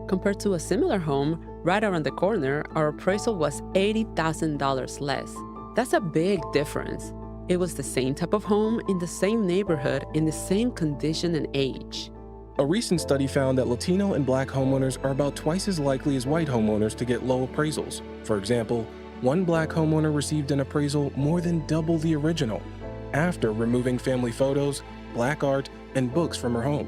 Compared to a similar home right around the corner, our appraisal was $80,000 less. That's a big difference. It was the same type of home in the same neighborhood in the same condition and age. A recent study found that Latino and Black homeowners are about twice as likely as white homeowners to get low appraisals. For example, one Black homeowner received an appraisal more than double the original, after removing family photos, Black art, and books from her home.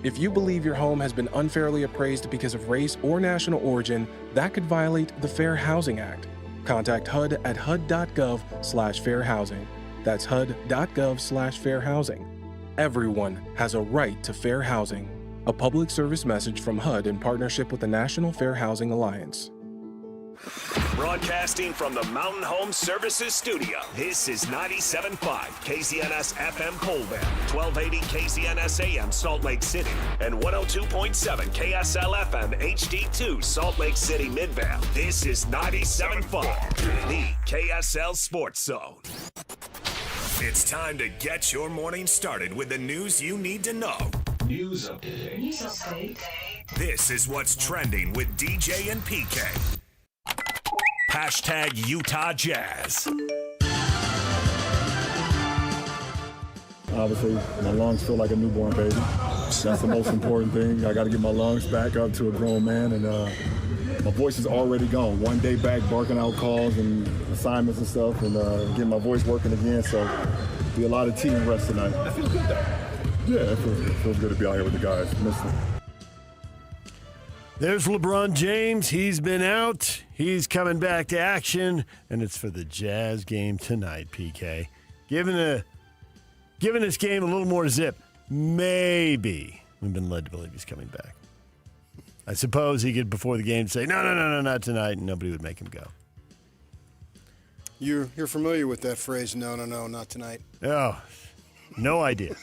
If you believe your home has been unfairly appraised because of race or national origin, that could violate the Fair Housing Act. Contact HUD at hud.gov/fair housing. That's hud.gov/fair housing. Everyone has a right to fair housing. A public service message from HUD in partnership with the National Fair Housing Alliance. Broadcasting from the Mountain Home Services Studio, this is 97.5 KZNS FM Colville, 1280 KZNS AM Salt Lake City, and 102.7 KSL FM HD2 Salt Lake City Midvale. This is 97.5, the KSL Sports Zone. It's time to get your morning started with the news you need to know. News update. This is what's trending with DJ and PK. Hashtag Utah Jazz. Obviously, my lungs feel like a newborn baby. That's the most important thing. I got to get my lungs back up to a grown man, and my voice is already gone. One day back barking out calls and assignments and stuff, and getting my voice working again. So, be a lot of tea and rest tonight. That feels good, though. Yeah, it feels good to be out here with the guys. Miss them. There's LeBron James. He's been out. He's coming back to action, and it's for the Jazz game tonight, PK. Giving this game a little more zip. Maybe. We've been led to believe he's coming back. I suppose he could, before the game, say, no, not tonight, and nobody would make him go. You're familiar with that phrase, no, not tonight. Oh, no idea.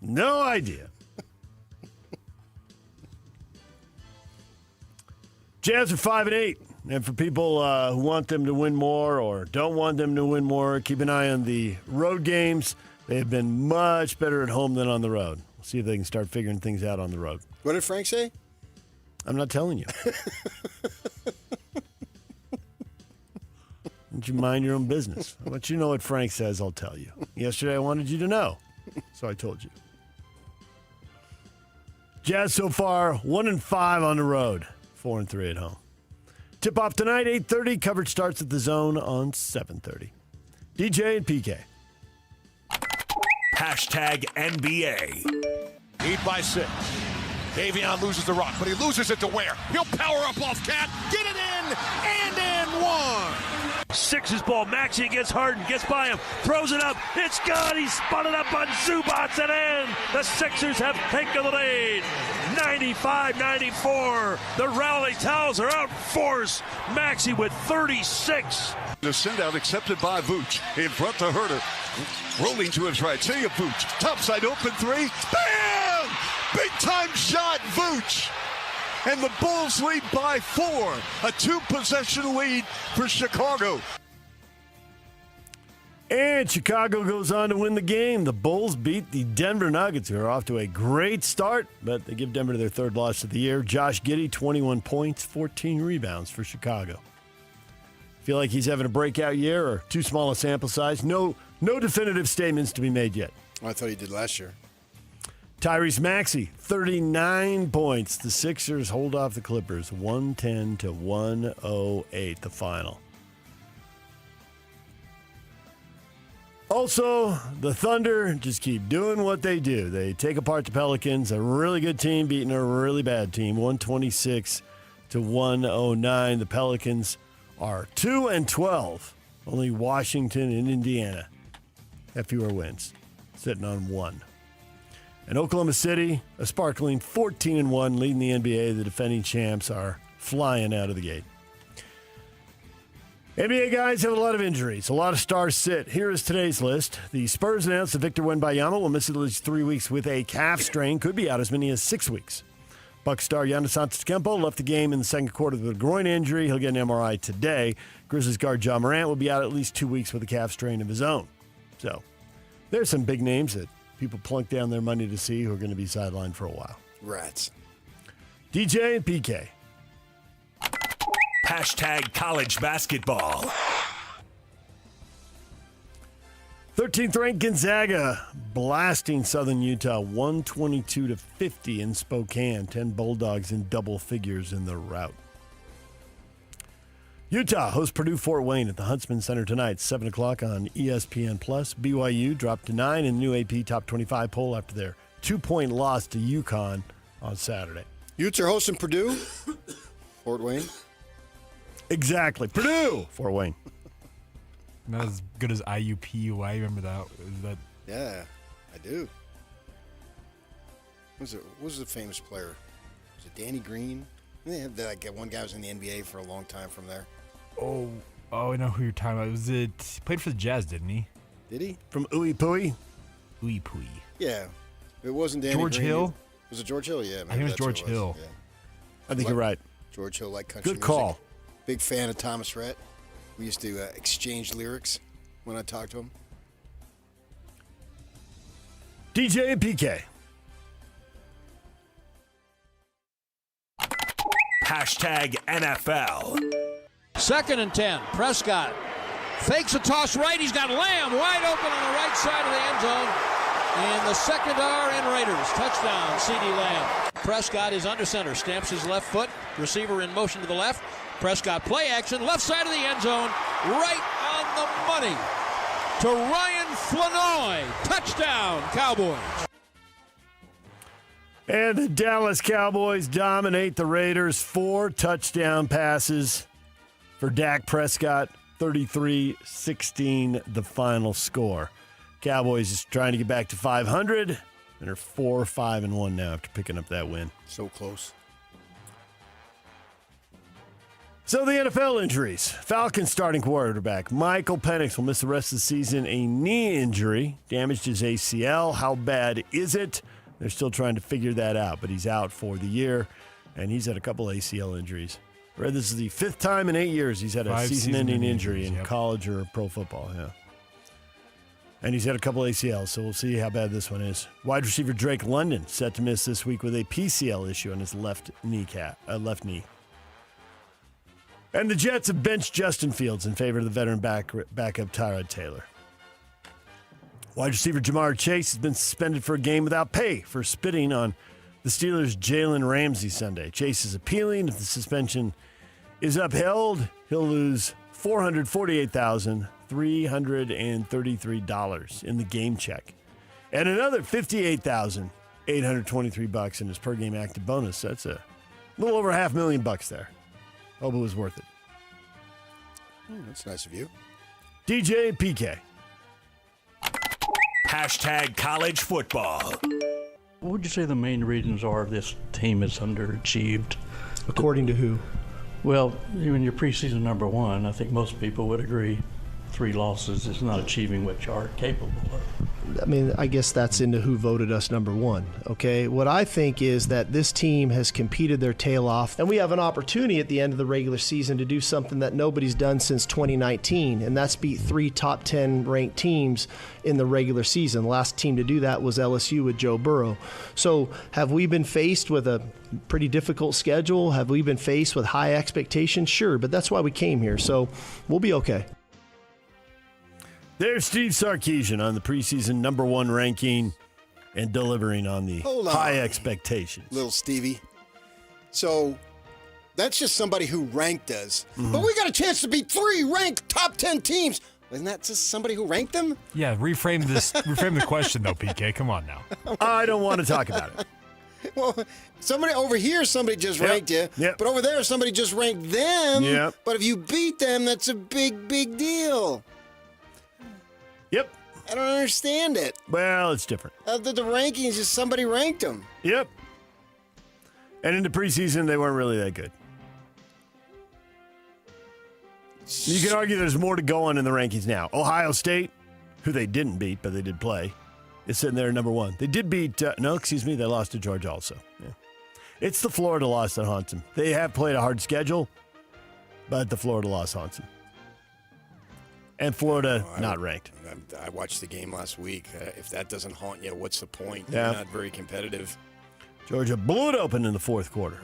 No idea. Jazz are 5-8, and for people who want them to win more or don't want them to win more, keep an eye on the road games. They have been much better at home than on the road. We'll see if they can start figuring things out on the road. What did Frank say? I'm not telling you. Don't you mind your own business? I want you to know what Frank says, I'll tell you. Yesterday I wanted you to know, so I told you. Jazz so far, 1-5 on the road, 4-3 at home. Tip-off tonight, 8:30. Coverage starts at the Zone on 7:30. DJ and PK. Hashtag NBA. 8-6. Davion loses the rock, but he loses it to Ware. He'll power up off Cat, get it in, and in one. Sixers ball. Maxey gets Harden, gets by him, throws it up. It's good. He spun it up on Zubats and in. The Sixers have taken the lead. 95-94. The Raleigh Towels are out force. Maxey with 36. The send out accepted by Vooch. In front to Herter. Rolling to his right. See you, Vooch. Topside open three. Bam! Big time shot, Vooch. And the Bulls lead by 4. A 2-possession lead for Chicago. And Chicago goes on to win the game. The Bulls beat the Denver Nuggets, who are off to a great start, but they give Denver their third loss of the year. Josh Giddey, 21 points, 14 rebounds for Chicago. Feel like he's having a breakout year or too small a sample size? No definitive statements to be made yet. I thought he did last year. Tyrese Maxey, 39 points. The Sixers hold off the Clippers, 110-108, the final. Also, the Thunder just keep doing what they do. They take apart the Pelicans, a really good team beating a really bad team, 126-109. The Pelicans are 2-12. Only Washington and Indiana have fewer wins, sitting on 1. And Oklahoma City, a sparkling 14-1, leading the NBA. The defending champs are flying out of the gate. NBA guys have a lot of injuries. A lot of stars sit. Here is today's list. The Spurs announced that Victor Wembanyama will miss at least 3 weeks with a calf strain. Could be out as many as 6 weeks. Bucks star Giannis Antetokounmpo left the game in the second quarter with a groin injury. He'll get an MRI today. Grizzlies guard Ja Morant will be out at least 2 weeks with a calf strain of his own. So there's some big names that people plunk down their money to see who are going to be sidelined for a while. Rats. DJ and PK. Hashtag college basketball. 13th ranked Gonzaga blasting Southern Utah 122-50 in Spokane. 10 Bulldogs in double figures in the rout. Utah hosts Purdue Fort Wayne at the Huntsman Center tonight, 7 o'clock on ESPN+. BYU dropped to 9 in the new AP Top 25 poll after their 2-point loss to UConn on Saturday. Utes are hosting Purdue. Fort Wayne. Exactly. Purdue, Fort Wayne. Not as good as IUPUI. Remember that? Yeah, I do. What was the famous player? Was it Danny Green? Yeah, like one guy was in the NBA for a long time from there. Oh, I know who you're talking about. He played for the Jazz, didn't he? Did he? From Ooey Pooey? Ooey Pooey. Yeah. It wasn't Danny George Green. Hill? Was it George Hill? Yeah. I think it was George Hill. Yeah. I think you're right. George Hill, like country Good music. call. Big fan of Thomas Rhett. We used to exchange lyrics when I talked to him. DJ and PK. Hashtag NFL. 2nd and 10. Prescott fakes a toss right. He's got Lamb wide open on the right side of the end zone. And the second RN Raiders. Touchdown, C.D. Lamb. Prescott is under center. Stamps his left foot. Receiver in motion to the left. Prescott play action. Left side of the end zone. Right on the money to Ryan Flanoy. Touchdown, Cowboys. And the Dallas Cowboys dominate the Raiders. 4 touchdown passes for Dak Prescott. 33-16 the final score. Cowboys is trying to get back to 500 and are 4-5-1 now after picking up that win. So close. So the NFL injuries. Falcons starting quarterback Michael Penix will miss the rest of the season. A knee injury damaged his ACL. How bad is it? They're still trying to figure that out, but he's out for the year, and he's had a couple ACL injuries. I read this is the 5th time in 8 years he's had a season-ending injury in college or pro football. Yeah, and he's had a couple ACLs, so we'll see how bad this one is. Wide receiver Drake London set to miss this week with a PCL issue on his left knee. And the Jets have benched Justin Fields in favor of the veteran backup Tyrod Taylor. Wide receiver Jamar Chase has been suspended for a game without pay for spitting on the Steelers' Jalen Ramsey Sunday. Chase is appealing. If the suspension is upheld, he'll lose $448,333 in the game check and another $58,823 in his per-game active bonus. That's a little over $500,000 there. Hope it was worth it. That's nice of you. DJ and PK. Hashtag college football. What would you say the main reasons are this team is underachieved? According to who? Well, when you're preseason number 1, I think most people would agree 3 losses is not achieving what you are capable of. I mean, I guess that's into who voted us number 1, okay? What I think is that this team has competed their tail off, and we have an opportunity at the end of the regular season to do something that nobody's done since 2019, and that's beat 3 top 10 ranked teams in the regular season. The last team to do that was LSU with Joe Burrow. So have we been faced with a pretty difficult schedule? Have we been faced with high expectations? Sure, but that's why we came here, so we'll be okay. There's Steve Sarkisian on the preseason number 1 ranking and delivering on the high expectations. Little Stevie. So that's just somebody who ranked us. Mm-hmm. But we got a chance to beat 3 ranked top 10 teams. Isn't that just somebody who ranked them? Yeah, reframe the question, though, PK. Come on now. I don't want to talk about it. Well, somebody over here, somebody just ranked you. Yep. But over there, somebody just ranked them. Yep. But if you beat them, that's a big, big deal. Yep. I don't understand it. Well, it's different. The rankings is somebody ranked them. Yep. And in the preseason, they weren't really that good. You can argue there's more to go on in the rankings now. Ohio State, who they didn't beat, but they did play, is sitting there at number 1. They did beat, they lost to Georgia also. Yeah. It's the Florida loss that haunts them. They have played a hard schedule, but the Florida loss haunts them. And Florida, not ranked. I watched the game last week. If that doesn't haunt you, what's the point? Yeah. You're not very competitive. Georgia blew it open in the fourth quarter.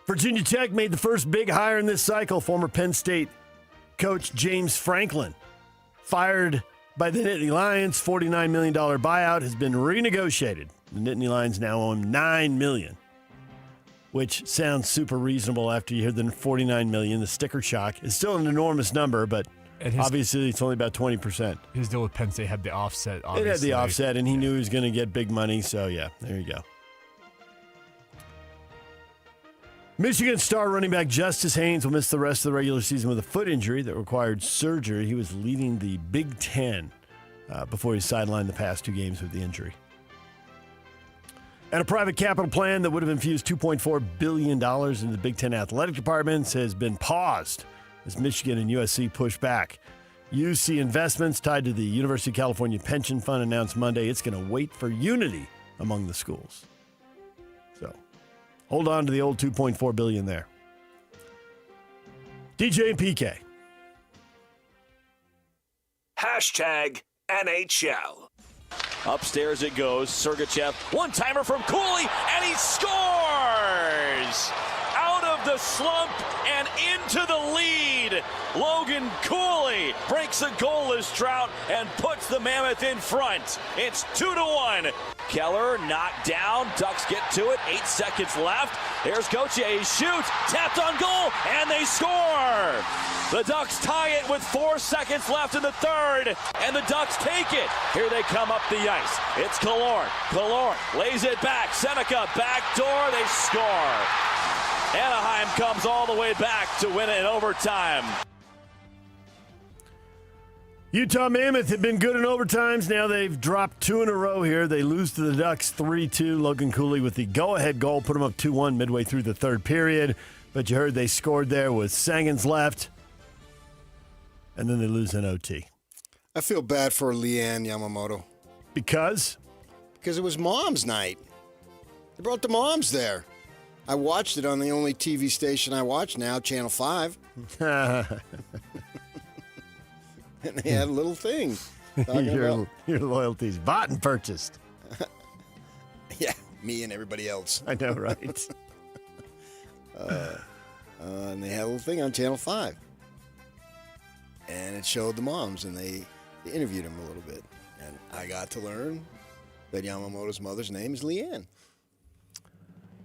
Virginia Tech made the first big hire in this cycle. Former Penn State coach James Franklin, fired by the Nittany Lions. $49 million buyout has been renegotiated. The Nittany Lions now owe him $9 million, which sounds super reasonable after you hear the $49 million. The sticker shock is still an enormous number, but obviously it's only about 20%. His deal with Penn State had the offset, obviously. It had the offset, and he knew he was going to get big money, so yeah, there you go. Michigan star running back Justice Haynes will miss the rest of the regular season with a foot injury that required surgery. He was leading the Big Ten before he sidelined the past 2 games with the injury. And a private capital plan that would have infused $2.4 billion into the Big Ten athletic departments has been paused as Michigan and USC push back. UC Investments, tied to the University of California Pension Fund, announced Monday it's going to wait for unity among the schools. So hold on to the old $2.4 billion there. DJ and PK. Hashtag NHL. Upstairs it goes. Sergachev, one-timer from Cooley, and he scores! Out of the slump and into the lead. Logan Cooley breaks a goalless drought and puts the Mammoth in front. It's 2-1. Keller knocked down. Ducks get to it. 8 seconds left. Here's Gauthier. He shoots. Tapped on goal. And they score. The Ducks tie it with 4 seconds left in the third. And the Ducks take it. Here they come up the ice. It's Killorn. Killorn lays it back. Seneca backdoor. They score. Anaheim comes all the way back to win it in overtime. Utah Mammoth have been good in overtimes. Now they've dropped 2 in a row here. They lose to the Ducks 3-2. Logan Cooley with the go-ahead goal put them up 2-1 midway through the third period. But you heard they scored there with seconds left. And then they lose in OT. I feel bad for Leanne Yamamoto. Because? Because it was Mom's night. They brought the moms there. I watched it on the only TV station I watch now, Channel 5. And they had a little thing. Your loyalties bought and purchased. Yeah, me and everybody else. I know, right? And they had a little thing on Channel 5. And it showed the moms, and they interviewed them a little bit. And I got to learn that Yamamoto's mother's name is Leanne.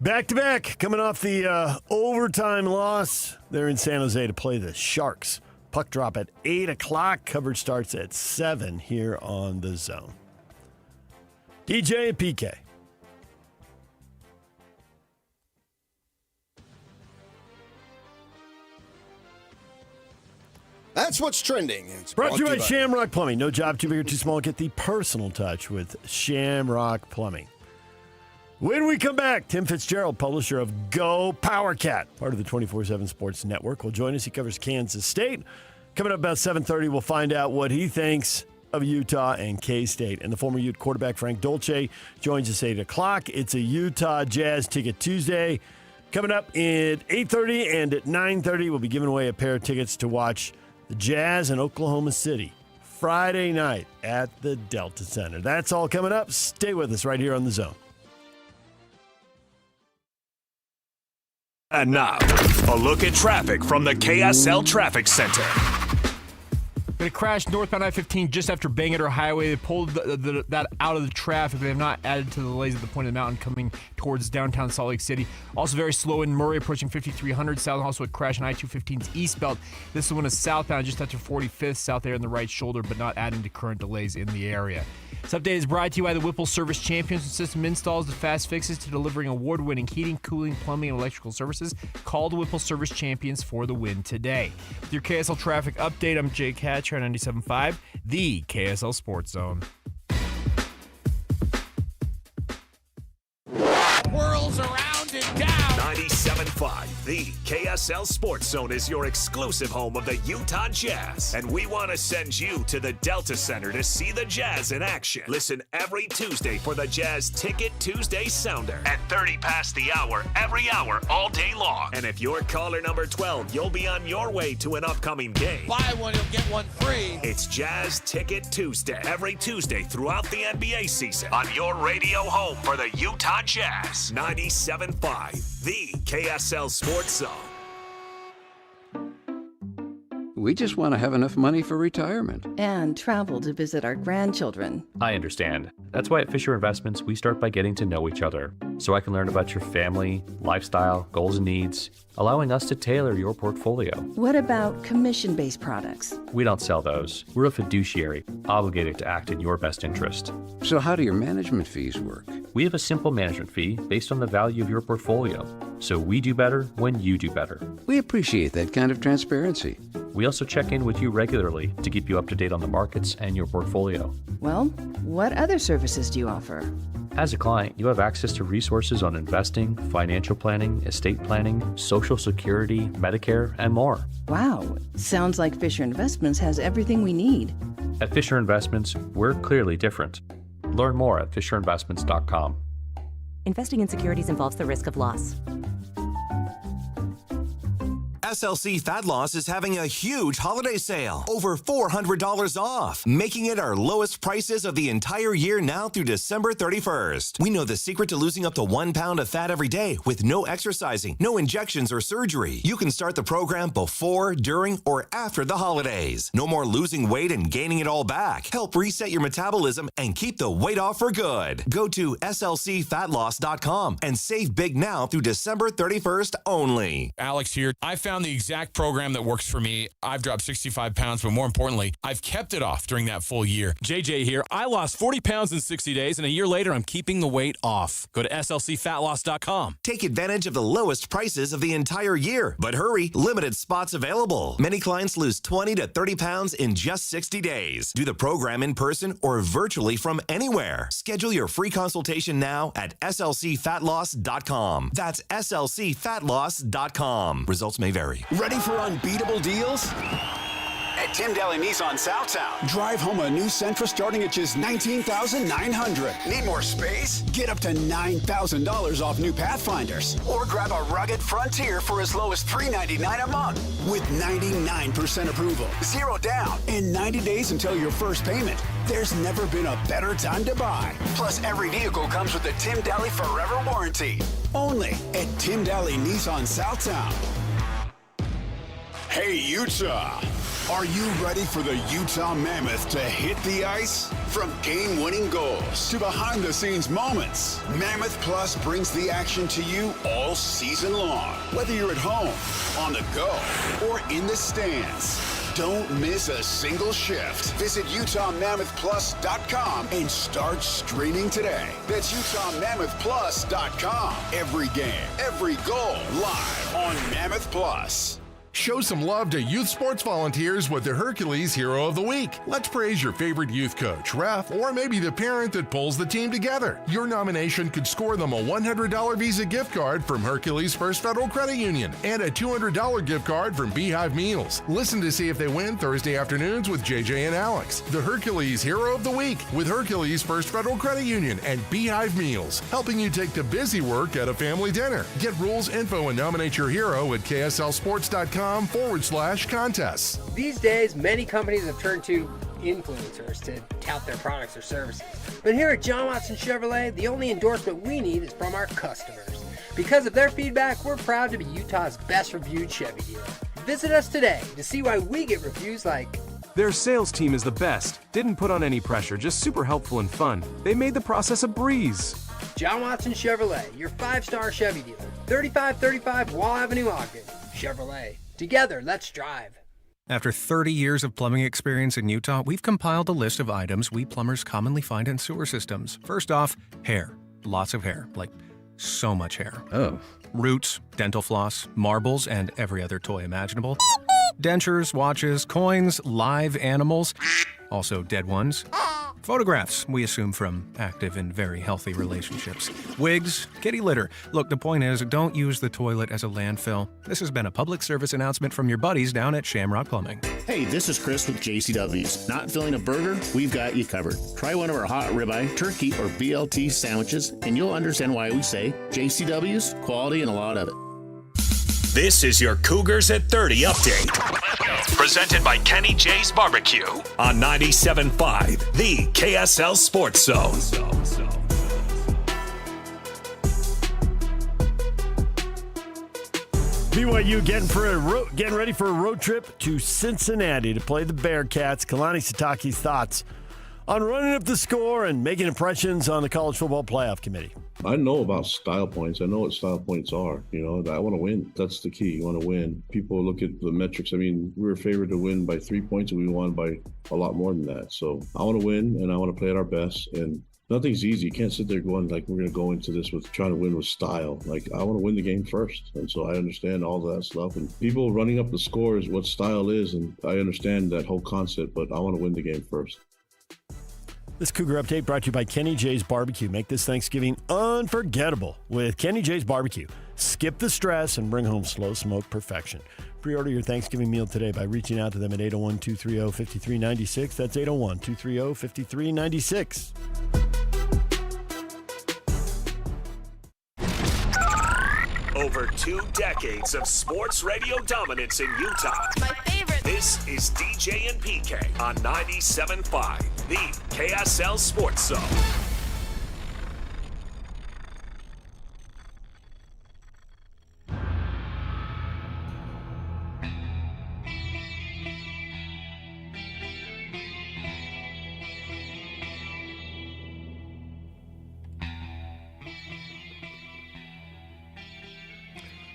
Back-to-back, coming off the overtime loss. They're in San Jose to play the Sharks. Puck drop at 8 o'clock. Coverage starts at 7 here on The Zone. DJ and PK. That's what's trending. It's Brought to you by Shamrock Plumbing. No job too big or too small. Get the personal touch with Shamrock Plumbing. When we come back, Tim Fitzgerald, publisher of Go Power Cat, part of the 24/7 Sports Network, will join us. He covers Kansas State. Coming up about 7:30, we'll find out what he thinks of Utah and K-State. And the former Ute quarterback Frank Dolce joins us 8 o'clock. It's a Utah Jazz Ticket Tuesday. Coming up at 8:30 and at 9:30, we'll be giving away a pair of tickets to watch the Jazz in Oklahoma City Friday night at the Delta Center. That's all coming up. Stay with us right here on The Zone. And now, a look at traffic from the KSL Traffic Center. It crashed northbound I-15 just after Bangor Highway. They pulled that out of the traffic, but they have not added to the delays at the point of the mountain coming towards downtown Salt Lake City. Also very slow in Murray approaching 5300 south. Also a crash in I-215's eastbound. This one is southbound just after 45th south there in the right shoulder, but not adding to current delays in the area. This update is brought to you by the Whipple Service Champions, with system installs to fast fixes to delivering award-winning heating, cooling, plumbing, and electrical services. Call the Whipple Service Champions for the win today. With your KSL traffic update, I'm Jake Hatcher on 97.5, the KSL Sports Zone. Whirls around it down. 97.5, the KSL Sports Zone is your exclusive home of the Utah Jazz. And we want to send you to the Delta Center to see the Jazz in action. Listen every Tuesday for the Jazz Ticket Tuesday Sounder at 30 past the hour, every hour, all day long. And if you're caller number 12, you'll be on your way to an upcoming game. Buy one, you'll get one free. It's Jazz Ticket Tuesday, every Tuesday throughout the NBA season on your radio home for the Utah Jazz. 97.5, the KSL Sports Zone. We just want to have enough money for retirement. And travel to visit our grandchildren. I understand. That's why at Fisher Investments, we start by getting to know each other, so I can learn about your family, lifestyle, goals and needs, allowing us to tailor your portfolio. What about commission-based products? We don't sell those. We're a fiduciary, obligated to act in your best interest. So how do your management fees work? We have a simple management fee based on the value of your portfolio, so we do better when you do better. We appreciate that kind of transparency. We also check in with you regularly to keep you up to date on the markets and your portfolio. Well, what other services do you offer? As a client, you have access to resources on investing, financial planning, estate planning, Social Security, Medicare, and more. Wow, sounds like Fisher Investments has everything we need. At Fisher Investments, we're clearly different. Learn more at fisherinvestments.com. Investing in securities involves the risk of loss. SLC Fat Loss is having a huge holiday sale, over $400 off, making it our lowest prices of the entire year now through December 31st. We know the secret to losing up to 1 pound of fat every day with no exercising, no injections or surgery. You can start the program before, during, or after the holidays. No more losing weight and gaining it all back. Help reset your metabolism and keep the weight off for good. Go to slcfatloss.com and save big now through December 31st only. Alex here. I found the exact program that works for me. I've dropped 65 pounds, but more importantly, I've kept it off during that full year. JJ here. I lost 40 pounds in 60 days, and a year later, I'm keeping the weight off. Go to slcfatloss.com. Take advantage of the lowest prices of the entire year. But hurry, limited spots available. Many clients lose 20 to 30 pounds in just 60 days. Do the program in person or virtually from anywhere. Schedule your free consultation now at slcfatloss.com. That's slcfatloss.com. Results may vary. Ready for unbeatable deals? At Tim Daly Nissan Southtown, drive home a new Sentra starting at just $19,900. Need more space? Get up to $9,000 off new Pathfinders. Or grab a rugged Frontier for as low as $399 a month. With 99% approval, 0 down, and 90 days until your first payment. There's never been a better time to buy. Plus, every vehicle comes with the Tim Daly Forever Warranty. Only at Tim Daly Nissan Southtown. Hey, Utah! Are you ready for the Utah Mammoth to hit the ice? From game-winning goals to behind-the-scenes moments, Mammoth Plus brings the action to you all season long. Whether you're at home, on the go, or in the stands, don't miss a single shift. Visit UtahMammothPlus.com and start streaming today. That's UtahMammothPlus.com. Every game, every goal, live on Mammoth Plus. Show some love to youth sports volunteers with the Hercules Hero of the Week. Let's praise your favorite youth coach, ref, or maybe the parent that pulls the team together. Your nomination could score them a $100 Visa gift card from Hercules First Federal Credit Union and a $200 gift card from Beehive Meals. Listen to see if they win Thursday afternoons with JJ and Alex. The Hercules Hero of the Week with Hercules First Federal Credit Union and Beehive Meals, helping you take the busy work at a family dinner. Get rules, info, and nominate your hero at KSLSports.com/contests. These days, many companies have turned to influencers to tout their products or services. But here at John Watson Chevrolet, the only endorsement we need is from our customers. Because of their feedback, we're proud to be Utah's best reviewed Chevy dealer. Visit us today to see why we get reviews like, "Their sales team is the best. Didn't put on any pressure, just super helpful and fun. They made the process a breeze." John Watson Chevrolet, your 5-star Chevy dealer. 3535 Wall Avenue, Ogden. Chevrolet. Together, let's drive. After 30 years of plumbing experience in Utah, we've compiled a list of items we plumbers commonly find in sewer systems. First off, hair. Lots of hair. Like, so much hair. Oh. Roots, dental floss, marbles, and every other toy imaginable. Dentures, watches, coins, live animals. Also dead ones. Photographs, we assume from active and very healthy relationships. Wigs, kitty litter. Look, the point is, don't use the toilet as a landfill. This has been a public service announcement from your buddies down at Shamrock Plumbing. Hey, this is Chris with JCW's. Not filling a burger? We've got you covered. Try one of our hot ribeye, turkey, or BLT sandwiches, and you'll understand why we say JCW's, quality and a lot of it. This is your Cougars at 30 update. Presented by Kenny J's Barbecue on 97.5, the KSL Sports Zone. BYU getting ready for a road trip to Cincinnati to play the Bearcats. Kalani Sitake's thoughts on running up the score and making impressions on the College Football Playoff Committee. I know about style points. I know what style points are. I want to win. That's the key. You want to win. People look at the metrics. I mean, we were favored to win by 3 points, and we won by a lot more than that. So I want to win, and I want to play at our best. And nothing's easy. You can't sit there going like we're going to go into this with trying to win with style. Like, I want to win the game first. And so I understand all that stuff. And people running up the score is what style is, and I understand that whole concept, but I want to win the game first. This Cougar Update brought to you by Kenny J's Barbecue. Make this Thanksgiving unforgettable with Kenny J's Barbecue. Skip the stress and bring home slow smoke perfection. Pre-order your Thanksgiving meal today by reaching out to them at 801-230-5396. That's 801-230-5396. Over 2 decades of sports radio dominance in Utah. My favorite. This is DJ and PK on 97.5, the KSL Sports Zone.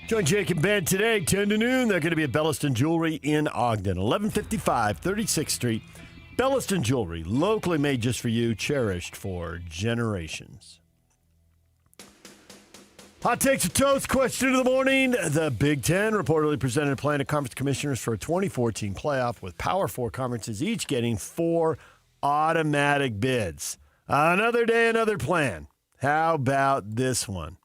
Join Jake and Ben today, 10 to noon. They're going to be at Belliston Jewelry in Ogden, 1155 36th Street. Belliston Jewelry, locally made just for you, cherished for generations. Hot takes or toast, question of the morning. The Big Ten reportedly presented a plan to conference commissioners for a 2014 playoff with Power 4 conferences each getting 4 automatic bids. Another day, another plan. How about this one?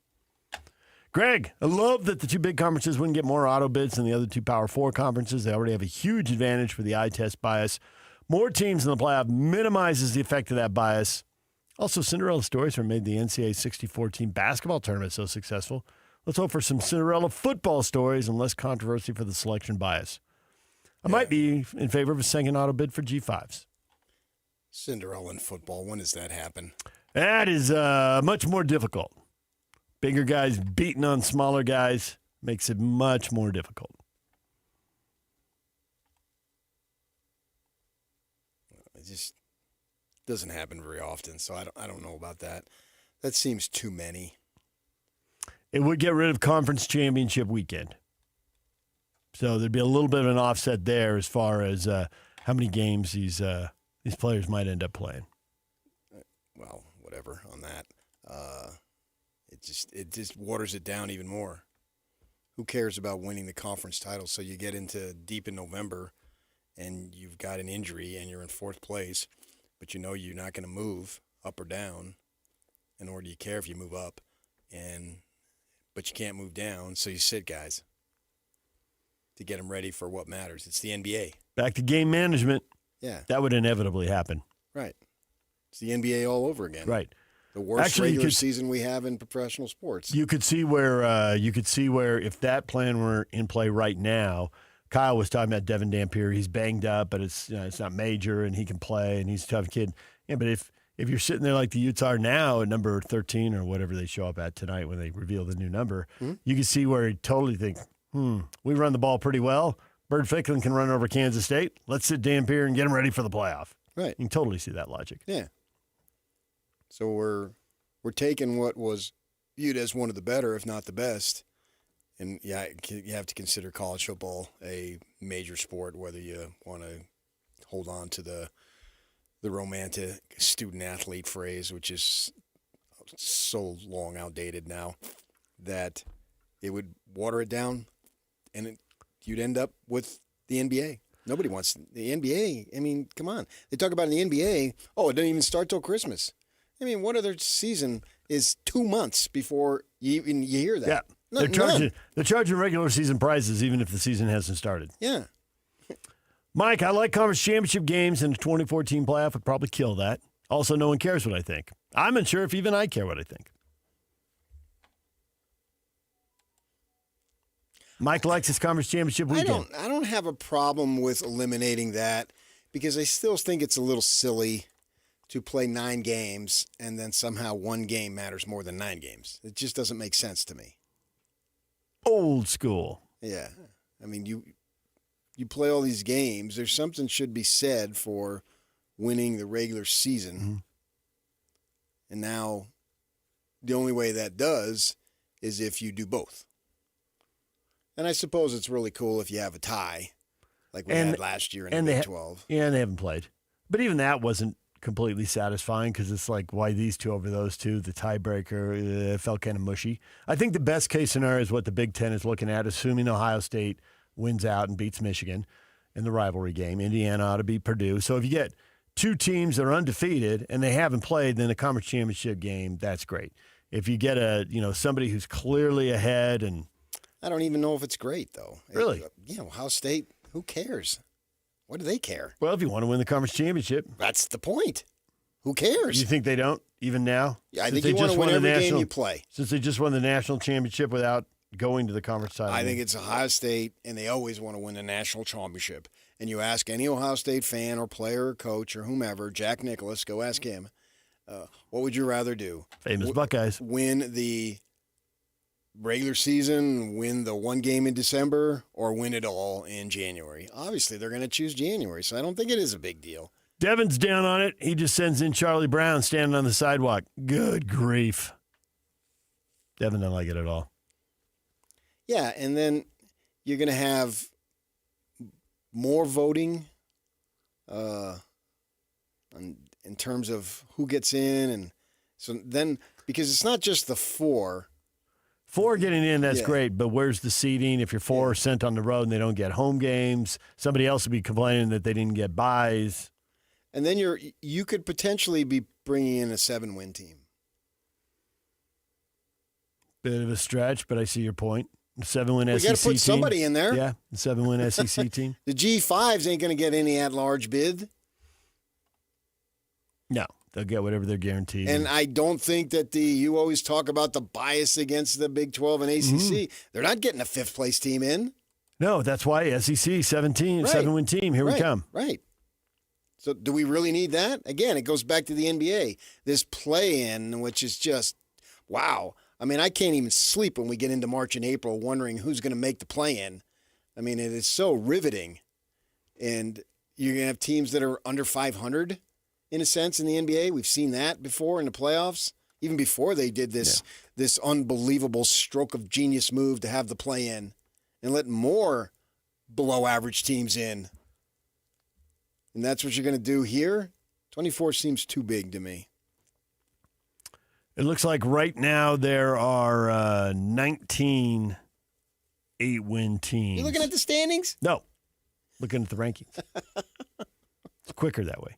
Greg, I love that the 2 big conferences wouldn't get more auto bids than the other 2 Power 4 conferences. They already have a huge advantage for the eye test bias. More teams in the playoff minimizes the effect of that bias. Also, Cinderella stories from made the NCAA 64-team basketball tournament so successful. Let's hope for some Cinderella football stories and less controversy for the selection bias. I might be in favor of a second auto bid for G5s. Cinderella in football, when does that happen? That is much more difficult. Bigger guys beating on smaller guys makes it much more difficult. It just doesn't happen very often, so I don't know about that. That seems too many. It would get rid of conference championship weekend. So there'd be a little bit of an offset there as far as how many games these players might end up playing. Well, whatever on that. It just waters it down even more. Who cares about winning the conference title? So you get into deep in November and you've got an injury and you're in 4th place, but you know you're not going to move up or down, and nor do you care if you move up, but you can't move down, so you sit guys to get them ready for what matters. It's the NBA. Back to game management. Yeah. That would inevitably happen. Right. It's the NBA all over again. Right. The worst regular season we have in professional sports. You could see where if that plan were in play right now, Kyle was talking about Devin Dampier. He's banged up, but it's not major, and he can play, and he's a tough kid. Yeah, but if you're sitting there like the Utes are now at number 13 or whatever they show up at tonight when they reveal the new number, you can see where he totally think, we run the ball pretty well. Bird Ficklin can run over Kansas State. Let's sit Dampier and get him ready for the playoff. Right. You can totally see that logic. Yeah. So we're taking what was viewed as one of the better, if not the best, and you have to consider college football a major sport, whether you want to hold on to the romantic student-athlete phrase, which is so long outdated now, that it would water it down, and you'd end up with the NBA. Nobody wants the NBA. I mean, come on. They talk about in the NBA, it doesn't even start till Christmas. I mean, what other season is 2 months before you hear that? Yeah. They're charging regular season prices even if the season hasn't started. Yeah. Mike, I like conference championship games, and the 2014 playoff would probably kill that. Also, no one cares what I think. I'm unsure if even I care what I think. Mike likes his conference championship weekend. I don't have a problem with eliminating that because I still think it's a little silly to play 9 games and then somehow one game matters more than 9 games. It just doesn't make sense to me. Old school. Yeah. I mean, you play all these games. There's something should be said for winning the regular season. Mm-hmm. And now the only way that does is if you do both. And I suppose it's really cool if you have a tie like we had last year in the Big 12. Yeah, and they haven't played. But even that wasn't completely satisfying because it's like, why these two over those two? The tiebreaker felt kind of mushy. I think the best case scenario is what the Big Ten is looking at, assuming Ohio State wins out and beats Michigan in the rivalry game. Indiana ought to beat Purdue. So if you get 2 teams that are undefeated and they haven't played, then a conference championship game, that's great. If you get somebody who's clearly ahead and I don't even know if it's great, though. Really? Ohio State, who cares? What do they care? Well, if you want to win the conference championship. That's the point. Who cares? You think they don't, even now? Yeah, I think you want to win every game you play. Since they just won the national championship without going to the conference title. I think it's Ohio State, and they always want to win the national championship. And you ask any Ohio State fan or player or coach or whomever, Jack Nicklaus, go ask him, what would you rather do? Famous Buckeyes. Win the regular season, win the one game in December, or win it all in January? Obviously, they're going to choose January, so I don't think it is a big deal. Devin's down on it. He just sends in Charlie Brown standing on the sidewalk. Good grief. Devin doesn't like it at all. Yeah, and then you're going to have more voting in terms of who gets in. And so then, because it's not just the 4. 4 getting in, that's great, but where's the seeding? If you're 4 sent on the road and they don't get home games, somebody else will be complaining that they didn't get buys. And then you could potentially be bringing in a 7-win team. Bit of a stretch, but I see your point. 7-win SEC team. We got to put somebody in there. Yeah, 7-win SEC team. The G5s ain't going to get any at-large bid. No. They'll get whatever they're guaranteed. And I don't think that you always talk about the bias against the Big 12 and ACC. Mm-hmm. They're not getting a 5th-place team in. No, that's why SEC, 7-win team. Here we come. Right. So do we really need that? Again, it goes back to the NBA. This play-in, which is just, wow. I mean, I can't even sleep when we get into March and April wondering who's going to make the play-in. I mean, it is so riveting. And you're going to have teams that are under 500 in a sense in the NBA. We've seen that before in the playoffs, even before they did this unbelievable stroke of genius move to have the play-in and let more below-average teams in. And that's what you're going to do here? 24 seems too big to me. It looks like right now there are 19 8-win teams. You looking at the standings? No. Looking at the rankings. It's quicker that way.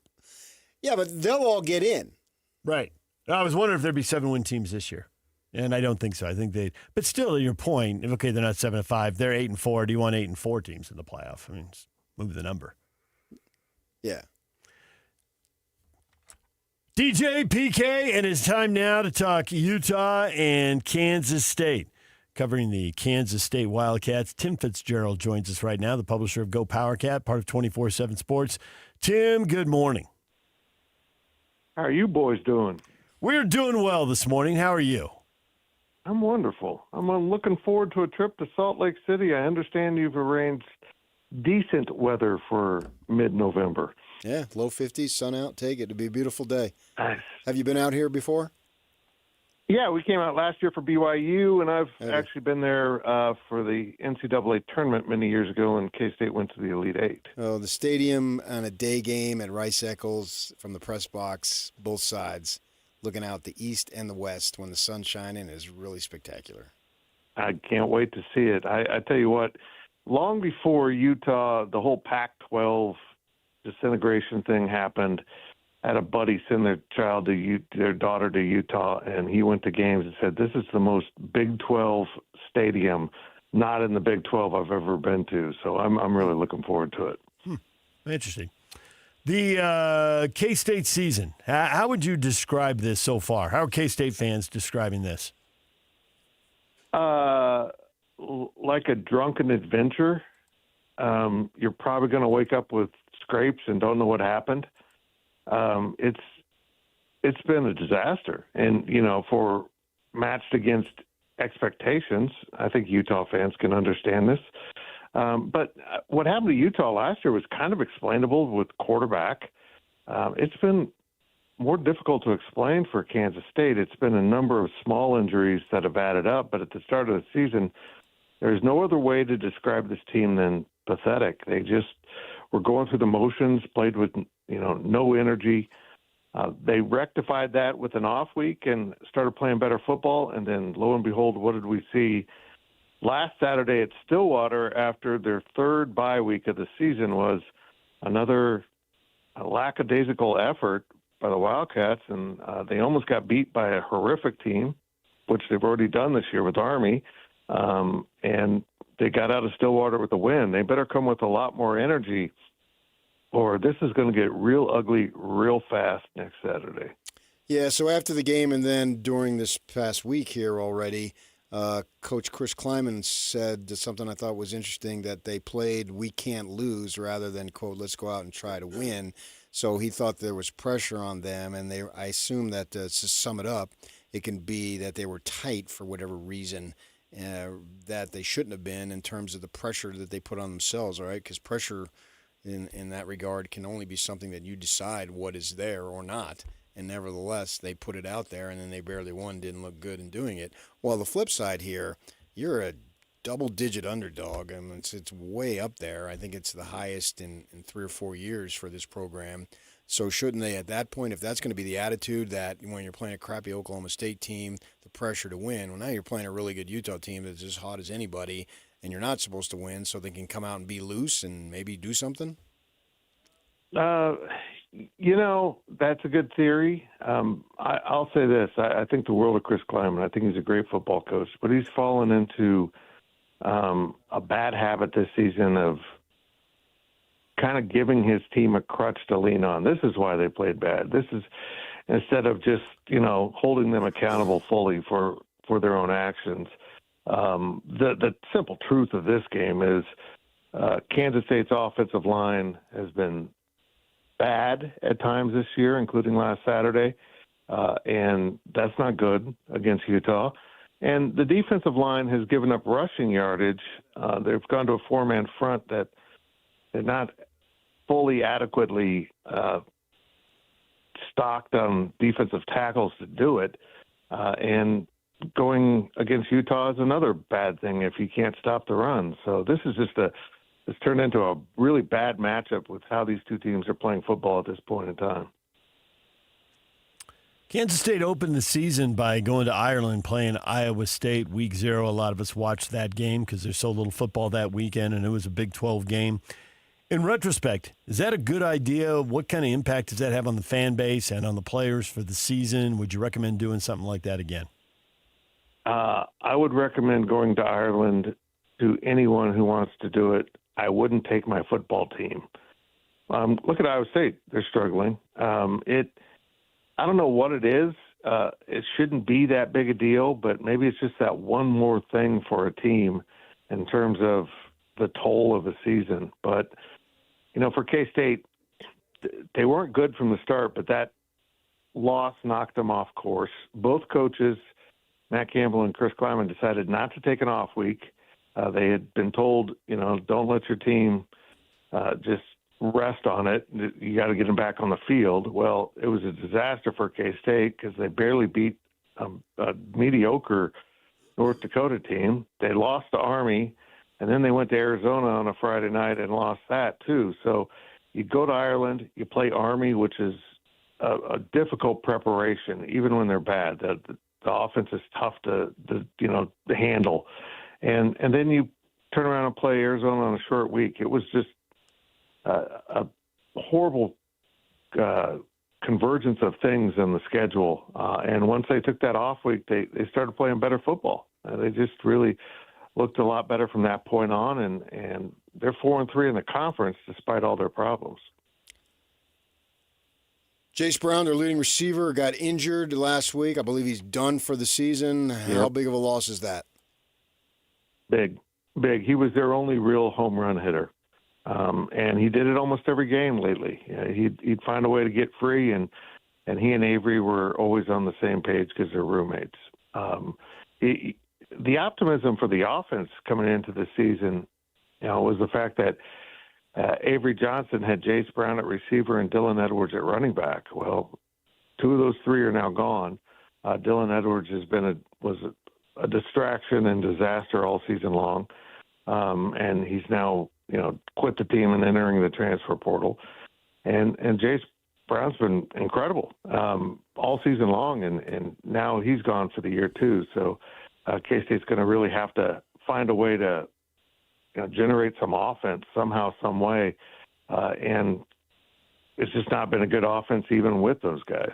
Yeah, but they'll all get in. Right. I was wondering if there'd be 7-win teams this year. And I don't think so. I think but still, your point, okay, they're not 7-5, they're 8-4. Do you want 8-4 teams in the playoff? I mean, just move the number. Yeah. DJ PK, and it's time now to talk Utah and Kansas State. Covering the Kansas State Wildcats, Tim Fitzgerald joins us right now, the publisher of Go PowerCat, part of 24/7 Sports. Tim, good morning. How are you boys doing? We're doing well this morning. How are you? I'm wonderful. I'm looking forward to a trip to Salt Lake City. I understand you've arranged decent weather for mid-November. Yeah, low 50s, sun out. Take it. It'll be a beautiful day. Nice. Have you been out here before? Yeah, we came out last year for BYU, and I've actually been there for the NCAA tournament many years ago when K-State went to the Elite Eight. Oh, the stadium on a day game at Rice-Eccles from the press box, both sides, looking out the east and the west when the sun's shining is really spectacular. I can't wait to see it. I tell you what, long before Utah, the whole Pac-12 disintegration thing happened, I had a buddy send their daughter to Utah, and he went to games and said, "This is the most Big 12 stadium, not in the Big 12 I've ever been to." So I'm really looking forward to it. Interesting. The K-State season, how would you describe this so far? How are K-State fans describing this? Like a drunken adventure. You're probably going to wake up with scrapes and don't know what happened. It's been a disaster, and for matched against expectations, I think Utah fans can understand this. But what happened to Utah last year was kind of explainable with quarterback. It's been more difficult to explain for Kansas State. It's been a number of small injuries that have added up, but at the start of the season, there's no other way to describe this team than pathetic. They just were going through the motions, played with no energy. They rectified that with an off week and started playing better football, and then lo and behold, what did we see? Last Saturday at Stillwater, after their third bye week of the season, was another lackadaisical effort by the Wildcats, and they almost got beat by a horrific team, which they've already done this year with Army, and they got out of Stillwater with a win. They better come with a lot more energy, or this is going to get real ugly real fast next Saturday. Yeah, so after the game and then during this past week here already, Coach Chris Kleiman said something I thought was interesting, that they played "we can't lose" rather than, quote, "let's go out and try to win." So he thought there was pressure on them, and I assume that to sum it up, it can be that they were tight for whatever reason that they shouldn't have been in terms of the pressure that they put on themselves, all right? Because pressure in that regard can only be something that you decide what is there or not. And nevertheless, they put it out there, and then they barely won, didn't look good in doing it. Well, the flip side here, you're a double-digit underdog. I mean, it's way up there. I think it's the highest in 3 or 4 years for this program. So shouldn't they, at that point, if that's going to be the attitude that when you're playing a crappy Oklahoma State team, the pressure to win, well, now you're playing a really good Utah team that's as hot as anybody, and you're not supposed to win, so they can come out and be loose and maybe do something? That's a good theory. I'll say this. I think the world of Chris Kleiman. I think he's a great football coach, but he's fallen into a bad habit this season of kind of giving his team a crutch to lean on. This is why they played bad. This is instead of just, holding them accountable fully for their own actions. The simple truth of this game is Kansas State's offensive line has been bad at times this year, including last Saturday, and that's not good against Utah. And the defensive line has given up rushing yardage. They've gone to a four-man front that they're not fully adequately stocked on defensive tackles to do it. And going against Utah is another bad thing if you can't stop the run. So this is just it's turned into a really bad matchup with how these two teams are playing football at this point in time. Kansas State opened the season by going to Ireland, playing Iowa State week 0. A lot of us watched that game because there's so little football that weekend, and it was a Big 12 game. In retrospect, is that a good idea? What kind of impact does that have on the fan base and on the players for the season? Would you recommend doing something like that again? I would recommend going to Ireland to anyone who wants to do it. I wouldn't take my football team. Look at Iowa State. They're struggling. I don't know what it is. It shouldn't be that big a deal, but maybe it's just that one more thing for a team in terms of the toll of the season. But, for K-State, they weren't good from the start, but that loss knocked them off course. Both coaches, Matt Campbell and Chris Kleiman, decided not to take an off week. They had been told, don't let your team just rest on it. You got to get them back on the field. Well, it was a disaster for K-State because they barely beat a mediocre North Dakota team. They lost to Army, and then they went to Arizona on a Friday night and lost that too. So you go to Ireland, you play Army, which is a difficult preparation, even when they're bad. The offense is tough to handle. And then you turn around and play Arizona on a short week. It was just a horrible convergence of things in the schedule. And once they took that off week, they started playing better football. They just really looked a lot better from that point on, and they're 4-3 in the conference despite all their problems. Jace Brown, their leading receiver, got injured last week. I believe he's done for the season. Yep. How big of a loss is that? Big. He was their only real home run hitter. And he did it almost every game lately. He'd find a way to get free, and he and Avery were always on the same page because they're roommates. The optimism for the offense coming into the season, was the fact that Avery Johnson had Jace Brown at receiver and Dylan Edwards at running back. Well, two of those three are now gone. Dylan Edwards was a distraction and disaster all season long, and he's now quit the team and entering the transfer portal. And Jace Brown's been incredible all season long, and now he's gone for the year too. So K-State's going to really have to find a way to generate some offense somehow, some way. And it's just not been a good offense even with those guys.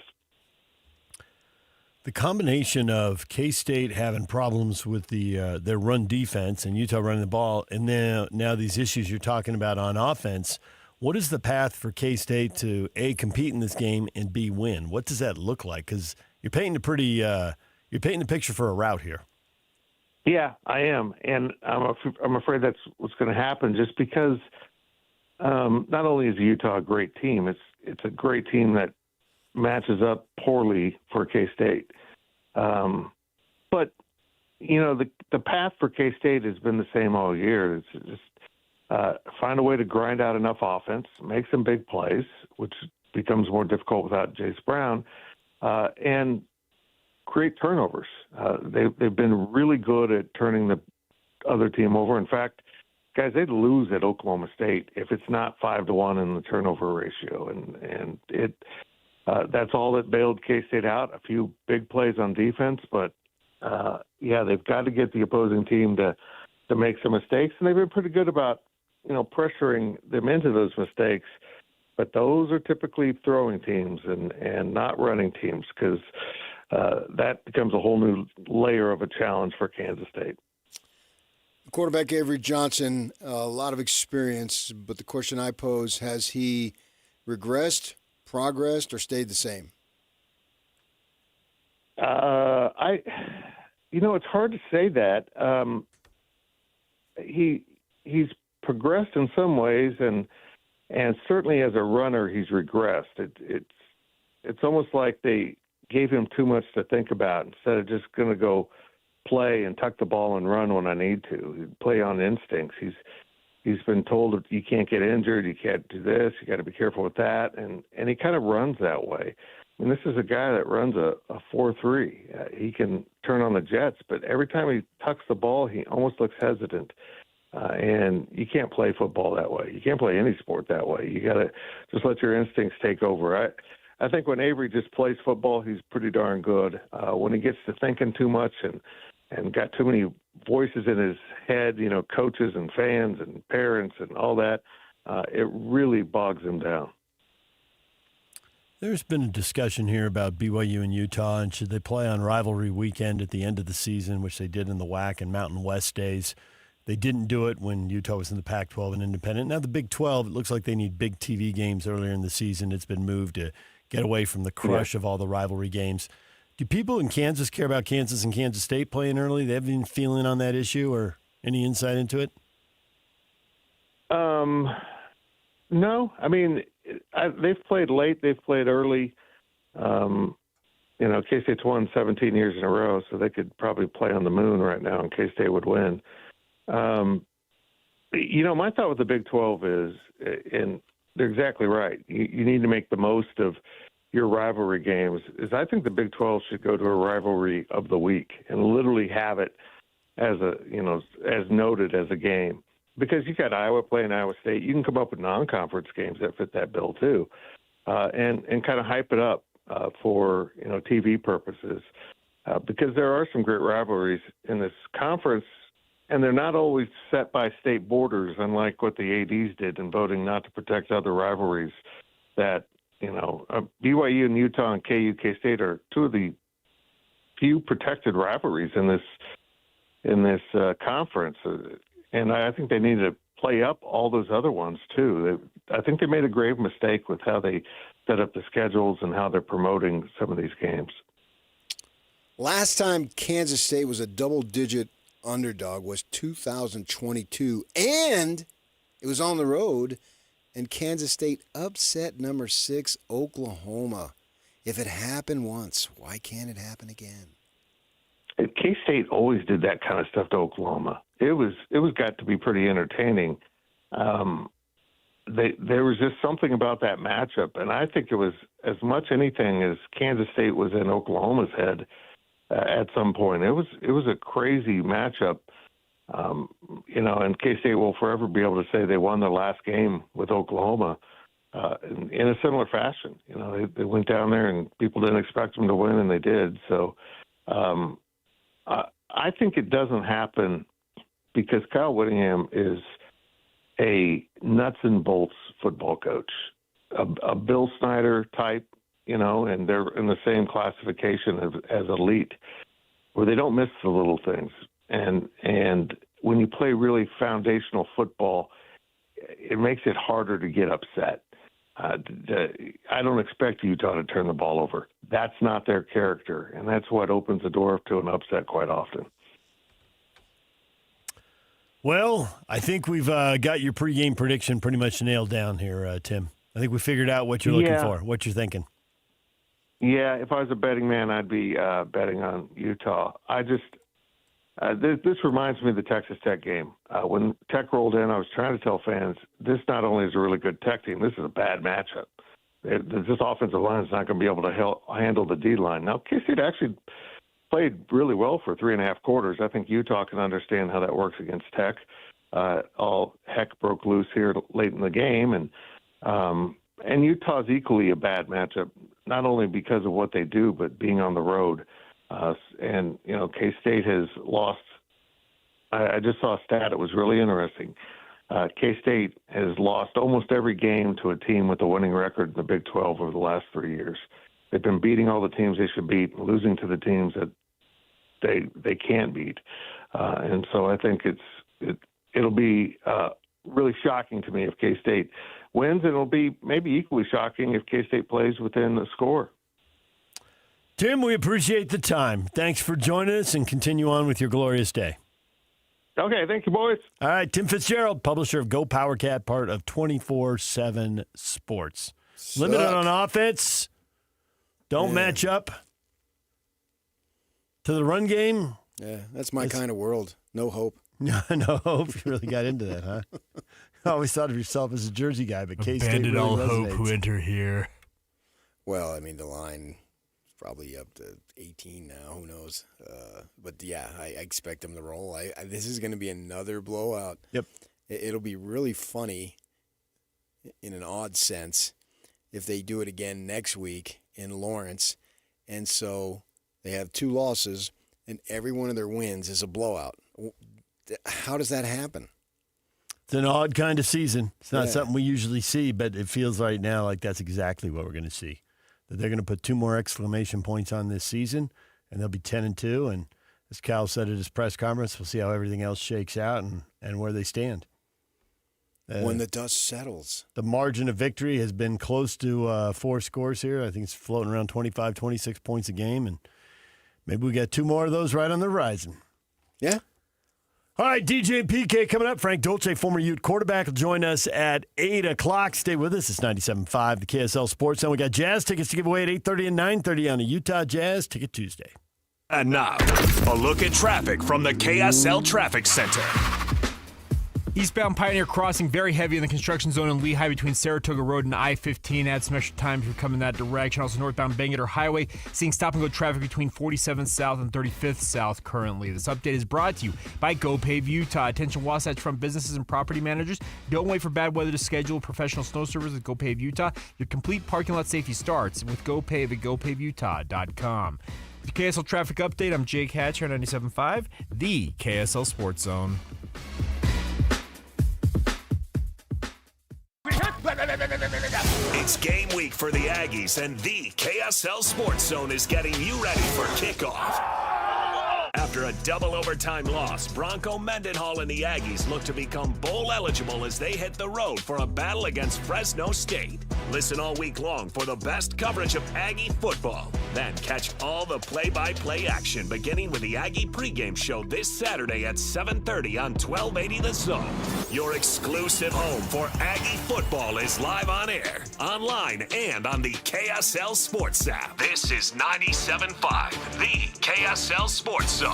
The combination of K-State having problems with their run defense and Utah running the ball, and then now these issues you're talking about on offense, what is the path for K-State to, A, compete in this game, and B, win? What does that look like? Because you're painting the picture for a rout here. Yeah, I am, and I'm afraid that's what's going to happen. Just because not only is Utah a great team, it's a great team that matches up poorly for K-State. But the path for K-State has been the same all year. It's just find a way to grind out enough offense, make some big plays, which becomes more difficult without Jace Brown, and create turnovers. They've been really good at turning the other team over. In fact, guys, they'd lose at Oklahoma State if it's not 5-1 in the turnover ratio, and that's all that bailed K-State out. A few big plays on defense, but they've got to get the opposing team to make some mistakes, and they've been pretty good about pressuring them into those mistakes. But those are typically throwing teams and not running teams, because that becomes a whole new layer of a challenge for Kansas State. Quarterback Avery Johnson, a lot of experience, but the question I pose, has he regressed, progressed, or stayed the same? It's hard to say that. He's progressed in some ways, and certainly as a runner, he's regressed. It's almost like they gave him too much to think about instead of just going to go play and tuck the ball and run when I need to. He'd play on instincts. He's been told that you can't get injured, you can't do this, you got to be careful with that, and he kind of runs that way. I mean, this is a guy that runs a 4.3. He can turn on the jets, but every time he tucks the ball, he almost looks hesitant. And you can't play football that way. You can't play any sport that way. You got to just let your instincts take over. I think when Avery just plays football, he's pretty darn good. When he gets to thinking too much and got too many voices in his head, coaches and fans and parents and all that, it really bogs him down. There's been a discussion here about BYU and Utah, and should they play on rivalry weekend at the end of the season, which they did in the WAC and Mountain West days. They didn't do it when Utah was in the Pac-12 and independent. Now the Big 12, it looks like they need big TV games earlier in the season. It's been moved to get away from the crush of all the rivalry games. Do people in Kansas care about Kansas and Kansas State playing early? They have any feeling on that issue or any insight into it? No. I mean, they've played late. They've played early. K-State's won 17 years in a row, so they could probably play on the moon right now and K-State would win. My thought with the Big 12 is, and they're exactly right, you need to make the most of your rivalry games, is I think the Big 12 should go to a rivalry of the week and literally have it as as noted as a game. Because you got Iowa playing Iowa State. You can come up with non-conference games that fit that bill too, and kind of hype it up for TV purposes. Because there are some great rivalries in this conference, they're not always set by state borders, unlike what the ADs did in voting not to protect other rivalries. That BYU and Utah and KU K-State are two of the few protected rivalries in this conference, and I think they need to play up all those other ones too. I think they made a grave mistake with how they set up the schedules and how they're promoting some of these games. Last time Kansas State was a double-digit underdog was 2022, and it was on the road, and Kansas State upset number 6 Oklahoma. If it happened once, why can't it happen again? K-State always did that kind of stuff to Oklahoma. It was got to be pretty entertaining. There was just something about that matchup, and I think it was as much anything as Kansas State was in Oklahoma's head at some point. It was a crazy matchup, and K-State will forever be able to say they won their last game with Oklahoma in a similar fashion. They went down there and people didn't expect them to win, and they did. So I think it doesn't happen because Kyle Whittingham is a nuts and bolts football coach, a Bill Snyder type, and they're in the same classification as elite, where they don't miss the little things. And when you play really foundational football, it makes it harder to get upset. I don't expect Utah to turn the ball over. That's not their character, and that's what opens the door to an upset quite often. Well, I think we've got your pregame prediction pretty much nailed down here, Tim. I think we figured out what you're looking for, what you're thinking. Yeah, if I was a betting man, I'd be betting on Utah. This reminds me of the Texas Tech game. When Tech rolled in, I was trying to tell fans, this not only is a really good Tech team, this is a bad matchup. This offensive line is not going to be able to handle the D-line. Now, K-State actually played really well for 3.5 quarters. I think Utah can understand how that works against Tech. All heck broke loose here late in the game, and Utah's equally a bad matchup, not only because of what they do, but being on the road. And K-State has lost. I just saw a stat. It was really interesting. K-State has lost almost every game to a team with a winning record in the Big 12 over the last 3 years. They've been beating all the teams they should beat, losing to the teams that they can't beat. And so I think it'll be really shocking to me if K-State wins, and it'll be maybe equally shocking if K-State plays within the score. Tim, we appreciate the time. Thanks for joining us, and continue on with your glorious day. Okay, thank you, boys. All right, Tim Fitzgerald, publisher of Go Power Cat, part of 24/7 Sports. Limited on offense. Don't match up to the run game. Yeah, that's my kind of world. No hope. No hope. You really got into that, huh? I always thought of yourself as a Jersey guy, but K-State Abandoned really all resonates. hope who enter here. Well, I mean, the line is probably up to 18 now. Who knows? But, yeah, I expect them to roll. This is going to be another blowout. Yep. It'll be really funny in an odd sense if they do it again next week in Lawrence. And so they have 2 losses, and every one of their wins is a blowout. How does that happen? It's an odd kind of season. It's not something we usually see, but it feels right now like that's exactly what we're going to see. That they're going to put 2 more exclamation points on this season, and they'll be 10-2. And as Cal said at his press conference, we'll see how everything else shakes out and where they stand. When the dust settles. The margin of victory has been close to 4 scores here. I think it's floating around 25, 26 points a game, and maybe we got 2 more of those right on the horizon. Yeah. All right, DJ and PK coming up. Frank Dolce, former Ute quarterback, will join us at 8 o'clock. Stay with us. It's 97.5, the KSL Sports Zone. We got Jazz tickets to give away at 8:30 and 9:30 on a Utah Jazz Ticket Tuesday. And now, a look at traffic from the KSL Traffic Center. Eastbound Pioneer Crossing, very heavy in the construction zone in Lehigh between Saratoga Road and I-15. Add some extra time if you're coming that direction. Also, northbound Bangor Highway, seeing stop-and-go traffic between 47th South and 35th South currently. This update is brought to you by GoPave Utah. Attention Wasatch Front businesses and property managers. Don't wait for bad weather to schedule professional snow service at GoPave Utah. Your complete parking lot safety starts with GoPave at GoPaveUtah.com. The KSL traffic update. I'm Jake Hatcher, 97.5, the KSL Sports Zone. It's game week for the Aggies, and the KSL Sports Zone is getting you ready for kickoff. After a double overtime loss, Bronco Mendenhall and the Aggies look to become bowl eligible as they hit the road for a battle against Fresno State. Listen all week long for the best coverage of Aggie football. Then catch all the play-by-play action beginning with the Aggie pregame show this Saturday at 7:30 on 1280 The Zone. Your exclusive home for Aggie football is live on air, online, and on the KSL Sports app. This is 97.5, the KSL Sports Zone.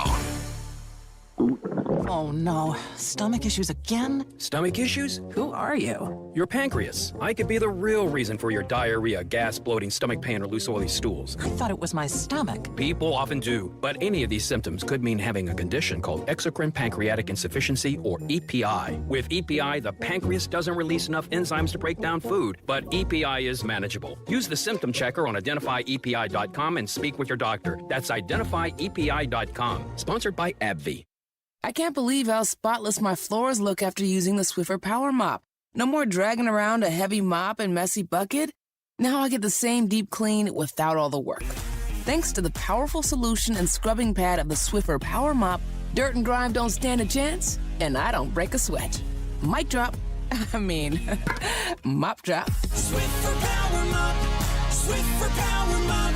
Oh no, stomach issues again? Stomach issues? Who are you? Your pancreas. I could be the real reason for your diarrhea, gas, bloating, stomach pain, or loose oily stools. I thought it was my stomach. People often do, but any of these symptoms could mean having a condition called exocrine pancreatic insufficiency, or EPI. With EPI, the pancreas doesn't release enough enzymes to break down food, but EPI is manageable. Use the symptom checker on identifyepi.com and speak with your doctor. That's identifyepi.com. Sponsored by AbbVie. I can't believe how spotless my floors look after using the Swiffer Power Mop. No more dragging around a heavy mop and messy bucket. Now I get the same deep clean without all the work. Thanks to the powerful solution and scrubbing pad of the Swiffer Power Mop, dirt and grime don't stand a chance, and I don't break a sweat. Mic drop. Mop drop. Swiffer Power Mop. Swiffer Power Mop.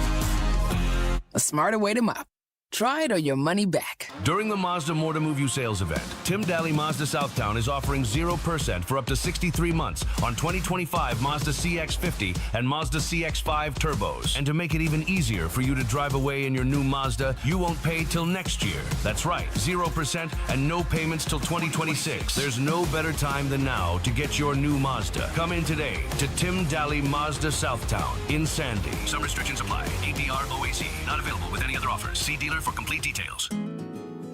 A smarter way to mop. Try it or your money back. During the Mazda More to Move You sales event, Tim Daly Mazda Southtown is offering 0% for up to 63 months on 2025 Mazda CX-50 and Mazda CX-5 turbos. And to make it even easier for you to drive away in your new Mazda, you won't pay till next year. That's right, 0% and no payments till 2026. There's no better time than now to get your new Mazda. Come in today to Tim Daly Mazda Southtown in Sandy. Some restrictions apply. APR OAC. Not available with any other offers. See dealer for complete details.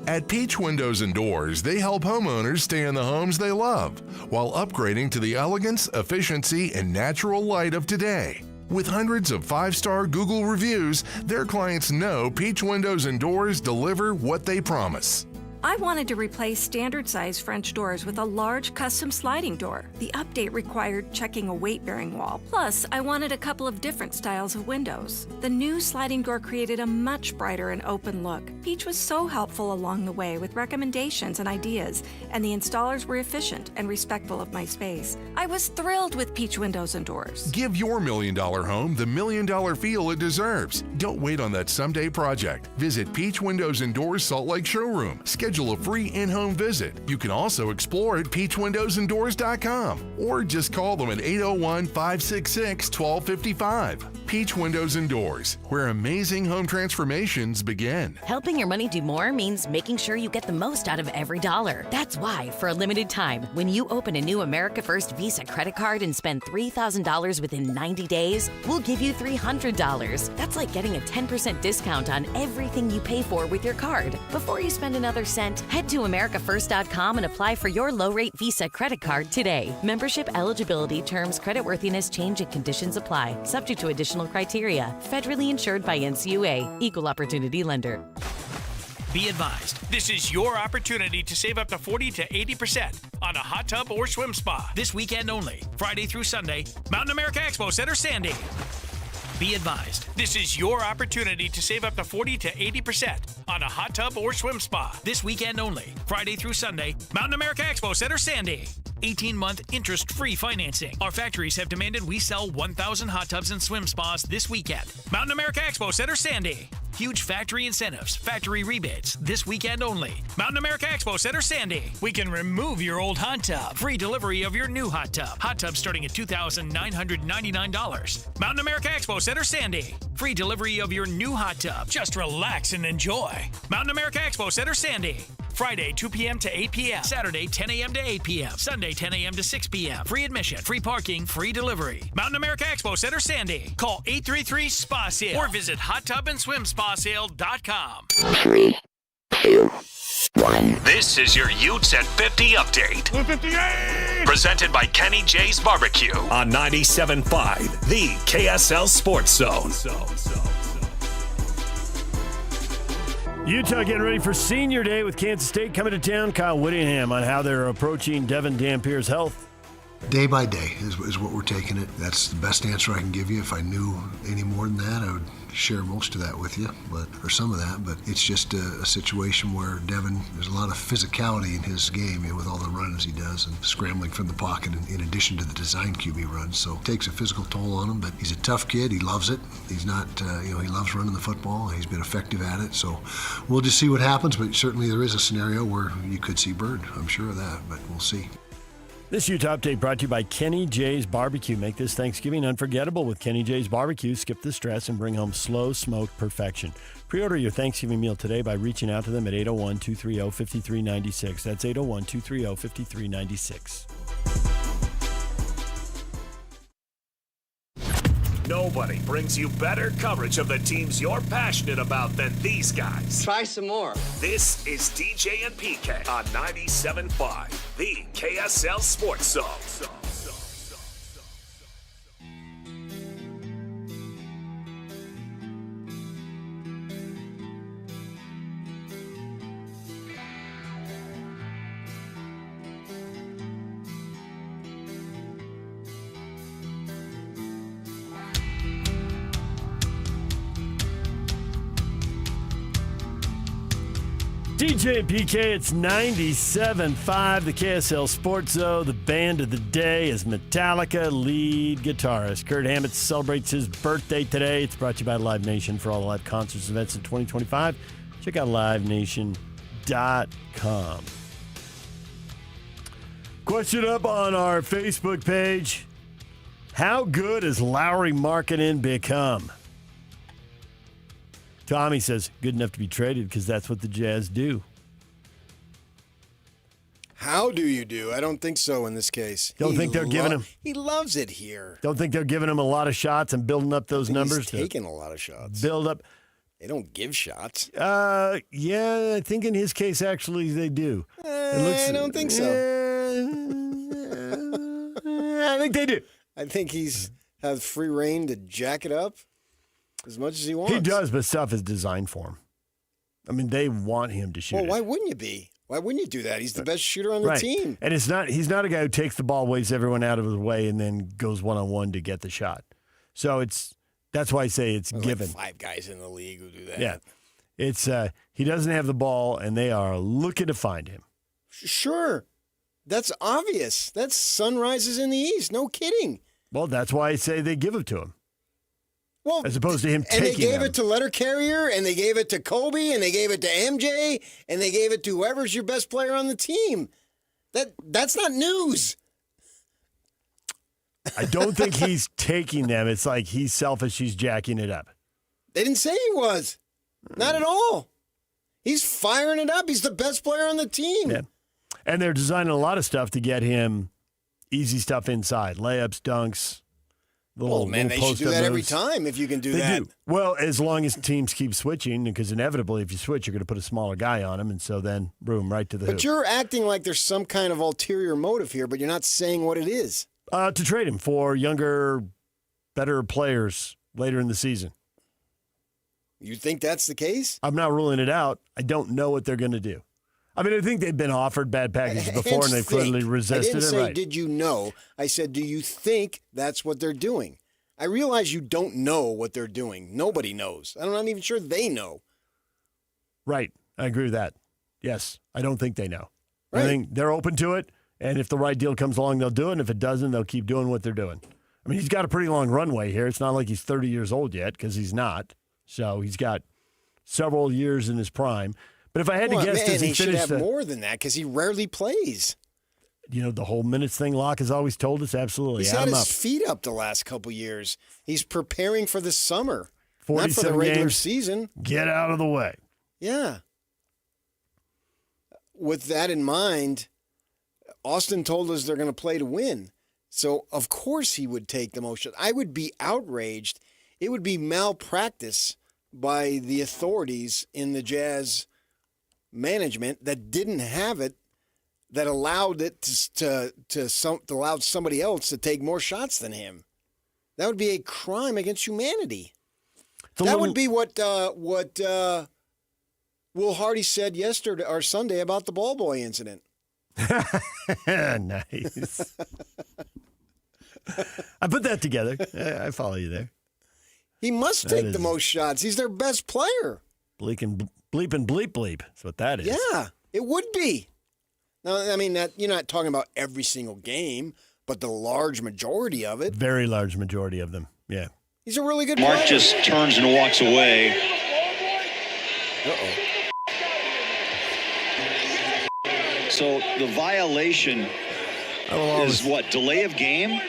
At Peach Windows and Doors, they help homeowners stay in the homes they love while upgrading to the elegance, efficiency, and natural light of today. With hundreds of 5-star Google reviews, their clients know Peach Windows and Doors deliver what they promise. I wanted to replace standard-size French doors with a large custom sliding door. The update required checking a weight-bearing wall. Plus, I wanted a couple of different styles of windows. The new sliding door created a much brighter and open look. Peach was so helpful along the way with recommendations and ideas, and the installers were efficient and respectful of my space. I was thrilled with Peach Windows and Doors. Give your $1 million home the $1 million feel it deserves. Don't wait on that someday project. Visit Peach Windows and Doors Salt Lake Showroom. Schedule a free in-home visit. You can also explore at peachwindowsanddoors.com or just call them at 801-566-1255. Peach Windows and Doors, where amazing home transformations begin. Helping your money do more means making sure you get the most out of every dollar. That's why, for a limited time, when you open a new America First Visa credit card and spend $3,000 within 90 days, we'll give you $300. That's like getting a 10% discount on everything you pay for with your card. Before you spend another cent, head to AmericaFirst.com and apply for your low-rate Visa credit card today. Membership eligibility, terms, creditworthiness, change, and conditions apply. Subject to additional criteria. Federally insured by NCUA. Equal Opportunity Lender. Be advised, this is your opportunity to save up to 40 to 80% on a hot tub or swim spa. This weekend only, Friday through Sunday, Mountain America Expo Center, Sandy. Be advised, this is your opportunity to save up to 40 to 80% on a hot tub or swim spa. This weekend only, Friday through Sunday, Mountain America Expo Center, Sandy. 18-month interest-free financing. Our factories have demanded we sell 1,000 hot tubs and swim spas this weekend. Mountain America Expo Center, Sandy. Huge factory incentives, factory rebates, this weekend only. Mountain America Expo Center, Sandy. We can remove your old hot tub. Free delivery of your new hot tub. Hot tub starting at $2,999. Mountain America Expo Center, Sandy. Free delivery of your new hot tub. Just relax and enjoy. Mountain America Expo Center, Sandy. Friday, 2 p.m. to 8 p.m. Saturday, 10 a.m. to 8 p.m. Sunday, 10 a.m. to 6 p.m. Free admission, free parking, free delivery. Mountain America Expo Center, Sandy. Call 833-SPA-SALE or visit hottubandSwimSpaSale.com. 3, 2, 1. This is your Utes at 50 update. 58! Presented by Kenny J's Barbecue on 97.5, the KSL Sports Zone. Utah getting ready for senior day with Kansas State coming to town. Kyle Whittingham on how they're approaching Devin Dampier's health. Day by day is what we're taking it. That's the best answer I can give you. If I knew any more than that, I would share most of that with you, or some of that. But it's just a situation where Devin, there's a lot of physicality in his game, with all the runs he does and scrambling from the pocket in addition to the design QB runs. So it takes a physical toll on him, but he's a tough kid. He loves it. He's not, he loves running the football. He's been effective at it. So we'll just see what happens, but certainly there is a scenario where you could see Bird. I'm sure of that, but we'll see. This Utah Update brought to you by Kenny J's Barbecue. Make this Thanksgiving unforgettable with Kenny J's Barbecue. Skip the stress and bring home slow smoked perfection. Pre-order your Thanksgiving meal today by reaching out to them at 801-230-5396. That's 801-230-5396. Nobody brings you better coverage of the teams you're passionate about than these guys. Try some more. This is DJ and PK on 97.5, the KSL Sports Zone. DJ and PK, it's 97.5, the KSL Sports Zone. The band of the day is Metallica lead guitarist Kirk Hammett celebrates his birthday today. It's brought to you by Live Nation. For all the live concerts and events in 2025. Check out livenation.com. Question up on our Facebook page. How good has Lauri Markkanen become? Tommy says, good enough to be traded because that's what the Jazz do. How do you do? I don't think so in this case. Don't think they're giving him. He loves it here. Don't think they're giving him a lot of shots and building up those numbers. He's taking a lot of shots. Build up. They don't give shots. Yeah, I think in his case, actually, they do. I don't think so. I think they do. I think he's has free reign to jack it up as much as he wants. He does, but stuff is designed for him. I mean, they want him to shoot. Well, why wouldn't you be? Why wouldn't you do that? He's the best shooter on the team. And he's not a guy who takes the ball, waves everyone out of his way, and then goes one-on-one to get the shot. So that's why I say it's given. Like 5 guys in the league who do that. Yeah. It's he doesn't have the ball, and they are looking to find him. Sure. That's obvious. That's sunrises in the east. No kidding. Well, that's why I say they give it to him. Well, as opposed to him taking it. And they gave them. it to Letter Carrier, and they gave it to Kobe, and they gave it to MJ, and they gave it to whoever's your best player on the team. That's not news. I don't think he's taking them. It's like he's selfish. He's jacking it up. They didn't say he was. Not at all. He's firing it up. He's the best player on the team. Yeah. And they're designing a lot of stuff to get him easy stuff inside. Layups, dunks. They should do that every time if you can do that. They do. Well, as long as teams keep switching, because inevitably if you switch, you're going to put a smaller guy on him, and so then, boom, right to the hoop. But you're acting like there's some kind of ulterior motive here, but you're not saying what it is. To trade him for younger, better players later in the season. You think that's the case? I'm not ruling it out. I don't know what they're going to do. I mean, I think they've been offered bad packages before, and they've clearly resisted it. I didn't say, right. Did you know? I said, do you think that's what they're doing? I realize you don't know what they're doing. Nobody knows. I'm not even sure they know. Right. I agree with that. Yes. I don't think they know. Right. I think they're open to it, and if the right deal comes along, they'll do it, and if it doesn't, they'll keep doing what they're doing. I mean, he's got a pretty long runway here. It's not like he's 30 years old yet, because he's not. So he's got several years in his prime. But if I had to guess, does he should finish have more than that because he rarely plays. You know, the whole minutes thing Locke has always told us, absolutely. He's had his feet up the last couple years. He's preparing for the summer, not for the regular season. Get out of the way. Yeah. With that in mind, Austin told us they're going to play to win. So, of course, he would take the motion. I would be outraged. It would be malpractice by the authorities in the Jazz management that didn't have it, that allowed it allowed somebody else to take more shots than him. That would be a crime against humanity. That would be what Will Hardy said yesterday or Sunday about the ball boy incident. Nice. I put that together. I follow you there. He must take the most shots. He's their best player. Bleep and bleep. That's what that is. Yeah, it would be. Now, I mean, that you're not talking about every single game, but the large majority of it. Very large majority of them, yeah. He's a really good player. Mark just turns and walks away. Uh-oh. So the violation is what? Delay of game?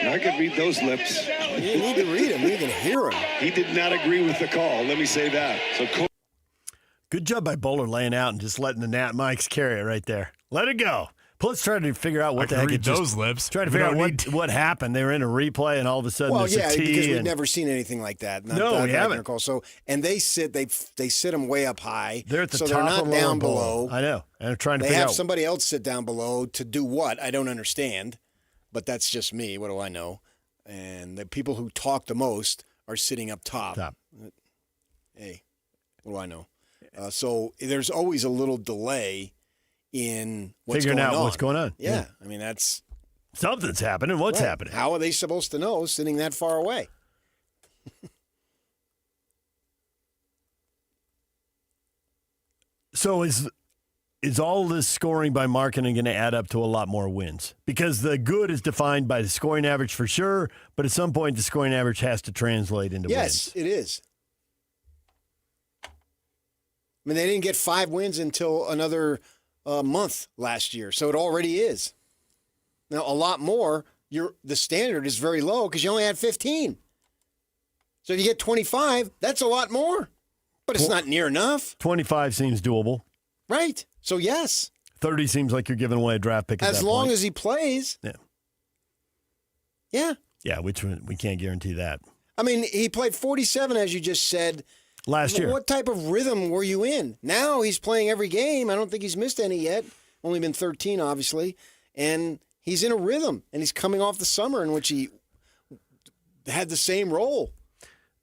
I could read those lips. You need to read them. You can hear them. He did not agree with the call. Let me say that. So good job by Bowler laying out and just letting the Nat Mikes carry it right there. Let it go. Let's try to figure out what the heck read those lips. Try to figure out what happened. They were in a replay, and all of a sudden there's a tee. Because we've never seen anything like that. No, we haven't. Call. So, and they sit them way up high. They're at the so top they're not down below. I know. And they're trying to they figure out. have somebody else sit down below to do what? I don't understand. But that's just me. What do I know? And the people who talk the most are sitting up top. Hey, what do I know? So there's always a little delay in figuring out what's going on. Yeah. I mean, that's something's happening. What's happening? How are they supposed to know sitting that far away? So is all this scoring by marketing going to add up to a lot more wins? Because the good is defined by the scoring average for sure, but at some point the scoring average has to translate into wins. Yes, it is. I mean, they didn't get 5 wins until another month last year, so it already is. Now, a lot more, the standard is very low because you only had 15. So if you get 25, that's a lot more, but it's not near enough. 25 seems doable. Right. So, yes. 30 seems like you're giving away a draft pick at as that long point. as he plays. Yeah. Yeah. Yeah, which we can't guarantee that. I mean, he played 47, as you just said. Last year. What type of rhythm were you in? Now he's playing every game. I don't think he's missed any yet. Only been 13, obviously. And he's in a rhythm. And he's coming off the summer in which he had the same role.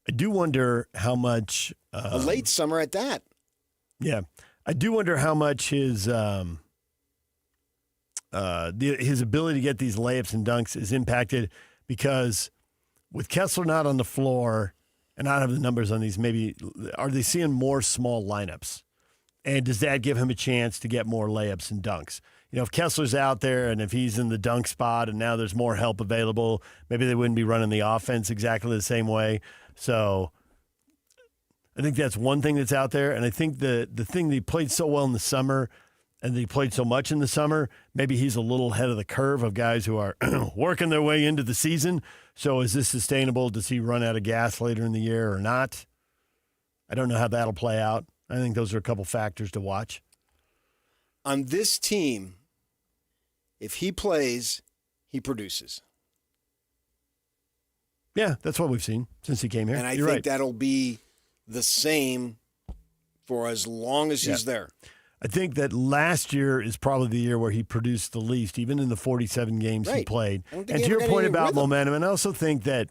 I do wonder how much... a late summer at that. Yeah. I do wonder how much his ability to get these layups and dunks is impacted because with Kessler not on the floor... And I don't have the numbers on these. Maybe are they seeing more small lineups? And does that give him a chance to get more layups and dunks? You know, if Kessler's out there and if he's in the dunk spot and now there's more help available, maybe they wouldn't be running the offense exactly the same way. So I think that's one thing that's out there. And I think the thing that he played so well in the summer and that he played so much in the summer, maybe he's a little ahead of the curve of guys who are working their way into the season. So is this sustainable? Does he run out of gas later in the year or not? I don't know how that'll play out. I think those are a couple factors to watch. On this team, if he plays, he produces. Yeah, that's what we've seen since he came here. And I You're think right. that'll be the same for as long as he's there. I think that last year is probably the year where he produced the least, even in the 47 games he played. And to your point about momentum, and I also think that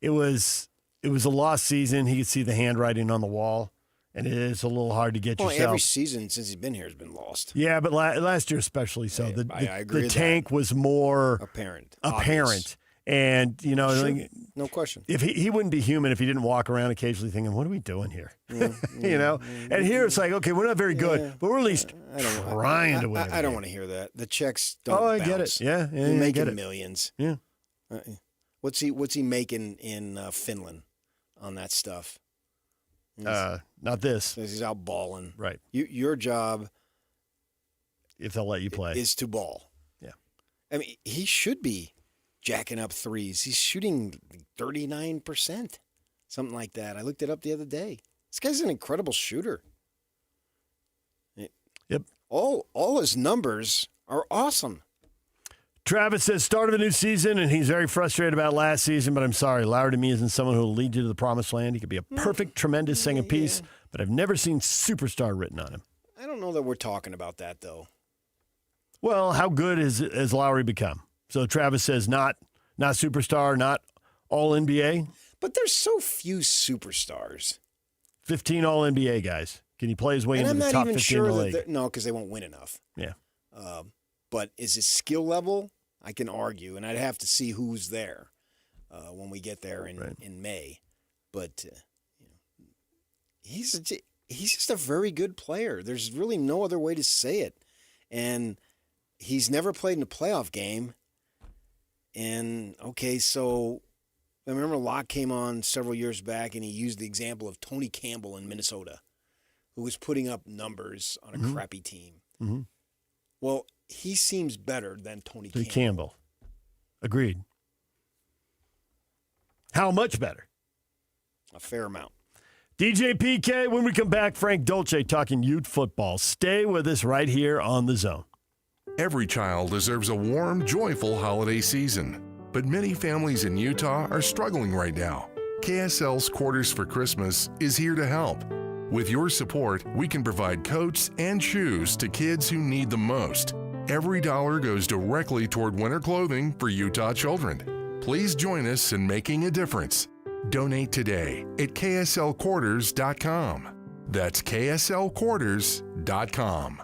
it was a lost season. He could see the handwriting on the wall, and it is a little hard to get yourself. Every season since he's been here has been lost. Yeah, but last year especially so. I agree the with tank was more apparent. Obvious. And, you know, Sure. No question. If he wouldn't be human if he didn't walk around occasionally thinking, what are we doing here? You know? And here it's like, okay, we're not very good, but we're at least trying to win. I don't want to hear that. The checks don't I bounce. get it. Yeah, He's I making get it. millions. Yeah. What's he making in Finland on that stuff? Not this. He's out balling. Right. Your job, if they'll let you play, is to ball. Yeah. I mean, he should be jacking up threes. He's shooting 39%, something like that. I looked it up the other day. This guy's an incredible shooter. Yep. All his numbers are awesome. Travis says, start of a new season, and he's very frustrated about last season, but I'm sorry. Lowry to me isn't someone who will lead you to the promised land. He could be a perfect, tremendous centerpiece, but I've never seen superstar written on him. I don't know that we're talking about that, though. Well, how good has Lowry become? So Travis says not superstar, not all NBA. But there's so few superstars. 15 All-NBA guys. Can he play his way And into I'm the not top even 15 in sure the that league? no, because they won't win enough. Yeah. But is his skill level? I can argue, and I'd have to see who's there when we get there in May. But he's just a very good player. There's really no other way to say it. And he's never played in a playoff game. And, okay, so I remember Locke came on several years back, and he used the example of Tony Campbell in Minnesota, who was putting up numbers on a crappy team. Mm-hmm. Well, he seems better than Tony Campbell. Agreed. How much better? A fair amount. DJ PK, when we come back, Frank Dolce talking Ute football. Stay with us right here on The Zone. Every child deserves a warm, joyful holiday season. But many families in Utah are struggling right now. KSL's Quarters for Christmas is here to help. With your support, we can provide coats and shoes to kids who need them most. Every dollar goes directly toward winter clothing for Utah children. Please join us in making a difference. Donate today at kslquarters.com. That's kslquarters.com.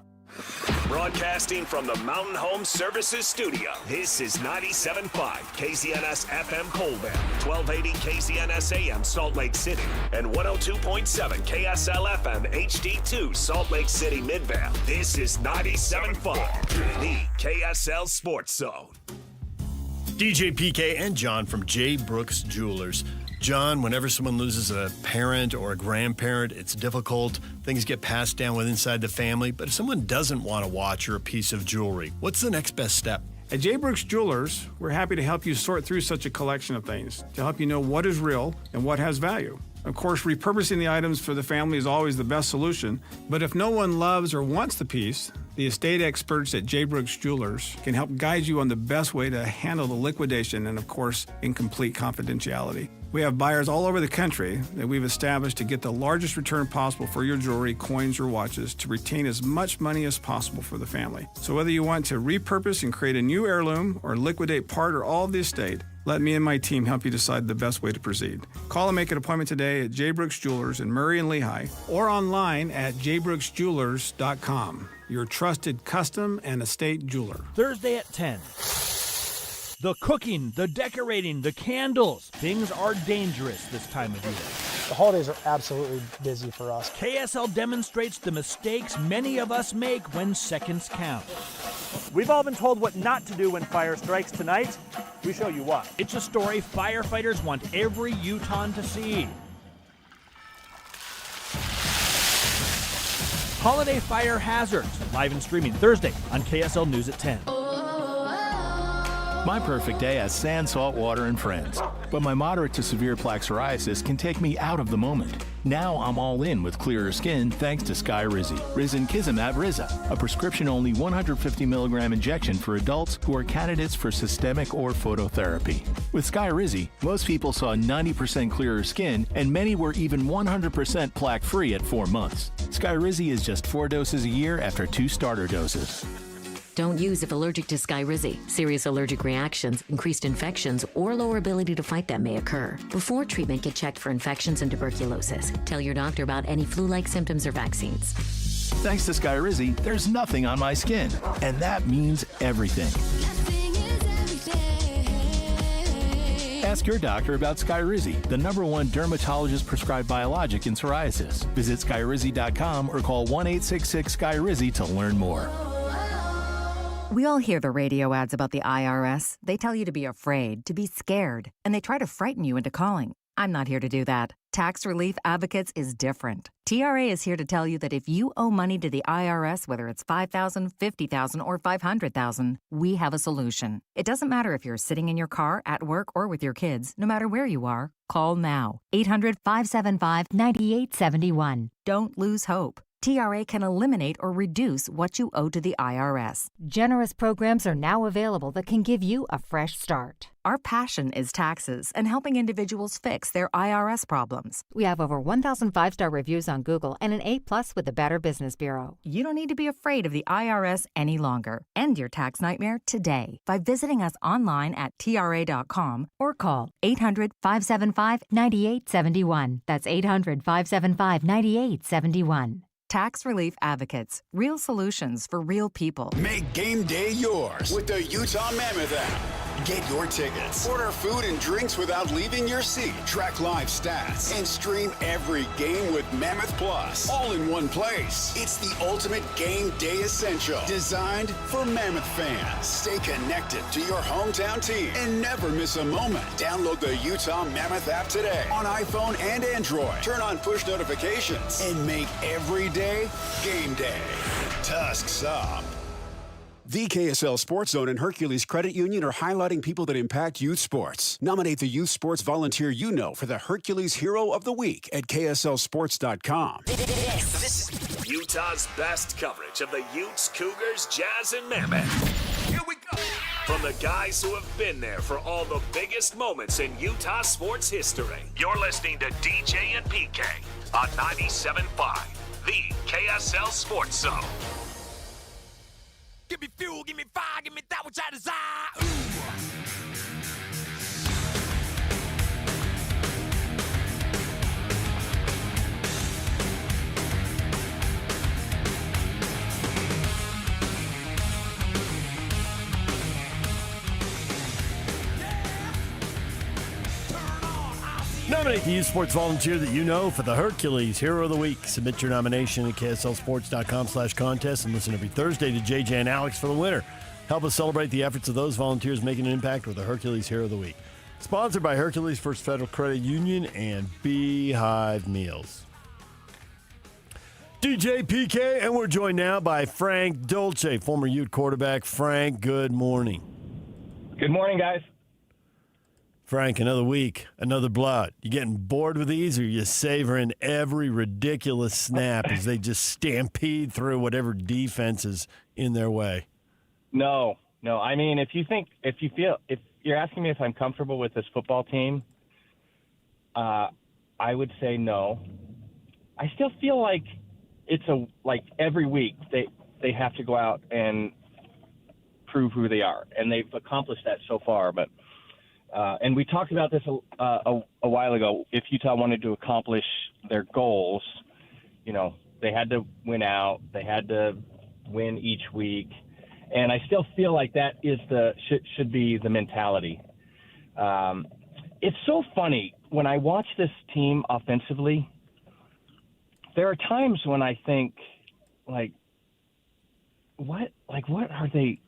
Broadcasting from the Mountain Home Services Studio, this is 97.5 KZNS FM Colbert, 1280 KZNS AM Salt Lake City, and 102.7 KSL FM HD2 Salt Lake City Midvale. This is 97.5, the KSL Sports Zone. DJ PK and John from J. Brooks Jewelers. John, whenever someone loses a parent or a grandparent, it's difficult. Things get passed down inside the family. But if someone doesn't want a watch or a piece of jewelry, what's the next best step? At J. Brooks Jewelers, we're happy to help you sort through such a collection of things to help you know what is real and what has value. Of course, repurposing the items for the family is always the best solution, but if no one loves or wants the piece, the estate experts at J. Brooks Jewelers can help guide you on the best way to handle the liquidation and, of course, in complete confidentiality. We have buyers all over the country that we've established to get the largest return possible for your jewelry, coins, or watches to retain as much money as possible for the family. So whether you want to repurpose and create a new heirloom or liquidate part or all of the estate, let me and my team help you decide the best way to proceed. Call and make an appointment today at J. Brooks Jewelers in Murray and Lehigh or online at jbrooksjewelers.com, your trusted custom and estate jeweler. Thursday at 10. The cooking, the decorating, the candles. Things are dangerous this time of year. The holidays are absolutely busy for us. KSL demonstrates the mistakes many of us make when seconds count. We've all been told what not to do when fire strikes. Tonight, we show you what. It's a story firefighters want every Utahn to see. Holiday Fire Hazards, live and streaming Thursday on KSL News at 10. My perfect day has sand, salt water, and friends. But my moderate to severe plaque psoriasis can take me out of the moment. Now I'm all in with clearer skin thanks to Skyrizi. Risankizumab Riza, a prescription-only 150 milligram injection for adults who are candidates for systemic or phototherapy. With Skyrizi, most people saw 90% clearer skin, and many were even 100% plaque-free at 4 months. Skyrizi is just 4 doses a year after 2 starter doses. Don't use if allergic to Skyrizi. Serious allergic reactions, increased infections, or lower ability to fight them may occur. Before treatment, get checked for infections and tuberculosis. Tell your doctor about any flu-like symptoms or vaccines. Thanks to Skyrizi, there's nothing on my skin, and that means everything. Ask your doctor about Skyrizi, the #1 dermatologist-prescribed biologic in psoriasis. Visit Skyrizi.com or call 1-866-SKYRIZI to learn more. We all hear the radio ads about the IRS. They tell you to be afraid, to be scared, and they try to frighten you into calling. I'm not here to do that. Tax Relief Advocates is different. TRA is here to tell you that if you owe money to the IRS, whether it's $5,000, $50,000, or $500,000, we have a solution. It doesn't matter if you're sitting in your car, at work, or with your kids. No matter where you are, call now. 800-575-9871. Don't lose hope. TRA can eliminate or reduce what you owe to the IRS. Generous programs are now available that can give you a fresh start. Our passion is taxes and helping individuals fix their IRS problems. We have over 1,000 5-star reviews on Google and an A+ with the Better Business Bureau. You don't need to be afraid of the IRS any longer. End your tax nightmare today by visiting us online at TRA.com or call 800-575-9871. That's 800-575-9871. Tax Relief Advocates. Real solutions for real people. Make game day yours with the Utah Mammoth app. Get your tickets, order food and drinks without leaving your seat, track live stats, and stream every game with Mammoth Plus, all in one place. It's the ultimate game day essential, designed for Mammoth fans. Stay connected to your hometown team and never miss a moment. Download the Utah Mammoth app today on iPhone and Android. Turn on push notifications and make every day game day. Tusks up. The KSL Sports Zone and Hercules Credit Union are highlighting people that impact youth sports. Nominate the youth sports volunteer you know for the Hercules Hero of the Week at KSLSports.com. This is Utah's best coverage of the Utes, Cougars, Jazz, and Mammoth. Here we go. From the guys who have been there for all the biggest moments in Utah sports history. You're listening to DJ and PK on 97.5, the KSL Sports Zone. Give me fuel, give me fire, give me that which I desire. Nominate the youth sports volunteer that you know for the Hercules Hero of the Week. Submit your nomination at KSLSports.com/contest and listen every Thursday to JJ and Alex for the winner. Help us celebrate the efforts of those volunteers making an impact with the Hercules Hero of the Week. Sponsored by Hercules First Federal Credit Union and Beehive Meals. DJ PK, and we're joined now by Frank Dolce, former Ute quarterback. Frank, good morning. Good morning, guys. Frank, another week, another blowout. You getting bored with these, or you savoring every ridiculous snap as they just stampede through whatever defense is in their way? No. I mean, if you're asking me if I'm comfortable with this football team, I would say no. I still feel like it's every week they have to go out and prove who they are, and they've accomplished that so far, but. And we talked about this a while ago. If Utah wanted to accomplish their goals, they had to win out. They had to win each week. And I still feel like that is should be the mentality. It's so funny. When I watch this team offensively, there are times when I think, what are they?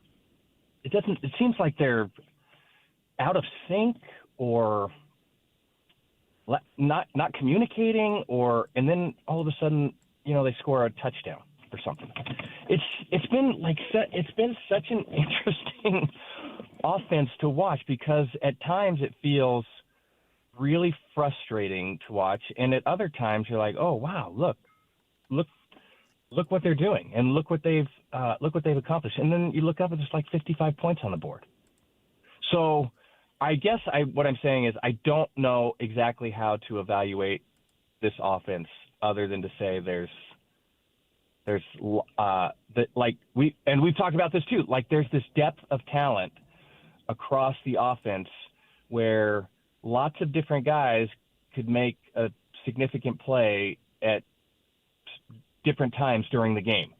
It seems like they're out of sync or not communicating, and then all of a sudden, they score a touchdown or something. It's been such an interesting offense to watch, because at times it feels really frustrating to watch, and at other times you're like, oh wow, look what they're doing, and look what they've accomplished, and then you look up and there's like 55 points on the board. So I guess what I'm saying is I don't know exactly how to evaluate this offense other than to say we've talked about this too. Like, there's this depth of talent across the offense where lots of different guys could make a significant play at different times during the game.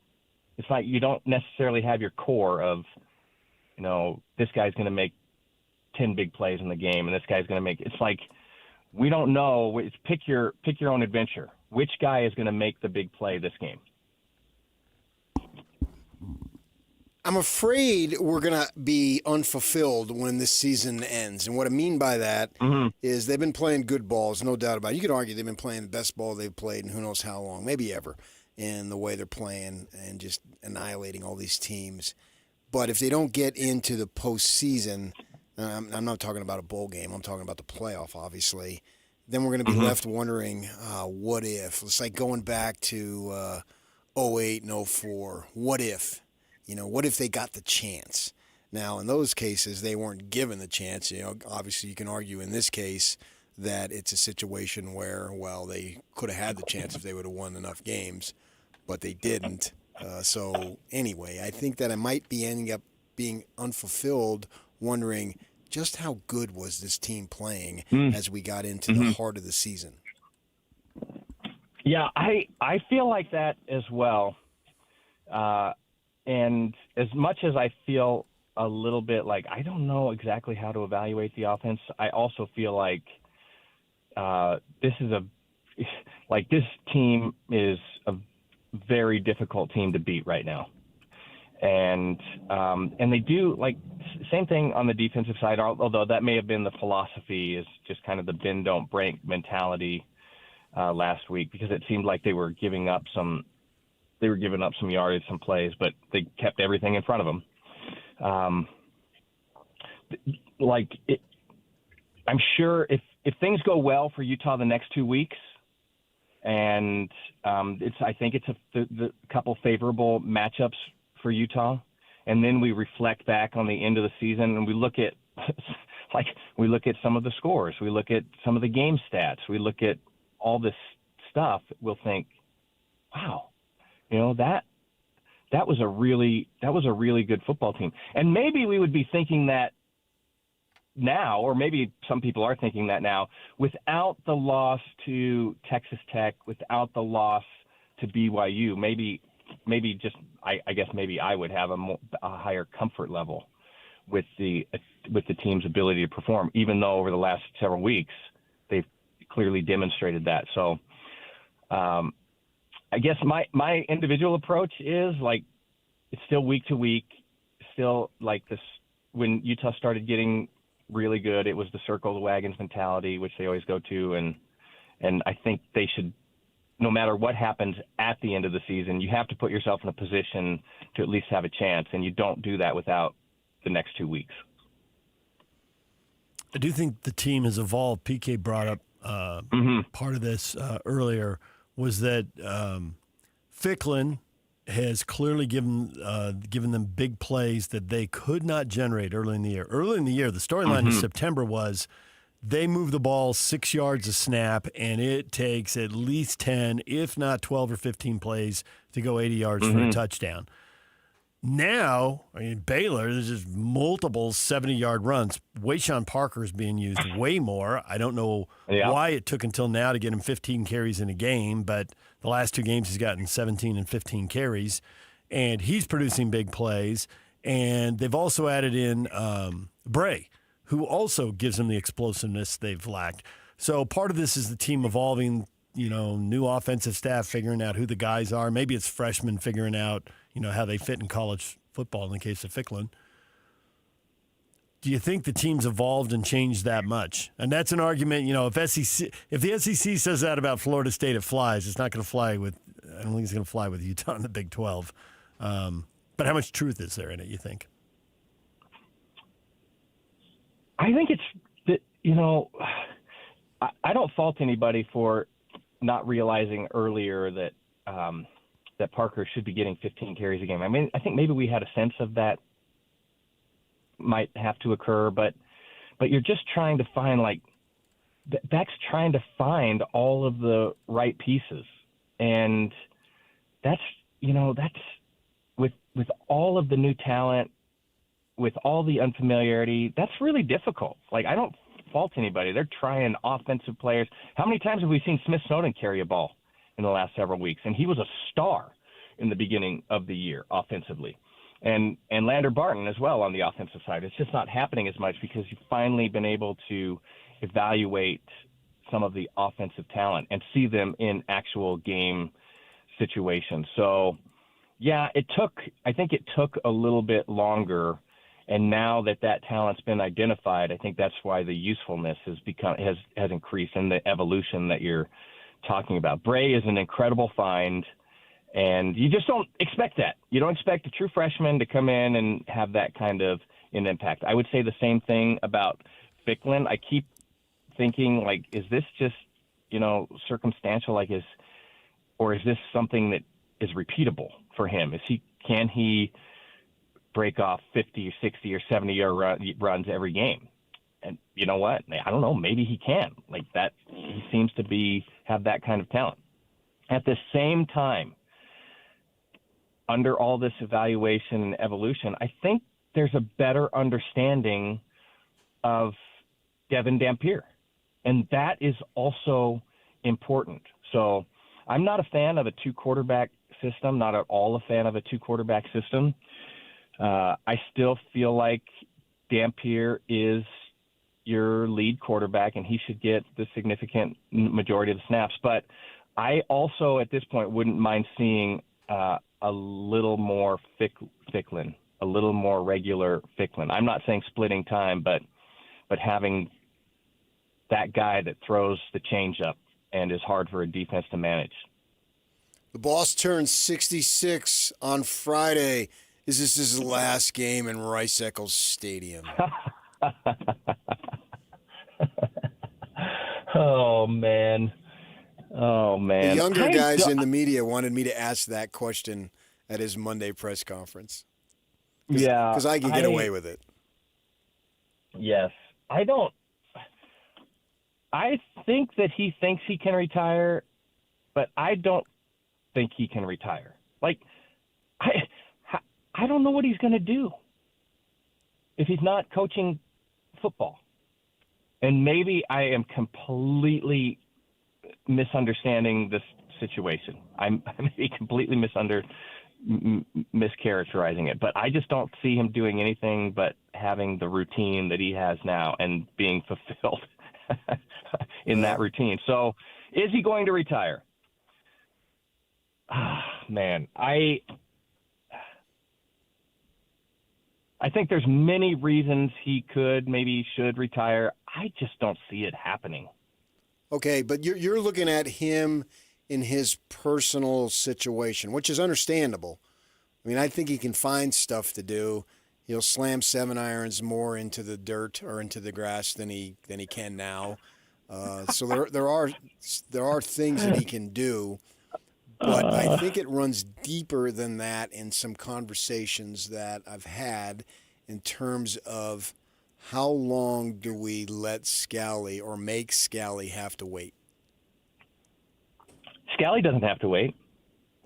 It's like you don't necessarily have your core of, this guy's going to make 10 big plays in the game, and this guy's going to make. It's like we don't know. It's pick your own adventure. Which guy is going to make the big play this game? I'm afraid we're going to be unfulfilled when this season ends. And what I mean by that is they've been playing good balls, no doubt about it. You could argue they've been playing the best ball they've played in who knows how long, maybe ever, in the way they're playing and just annihilating all these teams. But if they don't get into the postseason, I'm not talking about a bowl game. I'm talking about the playoff, obviously. Then we're going to be left wondering, what if? It's like going back to 08 and 04. What if? What if they got the chance? Now, in those cases, they weren't given the chance. Obviously, you can argue in this case that it's a situation where, well, they could have had the chance if they would have won enough games, but they didn't. So anyway, I think that it might be ending up being unfulfilled, wondering just how good was this team playing as we got into the heart of the season. Yeah, I feel like that as well. And as much as I feel a little bit like I don't know exactly how to evaluate the offense, I also feel like this team is a very difficult team to beat right now. And they do, like, same thing on the defensive side, although that may have been the philosophy, is just kind of the bend, don't break mentality last week, because it seemed like they were giving up some yardage, some plays, but they kept everything in front of them. I'm sure if things go well for Utah the next 2 weeks, and I think it's the couple favorable matchups for Utah, and then we reflect back on the end of the season and we look at some of the scores, we look at some of the game stats, we look at all this stuff, we'll think, wow, that was a really good football team. And maybe we would be thinking that now, or maybe some people are thinking that now, without the loss to Texas Tech, without the loss to BYU, maybe I guess I would have a higher comfort level with the team's ability to perform, even though over the last several weeks they've clearly demonstrated that. So I guess my individual approach is, like, it's still week to week, still like this. When Utah started getting really good, it was the circle the wagons mentality, which they always go to, and I think they should, no matter what happens at the end of the season, you have to put yourself in a position to at least have a chance, and you don't do that without the next 2 weeks. I do think the team has evolved. PK brought up part of this earlier, was that Ficklin has clearly given them big plays that they could not generate early in the year. Early in the year, the storyline in September was they move the ball 6 yards a snap, and it takes at least 10, if not 12 or 15 plays to go 80 yards for a touchdown. Now, Baylor, there's just multiple 70-yard runs. Wayshawn Parker is being used way more. I don't know why it took until now to get him 15 carries in a game, but the last 2 games he's gotten 17 and 15 carries, and he's producing big plays. And they've also added in Bray, who also gives them the explosiveness they've lacked. So part of this is the team evolving, new offensive staff figuring out who the guys are. Maybe it's freshmen figuring out, how they fit in college football in the case of Ficklin. Do you think the team's evolved and changed that much? And that's an argument, if the SEC says that about Florida State, it flies. It's not going to fly with, I don't think it's going to fly with Utah in the Big 12. But how much truth is there in it, you think? I think it's, I don't fault anybody for not realizing earlier that that Parker should be getting 15 carries a game. I mean, I think maybe we had a sense of that might have to occur, but you're just trying to find, Beck's trying to find all of the right pieces. And that's with all of the new talent, with all the unfamiliarity, that's really difficult. I don't fault anybody. They're trying offensive players. How many times have we seen Smith Snowden carry a ball in the last several weeks? And he was a star in the beginning of the year offensively. And Lander Barton as well on the offensive side. It's just not happening as much because you've finally been able to evaluate some of the offensive talent and see them in actual game situations. So, yeah, I think it took a little bit longer. And now that talent's been identified, I think that's why the usefulness has increased, and the evolution that you're talking about. Bray is an incredible find, and you just don't expect that. You don't expect a true freshman to come in and have that kind of an impact. I would say the same thing about Ficklin. I keep thinking, is this just, circumstantial, or is this something that is repeatable for him. Can he break off 50 or 60 or 70-yard runs every game? And you know what? I don't know. Maybe he can. Like that, he seems to have that kind of talent. At the same time, under all this evaluation and evolution, I think there's a better understanding of Devin Dampier, and that is also important. So I'm not a fan of a two-quarterback system, not at all a fan of a two-quarterback system. I still feel like Dampier is your lead quarterback, and he should get the significant majority of the snaps. But I also, at this point, wouldn't mind seeing a little more Ficklin, a little more regular Ficklin. I'm not saying splitting time, but having that guy that throws the changeup and is hard for a defense to manage. The boss turns 66 on Friday. Is this his last game in Rice-Eccles Stadium? Oh, man. The younger guys in the media wanted me to ask that question at his Monday press conference. Yeah. Because I could get away with it. Yes. I think that he thinks he can retire, but I don't think he can retire. Like, I don't know what he's going to do if he's not coaching football. And maybe I am completely misunderstanding this situation. I may be completely mischaracterizing it, but I just don't see him doing anything but having the routine that he has now and being fulfilled in that routine. So is he going to retire? Man, I think there's many reasons he could, maybe should retire. I just don't see it happening. Okay, but you're looking at him in his personal situation, which is understandable. I mean, I think he can find stuff to do. He'll slam 7 irons more into the dirt or into the grass than he can now. So there are things that he can do, but I think it runs deeper than that in some conversations that I've had in terms of how long do we let Scally or make Scally have to wait? Scally doesn't have to wait.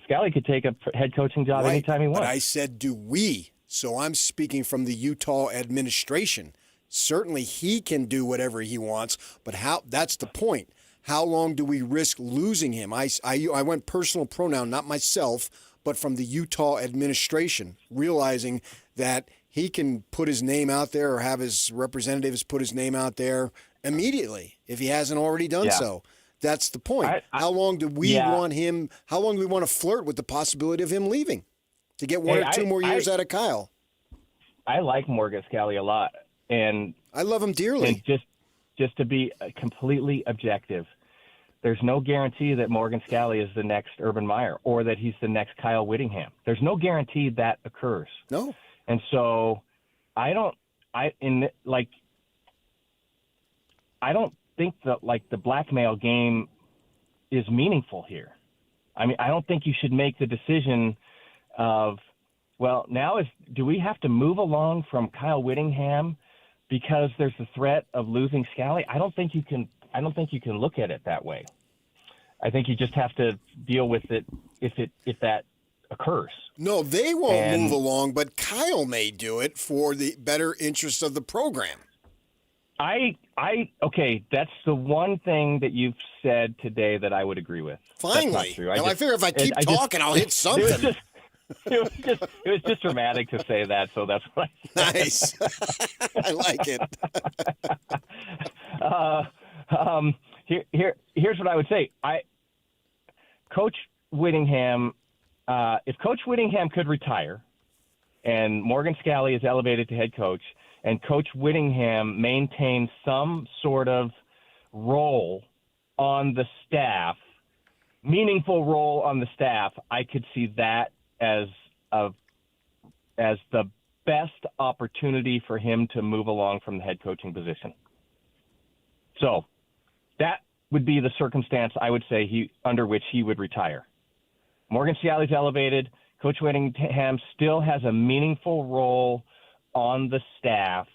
Scally could take a head coaching job anytime he wants. But I said, do we? So I'm speaking from the Utah administration. Certainly he can do whatever he wants, but that's the point. How long do we risk losing him? I went personal pronoun, not myself, but from the Utah administration, realizing that he can put his name out there or have his representatives put his name out there immediately if he hasn't already done so. That's the point. How long do we want him? How long do we want to flirt with the possibility of him leaving to get one or two more years out of Kyle? I like Morgan Scally a lot, and I love him dearly. And just to be completely objective, there's no guarantee that Morgan Scally is the next Urban Meyer or that he's the next Kyle Whittingham. There's no guarantee that occurs. No. And so I don't think that the blackmail game is meaningful here. I mean, I don't think you should make the decision of, well, now do we have to move along from Kyle Whittingham because there's the threat of losing Scally? I don't think you can look at it that way. I think you just have to deal with it if that occurs. No, they won't move along, but Kyle may do it for the better interest of the program. Okay, that's the one thing that you've said today that I would agree with. Finally. I figure if I keep talking, I'll hit something. It was just dramatic to say that, so that's what I said. Nice. I like it. Here's what I would say. Coach Whittingham, if Coach Whittingham could retire and Morgan Scally is elevated to head coach and Coach Whittingham maintains some sort of role on the staff, meaningful role on the staff, I could see that as the best opportunity for him to move along from the head coaching position. So that would be the circumstance I would say under which he would retire. Morgan Ciali's elevated. Coach Whittingham still has a meaningful role on the staff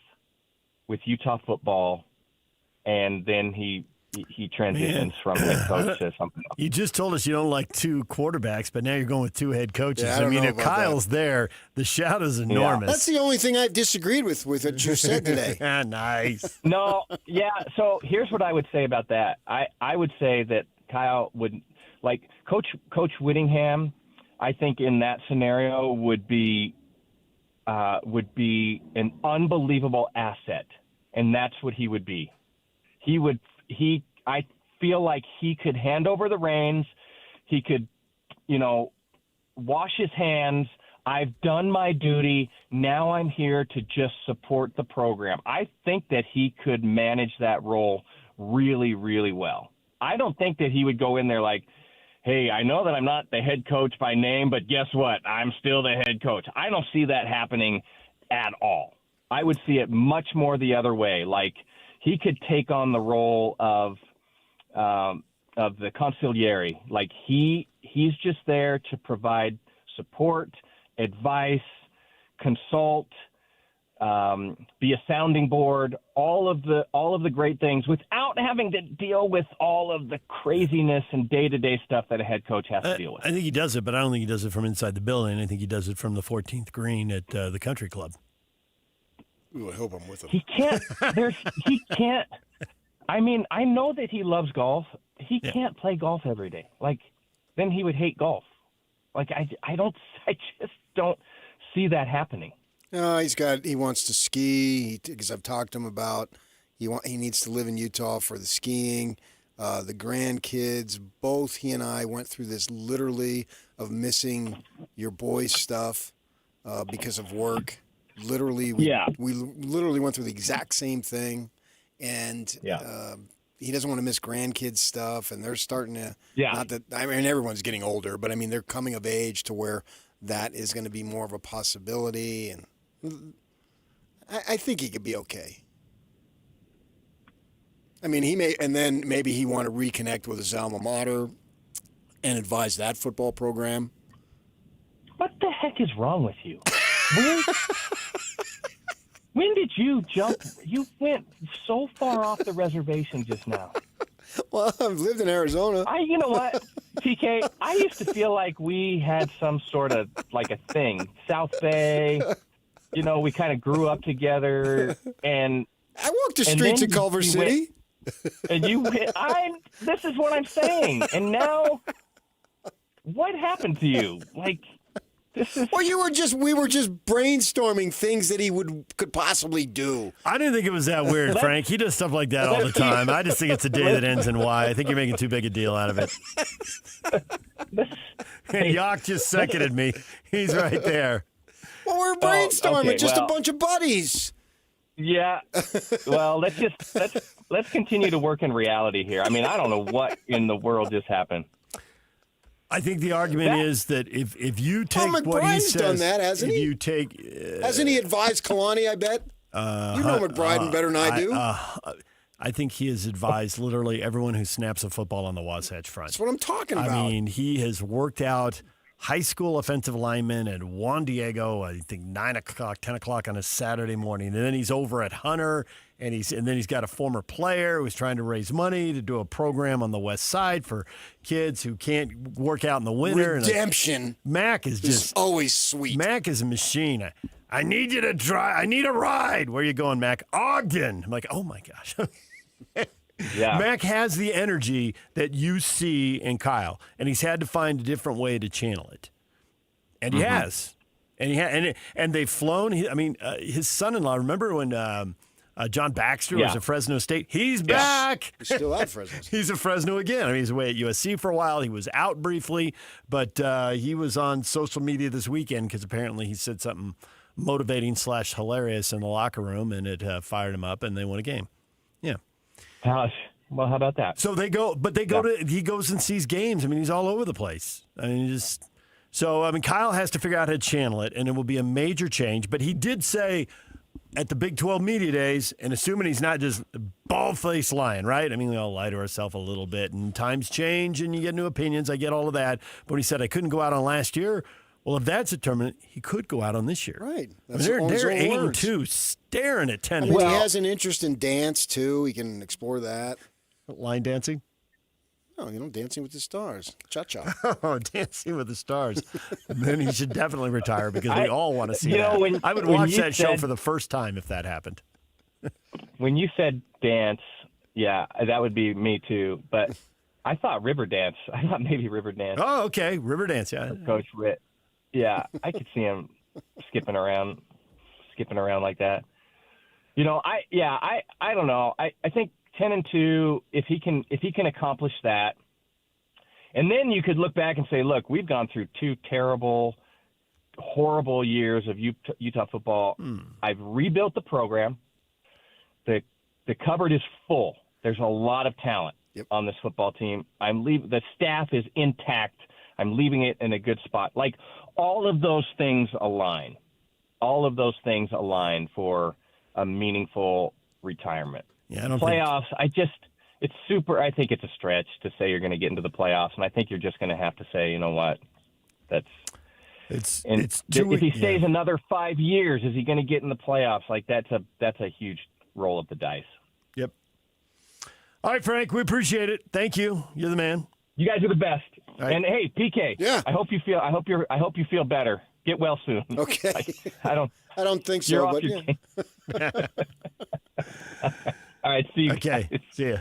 with Utah football, and then he transitions from head coach to something else. You just told us you don't like two quarterbacks, but now you're going with two head coaches. Yeah, I mean, if Kyle's there, the shout is enormous. That's the only thing I've disagreed with what you said today. Nice. No, yeah. So here's what I would say about that. I would say that Kyle would, like Coach Whittingham, I think in that scenario would be an unbelievable asset, and that's what he would be. I feel like he could hand over the reins. He could, wash his hands. I've done my duty. Now I'm here to just support the program. I think that he could manage that role really, really well. I don't think that he would go in there like, hey, I know that I'm not the head coach by name, but guess what? I'm still the head coach. I don't see that happening at all. I would see it much more the other way. Like, he could take on the role of the consigliere. Like, he's just there to provide support, advice, consult, be a sounding board, all of the great things without having to deal with all of the craziness and day-to-day stuff that a head coach has to deal with. I think he does it, but I don't think he does it from inside the building. I think he does it from the 14th green at the country club. Ooh, I hope I'm with him. He can't. I mean, I know that he loves golf. He can't play golf every day. Like, then he would hate golf. Like, I just don't see that happening. No, he wants to ski, because I've talked to him about he needs to live in Utah for the skiing. The grandkids, both he and I went through this literally of missing your boys' stuff because of work. Literally, we literally went through the exact same thing, and he doesn't want to miss grandkids stuff, and they're starting to. Yeah. Not that everyone's getting older, but they're coming of age to where that is going to be more of a possibility, and I think he could be okay. I mean, maybe he want to reconnect with his alma mater and advise that football program. What the heck is wrong with you? When did you jump? You went so far off the reservation just now. Well, I've lived in Arizona. You know what, TK? I used to feel like we had some sort of like a thing. South Bay, we kind of grew up together, and I walked the streets of Culver City. And you went. This is what I'm saying. And now, what happened to you? Like. Well, we were just brainstorming things that he could possibly do. I didn't think it was that weird, Frank. He does stuff like that all the time. I just think it's a day that ends in Y. I think you're making too big a deal out of it. Yock just seconded me. He's right there. Well, we're brainstorming, a bunch of buddies. Yeah. Well, let's continue to work in reality here. I mean, I don't know what in the world just happened. I think the argument is that if you take what he says, done that, hasn't he? Hasn't he advised Kalani? I bet. McBride better than I do. I think he has advised literally everyone who snaps a football on the Wasatch Front. That's what I'm talking about. I mean, he has worked out high school offensive linemen at Juan Diego. I think 9 o'clock, 10 o'clock on a Saturday morning, and then he's over at Hunter. And then he's got a former player who's trying to raise money to do a program on the West Side for kids who can't work out in the winter. Redemption. Mac is just always sweet. Mac is a machine. I need you to drive. I need a ride. Where are you going, Mac? Ogden. I'm like, oh my gosh. Yeah. Mac has the energy that you see in Kyle, and he's had to find a different way to channel it, and he has. And they've flown. His son-in-law. Remember when? John Baxter was at Fresno State. He's back. He's still at Fresno State. He's at Fresno again. He's away at USC for a while. He was out briefly, but he was on social media this weekend because apparently he said something motivating / hilarious in the locker room, and it fired him up, and they won a game. Yeah. Well, how about that? So he goes and sees games. I mean, he's all over the place. Kyle has to figure out how to channel it, and it will be a major change. But he did say, at the Big 12 media days, and assuming he's not just bald-faced lying, right? I mean, we all lie to ourselves a little bit, and times change, and you get new opinions. I get all of that. But when he said I couldn't go out on last year, well, if that's determined, he could go out on this year. Right. They're 8-2, staring at 10. I mean, he has an interest in dance, too. He can explore that. Line dancing? No, Dancing with the Stars. Cha-cha. Oh, Dancing with the Stars. Then he should definitely retire because we all want to see that. I would when watch you that show said- for the first time if that happened. When you said dance, yeah, that would be me too. But I thought river dance. I thought maybe river dance. Oh, okay. River dance, yeah. Coach Ritt. Yeah, I could see him skipping around like that. I don't know. I think 10-2, if he can accomplish that, and then you could look back and say, look, we've gone through 2 terrible, horrible years of Utah football. I've rebuilt the program. The cupboard is full. There's a lot of talent on this football team. The staff is intact. I'm leaving it in a good spot. Like, all of those things align. All of those things align for a meaningful retirement. Yeah, I don't playoffs. It's super. I think it's a stretch to say you're going to get into the playoffs, and I think you're just going to have to say, you know what, if he stays another 5 years, is he going to get in the playoffs? Like, that's a huge roll of the dice. Yep. All right, Frank, we appreciate it. Thank you. You're the man. You guys are the best. Right. And hey, PK. Yeah. I hope you feel better. Get well soon. Okay. I don't think you're so, off but your yeah. game. All right, see you. Okay, guys. see ya.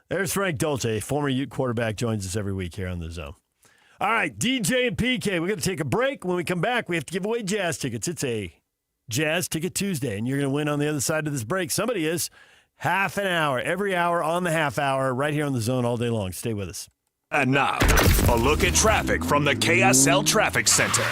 There's Frank Dolce, former Ute quarterback, joins us every week here on The Zone. All right, DJ and PK, we're going to take a break. When we come back, we have to give away Jazz tickets. It's a Jazz Ticket Tuesday, and you're going to win on the other side of this break. Somebody is. Half an hour, every hour on the half hour, right here on The Zone all day long. Stay with us. And now, a look at traffic from the KSL Traffic Center.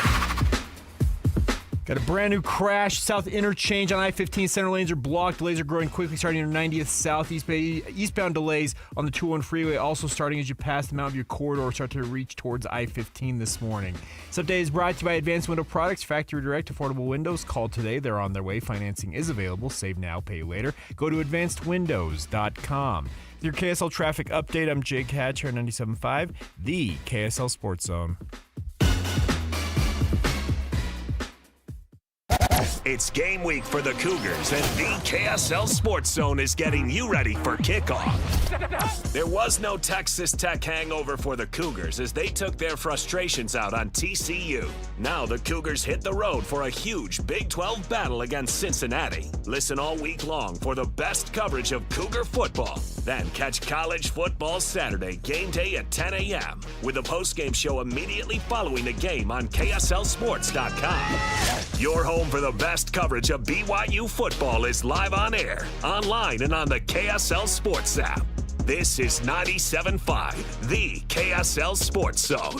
Got a brand new crash. South interchange on I-15. Center lanes are blocked. Delays are growing quickly starting near 90th South. Eastbound delays on the 201 freeway also starting as you pass the Mountain View corridor, start to reach towards I-15 this morning. This update is brought to you by Advanced Window Products. Factory direct affordable windows. Call today. They're on their way. Financing is available. Save now, pay later. Go to advancedwindows.com. With your KSL traffic update, I'm Jake Hatch here on 97.5, the KSL Sports Zone. It's game week for the Cougars, and the KSL Sports Zone is getting you ready for kickoff. There was no Texas Tech hangover for the Cougars as they took their frustrations out on TCU. Now the Cougars hit the road for a huge Big 12 battle against Cincinnati. Listen all week long for the best coverage of Cougar football. Then catch College Football Saturday game day at 10 a.m. with a postgame show immediately following the game on KSLSports.com. Your home for the best coverage of BYU football is live on air, online, and on the KSL Sports app. This is 97.5, the KSL Sports Zone.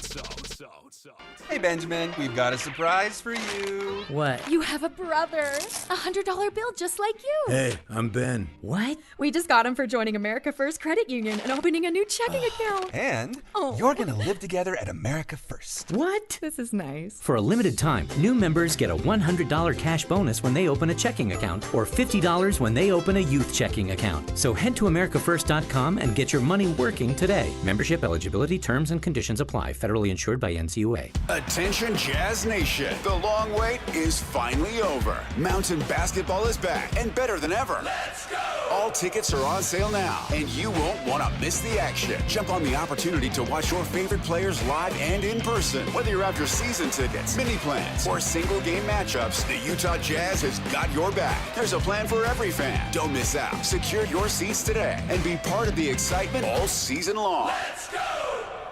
Hey, Benjamin, we've got a surprise for you. What? You have a brother. $100 bill just like you. Hey, I'm Ben. What? We just got him for joining America First Credit Union and opening a new checking account. And you're going to live together at America First. What? This is nice. For a limited time, new members get a $100 cash bonus when they open a checking account or $50 when they open a youth checking account. So head to AmericaFirst.com and get your money working today. Membership eligibility, terms, and conditions apply. Federally insured by NCUA. Attention Jazz Nation. The long wait is finally over. Mountain basketball is back and better than ever. Let's go! All tickets are on sale now, and you won't want to miss the action. Jump on the opportunity to watch your favorite players live and in person. Whether you're after season tickets, mini plans, or single game matchups, the Utah Jazz has got your back. There's a plan for every fan. Don't miss out. Secure your seats today and be part of the excitement all season long. Let's go!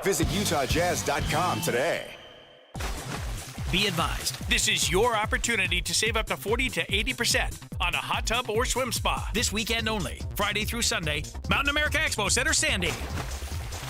Visit UtahJazz.com today. Be advised, this is your opportunity to save up to 40 to 80% on a hot tub or swim spa this weekend only, Friday through Sunday, Mountain America Expo Center, Sandy.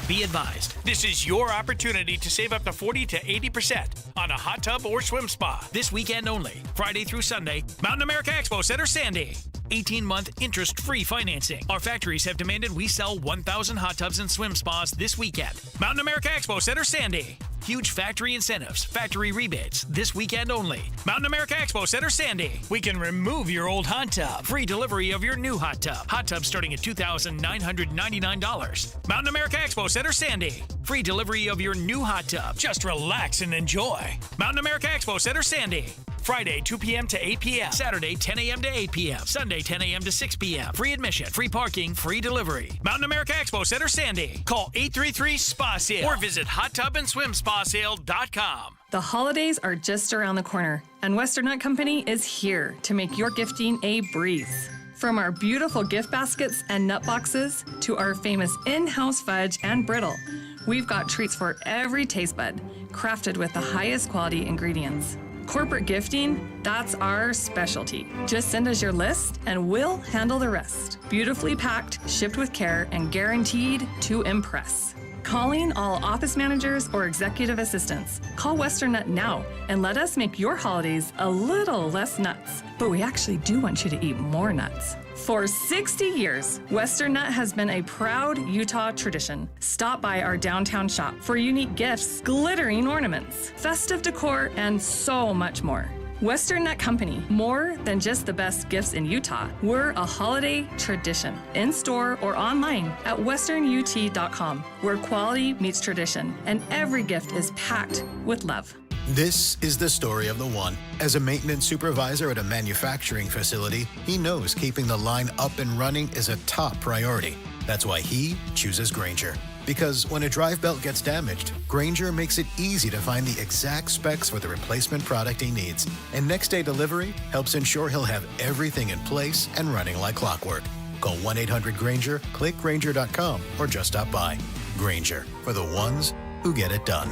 Be advised, this is your opportunity to save up to 40 to 80% on a hot tub or swim spa this weekend only, Friday through Sunday, Mountain America Expo Center, Sandy. 18-month interest-free financing. Our factories have demanded we sell 1,000 hot tubs and swim spas this weekend. Mountain America Expo Center, Sandy. Huge factory incentives, factory rebates, this weekend only. Mountain America Expo Center, Sandy. We can remove your old hot tub. Free delivery of your new hot tub. Hot tub starting at $2,999. Mountain America Expo Center, Sandy. Free delivery of your new hot tub. Just relax and enjoy. Mountain America Expo Center, Sandy. Friday, 2 p.m. to 8 p.m. Saturday, 10 a.m. to 8 p.m. Sunday, 10 a.m. to 6 p.m. Free admission, free parking, free delivery. Mountain America Expo Center, Sandy. Call 833-SPA-SALE or visit hottubandSwimSpaSale.com. The holidays are just around the corner, and Western Nut Company is here to make your gifting a breeze. From our beautiful gift baskets and nut boxes to our famous in-house fudge and brittle, we've got treats for every taste bud, crafted with the highest quality ingredients. Corporate gifting, that's our specialty. Just send us your list and we'll handle the rest. Beautifully packed, shipped with care, and guaranteed to impress. Calling all office managers or executive assistants. Call Western Nut now and let us make your holidays a little less nuts. But we actually do want you to eat more nuts. For 60 years, Western Nut has been a proud Utah tradition. Stop by our downtown shop for unique gifts, glittering ornaments, festive decor, and so much more. Western Nut Company, more than just the best gifts in Utah. We're a holiday tradition, in-store or online at westernut.com, where quality meets tradition, and every gift is packed with love. This is the story of the one. As a maintenance supervisor at a manufacturing facility, he knows keeping the line up and running is a top priority. That's why he chooses Grainger. Because when a drive belt gets damaged, Grainger makes it easy to find the exact specs for the replacement product he needs. And next-day delivery helps ensure he'll have everything in place and running like clockwork. Call 1-800-GRAINGER, click Grainger.com, or just stop by. Grainger, for the ones who get it done.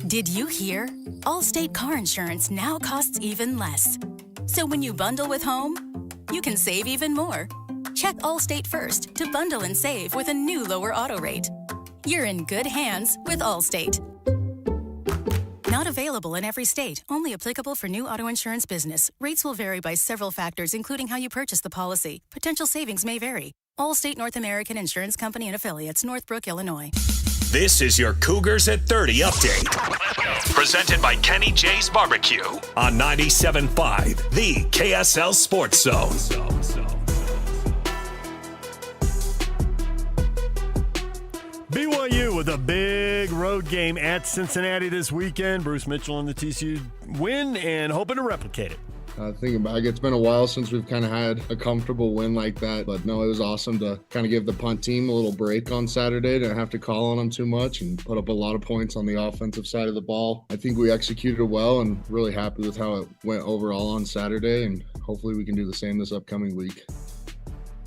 Did you hear? Allstate car insurance now costs even less. So when you bundle with home, you can save even more. Check Allstate first to bundle and save with a new lower auto rate. You're in good hands with Allstate. Not available in every state. Only applicable for new auto insurance business. Rates will vary by several factors, including how you purchase the policy. Potential savings may vary. Allstate North American Insurance Company and Affiliates, Northbrook, Illinois. This is your Cougars at 30 update. Presented by Kenny J's Barbecue on 97.5, the KSL Sports Zone. BYU with a big road game at Cincinnati this weekend. Bruce Mitchell and the TCU win and hoping to replicate it. Thinking back, it's been a while since we've kind of had a comfortable win like that. But no, it was awesome to kind of give the punt team a little break on Saturday. Didn't have to call on them too much and put up a lot of points on the offensive side of the ball. I think we executed well and really happy with how it went overall on Saturday. And hopefully we can do the same this upcoming week.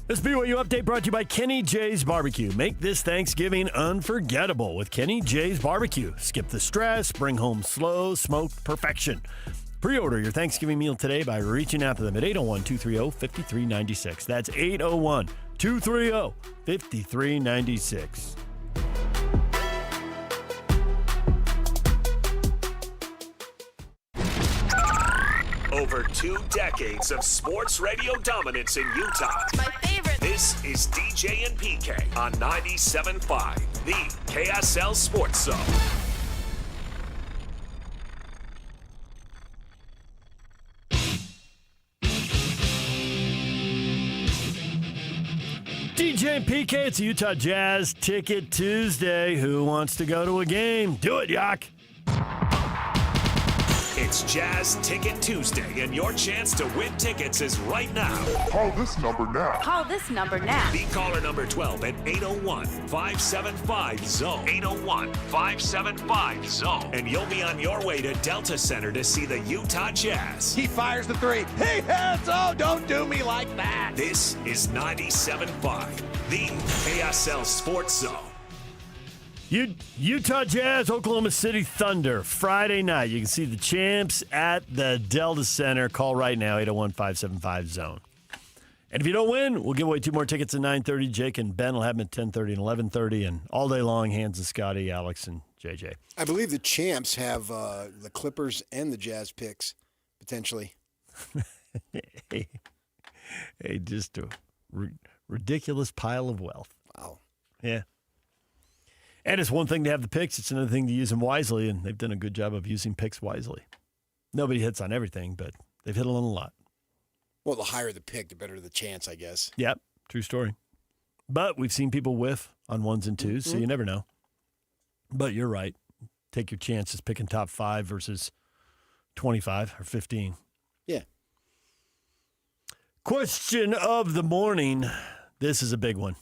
This BYU update brought to you by Kenny J's Barbecue. Make this Thanksgiving unforgettable with Kenny J's Barbecue. Skip the stress, bring home slow smoked perfection. Pre-order your Thanksgiving meal today by reaching out to them at 801-230-5396. That's 801-230-5396. Over 2 decades of sports radio dominance in Utah. My favorite. This is DJ and PK on 97.5, the KSL Sports Zone. DJ and PK, it's Utah Jazz Ticket Tuesday. Who wants to go to a game? Do it, Yak. It's Jazz Ticket Tuesday, and your chance to win tickets is right now. Call this number now. Call this number now. Be caller number 12 at 801-575-ZONE. 801-575-ZONE. And you'll be on your way to Delta Center to see the Utah Jazz. He fires the three. He hits. Oh, don't do me like that. This is 97.5, the KSL Sports Zone. Utah Jazz, Oklahoma City Thunder, Friday night. You can see the champs at the Delta Center. Call right now, 801-575-ZONE. And if you don't win, we'll give away 2 more tickets at 9:30. Jake and Ben will have them at 10:30 and 11:30. And all day long, hands of Scotty, Alex, and JJ. I believe the champs have the Clippers and the Jazz picks, potentially. Hey, just a ridiculous pile of wealth. Wow. Yeah. And it's one thing to have the picks. It's another thing to use them wisely, and they've done a good job of using picks wisely. Nobody hits on everything, but they've hit on a lot. Well, the higher the pick, the better the chance, I guess. Yep, true story. But we've seen people whiff on 1s and 2s, so you never know. But you're right. Take your chances picking top 5 versus 25 or 15. Yeah. Question of the morning. This is a big one.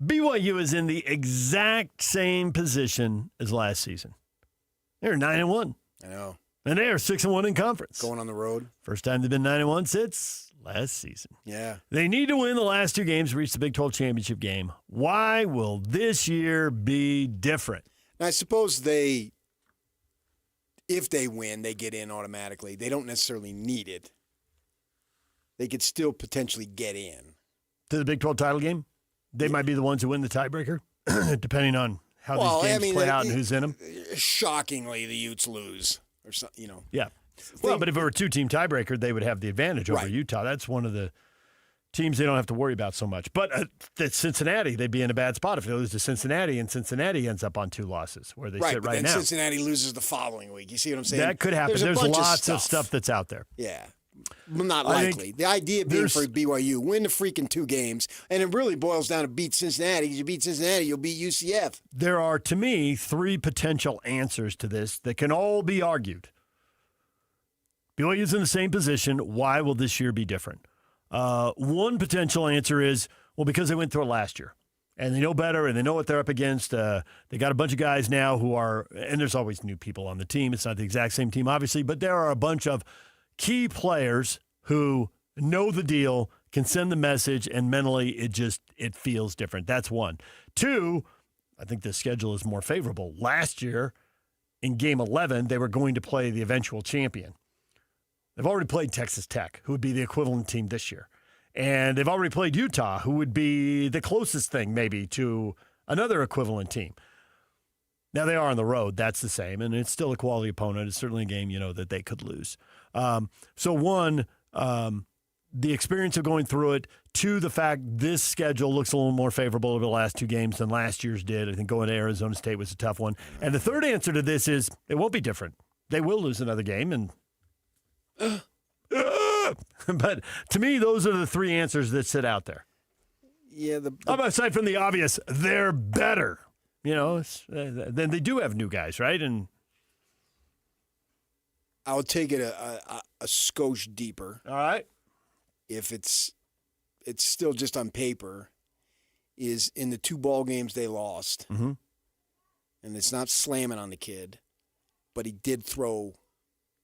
BYU is in the exact same position as last season. They're 9-1. I know. And they are 6-1 in conference. Going on the road. First time they've been 9-1 since last season. Yeah. They need to win the last 2 games to reach the Big 12 championship game. Why will this year be different? I suppose if they win, they get in automatically. They don't necessarily need it. They could still potentially get in. To the Big 12 title game? They might be the ones who win the tiebreaker, depending on how these games play out and who's in them. Shockingly, the Utes lose. Or something, Yeah. Well, but if it were a 2-team tiebreaker, they would have the advantage over Utah. That's one of the teams they don't have to worry about so much. But at Cincinnati, they'd be in a bad spot if they lose to Cincinnati, and Cincinnati ends up on 2 losses, where they sit but right then now. Cincinnati loses the following week. You see what I'm saying? That could happen. There's lots of stuff that's out there. Yeah. Not likely. The idea being for BYU, win the freaking 2 games, and it really boils down to beat Cincinnati. Because you beat Cincinnati, you'll beat UCF. There are, to me, 3 potential answers to this that can all be argued. BYU's in the same position. Why will this year be different? One potential answer is, well, because they went through it last year. And they know better, and they know what they're up against. They got a bunch of guys now who are, and there's always new people on the team. It's not the exact same team, obviously, but there are a bunch of key players who know the deal, can send the message, and mentally it feels different. That's one. 2, I think the schedule is more favorable. Last year, in Game 11, they were going to play the eventual champion. They've already played Texas Tech, who would be the equivalent team this year. And they've already played Utah, who would be the closest thing maybe to another equivalent team. Now, they are on the road. That's the same. And it's still a quality opponent. It's certainly a game, that they could lose. So, 1, the experience of going through it. 2, the fact this schedule looks a little more favorable over the last 2 games than last year's did. I think going to Arizona State was a tough one. And the third answer to this is it won't be different. They will lose another game. And but to me, those are the 3 answers that sit out there. Yeah. Aside from the obvious, they're better. Then they do have new guys, right? And I would take it a skosh deeper. All right. If it's still just on paper, is in the 2 ball games they lost, and it's not slamming on the kid, but he did throw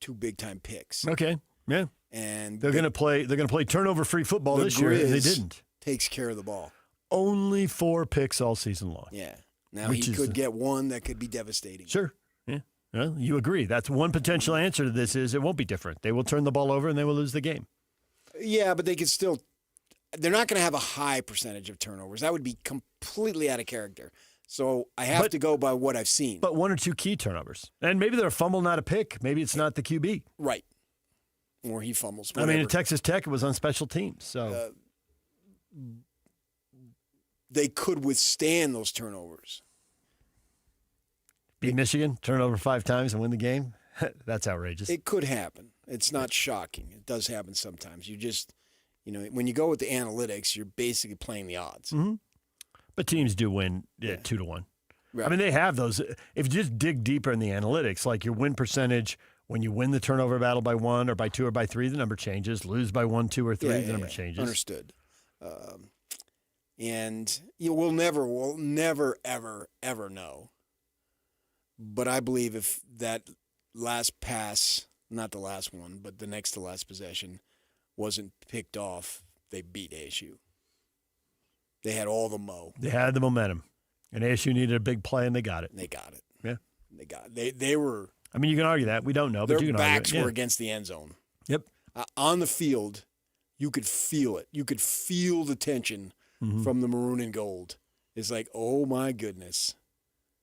2 big time picks. Okay. Yeah. And they're going to play turnover-free football this year, and they didn't. Takes care of the ball. Only 4 picks all season long. Yeah. Now he could get one that could be devastating. Sure. Yeah. Well, you agree. That's one potential answer to this is it won't be different. They will turn the ball over and they will lose the game. Yeah, but they could still – they're not going to have a high percentage of turnovers. That would be completely out of character. So I have to go by what I've seen. But 1 or 2 key turnovers. And maybe they're a fumble, not a pick. Maybe it's not the QB. Right. Or he fumbles. Whatever. I mean, at Texas Tech, it was on special teams. So they could withstand those turnovers. Beat Michigan, turn over 5 times and win the game? That's outrageous. It could happen. It's not shocking. It does happen sometimes. You just, when you go with the analytics, you're basically playing the odds. Mm-hmm. But teams do win 2-1. Right. I mean, they have those. If you just dig deeper in the analytics, like your win percentage, when you win the turnover battle by 1 or by 2 or by 3, the number changes. Lose by 1, 2, or 3, the number changes. Understood. And we'll never, ever, ever know. But I believe if that last pass, not the last one, but the next to last possession, wasn't picked off, they beat ASU. They had all the mo. They had the momentum. And ASU needed a big play, and they got it. They got it. Yeah. They got it. They were. I mean, you can argue that. We don't know, but you can argue it. Their backs were against the end zone. Yep. On the field, you could feel it. You could feel the tension from the maroon and gold. It's like, oh, my goodness.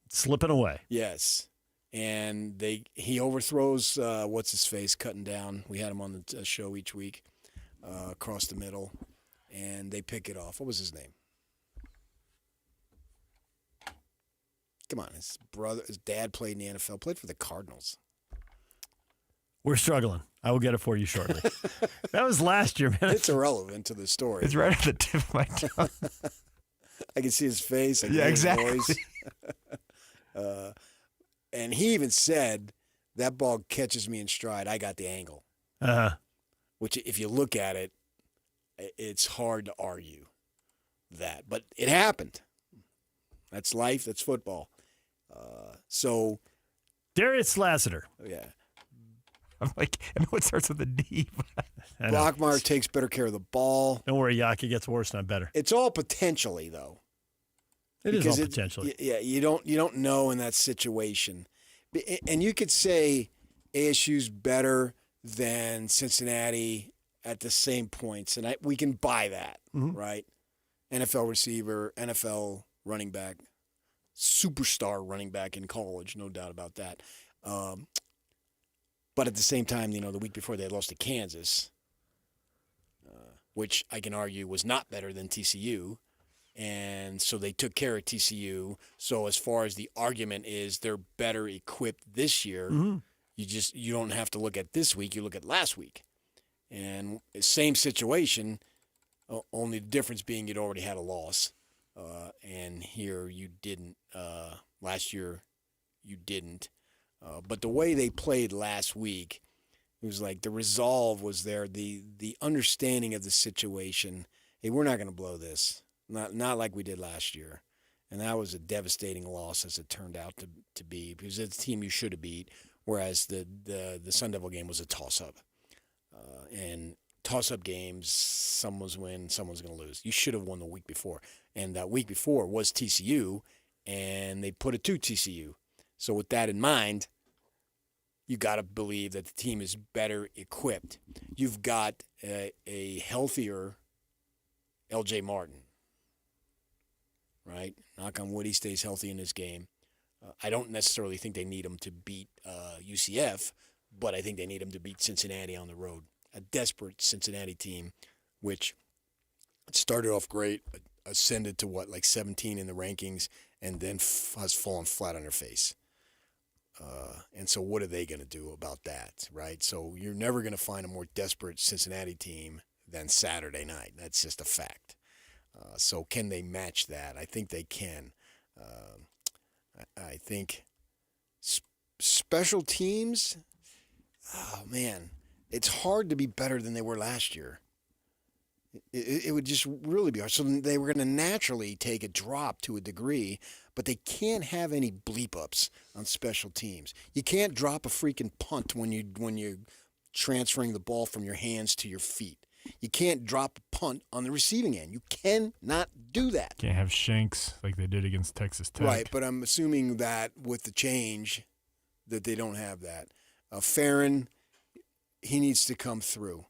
Slipping away. Yes. And he overthrows, what's-his-face, cutting down. We had him on the show each week, across the middle. And they pick it off. What was his name? Come on, his dad played in the NFL, played for the Cardinals. We're struggling. I will get it for you shortly. That was last year, man. It's irrelevant to the story. It's right at the tip of my tongue. I can see his face. I can Yeah, hear exactly. his voice. And he even said, that ball catches me in stride. I got the angle. Uh-huh. Which, if you look at it, it's hard to argue that. But it happened. That's life. That's football. So, Darius Lassiter. yeah. I'm like, I know it starts with a D. Brockmeyer takes better care of the ball. Don't worry, Yaki gets worse, not better. It's all potentially, though. It is all potentially. Yeah, you don't know in that situation. And you could say ASU's better than Cincinnati at the same points, and we can buy that, right? NFL receiver, NFL running back, superstar running back in college, no doubt about that. But at the same time, the week before they had lost to Kansas, which I can argue was not better than TCU. And so they took care of TCU. So as far as the argument is, they're better equipped this year. You don't have to look at this week. You look at last week. And same situation, only the difference being you'd already had a loss. And here you didn't. Last year you didn't. But the way they played last week, it was like the resolve was there, the understanding of the situation. Hey, we're not going to blow this. Not like we did last year. And that was a devastating loss, as it turned out to be, because it's a team you should have beat, whereas the Sun Devil game was a toss-up. And toss-up games, someone's win, someone's going to lose. You should have won the week before. And that week before was TCU, and they put it to TCU. So with that in mind, you got to believe that the team is better equipped. You've got a healthier L.J. Martin, right? Knock on wood, he stays healthy in this game. I don't necessarily think they need him to beat UCF, but I think they need him to beat Cincinnati on the road. A desperate Cincinnati team, which started off great, but ascended to 17 in the rankings, and then has fallen flat on their face. And so what are they going to do about that, right? So you're never going to find a more desperate Cincinnati team than Saturday night. That's just a fact. So can they match that? I think they can. I think special teams, oh, man, it's hard to be better than they were last year. It would just really be hard. So they were going to naturally take a drop to a degree, but they can't have any bleep-ups on special teams. You can't drop a freaking punt when you're transferring the ball from your hands to your feet. You can't drop a punt on the receiving end. You cannot do that. Can't have shanks like they did against Texas Tech. Right, but I'm assuming that with the change that they don't have that. Farron, he needs to come through.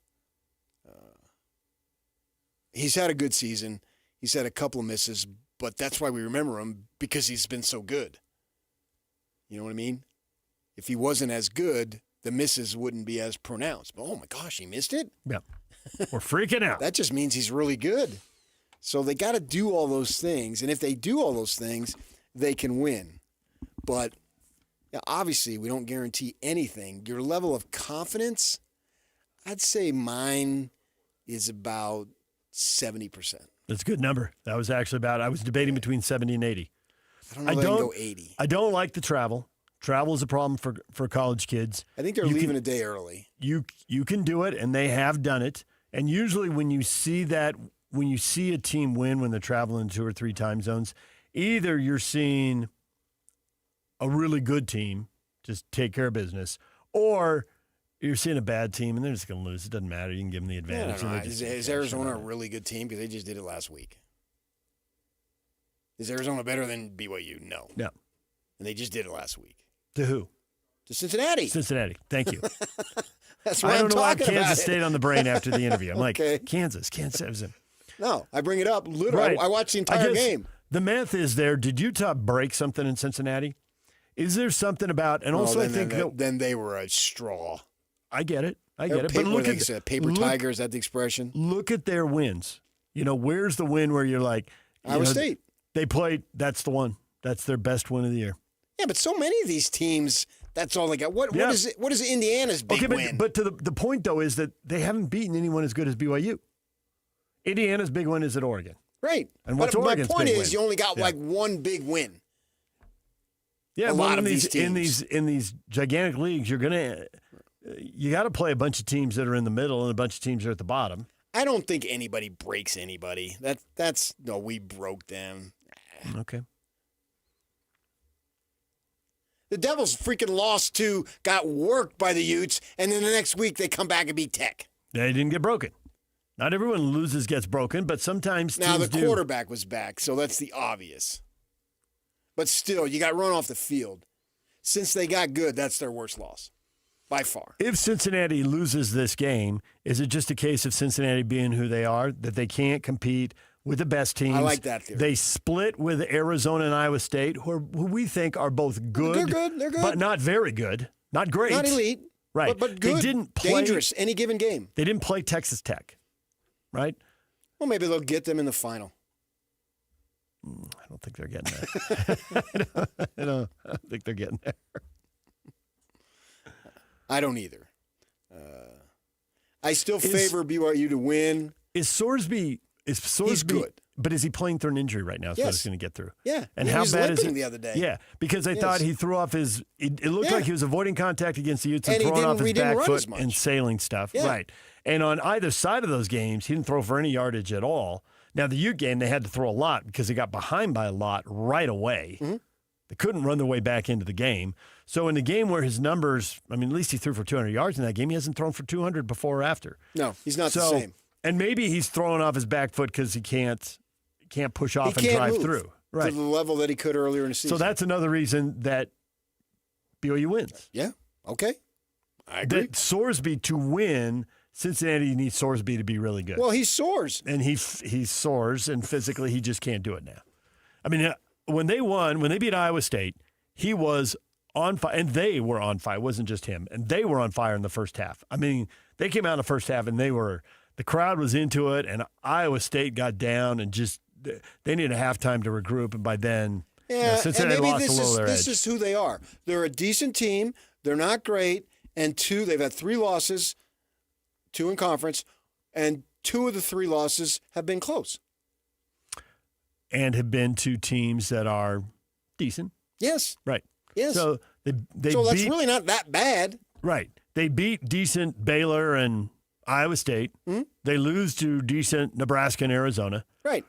He's had a good season. He's had a couple of misses, but that's why we remember him, because he's been so good. You know what I mean? If he wasn't as good, the misses wouldn't be as pronounced. But, oh, my gosh, he missed it? Yeah. We're freaking out. That just means he's really good. So they got to do all those things. And if they do all those things, they can win. But obviously, we don't guarantee anything. Your level of confidence, I'd say mine is about 70%. That's a good number. That was actually I was debating between 70 and 80. I don't know if I can go 80. I don't like the travel. Travel is a problem for college kids. I think they're leaving a day early. You can do it, and they have done it. And usually when you see a team win when they're traveling 2 or 3 time zones, either you're seeing a really good team just take care of business, or you're seeing a bad team and they're just going to lose. It doesn't matter. You can give them the advantage. Is Arizona a really good team? Because they just did it last week. Is Arizona better than BYU? No. No. And they just did it last week. To who? To Cincinnati. Cincinnati. Thank you. That's what I don't know why talking about Kansas it. stayed on the brain after the interview. I'm Okay. like, Kansas. No, I bring it up. Literally, Right. I watched the entire game. The math is there. Did Utah break something in Cincinnati? Is there something about, and also I think then they were a straw. I get it. But look at paper tiger. Is that the expression? Look at their wins. Where's the win where you're like, Iowa State. They played. That's the one. That's their best win of the year. Yeah, but so many of these teams, that's all they got. What is Indiana's big win? But the point, though, is that they haven't beaten anyone as good as BYU. Indiana's big win is at Oregon. Right. And what's but Oregon's my point big is win? you only got like one big win. Yeah, a lot of these teams. In these gigantic leagues, you got to play a bunch of teams that are in the middle and a bunch of teams that are at the bottom. I don't think anybody breaks anybody. We broke them. Okay. The Devils freaking got worked by the Utes, and then the next week they come back and beat Tech. They didn't get broken. Not everyone loses gets broken, but sometimes now teams the quarterback was back, so that's the obvious. But still, you got run off the field. Since they got good, that's their worst loss, by far. If Cincinnati loses this game, is it just a case of Cincinnati being who they are, that they can't compete with the best teams? I like that theory. They split with Arizona and Iowa State, who we think are both good. They're good. But not very good. Not great. Not elite. Right. But good. They didn't play. Dangerous any given game. They didn't play Texas Tech, right? Well, maybe they'll get them in the final. I don't think they're getting there. I don't think they're getting there. I don't either. I still favor BYU to win. Is Sorsby He's good. But is he playing through an injury right now? So Yes. he's going to get through. Yeah. And He how was bad is limping it? the other day. Yeah, because I thought he threw off his. It looked like he was avoiding contact against the Utes and And he throwing off his didn't back run foot as much. and sailing stuff. Yeah. Right. And on either side of those games, he didn't throw for any yardage at all. Now the Ute game, they had to throw a lot because they got behind by a lot right away. Mm-hmm. They couldn't run their way back into the game. So in the game where his numbers, at least he threw for 200 yards in that game. He hasn't thrown for 200 before or after. No, he's not the same. And maybe he's throwing off his back foot because he can't push off He and can't drive move through. Right. to the level that he could earlier in the season. So that's another reason that BYU wins. Yeah. Okay. I agree. That Sorsby to win, Cincinnati needs Sorsby to be really good. Well, he soars. And he soars, and physically he just can't do it now. When they beat Iowa State, he was on fire, and they were on fire. It wasn't just him. And they were on fire in the first half. They came out in the first half, and the crowd was into it, and Iowa State got down and just they needed a halftime to regroup, and by then Cincinnati and maybe lost a little of their this edge. is who they are. They're a decent team. They're not great. And they've had 3 losses, 2 in conference, and 2 of the 3 losses have been close. And have been to teams that are decent. Yes. Right. Yes. So they So that's beat, really not that bad. right. They beat decent Baylor and Iowa State. Mm-hmm. They lose to decent Nebraska and Arizona. Right.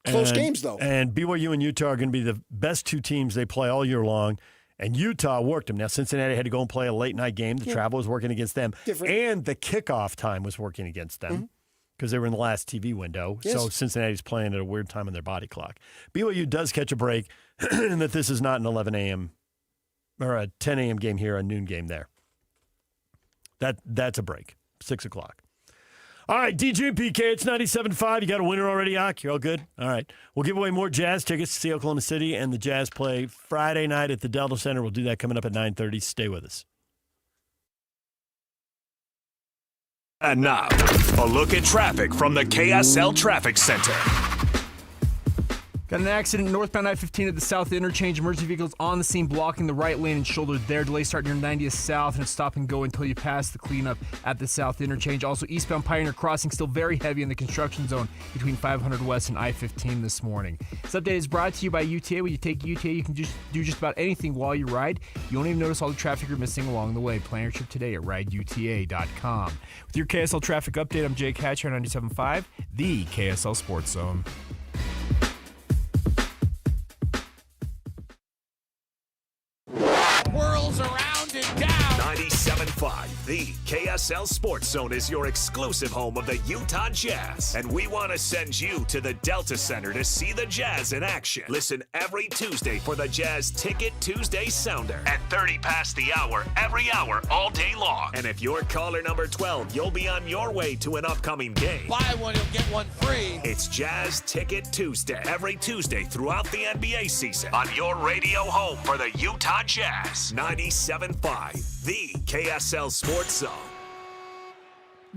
Close And- games, though. And BYU and Utah are going to be the best 2 teams they play all year long. And Utah worked them. Now, Cincinnati had to go and play a late-night game. The travel was working against them. Different. And the kickoff time was working against them because they were in the last TV window. Yes. So Cincinnati's playing at a weird time on their body clock. BYU does catch a break in that this is not an 11 a.m. or a 10 a.m. game here, a noon game there. That's a break, 6 o'clock. All right, DJ and PK, it's 97.5. You got a winner already, Ak? You're all good? All right. We'll give away more Jazz tickets to see Oklahoma City and the Jazz play Friday night at the Delta Center. We'll do that coming up at 9:30. Stay with us. And now, a look at traffic from the KSL Traffic Center. Got an accident northbound I-15 at the South Interchange. Emergency vehicles on the scene blocking the right lane and shoulder there. Delay starting near 90th South, and it's stop and go until you pass the cleanup at the South Interchange. Also, eastbound Pioneer Crossing still very heavy in the construction zone between 500 West and I-15 this morning. This update is brought to you by UTA. When you take UTA, you can do just about anything while you ride. You won't even notice all the traffic you're missing along the way. Plan your trip today at rideuta.com. With your KSL traffic update, I'm Jake Hatcher on 97.5, the KSL Sports Zone. Whirls around and down. 97.5, the KSL Sports Zone is your exclusive home of the Utah Jazz. And we want to send you to the Delta Center to see the Jazz in action. Listen every Tuesday for the Jazz Ticket Tuesday Sounder at 30 past the hour, every hour, all day long. And if you're caller number 12, you'll be on your way to an upcoming game. Buy one, you'll get one free. It's Jazz Ticket Tuesday, every Tuesday throughout the NBA season on your radio home for the Utah Jazz. 97.5, the KSL Sports Zone.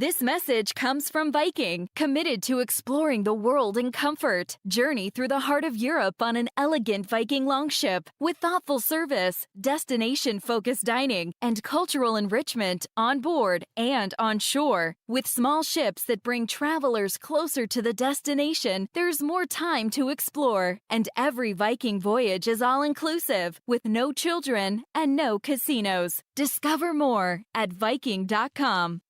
This message comes from Viking, committed to exploring the world in comfort. Journey through the heart of Europe on an elegant Viking longship with thoughtful service, destination-focused dining, and cultural enrichment on board and on shore. With small ships that bring travelers closer to the destination, there's more time to explore. And every Viking voyage is all-inclusive, with no children and no casinos. Discover more at Viking.com.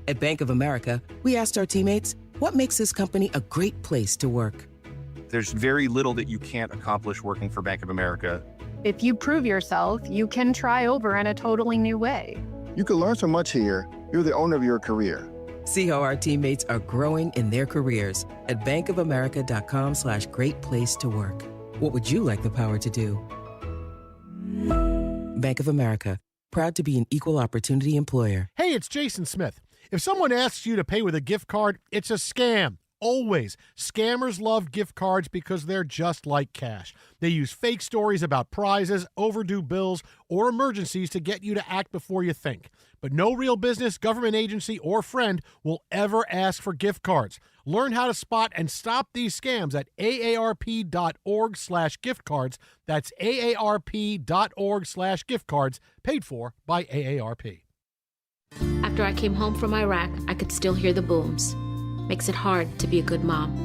At Bank of America, we asked our teammates, what makes this company a great place to work? There's very little that you can't accomplish working for Bank of America. If you prove yourself, you can try over in a totally new way. You can learn so much here. You're the owner of your career. See how our teammates are growing in their careers at bankofamerica.com/great place to work. What would you like the power to do? Bank of America, proud to be an equal opportunity employer. Hey, it's Jason Smith. If someone asks you to pay with a gift card, it's a scam. Always. Scammers love gift cards because they're just like cash. They use fake stories about prizes, overdue bills, or emergencies to get you to act before you think. But no real business, government agency, or friend will ever ask for gift cards. Learn how to spot and stop these scams at aarp.org/gift cards. That's aarp.org/gift cards, paid for by AARP. After I came home from Iraq, I could still hear the booms. Makes it hard to be a good mom.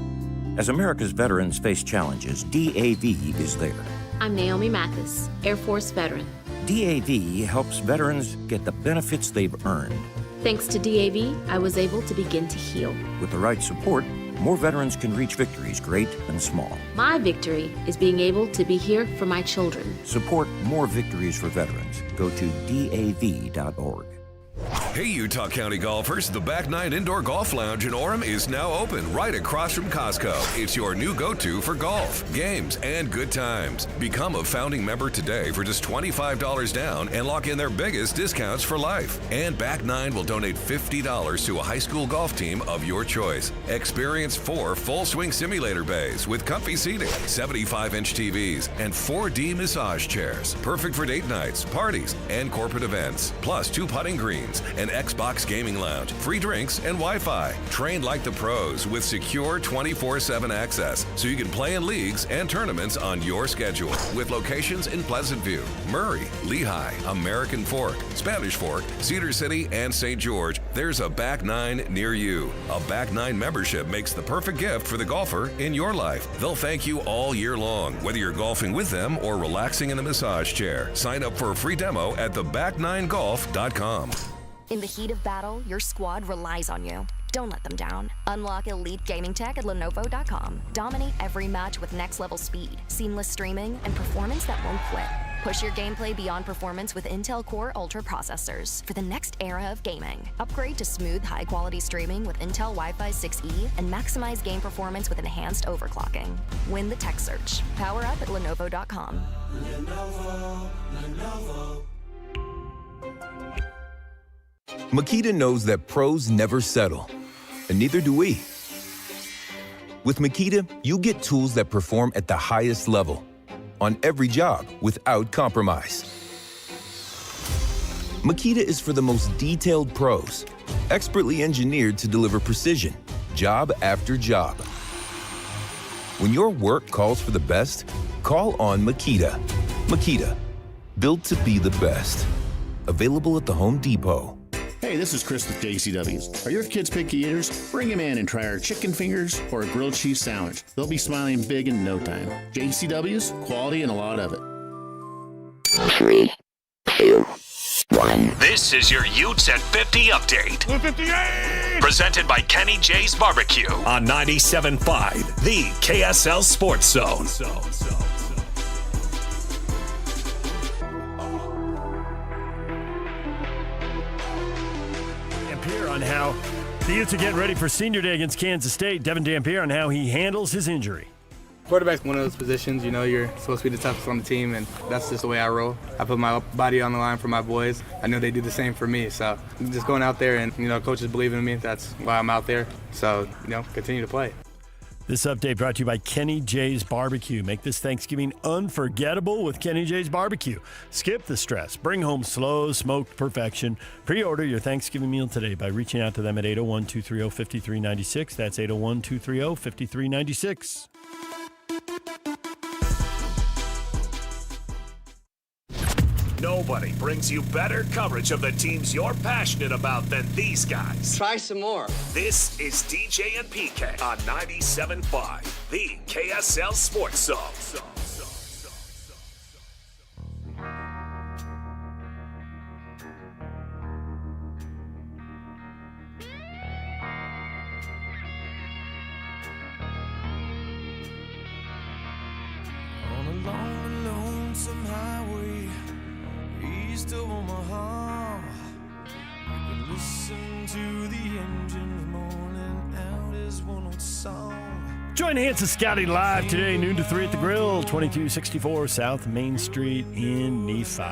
As America's veterans face challenges, DAV is there. I'm Naomi Mathis, Air Force veteran. DAV helps veterans get the benefits they've earned. Thanks to DAV, I was able to begin to heal. With the right support, more veterans can reach victories, great and small. My victory is being able to be here for my children. Support more victories for veterans. Go to DAV.org. Hey, Utah County golfers, the Back Nine Indoor Golf Lounge in Orem is now open right across from Costco. It's your new go-to for golf, games, and good times. Become a founding member today for just $25 down and lock in their biggest discounts for life. And Back Nine will donate $50 to a high school golf team of your choice. Experience 4 full-swing simulator bays with comfy seating, 75-inch TVs, and 4D massage chairs. Perfect for date nights, parties, and corporate events. Plus 2 putting greens, an Xbox gaming lounge, free drinks, and Wi-Fi. Trained like the pros with secure 24/7 access, so you can play in leagues and tournaments on your schedule. With locations in Pleasant View, Murray, Lehigh, American Fork, Spanish Fork, Cedar City, and St. George, there's a Back Nine near you. A Back Nine membership makes the perfect gift for the golfer in your life. They'll thank you all year long, whether you're golfing with them or relaxing in a massage chair. Sign up for a free demo at theback9golf.com. In the heat of battle, your squad relies on you. Don't let them down. Unlock elite gaming tech at Lenovo.com. Dominate every match with next-level speed, seamless streaming, and performance that won't quit. Push your gameplay beyond performance with Intel Core Ultra processors for the next era of gaming. Upgrade to smooth, high-quality streaming with Intel Wi-Fi 6E and maximize game performance with enhanced overclocking. Win the tech search. Power up at Lenovo.com. Lenovo. Makita knows that pros never settle, and neither do we. With Makita, you get tools that perform at the highest level, on every job, without compromise. Makita is for the most detailed pros, expertly engineered to deliver precision, job after job. When your work calls for the best, call on Makita. Makita, built to be the best. Available at the Home Depot. Hey, this is Chris with JCW's. Are your kids picky eaters? Bring them in and try our chicken fingers or a grilled cheese sandwich. They'll be smiling big in no time. JCW's, quality and a lot of it. 3, 2, 1. This is your Utes at 50 update. 58! Presented by Kenny J's Barbecue on 97.5, the KSL Sports Zone. On how the Utes are getting ready for Senior Day against Kansas State. Devin Dampier on how he handles his injury. Quarterback's one of those positions, you're supposed to be the toughest on the team, and that's just the way I roll. I put my body on the line for my boys. I know they do the same for me, so just going out there and, coaches believe in me. That's why I'm out there. So, continue to play. This update brought to you by Kenny J's Barbecue. Make this Thanksgiving unforgettable with Kenny J's Barbecue. Skip the stress. Bring home slow smoked perfection. Pre-order your Thanksgiving meal today by reaching out to them at 801-230-5396. That's 801-230-5396. Nobody brings you better coverage of the teams you're passionate about than these guys. Try some more. This is DJ and PK on 97.5, the KSL Sports Zone. On a long, lonesome highway east of Omaha, you can listen to the engine moaning out his one old song. Join Hans and Scotty live today, noon to 3 at the Grill, 2264 South Main Street in Nephi.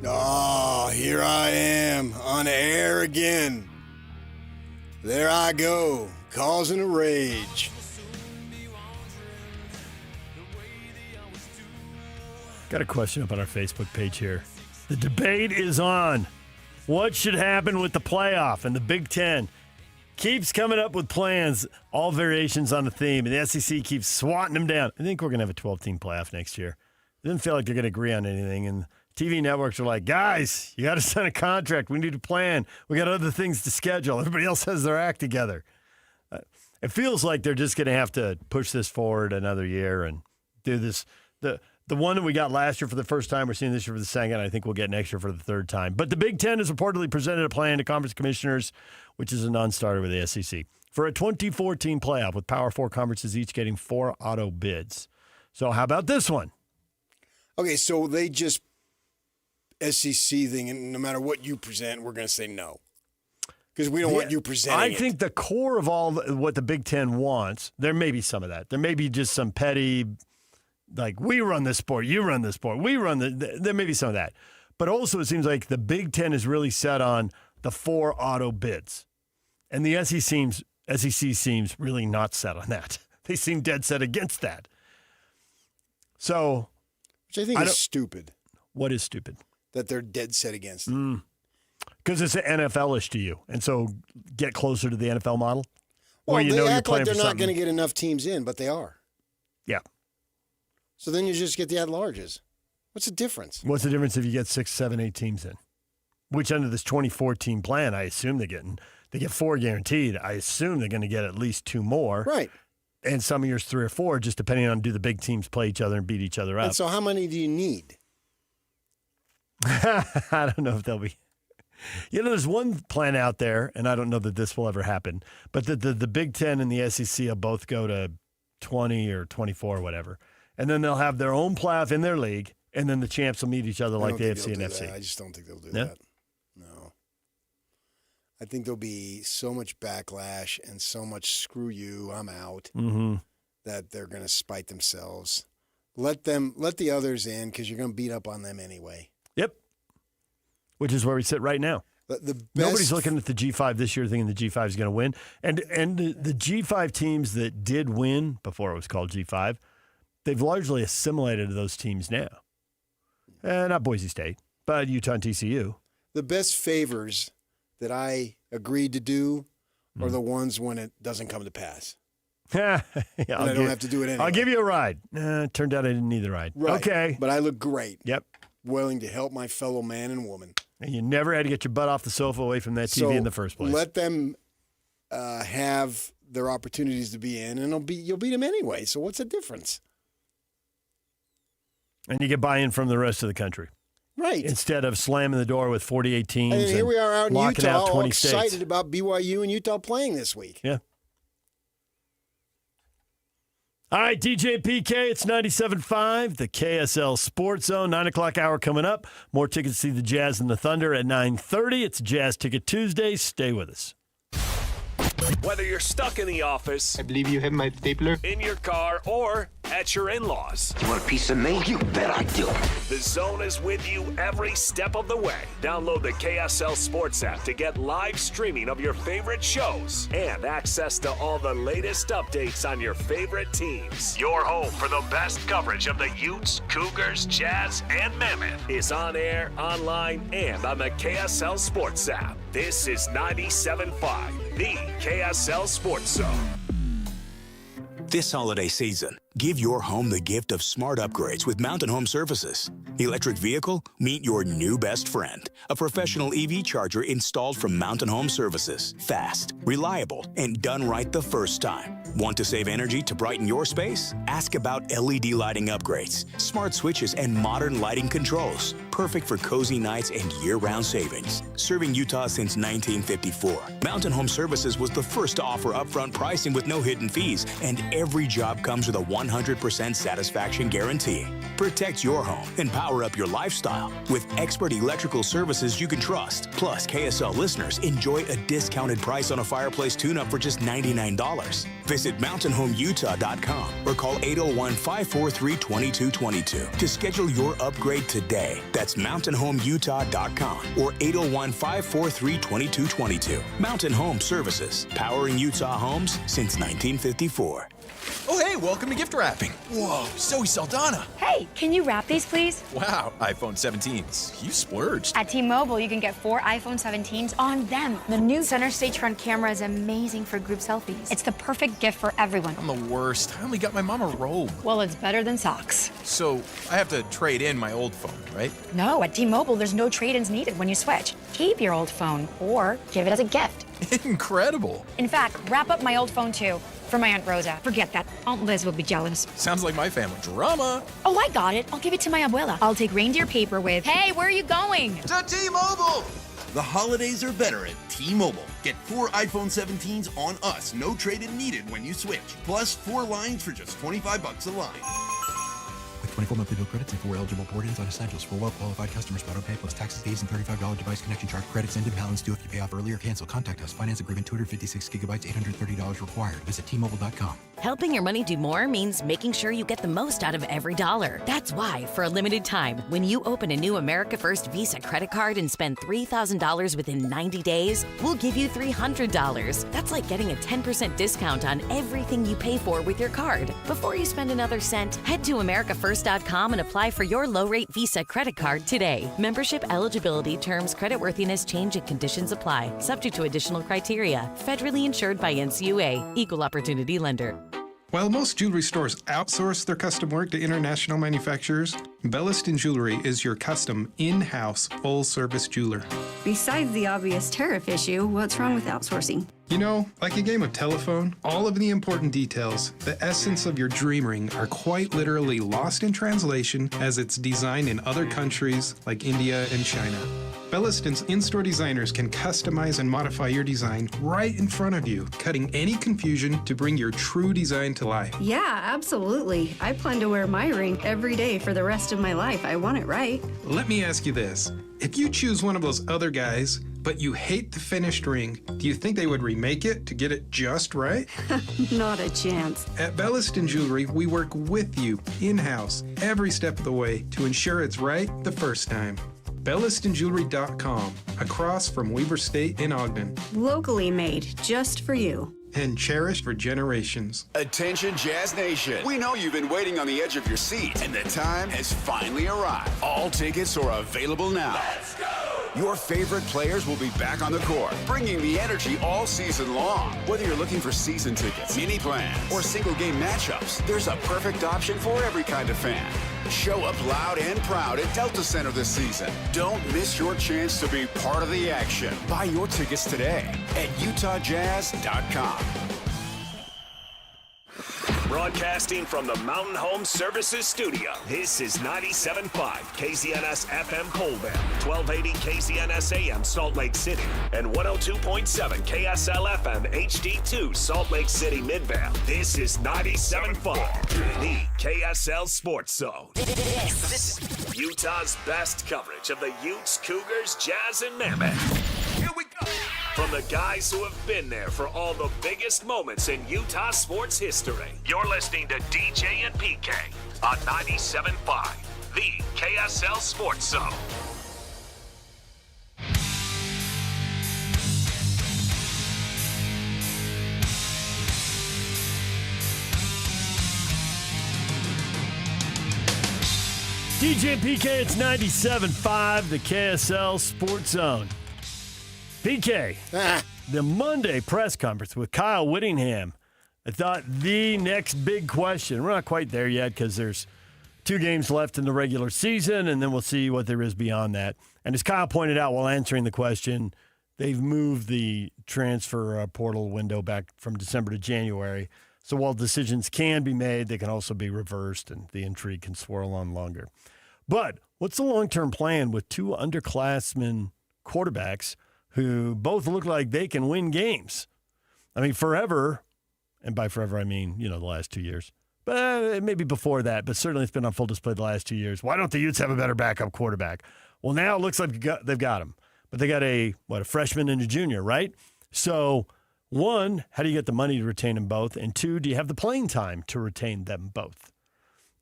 Oh, here I am on air again. There I go, causing a rage. Got a question up on our Facebook page here. The debate is on. What should happen with the playoff? And the Big Ten keeps coming up with plans, all variations on the theme, and the SEC keeps swatting them down. I think we're going to have a 12-team playoff next year. It doesn't feel like they're going to agree on anything, and TV networks are like, guys, you got to sign a contract. We need a plan. We got other things to schedule. Everybody else has their act together. It feels like they're just going to have to push this forward another year and do this. The one that we got last year for the first time, we're seeing this year for the second. I think we'll get next year for the third time. But the Big Ten has reportedly presented a plan to conference commissioners, which is a non-starter with the SEC, for a 24-team playoff with Power 4 conferences each getting 4 auto bids. So how about this one? Okay, so they just SEC thing, and no matter what you present, we're going to say no. Because we don't want you presenting I think the core of all what the Big Ten wants, there may be some of that. There may be just some petty, like, we run this sport, you run this sport, we run there may be some of that. But also it seems like the Big Ten is really set on the 4 auto bids. And the SEC seems really not set on that. They seem dead set against that. So, which I think is stupid. What is stupid? That they're dead set against. Because it's NFL-ish to you. And so get closer to the NFL model? Well, you they know act you're like they're not something. going to get enough teams in, but they are. Yeah. So then you just get the at-larges. What's the difference? What's the difference if you get 6, 7, 8 teams in? Which under this 24-team plan, I assume they get 4 guaranteed. I assume they're going to get at least 2 more. Right. And some years 3 or 4, just depending on do the big teams play each other and beat each other up. And so how many do you need? I don't know if they'll be. There's one plan out there, and I don't know that this will ever happen, but the Big Ten and the SEC will both go to 20 or 24 or whatever. And then they'll have their own playoff in their league, and then the champs will meet each other like the AFC and FC. I just don't think they'll do that. No. I think there'll be so much backlash and so much screw you, I'm out, that they're going to spite themselves. Let the others in because you're going to beat up on them anyway. Yep. Which is where we sit right now. Nobody's looking at the G5 this year thinking the G5 is going to win. And the G5 teams that did win before it was called G5, they've largely assimilated to those teams now. Not Boise State, but Utah and TCU. The best favors that I agreed to do are the ones when it doesn't come to pass. I don't have to do it anyway. I'll give you a ride. It turned out I didn't need the ride. Right. Okay. But I look great. Yep. Willing to help my fellow man and woman. And you never had to get your butt off the sofa away from that TV in the first place. Let them have their opportunities to be in, and you'll beat them anyway. So what's the difference? And you get buy-in from the rest of the country. Right. Instead of slamming the door with 48 teams and here we are out in Utah, out 20 all excited states. about BYU and Utah playing this week. Yeah. All right, DJ PK, it's 97.5, the KSL Sports Zone, 9 o'clock hour coming up. More tickets to see the Jazz and the Thunder at 9:30. It's Jazz Ticket Tuesday. Stay with us. Whether you're stuck in the office, I believe you have my stapler. in your car, or at your in-laws, You want a piece of me? You bet I do. the Zone is with you every step of the way. Download the KSL Sports app to get live streaming of your favorite shows and access to all the latest updates on your favorite teams. Your home for the best coverage of the Utes, Cougars, Jazz, and Mammoth is on air, online, and on the KSL Sports app. This is 97.5, the KSL Sports Zone. This holiday season, give your home the gift of smart upgrades with Mountain Home Services. Electric vehicle? Meet your new best friend. A professional EV charger installed from Mountain Home Services. Fast, reliable, and done right the first time. Want to save energy to brighten your space? Ask about LED lighting upgrades, smart switches, and modern lighting controls. Perfect for cozy nights and year-round savings. Serving Utah since 1954, Mountain Home Services was the first to offer upfront pricing with no hidden fees, and every job comes with a 100% satisfaction guarantee. Protect your home and power up your lifestyle with expert electrical services you can trust. Plus, KSL listeners enjoy a discounted price on a fireplace tune-up for just $99. Visit mountainhomeutah.com or call 801-543-2222 to schedule your upgrade today. That's mountainhomeutah.com or 801-543-2222. Mountain Home Services, powering Utah homes since 1954. Oh, hey, welcome to gift wrapping. Whoa, Zoe Saldana. Hey, can you wrap these, please? Wow, iPhone 17s. You splurged. At T-Mobile, you can get 4 iPhone 17s on them. The new center stage front camera is amazing for group selfies. It's the perfect gift for everyone. I'm the worst. I only got my mom a robe. Well, it's better than socks. So I have to trade in my old phone, right? No, at T-Mobile, there's no trade-ins needed when you switch. Keep your old phone or give it as a gift. Incredible. In fact, wrap up my old phone, too. For my Aunt Rosa. Forget that. Aunt Liz will be jealous. Sounds like my family. Drama. Oh, I got it. I'll give it to my abuela. I'll take reindeer paper with, hey, where are you going? To T-Mobile! The holidays are better at T-Mobile. Get 4 iPhone 17s on us. No trade-in needed when you switch. Plus 4 lines for just $25 a line. With 24 monthly bill credits and 4 eligible port-ins on essentials for well-qualified customers. Auto pay plus taxes, fees, and $35 device connection charge. Credits ended. Balance due if you pay off early or cancel. Contact us. Finance agreement 256 gigabytes, $830 required. Visit T-Mobile.com. Helping your money do more means making sure you get the most out of every dollar. That's why, for a limited time, when you open a new America First Visa credit card and spend $3,000 within 90 days, we'll give you $300. That's like getting a 10% discount on everything you pay for with your card. Before you spend another cent, head to AmericaFirst.com and apply for your low-rate Visa credit card today. Membership eligibility, terms, creditworthiness, change, and conditions apply. Subject to additional criteria. Federally insured by NCUA. Equal Opportunity Lender. While most jewelry stores outsource their custom work to international manufacturers, Belliston Jewelry is your custom, in-house, full-service jeweler. Besides the obvious tariff issue, what's wrong with outsourcing? You know, like a game of telephone, all of the important details, the essence of your dream ring, are quite literally lost in translation as it's designed in other countries like India and China. Belliston's in-store designers can customize and modify your design right in front of you, cutting any confusion to bring your true design to life. Yeah, absolutely. I plan to wear my ring every day for the rest of my life. I want it right. Let me ask you this. If you choose one of those other guys, but you hate the finished ring, do you think they would remake it to get it just right? Not a chance. At Belliston Jewelry, we work with you in-house every step of the way to ensure it's right the first time. BellistonJewelry.com, across from Weber State in Ogden. Locally made, just for you. And cherished for generations. Attention Jazz Nation. We know you've been waiting on the edge of your seat, and the time has finally arrived. All tickets are available now. Let's go! Your favorite players will be back on the court, bringing the energy all season long. Whether you're looking for season tickets, mini plans, or single game matchups, there's a perfect option for every kind of fan. Show up loud and proud at Delta Center this season. Don't miss your chance to be part of the action. Buy your tickets today at UtahJazz.com. Broadcasting from the Mountain Home Services Studio, this is 97.5 KZNS FM Colville, 1280 KZNS AM Salt Lake City, and 102.7 KSL FM HD2 Salt Lake City Midvale. This is 97.5, the KSL Sports Zone. This is Utah's best coverage of the Utes, Cougars, Jazz, and Mammoth. Here we go. From the guys who have been there for all the biggest moments in Utah sports history. You're listening to DJ and PK on 97.5, the KSL Sports Zone. DJ and PK, it's 97.5, the KSL Sports Zone. PK, the Monday press conference with Kyle Whittingham. I thought the next big question, we're not quite there yet because there's 2 games left in the regular season, and then we'll see what there is beyond that. And as Kyle pointed out while answering the question, they've moved the transfer portal window back from December to January. So while decisions can be made, they can also be reversed, and the intrigue can swirl on longer. But what's the long-term plan with 2 underclassmen quarterbacks who both look like they can win games? I mean, forever, and by forever I mean, the last 2 years. But maybe before that, but certainly it's been on full display the last 2 years. Why don't the Utes have a better backup quarterback? Well, now it looks like they've got him. But they got a freshman and a junior, right? So, 1, how do you get the money to retain them both? And 2, do you have the playing time to retain them both?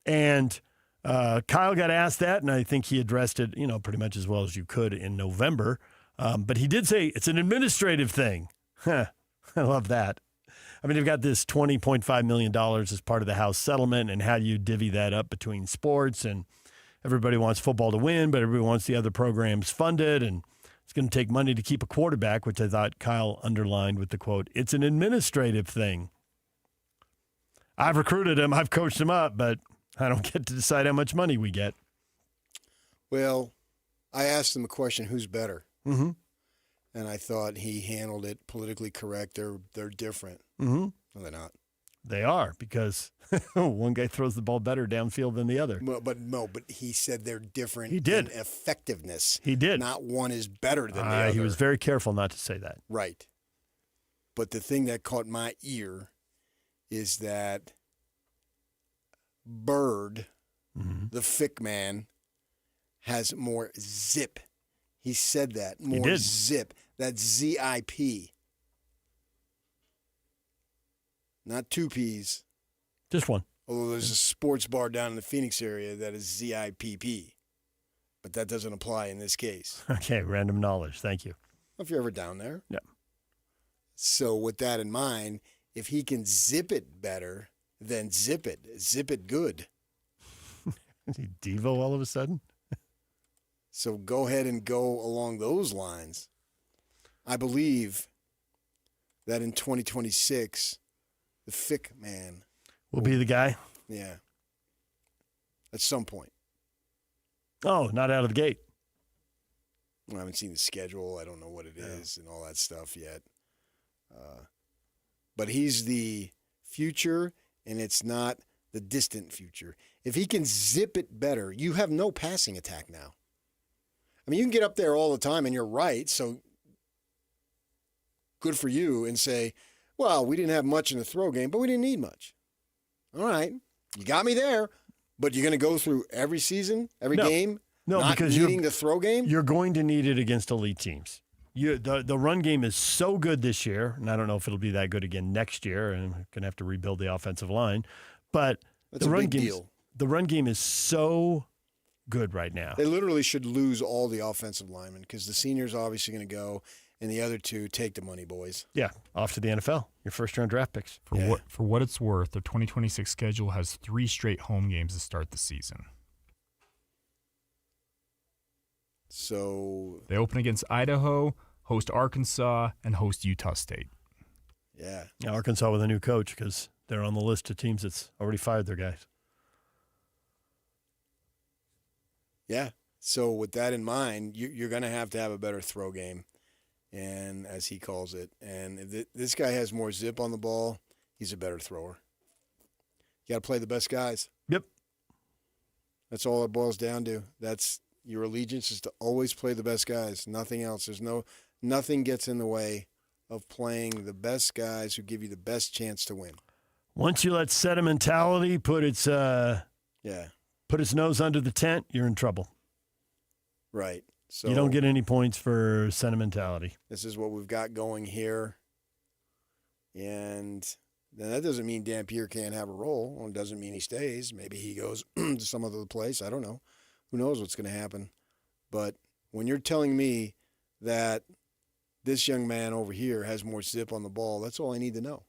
And Kyle got asked that, and I think he addressed it, pretty much as well as you could in November. But he did say it's an administrative thing. I love that. I mean, they've got this $20.5 million as part of the House settlement, and how do you divvy that up between sports? And everybody wants football to win, but everybody wants the other programs funded, and it's going to take money to keep a quarterback, which I thought Kyle underlined with the quote, it's an administrative thing. I've recruited him, I've coached him up, but I don't get to decide how much money we get. Well, I asked him a question, who's better? Mm-hmm. And I thought he handled it politically correct. They're different. Mm-hmm. No, they're not. They are, because one guy throws the ball better downfield than the other. But he said they're different He did. in effectiveness. He did. Not one is better than the other. He was very careful not to say that. Right. But the thing that caught my ear is that Bird, the Fick man, has more zip. He said that. More zip. That's ZIP. Not 2 P's. Just 1. Although there's a sports bar down in the Phoenix area that is ZIPP. But that doesn't apply in this case. Okay, random knowledge. Thank you. If you're ever down there. Yeah. So with that in mind, if he can zip it better, then zip it good. Is he Devo all of a sudden? So go ahead and go along those lines. I believe that in 2026, the Fick man will be the guy? Yeah. At some point. Oh, not out of the gate. I haven't seen the schedule. I don't know what it is and all that stuff yet. But he's the future, and it's not the distant future. If he can zip it better, you have no passing attack now. I mean, you can get up there all the time, and you're right, so good for you, and say, well, we didn't have much in the throw game, but we didn't need much. All right, you got me there, but you're going to go through every season, every game, not because needing the throw game? You're going to need it against elite teams. The run game is so good this year, and I don't know if it'll be that good again next year, and we're going to have to rebuild the offensive line, but That's a big deal. The run game is so good right now. They literally should lose all the offensive linemen because the senior's obviously going to go, and the other 2 take the money, boys. Yeah, off to the NFL. Your first-round draft picks. For what it's worth, their 2026 schedule has 3 straight home games to start the season. So they open against Idaho, host Arkansas, and host Utah State. Yeah. Arkansas with a new coach because they're on the list of teams that's already fired their guys. Yeah. So with that in mind, you're going to have a better throw game, and as he calls it. And if this guy has more zip on the ball, he's a better thrower. You got to play the best guys. Yep. That's all it boils down to. That's your allegiance is to always play the best guys, nothing else. Nothing gets in the way of playing the best guys who give you the best chance to win. Once you let sentimentality put its nose under the tent, you're in trouble. Right. So you don't get any points for sentimentality. This is what we've got going here. And then that doesn't mean Dampier can't have a role. Well, it doesn't mean he stays. Maybe he goes to some other place. I don't know. Who knows what's going to happen. But when you're telling me that this young man over here has more zip on the ball, that's all I need to know.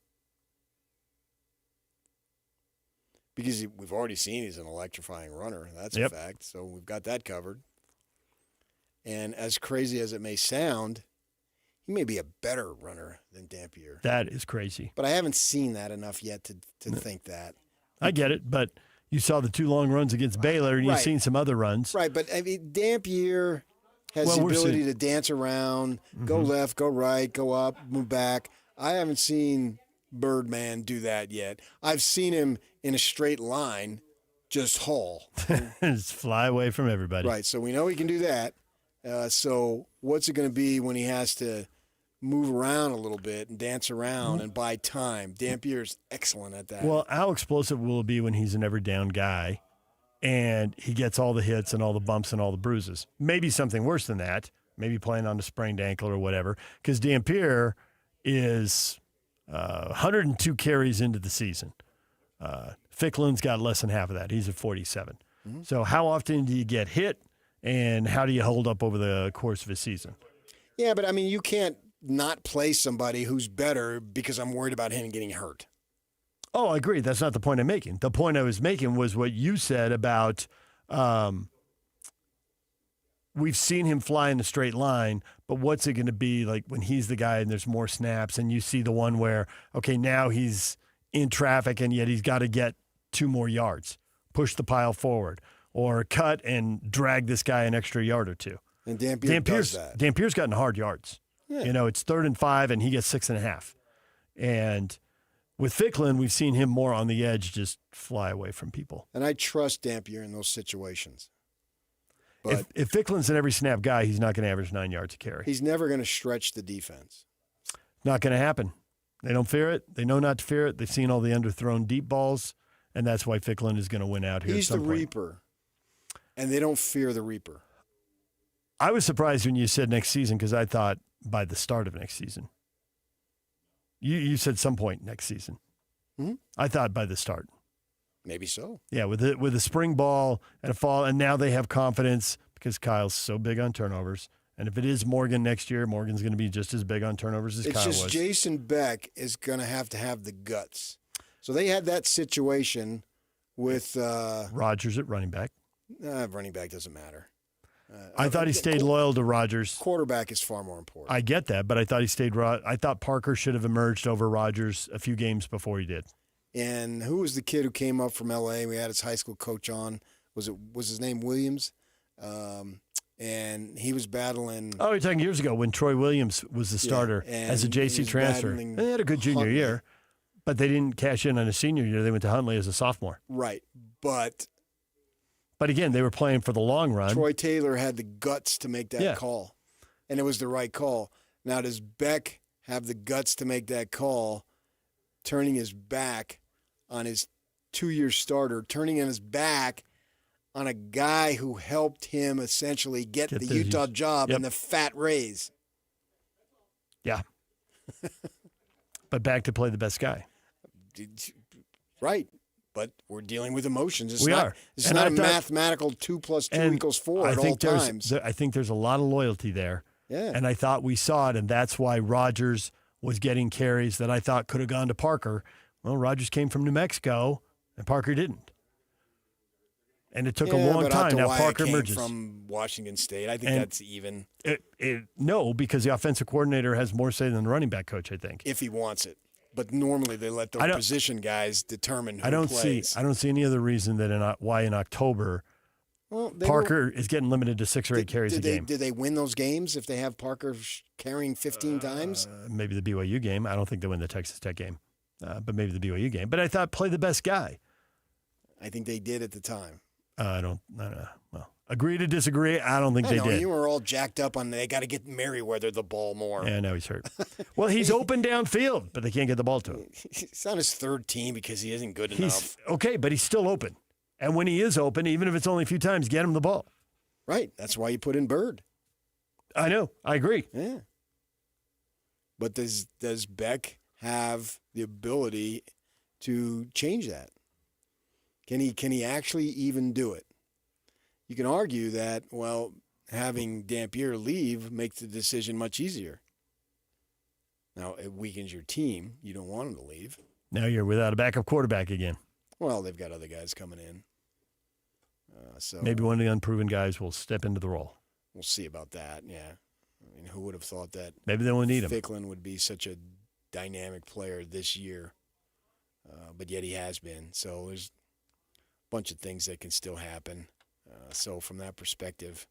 Because we've already seen he's an electrifying runner. That's a fact. So we've got that covered. And as crazy as it may sound, he may be a better runner than Dampier. That is crazy. But I haven't seen that enough yet to think that. I get it, but you saw the 2 long runs against Baylor, and you've seen some other runs. Right, but I mean, Dampier has the ability to dance around, go left, go right, go up, move back. I haven't seen Birdman do that yet. I've seen him in a straight line just haul. Just fly away from everybody. Right, so we know he can do that. So what's it going to be when he has to move around a little bit and dance around and buy time? Dampier's excellent at that. Well, how explosive will it be when he's an every down guy and he gets all the hits and all the bumps and all the bruises? Maybe something worse than that, maybe playing on a sprained ankle or whatever, because Dampier is 102 carries into the season. Ficklen's got less than half of that. He's at 47. So how often do you get hit? And how do you hold up over the course of a season? Yeah, but I mean, you can't not play somebody who's better because I'm worried about him getting hurt. Oh, I agree. That's not the point I'm making. The point I was making was what you said about we've seen him fly in a straight line, but what's it going to be like when he's the guy and there's more snaps and you see the one where, okay, now he's in traffic and yet he's got to get 2 more yards, push the pile forward, or cut and drag this guy an extra yard or 2. And Dampier's does that. Dampier's gotten hard yards. Yeah. You know, it's 3rd and 5, and he gets 6.5. And with Ficklin, we've seen him more on the edge just fly away from people. And I trust Dampier in those situations. But if Ficklin's an every snap guy, he's not going to average 9 yards a carry. He's never going to stretch the defense. Not going to happen. They don't fear it. They know not to fear it. They've seen all the underthrown deep balls, and that's why Ficklin is going to win out here. He's at some the point. Reaper. And they don't fear the Reaper. I was surprised when you said next season because I thought by the start of next season. You said some point next season. I thought by the start. Maybe so. Yeah, with a spring ball and a fall, and now they have confidence because Kyle's so big on turnovers. And if it is Morgan next year, Morgan's going to be just as big on turnovers as Kyle was. It's just Jason Beck is going to have the guts. So they had that situation with Rodgers at running back. Running back doesn't matter. I thought he stayed loyal to Rodgers. Quarterback is far more important. I get that, but I thought he stayed. I thought Parker should have emerged over Rodgers a few games before he did. And who was the kid who came up from L.A.? We had his high school coach on. Was his name Williams? And he was battling. Oh, you're talking years ago when Troy Williams was the starter as a JC transfer. And they had a good junior year, but they didn't cash in on a senior year. They went to Huntley as a sophomore. Right, But again, they were playing for the long run. Troy Taylor had the guts to make that call, and it was the right call. Now, does Beck have the guts to make that call, turning his back on his 2-year starter, turning his back on a guy who helped him essentially get the Utah job and the fat raise? Yeah. But back to play the best guy. Right. But we're dealing with emotions. It's It's not a mathematical 2 + 2 = 4 at all times. I think there's a lot of loyalty there. Yeah. And I thought we saw it, and that's why Rodgers was getting carries that I thought could have gone to Parker. Well, Rodgers came from New Mexico, and Parker didn't. And it took a long time. Now Parker emerges from Washington State. I think that's even. No, because the offensive coordinator has more say than the running back coach, I think. If he wants it. But normally they let the position guys determine who plays. I don't see any other reason that why in October Parker is getting limited to 6 or 8 carries a game. Did they win those games if they have Parker carrying 15 times? Maybe the BYU game. I don't think they win the Texas Tech game, but maybe the BYU game. But I thought play the best guy. I think they did at the time. I don't know. Well, agree to disagree. I don't think they did. You were all jacked up on they got to get Merriweather the ball more. Yeah, now he's hurt. Well, he's open downfield, but they can't get the ball to him. He's on his 3rd team because he isn't good enough. Okay, but he's still open. And when he is open, even if it's only a few times, get him the ball. Right. That's why you put in Bird. I know. I agree. Yeah. But does Beck have the ability to change that? Can he actually even do it? You can argue that, well, having Dampier leave makes the decision much easier. Now, it weakens your team. You don't want him to leave. Now you're without a backup quarterback again. Well, they've got other guys coming in. So maybe one of the unproven guys will step into the role. We'll see about that, yeah. I mean, who would have thought that maybe they won't need him. Ficklin would be such a dynamic player this year, but yet he has been. So there's a bunch of things that can still happen. So from that perspective,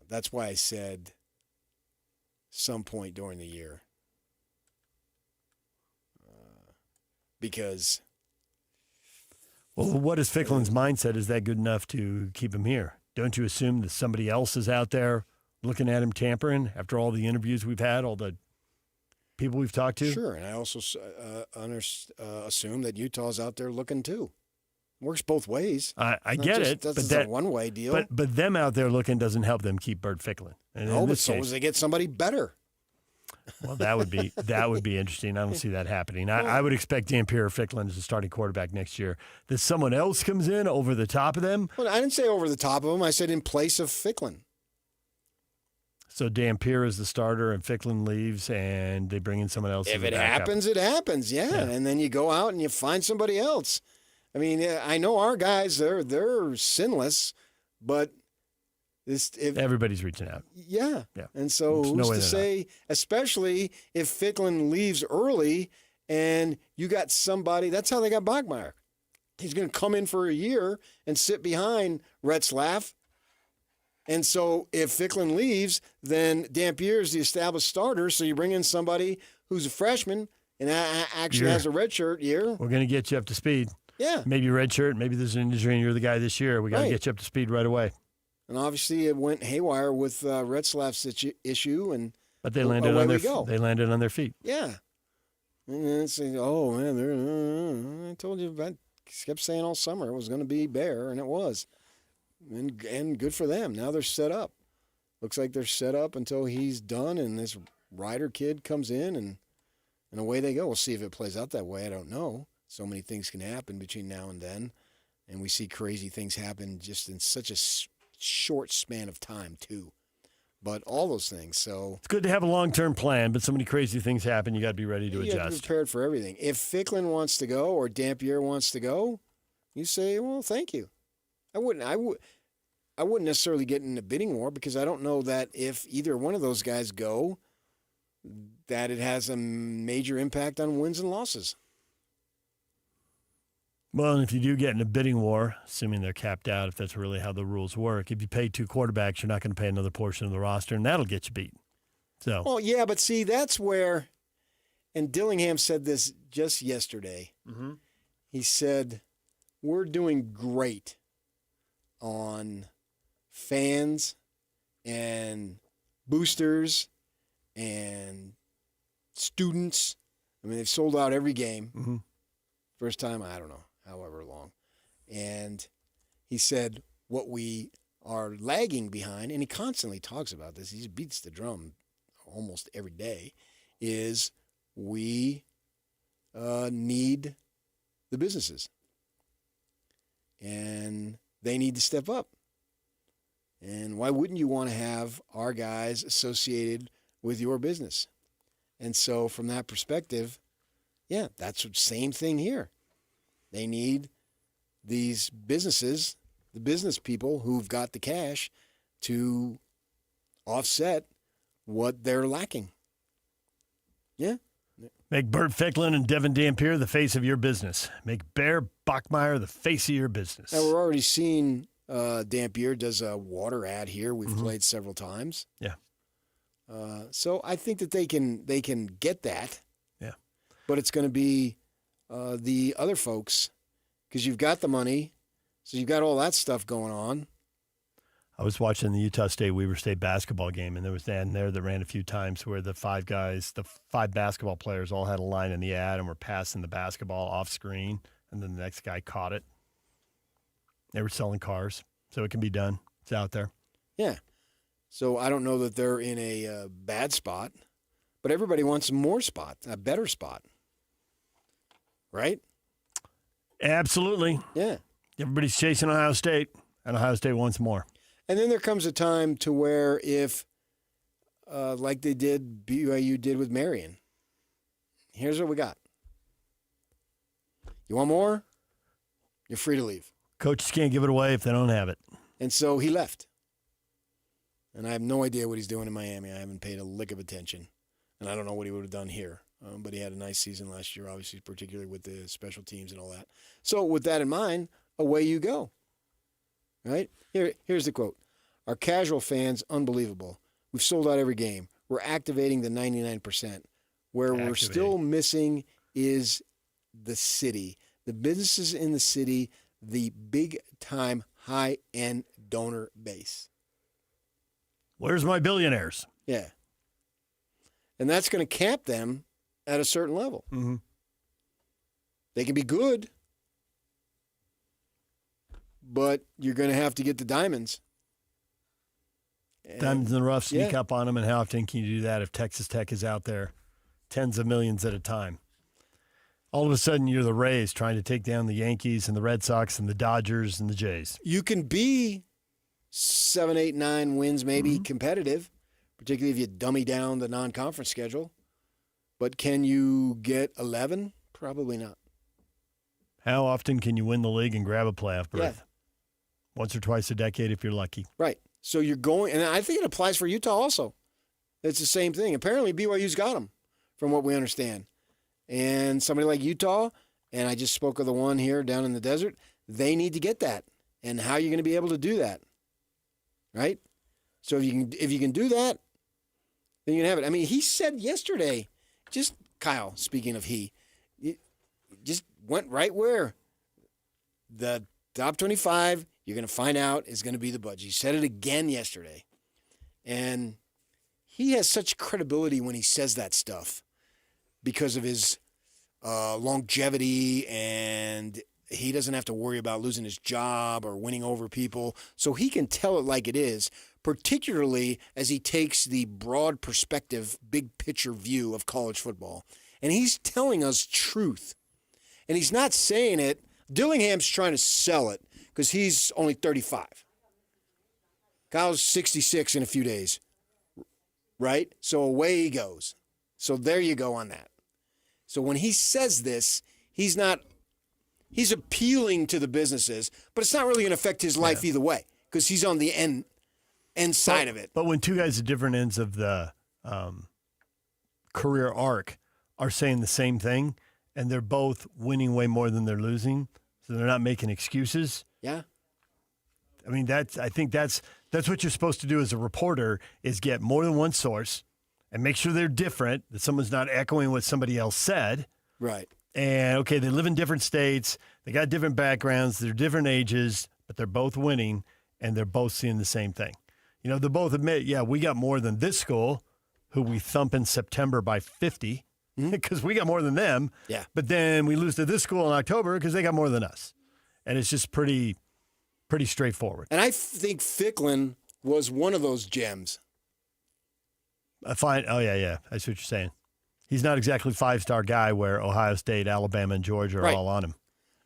that's why I said some point during the year. Because... Well, what is Ficklin's mindset? Is that good enough to keep him here? Don't you assume that somebody else is out there looking at him tampering after all the interviews we've had, all the people we've talked to? Sure, and I also assume that Utah's out there looking too. Works both ways. I get it. That's a one-way deal. But them out there looking doesn't help them keep Bert Ficklin. And no, but so as they get somebody better. Well, that would be interesting. I don't see that happening. I would expect Dampier or Ficklin as a starting quarterback next year. That someone else comes in over the top of them. Well, I didn't say over the top of them. I said in place of Ficklin. So Dampier is the starter, and Ficklin leaves, and they bring in someone else. If it happens, it happens. Yeah, and then you go out and you find somebody else. I mean, I know our guys; they're sinless, but. Everybody's reaching out. Yeah. And so who's to say, especially if Ficklin leaves early and you got somebody, that's how they got Bachmeier. He's going to come in for a year and sit behind Retzlaff. And so if Ficklin leaves, then Dampier is the established starter. So you bring in somebody who's a freshman and actually has a redshirt year. We're going to get you up to speed. Yeah. Maybe redshirt. Maybe there's an injury and you're the guy this year. We got to get you up to speed right away. And obviously, it went haywire with Retzlaff's issue, but they landed on their feet. Yeah, and then say, "Oh man, I told you about." Kept saying all summer it was going to be Bear, and it was, and good for them. Now they're set up. Looks like they're set up until he's done, and this Ryder kid comes in, and away they go. We'll see if it plays out that way. I don't know. So many things can happen between now and then, and we see crazy things happen just in such a short span of time too, but all those things. So it's good to have a long-term plan, but so many crazy things happen. You got to be ready to adjust. You got to be prepared for everything. If Ficklin wants to go or Dampier wants to go, you say, "Well, thank you." I wouldn't necessarily get in a bidding war because I don't know that if either one of those guys go, that it has a major impact on wins and losses. Well, and if you do get in a bidding war, assuming they're capped out, if that's really how the rules work, if you pay two quarterbacks, you're not going to pay another portion of the roster, and that'll get you beat. So. Well, yeah, but see, that's where, and Dillingham said this just yesterday. Mm-hmm. He said, we're doing great on fans and boosters and students. I mean, they've sold out every game. Mm-hmm. First time, I don't know. However long. And he said what we are lagging behind, and he constantly talks about this, he beats the drum almost every day, is we need the businesses. And they need to step up. And why wouldn't you want to have our guys associated with your business? And so from that perspective, yeah, that's the same thing here. They need these businesses, the business people who've got the cash to offset what they're lacking. Yeah. Make Bert Ficklin and Devin Dampier the face of your business. Make Bear Bachmeier the face of your business. Now, we're already seeing Dampier does a water ad here. We've played several times. Yeah. So I think that they can get that. Yeah. But it's going to be the other folks, because you've got the money, so you've got all that stuff going on. I was watching the Utah State Weber State basketball game, and there was Dan there that ran a few times where the five basketball players all had a line in the ad and were passing the basketball off screen, and then the next guy caught it. They were selling cars, so it can be done. It's out there. Yeah. So I don't know that they're in a bad spot, but everybody wants more spot, a better spot. Right? Absolutely. Yeah. Everybody's chasing Ohio State, and Ohio State wants more. And then there comes a time to where if, like BYU did with Marion, here's what we got. You want more? You're free to leave. Coaches can't give it away if they don't have it. And so he left. And I have no idea what he's doing in Miami. I haven't paid a lick of attention. And I don't know what he would have done here. But he had a nice season last year, obviously, particularly with the special teams and all that. So with that in mind, away you go. Right? Here's the quote. Our casual fans, unbelievable. We've sold out every game. We're activating the 99%. Where we're still missing is the city. The businesses in the city, the big-time, high-end donor base. Where's my billionaires? Yeah. And that's going to cap them at a certain level. Mm-hmm. They can be good, but you're going to have to get the diamonds. Diamonds in the rough, sneak up on them, and how often can you do that if Texas Tech is out there tens of millions at a time? All of a sudden, you're the Rays trying to take down the Yankees and the Red Sox and the Dodgers and the Jays. You can be 7, 8, 9 wins, maybe competitive, particularly if you dummy down the non-conference schedule. But can you get 11? Probably not. How often can you win the league and grab a playoff berth? Yeah. Once or twice a decade if you're lucky. Right. So you're going, and I think it applies for Utah also. It's the same thing. Apparently BYU's got them, from what we understand. And somebody like Utah, and I just spoke of the one here down in the desert, they need to get that. And how are you going to be able to do that? Right? So if you can do that, then you can have it. I mean, he said yesterday, just Kyle, speaking of he just went right where the top 25, you're going to find out, is going to be the budget. He said it again yesterday. And he has such credibility when he says that stuff because of his longevity, and he doesn't have to worry about losing his job or winning over people. So he can tell it like it is, particularly as he takes the broad perspective, big picture view of college football. And he's telling us truth. And he's not saying it. Dillingham's trying to sell it because he's only 35. Kyle's 66 in a few days, right? So away he goes. So there you go on that. So when he says this, he's appealing to the businesses, but it's not really going to affect his life either way because he's on the end side of it. But when two guys at different ends of the career arc are saying the same thing, and they're both winning way more than they're losing, so they're not making excuses. Yeah. I mean, I think that's what you're supposed to do as a reporter, is get more than one source and make sure they're different, that someone's not echoing what somebody else said. Right. And, okay, they live in different states, they got different backgrounds, they're different ages, but they're both winning, and they're both seeing the same thing. You know, they both admit, yeah, we got more than this school, who we thump in September by 50, because we got more than them. Yeah. But then we lose to this school in October because they got more than us. And it's just pretty straightforward. And I think Ficklin was one of those gems. Fine. Oh, yeah. I see what you're saying. He's not exactly five-star guy where Ohio State, Alabama, and Georgia are all on him.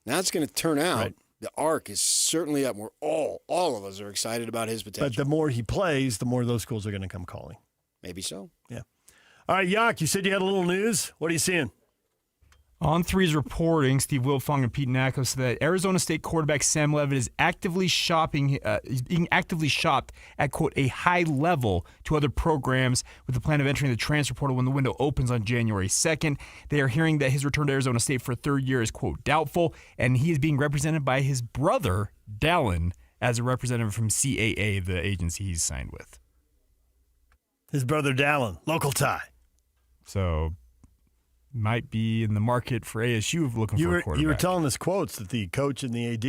Now it's going to turn out the arc is certainly up. We're all of us are excited about his potential. But the more he plays, the more those schools are going to come calling. Maybe so. Yeah. All right, Yak, you said you had a little news. What are you seeing? On3's reporting, Steve Wilfong and Pete Nacco said that Arizona State quarterback Sam Levitt is being actively shopped at, quote, a high level to other programs with the plan of entering the transfer portal when the window opens on January 2nd. They are hearing that his return to Arizona State for a third year is, quote, doubtful, and he is being represented by his brother, Dallin, as a representative from CAA, the agency he's signed with. His brother, Dallin, local tie. So might be in the market for ASU looking for a quarterback. You were telling us quotes that the coach and the AD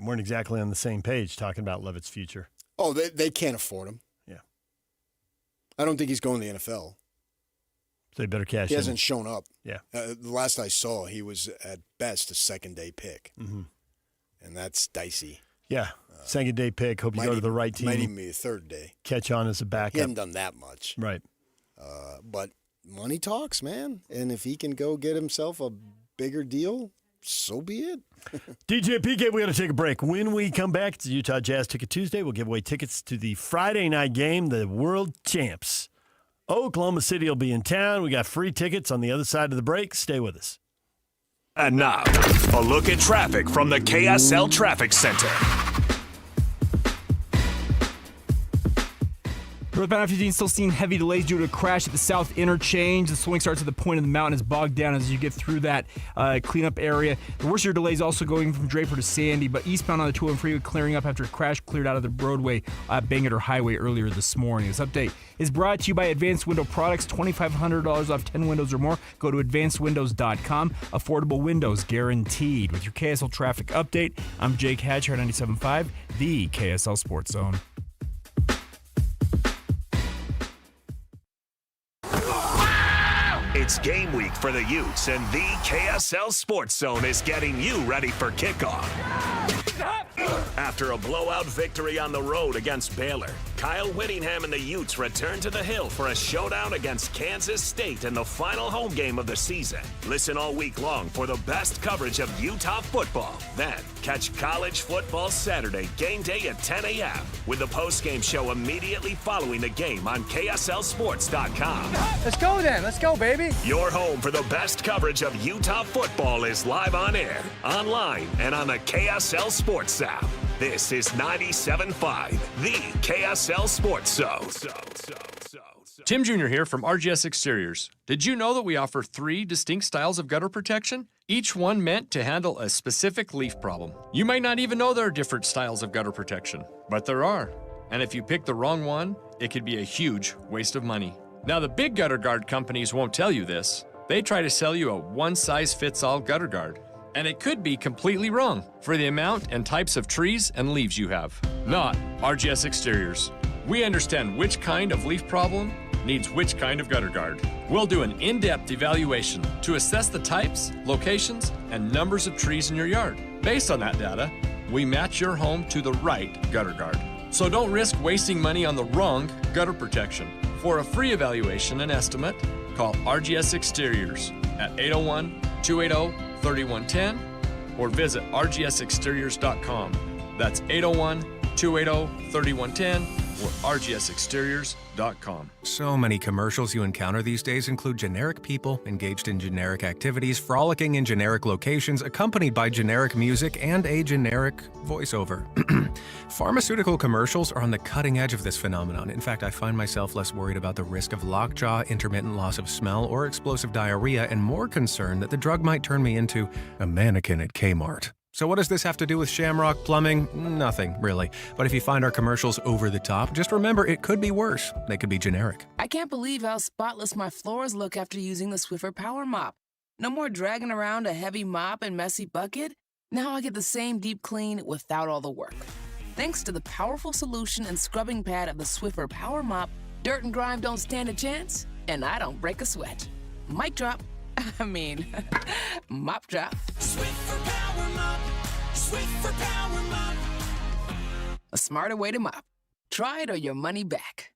weren't exactly on the same page talking about Levitt's future. Oh, they can't afford him. Yeah. I don't think he's going to the NFL. So they better cash in. He hasn't shown up. Yeah. The last I saw, he was at best a second-day pick. Mm-hmm. And that's dicey. Yeah. Second day pick. Hope you go to the right team. Might even be a third day. Catch on as a backup. He hadn't done that much. Right. But money talks, man. And if he can go get himself a bigger deal, so be it. DJ PK, we got to take a break. When we come back, it's Utah Jazz Ticket Tuesday. We'll give away tickets to the Friday night game, the World Champs. Oklahoma City will be in town. We got free tickets on the other side of the break. Stay with us. And now, a look at traffic from the KSL Traffic Center. Northbound I-15 still seeing heavy delays due to a crash at the South Interchange. The swing starts at the point of the mountain is bogged down as you get through that cleanup area. The worst of your delays also going from Draper to Sandy, but eastbound on the 201 freeway clearing up after a crash cleared out of the roadway at Bangor Highway earlier this morning. This update is brought to you by Advanced Window Products. $2,500 off 10 windows or more. Go to advancedwindows.com. Affordable windows guaranteed. With your KSL traffic update, I'm Jake Hatcher at 97.5, the KSL Sports Zone. It's game week for the Utes, and the KSL Sports Zone is getting you ready for kickoff. After a blowout victory on the road against Baylor, Kyle Whittingham and the Utes return to the Hill for a showdown against Kansas State in the final home game of the season. Listen all week long for the best coverage of Utah football. Then, catch College Football Saturday game day at 10 a.m. with the postgame show immediately following the game on KSLSports.com. Let's go then. Let's go, baby. Your home for the best coverage of Utah football is live on air, online, and on the KSL Sports app. This is 97.5, the KSL Sports Zone. Tim Jr. here from RGS Exteriors. Did you know that we offer 3 distinct styles of gutter protection? Each one meant to handle a specific leaf problem. You might not even know there are different styles of gutter protection, but there are. And if you pick the wrong one, it could be a huge waste of money. Now, the big gutter guard companies won't tell you this. They try to sell you a one-size-fits-all gutter guard. And it could be completely wrong for the amount and types of trees and leaves you have. Not RGS Exteriors. We understand which kind of leaf problem needs which kind of gutter guard. We'll do an in-depth evaluation to assess the types, locations, and numbers of trees in your yard. Based on that data, we match your home to the right gutter guard. So don't risk wasting money on the wrong gutter protection. For a free evaluation and estimate, call RGS Exteriors at 801-280-3110 or visit rgsexteriors.com. That's 801-280-3110 or rgsexteriors.com. So many commercials you encounter these days include generic people engaged in generic activities, frolicking in generic locations, accompanied by generic music and a generic voiceover. Pharmaceutical commercials are on the cutting edge of this phenomenon. In fact, I find myself less worried about the risk of lockjaw, intermittent loss of smell, or explosive diarrhea, and more concerned that the drug might turn me into a mannequin at Kmart. So what does this have to do with Shamrock Plumbing? Nothing, really. But if you find our commercials over the top, just remember it could be worse. They could be generic. I can't believe how spotless my floors look after using the Swiffer Power Mop. No more dragging around a heavy mop and messy bucket. Now I get the same deep clean without all the work. Thanks to the powerful solution and scrubbing pad of the Swiffer Power Mop, dirt and grime don't stand a chance, and I don't break a sweat. Mic drop. Mop drop. Swiffer Power Mop. Swiffer Power Mop. A smarter way to mop. Try it or your money back.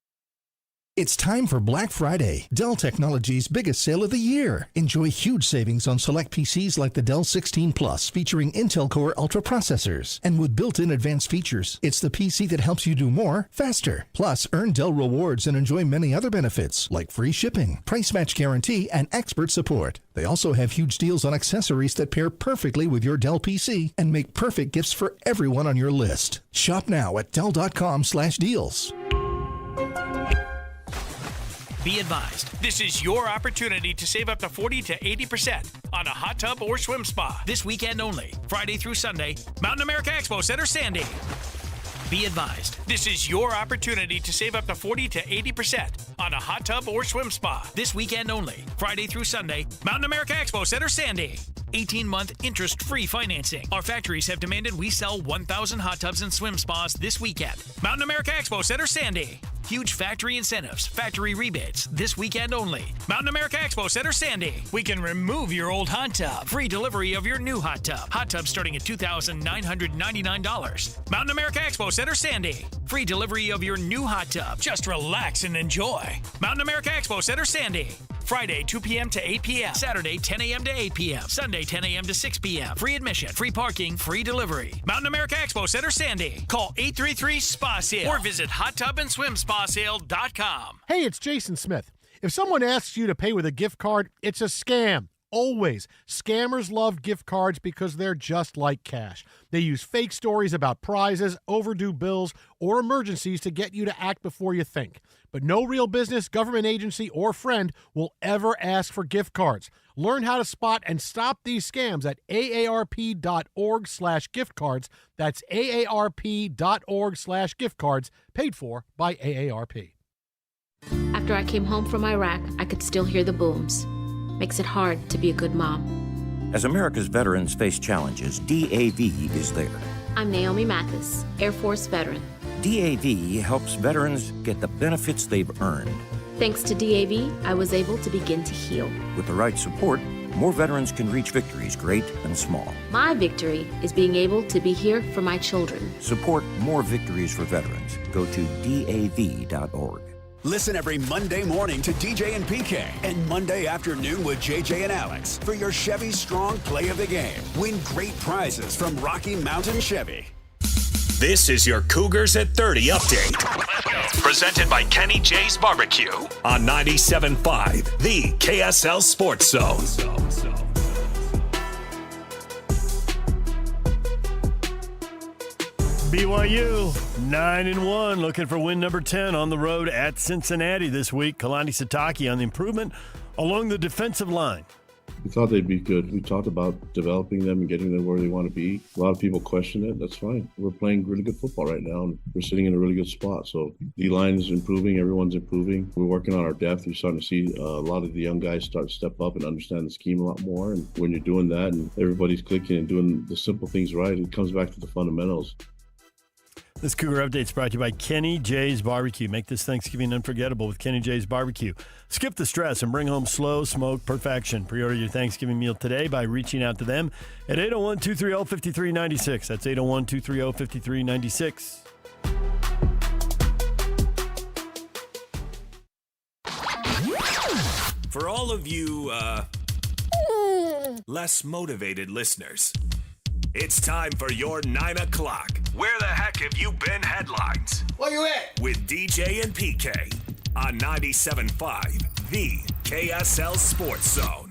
It's time for Black Friday, Dell Technologies' biggest sale of the year. Enjoy huge savings on select PCs like the Dell 16 Plus, featuring Intel Core Ultra processors. And with built-in advanced features, it's the PC that helps you do more, faster. Plus, earn Dell rewards and enjoy many other benefits, like free shipping, price match guarantee, and expert support. They also have huge deals on accessories that pair perfectly with your Dell PC and make perfect gifts for everyone on your list. Shop now at Dell.com/deals. Be advised, this is your opportunity to save up to 40 to 80% on a hot tub or swim spa. This weekend only, Friday through Sunday, Mountain America Expo Center, Sandy. Be advised, this is your opportunity to save up to 40 to 80% on a hot tub or swim spa. This weekend only, Friday through Sunday, Mountain America Expo Center, Sandy. 18-month interest-free financing. Our factories have demanded we sell 1,000 hot tubs and swim spas this weekend. Mountain America Expo Center, Sandy. Huge factory incentives, factory rebates, this weekend only. Mountain America Expo Center, Sandy. We can remove your old hot tub. Free delivery of your new hot tub. Hot tub starting at $2,999. Mountain America Expo Center, Sandy. Free delivery of your new hot tub. Just relax and enjoy. Mountain America Expo Center, Sandy. Friday, 2 p.m. to 8 p.m. Saturday, 10 a.m. to 8 p.m. Sunday, 10 a.m. to 6 p.m. Free admission, free parking, free delivery. Mountain America Expo Center, Sandy. Call 833-SPA-SALE or visit hottubandSwimSpaSale.com. Hey, it's Jason Smith. If someone asks you to pay with a gift card, it's a scam. Always. Scammers love gift cards because they're just like cash. They use fake stories about prizes, overdue bills, or emergencies to get you to act before you think. But no real business, government agency, or friend will ever ask for gift cards. Learn how to spot and stop these scams at aarp.org/gift cards. That's aarp.org/gift cards, paid for by AARP. After I came home from Iraq, I could still hear the booms. Makes it hard to be a good mom. As America's veterans face challenges, DAV is there. I'm Naomi Mathis, Air Force veteran. DAV helps veterans get the benefits they've earned. Thanks to DAV, I was able to begin to heal. With the right support, more veterans can reach victories, great and small. My victory is being able to be here for my children. Support more victories for veterans. Go to DAV.org. Listen every Monday morning to DJ and PK and Monday afternoon with JJ and Alex for your Chevy Strong Play of the Game. Win great prizes from Rocky Mountain Chevy. This is your Cougars at 30 update. Presented by Kenny J's Barbecue on 97.5, the KSL Sports Zone. BYU 9-1, looking for win number 10 on the road at Cincinnati this week. Kalani Sitake on the improvement along the defensive line. We thought they'd be good. We talked about developing them and getting them where they want to be. A lot of people question it. That's fine. We're playing really good football right now, and we're sitting in a really good spot. So D-line is improving. Everyone's improving. We're working on our depth. You're starting to see a lot of the young guys start to step up and understand the scheme a lot more. And when you're doing that and everybody's clicking and doing the simple things right, it comes back to the fundamentals. This Cougar Update is brought to you by Kenny J's Barbecue. Make this Thanksgiving unforgettable with Kenny J's Barbecue. Skip the stress and bring home slow smoke perfection. Pre-order your Thanksgiving meal today by reaching out to them at 801-230-5396. That's 801-230-5396. For all of you, less motivated listeners, it's time for your 9 o'clock. Where the heck have you been headlines? Where you at? With DJ and PK on 97.5, the KSL Sports Zone.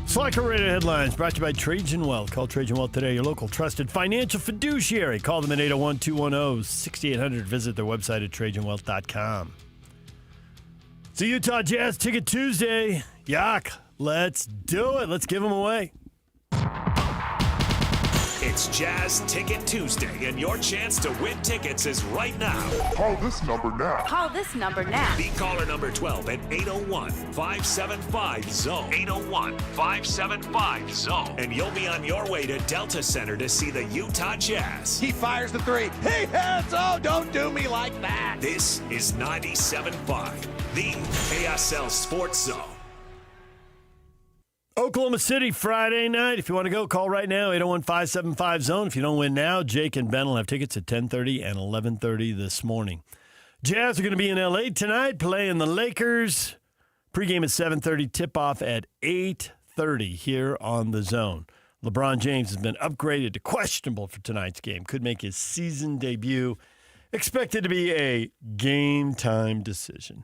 Slacker Radio Headlines brought to you by Trajan Wealth. Call Trajan Wealth today, your local trusted financial fiduciary. Call them at 801-210-6800. Visit their website at TrajanWealth.com. It's a Utah Jazz Ticket Tuesday. Yak, let's do it. Let's give them away. It's Jazz Ticket Tuesday, and your chance to win tickets is right now. Call this number now. Call this number now. Be caller number 12 at 801-575-ZONE. 801-575-ZONE. And you'll be on your way to Delta Center to see the Utah Jazz. He fires the three. He hits. Oh, don't do me like that. This is 97.5, the KSL Sports Zone. Oklahoma City, Friday night. If you want to go, call right now, 801-575-ZONE. If you don't win now, Jake and Ben will have tickets at 10:30 and 11:30 this morning. Jazz are going to be in L.A. tonight, playing the Lakers. Pregame at 7:30, tip-off at 8:30 here on the Zone. LeBron James has been upgraded to questionable for tonight's game. Could make his season debut. Expected to be a game-time decision.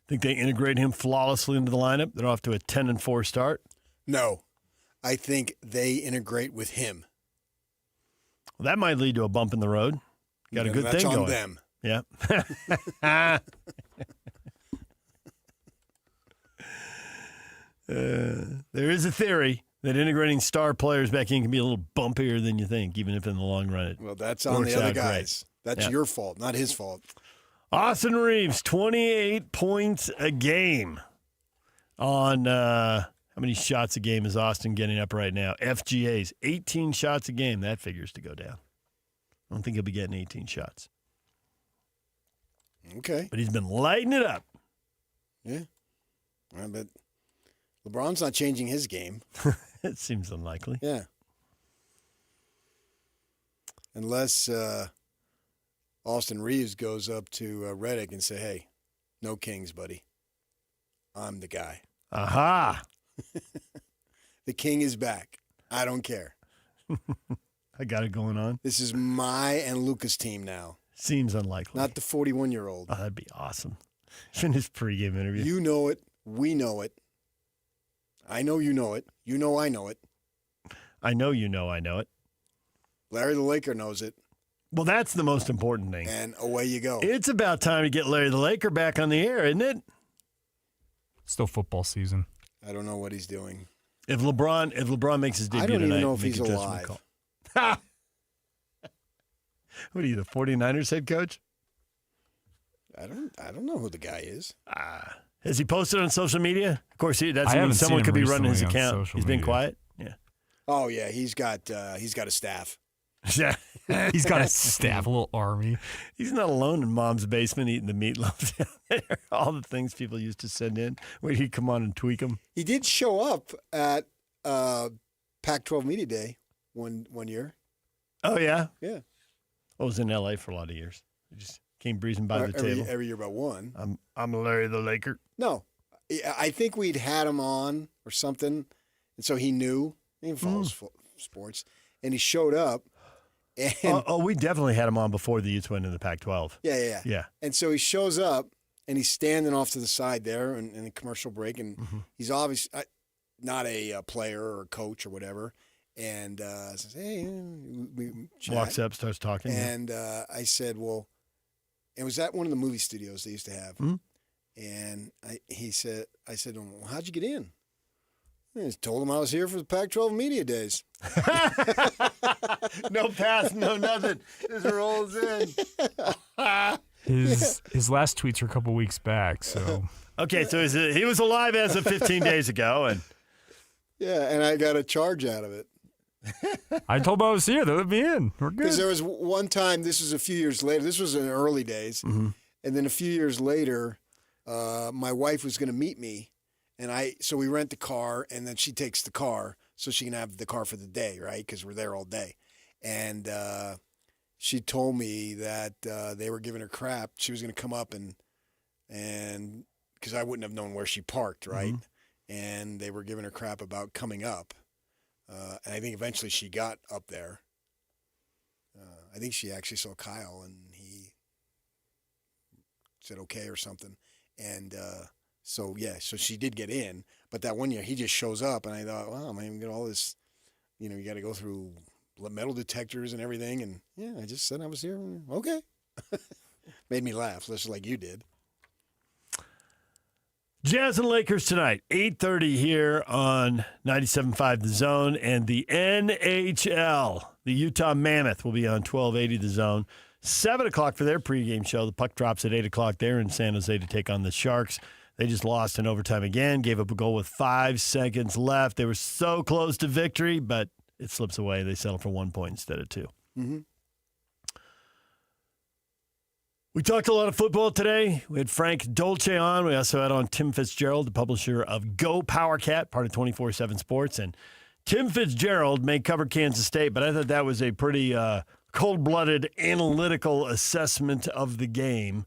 Think they integrate him flawlessly into the lineup? They're off to a 10-4 start. No. I think they integrate with him. Well, that might lead to a bump in the road. Got a good that's thing on going. them. Yeah. There is a theory that integrating star players back in can be a little bumpier than you think, even if in the long run it Well, that's on the other guys. That's your fault, not his fault. Austin Reeves, 28 points a game on how many shots a game is Austin getting up right now? FGA's 18 shots a game. That figures to go down. I don't think he'll be getting 18 shots. Okay. But he's been lighting it up. Yeah. But LeBron's not changing his game. It seems unlikely. Yeah. Unless Austin Reeves goes up to Redick and say, hey, no Kings, buddy. I'm the guy. Aha. The king is back. I don't care. I got it going on. This is my and Luca's team now. Seems unlikely. Not the 41-year-old. Oh, that'd be awesome. In his pregame interview. You know it. We know it. I know you know it. You know I know it. I know you know I know it. Larry the Laker knows it. Well, that's the most important thing. And away you go. It's about time to get Larry the Laker back on the air, isn't it? Still football season. I don't know what he's doing. If LeBron makes his debut tonight, I don't even know if make he's a judgment alive. call. Ha! What are you, the 49ers head coach? I don't know who the guy is. Has he posted on social media? Of course, that's haven't someone seen could him be running his recently on account. social He's been media. quiet. Yeah. Oh yeah, he's got a staff. Yeah. He's got a staff, a little army. He's not alone in Mom's basement eating the meatloaf down there. All the things people used to send in. Where he'd come on and tweak them. He did show up at Pac-12 Media Day one year. Oh yeah. Yeah. I was in L.A. for a lot of years. I just came breezing by the table. Every year but one. I'm Larry the Laker. No, I think we'd had him on or something, and so he knew. He follows sports, and he showed up. And we definitely had him on before the Utes went into the Pac-12. Yeah. And so he shows up, and he's standing off to the side there in a commercial break, and he's obviously not a player or a coach or whatever. And says, hey, we chat. Walks up, starts talking. And I said, well, it was at one of the movie studios they used to have. And I said, well, how'd you get in? I just told him I was here for the Pac-12 Media Days. No pass, no nothing. Just rolls in. His last tweets are a couple weeks back. So okay, so he was alive as of 15 days ago, and yeah, and I got a charge out of it. I told him I was here. They let me in. We're good. Because there was one time. This was a few years later. This was in the early days, and then a few years later, my wife was going to meet me. So we rent the car, and then she takes the car so she can have the car for the day, right? Because we're there all day. And she told me that they were giving her crap. She was going to come up and because I wouldn't have known where she parked, right? And they were giving her crap about coming up. And I think eventually she got up there. I think she actually saw Kyle, and he said okay or something. And so she did get in, but that one year he just shows up, and I thought, wow, man, you get all this, you got to go through metal detectors and everything, and yeah, I just said I was here. Okay, made me laugh, just like you did. Jazz and Lakers tonight, 8:30 here on 97.5 The Zone, and the NHL, the Utah Mammoth, will be on 1280 The Zone. 7 o'clock for their pregame show. The puck drops at 8 o'clock there in San Jose to take on the Sharks. They just lost in overtime again, gave up a goal with 5 seconds left. They were so close to victory, but it slips away. They settle for 1 point instead of 2. We talked a lot of football today. We had Frank Dolce on. We also had on Tim Fitzgerald, the publisher of Go Power Cat, part of 24/7 Sports. And Tim Fitzgerald may cover Kansas State, but I thought that was a pretty cold-blooded, analytical assessment of the game.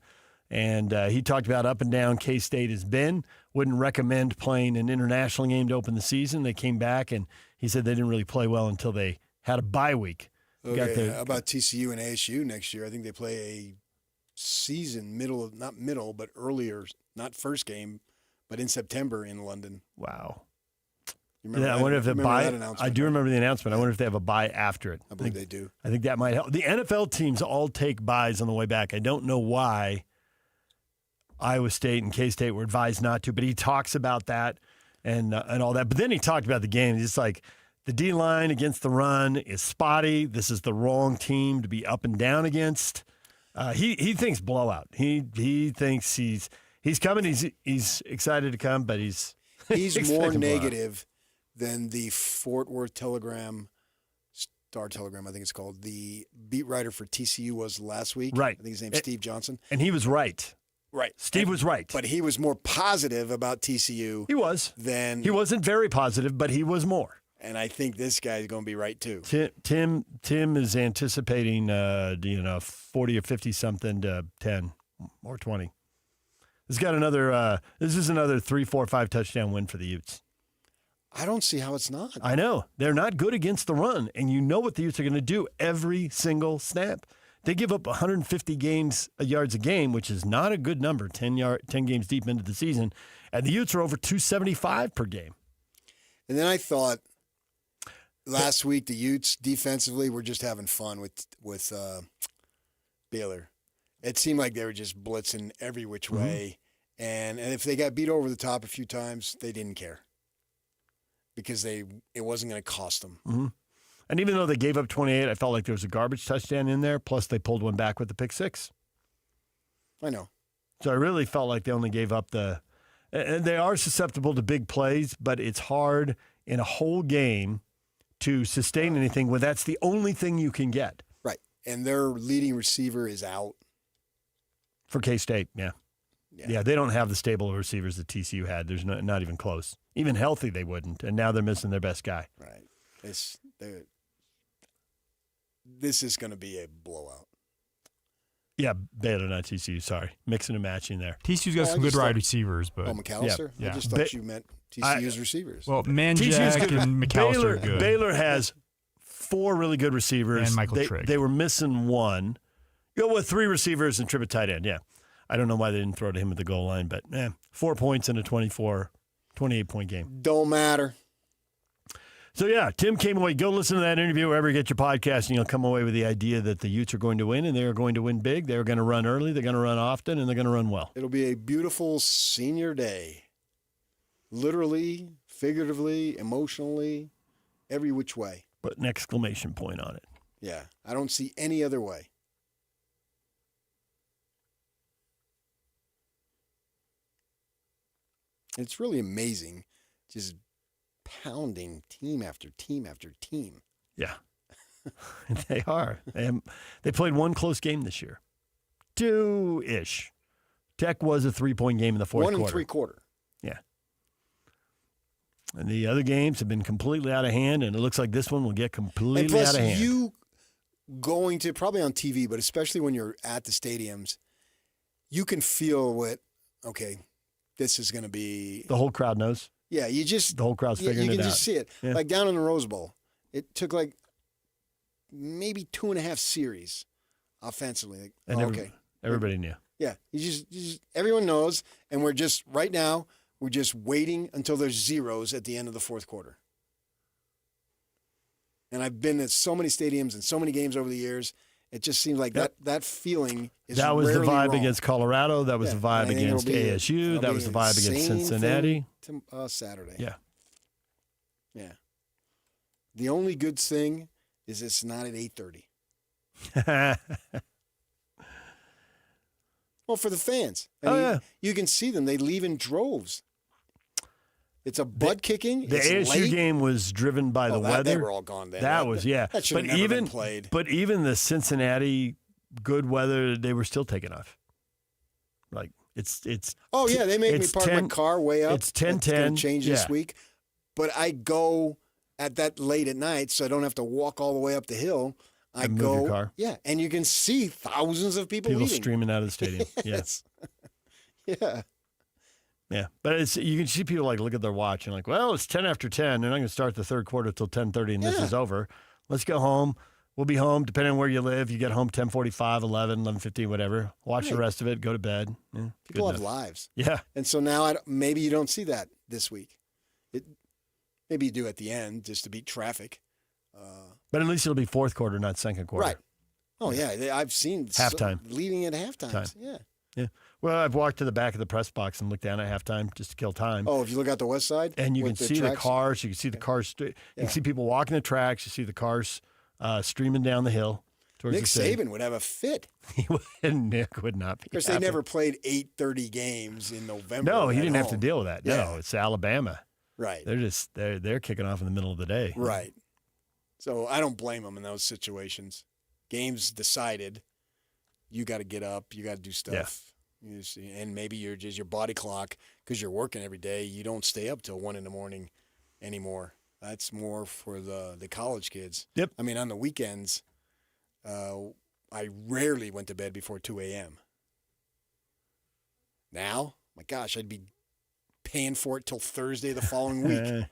And he talked about up and down K-State has been. Wouldn't recommend playing an international game to open the season. They came back, and he said they didn't really play well until they had a bye week. Okay, how about TCU and ASU next year? I think they play a season but earlier, not first game, but in September in London. Wow. Yeah, I wonder if the bye. I do remember the announcement. I wonder if they have a bye after it. I believe they do. I think that might help. The NFL teams all take byes on the way back. I don't know why Iowa State and K-State were advised not to, but he talks about that. and all that. But then he talked about the game. He's like, the D-line against the run is spotty. This is the wrong team to be up and down against. He thinks blowout. He thinks he's coming. He's excited to come, but he's more negative than the Fort Worth Telegram, Star Telegram, I think it's called. The beat writer for TCU was last week. Right. I think his name's Steve Johnson. And he was right. Right. Steve was right. But he was more positive about TCU. He was. He wasn't very positive, but he was more. And I think this guy's going to be right too. Tim is anticipating 40 or 50 something to 10 or 20. This is another 3, 4, 5 touchdown win for the Utes. I don't see how it's not. I know. They're not good against the run, and you know what the Utes are going to do every single snap. They give up 150 yards a game, which is not a good number, 10 games deep into the season, and the Utes are over 275 per game. And then I thought last week the Utes defensively were just having fun with Baylor. It seemed like they were just blitzing every which way, and if they got beat over the top a few times, they didn't care because it wasn't going to cost them. Mm-hmm. And even though they gave up 28, I felt like there was a garbage touchdown in there, plus they pulled one back with the pick six. I know. So I really felt like they only gave up and they are susceptible to big plays, but it's hard in a whole game to sustain anything when that's the only thing you can get. Right. And their leading receiver is out. For K-State, yeah. Yeah, they don't have the stable of receivers that TCU had. There's not even close. Even healthy, they wouldn't. And now they're missing their best guy. Right. This is going to be a blowout. Yeah, Baylor, not TCU. Sorry. Mixing and matching there. TCU's got some good wide receivers. But McAllister? Yeah. I just thought you meant TCU's receivers. Well, Manjack and McAllister are good. Baylor has 4 really good receivers. And Michael Trigg. They were missing one. Go with 3 receivers and trip at tight end, yeah. I don't know why they didn't throw to him at the goal line, but 4 points in a 28-point game. Don't matter. So, yeah, Tim came away. Go listen to that interview wherever you get your podcast, and you'll come away with the idea that the Utes are going to win, and they are going to win big. They're going to run early, they're going to run often, and they're going to run well. It'll be a beautiful senior day. Literally, figuratively, emotionally, every which way. Put an exclamation point on it. Yeah, I don't see any other way. It's really amazing, just pounding team after team after team. Yeah, they are. They played one close game this year. 2-ish. Tech was a 3-point game in the fourth quarter. 1 3/4. Yeah. And the other games have been completely out of hand, and it looks like this one will get completely out of hand. You going to, probably on TV, but especially when you're at the stadiums, you can feel this is going to be... The whole crowd knows? Yeah, the whole crowd's figuring it out. You can just see it. Yeah. Like down in the Rose Bowl, it took like maybe 2.5 series offensively. Everybody knew. Yeah, you just everyone knows, and we're just right now we're just waiting until there's zeros at the end of the fourth quarter. And I've been at so many stadiums and so many games over the years. It just seems like that feeling is that was the vibe wrong. Against Colorado. That was the vibe against ASU. That was the vibe against Cincinnati. Saturday. Yeah. Yeah. The only good thing is it's not at 8:30. Well, for the fans. You can see them. They leave in droves. It's a butt kicking. The ASU game was driven by the weather. They were all gone then. That should have never been played. But even the Cincinnati good weather, they were still taking off. Like it's. Oh yeah, they made me park my car way up. It's 10:10. It's going to change this week, but I go at that late at night, so I don't have to walk all the way up the hill. I go. Move your car. Yeah, and you can see thousands of people leaving. Streaming out of the stadium. Yes. Yeah. Yeah, but you can see people look at their watch and well, it's 10 after 10. They're not going to start the third quarter till 10:30, and this is over. Let's go home. We'll be home, depending on where you live. You get home 10:45, 11, 11:15, whatever. Watch the rest of it. Go to bed. Yeah, people have lives. Yeah. And so now maybe you don't see that this week. Maybe you do at the end just to beat traffic. But at least it'll be fourth quarter, not second quarter. Right. Oh, yeah. I've seen halftime. Leaving at halftime. Yeah. Yeah. Well, I've walked to the back of the press box and looked down at halftime just to kill time. Oh, if you look out the west side? And you can see the tracks? cars. You can see the cars. You can see people walking the tracks. You see the cars streaming down the hill towards Nick the stadium. Saban would have a fit. Nick would not be. Because they never played 8:30 games in November. No, he at didn't have to home. deal with that. Yeah. No, it's Alabama. Right. They're kicking off in the middle of the day. Right. So I don't blame them in those situations. Games decided. You got to get up. You got to do stuff. You see, and maybe you're just your body clock, because you're working every day. You don't stay up till 1 a.m. anymore. That's more for the college kids. Yep. I mean, on the weekends, I rarely went to bed before 2 a.m. Now, my gosh, I'd be paying for it till Thursday the following week.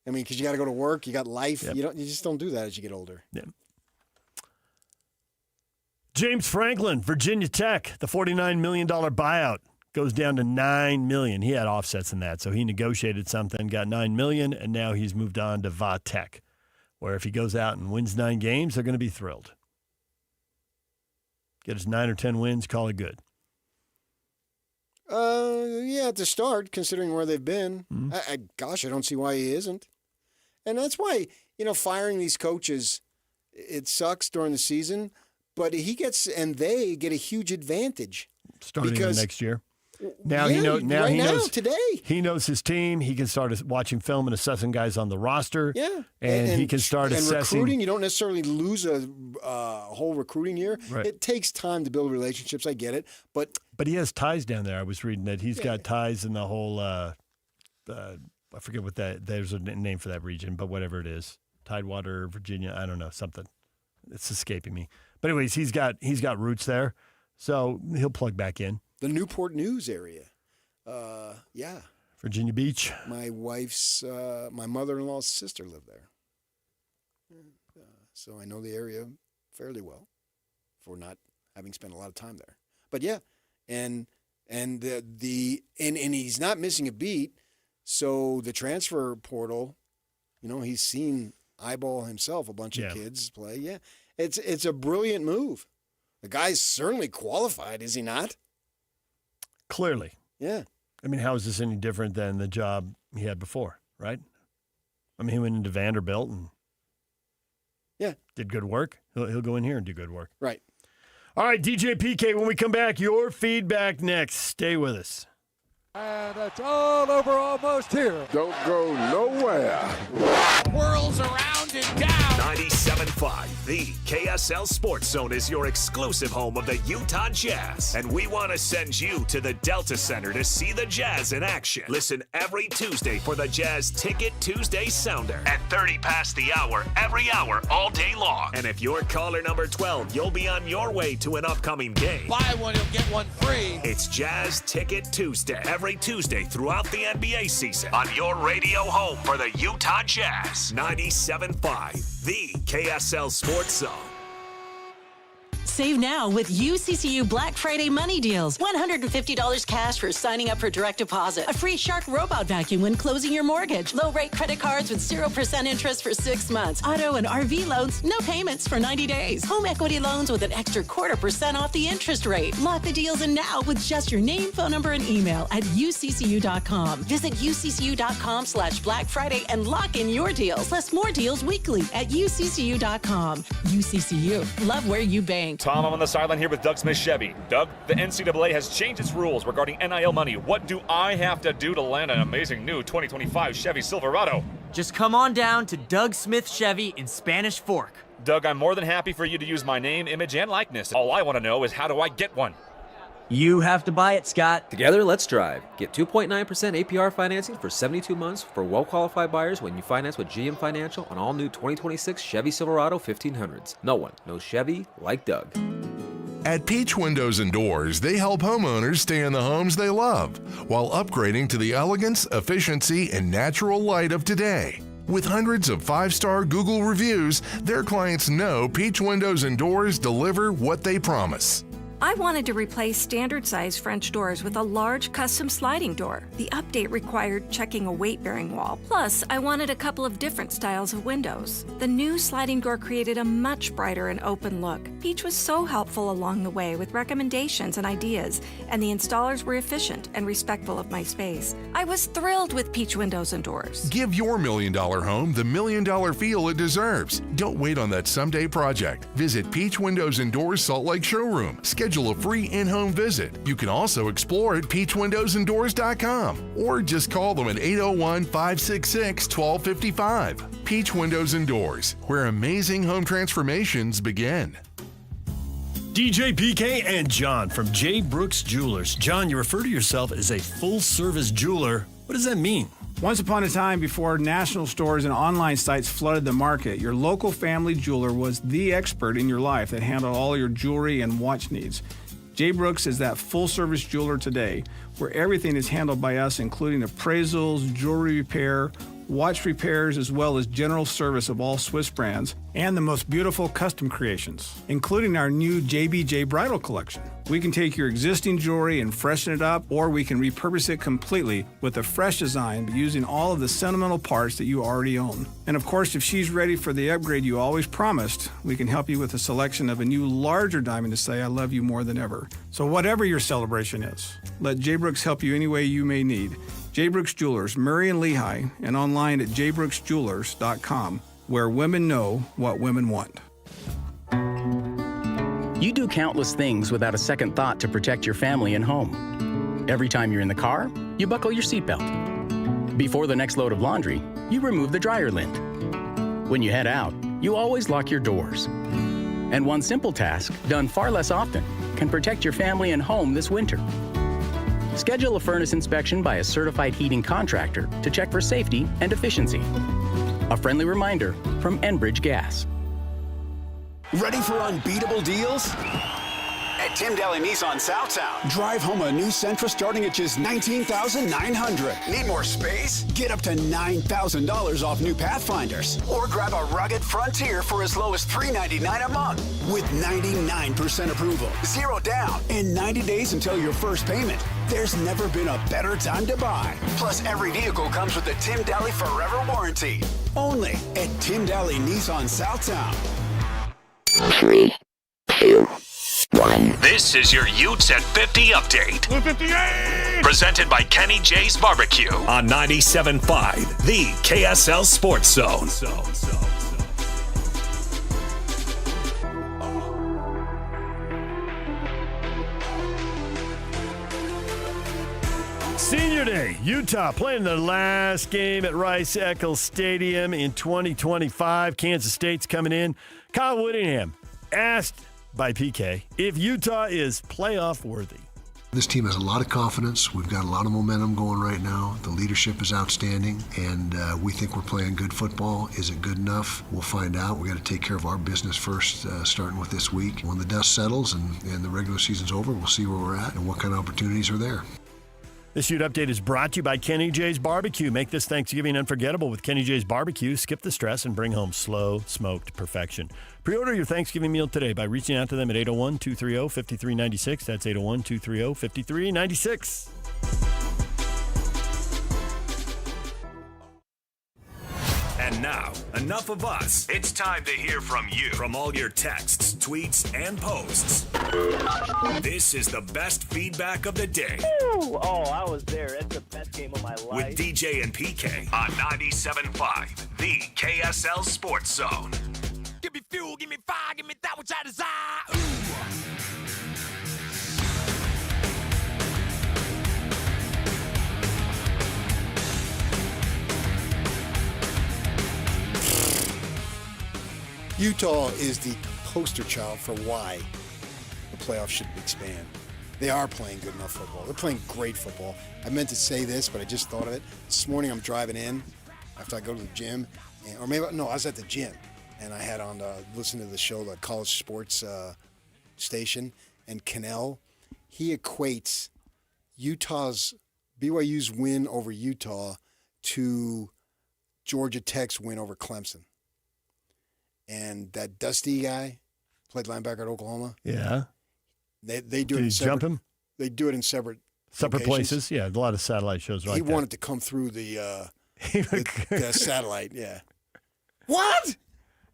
I mean, because you got to go to work, you got life. Yep. You just don't do that as you get older. Yeah. James Franklin, Virginia Tech, the $49 million buyout goes down to $9 million. He had offsets in that, so he negotiated something, got $9 million, and now he's moved on to Va Tech, where if he goes out and wins 9 games, they're going to be thrilled. Get his 9 or 10 wins, call it good. Yeah, to start, considering where they've been. Gosh, I don't see why he isn't. And that's why, firing these coaches, it sucks during the season, but they get a huge advantage. Starting next year. Now today. He knows his team. He can start watching film and assessing guys on the roster. Yeah. And he can start assessing. Recruiting, you don't necessarily lose a whole recruiting year. Right. It takes time to build relationships. I get it. But he has ties down there. I was reading that he's got ties in the whole, I forget what there's a name for that region, but whatever it is. Tidewater, Virginia, I don't know, something. It's escaping me. But anyways, he's got roots there. So he'll plug back in. The Newport News area. Virginia Beach. My wife's, my mother-in-law's sister lived there. So I know the area fairly well for not having spent a lot of time there. But yeah, and he's not missing a beat. So the transfer portal, he's seen eyeball himself a bunch of kids play. Yeah, it's a brilliant move. The guy's certainly qualified, is he not? Clearly. Yeah. I mean, how is this any different than the job he had before, right? I mean, he went into Vanderbilt and did good work. He'll go in here and do good work. Right. All right, DJ PK, when we come back, your feedback next. Stay with us. And it's all over almost here. Don't go nowhere. Whirls around and down. 97.5, the KSL Sports Zone is your exclusive home of the Utah Jazz. And we want to send you to the Delta Center to see the Jazz in action. Listen every Tuesday for the Jazz Ticket Tuesday Sounder at 30 past the hour, every hour, all day long. And if you're caller number 12, you'll be on your way to an upcoming game. Buy one, you'll get one free. It's Jazz Ticket Tuesday, every Tuesday throughout the NBA season on your radio home for the Utah Jazz. 97.5, the KSL Sports Zone. Save now with UCCU Black Friday money deals. $150 cash for signing up for direct deposit. A free Shark robot vacuum when closing your mortgage. Low rate credit cards with 0% interest for 6 months. Auto and RV loans, no payments for 90 days. Home equity loans with an extra 0.25% off the interest rate. Lock the deals in now with just your name, phone number, and email at uccu.com. Visit uccu.com/Black Friday and lock in your deals. Plus more deals weekly at uccu.com. UCCU. Love where you bank. Tom, I'm on the sideline here with Doug Smith Chevy. Doug, the NCAA has changed its rules regarding NIL money. What do I have to do to land an amazing new 2025 Chevy Silverado? Just come on down to Doug Smith Chevy in Spanish Fork. Doug, I'm more than happy for you to use my name, image, and likeness. All I want to know is how do I get one? You have to buy it, Scott. Together, let's drive. Get 2.9% APR financing for 72 months for well-qualified buyers when you finance with GM Financial on all new 2026 Chevy Silverado 1500s. No one knows Chevy like Doug. At Peach Windows and Doors, they help homeowners stay in the homes they love while upgrading to the elegance, efficiency, and natural light of today. With hundreds of 5-star Google reviews, their clients know Peach Windows and Doors deliver what they promise. I wanted to replace standard-size French doors with a large custom sliding door. The update required checking a weight-bearing wall. Plus, I wanted a couple of different styles of windows. The new sliding door created a much brighter and open look. Peach was so helpful along the way with recommendations and ideas, and the installers were efficient and respectful of my space. I was thrilled with Peach Windows and Doors. Give your $1 million home the $1 million feel it deserves. Don't wait on that someday project. Visit Peach Windows and Doors Salt Lake Showroom. Schedule a free in-home visit. You can also explore at peachwindowsanddoors.com or just call them at 801-566-1255. Peach Windows and Doors, where amazing home transformations begin. DJ PK and John from J. Brooks Jewelers. John, you refer to yourself as a full-service jeweler. What does that mean? Once upon a time, before national stores and online sites flooded the market, your local family jeweler was the expert in your life that handled all your jewelry and watch needs. J. Brooks is that full-service jeweler today, where everything is handled by us, including appraisals, jewelry repair, watch repairs, as well as general service of all Swiss brands, and the most beautiful custom creations, including our new JBJ Bridal Collection. We can take your existing jewelry and freshen it up, or we can repurpose it completely with a fresh design using all of the sentimental parts that you already own. And of course, if she's ready for the upgrade you always promised, we can help you with a selection of a new larger diamond to say I love you more than ever. So whatever your celebration is, let J. Brooks help you any way you may need. J. Brooks Jewelers, Murray and Lehigh, and online at jbrooksjewelers.com, where women know what women want. You do countless things without a second thought to protect your family and home. Every time you're in the car, you buckle your seatbelt. Before the next load of laundry, you remove the dryer lint. When you head out, you always lock your doors. And one simple task, done far less often, can protect your family and home this winter. Schedule a furnace inspection by a certified heating contractor to check for safety and efficiency. A friendly reminder from Enbridge Gas. Ready for unbeatable deals? At Tim Daly Nissan Southtown, drive home a new Sentra starting at just $19,900. Need more space? Get up to $9,000 off new Pathfinders. Or grab a rugged Frontier for as low as $399 a month. With 99% approval, 0 down, and 90 days until your first payment. There's never been a better time to buy. Plus, every vehicle comes with the Tim Daly Forever Warranty. Only at Tim Daly Nissan Southtown. 3, 2, 1. This is your Utes at 50 update. 58! Presented by Kenny J's Barbecue on 97.5, the KSL Sports Zone. Senior Day, Utah playing their last game at Rice-Eccles Stadium in 2025. Kansas State's coming in. Kyle Whittingham asked by PK if Utah is playoff worthy. This team has a lot of confidence. We've got a lot of momentum going right now. The leadership is outstanding, and we think we're playing good football. Is it good enough? We'll find out. We got to take care of our business first, starting with this week. When the dust settles and the regular season's over, we'll see where we're at and what kind of opportunities are there. This Ute Update is brought to you by Kenny J's Barbecue. Make this Thanksgiving unforgettable with Kenny J's Barbecue. Skip the stress and bring home slow smoked perfection. Pre-order your Thanksgiving meal today by reaching out to them at 801-230-5396. That's 801-230-5396. And now, enough of us. It's time to hear from you. From all your texts, tweets, and posts. This is the best feedback of the day. Ooh, I was there. It's the best game of my life. With DJ and PK on 97.5, the KSL Sports Zone. Give me fuel, give me fire, give me that which I desire. Utah is the poster child for why the playoffs should expand. They are playing good enough football. They're playing great football. I meant to say this, but I just thought of it. This morning I'm driving in after I go to the gym, I was at the gym, and I had on listening to the show, the college sports station, and Cannell, he equates BYU's win over Utah to Georgia Tech's win over Clemson. And that Dusty guy, played linebacker at Oklahoma. Yeah. They do Did it in he separate, jump him? They do it in separate Separate locations. places? Yeah, a lot of satellite shows He like that. wanted to come through the satellite, yeah. What?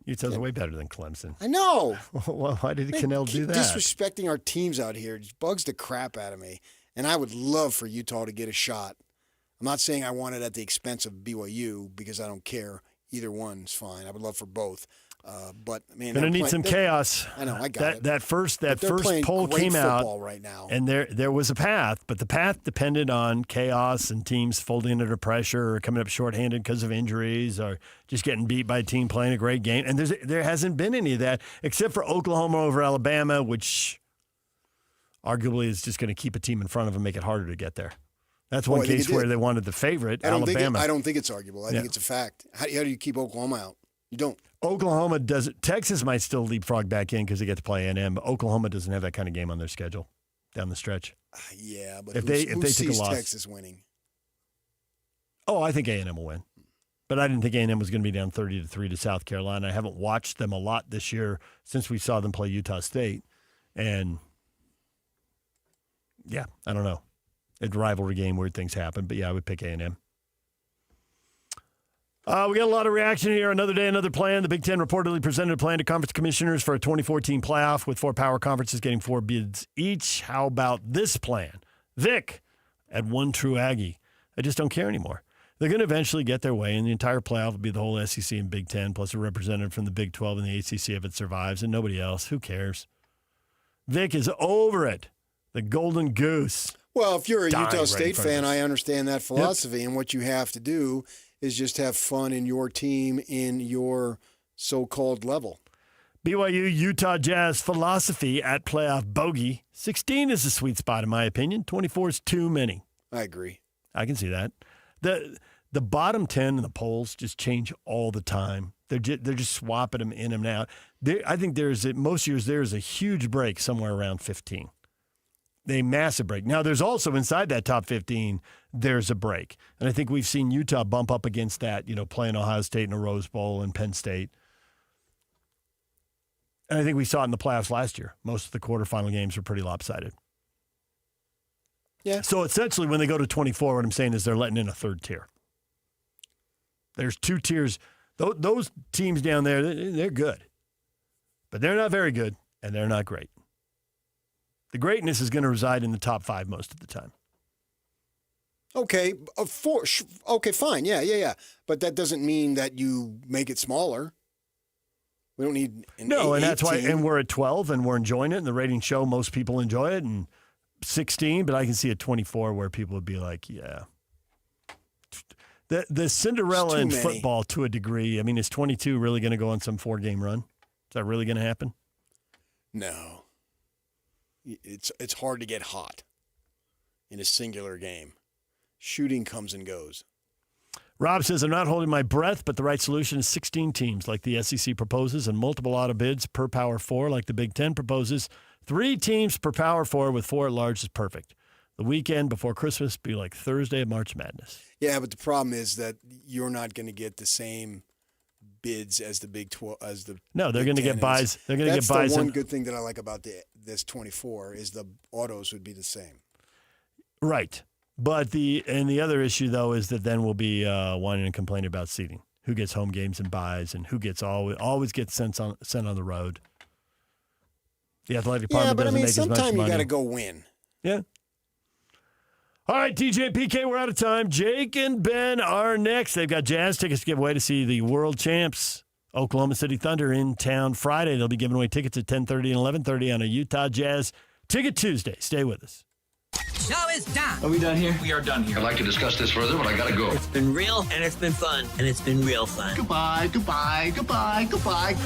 Utah's way better than Clemson. I know. Well, why did Cannell do Keep that? disrespecting our teams out here. It just bugs the crap out of me. And I would love for Utah to get a shot. I'm not saying I want it at the expense of BYU because I don't care. Either one's fine. I would love for both. But man, gonna need some chaos. I know. I got it. That first playing poll great came out football right now. and there was a path, but the path depended on chaos and teams folding under pressure or coming up shorthanded because of injuries or just getting beat by a team playing a great game. And there hasn't been any of that except for Oklahoma over Alabama, which arguably is just going to keep a team in front of them, make it harder to get there. That's one case where they wanted the favorite, Alabama. I don't think it's arguable. I think it's a fact. How do you keep Oklahoma out? You don't. Oklahoma doesn't. Texas might still leapfrog back in because they get to play A&M, but Oklahoma doesn't have that kind of game on their schedule down the stretch. Yeah, but if who they take sees a loss, Texas winning? Oh, I think A&M will win, but I didn't think A&M was going to be down 30-3 to South Carolina. I haven't watched them a lot this year since we saw them play Utah State, and yeah, I don't know. It's a rivalry game, weird things happen, but yeah, I would pick A&M. We got a lot of reaction here. Another day, another plan. The Big Ten reportedly presented a plan to conference commissioners for a 2014 playoff with 4 power conferences getting 4 bids each. How about this plan? Vic, at one true Aggie. I just don't care anymore. They're going to eventually get their way, and the entire playoff will be the whole SEC and Big Ten, plus a representative from the Big 12 and the ACC if it survives, and nobody else. Who cares? Vic is over it. The golden goose. Well, if you're a Dying Utah ready State for fan, this. I understand that philosophy, and what you have to do is just have fun in your team in your so-called level. BYU Utah Jazz philosophy at playoff bogey. 16 is the sweet spot, in my opinion. 24 is too many. I agree. I can see that. The bottom 10 in the polls just change all the time. They're just swapping them in and out. I think most years there is a huge break somewhere around 15. A massive break. Now, there's also inside that top 15, there's a break. And I think we've seen Utah bump up against that, playing Ohio State in a Rose Bowl and Penn State. And I think we saw it in the playoffs last year. Most of the quarterfinal games were pretty lopsided. Yeah. So essentially, when they go to 24, what I'm saying is they're letting in a third tier. There's 2 tiers. Those teams down there, they're good. But they're not very good, and they're not great. The greatness is going to reside in the top 5 most of the time. Okay, okay, fine, yeah. But that doesn't mean that you make it smaller. We don't need an and that's why. 18. And we're at 12, and we're enjoying it. And the ratings show most people enjoy it. And 16, but I can see at 24 where people would be like, yeah. The Cinderella in football to a degree. I mean, is 22 really going to go on some 4-game run? Is that really going to happen? No. It's hard to get hot in a singular game. Shooting comes and goes. Rob says, I'm not holding my breath, but the right solution is 16 teams like the SEC proposes and multiple auto bids per Power 4 like the Big Ten proposes. 3 teams per Power 4 with 4 at large is perfect. The weekend before Christmas be like Thursday of March Madness. Yeah, but the problem is that you're not going to get the same bids as the Big 12 No, they're going to get buys. They're going to get buys. That's the one good thing that I like about this 24 is the autos would be the same. Right. But the other issue though is that then we'll be whining and complaining about seating. Who gets home games and buys, and who gets always gets sent on the road. The athletic department doesn't make as much money. Sometimes you got to go win. Yeah. All right, TJ and PK, we're out of time. Jake and Ben are next. They've got Jazz tickets to give away to see the world champs, Oklahoma City Thunder, in town Friday. They'll be giving away tickets at 10:30 and 11:30 on a Utah Jazz Ticket Tuesday. Stay with us. Show is done. Are we done here? We are done here. I'd like to discuss this further, but I gotta go. It's been real, and it's been fun, and it's been real fun. Goodbye, goodbye, goodbye, goodbye.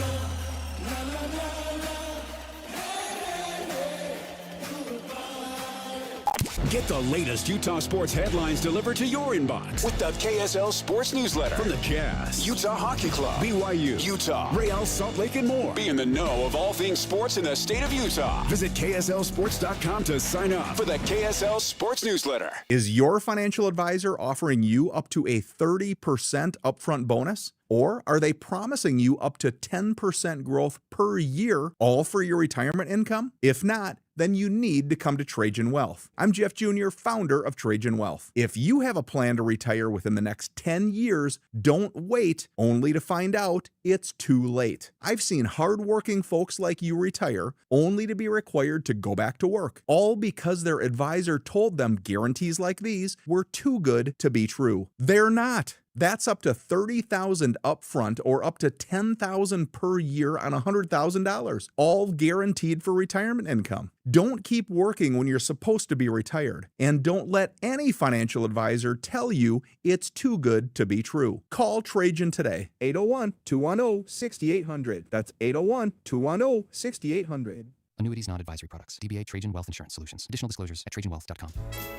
Get the latest Utah sports headlines delivered to your inbox with the KSL Sports Newsletter. from the Jazz, Utah Hockey Club, BYU, Utah, Real Salt Lake, and more. Be in the know of all things sports in the state of Utah. Visit KSLSports.com to sign up for the KSL Sports Newsletter. Is your financial advisor offering you up to a 30% upfront bonus? Or are they promising you up to 10% growth per year, all for your retirement income? If not, then you need to come to Trajan Wealth. I'm Jeff Jr., founder of Trajan Wealth. If you have a plan to retire within the next 10 years, don't wait only to find out it's too late. I've seen hardworking folks like you retire only to be required to go back to work, all because their advisor told them guarantees like these were too good to be true. They're not. That's up to $30,000 upfront or up to $10,000 per year on $100,000, all guaranteed for retirement income. Don't keep working when you're supposed to be retired, and don't let any financial advisor tell you it's too good to be true. Call Trajan today, 801-210-6800. That's 801-210-6800. Annuities not advisory products. DBA Trajan Wealth Insurance Solutions. Additional disclosures at TrajanWealth.com.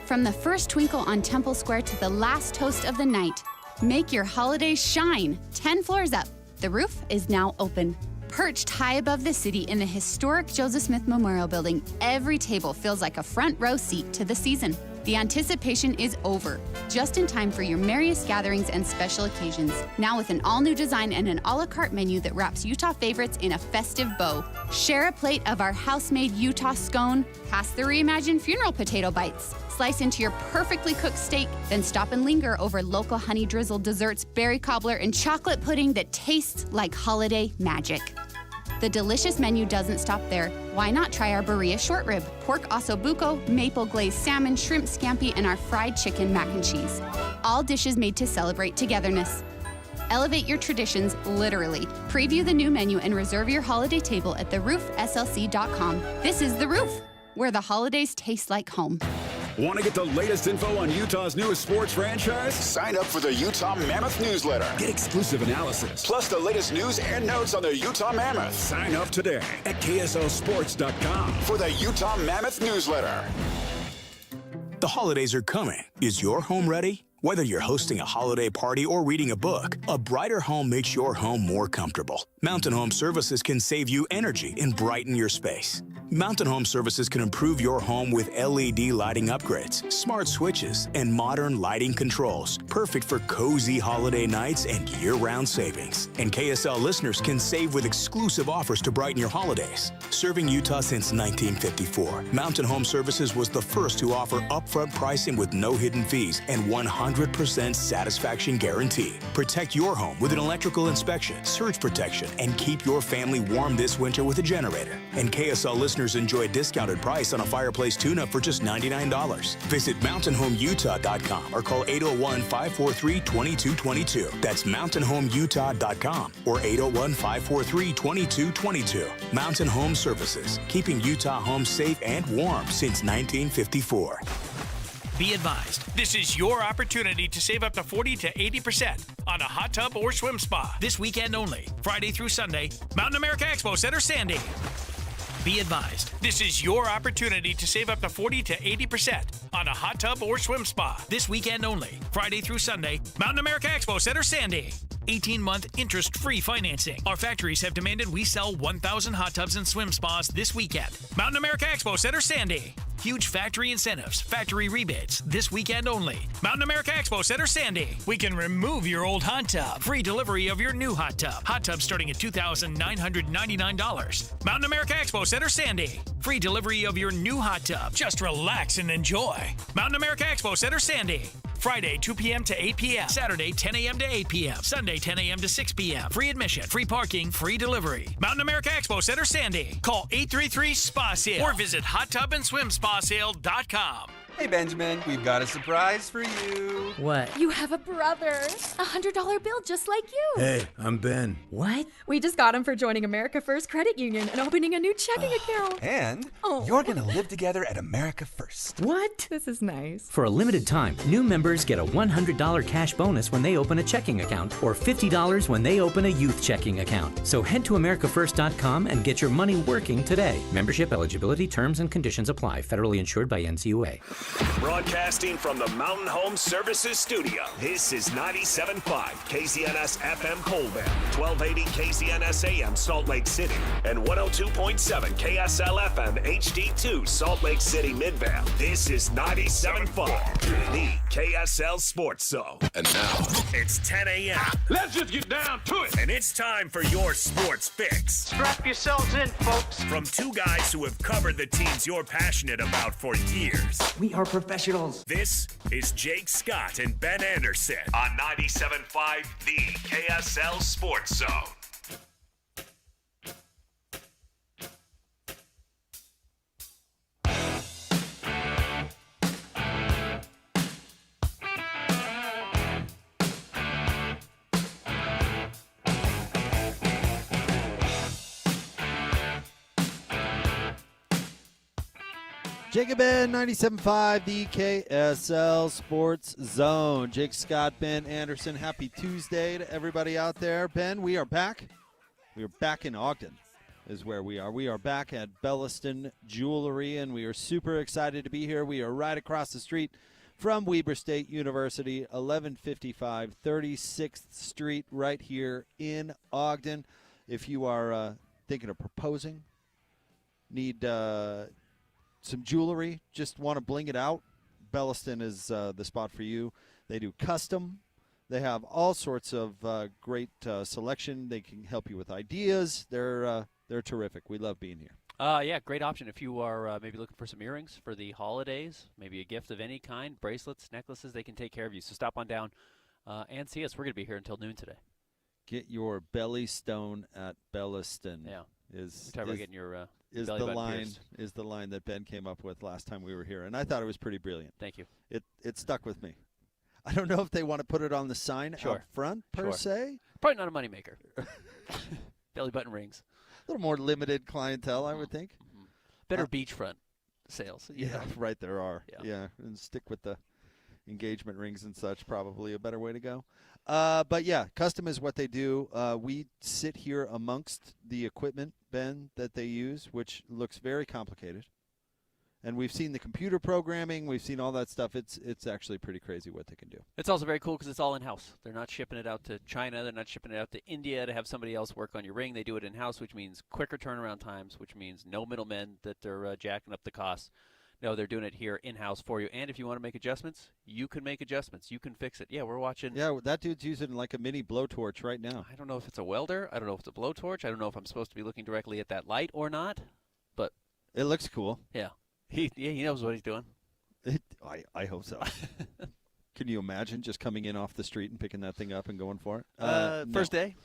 From the first twinkle on Temple Square to the last toast of the night, make your holidays shine. 10 floors up. The roof is now open. Perched high above the city in the historic Joseph Smith Memorial Building, every table feels like a front row seat to the season. The anticipation is over, just in time for your merriest gatherings and special occasions. Now with an all-new design and an a la carte menu that wraps Utah favorites in a festive bow. Share a plate of our house-made Utah scone, pass the reimagined funeral potato bites, slice into your perfectly cooked steak, then stop and linger over local honey-drizzled desserts, berry cobbler, and chocolate pudding that tastes like holiday magic. The delicious menu doesn't stop there. Why not try our birria short rib, pork ossobuco, maple glazed salmon, shrimp scampi, and our fried chicken mac and cheese. All dishes made to celebrate togetherness. Elevate your traditions literally. Preview the new menu and reserve your holiday table at theroofslc.com. This is The Roof, where the holidays taste like home. Want to get the latest info on Utah's newest sports franchise? Sign up for the Utah Mammoth newsletter. Get exclusive analysis. Plus the latest news and notes on the Utah Mammoth. Sign up today at KSLSports.com for the Utah Mammoth newsletter. The holidays are coming. Is your home ready? Whether you're hosting a holiday party or reading a book, a brighter home makes your home more comfortable. Mountain Home Services can save you energy and brighten your space. Mountain Home Services can improve your home with LED lighting upgrades, smart switches, and modern lighting controls. Perfect for cozy holiday nights and year-round savings. And KSL listeners can save with exclusive offers to brighten your holidays. Serving Utah since 1954, Mountain Home Services was the first to offer upfront pricing with no hidden fees and 100% satisfaction guarantee. Protect your home with an electrical inspection, surge protection, and keep your family warm this winter with a generator. And KSL listeners enjoy a discounted price on a fireplace tune-up for just $99. Visit mountainhomeutah.com or call 801-543-2222. That's mountainhomeutah.com or 801-543-2222. Mountain Home Services, keeping Utah homes safe and warm since 1954. Be advised, this is your opportunity to save up to 40 to 80% on a hot tub or swim spa this weekend only, Friday through Sunday, Mountain America Expo Center, Sandy. Be advised, this is your opportunity to save up to 40 to 80% on a hot tub or swim spa this weekend only, Friday through Sunday, Mountain America Expo Center, Sandy. 18-month interest-free financing. Our factories have demanded we sell 1,000 hot tubs and swim spas this weekend. Mountain America Expo Center, Sandy. Huge factory incentives, factory rebates, this weekend only. Mountain America Expo Center, Sandy. We can remove your old hot tub. Free delivery of your new hot tub. Hot tub starting at $2,999. Mountain America Expo Center, Sandy. Free delivery of your new hot tub. Just relax and enjoy. Mountain America Expo Center, Sandy. Friday, 2 p.m. to 8 p.m. Saturday, 10 a.m. to 8 p.m. Sunday, 10 a.m. to 6 p.m. Free admission, free parking, free delivery. Mountain America Expo Center, Sandy. Call 833-SPA-SALE or visit hottubandSwimSpaSale.com. Hey, Benjamin, we've got a surprise for you. What? You have a brother. A $100 bill just like you. Hey, I'm Ben. What? We just got him for joining America First Credit Union and opening a new checking account. And you're going to live together at America First. What? This is nice. For a limited time, new members get a $100 cash bonus when they open a checking account or $50 when they open a youth checking account. So head to AmericaFirst.com and get your money working today. Membership eligibility, terms, and conditions apply. Federally insured by NCUA. Broadcasting from the Mountain Home Services Studio, this is 97.5 KZNS FM Colville, 1280 KZNS AM Salt Lake City, and 102.7 KSL FM HD2 Salt Lake City Midvale. This is 97.5, the KSL Sports Zone. And now, it's 10 a.m. Let's just get down to it. And it's time for your sports fix. Strap yourselves in, folks. From two guys who have covered the teams you're passionate about for years. We are professionals. This is Jake Scott and Ben Anderson on 97.5 The KSL Sports Zone. Jacob Ben, 97.5, the KSL Sports Zone. Jake Scott, Ben Anderson, happy Tuesday to everybody out there. Ben, we are back. We are back in Ogden is where we are. We are back at Belliston Jewelry, and we are super excited to be here. We are right across the street from Weber State University, 1155 36th Street, right here in Ogden. If you are thinking of proposing, need some jewelry, just want to bling it out, Belliston is the spot for you. They do custom. They have all sorts of great selection. They can help you with ideas. They're terrific. We love being here. Yeah, great option if you are maybe looking for some earrings for the holidays, maybe a gift of any kind, bracelets, necklaces. They can take care of you. So stop on down and see us. We're going to be here until noon today. Get your belly stone at Belliston. Yeah. Is getting your is belly the button line pierced. is the line that Ben came up with last time we were here, and I thought it was pretty brilliant. Thank you. It stuck with me. I don't know if they want to put it on the sign out front per se. Probably not a moneymaker. Belly button rings. A little more limited clientele, I would think. Better beachfront sales. Yeah, right. There are. Yeah. And stick with the engagement rings and such. Probably a better way to go. But yeah, custom is what they do. We sit here amongst the equipment, Ben, that they use, which looks very complicated. And we've seen the computer programming. We've seen all that stuff. It's actually pretty crazy what they can do. It's also very cool because it's all in-house. They're not shipping it out to China. They're not shipping it out to India to have somebody else work on your ring. They do it in-house, which means quicker turnaround times, which means no middlemen that they're jacking up the costs. No, they're doing it here in-house for you. And if you want to make adjustments, you can make adjustments. You can fix it. Yeah, we're watching. Yeah, that dude's using like a mini blowtorch right now. I don't know if it's a welder. I don't know if it's a blowtorch. I don't know if I'm supposed to be looking directly at that light or not. But it looks cool. Yeah. He knows what he's doing. I hope so. Can you imagine just coming in off the street and picking that thing up and going for it? First day.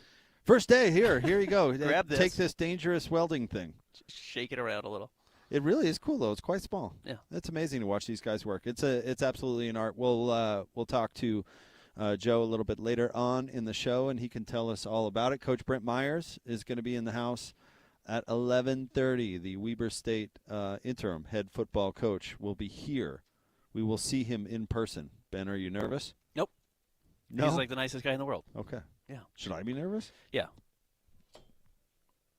First day. Here you go. Grab this. Take this dangerous welding thing. Just shake it around a little. It really is cool, though. It's quite small. Yeah. It's amazing to watch these guys work. It's absolutely an art. We'll talk to Joe a little bit later on in the show, and he can tell us all about it. Coach Brent Myers is going to be in the house at 11:30. The Weber State interim head football coach will be here. We will see him in person. Ben, are you nervous? Nope. No? He's like the nicest guy in the world. Okay. Yeah. Should I be nervous? Yeah.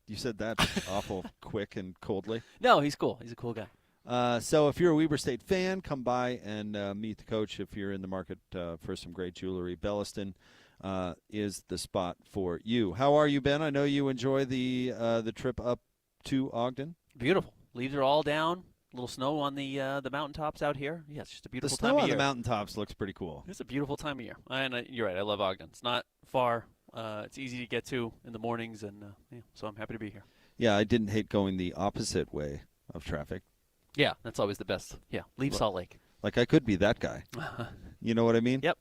You said that awful quick and coldly. No, he's cool. He's a cool guy. So if you're a Weber State fan, come by and meet the coach if you're in the market for some great jewelry. Belliston is the spot for you. How are you, Ben? I know you enjoy the trip up to Ogden. Beautiful. Leaves are all down. A little snow on the mountaintops out here. Yeah, it's just a beautiful time of year. The snow on the mountaintops looks pretty cool. It's a beautiful time of year. And you're right. I love Ogden. It's not far. It's easy to get to in the mornings, and so I'm happy to be here. Yeah, I didn't hate going the opposite way of traffic. Yeah, that's always the best. Yeah, leave Salt Lake. Like I could be that guy. You know what I mean? Yep.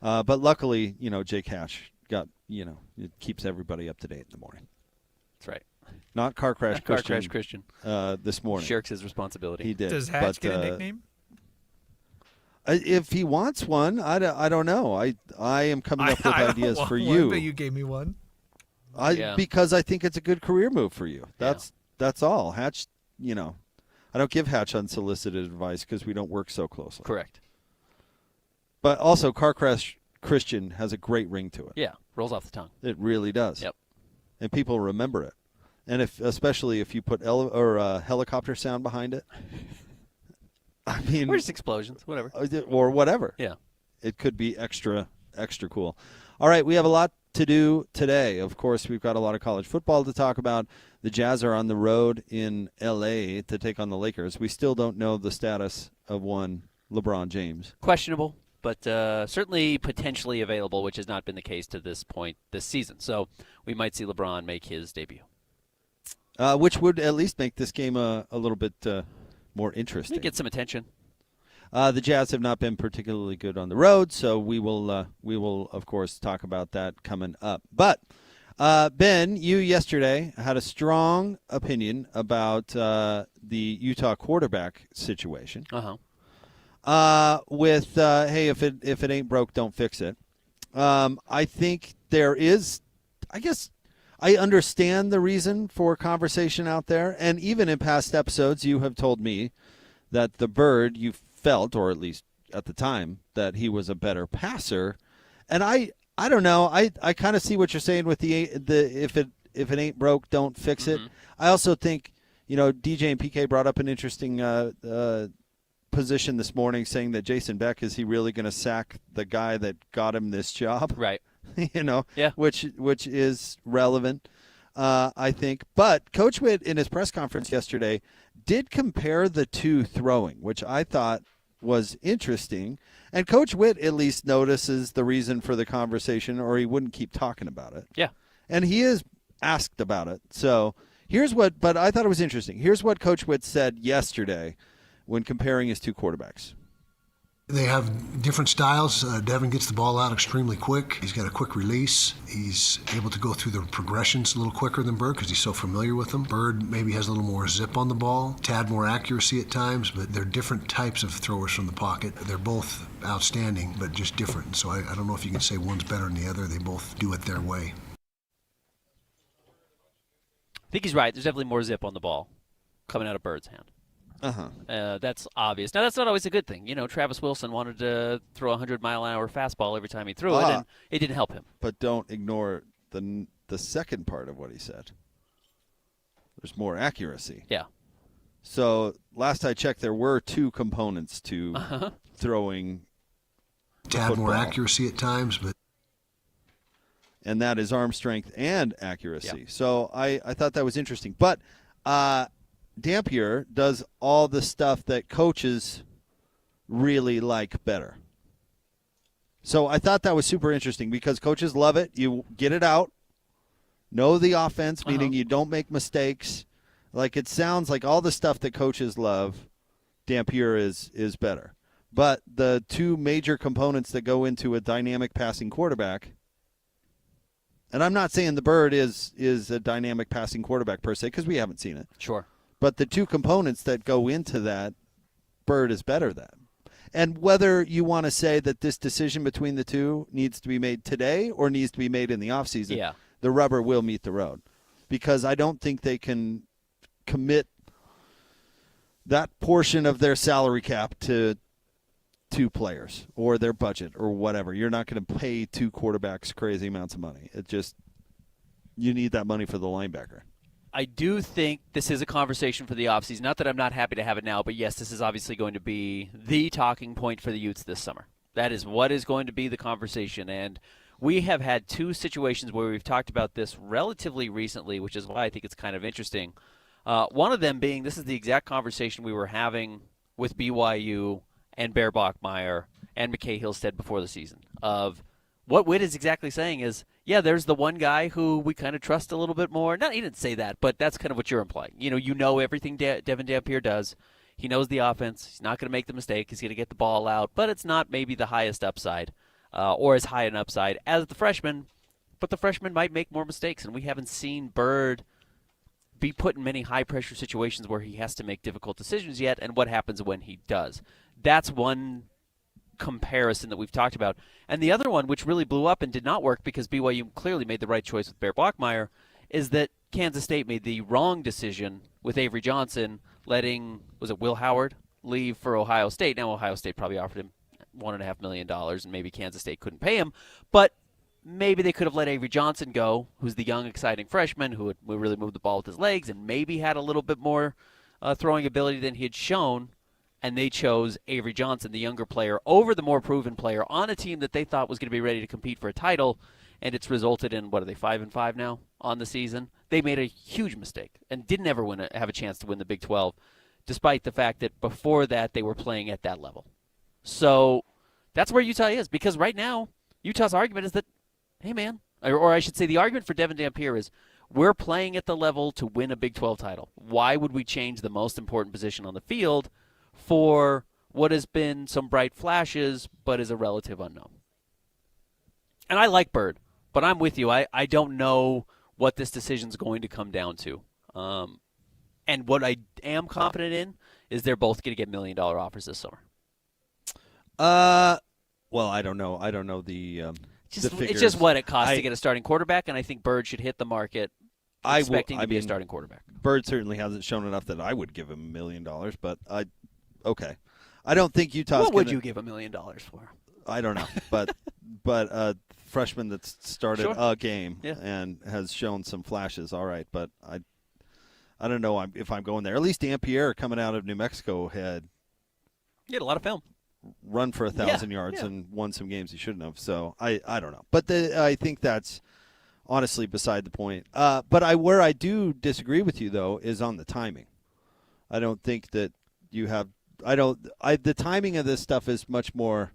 But luckily, Jake Hatch got, it keeps everybody up to date in the morning. That's right. Not Car Crash Christian. Car Crash Christian. This morning. Shirks his responsibility. He did. Does Hatch get a nickname? If he wants one, I don't know. I am coming up with ideas for you. But you gave me one. Because I think it's a good career move for you. That's all. Hatch, I don't give Hatch unsolicited advice because we don't work so closely. Correct. But also, Car Crash Christian has a great ring to it. Yeah, rolls off the tongue. It really does. Yep. And people remember it. And especially if you put helicopter sound behind it. I mean, or just explosions, whatever. Or whatever. Yeah. It could be extra cool. All right, we have a lot to do today. Of course, we've got a lot of college football to talk about. The Jazz are on the road in L.A. to take on the Lakers. We still don't know the status of one LeBron James. Questionable, but certainly potentially available, which has not been the case to this point this season. So we might see LeBron make his debut. Which would at least make this game a little bit more interesting. Get some attention. The Jazz have not been particularly good on the road, so we will of course talk about that coming up. But Ben, you yesterday had a strong opinion about the Utah quarterback situation. With hey, if it ain't broke, don't fix it. I think there is. I guess I understand the reason for conversation out there, and even in past episodes, you have told me that the Bird, you felt, or at least at the time, that he was a better passer. And I don't know. I kind of see what you're saying with the if it ain't broke, don't fix it. I also think, DJ and PK brought up an interesting position this morning, saying that Jason Beck, is he really going to sack the guy that got him this job? Right. Yeah. Which is relevant, I think. But Coach Witt in his press conference yesterday did compare the two throwing, which I thought was interesting. And Coach Witt at least notices the reason for the conversation, or he wouldn't keep talking about it. Yeah. And he is asked about it. So but I thought it was interesting. Here's what Coach Witt said yesterday when comparing his two quarterbacks. They have different styles. Devin gets the ball out extremely quick. He's got a quick release. He's able to go through the progressions a little quicker than Bird because he's so familiar with them. Bird maybe has a little more zip on the ball, tad more accuracy at times, but they're different types of throwers from the pocket. They're both outstanding, but just different. So I don't know if you can say one's better than the other. They both do it their way. I think he's right. There's definitely more zip on the ball coming out of Bird's hand. That's obvious. Now, that's not always a good thing. Travis Wilson wanted to throw a 100-mile-an-hour fastball every time he threw it, and it didn't help him. But don't ignore the second part of what he said. There's more accuracy. Yeah. So last I checked, there were two components to throwing. Tad more accuracy at times, but. And that is arm strength and accuracy. Yeah. So I thought that was interesting. But Dampier does all the stuff that coaches really like better. So I thought that was super interesting because coaches love it. You get it out, know the offense, meaning you don't make mistakes. Like, it sounds like all the stuff that coaches love, Dampier is better. But the two major components that go into a dynamic passing quarterback, and I'm not saying the Bird is a dynamic passing quarterback per se because we haven't seen it. Sure. But the two components that go into that, Bird is better than. And whether you want to say that this decision between the two needs to be made today or needs to be made in the offseason, the rubber will meet the road. Because I don't think they can commit that portion of their salary cap to two players or their budget or whatever. You're not going to pay two quarterbacks crazy amounts of money. You need that money for the linebacker. I do think this is a conversation for the offseason. Not that I'm not happy to have it now, but yes, this is obviously going to be the talking point for the Utes this summer. That is what is going to be the conversation. And we have had two situations where we've talked about this relatively recently, which is why I think it's kind of interesting. One of them being, this is the exact conversation we were having with BYU and Bear Bachmeier and McKay Hillstead before the season, of what Witt is exactly saying is, yeah, there's the one guy who we kind of trust a little bit more. No, he didn't say that, but that's kind of what you're implying. You know everything Devin Dampier does. He knows the offense. He's not going to make the mistake. He's going to get the ball out, but it's not maybe the highest upside or as high an upside as the freshman, but the freshman might make more mistakes, and we haven't seen Bird be put in many high-pressure situations where he has to make difficult decisions yet, and what happens when he does. That's one comparison that we've talked about. And the other one, which really blew up and did not work because BYU clearly made the right choice with Bear Bachmeier, is that Kansas State made the wrong decision with Avery Johnson letting, was it Will Howard, leave for Ohio State. Now Ohio State probably offered him $1.5 million, and maybe Kansas State couldn't pay him. But maybe they could have let Avery Johnson go, who's the young, exciting freshman who would really move the ball with his legs and maybe had a little bit more throwing ability than he had shown. And they chose Avery Johnson, the younger player, over the more proven player on a team that they thought was going to be ready to compete for a title, and it's resulted in, what are they, 5-5 now on the season? They made a huge mistake and didn't ever have a chance to win the Big 12, despite the fact that before that they were playing at that level. So that's where Utah is, because right now Utah's argument is that, hey, man, or I should say the argument for Devin Dampier is we're playing at the level to win a Big 12 title. Why would we change the most important position on the field for what has been some bright flashes but is a relative unknown? And I like Bird, but I'm with you. I don't know what this decision's going to come down to. And what I am confident in is they're both going to get $1 million offers this summer. Well, I don't know. I don't know the figures. It's just what it costs to get a starting quarterback, and I think Bird should hit the market expecting to be a starting quarterback. Bird certainly hasn't shown enough that I would give him $1 million, but okay. I don't think Utah's What would you give $1 million for? I don't know, but a freshman that's started a game and has shown some flashes, all right, but I don't know if I'm going there. At least Dampier coming out of New Mexico had a lot of film. Run for 1,000 yards and won some games he shouldn't have. So I don't know. But I think that's honestly beside the point. But where I do disagree with you, though, is on the timing. I don't think that you have – the timing of this stuff is much more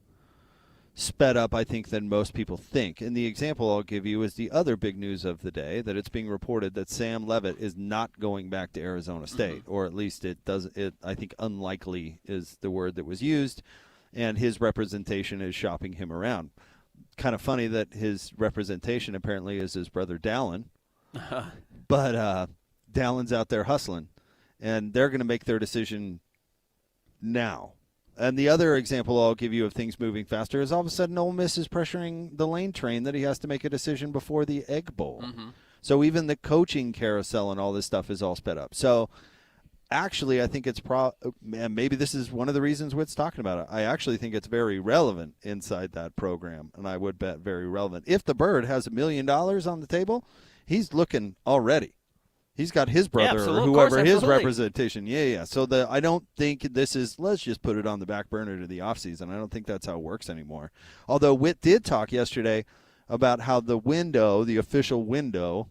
sped up, I think, than most people think. And the example I'll give you is the other big news of the day, that it's being reported that Sam Leavitt is not going back to Arizona State, or at least I think unlikely is the word that was used. And his representation is shopping him around. Kind of funny that his representation apparently is his brother Dallin. But Dallin's out there hustling. And they're going to make their decision now. And the other example I'll give you of things moving faster is all of a sudden Ole Miss is pressuring the Lane train that he has to make a decision before the Egg Bowl. Mm-hmm. So even the coaching carousel and all this stuff is all sped up. So actually, I think it's and maybe this is one of the reasons Witt's talking about it. I actually think it's very relevant inside that program, and I would bet very relevant. If the Bird has $1 million on the table, he's looking already. He's got his brother or whoever his representation. Yeah. So I don't think this is, let's just put it on the back burner to the offseason. I don't think that's how it works anymore. Although Witt did talk yesterday about how the official window,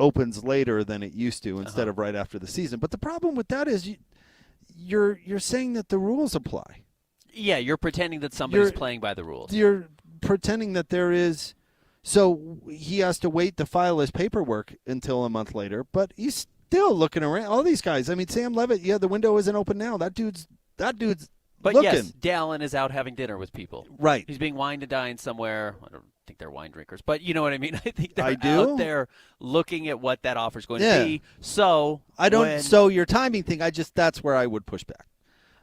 opens later than it used to instead of right after the season. But the problem with that is you're saying that the rules apply. Yeah, you're pretending that somebody's playing by the rules. You're pretending that there is. So he has to wait to file his paperwork until a month later, but he's still looking around. All these guys. I mean, Sam Leavitt, the window isn't open now. That dude's But looking. Yes, Dallin is out having dinner with people. Right. He's being wined and dined somewhere. I don't think they're wine drinkers, but you know what I mean. I think they're out there looking at what that offer is going to be. So So your timing thing, that's where I would push back.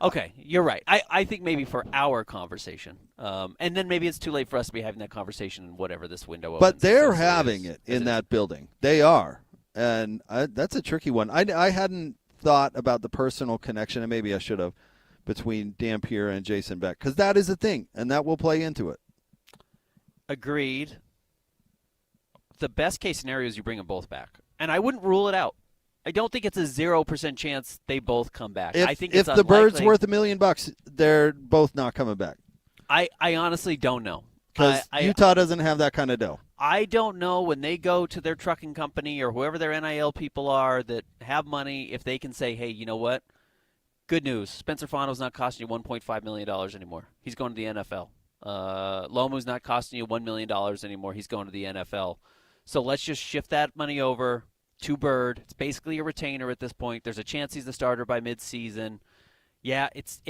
Okay, you're right. I think maybe for our conversation, and then maybe it's too late for us to be having that conversation in whatever this window opens. But they're having it in that building. They are, and that's a tricky one. I hadn't thought about the personal connection, and maybe I should have, between Dampier and Jason Beck, because that is a thing, and that will play into it. Agreed. The best case scenario is you bring them both back, and I wouldn't rule it out. I don't think it's a 0% chance they both come back. I think if the Bird's worth $1 million, they're both not coming back. I honestly don't know. Because Utah doesn't have that kind of dough. I don't know when they go to their trucking company or whoever their NIL people are that have money, if they can say, hey, you know what? Good news. Spencer Fano's not costing you $1.5 million anymore. He's going to the NFL. Lomu's not costing you $1 million anymore. He's going to the NFL. So let's just shift that money over to Bird. It's basically a retainer at this point. There's a chance he's the starter by midseason. Yeah, it's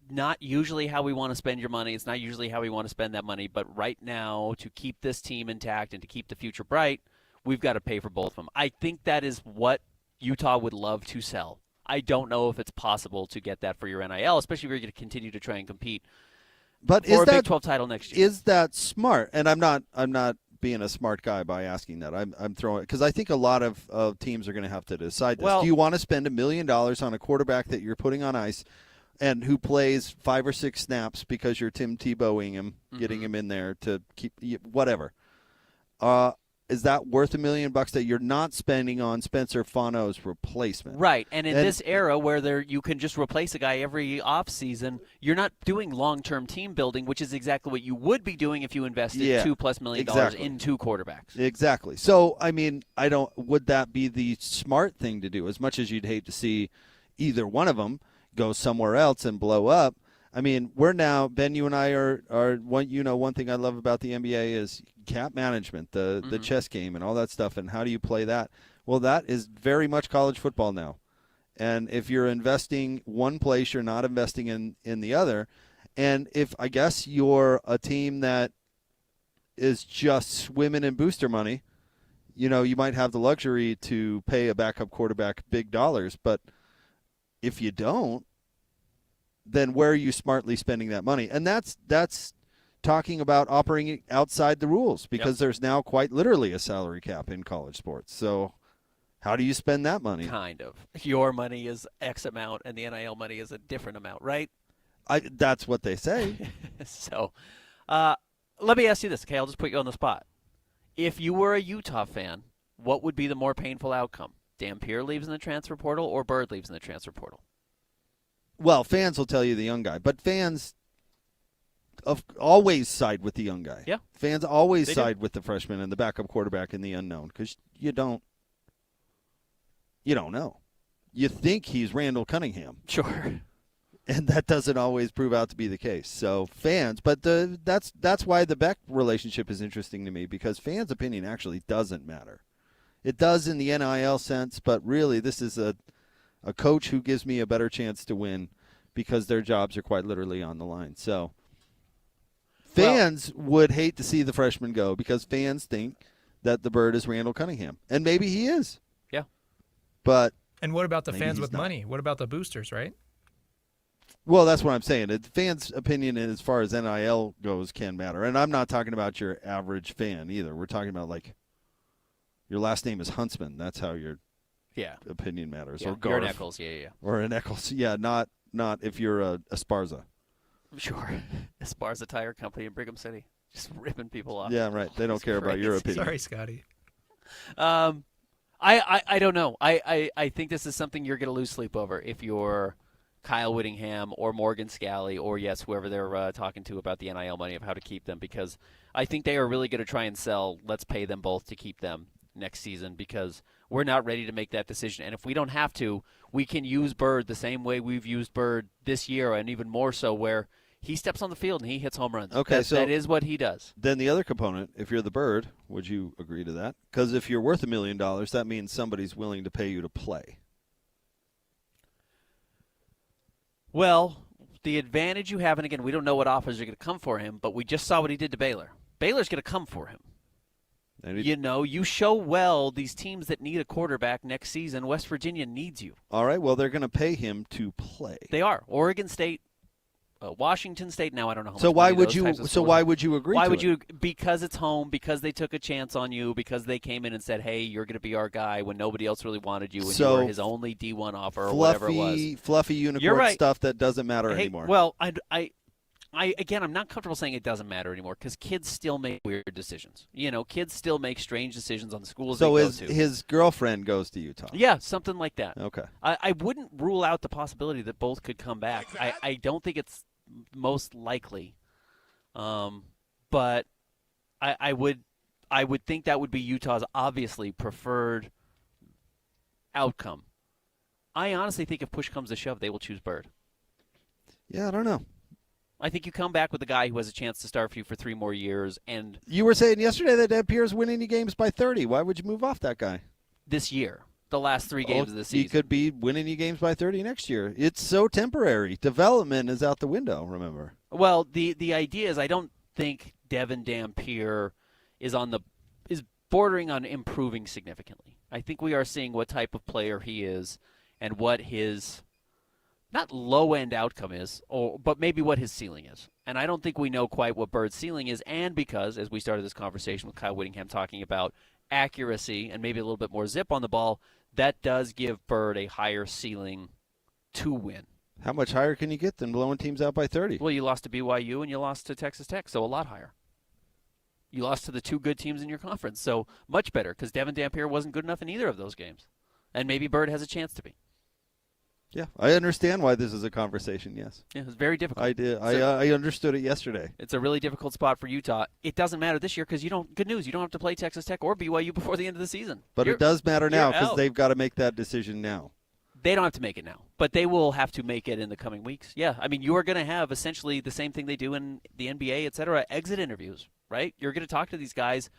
not usually how we want to spend your money. It's not usually how we want to spend that money. But right now, to keep this team intact and to keep the future bright, we've got to pay for both of them. I think that is what Utah would love to sell. I don't know if it's possible to get that for your NIL, especially if you're going to continue to try and compete for a Big 12 title next year. Is that smart? And I'm not being a smart guy by asking that. I'm throwing it because I think a lot of teams are going to have to decide this. Do you want to spend $1 million on a quarterback that you're putting on ice and who plays 5 or 6 snaps because you're Tim Tebowing him, getting him in there to keep whatever? Is that worth $1 million that you're not spending on Spencer Fano's replacement? Right, and in this era where you can just replace a guy every offseason, you're not doing long-term team building, which is exactly what you would be doing if you invested $2+ million in 2 quarterbacks. Exactly. So, I mean, would that be the smart thing to do? As much as you'd hate to see either one of them go somewhere else and blow up, I mean, we're now, Ben, you and I are one thing I love about the NBA is cap management, the chess game and all that stuff, and how do you play that? Well, that is very much college football now. And if you're investing one place, you're not investing in the other. And if, I guess, you're a team that is just swimming in booster money, you might have the luxury to pay a backup quarterback big dollars. But if you don't, then where are you smartly spending that money? And that's talking about operating outside the rules, because there's now quite literally a salary cap in college sports. So how do you spend that money? Kind of. Your money is X amount, and the NIL money is a different amount, right? That's what they say. So let me ask you this, okay? I'll just put you on the spot. If you were a Utah fan, what would be the more painful outcome? Dampier leaves in the transfer portal or Bird leaves in the transfer portal? Well, fans will tell you the young guy, but fans always side with the young guy. Yeah. Fans always side with the freshman and the backup quarterback and the unknown, because you don't know. You think he's Randall Cunningham. Sure. And that doesn't always prove out to be the case. So fans, but that's why the Beck relationship is interesting to me, because fans' opinion actually doesn't matter. It does in the NIL sense, but really this is a coach who gives me a better chance to win, because their jobs are quite literally on the line. So fans would hate to see the freshman go, because fans think that the Bird is Randall Cunningham. And maybe he is. Yeah. But and what about the fans with not. money? What about the boosters, right? Well, that's what I'm saying. The fans' opinion as far as NIL goes can matter. And I'm not talking about your average fan either. We're talking about, like, your last name is Huntsman. That's how your opinion matters. Yeah. Or Garf. You're an Eccles, yeah. Or an Eccles. Yeah, not if you're a Esparza. Sure. Esparza Tire Company in Brigham City. Just ripping people off. Yeah, right. They don't care about your opinion. Sorry, Scotty. I don't know. I think this is something you're going to lose sleep over if you're Kyle Whittingham or Morgan Scalley or, yes, whoever they're talking to about the NIL money of how to keep them, because I think they are really going to try and sell, let's pay them both to keep them next season, because we're not ready to make that decision. And if we don't have to, we can use Bird the same way we've used Bird this year, and even more so, where he steps on the field and he hits home runs. Okay, so that is what he does. Then the other component, if you're the Bird, would you agree to that? Because if you're worth $1 million, that means somebody's willing to pay you to play. Well, the advantage you have, and again, we don't know what offers are going to come for him, but we just saw what he did to Baylor. Baylor's going to come for him. You show well these teams that need a quarterback next season. West Virginia needs you. All right, well, they're going to pay him to play. They are. Oregon State, Washington State. Now I don't know how so much why money would those you? types of So schools why are. would you agree? Why to would it? you? Because it's home. Because they took a chance on you. Because they came in and said, "Hey, you're going to be our guy," when nobody else really wanted you, and you were his only D1 offer or whatever it was. Fluffy unicorn You're right. stuff that doesn't matter anymore. Well, again, I'm not comfortable saying it doesn't matter anymore, because kids still make weird decisions. Kids still make strange decisions on the schools they go to. His girlfriend goes to Utah. Yeah, something like that. Okay. I wouldn't rule out the possibility that both could come back. I don't think it's most likely, but I would think that would be Utah's obviously preferred outcome. I honestly think if push comes to shove, they will choose Bird. Yeah, I don't know. I think you come back with a guy who has a chance to start for you for 3 more years. And you were saying yesterday that Dampier's winning you games by 30. Why would you move off that guy? This year, the last 3 games of the season. He could be winning you games by 30 next year. It's so temporary. Development is out the window, remember. Well, the idea is I don't think Devin Dampier is bordering on improving significantly. I think we are seeing what type of player he is and what his not low-end outcome is, but maybe what his ceiling is. And I don't think we know quite what Bird's ceiling is, and because, as we started this conversation with Kyle Whittingham talking about accuracy and maybe a little bit more zip on the ball, that does give Bird a higher ceiling to win. How much higher can you get than blowing teams out by 30? Well, you lost to BYU and you lost to Texas Tech, so a lot higher. You lost to the 2 good teams in your conference, so much better, because Devin Dampier wasn't good enough in either of those games. And maybe Bird has a chance to be. Yeah, I understand why this is a conversation, yes. Yeah, it's very difficult. I did. I understood it yesterday. It's a really difficult spot for Utah. It doesn't matter this year because good news, you don't have to play Texas Tech or BYU before the end of the season. But it does matter now you're because out. they've got to make that decision now. They don't have to make it now, but they will have to make it in the coming weeks. Yeah, I mean, you are going to have essentially the same thing they do in the NBA, et cetera, exit interviews, right? You're going to talk to these guys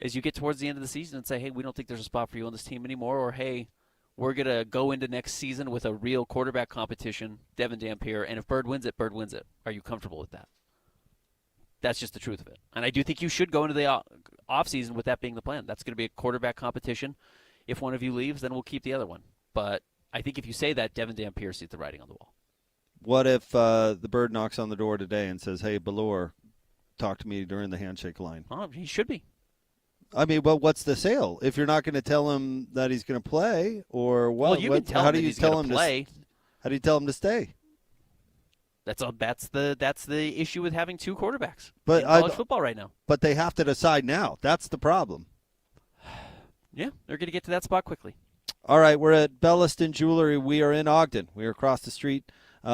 as you get towards the end of the season and say, hey, we don't think there's a spot for you on this team anymore, or hey, we're going to go into next season with a real quarterback competition, Devin Dampier, and if Bird wins it, Bird wins it. Are you comfortable with that? That's just the truth of it. And I do think you should go into the offseason with that being the plan. That's going to be a quarterback competition. If one of you leaves, then we'll keep the other one. But I think if you say that, Devin Dampier sees the writing on the wall. What if the Bird knocks on the door today and says, hey, Ballore, talk to me during the handshake line? Oh, he should be. I mean, but what's the sale? If you're not going to tell him that he's going to play, or what? Well, you can tell him that he's going to play. How do you tell him to stay? That's the issue with having two quarterbacks in college football right now. But they have to decide now. That's the problem. Yeah, they're going to get to that spot quickly. All right, we're at Belliston Jewelry. We are in Ogden. We are across the street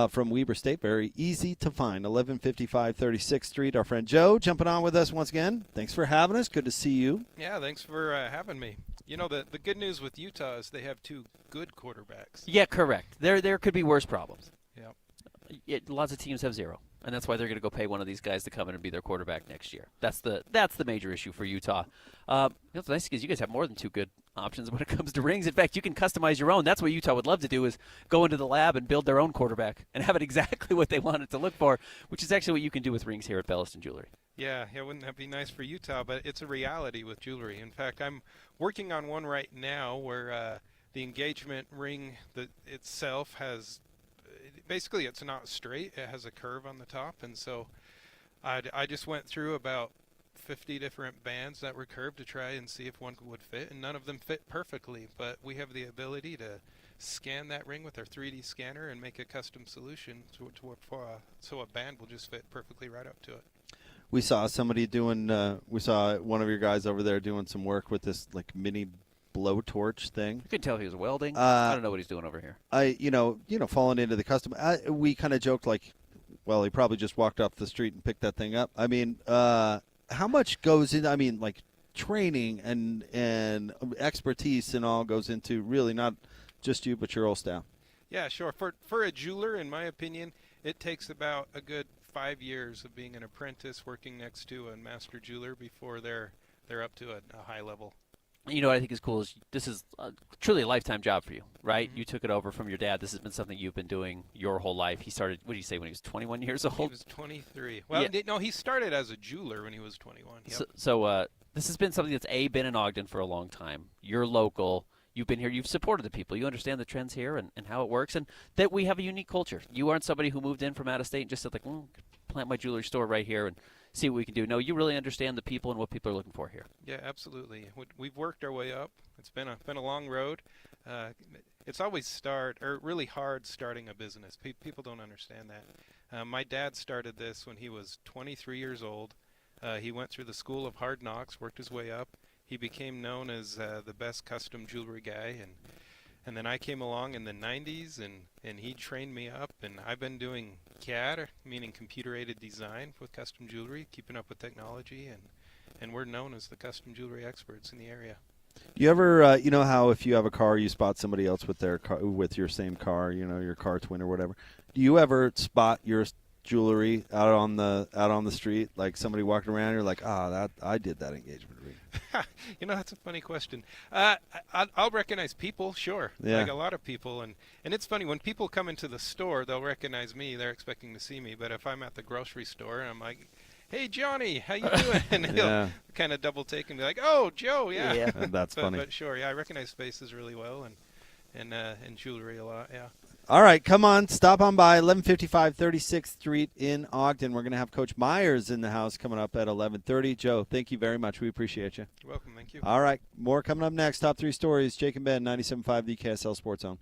from Weber State. Very easy to find, 1155 36th Street. Our friend Joe jumping on with us once again. Thanks for having us. Good to see you. Yeah, thanks for having me. You know, the good news with Utah is they have two good quarterbacks. Yeah, correct. There could be worse problems. Yeah. Lots of teams have zero, and that's why they're going to go pay one of these guys to come in and be their quarterback next year. That's the major issue for Utah. The nice thing is you guys have more than two good options when it comes to rings. In fact, you can customize your own. That's what Utah would love to do, is go into the lab and build their own quarterback and have it exactly what they want it to look for, which is actually what you can do with rings here at Belliston Jewelry. Yeah, wouldn't that be nice for Utah? But it's a reality with jewelry. In fact, I'm working on one right now where the engagement ring itself has basically, it's not straight. It has a curve on the top, and so I just went through about 50 different bands that were curved to try and see if one would fit, and none of them fit perfectly. But we have the ability to scan that ring with our 3D scanner and make a custom solution so a band will just fit perfectly right up to it. We saw somebody doing. We saw one of your guys over there doing some work with this like mini blowtorch thing. You could tell he was welding. I don't know what he's doing over here. Falling into the custom. We kind of joked like, well, he probably just walked off the street and picked that thing up. I mean, how much goes in? I mean, like training and expertise and all goes into really not just you but your whole staff. Yeah, sure. For a jeweler, in my opinion, it takes about a good 5 years of being an apprentice working next to a master jeweler before they're up to a high level. You know what I think is cool is this is truly a lifetime job for you, right? Mm-hmm. You took it over from your dad. This has been something you've been doing your whole life. He started, what did you say, when he was 21 years old? He was 23. Well, yeah. No, he started as a jeweler when he was 21. Yep. So this has been something that's, been in Ogden for a long time. You're local. You've been here. You've supported the people. You understand the trends here and how it works, and that we have a unique culture. You aren't somebody who moved in from out of state and just said, like, plant my jewelry store right here and see what we can do. No, you really understand the people and what people are looking for here. Yeah, absolutely. We've worked our way up. It's been a long road. It's always really hard starting a business. People don't understand that. My dad started this when he was 23 years old. He went through the school of hard knocks, worked his way up. He became known as the best custom jewelry guy, and then I came along in the 90s, and he trained me up, and I've been doing CAD, meaning computer-aided design, with custom jewelry, keeping up with technology, and we're known as the custom jewelry experts in the area. You ever, you know how if you have a car, you spot somebody else with their car, with your same car, your car twin or whatever. Do you ever spot your jewelry out on the street, like somebody walking around, you're like, I did that engagement ring? That's a funny question. I'll recognize people, sure. Yeah. Like a lot of people, and it's funny when people come into the store, they'll recognize me. They're expecting to see me, but if I'm at the grocery store and I'm like, hey Johnny, how you doing? And he'll kind of double take and be like, oh Joe, yeah. That's funny. But sure, yeah, I recognize faces really well and jewelry a lot, yeah. All right, come on, stop on by 1155 36th Street in Ogden. We're going to have Coach Myers in the house coming up at 11:30. Joe, thank you very much. We appreciate you. You're welcome. Thank you. All right, more coming up next. Top 3 stories. Jake and Ben, 97.5, the KSL Sports Zone.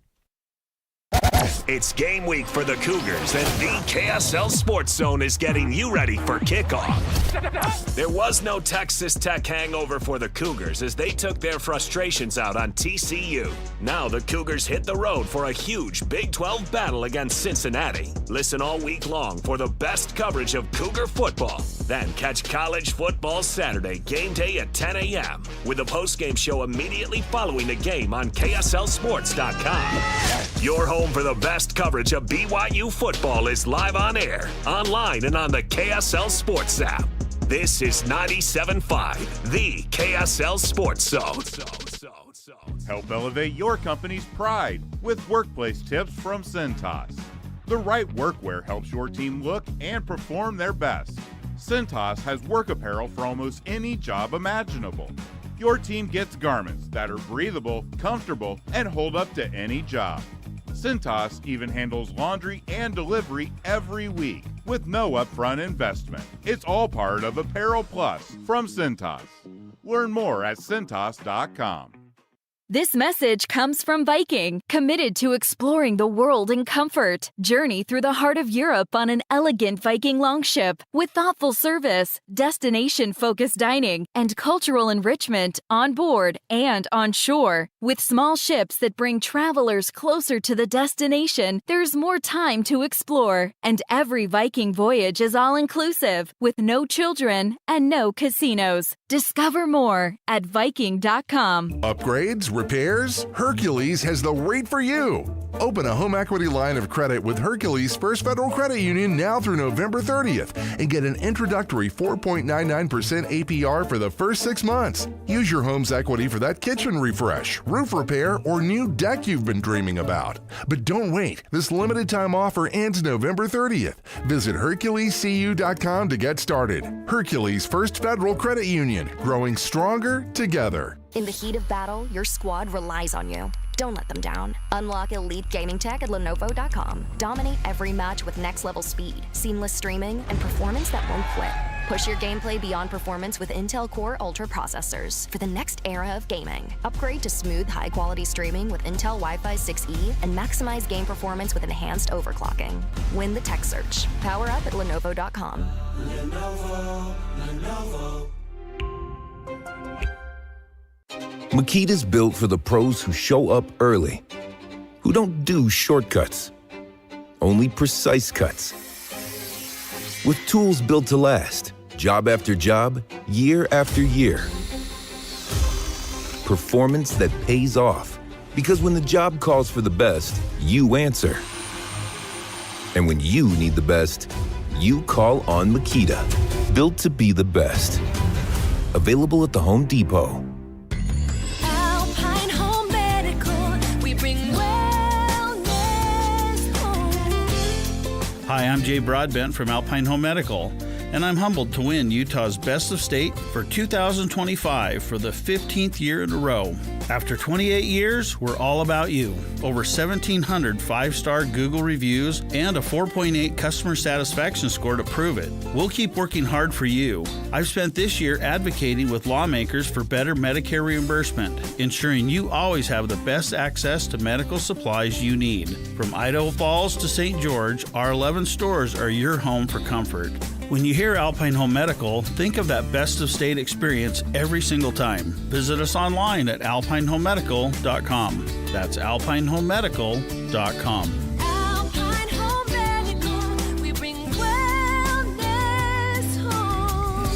It's game week for the Cougars, and the KSL Sports Zone is getting you ready for kickoff. There was no Texas Tech hangover for the Cougars as they took their frustrations out on TCU. Now the Cougars hit the road for a huge Big 12 battle against Cincinnati. Listen all week long for the best coverage of Cougar football. Then catch college football Saturday game day at 10 a.m. with a postgame show immediately following the game on KSLSports.com. Your home for the best coverage of BYU football is live on air, online, and on the KSL Sports app. This is 97.5, the KSL Sports Zone. Help elevate your company's pride with workplace tips from Cintas. The right workwear helps your team look and perform their best. Cintas has work apparel for almost any job imaginable. Your team gets garments that are breathable, comfortable, and hold up to any job. Cintas even handles laundry and delivery every week with no upfront investment. It's all part of Apparel Plus from Cintas. Learn more at Cintas.com. This message comes from Viking, committed to exploring the world in comfort. Journey through the heart of Europe on an elegant Viking longship with thoughtful service, destination-focused dining, and cultural enrichment on board and on shore. With small ships that bring travelers closer to the destination, there's more time to explore. And every Viking voyage is all-inclusive, with no children and no casinos. Discover more at Viking.com. Upgrades? Repairs? Hercules has the rate for you. Open a home equity line of credit with Hercules First Federal Credit Union now through November 30th and get an introductory 4.99% APR for the first 6 months. Use your home's equity for that kitchen refresh, roof repair, or new deck you've been dreaming about. But don't wait. This limited time offer ends November 30th. Visit HerculesCU.com to get started. Hercules First Federal Credit Union, growing stronger together. In the heat of battle, your squad relies on you. Don't let them down. Unlock elite gaming tech at Lenovo.com. Dominate every match with next-level speed, seamless streaming, and performance that won't quit. Push your gameplay beyond performance with Intel Core Ultra processors for the next era of gaming. Upgrade to smooth, high-quality streaming with Intel Wi-Fi 6E and maximize game performance with enhanced overclocking. Win the tech search. Power up at Lenovo.com. Lenovo. Makita's built for the pros who show up early, who don't do shortcuts, only precise cuts. With tools built to last, job after job, year after year. Performance that pays off, because when the job calls for the best, you answer. And when you need the best, you call on Makita. Built to be the best. Available at the Home Depot. Hi, I'm Jay Broadbent from Alpine Home Medical, and I'm humbled to win Utah's Best of State for 2025 for the 15th year in a row. After 28 years, we're all about you. Over 1,700 5-star Google reviews and a 4.8 customer satisfaction score to prove it. We'll keep working hard for you. I've spent this year advocating with lawmakers for better Medicare reimbursement, ensuring you always have the best access to medical supplies you need. From Idaho Falls to St. George, our 11 stores are your home for comfort. When you hear Alpine Home Medical, think of that best of state experience every single time. Visit us online at alpinehomemedical.com. That's alpinehomemedical.com. Alpine Home Medical, we bring wellness home.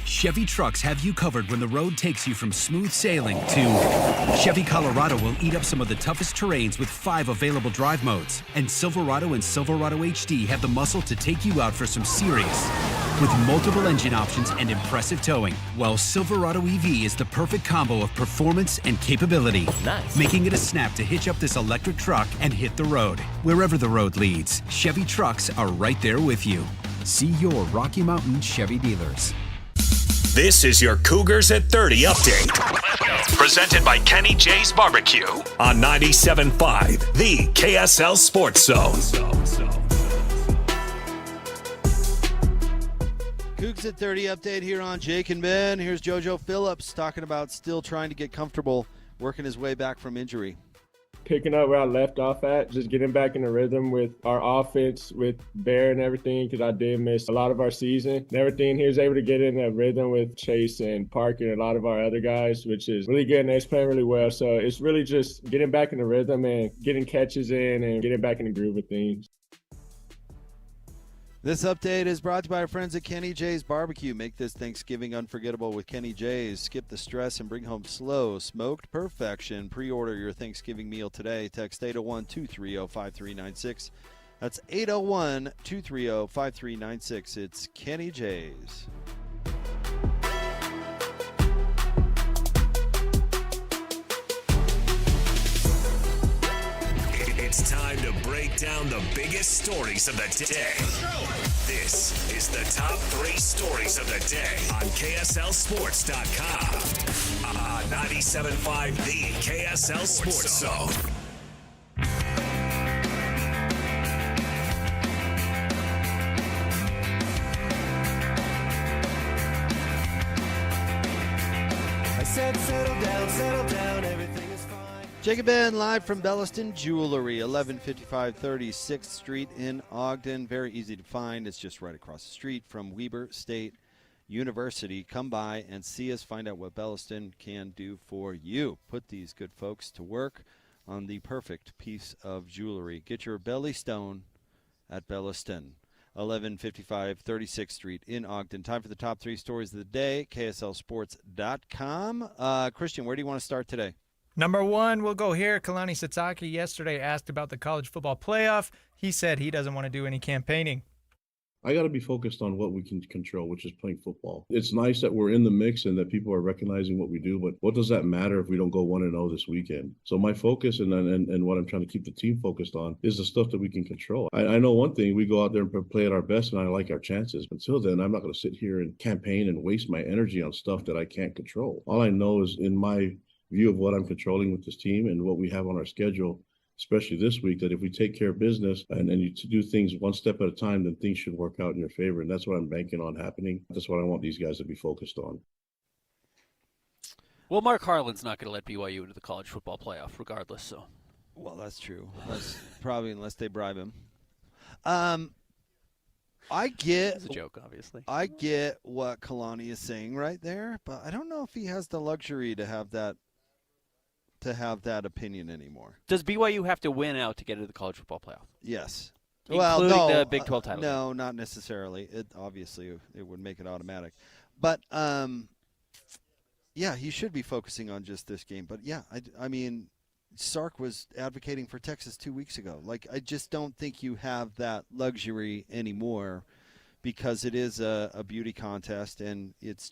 Chevy trucks have you covered when the road takes you from smooth sailing to Chevy Colorado will eat up some of the toughest terrains with 5 available drive modes. And Silverado and Silverado HD have the muscle to take you out for some serious with multiple engine options and impressive towing. While Silverado EV is the perfect combo of performance and capability, making it a snap to hitch up this electric truck and hit the road. Wherever the road leads, Chevy trucks are right there with you. See your Rocky Mountain Chevy dealers. This is your Cougars at 30 update. Presented by Kenny J's Barbecue on 97.5, the KSL Sports Zone. Cougs at 30 update here on Jake and Ben. Here's JoJo Phillips talking about still trying to get comfortable working his way back from injury. picking up where I left off at, just getting back in the rhythm with our offense, with Bear and everything, because I did miss a lot of our season. And everything, he was able to get in a rhythm with Chase and Parker and a lot of our other guys, which is really good, and they're playing really well. So it's really just getting back in the rhythm and getting catches in and getting back in the groove of things. This update is brought to you by our friends at Kenny J's Barbecue. Make this Thanksgiving unforgettable with Kenny J's. Skip the stress and bring home slow, smoked perfection. Pre-order your Thanksgiving meal today. Text 801-230-5396. That's 801-230-5396. It's Kenny J's. It's time to break down the biggest stories of the day. This is the top 3 stories of the day on KSLSports.com. 97.5, the KSL Sports Zone. I said settle down, everything is fine. Jacob Ben live from Belliston Jewelry, 1155 36th Street in Ogden. Very easy to find. It's just right across the street from Weber State University. Come by and see us. Find out what Belliston can do for you. Put these good folks to work on the perfect piece of jewelry. Get your belly stone at Belliston. 1155 36th Street in Ogden. Time for the top 3 stories of the day. KSLSports.com. Christian, where do you want to start today? Number 1, we'll go here. Kalani Sitake yesterday asked about the college football playoff. He said he doesn't want to do any campaigning. I got to be focused on what we can control, which is playing football. It's nice that we're in the mix and that people are recognizing what we do, but what does that matter if we don't go 1-0 this weekend? So my focus and what I'm trying to keep the team focused on is the stuff that we can control. I know one thing, we go out there and play at our best, and I like our chances. Until then, I'm not going to sit here and campaign and waste my energy on stuff that I can't control. All I know is in my view of what I'm controlling with this team and what we have on our schedule, especially this week, that if we take care of business and you to do things one step at a time, then things should work out in your favor. And that's what I'm banking on happening. That's what I want these guys to be focused on. Well, Mark Harlan's not going to let BYU into the college football playoff regardless. So, well, that's true. Probably unless they bribe him. It's a joke, obviously. I get what Kalani is saying right there, but I don't know if he has the luxury to have that opinion anymore. Does BYU have to win out to get into the college football playoff? Yes. Including the Big 12 title? No, not necessarily. It would make it automatic. But, yeah, he should be focusing on just this game. But, yeah, I mean, Sark was advocating for Texas 2 weeks ago. Like, I just don't think you have that luxury anymore because it is a beauty contest, and it's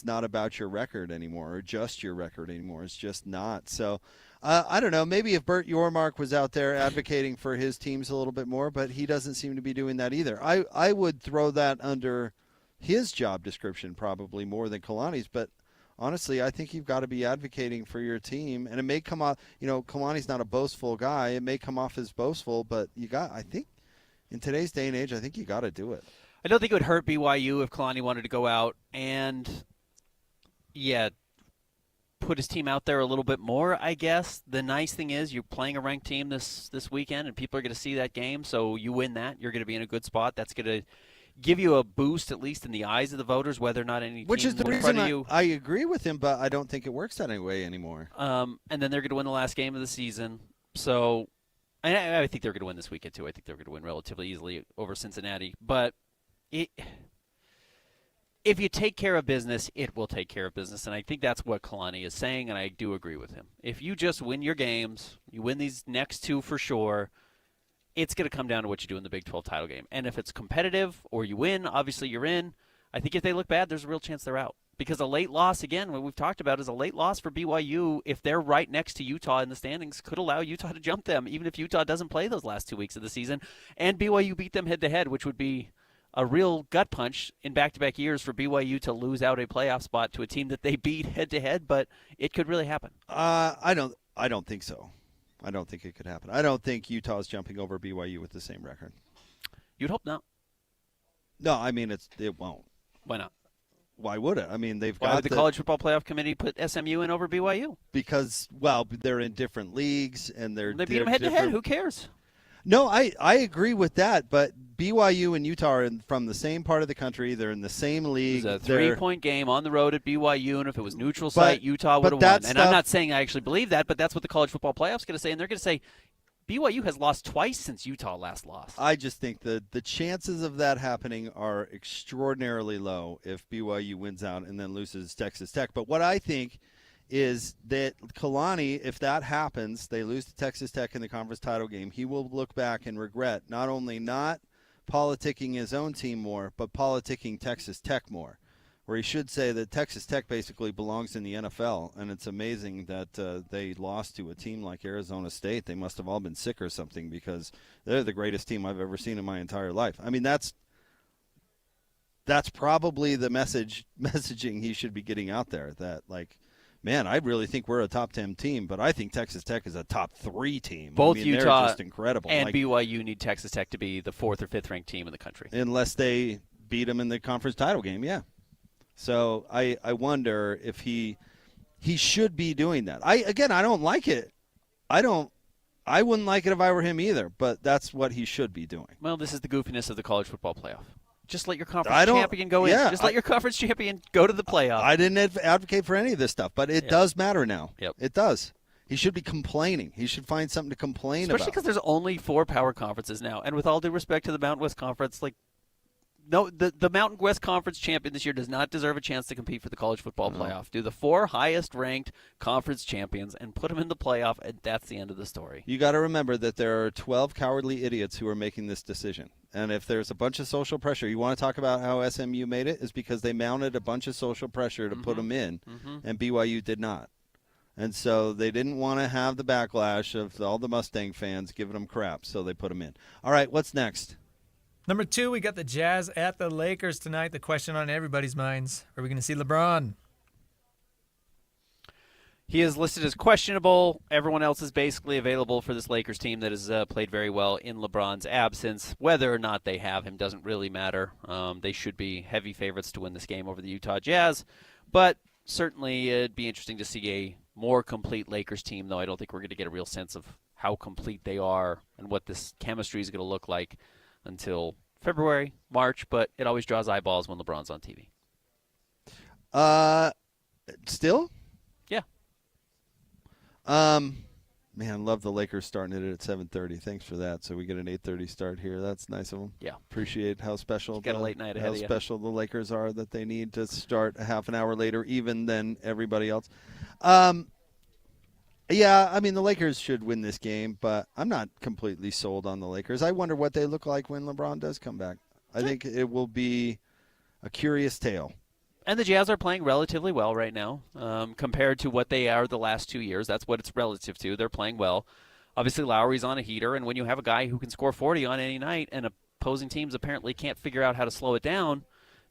not about your record anymore or just your record anymore. It's just not. So, I don't know. Maybe if Bert Yormark was out there advocating for his teams a little bit more, but he doesn't seem to be doing that either. I would throw that under his job description probably more than Kalani's, but honestly, I think you've got to be advocating for your team, and it may come off, Kalani's not a boastful guy. It may come off as boastful, but I think in today's day and age, I think you got to do it. I don't think it would hurt BYU if Kalani wanted to go out and, put his team out there a little bit more, I guess. The nice thing is you're playing a ranked team this weekend, and people are going to see that game, so you win that. You're going to be in a good spot. That's going to give you a boost, at least in the eyes of the voters, whether or not any team Which is the in reason front of you. I agree with him, but I don't think it works that way anymore. And then they're going to win the last game of the season. So I think they're going to win this weekend, too. I think they're going to win relatively easily over Cincinnati. But if you take care of business, it will take care of business. And I think that's what Kalani is saying, and I do agree with him. If you just win your games, you win these next 2 for sure, it's going to come down to what you do in the Big 12 title game. And if it's competitive or you win, obviously you're in. I think if they look bad, there's a real chance they're out. Because a late loss, again, what we've talked about is a late loss for BYU, if they're right next to Utah in the standings, could allow Utah to jump them, even if Utah doesn't play those last 2 weeks of the season. And BYU beat them head-to-head, which would be a real gut punch in back-to-back years for BYU to lose out a playoff spot to a team that they beat head-to-head, but it could really happen. I don't think so. I don't think it could happen. I don't think Utah's jumping over BYU with the same record. You'd hope not. No, I mean it won't. Why not? Why would it? I mean, they've Why got would the College Football Playoff Committee put SMU in over BYU? Because, well, they're in different leagues and They beat them head-to-head. Who cares? No, I agree with that, but BYU and Utah are from the same part of the country. They're in the same league. It was a 3-point game on the road at BYU, and if it was neutral site, Utah would have won. And I'm not saying I actually believe that, but that's what the College Football Playoff is going to say, and they're going to say BYU has lost twice since Utah last lost. I just think the chances of that happening are extraordinarily low if BYU wins out and then loses Texas Tech. But what I think is that Kalani, if that happens, they lose to Texas Tech in the conference title game, he will look back and regret not only not politicking his own team more, but politicking Texas Tech more, where he should say that Texas Tech basically belongs in the NFL, and it's amazing that they lost to a team like Arizona State. They must have all been sick or something because they're the greatest team I've ever seen in my entire life. I mean, that's probably the messaging he should be getting out there, that, like, man, I really think we're a top 10 team, but I think Texas Tech is a top 3 team. Both Utah they're just incredible. And BYU need Texas Tech to be the 4th or 5th ranked team in the country. Unless they beat them in the conference title game, yeah. So I wonder if he should be doing that. I don't like it. I wouldn't like it if I were him either, but that's what he should be doing. Well, this is the goofiness of the college football playoff. Just let your conference champion go in. Just let your conference champion go to the playoff. I didn't advocate for any of this stuff, but it does matter now. Yep. It does. He should be complaining. He should find something to complain about. Especially because there's only 4 power conferences now. And with all due respect to the Mountain West Conference, no, the Mountain West Conference champion this year does not deserve a chance to compete for the college football playoff. Do the 4 highest-ranked conference champions and put them in the playoff, and that's the end of the story. You got to remember that there are 12 cowardly idiots who are making this decision. And if there's a bunch of social pressure, you want to talk about how SMU made it, is because they mounted a bunch of social pressure to put them in, and BYU did not. And so they didn't want to have the backlash of all the Mustang fans giving them crap, so they put them in. All right, what's next? Number 2, we got the Jazz at the Lakers tonight. The question on everybody's minds, are we going to see LeBron? He is listed as questionable. Everyone else is basically available for this Lakers team that has played very well in LeBron's absence. Whether or not they have him doesn't really matter. They should be heavy favorites to win this game over the Utah Jazz. But certainly it'd be interesting to see a more complete Lakers team, though I don't think we're going to get a real sense of how complete they are and what this chemistry is going to look like until February, March, but it always draws eyeballs when LeBron's on TV. Still? Yeah. Man, love the Lakers starting it at 7:30. Thanks for that. So we get an 8:30 start here. That's nice of them. Yeah. Appreciate how special got a late night ahead of you. special the Lakers are that they need to start a half an hour later even than everybody else. Yeah, I mean, the Lakers should win this game, but I'm not completely sold on the Lakers. I wonder what they look like when LeBron does come back. I think it will be a curious tale. And the Jazz are playing relatively well right now compared to what they are the last 2 years. That's what it's relative to. They're playing well. Obviously, Lowry's on a heater, and when you have a guy who can score 40 on any night and opposing teams apparently can't figure out how to slow it down,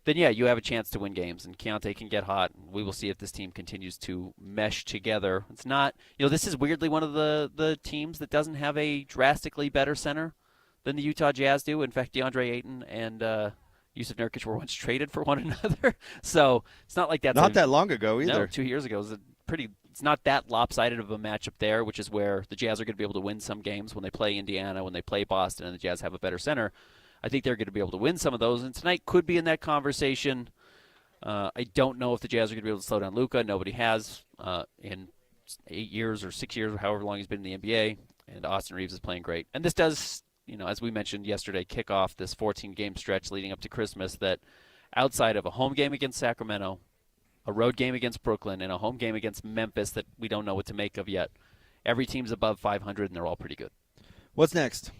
then, yeah, you have a chance to win games, and Keontae can get hot. We will see if this team continues to mesh together. It's not, this is weirdly one of the teams that doesn't have a drastically better center than the Utah Jazz do. In fact, DeAndre Ayton and Yusuf Nurkic were once traded for one another. So it's not like that's not that long ago either. No, 2 years ago. It's not that lopsided of a matchup there, which is where the Jazz are going to be able to win some games when they play Indiana, when they play Boston, and the Jazz have a better center. I think they're going to be able to win some of those, and tonight could be in that conversation. I don't know if the Jazz are going to be able to slow down Luka. Nobody has in 8 years or 6 years or however long he's been in the NBA, and Austin Reeves is playing great. And this does, as we mentioned yesterday, kick off this 14-game stretch leading up to Christmas that outside of a home game against Sacramento, a road game against Brooklyn, and a home game against Memphis that we don't know what to make of yet, every team's above 500, and they're all pretty good. What's next?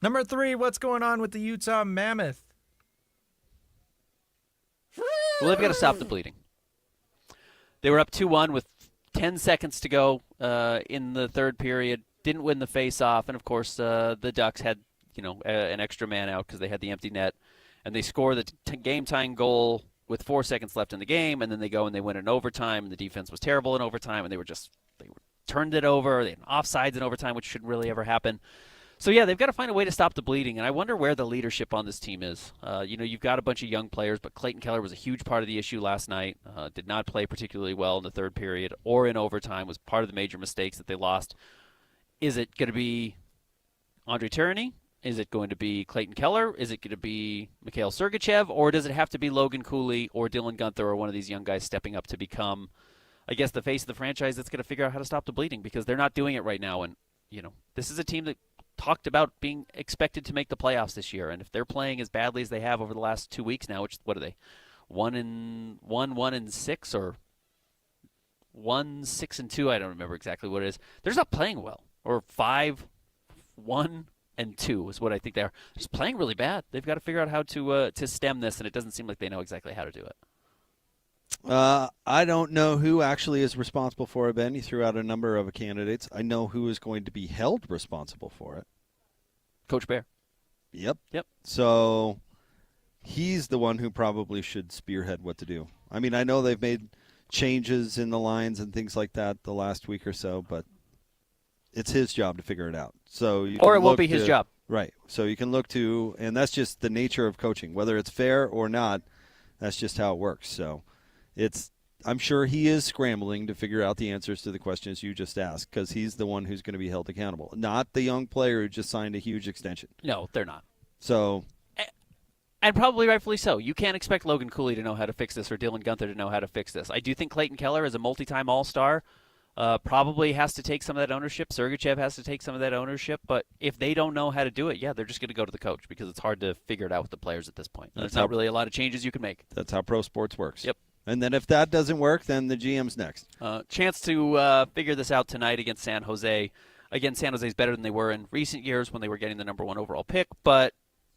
Number 3, what's going on with the Utah Mammoth? Well, they've got to stop the bleeding. They were up 2-1 with 10 seconds to go in the third period. Didn't win the face-off, and of course the Ducks had an extra man out because they had the empty net, and they score the game-tying goal with 4 seconds left in the game, and then they go and they win in overtime, and the defense was terrible in overtime, and they turned it over. They had offsides in overtime, which shouldn't really ever happen. So, yeah, they've got to find a way to stop the bleeding, and I wonder where the leadership on this team is. You've got a bunch of young players, but Clayton Keller was a huge part of the issue last night, did not play particularly well in the third period or in overtime, was part of the major mistakes that they lost. Is it going to be Andre Tyranny? Is it going to be Clayton Keller? Is it going to be Mikhail Sergachev? Or does it have to be Logan Cooley or Dylan Gunther or one of these young guys stepping up to become, I guess, the face of the franchise that's going to figure out how to stop the bleeding? Because they're not doing it right now. And, this is a team that talked about being expected to make the playoffs this year. And if they're playing as badly as they have over the last 2 weeks now, which, what are they? 1-6 or 1-6-2? I don't remember exactly what it is. They're just not playing well. Or 5-1-2 is what I think they are. They're just playing really bad. They've got to figure out how to stem this, and it doesn't seem like they know exactly how to do it. I don't know who actually is responsible for it, Ben. You threw out a number of candidates. I know who is going to be held responsible for it. Coach Bear. Yep. So he's the one who probably should spearhead what to do. I mean, I know they've made changes in the lines and things like that the last week or so, but it's his job to figure it out. Or it won't be his job. Right. So you can look to, and that's just the nature of coaching. Whether it's fair or not, that's just how it works. So I'm sure he is scrambling to figure out the answers to the questions you just asked, because he's the one who's going to be held accountable, not the young player who just signed a huge extension. No, they're not. So, and probably rightfully so. You can't expect Logan Cooley to know how to fix this or Dylan Gunther to know how to fix this. I do think Clayton Keller is a multi-time All-Star. Probably has to take some of that ownership. Sergachev has to take some of that ownership. But if they don't know how to do it, they're just going to go to the coach, because it's hard to figure it out with the players at this point. There's not really a lot of changes you can make. That's how pro sports works. Yep. And then if that doesn't work, then the GM's next. Chance to figure this out tonight against San Jose. Again, San Jose's better than they were in recent years when they were getting the number 1 overall pick. But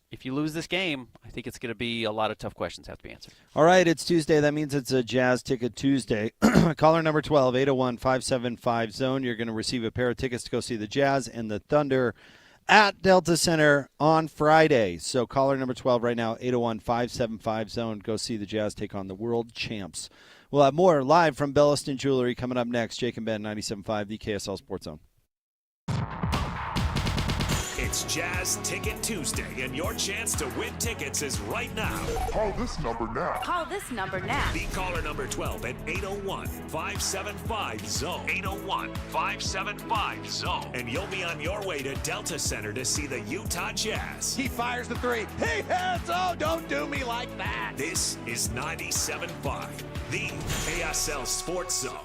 if you lose this game, I think it's going to be a lot of tough questions have to be answered. All right, it's Tuesday. That means it's a Jazz Ticket Tuesday. Caller number 12, 801-575-ZONE. You're going to receive a pair of tickets to go see the Jazz and the Thunder at Delta Center on Friday. So caller number 12 right now, 801-575-ZONE. Go see the Jazz take on the world champs. We'll have more live from Belliston Jewelry coming up next. Jake and Ben, 97.5, the KSL Sports Zone. It's Jazz Ticket Tuesday, and your chance to win tickets is right now. Call this number now. Call this number now. Be caller number 12 at 801-575-ZONE. 801-575-ZONE. And you'll be on your way to Delta Center to see the Utah Jazz. He fires the three. He hits. Oh, don't do me like that. This is 97.5, the KSL Sports Zone.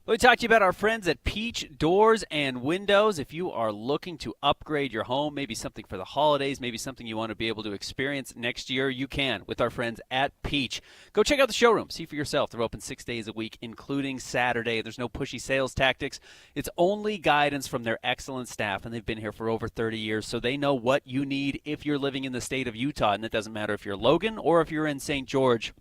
Let me talk to you about our friends at Peach Doors and Windows. If you are looking to upgrade your home, maybe something for the holidays, maybe something you want to be able to experience next year, you can with our friends at Peach. Go check out the showroom. See for yourself. They're open 6 days a week, including Saturday. There's no pushy sales tactics. It's only guidance from their excellent staff, and they've been here for over 30 years, so they know what you need if you're living in the state of Utah, and it doesn't matter if you're Logan or if you're in St. George.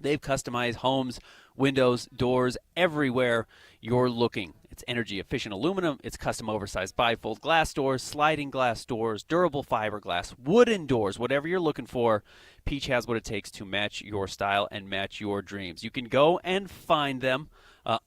They've customized homes, windows, doors, everywhere you're looking. It's energy-efficient aluminum. It's custom oversized bifold glass doors, sliding glass doors, durable fiberglass, wooden doors, whatever you're looking for. Peach has what it takes to match your style and match your dreams. You can go and find them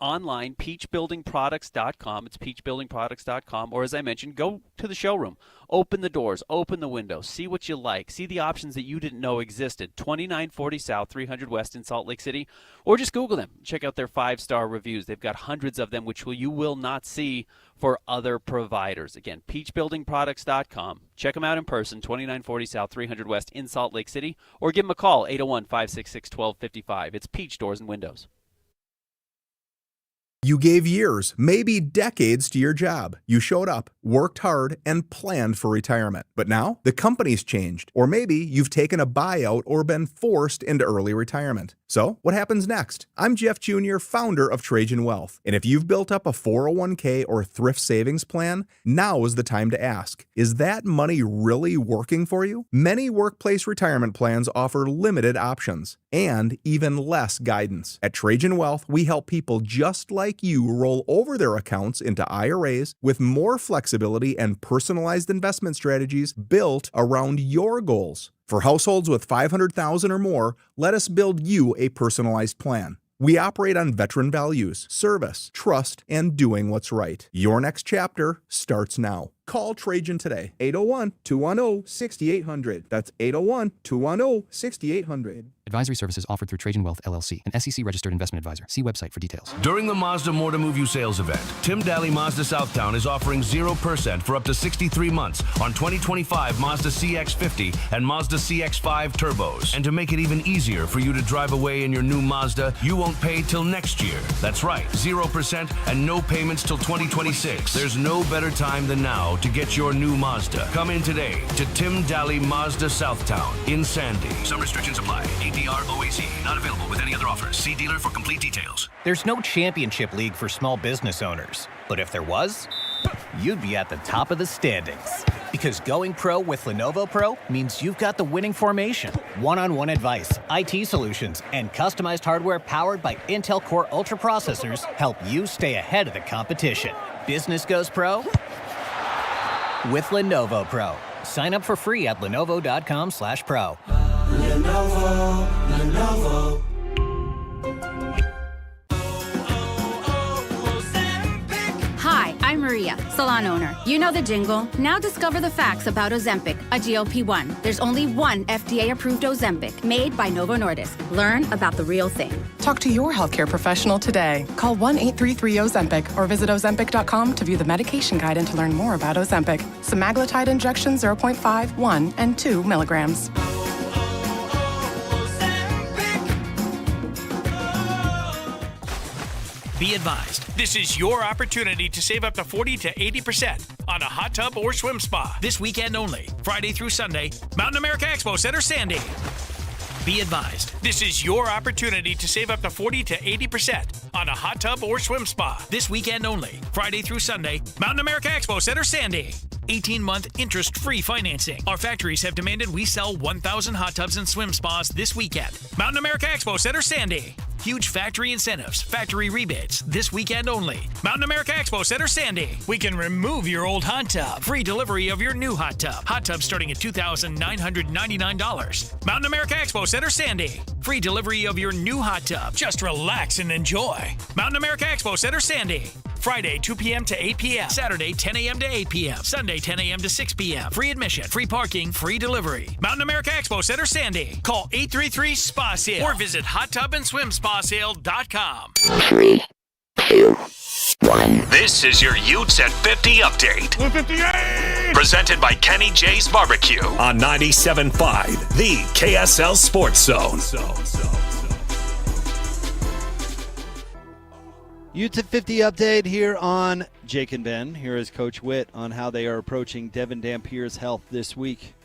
online, peachbuildingproducts.com. It's peachbuildingproducts.com. Or as I mentioned, go to the showroom. Open the doors, open the windows, see what you like, see the options that you didn't know existed. 2940 South, 300 West in Salt Lake City. Or just Google them. Check out their 5-star reviews. They've got hundreds of them, which you will not see for other providers. Again, peachbuildingproducts.com. Check them out in person, 2940 South, 300 West in Salt Lake City. Or give them a call, 801-566-1255. It's Peach Doors and Windows. You gave years, maybe decades to your job. You showed up, worked hard, and planned for retirement. But now, the company's changed. Or maybe you've taken a buyout or been forced into early retirement. So, what happens next? I'm Jeff Jr., founder of Trajan Wealth. And if you've built up a 401k or thrift savings plan, now is the time to ask, is that money really working for you? Many workplace retirement plans offer limited options and even less guidance. At Trajan Wealth, we help people just like you roll over their accounts into IRAs with more flexibility and personalized investment strategies built around your goals. For households with $500,000 or more, let us build you a personalized plan. We operate on veteran values, service, trust, and doing what's right. Your next chapter starts now. Call Trajan today, 801-210-6800. That's 801-210-6800. Advisory services offered through Trajan Wealth, LLC, an SEC-registered investment advisor. See website for details. During the Mazda More to Move You sales event, Tim Daly Mazda Southtown is offering 0% for up to 63 months on 2025 Mazda CX-50 and Mazda CX-5 turbos. And to make it even easier for you to drive away in your new Mazda, you won't pay till next year. That's right, 0% and no payments till 2026. There's no better time than now to get your new Mazda. Come in today to Tim Daly Mazda Southtown in Sandy. Some restrictions apply. ADR OAC. Not available with any other offers. See dealer for complete details. There's no championship league for small business owners. But if there was, you'd be at the top of the standings. Because going pro with Lenovo Pro means you've got the winning formation. One-on-one advice, IT solutions, and customized hardware powered by Intel Core Ultra processors help you stay ahead of the competition. Business goes pro with Lenovo Pro. Sign up for free at lenovo.com/pro. Lenovo. Hi, I'm Maria, salon owner. You know the jingle. Now discover the facts about Ozempic, a GLP-1. There's only one FDA-approved Ozempic made by Novo Nordisk. Learn about the real thing. Talk to your healthcare professional today. Call 1-833-OZEMPIC or visit Ozempic.com to view the medication guide and to learn more about Ozempic. Semaglutide injection 0.5, 1, and 2 milligrams. Be advised, this is your opportunity to save up to 40 to 80% on a hot tub or swim spa. This weekend only, Friday through Sunday, Mountain America Expo Center, Sandy. Be advised, this is your opportunity to save up to 40 to 80% on a hot tub or swim spa. This weekend only, Friday through Sunday, Mountain America Expo Center, Sandy. 18-month interest-free financing. Our factories have demanded we sell 1,000 hot tubs and swim spas this weekend. Mountain America Expo Center, Sandy. Huge factory incentives, factory rebates, this weekend only. Mountain America Expo Center, Sandy. We can remove your old hot tub. Free delivery of your new hot tub. Hot tub starting at $2,999. Mountain America Expo Center, Sandy. Free delivery of your new hot tub. Just relax and enjoy. Mountain America Expo Center, Sandy. Friday, 2 p.m. to 8 p.m. Saturday, 10 a.m. to 8 p.m. Sunday, 10 a.m. to 6 p.m. Free admission, free parking, free delivery. Mountain America Expo Center, Sandy. Call 833-SPA-SALE or visit hottubandSwimSpaSale.com. 3, 2, 1. This is your Utes at 50 update. 58! Presented by Kenny J's Barbecue on 97.5, the KSL Sports Zone. Utes at 50 update here on Jake and Ben. Here is Coach Witt on how they are approaching Devin Dampier's health this week.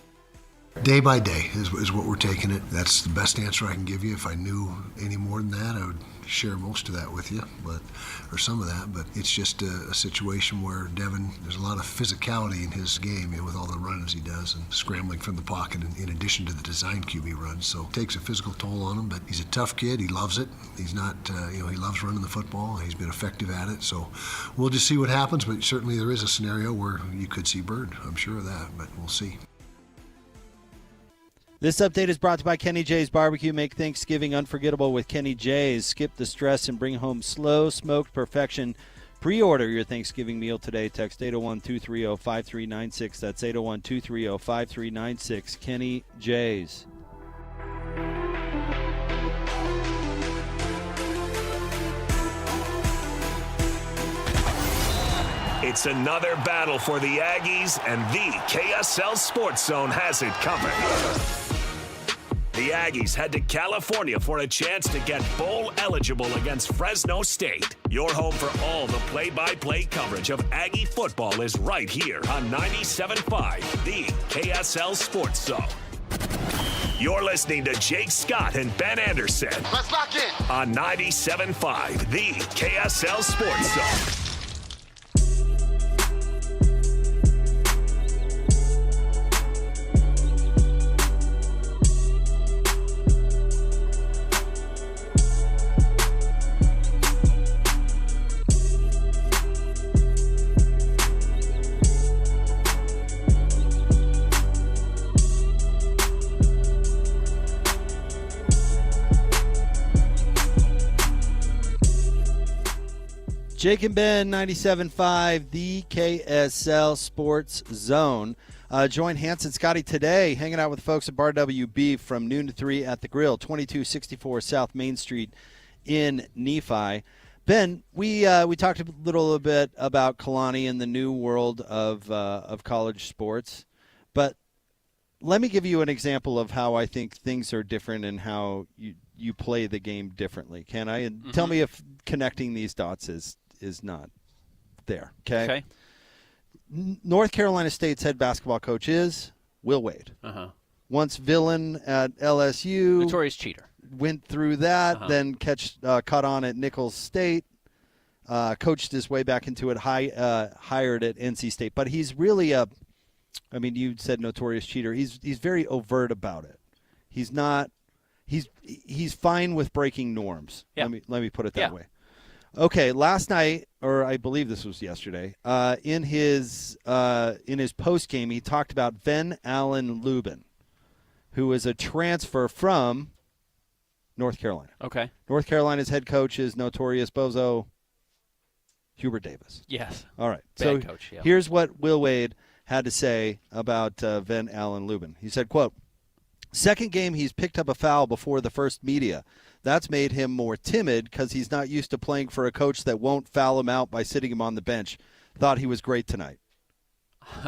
Day by day is what we're taking it. That's the best answer I can give you. If I knew any more than that, I would share most of that with you, or some of that. But it's just a situation where Devin, there's a lot of physicality in his game, with all the runs he does and scrambling from the pocket in addition to the design QB runs. So it takes a physical toll on him, but he's a tough kid. He loves it. He's not, he loves running the football. He's been effective at it. So we'll just see what happens, but certainly there is a scenario where you could see Bird. I'm sure of that, but we'll see. This update is brought to you by Kenny J's Barbecue. Make Thanksgiving unforgettable with Kenny J's. Skip the stress and bring home slow smoked perfection. Pre-order your Thanksgiving meal today. Text 801-230-5396. That's 801-230-5396. Kenny J's. It's another battle for the Aggies, and the KSL Sports Zone has it covered. The Aggies head to California for a chance to get bowl eligible against Fresno State. Your home for all the play-by-play coverage of Aggie football is right here on 97.5, the KSL Sports Zone. You're listening to Jake Scott and Ben Anderson. Let's lock in. On 97.5, the KSL Sports Zone. Jake and Ben, 97.5, the KSL Sports Zone. Join Hans and Scotty today, hanging out with the folks at Bar WB from noon to 3 at the Grill, 2264 South Main Street in Nephi. Ben, we talked a little bit about Kalani and the new world of college sports, but let me give you an example of how I think things are different and how you play the game differently. Can I? And tell me if connecting these dots is not there. Okay. North Carolina State's head basketball coach is Will Wade. Once villain at LSU. Notorious cheater. Went through that, then caught on at Nicholls State, coached his way back into it, hired at NC State. But he's really you said notorious cheater. He's very overt about it. He's not. He's fine with breaking norms. Yeah. Let me put it that way. Okay, last night, or I believe this was yesterday, in his post game, he talked about Van Allen Lubin, who is a transfer from North Carolina. Okay. North Carolina's head coach is notorious bozo Hubert Davis. Yes. All right. Bad coach, yeah. Here's what Will Wade had to say about Van Allen Lubin. He said, quote, "Second game, he's picked up a foul before the first media. That's made him more timid because he's not used to playing for a coach that won't foul him out by sitting him on the bench. Thought he was great tonight."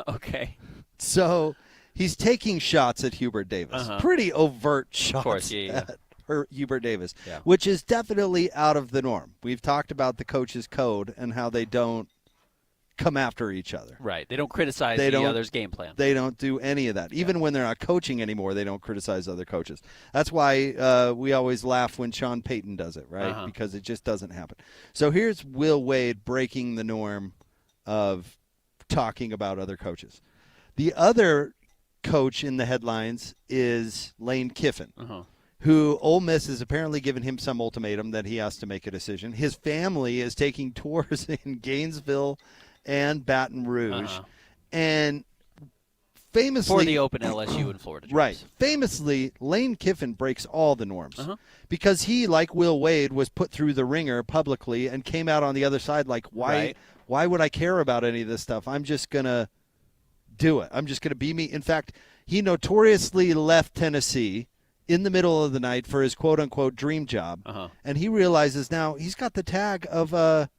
Okay. So he's taking shots at Hubert Davis. Pretty overt shots of course, at Hubert Davis, Yeah. which is definitely out of the norm. We've talked about the coach's code and how they don't come after each other. Right. They don't criticize the other's game plan. They don't do any of that. Even when they're not coaching anymore, they don't criticize other coaches. That's why we always laugh when Sean Payton does it, right? Because it just doesn't happen. So here's Will Wade breaking the norm of talking about other coaches. The other coach in the headlines is Lane Kiffin, who Ole Miss has apparently given him some ultimatum that he has to make a decision. His family is taking tours in Gainesville and Baton Rouge, and famously for the Open LSU in Florida. Right. Famously, Lane Kiffin breaks all the norms because he, like Will Wade, was put through the ringer publicly and came out on the other side like, why would I care about any of this stuff? I'm just going to do it. I'm just going to be me. In fact, he notoriously left Tennessee in the middle of the night for his quote-unquote dream job, and he realizes now he's got the tag of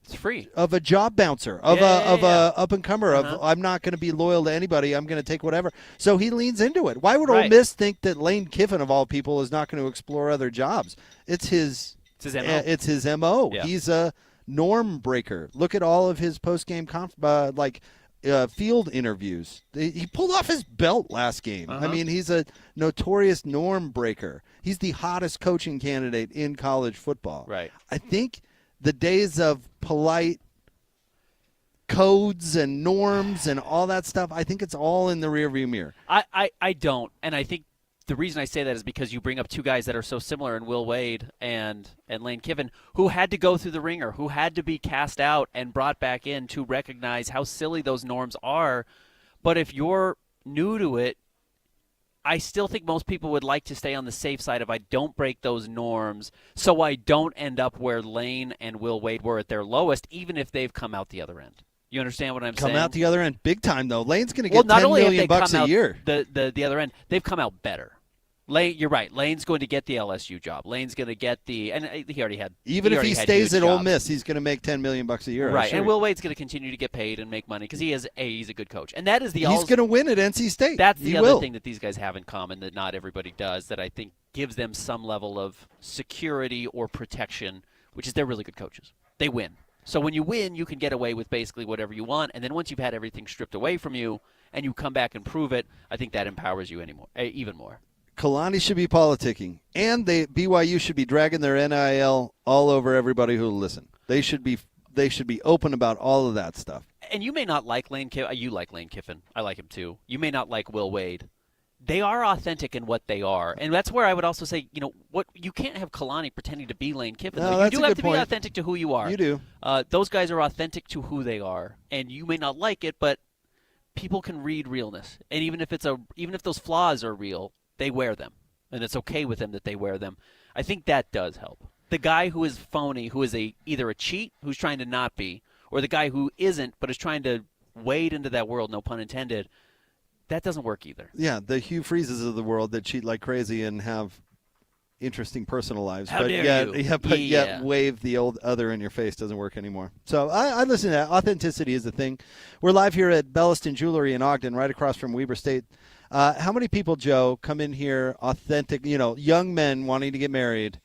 it's free. Of a job bouncer, of a up-and-comer, of I'm not going to be loyal to anybody, I'm going to take whatever. So he leans into it. Why would Ole Miss think that Lane Kiffin, of all people, is not going to explore other jobs? It's his MO. It's his MO. Yeah. He's a norm breaker. Look at all of his post-game field interviews. He pulled off his belt last game. I mean, he's a notorious norm breaker. He's the hottest coaching candidate in college football. Right. I think the days of polite codes and norms and all that stuff, I think it's all in the rearview mirror. I don't, and I think the reason I say that is because you bring up two guys that are so similar in Will Wade and Lane Kiffin, who had to go through the ringer, who had to be cast out and brought back in to recognize how silly those norms are. But if you're new to it, I still think most people would like to stay on the safe side if I don't break those norms, so I don't end up where Lane and Will Wade were at their lowest, even if they've come out the other end. You understand what I'm saying? Come out the other end big time, though. Lane's going to get $10 million a year. The other end, they've come out better. Lane, you're right. Lane's going to get the LSU job. Lane's going to get and he already had. Even if he stays at Ole Miss, he's going to make $10 million a year. Right, and Will Wade's going to continue to get paid and make money because he's a good coach, and that is the. He's going to win at NC State. That's the other thing that these guys have in common that not everybody does. That I think gives them some level of security or protection, which is they're really good coaches. They win. So when you win, you can get away with basically whatever you want, and then once you've had everything stripped away from you and you come back and prove it, I think that empowers you even more. Kalani should be politicking, and BYU should be dragging their NIL all over everybody who will listen. They should be open about all of that stuff. And you may not like Lane Kiffin. You like Lane Kiffin. I like him too. You may not like Will Wade. They are authentic in what they are, and that's where I would also say, what you can't have Kalani pretending to be Lane Kiffin. No, you do have to point. be authentic to who you are. You do. Those guys are authentic to who they are, and you may not like it, but people can read realness, and even if those flaws are real, they wear them, and it's okay with them that they wear them. I think that does help. the guy who is phony, who is either a cheat, who's trying to not be, or the guy who isn't but is trying to wade into that world, no pun intended, that doesn't work either. Yeah, the Hugh Freezes of the world that cheat like crazy and have interesting personal lives. How dare you? Yet wave the old other in your face doesn't work anymore. So I listen to that. Authenticity is the thing. We're live here at Belliston Jewelry in Ogden, right across from Weber State. How many people, Joe, come in here authentic, young men wanting to get married,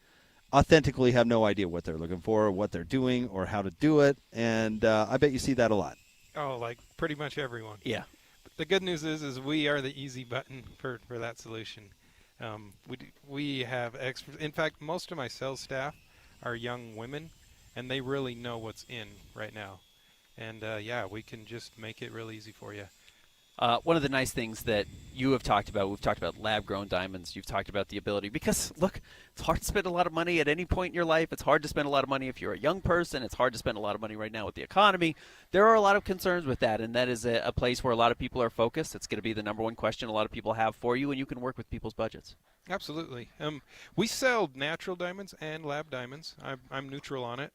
authentically have no idea what they're looking for, or what they're doing, or how to do it? And I bet you see that a lot. Oh, like pretty much everyone. Yeah. But the good news is we are the easy button for that solution. We have experts. In fact, most of my sales staff are young women, and they really know what's in right now. And, we can just make it real easy for you. One of the nice things that you have talked about, we've talked about lab-grown diamonds. You've talked about the ability, because, look, it's hard to spend a lot of money at any point in your life. It's hard to spend a lot of money if you're a young person. It's hard to spend a lot of money right now with the economy. There are a lot of concerns with that, and that is a place where a lot of people are focused. It's going to be the number one question a lot of people have for you, and you can work with people's budgets. Absolutely. We sell natural diamonds and lab diamonds. I'm neutral on it.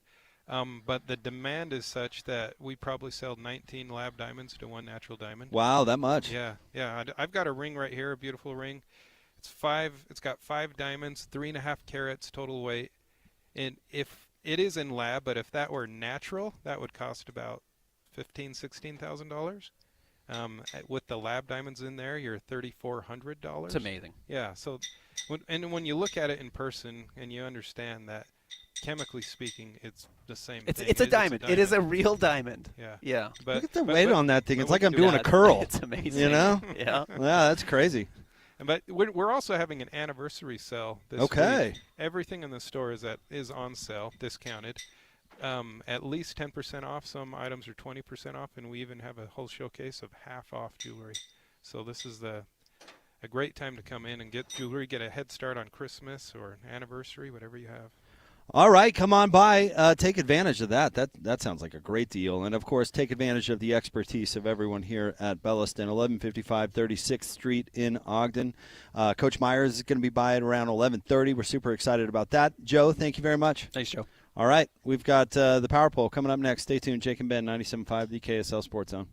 But the demand is such that we probably sell 19 lab diamonds to 1 natural diamond. Wow, that much? Yeah. I've got a ring right here, a beautiful ring. It's got 5 diamonds, 3.5 carats total weight. And if it is in lab, but if that were natural, that would cost about $15,000-$16,000. With the lab diamonds in there, you're $3,400. It's amazing. Yeah. So, when you look at it in person and you understand that, chemically speaking, it's the same thing. It's a diamond. It is a real diamond. Yeah. But, look at the weight on that thing. It's like I'm doing a curl. It's amazing. Yeah. Yeah, that's crazy. But we're also having an anniversary sale this week. Everything in the store is on sale, discounted. At least 10% off. Some items are 20% off, and we even have a whole showcase of half-off jewelry. So this is a great time to come in and get jewelry, get a head start on Christmas or anniversary, whatever you have. All right, come on by. Take advantage of that. That sounds like a great deal. And, of course, take advantage of the expertise of everyone here at Belliston, 1155 36th Street in Ogden. Coach Myers is going to be by at around 11:30. We're super excited about that. Joe, thank you very much. Thanks, Joe. All right, we've got the Power Poll coming up next. Stay tuned. Jake and Ben, 97.5, the KSL Sports Zone.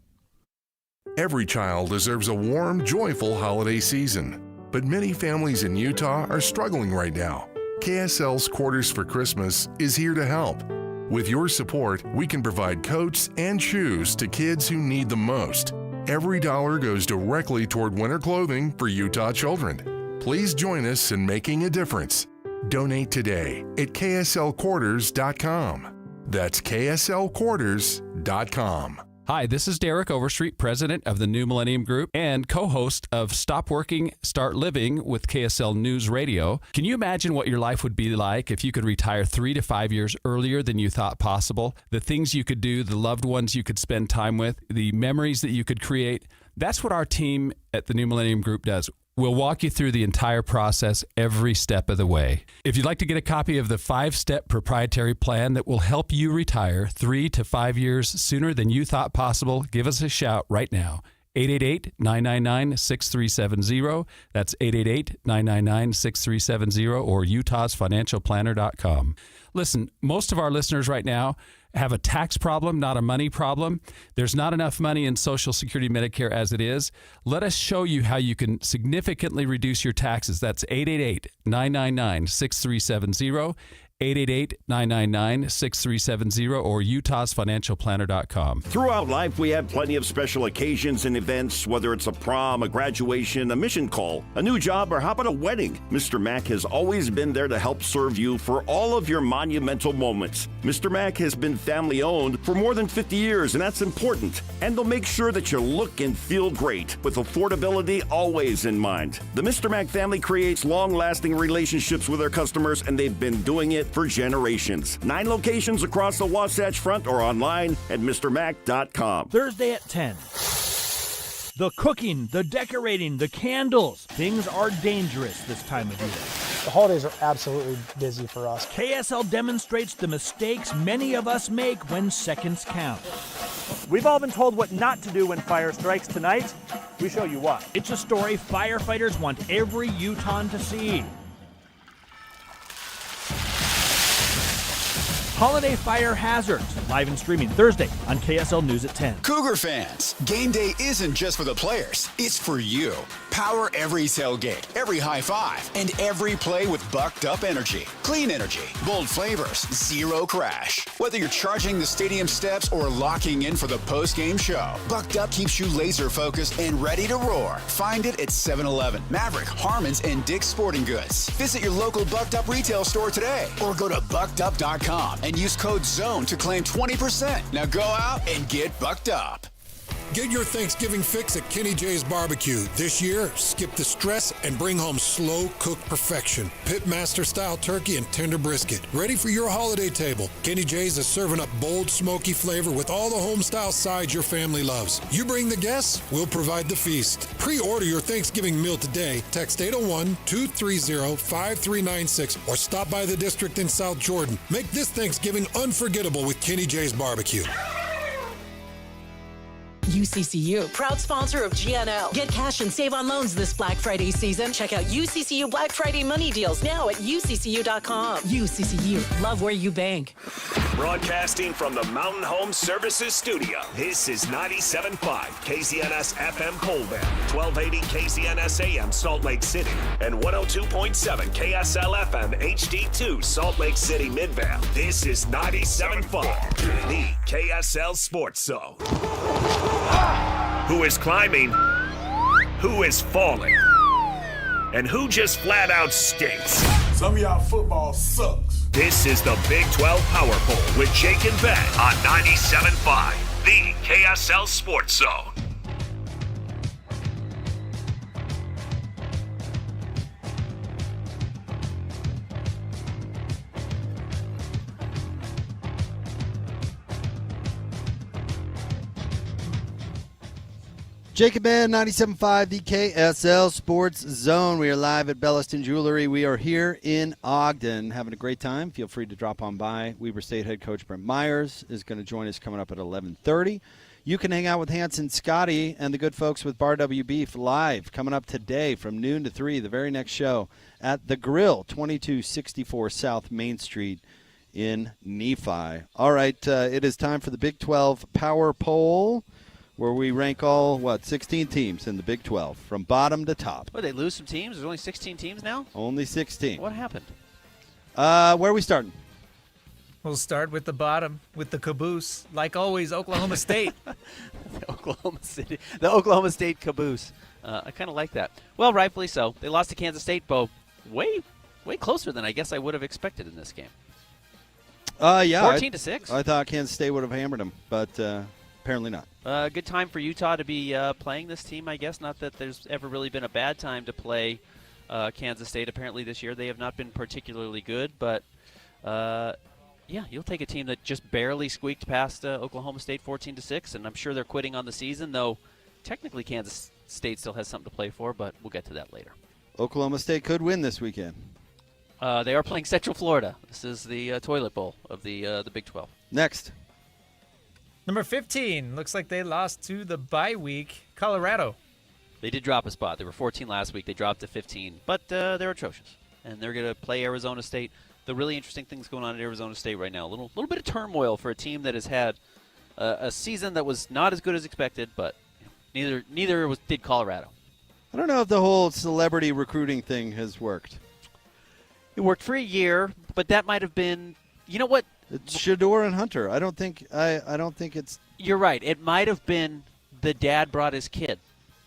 Every child deserves a warm, joyful holiday season. But many families in Utah are struggling right now. KSL's Quarters for Christmas is here to help. With your support, we can provide coats and shoes to kids who need them most. Every dollar goes directly toward winter clothing for Utah children. Please join us in making a difference. Donate today at kslquarters.com. That's kslquarters.com. Hi, this is Derek Overstreet, president of the New Millennium Group and co-host of Stop Working, Start Living with KSL News Radio. Can you imagine what your life would be like if you could retire 3 to 5 years earlier than you thought possible? The things you could do, the loved ones you could spend time with, the memories that you could create. That's what our team at the New Millennium Group does. We'll walk you through the entire process every step of the way. If you'd like to get a copy of the 5-step proprietary plan that will help you retire 3 to 5 years sooner than you thought possible, give us a shout right now. 888-999-6370. That's 888-999-6370 or utahsfinancialplanner.com. Listen, most of our listeners right now have a tax problem, not a money problem. There's not enough money in Social Security Medicare as it is. Let us show you how you can significantly reduce your taxes. That's 888-999-6370. 888-999-6370 or utahsfinancialplanner.com. Throughout life, we have plenty of special occasions and events, whether it's a prom, a graduation, a mission call, a new job, or how about a wedding? Mr. Mack has always been there to help serve you for all of your monumental moments. Mr. Mack has been family-owned for more than 50 years, and that's important. And they'll make sure that you look and feel great, with affordability always in mind. The Mr. Mack family creates long-lasting relationships with their customers, and they've been doing it for generations. 9 locations across the Wasatch Front or online at MrMac.com. Thursday at 10. The cooking, the decorating, the candles. Things are dangerous this time of year. The holidays are absolutely busy for us. KSL demonstrates the mistakes many of us make when seconds count. We've all been told what not to do when fire strikes. Tonight, we show you what. It's a story firefighters want every Utahn to see. Holiday Fire Hazards, live and streaming Thursday on KSL News at 10. Cougar fans, game day isn't just for the players, it's for you. Power every tailgate, every high five, and every play with Bucked Up Energy. Clean energy, bold flavors, zero crash. Whether you're charging the stadium steps or locking in for the post-game show, Bucked Up keeps you laser focused and ready to roar. Find it at 7-Eleven, Maverick, Harmon's, and Dick's Sporting Goods. Visit your local Bucked Up retail store today or go to buckedup.com and use code ZONE to claim 20%. Now go out and get bucked up. Get your Thanksgiving fix at Kenny J's Barbecue. This year, skip the stress and bring home slow-cooked perfection. Pitmaster-style turkey and tender brisket. Ready for your holiday table. Kenny J's is serving up bold, smoky flavor with all the home-style sides your family loves. You bring the guests, we'll provide the feast. Pre-order your Thanksgiving meal today. Text 801-230-5396 or stop by the district in South Jordan. Make this Thanksgiving unforgettable with Kenny J's Barbecue. UCCU, proud sponsor of GNL. Get cash and save on loans this Black Friday season. Check out UCCU Black Friday money deals now at UCCU.com. UCCU, love where you bank. Broadcasting from the Mountain Home Services Studio, this is 97.5 KZNS FM Colville, 1280 KZNS AM Salt Lake City, and 102.7 KSL FM HD2 Salt Lake City Midvale. This is 97.5, the KSL Sports Zone. Who is climbing? Who is falling? And who just flat out stinks? Some of y'all football sucks. This is the Big 12 Power Poll with Jake and Ben on 97.5, the KSL Sports Zone. Jacob Ben, 97.5, the KSL Sports Zone. We are live at Belliston Jewelry. We are here in Ogden having a great time. Feel free to drop on by. Weber State head coach Brent Myers is going to join us coming up at 11:30. You can hang out with Hanson Scotty and the good folks with Bar W Beef live coming up today from noon to 3, the very next show at The Grill, 2264 South Main Street in Nephi. All right, it is time for the Big 12 Power Poll, where we rank all, 16 teams in the Big 12, from bottom to top. Well, they lose some teams? There's only 16 teams now? Only 16. What happened? Where are we starting? We'll start with the bottom, with the caboose. Like always, Oklahoma State. The Oklahoma State caboose. I kind of like that. Well, rightfully so. They lost to Kansas State, Bo. Way closer than I guess I would have expected in this game. Yeah. 14-6. I thought Kansas State would have hammered them, but apparently not. Good time for Utah to be playing this team, I guess. Not that there's ever really been a bad time to play Kansas State. Apparently this year they have not been particularly good. But, yeah, you'll take a team that just barely squeaked past Oklahoma State 14-6, and I'm sure they're quitting on the season, though technically Kansas State still has something to play for, but we'll get to that later. Oklahoma State could win this weekend. They are playing Central Florida. This is the toilet bowl of the Big 12. Next. Number 15. Looks like they lost to the bye week, Colorado. They did drop a spot. They were 14 last week. They dropped to 15. But they're atrocious. And they're going to play Arizona State. The really interesting things going on at Arizona State right now. A little bit of turmoil for a team that has had a season that was not as good as expected, but neither did Colorado. I don't know if the whole celebrity recruiting thing has worked. It worked for a year, but that might have been, you know what? It's Shador and Hunter. I don't think it's. You're right. It might have been the dad brought his kid,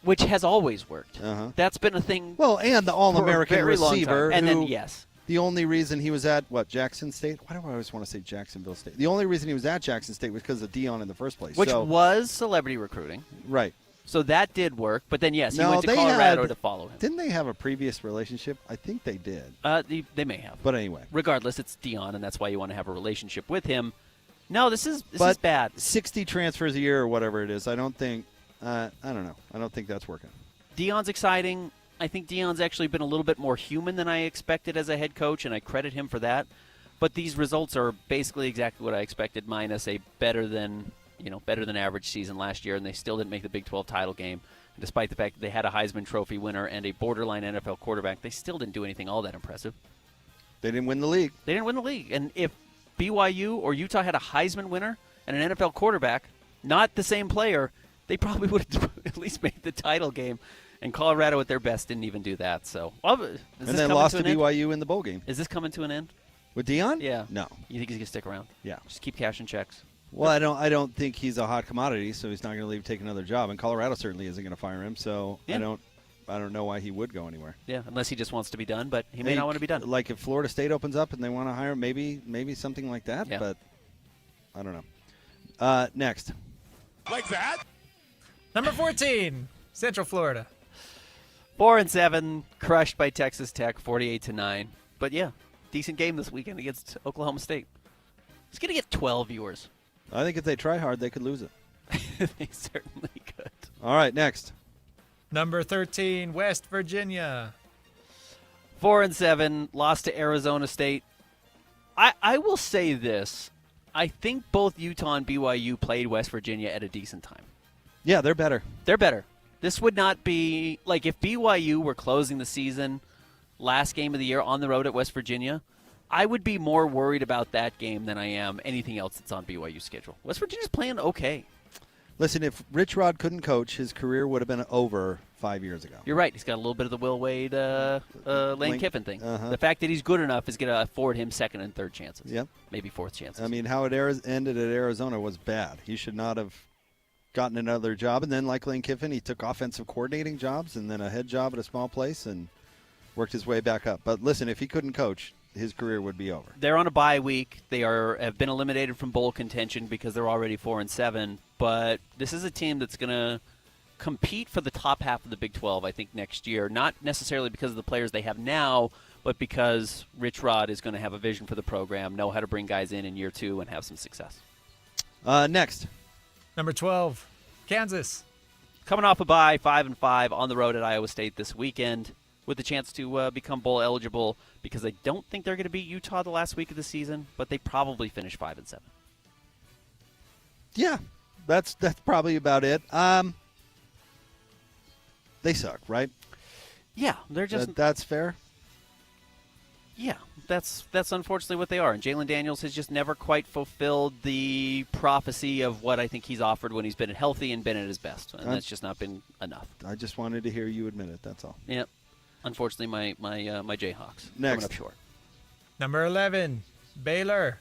which has always worked. Uh-huh. That's been a thing. Well, and the All-American receiver. And then, yes. The only reason he was at, Jackson State? Why do I always want to say Jacksonville State? The only reason he was at Jackson State was because of Dion in the first place. Which was celebrity recruiting. Right. So that did work. But then, yes, he went to Colorado to follow him. Didn't they have a previous relationship? I think they did. They may have. But anyway. Regardless, it's Dion, and that's why you want to have a relationship with him. No, this is bad. 60 transfers a year or whatever it is. I don't think I don't know. I don't think that's working. Dion's exciting. I think Dion's actually been a little bit more human than I expected as a head coach, and I credit him for that. But these results are basically exactly what I expected, minus a better than average season last year, and they still didn't make the Big 12 title game. Despite the fact that they had a Heisman Trophy winner and a borderline NFL quarterback, they still didn't do anything all that impressive. They didn't win the league. And if BYU or Utah had a Heisman winner and an NFL quarterback, not the same player, they probably would have at least made the title game. And Colorado at their best didn't even do that. So, and then lost to BYU in the bowl game. Is this coming to an end? With Deion? Yeah. No. You think he's gonna stick around? Yeah. Just keep cashing checks. Well, I don't think he's a hot commodity, so he's not going to leave, take another job. And Colorado certainly isn't going to fire him. So I don't know why he would go anywhere. Yeah, unless he just wants to be done, but he may not want to be done. Like if Florida State opens up and they want to hire him, maybe something like that. Yeah. But I don't know. Next. Like that? Number 14, Central Florida. 4-7, crushed by Texas Tech, 48-9. But yeah, decent game this weekend against Oklahoma State. It's gonna get 12 viewers. I think if they try hard, they could lose it. They certainly could. All right, next. Number 13, West Virginia. 4-7, lost to Arizona State. I will say this. I think both Utah and BYU played West Virginia at a decent time. Yeah, they're better. They're better. This would not be like if BYU were closing the season last game of the year on the road at West Virginia, I would be more worried about that game than I am anything else that's on BYU's schedule. West Virginia's playing okay. Listen, if Rich Rod couldn't coach, his career would have been over 5 years ago. You're right. He's got a little bit of the Will Wade, Lane Kiffin thing. Uh-huh. The fact that he's good enough is going to afford him second and third chances. Yep. Maybe fourth chances. I mean, how it ended at Arizona was bad. He should not have gotten another job. And then, like Lane Kiffin, he took offensive coordinating jobs and then a head job at a small place and worked his way back up. But listen, if he couldn't coach, his career would be over. They're on a bye week. They have been eliminated from bowl contention because they're already 4-7. But this is a team that's going to compete for the top half of the Big 12, I think, next year. Not necessarily because of the players they have now, but because Rich Rod is going to have a vision for the program, know how to bring guys in year two, and have some success. Next. Number 12, Kansas. Coming off a bye, 5-5 on the road at Iowa State this weekend, with the chance to become bowl eligible, because I don't think they're going to beat Utah the last week of the season, but they probably finish 5-7. Yeah, that's probably about it. They suck, right? Yeah, they're just. That's fair. Yeah, that's unfortunately what they are. And Jalen Daniels has just never quite fulfilled the prophecy of what I think he's offered when he's been healthy and been at his best, and that's just not been enough. I just wanted to hear you admit it. That's all. Yep. Unfortunately, my Jayhawks Next. coming up short. Number 11, Baylor.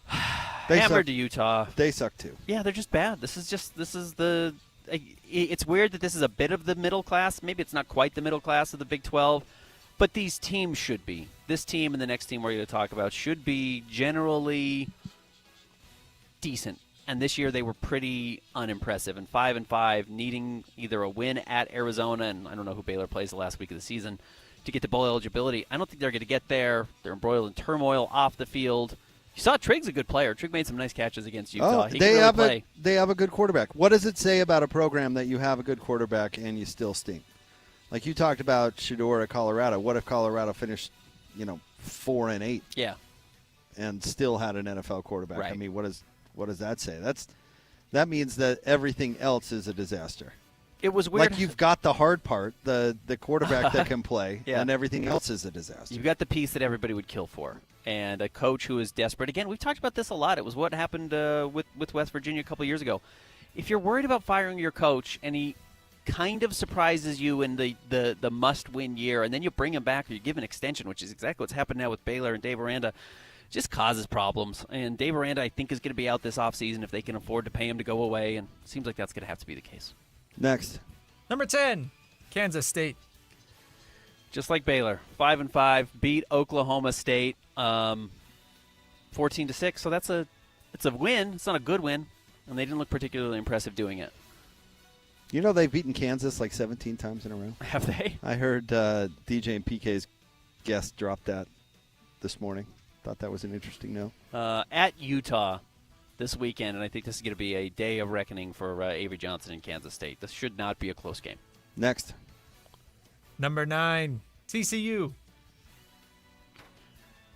Hammered to Utah. They suck too. Yeah, they're just bad. This is the. It's weird that this is a bit of the middle class. Maybe it's not quite the middle class of the Big 12, but these teams should be. This team and the next team we're going to talk about should be generally decent. And this year they were pretty unimpressive. And 5-5, needing either a win at Arizona, and I don't know who Baylor plays the last week of the season, to get to bowl eligibility. I don't think they're going to get there. They're embroiled in turmoil off the field. You saw Trigg's a good player. Trigg made some nice catches against Utah. They have a good quarterback. What does it say about a program that you have a good quarterback and you still stink? Like you talked about Shedeur at Colorado. What if Colorado finished, 4-8? Yeah. And still had an NFL quarterback. Right. I mean, what does that say? That means that everything else is a disaster. It was weird. Like you've got the hard part, the quarterback that can play, yeah. and everything else is a disaster. You've got the piece that everybody would kill for, and a coach who is desperate. Again, we've talked about this a lot. It was what happened with West Virginia a couple years ago. If you're worried about firing your coach and he kind of surprises you in the must-win year, and then you bring him back or you give an extension, which is exactly what's happened now with Baylor and Dave Aranda, just causes problems. And Dave Aranda, I think, is going to be out this offseason if they can afford to pay him to go away, and it seems like that's going to have to be the case. Next. Number 10, Kansas State. Just like Baylor, 5-5, beat Oklahoma State 14-6. So it's a win. It's not a good win, and they didn't look particularly impressive doing it. They've beaten Kansas like 17 times in a row. Have they? I heard DJ and PK's guest drop that this morning. Thought that was an interesting note. At Utah this weekend, and I think this is going to be a day of reckoning for Avery Johnson in Kansas State. This should not be a close game. Next. Number 9, TCU.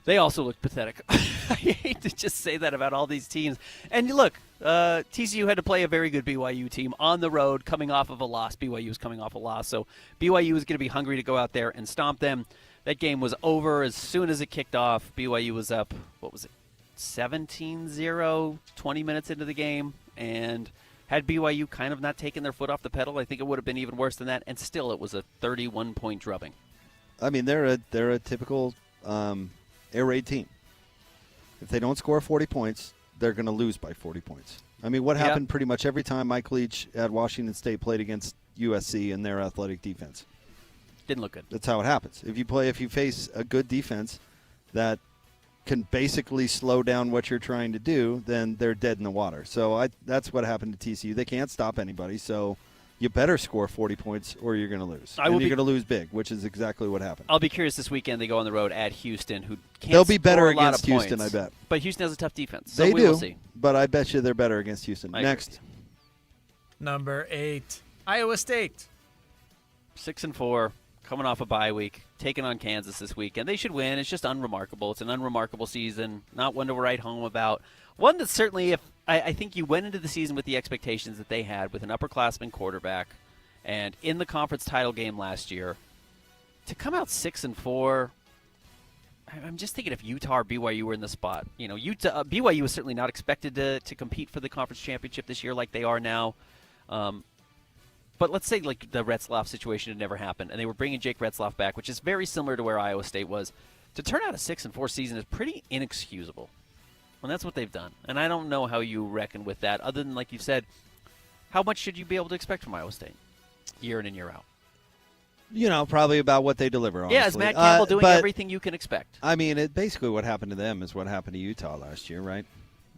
They also look pathetic. I hate to just say that about all these teams. And look, TCU had to play a very good BYU team on the road coming off of a loss. BYU was coming off a loss, so BYU was going to be hungry to go out there and stomp them. That game was over as soon as it kicked off. BYU was up, 8 17-0, 20 minutes into the game, and had BYU kind of not taken their foot off the pedal, I think it would have been even worse than that, and still it was a 31-point drubbing. I mean, they're a typical air raid team. If they don't score 40 points, they're going to lose by 40 points. I mean, what happened pretty much every time Mike Leach at Washington State played against USC and their athletic defense? Didn't look good. That's how it happens. If you face a good defense that can basically slow down what you're trying to do, then they're dead in the water. So that's what happened to TCU. They can't stop anybody, so you better score 40 points or you're going to lose. You're going to lose big, which is exactly what happened. I'll be curious this weekend. They go on the road at Houston, who can't They'll be better score a lot against of Houston, points. I bet. But Houston has a tough defense, so they we do, will see. But I bet you they're better against Houston. Next. Number 8, Iowa State. 6-4, coming off a bye week, taking on Kansas this weekend. They should win. It's just unremarkable. It's an unremarkable season, not one to write home about. One that certainly, if I think you went into the season with the expectations that they had with an upperclassman quarterback and in the conference title game last year, to come out 6-4, I'm just thinking if Utah or BYU were in the spot. You know, BYU was certainly not expected to compete for the conference championship this year like they are now. But let's say like the Retzlaff situation had never happened, and they were bringing Jake Retzlaff back, which is very similar to where Iowa State was. To turn out a 6-4 season is pretty inexcusable, and that's what they've done. And I don't know how you reckon with that, other than like you said, how much should you be able to expect from Iowa State, year in and year out? You know, probably about what they deliver, honestly. Yeah, is Matt Campbell doing everything you can expect? I mean, basically what happened to them is what happened to Utah last year, right?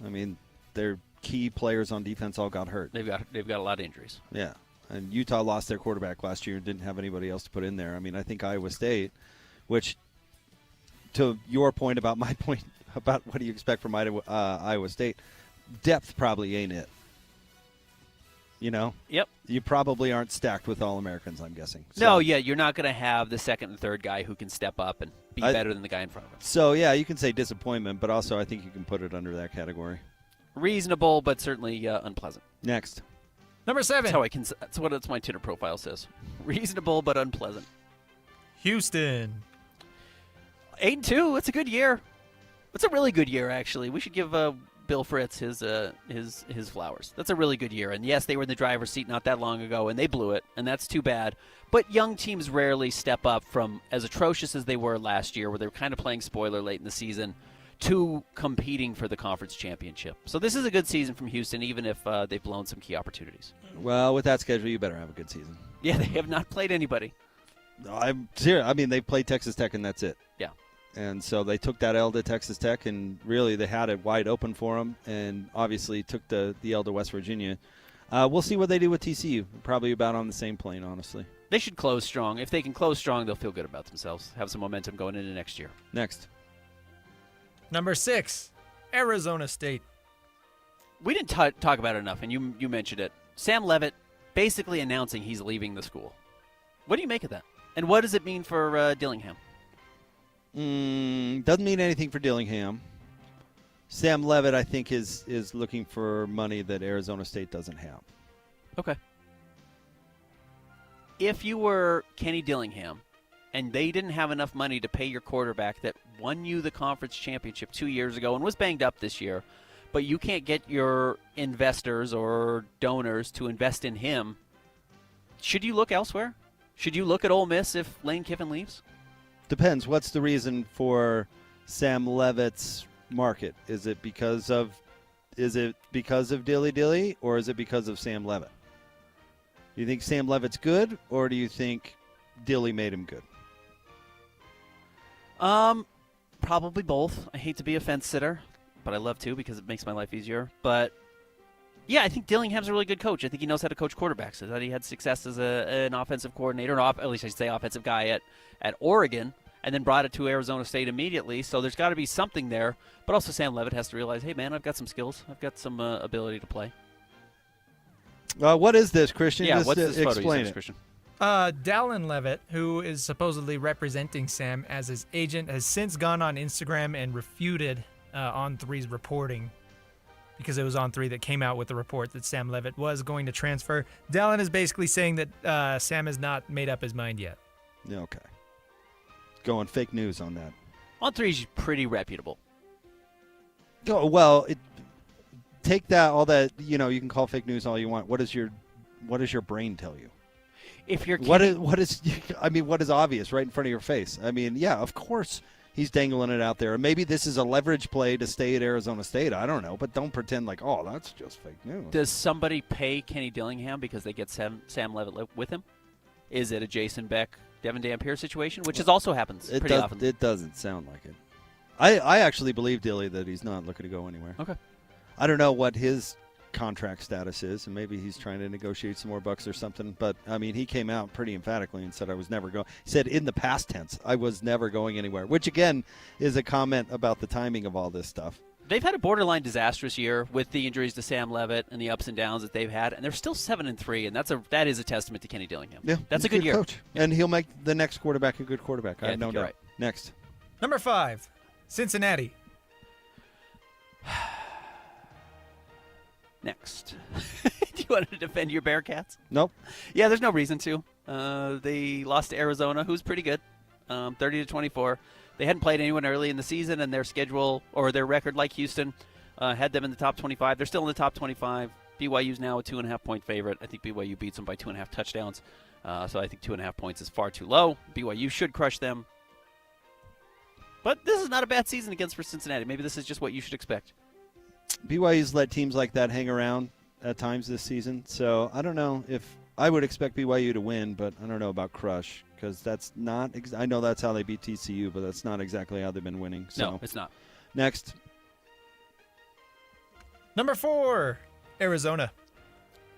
I mean, their key players on defense all got hurt. They've got a lot of injuries. Yeah. And Utah lost their quarterback last year and didn't have anybody else to put in there. I mean, I think Iowa State, which, to your point about my point about what do you expect from Iowa State, depth probably ain't it. You know? Yep. You probably aren't stacked with All-Americans, I'm guessing. So, No, yeah, you're not going to have the second and third guy who can step up and be better than the guy in front of him. So, yeah, you can say disappointment, but also I think you can put it under that category. Reasonable, but certainly unpleasant. Next. Number 7. That's what my Tinder profile says. Reasonable, but unpleasant. Houston. 8-2. It's a good year. It's a really good year, actually. We should give Bill Fritz his flowers. That's a really good year. And yes, they were in the driver's seat not that long ago, and they blew it, and that's too bad. But young teams rarely step up from as atrocious as they were last year, where they were kind of playing spoiler late in the season, to competing for the conference championship. So this is a good season from Houston, even if they've blown some key opportunities. Well, with that schedule, you better have a good season. Yeah, they have not played anybody. I'm serious. I mean, they played Texas Tech, and that's it. Yeah. And so they took that L to Texas Tech, and really they had it wide open for them, and obviously took the L to West Virginia. We'll see what they do with TCU. Probably about on the same plane, honestly. They should close strong. If they can close strong, they'll feel good about themselves, have some momentum going into next year. Next. Number 6, Arizona State. We didn't talk about it enough, and you mentioned it. Sam Leavitt basically announcing he's leaving the school. What do you make of that? And what does it mean for Dillingham? Doesn't mean anything for Dillingham. Sam Leavitt, I think, is looking for money that Arizona State doesn't have. Okay. If you were Kenny Dillingham and they didn't have enough money to pay your quarterback that won you the conference championship 2 years ago and was banged up this year, but you can't get your investors or donors to invest in him, should you look elsewhere? Should you look at Ole Miss if Lane Kiffin leaves? Depends. What's the reason for Sam Leavitt's market? Is it because of Dilly Dilly, or is it because of Sam Leavitt? Do you think Sam Leavitt's good, or do you think Dilly made him good? Probably both. I hate to be a fence sitter, but I love to because it makes my life easier. But yeah, I think Dillingham's a really good coach. I think he knows how to coach quarterbacks. I thought he had success as an offensive coordinator, at least I should say offensive guy at Oregon, and then brought it to Arizona State immediately. So there's got to be something there. But also Sam Leavitt has to realize, hey, man, I've got some skills. I've got some ability to play. What is this, Christian? Yeah, Just what's this photo explain you sent, it. Christian? Dallin Leavitt, who is supposedly representing Sam as his agent, has since gone on Instagram and refuted On3's reporting, because it was On3 that came out with the report that Sam Leavitt was going to transfer. Dallin is basically saying that Sam has not made up his mind yet. Okay. Going fake news on that. On3 is pretty reputable. Oh, well, take that, all that, you can call fake news all you want. What does your brain tell you? If you're what is obvious right in front of your face? I mean, yeah, of course he's dangling it out there. And maybe this is a leverage play to stay at Arizona State. I don't know, but don't pretend like, oh, that's just fake news. Does somebody pay Kenny Dillingham because they get Sam Levitt with him? Is it a Jason Beck, Devin Dampier situation, which also happens pretty often? It doesn't sound like it. I actually believe Dilly that he's not looking to go anywhere. Okay. I don't know what his contract status is, and maybe he's trying to negotiate some more bucks or something. But, I mean, he came out pretty emphatically and said, I was never going. He said in the past tense, I was never going anywhere, which, again, is a comment about the timing of all this stuff. They've had a borderline disastrous year with the injuries to Sam Levitt and the ups and downs that they've had, and they're still 7-3, and that is a testament to Kenny Dillingham. Yeah, that's a good year. Coach. Yeah. And he'll make the next quarterback a good quarterback. Yeah, I have no doubt. right. Next. Number 5, Cincinnati. Next. Do you want to defend your Bearcats? Nope. Yeah, there's no reason to. They lost to Arizona, who's pretty good, 30-24. They hadn't played anyone early in the season, and their schedule or their record, like Houston, had them in the top 25. They're still in the top 25. BYU's now a 2.5-point favorite. I think BYU beats them by 2.5 touchdowns. So I think 2.5 points is far too low. BYU should crush them. But this is not a bad season for Cincinnati. Maybe this is just what you should expect. BYU's let teams like that hang around at times this season. So I don't know if I would expect BYU to win, but I don't know about crush because that's not I know that's how they beat TCU, but that's not exactly how they've been winning. So. No, it's not. Next. Number 4, Arizona.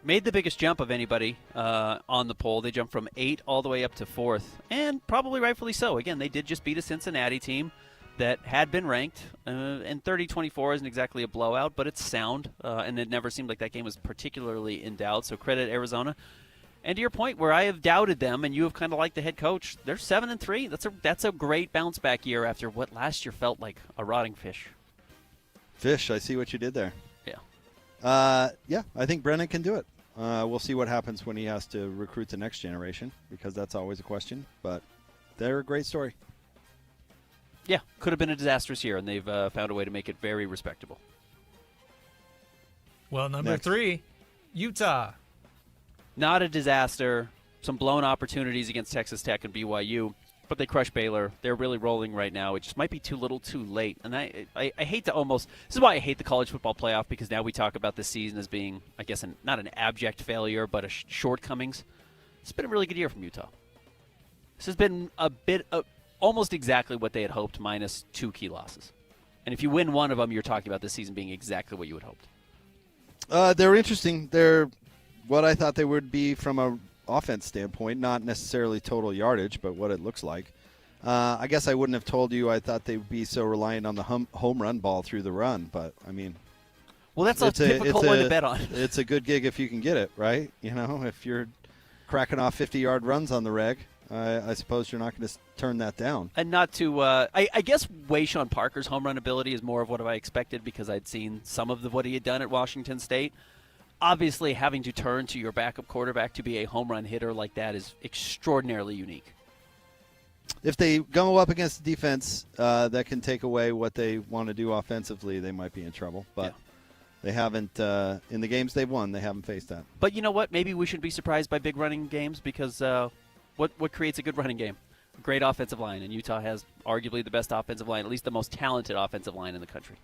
Made the biggest jump of anybody on the poll. They jumped from 8 all the way up to 4th, and probably rightfully so. Again, they did just beat a Cincinnati team that had been ranked, and 30-24 isn't exactly a blowout, but it's sound, and it never seemed like that game was particularly in doubt, so credit Arizona. And to your point, where I have doubted them, and you have kind of liked the head coach, they're 7-3. That's a great bounce-back year after what last year felt like a rotting fish. Fish, I see what you did there. Yeah. Yeah, I think Brennan can do it. We'll see what happens when he has to recruit the next generation, because that's always a question, but they're a great story. Yeah, could have been a disastrous year, and they've found a way to make it very respectable. Well, number 3, Utah. Not a disaster. Some blown opportunities against Texas Tech and BYU, but they crushed Baylor. They're really rolling right now. It just might be too little too late. And I hate to almost – this is why I hate the college football playoff, because now we talk about this season as being, I guess, not an abject failure, but a shortcomings. It's been a really good year from Utah. This has been a bit of – almost exactly what they had hoped, minus 2 key losses. And if you win one of them, you're talking about this season being exactly what you had hoped. They're interesting. They're what I thought they would be from a offense standpoint, not necessarily total yardage, but what it looks like. I guess I wouldn't have told you I thought they would be so reliant on the home run ball through the run, but, I mean. Well, that's a difficult one to bet on. It's a good gig if you can get it, right? If you're cracking off 50-yard runs on the reg. I suppose you're not going to turn that down. And not to I guess Wayshawn Parker's home run ability is more of what I expected, because I'd seen some of what he had done at Washington State. Obviously, having to turn to your backup quarterback to be a home run hitter like that is extraordinarily unique. If they go up against a defense that can take away what they want to do offensively, they might be in trouble. But they haven't, in the games they've won, they haven't faced that. But you know what? Maybe we should be surprised by big running games, because what creates a good running game? A great offensive line, and Utah has arguably the best offensive line, at least the most talented offensive line in the country.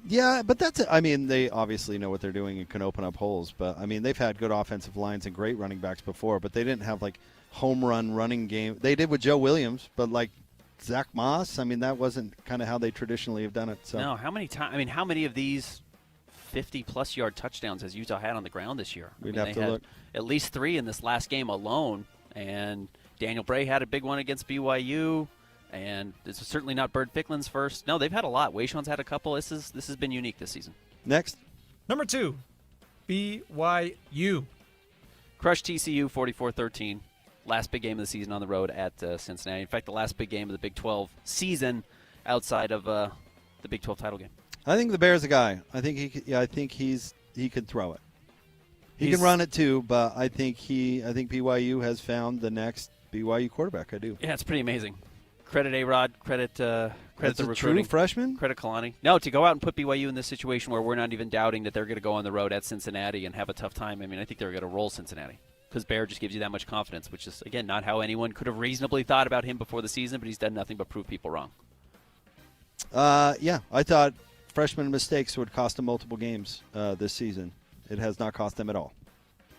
Yeah, but they obviously know what they're doing and can open up holes. But, they've had good offensive lines and great running backs before, but they didn't have, home run running game. They did with Joe Williams, but, Zach Moss, that wasn't kind of how they traditionally have done it. So. No, how many of these 50-plus yard touchdowns has Utah had on the ground this year? We'd have to look. At least 3 in this last game alone, and Daniel Bray had a big one against BYU. And this is certainly not Bird Ficklen's first. No, they've had a lot. Wayshawn's had a couple. This has been unique this season. Next. Number 2, BYU. Crushed TCU 44-13. Last big game of the season on the road at Cincinnati. In fact, the last big game of the Big 12 season outside of the Big 12 title game. I think the Bear's a guy. I think he could throw it. He can run it too, but I think BYU has found the next BYU quarterback. I do. Yeah, it's pretty amazing. Credit A-Rod, credit the recruiting. True freshman? Credit Kalani. No, to go out and put BYU in this situation where we're not even doubting that they're going to go on the road at Cincinnati and have a tough time. I mean, I think they're going to roll Cincinnati because Bear just gives you that much confidence, which is, again, not how anyone could have reasonably thought about him before the season, but he's done nothing but prove people wrong. Yeah, I thought freshman mistakes would cost him multiple games this season. It has not cost them at all.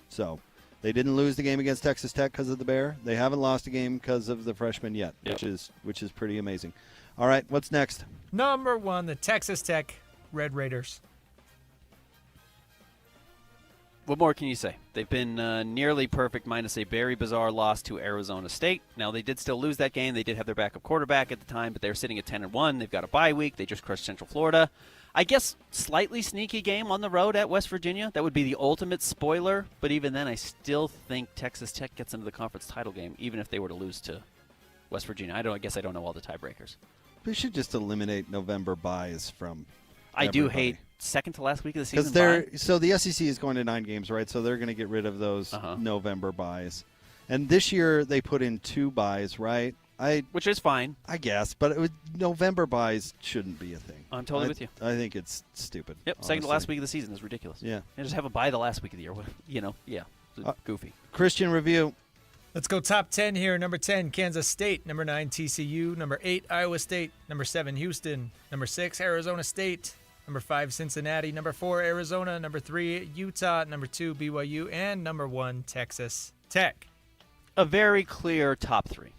So they didn't lose the game against Texas Tech because of the Bear. They haven't lost a game because of the freshman yet, which is pretty amazing. All right, what's next? Number 1, the Texas Tech Red Raiders. What more can you say? They've been nearly perfect minus a very bizarre loss to Arizona State. Now, they did still lose that game. They did have their backup quarterback at the time, but they're sitting at 10-1. They've got a bye week. They just crushed Central Florida. I guess slightly sneaky game on the road at West Virginia. That would be the ultimate spoiler, but even then I still think Texas Tech gets into the conference title game, even if they were to lose to West Virginia. I guess I don't know all the tiebreakers. We should just eliminate November buys from I everybody. do hate second to last week of the season. So the SEC is going to 9 games, right? So they're going to get rid of those November buys. And this year they put in 2 buys, right? Which is fine, I guess, but November buys shouldn't be a thing. I'm totally with you. I think it's stupid. Yep, honestly. second to last week of the season is ridiculous. Yeah. And just have a bye the last week of the year. Goofy. Christian review. Let's go top 10 here. Number 10, Kansas State. Number 9, TCU. Number 8, Iowa State. Number 7, Houston. Number 6, Arizona State. Number 5, Cincinnati. Number 4, Arizona. Number 3, Utah. Number 2, BYU. And number 1, Texas Tech. A very clear top 3.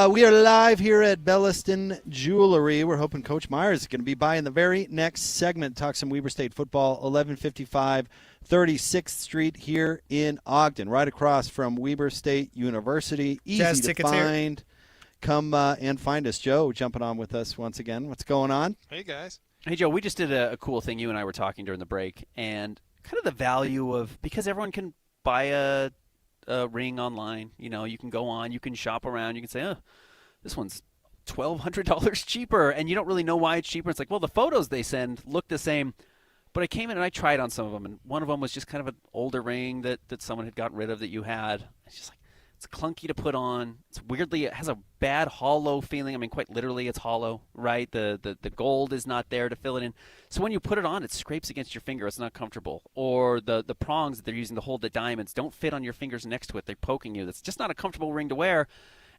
We are live here at Belliston Jewelry. We're hoping Coach Myers is going to be by in the very next segment. Talk some Weber State football, 1155 36th Street here in Ogden, right across from Weber State University. Easy to find. Come and find us. Joe jumping on with us once again. What's going on? Hey, guys. Hey, Joe, we just did a cool thing. You and I were talking during the break, and kind of the value of, because everyone can buy a ring online. You know, you can go on, you can shop around, you can say, this one's $1,200 cheaper, and you don't really know why it's cheaper. It's like, well, the photos they send look the same. But I came in and I tried on some of them, and one of them was just kind of an older ring that someone had gotten rid of that you had. It's just like, it's clunky to put on. It's weirdly, it has a bad hollow feeling. I mean, quite literally, it's hollow, right? The gold is not there to fill it in. So when you put it on, it scrapes against your finger. It's not comfortable. Or the prongs that they're using to hold the diamonds don't fit on your fingers next to it. They're poking you. That's just not a comfortable ring to wear.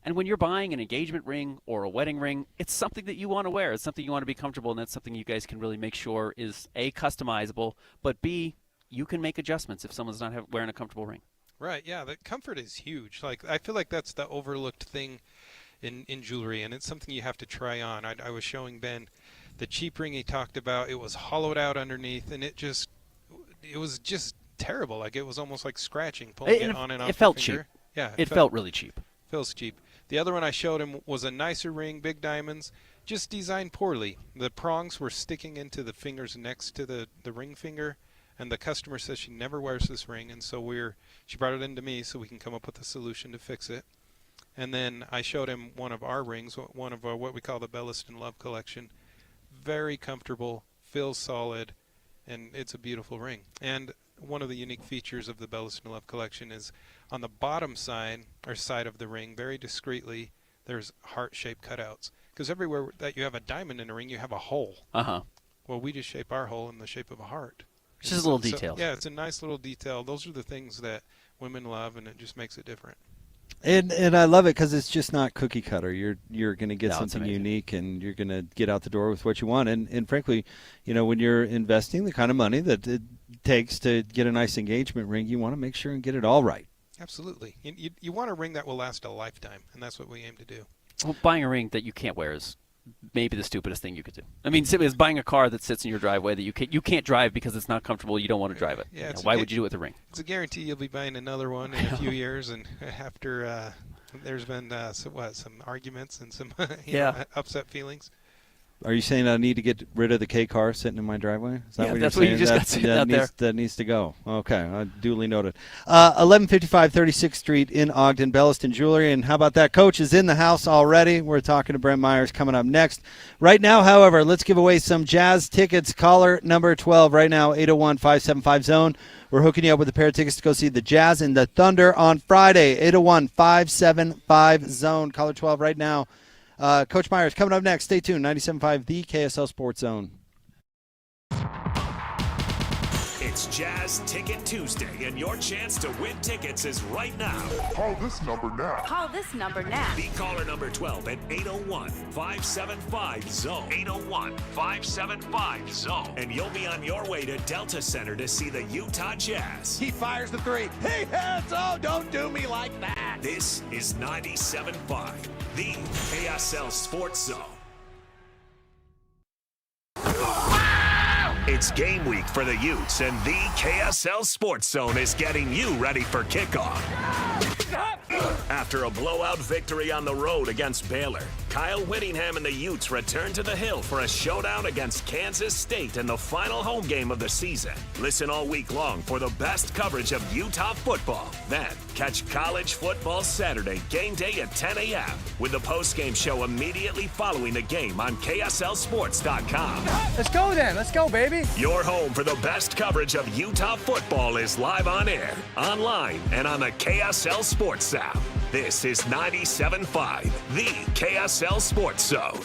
And when you're buying an engagement ring or a wedding ring, it's something that you want to wear. It's something you want to be comfortable, and that's something you guys can really make sure is, A, customizable, but B, you can make adjustments if someone's not wearing a comfortable ring. Right, yeah, the comfort is huge. Like, I feel like that's the overlooked thing in jewelry, and it's something you have to try on. I was showing Ben the cheap ring he talked about. It was hollowed out underneath, and it was just terrible. Like, it was almost like scratching, pulling it on and off. It felt the finger. cheap. Yeah, it felt really cheap. Feels cheap. The other one I showed him was a nicer ring, big diamonds, just designed poorly. The prongs were sticking into the fingers next to the ring finger. And the customer says she never wears this ring, and so she brought it into me so we can come up with a solution to fix it. And then I showed him one of our rings, one of what we call the Belliston Love Collection. Very comfortable, feels solid, and it's a beautiful ring. And one of the unique features of the Belliston Love Collection is on the bottom side of the ring, very discreetly, there's heart-shaped cutouts. Because everywhere that you have a diamond in a ring, you have a hole. Uh-huh. Well, we just shape our hole in the shape of a heart. It's just a little detail. Yeah, it's a nice little detail. Those are the things that women love, and it just makes it different. And I love it because it's just not cookie cutter. You're going to get something amazing. unique, and you're going to get out the door with what you want. And frankly, you know, when you're investing the kind of money that it takes to get a nice engagement ring, you want to make sure and get it all right. Absolutely. You want a ring that will last a lifetime, and that's what we aim to do. Well, buying a ring that you can't wear is maybe the stupidest thing you could do. I mean, it's buying a car that sits in your driveway that you can't drive because it's not comfortable. You don't want to drive it. Yeah, why would you do it with a ring? It's a guarantee you'll be buying another one in a few years, and after there's been some arguments and some upset feelings. Are you saying I need to get rid of the K car sitting in my driveway? Is that Yeah, what that's you're what you saying? just got sitting out there. That needs to go. Okay, duly noted. 1155 36th Street in Ogden, Belliston Jewelry. And how about that? Coach is in the house already. We're talking to Brent Myers coming up next. Right now, however, let's give away some Jazz tickets. Caller number 12 right now, 801-575-ZONE. We're hooking you up with a pair of tickets to go see the Jazz and the Thunder on Friday, 801-575-ZONE. Caller 12 right now. Coach Myers coming up next. Stay tuned. 97.5, the KSL Sports Zone. It's Jazz Ticket Tuesday, and your chance to win tickets is right now. Call this number now. Call this number now. Be caller number 12 at 801-575-ZONE. 801-575-ZONE. And you'll be on your way to Delta Center to see the Utah Jazz. He fires the three. He hits. Oh, don't do me like that. This is 97.5, the KSL Sports Zone. It's game week for the Utes, and the KSL Sports Zone is getting you ready for kickoff. After a blowout victory on the road against Baylor, Kyle Whittingham and the Utes return to the Hill for a showdown against Kansas State in the final home game of the season. Listen all week long for the best coverage of Utah football. Then, catch College Football Saturday game day at 10 a.m. with the postgame show immediately following the game on KSLSports.com. Let's go then. Let's go, baby. Your home for the best coverage of Utah football is live on air, online, and on the KSL Sports app. This is 97.5, the KSL Sports Zone.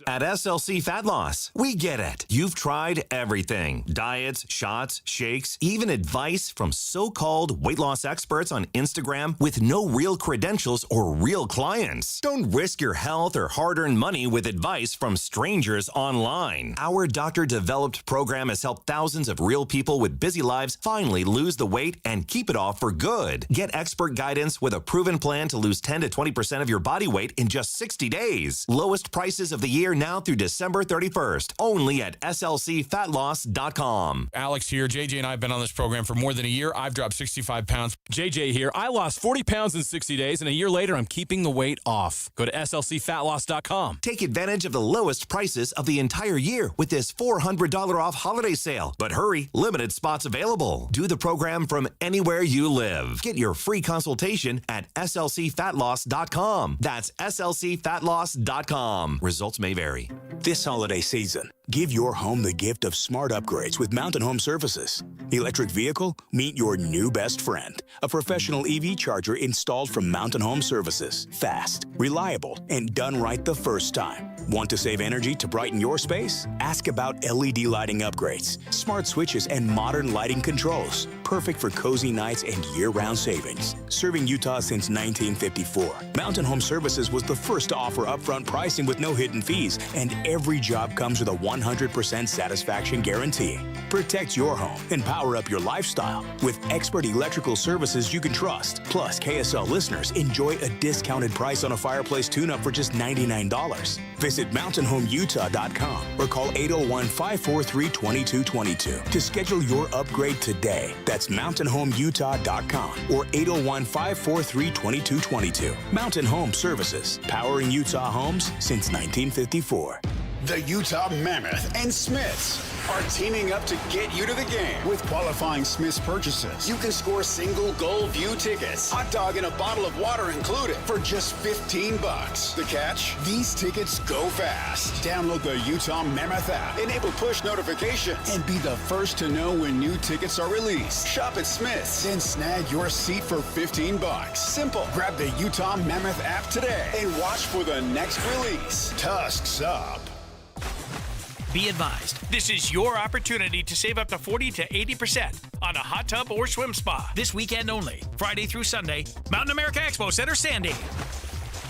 At SLC Fat Loss, we get it. You've tried everything. Diets, shots, shakes, even advice from so-called weight loss experts on Instagram with no real credentials or real clients. Don't risk your health or hard-earned money with advice from strangers online. Our doctor-developed program has helped thousands of real people with busy lives finally lose the weight and keep it off for good. Get expert guidance with a proven plan to lose 10 to 20% of your body weight in just 60 days. Lowest prices of the year now through December 31st, only at slcfatloss.com. Alex here. JJ and I have been on this program for more than a year. I've dropped 65 pounds. JJ here. I lost 40 pounds in 60 days, and a year later, I'm keeping the weight off. Go to slcfatloss.com. Take advantage of the lowest prices of the entire year with this $400 off holiday sale. But hurry, limited spots available. Do the program from anywhere you live. Get your free consultation at slcfatloss.com. That's slcfatloss.com. Results may vary. This holiday season, give your home the gift of smart upgrades with Mountain Home Services. Electric vehicle? Meet your new best friend. A professional EV charger installed from Mountain Home Services. Fast, reliable, and done right the first time. Want to save energy to brighten your space? Ask about LED lighting upgrades, smart switches, and modern lighting controls. Perfect for cozy nights and year-round savings. Serving Utah since 1954, Mountain Home Services was the first to offer upfront pricing with no hidden fees, and every job comes with a 100% satisfaction guarantee. Protect your home and power up your lifestyle with expert electrical services you can trust. Plus, KSL listeners enjoy a discounted price on a fireplace tune-up for just $99. Visit mountainhomeutah.com or call 801-543-2222 to schedule your upgrade today. That's mountainhomeutah.com or 801-543-2222. Mountain Home Services, powering Utah homes since 1954. The Utah Mammoth and Smiths are teaming up to get you to the game with qualifying Smiths purchases. You can score single goal view tickets, hot dog and a bottle of water included for just $15. The catch? These tickets go fast. Download the Utah Mammoth app, enable push notifications, and be the first to know when new tickets are released. Shop at Smiths, then snag your seat for $15. Simple. Grab the Utah Mammoth app today and watch for the next release. Tusks up. Be advised, this is your opportunity to save up to 40 to 80% on a hot tub or swim spa this weekend only, Friday through Sunday, Mountain America Expo Center, Sandy.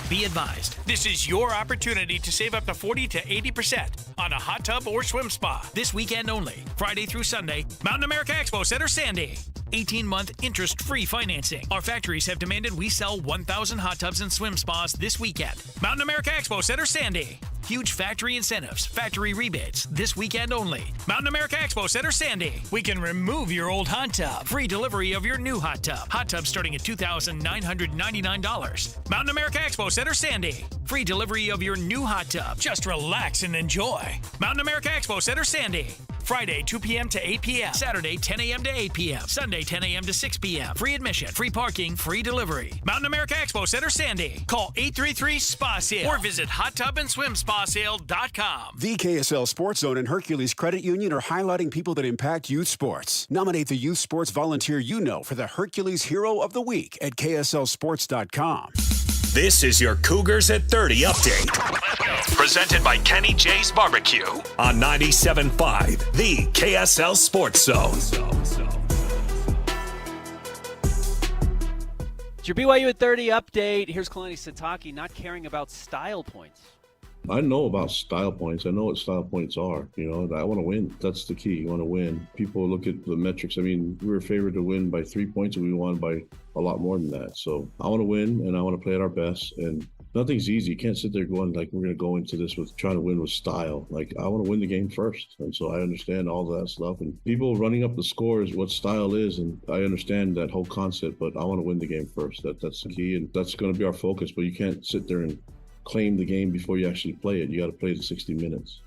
Be advised, this is your opportunity to save up to 40 to 80% on a hot tub or swim spa this weekend only, Friday through Sunday, Mountain America Expo Center, Sandy. 18-month interest-free financing. Our factories have demanded we sell 1,000 hot tubs and swim spas this weekend. Mountain America Expo Center, Sandy. Huge factory incentives, factory rebates, this weekend only. Mountain America Expo Center, Sandy. We can remove your old hot tub. Free delivery of your new hot tub. Hot tub starting at $2,999. Mountain America Expo Center, Sandy. Free delivery of your new hot tub. Just relax and enjoy. Mountain America Expo Center, Sandy. Friday, 2 p.m. to 8 p.m. Saturday, 10 a.m. to 8 p.m. Sunday, 10 a.m. to 6 p.m. Free admission, free parking, free delivery. Mountain America Expo Center, Sandy. Call 833-SPA-SALE or visit hottubandSwimSpaSale.com. The KSL Sports Zone and Hercules Credit Union are highlighting people that impact youth sports. Nominate the youth sports volunteer you know for the Hercules Hero of the Week at KSLSports.com. This is your Cougars at 30 update. Presented by Kenny J's Barbecue on 97.5, the KSL Sports Zone. It's your BYU at 30 update. Here's Kalani Sitake not caring about style points. I know about style points. I know what style points are. I want to win. That's the key. You want to win. People look at the metrics. I mean, we were favored to win by 3 points, and we won by a lot more than that. So I want to win, and I want to play at our best. And nothing's easy. You can't sit there going like we're going to go into this with trying to win with style. Like, I want to win the game first. And so I understand all that stuff. And people running up the scores, what style is, and I understand that whole concept, but I want to win the game first. That's the key, and that's going to be our focus. But you can't sit there and claim the game before you actually play it. You got to play the 60 minutes.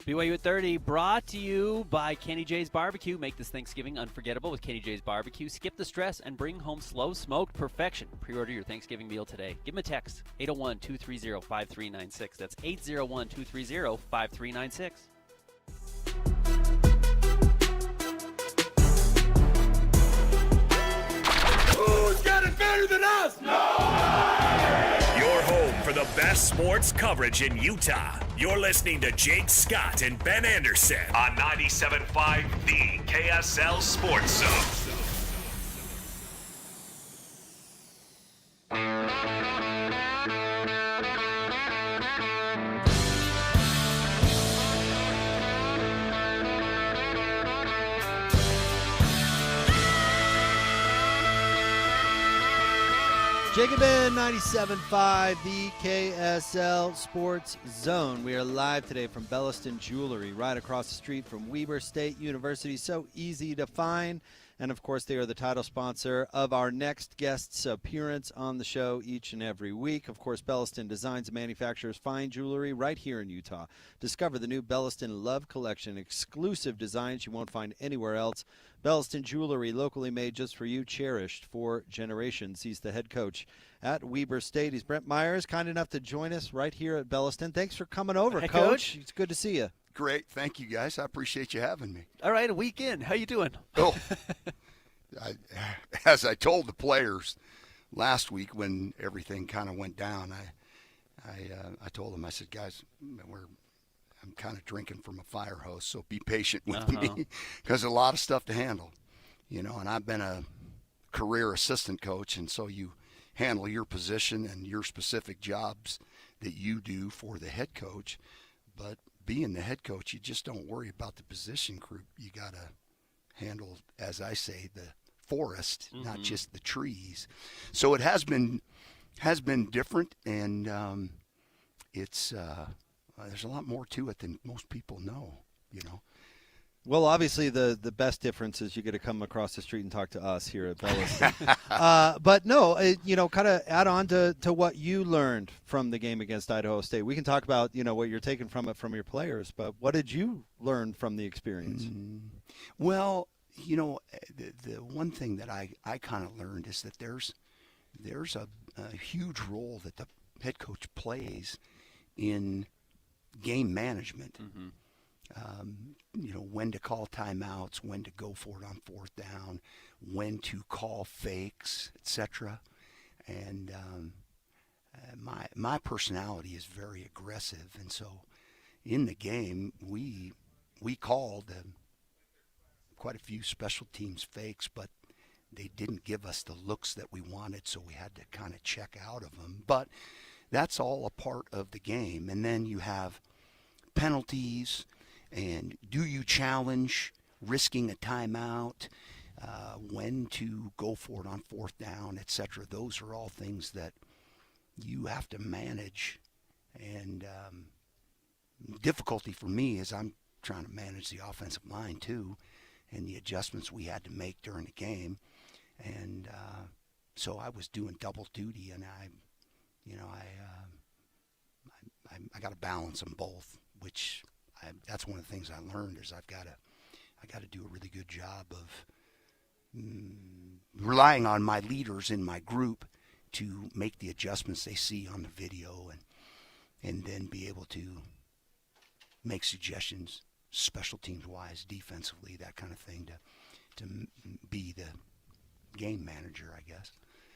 BYU at 30 brought to you by Kenny J's Barbecue. Make this Thanksgiving unforgettable with Kenny J's Barbecue. Skip the stress and bring home slow smoked perfection. Pre-order your Thanksgiving meal today. Give them a text, 801-230-5396. That's 801-230-5396. Who's got it better than us? Your home for the best sports coverage in Utah. You're listening to Jake Scott and Ben Anderson on 97.5, the KSL Sports Zone. Jacob in 97.5, the KSL Sports Zone. We are live today from Belliston Jewelry, right across the street from Weber State University. So easy to find. And, of course, they are the title sponsor of our next guest's appearance on the show each and every week. Of course, Belliston designs and manufactures fine jewelry right here in Utah. Discover the new Belliston Love Collection, exclusive designs you won't find anywhere else. Belliston Jewelry, locally made just for you, cherished for generations. He's the head coach at Weber State. He's Brent Myers, kind enough to join us right here at Belliston. Thanks for coming over, Hey, Coach. It's good to see you. Great. Thank you, guys. I appreciate you having me. All right, a week in. How you doing? Oh, as I told the players last week when everything kind of went down, I told them, I said, guys, I'm kind of drinking from a fire hose, so be patient with me because a lot of stuff to handle, and I've been a career assistant coach, and so you handle your position and your specific jobs that you do for the head coach, but being the head coach, you just don't worry about the position group. You got to handle, as I say, the forest, not just the trees. So it has been different, and it's there's a lot more to it than most people know, Well, obviously, the best difference is you get to come across the street and talk to us here at Belliston. But no, kind of add on to what you learned from the game against Idaho State. We can talk about, what you're taking from it from your players, but what did you learn from the experience? Well, the one thing that I kind of learned is that there's a huge role that the head coach plays in game management. When to call timeouts, when to go for it on fourth down, when to call fakes, etc. And my personality is very aggressive, and so in the game we called quite a few special teams fakes, but they didn't give us the looks that we wanted, so we had to kind of check out of them. But that's all a part of the game. And then you have penalties, and do you challenge risking a timeout, when to go for it on fourth down, etc. Those are all things that you have to manage And difficulty for me is I'm trying to manage the offensive line too, and the adjustments we had to make during the game. And so I was doing double duty, and I got to balance them both, which that's one of the things I learned is I got to do a really good job of relying on my leaders in my group to make the adjustments they see on the video, and then be able to make suggestions, special teams wise, defensively, that kind of thing, to be the game manager, I guess.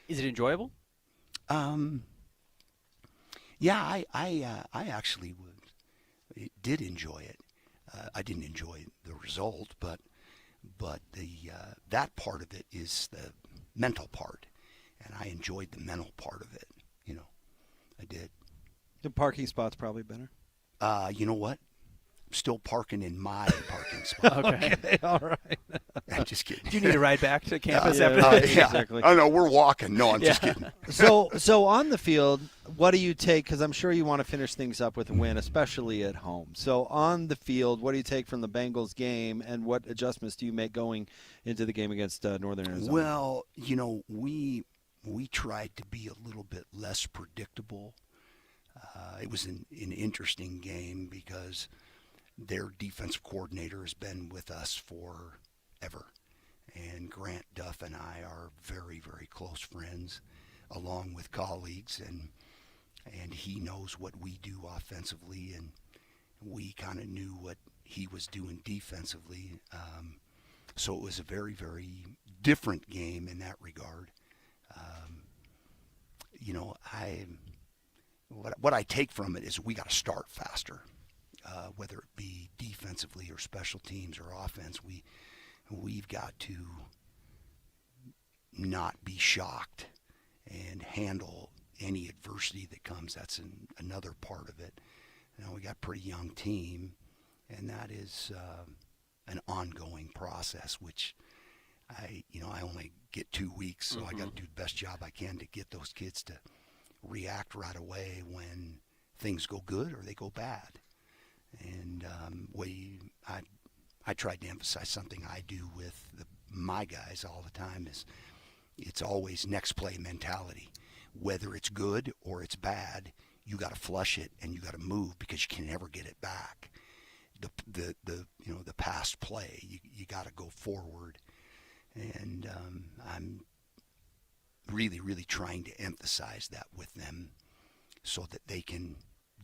Is it enjoyable? Yeah, I actually did enjoy it. I didn't enjoy the result, but the that part of it is the mental part, and I enjoyed the mental part of it. I did. The parking spot's probably better. You know what? I'm still parking in my parking spot. Okay, all right. I'm just kidding. Do you need a ride back to campus after yeah, that? Exactly. Oh no, we're walking. No, I'm just kidding. So on the field, what do you take? Because I'm sure you want to finish things up with a win, especially at home. So on the field, what do you take from the Bengals game, and what adjustments do you make going into the game against Northern Arizona? Well, we tried to be a little bit less predictable. It was an interesting game because their defensive coordinator has been with us forever. And Grant Duff and I are very, very close friends, along with colleagues, and he knows what we do offensively, and we kind of knew what he was doing defensively. So it was a very, very different game in that regard. What I take from it is we got to start faster, whether it be defensively or special teams or offense. We've got to not be shocked and handle any adversity that comes. That's another part of it. We got a pretty young team, and that is an ongoing process, which I only get 2 weeks, so I got to do the best job I can to get those kids to react right away when things go good or they go bad. And I tried to emphasize something I do with my guys all the time is it's always next play mentality. Whether it's good or it's bad, you got to flush it and you got to move because you can never get it back. The past play, you got to go forward. And I'm really, really trying to emphasize that with them so that they can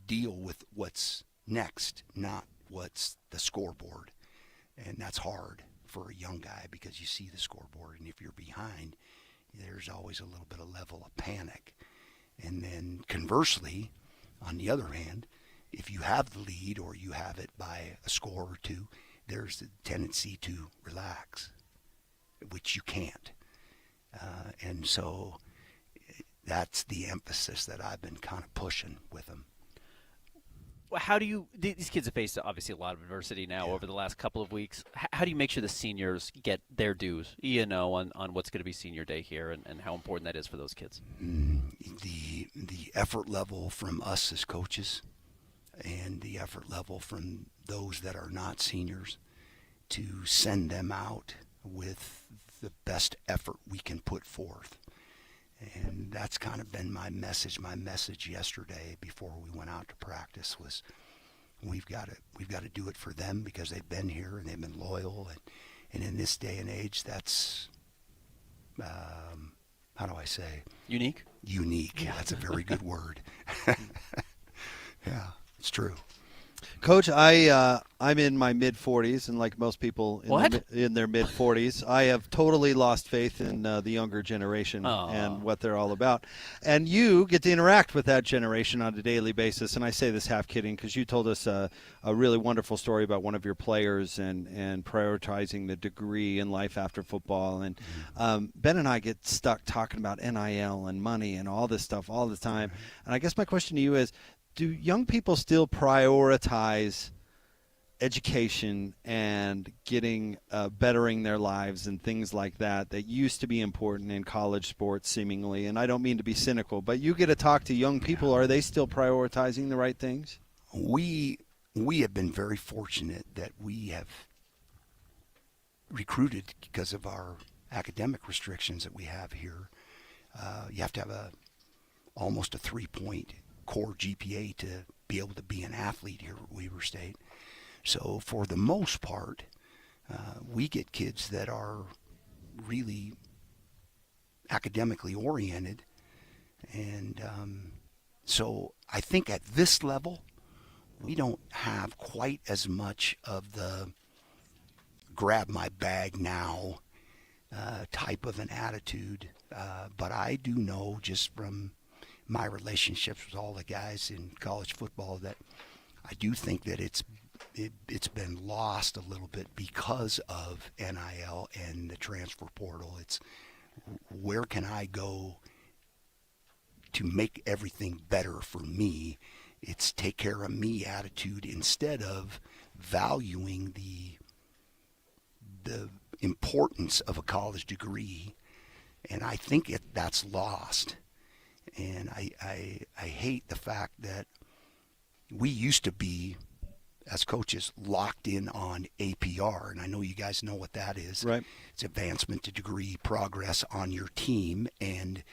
deal with what's next, not what's the scoreboard. And that's hard for a young guy because you see the scoreboard, and if you're behind, there's always a little bit of level of panic. And then conversely, on the other hand, if you have the lead or you have it by a score or two, there's the tendency to relax, which you can't. And so that's the emphasis that I've been kind of pushing with them. Well, how do you – these kids have faced obviously a lot of adversity now over the last couple of weeks. How do you make sure the seniors get their dues, on what's going to be senior day here and how important that is for those kids? The effort level from us as coaches and the effort level from those that are not seniors to send them out with the best effort we can put forth. And that's kind of been my message. My message yesterday before we went out to practice was we've got to do it for them because they've been here and they've been loyal. And in this day and age, that's, how do I say? Unique? Unique. Yeah. That's a very good word. Yeah, it's true. Coach, I'm in my mid-40s, and like most people in their mid-40s, I have totally lost faith in the younger generation and what they're all about. And you get to interact with that generation on a daily basis, and I say this half kidding because you told us a really wonderful story about one of your players and prioritizing the degree in life after football. And Ben and I get stuck talking about NIL and money and all this stuff all the time. And I guess my question to you is, do young people still prioritize education and getting bettering their lives and things like that used to be important in college sports seemingly. And I don't mean to be cynical, but you get to talk to young people. Are they still prioritizing the right things? We have been very fortunate that we have recruited because of our academic restrictions that we have here. You have to have almost a 3-point core GPA to be able to be an athlete here at Weber State. So for the most part, we get kids that are really academically oriented. And so I think at this level, we don't have quite as much of the grab my bag now type of an attitude. But I do know just from my relationships with all the guys in college football that I do think that it's been lost a little bit because of NIL and the transfer portal. It's where can I go to make everything better for me? It's take care of me attitude instead of valuing the importance of a college degree. And I think that's lost. And I hate the fact that we used to be, as coaches, locked in on APR. And I know you guys know what that is. Right. It's advancement to degree progress on your team. And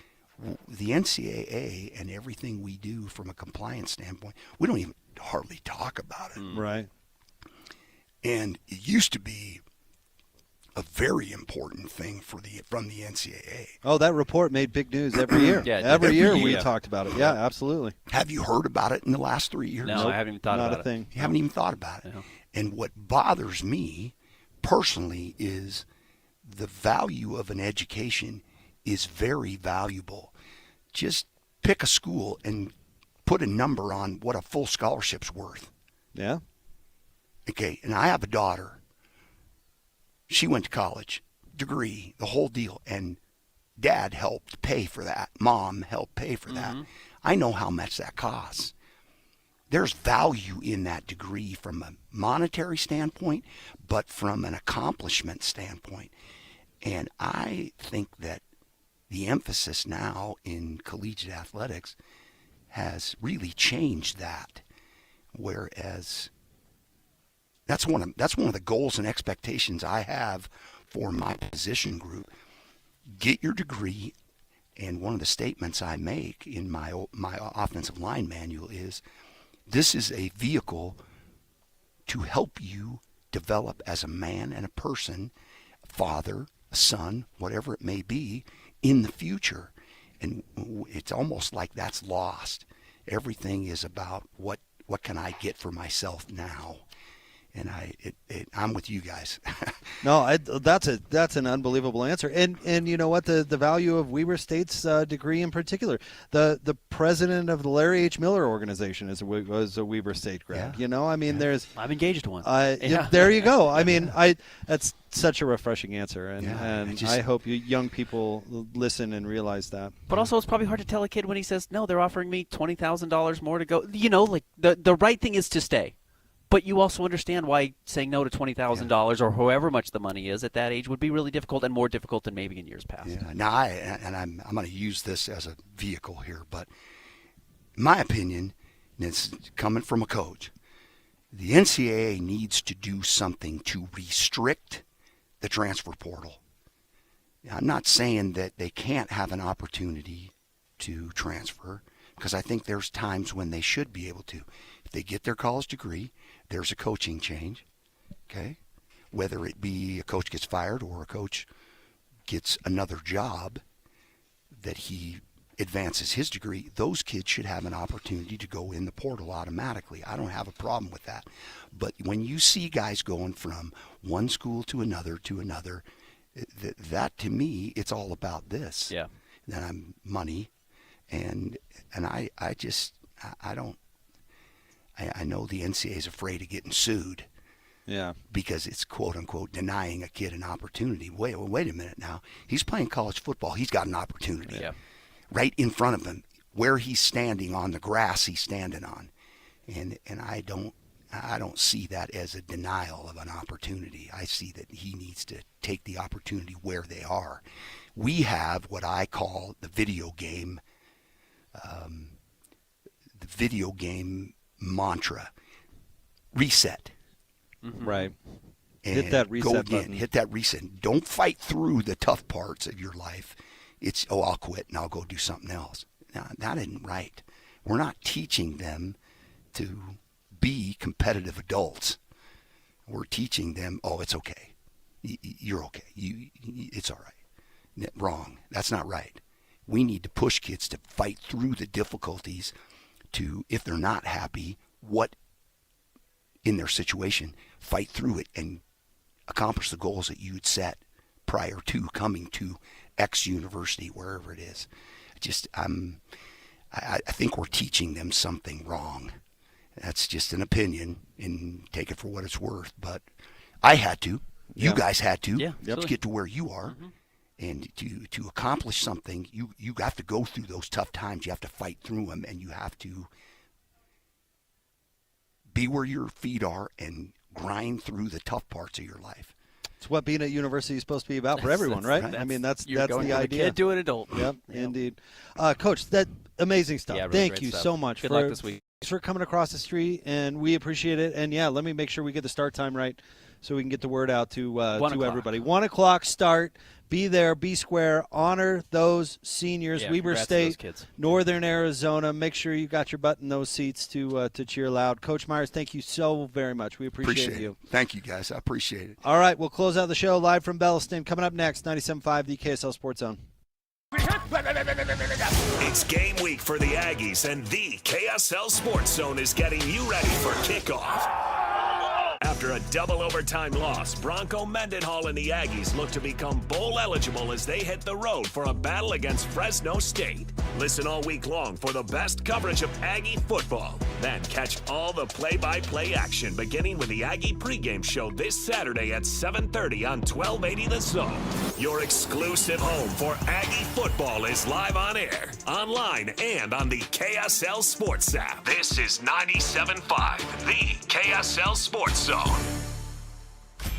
the NCAA and everything we do from a compliance standpoint, we don't even hardly talk about it. Right. And it used to be a very important thing from the NCAA. Oh, that report made big news every year. every year we talked about it. Yeah, absolutely. Have you heard about it in the last 3 years? No, I haven't even thought about it. Not a thing. You haven't even thought about it. No. And what bothers me personally is the value of an education is very valuable. Just pick a school and put a number on what a full scholarship's worth. Yeah. Okay, and I have a daughter. She went to college, degree, the whole deal, and Dad helped pay for that. Mom helped pay for that. I know how much that costs. There's value in that degree from a monetary standpoint, but from an accomplishment standpoint. And I think that the emphasis now in collegiate athletics has really changed that, whereas that's one of the goals and expectations I have for my position group. Get your degree, and one of the statements I make in my offensive line manual is, this is a vehicle to help you develop as a man and a person, a father, a son, whatever it may be, in the future. And it's almost like that's lost. Everything is about what can I get for myself now. And I'm with you guys. No, that's an unbelievable answer. And you know what, the value of Weber State's degree in particular, the president of the Larry H. Miller organization was a Weber State grad. Yeah. You know, I mean, I'm engaged to one. There you go. I mean, that's such a refreshing answer, and I hope you young people listen and realize that. But also, it's probably hard to tell a kid when he says, "No, they're offering me $20,000 more to go." You know, like the right thing is to stay. But you also understand why saying no to $20,000 or however much the money is at that age would be really difficult, and more difficult than maybe in years past. Yeah. Now, I'm going to use this as a vehicle here, but my opinion, and it's coming from a coach, the NCAA needs to do something to restrict the transfer portal. Now, I'm not saying that they can't have an opportunity to transfer, because I think there's times when they should be able to. If they get their college degree, there's a coaching change, okay? Whether it be a coach gets fired or a coach gets another job that he advances his degree, those kids should have an opportunity to go in the portal automatically. I don't have a problem with that. But when you see guys going from one school to another, that to me, it's all about this. Yeah. Then I'm money, and I know the NCAA is afraid of getting sued. Yeah. Because it's quote unquote denying a kid an opportunity. Wait a minute now. He's playing college football. He's got an opportunity. Yeah. Right in front of him, where he's standing on the grass he's standing on. And I I don't see that as a denial of an opportunity. I see that he needs to take the opportunity where they are. We have what I call the video game mantra: reset. Right. And hit that reset go again. button. Hit that reset. Don't fight through the tough parts of your life. It's, I'll quit and I'll go do something else. Now, that isn't right. We're not teaching them to be competitive adults. We're teaching them, it's okay. You're okay. It's all right. Wrong. That's not right. We need to push kids to fight through the difficulties to, if they're not happy, what in their situation, fight through it and accomplish the goals that you'd set prior to coming to X university, wherever it is. I think we're teaching them something wrong. That's just an opinion, and take it for what it's worth. But I had to. You guys had to. To get to where you are. Mm-hmm. And to accomplish something, you have to go through those tough times. You have to fight through them, and you have to be where your feet are and grind through the tough parts of your life. It's what being at university is supposed to be about for everyone, right? I mean, that's the idea. Kid to an adult. Yep, indeed. Coach, that amazing stuff. Yeah, really Thank great you stuff. so much. Good luck this week. Thanks for coming across the street, and we appreciate it. And, yeah, let me make sure we get the start time right so we can get the word out to everybody. 1 o'clock start. Be there, be square, honor those seniors. Yeah, Weber congrats to those State, kids. Northern Arizona. Make sure you got your butt in those seats to cheer loud. Coach Myers, thank you so very much. We appreciate you. Thank you, guys. I appreciate it. All right, we'll close out the show live from Belliston. Coming up next, 97.5, the KSL Sports Zone. It's game week for the Aggies, and the KSL Sports Zone is getting you ready for kickoff. After a double overtime loss, Bronco Mendenhall and the Aggies look to become bowl eligible as they hit the road for a battle against Fresno State. Listen all week long for the best coverage of Aggie football. Then catch all the play-by-play action beginning with the Aggie pregame show this Saturday at 7:30 on 1280 The Zone. Your exclusive home for Aggie football is live on air, online, and on the KSL Sports app. This is 97.5, the KSL Sports Zone.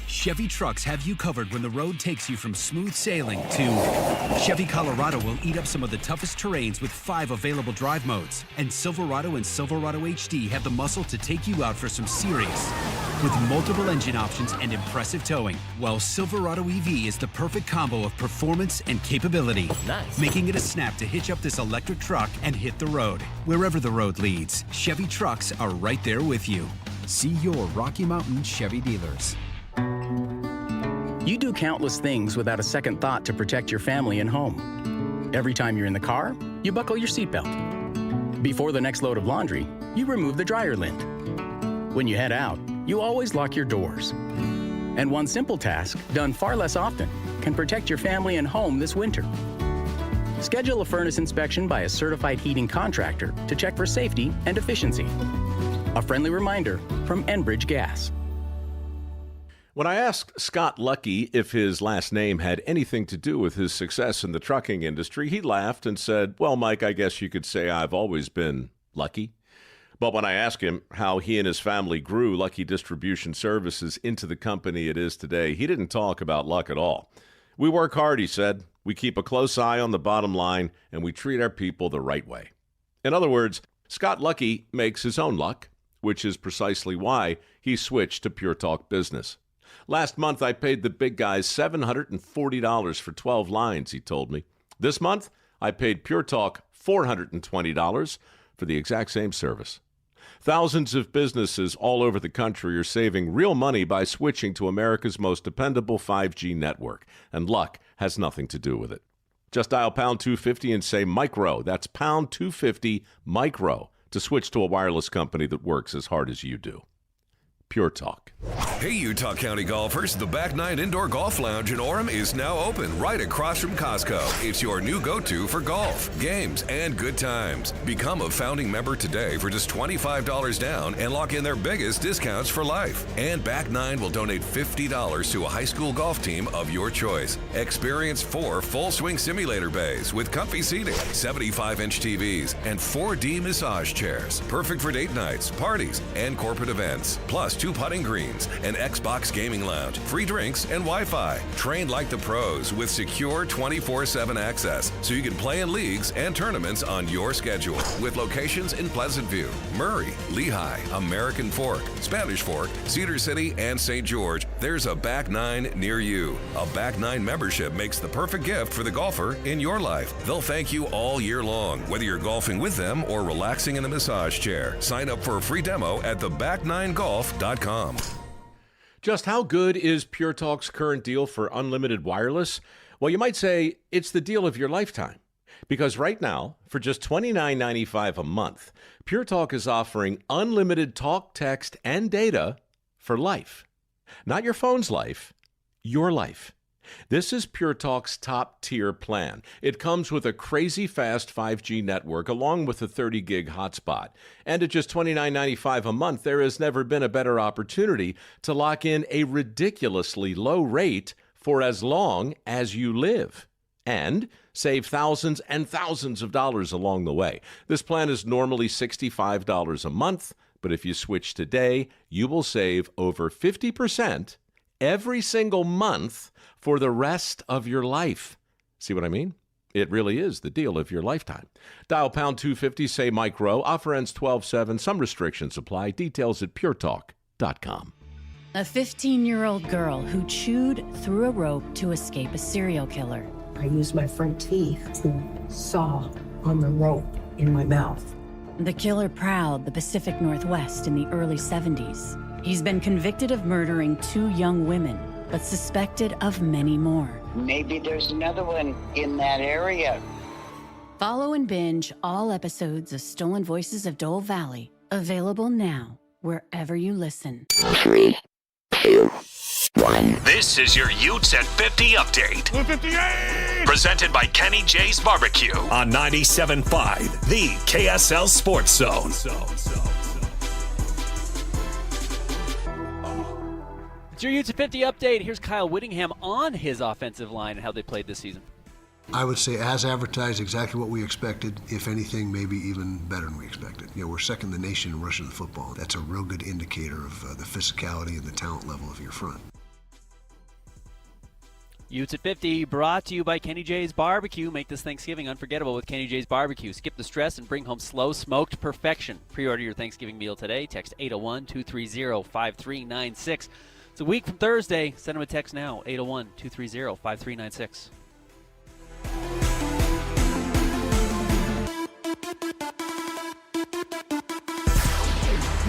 Chevy trucks have you covered when the road takes you from smooth sailing to Chevy Colorado will eat up some of the toughest terrains with 5 available drive modes. And Silverado and Silverado HD have the muscle to take you out for some serious with multiple engine options and impressive towing. While Silverado EV is the perfect combo of performance and capability, making it a snap to hitch up this electric truck and hit the road. Wherever the road leads, Chevy trucks are right there with you. See your Rocky Mountain Chevy dealers. You do countless things without a second thought to protect your family and home. Every time you're in the car, you buckle your seatbelt. Before the next load of laundry, you remove the dryer lint. When you head out, you always lock your doors. And one simple task, done far less often, can protect your family and home this winter. Schedule a furnace inspection by a certified heating contractor to check for safety and efficiency. A friendly reminder from Enbridge Gas. When I asked Scott Lucky if his last name had anything to do with his success in the trucking industry, he laughed and said, "Well, Mike, I guess you could say I've always been lucky." But when I asked him how he and his family grew Lucky Distribution Services into the company it is today, he didn't talk about luck at all. "We work hard," he said. "We keep a close eye on the bottom line, and we treat our people the right way." In other words, Scott Lucky makes his own luck, which is precisely why he switched to Pure Talk Business. "Last month, I paid the big guys $740 for 12 lines," he told me. "This month, I paid Pure Talk $420 for the exact same service." Thousands of businesses all over the country are saving real money by switching to America's most dependable 5G network, and luck has nothing to do with it. Just dial pound 250 and say micro. That's pound 250 micro to switch to a wireless company that works as hard as you do. Pure Talk. Hey, Utah County golfers, the Back Nine Indoor Golf Lounge in Orem is now open right across from Costco. It's your new go-to for golf, games, and good times. Become a founding member today for just $25 down and lock in their biggest discounts for life. And Back Nine will donate $50 to a high school golf team of your choice. Experience 4 full swing simulator bays with comfy seating, 75-inch TVs, and 4D massage chairs. Perfect for date nights, parties, and corporate events. Plus 2 putting greens, an Xbox gaming lounge, free drinks, and Wi-Fi. Trained like the pros with secure 24/7 access, so you can play in leagues and tournaments on your schedule. With locations in Pleasant View, Murray, Lehigh, American Fork, Spanish Fork, Cedar City, and St. George, there's a Back Nine near you. A Back Nine membership makes the perfect gift for the golfer in your life. They'll thank you all year long, whether you're golfing with them or relaxing in a massage chair. Sign up for a free demo at theback9golf.com. Just how good is Pure Talk's current deal for unlimited wireless? Well, you might say it's the deal of your lifetime. Because right now, for just $29.95 a month, Pure Talk is offering unlimited talk, text, and data for life. Not your phone's life, your life. This is Pure Talk's top-tier plan. It comes with a crazy fast 5G network along with a 30-gig hotspot. And at just $29.95 a month, there has never been a better opportunity to lock in a ridiculously low rate for as long as you live. And save thousands and thousands of dollars along the way. This plan is normally $65 a month, but if you switch today, you will save over 50% every single month for the rest of your life. See what I mean? It really is the deal of your lifetime. Dial pound 250, say Mike Rowe. Offer ends 12/7. Some restrictions apply. Details at puretalk.com. A 15-year-old girl who chewed through a rope to escape a serial killer. I used my front teeth to saw on the rope in my mouth. The killer prowled the Pacific Northwest in the early 70s. He's been convicted of murdering 2 young women, but suspected of many more. Maybe there's another one in that area. Follow and binge all episodes of Stolen Voices of Dole Valley, available now wherever you listen. 3, 2, 1. This is your Utes at 50 update. 58! Presented by Kenny J's Barbecue on 97.5, the KSL Sports Zone. It's your Utes at 50 update. Here's Kyle Whittingham on his offensive line and how they played this season. I would say, as advertised, exactly what we expected. If anything, maybe even better than we expected. We're second in the nation in rushing the football. That's a real good indicator of the physicality and the talent level of your front. Utes at 50 brought to you by Kenny J's Barbecue. Make this Thanksgiving unforgettable with Kenny J's Barbecue. Skip the stress and bring home slow smoked perfection. Pre-order your Thanksgiving meal today. Text 801-230-5396. It's a week from Thursday. Send them a text now, 801-230-5396.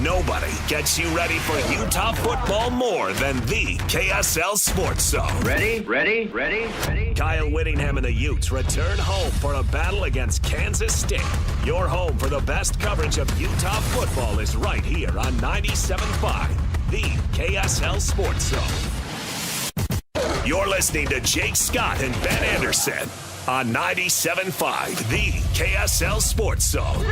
Nobody gets you ready for Utah football more than the KSL Sports Zone. Ready? Kyle Whittingham and the Utes return home for a battle against Kansas State. Your home for the best coverage of Utah football is right here on 97.5, the KSL Sports Zone. You're listening to Jake Scott and Ben Anderson on 97.5, the KSL Sports Zone.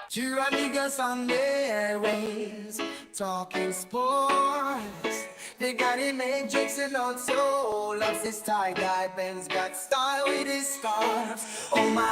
Two amigos on the airwaves, talking sports. They got him made Jake's and also loves his tie-dye. Ben's got style with his scarf. Oh my.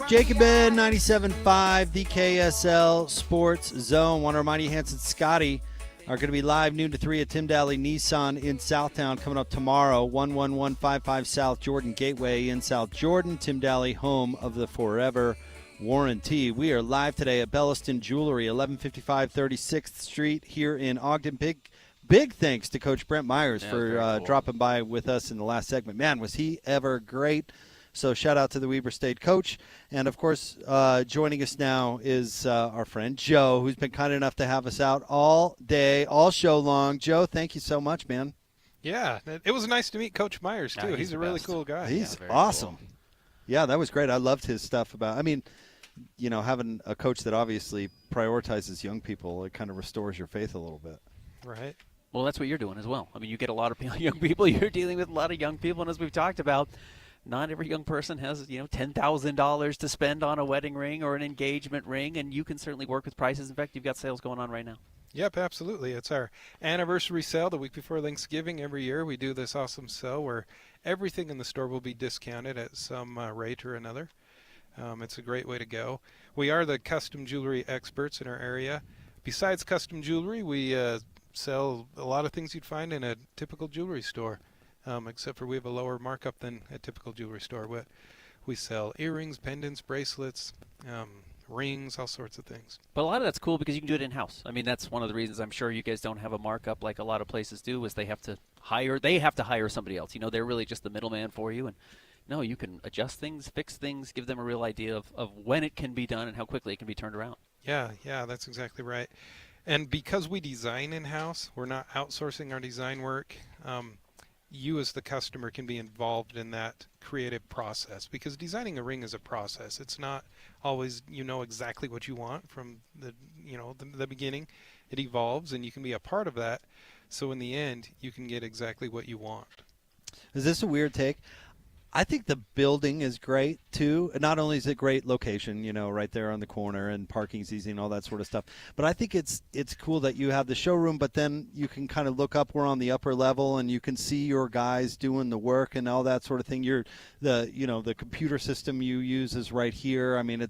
Jacob Ben, 97.5, the KSL Sports Zone. Want to remind you, Hanson Scotty are going to be live noon to 3 at Tim Daly Nissan in Southtown coming up tomorrow, 11155 South Jordan Gateway in South Jordan. Tim Daly, home of the Forever Warranty. We are live today at Belliston Jewelry, 1155 36th Street here in Ogden. Big thanks to Coach Brent Myers for dropping by with us in the last segment. Man, was he ever great. So shout out to the Weber State coach. And, of course, joining us now is our friend Joe, who's been kind enough to have us out all day, all show long. Joe, thank you so much, man. Yeah, it was nice to meet Coach Myers, too. He's a really cool guy. He's awesome. Cool. Yeah, that was great. I loved his stuff having a coach that obviously prioritizes young people, it kind of restores your faith a little bit. Right. Well, that's what you're doing as well. I mean, you get a lot of young people. You're dealing with a lot of young people, and as we've talked about, not every young person has, $10,000 to spend on a wedding ring or an engagement ring, and you can certainly work with prices. In fact, you've got sales going on right now. Yep, absolutely. It's our anniversary sale the week before Thanksgiving. Every year we do this awesome sale where everything in the store will be discounted at some rate or another. It's a great way to go. We are the custom jewelry experts in our area. Besides custom jewelry, we sell a lot of things you'd find in a typical jewelry store, except for we have a lower markup than a typical jewelry store. We sell earrings, pendants, bracelets, rings, all sorts of things. But a lot of that's cool because you can do it in-house. I mean, that's one of the reasons I'm sure you guys don't have a markup like a lot of places do, is they have to hire somebody else. They're really just the middleman for you. And no, you can adjust things, fix things, give them a real idea of when it can be done and how quickly it can be turned around. Yeah, that's exactly right. And because we design in-house, we're not outsourcing our design work. You as the customer can be involved in that creative process, because designing a ring is a process. It's not always exactly what you want from the beginning. It evolves, and you can be a part of that. So in the end, you can get exactly what you want. Is this a weird take? I think the building is great, too. Not only is it great location, right there on the corner, and parking's easy and all that sort of stuff, but I think it's cool that you have the showroom, but then you can kind of look up. We're on the upper level, and you can see your guys doing the work and all that sort of thing. The computer system you use is right here. I mean,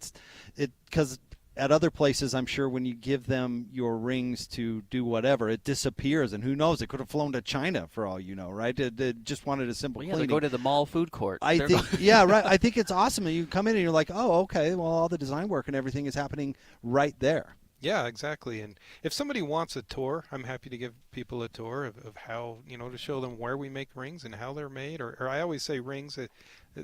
because at other places, I'm sure when you give them your rings to do whatever, it disappears, and who knows? It could have flown to China for all you know, right? It just wanted a simple cleaning. They go to the mall food court. I think, yeah, right. I think it's awesome. And you come in and you're like, oh, okay, well, all the design work and everything is happening right there. Yeah, exactly. And if somebody wants a tour, I'm happy to give people a tour of how, to show them where we make rings and how they're made. Or I always say rings.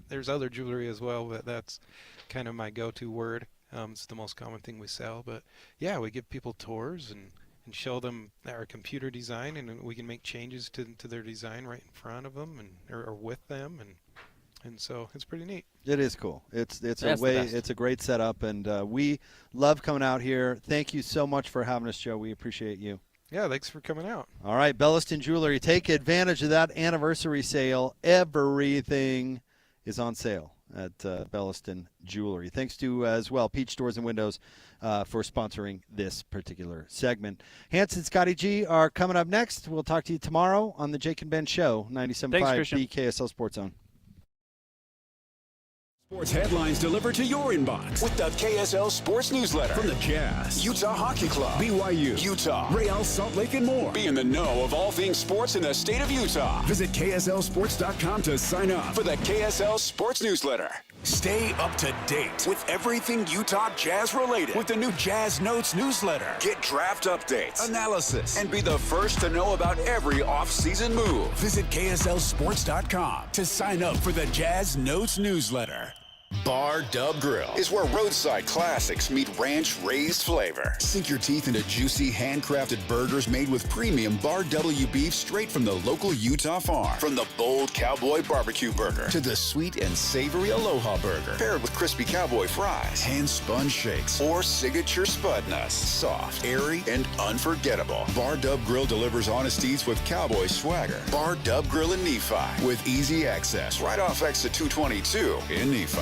There's other jewelry as well, but that's kind of my go-to word. It's the most common thing we sell. But, yeah, we give people tours and show them our computer design, and we can make changes to their design right in front of them or with them. And so it's pretty neat. It is cool. It's a great setup, and we love coming out here. Thank you so much for having us, Joe. We appreciate you. Yeah, thanks for coming out. All right, Belliston Jewelry. Take advantage of that anniversary sale. Everything is on sale at Belliston Jewelry. Thanks to, as well, Peach Doors and Windows for sponsoring this particular segment. Hanson, Scotty G are coming up next. We'll talk to you tomorrow on the Jake and Ben Show, 97.5 the KSL Sports Zone. Sports headlines delivered to your inbox with the KSL Sports Newsletter. From the Jazz, Utah Hockey Club, BYU, Utah, Real Salt Lake, and more. Be in the know of all things sports in the state of Utah. Visit KSLSports.com to sign up for the KSL Sports Newsletter. Stay up to date with everything Utah Jazz related with the new Jazz Notes newsletter. Get draft updates, analysis, and be the first to know about every off-season move. Visit KSLSports.com to sign up for the Jazz Notes newsletter. Bar Dub Grill is where roadside classics meet ranch-raised flavor. Sink your teeth into juicy, handcrafted burgers made with premium Bar W beef straight from the local Utah farm. From the bold cowboy barbecue burger to the sweet and savory Aloha burger, paired with crispy cowboy fries, hand-spun shakes, or signature spud nuts. Soft, airy, and unforgettable. Bar Dub Grill delivers honest eats with cowboy swagger. Bar Dub Grill in Nephi with easy access right off exit 222 in Nephi.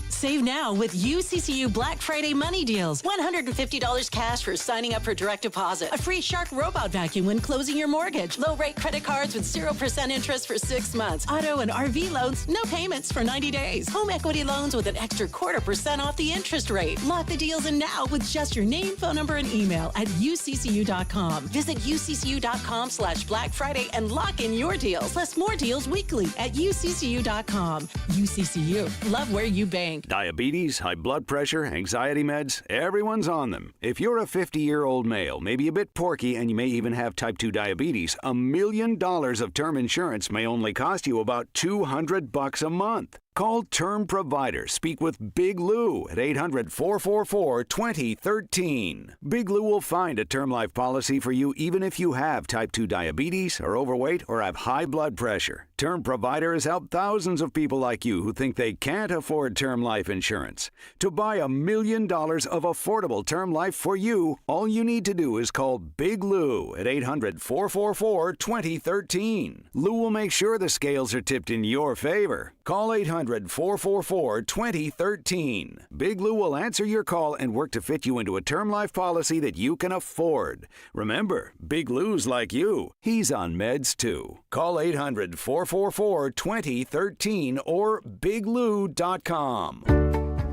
Save now with UCCU Black Friday money deals. $150 cash for signing up for direct deposit. A free Shark robot vacuum when closing your mortgage. Low rate credit cards with 0% interest for 6 months. Auto and RV loans, no payments for 90 days. Home equity loans with an extra 0.25% off the interest rate. Lock the deals in now with just your name, phone number, and email at UCCU.com. Visit UCCU.com/Black Friday and lock in your deals. Plus more deals weekly at UCCU.com. UCCU. Love where you bank. Diabetes, high blood pressure, anxiety meds, everyone's on them. If you're a 50-year-old male, maybe a bit porky, and you may even have type 2 diabetes, $1 million of term insurance may only cost you about $200 a month. Call Term Provider. Speak with Big Lou at 800-444-2013. Big Lou will find a term life policy for you even if you have type 2 diabetes, are overweight, or have high blood pressure. Term Provider has helped thousands of people like you who think they can't afford term life insurance. To buy $1 million of affordable term life for you, all you need to do is call Big Lou at 800-444-2013. Lou will make sure the scales are tipped in your favor. Call 800-444-2013. Big Lou will answer your call and work to fit you into a term life policy that you can afford. Remember, Big Lou's like you. He's on meds too. Call 800-444-2013 or biglou.com.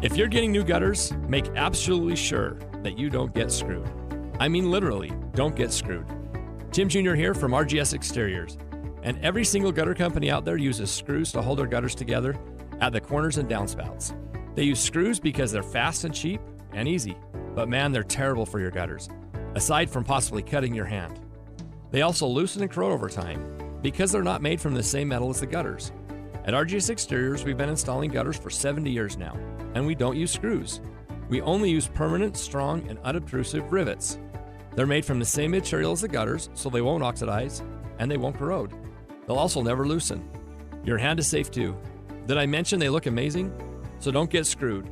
If you're getting new gutters, make absolutely sure that you don't get screwed. I mean literally, don't get screwed. Tim Jr. here from RGS Exteriors. And every single gutter company out there uses screws to hold their gutters together at the corners and downspouts. They use screws because they're fast and cheap and easy. But man, they're terrible for your gutters, aside from possibly cutting your hand. They also loosen and corrode over time because they're not made from the same metal as the gutters. At RGS Exteriors, we've been installing gutters for 70 years now, and we don't use screws. We only use permanent, strong, and unobtrusive rivets. They're made from the same material as the gutters, so they won't oxidize and they won't corrode. They'll also never loosen. Your hand is safe too. Did I mention they look amazing? So don't get screwed.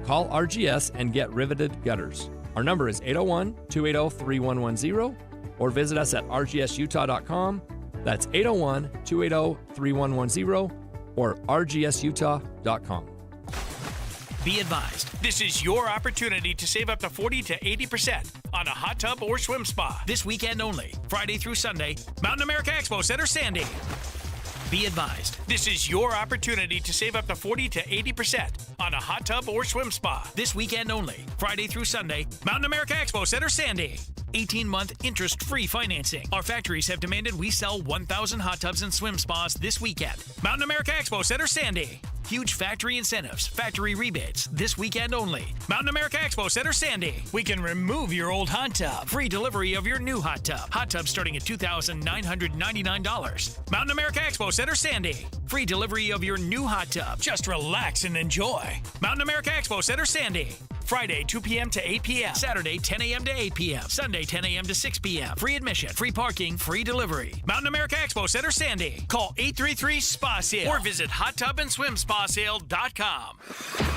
Call RGS and get riveted gutters. Our number is 801-280-3110 or visit us at rgsutah.com. That's 801-280-3110 or rgsutah.com. Be advised, this is your opportunity to save up to 40 to 80% on a hot tub or swim spa. This weekend only, Friday through Sunday, Mountain America Expo Center, Sandy. Be advised, this is your opportunity to save up to 40 to 80% on a hot tub or swim spa. This weekend only, Friday through Sunday, Mountain America Expo Center, Sandy. 18-month interest-free financing. Our factories have demanded we sell 1,000 hot tubs and swim spas this weekend. Mountain America Expo Center, Sandy. Huge factory incentives, factory rebates, this weekend only. Mountain America Expo Center, Sandy. We can remove your old hot tub. Free delivery of your new hot tub. Hot tub starting at $2,999. Mountain America Expo Center, Sandy. Free delivery of your new hot tub. Just relax and enjoy. Mountain America Expo Center, Sandy. Friday, 2 p.m. to 8 p.m. Saturday, 10 a.m. to 8 p.m. Sunday, 10 a.m. to 6 p.m. Free admission, free parking, free delivery. Mountain America Expo Center, Sandy. Call 833-SPA-SALE or visit hottubandSwimSpaSale.com.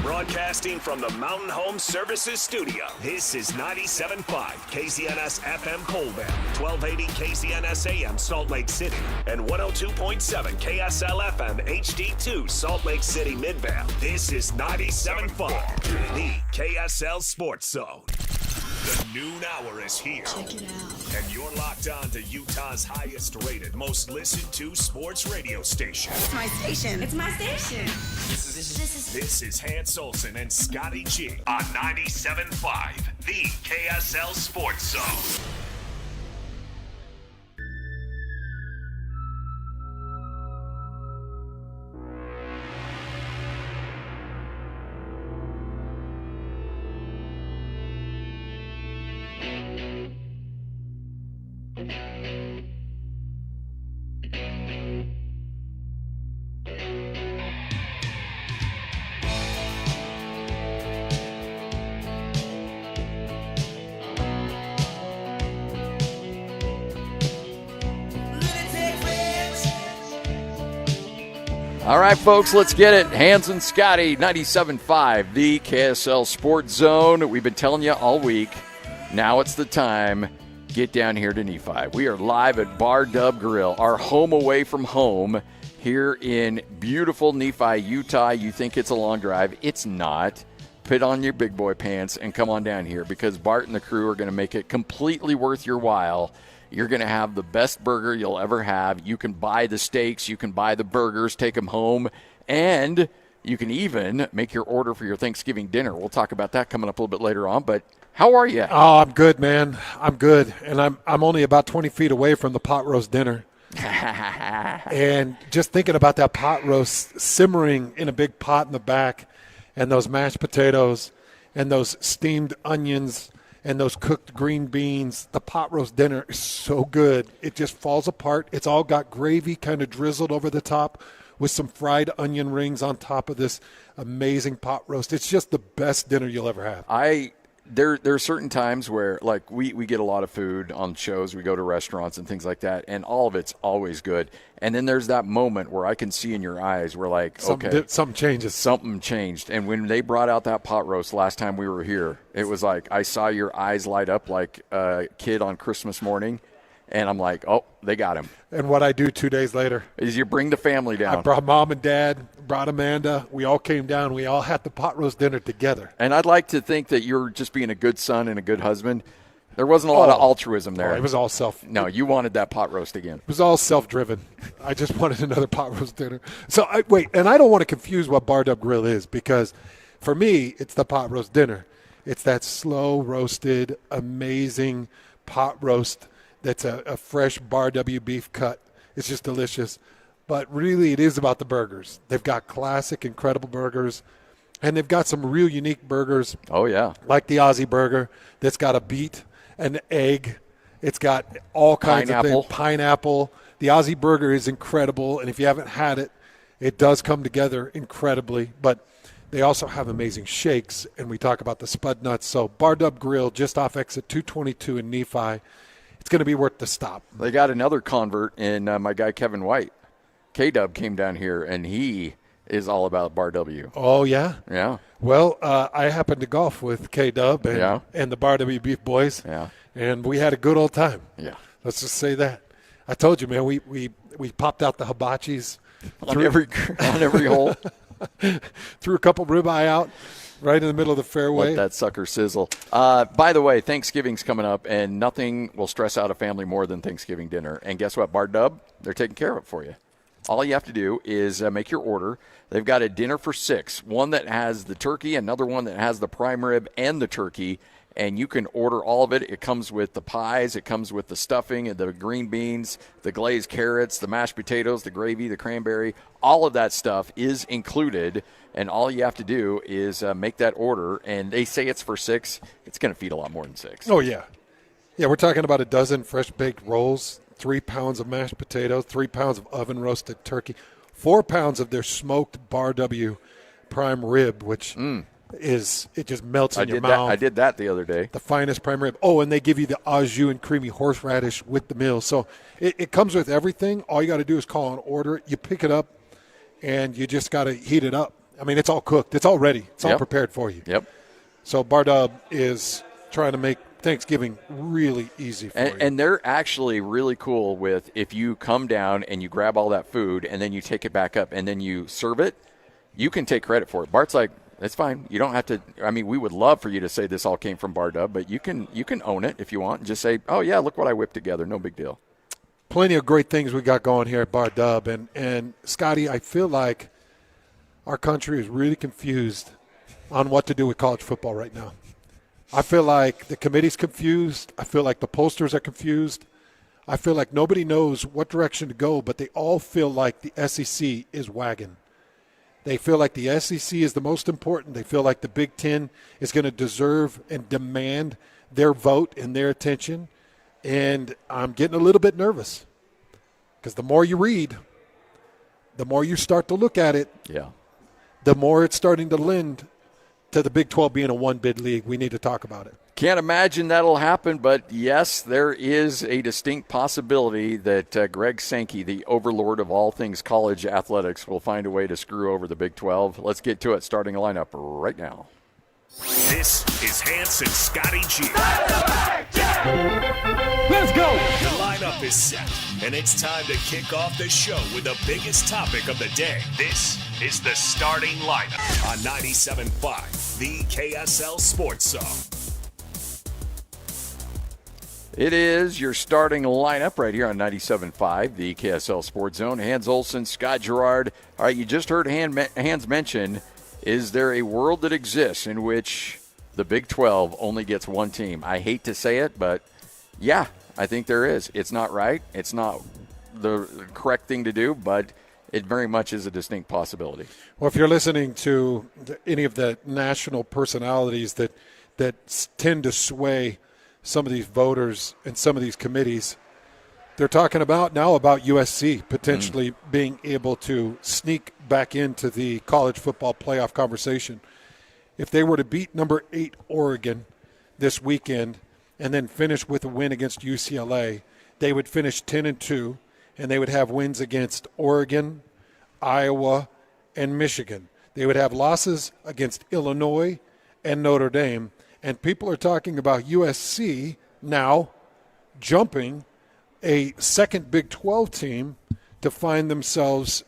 Broadcasting from the Mountain Home Services Studio, this is 97.5 KZNS FM Colville, 1280 KZNS AM Salt Lake City, and 102.7 KSL FM HD2 Salt Lake City Midvale. This is 97.5, the KSL Sports Zone. The noon hour is here. Check it out. And you're locked on to Utah's highest rated, most listened to sports radio station. It's my station. It's my station. This is Hans Olsen and Scotty G on 97.5, the KSL Sports Zone. All right, folks, let's get it. Hans and Scotty, 97.5, the KSL Sports Zone. We've been telling you all week. Now it's the time. Get down here to Nephi. We are live at Bar Dub Grill, our home away from home here in beautiful Nephi, Utah. You think it's a long drive. It's not. Put on your big boy pants and come on down here because Bart and the crew are going to make it completely worth your while. You're going to have the best burger you'll ever have. You can buy the steaks. You can buy the burgers, take them home, and you can even make your order for your Thanksgiving dinner. We'll talk about that coming up a little bit later on, but how are you? Oh, I'm good, man. I'm good, and I'm only about 20 feet away from the pot roast dinner. And just thinking about that pot roast simmering in a big pot in the back and those mashed potatoes and those steamed onions and those cooked green beans, the pot roast dinner is so good. It just falls apart. It's all got gravy kind of drizzled over the top with some fried onion rings on top of this amazing pot roast. It's just the best dinner you'll ever have. There are certain times where, like, we get a lot of food on shows. We go to restaurants and things like that, and all of it's always good. And then there's that moment where I can see in your eyes, we're like, something changes. Something changed. And when they brought out that pot roast last time we were here, it was like I saw your eyes light up like a kid on Christmas morning. And I'm like, oh, they got him. And what I do 2 days later is you bring the family down. I brought Mom and Dad, brought Amanda. We all came down. We all had the pot roast dinner together. And I'd like to think that you're just being a good son and a good husband. There wasn't a lot of altruism there. It was all self. No, you wanted that pot roast again. It was all self-driven. I just wanted another pot roast dinner. So, and I don't want to confuse what Bar Dub Grill is, because for me, it's the pot roast dinner. It's that slow roasted, amazing pot roast that's a fresh Bar W beef cut. It's just delicious. But really, it is about the burgers. They've got classic, incredible burgers, and they've got some real unique burgers. Oh, yeah. Like the Aussie burger that's got a beet, an egg. It's got all kinds of things. Pineapple. The Aussie burger is incredible, and if you haven't had it, it does come together incredibly. But they also have amazing shakes, and we talk about the spud nuts. So Bar Dub Grill, just off exit 222 in Nephi. It's going to be worth the stop. They got another convert in my guy Kevin White. K-Dub came down here, and he is all about Bar W. Oh, yeah? Yeah. Well, I happened to golf with K-Dub and the Bar W Beef boys, and we had a good old time. Yeah. Let's just say that. I told you, man, we popped out the hibachis. On every hole. Threw a couple ribeye out. Right in the middle of the fairway. Let that sucker sizzle. By the way, Thanksgiving's coming up, and nothing will stress out a family more than Thanksgiving dinner. And guess what, Bar Dub? They're taking care of it for you. All you have to do is make your order. They've got a dinner for 6, one that has the turkey, another one that has the prime rib and the turkey, and you can order all of it. It comes with the pies. It comes with the stuffing and the green beans, the glazed carrots, the mashed potatoes, the gravy, the cranberry. All of that stuff is included, and all you have to do is make that order. And they say it's for 6. It's going to feed a lot more than 6. Oh, yeah. Yeah, we're talking about a dozen fresh-baked rolls, 3 pounds of mashed potatoes, 3 pounds of oven-roasted turkey, 4 pounds of their smoked Bar W prime rib, which it just melts in your mouth. I did that the other day. The finest prime rib. Oh, and they give you the au jus and creamy horseradish with the meal. So it comes with everything. All you got to do is call and order it. You pick it up, and you just got to heat it up. I mean, it's all cooked. It's all ready. It's all prepared for you. Yep. So Bar Dub is trying to make Thanksgiving really easy for you. And they're actually really cool with, if you come down and you grab all that food and then you take it back up and then you serve it, you can take credit for it. Bart's like, that's fine. You don't have to. I mean, we would love for you to say this all came from Bar Dub, but you can own it if you want and just say, oh, yeah, look what I whipped together. No big deal. Plenty of great things we got going here at Bar Dub. And Scotty, I feel like our country is really confused on what to do with college football right now. I feel like the committee's confused. I feel like the pollsters are confused. I feel like nobody knows what direction to go, but they all feel like the SEC is wagging. They feel like the SEC is the most important. They feel like the Big Ten is going to deserve and demand their vote and their attention. And I'm getting a little bit nervous because the more you read, the more you start to look at it, the more it's starting to lend to the Big 12 being a one-bid league. We need to talk about it. Can't imagine that'll happen, but yes, there is a distinct possibility that Greg Sankey, the overlord of all things college athletics, will find a way to screw over the Big 12. Let's get to it, starting a lineup right now. This is Hans and Scotty G. Let's go! The lineup is set, and it's time to kick off the show with the biggest topic of the day. This is the starting lineup on 97.5, the KSL Sports Zone. It is your starting lineup right here on 97.5, the KSL Sports Zone. Hans Olsen, Scott Gerard. All right, you just heard Hans mention, is there a world that exists in which the Big 12 only gets one team? I hate to say it, but yeah, I think there is. It's not right. It's not the correct thing to do, but it very much is a distinct possibility. Well, if you're listening to any of the national personalities that tend to sway some of these voters and some of these committees, They're talking about USC potentially being able to sneak back into the college football playoff conversation. If they were to beat number 8 Oregon this weekend and then finish with a win against UCLA, they would finish 10-2, and they would have wins against Oregon, Iowa, and Michigan. They would have losses against Illinois and Notre Dame. And people are talking about USC now jumping a second Big 12 team to find themselves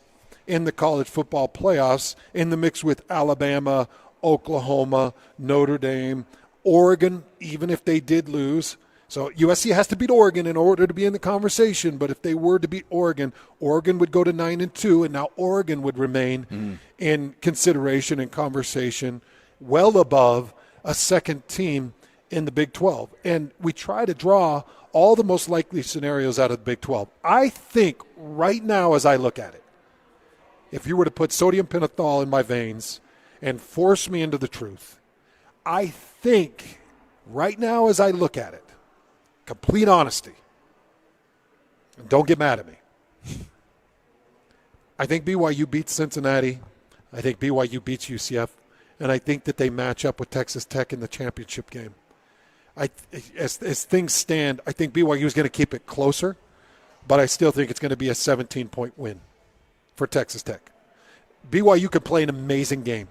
in the college football playoffs in the mix with Alabama, Oklahoma, Notre Dame, Oregon, even if they did lose. So USC has to beat Oregon in order to be in the conversation, but if they were to beat Oregon, Oregon would go to 9-2, and now Oregon would remain in consideration and conversation well above a second team in the Big 12. And we try to draw all the most likely scenarios out of the Big 12. I think right now as I look at it, if you were to put sodium pentothal in my veins and force me into the truth, I think right now as I look at it, complete honesty, and don't get mad at me, I think BYU beats Cincinnati. I think BYU beats UCF. And I think that they match up with Texas Tech in the championship game. As things stand, I think BYU is going to keep it closer, but I still think it's going to be a 17-point win for Texas Tech. BYU could play an amazing game,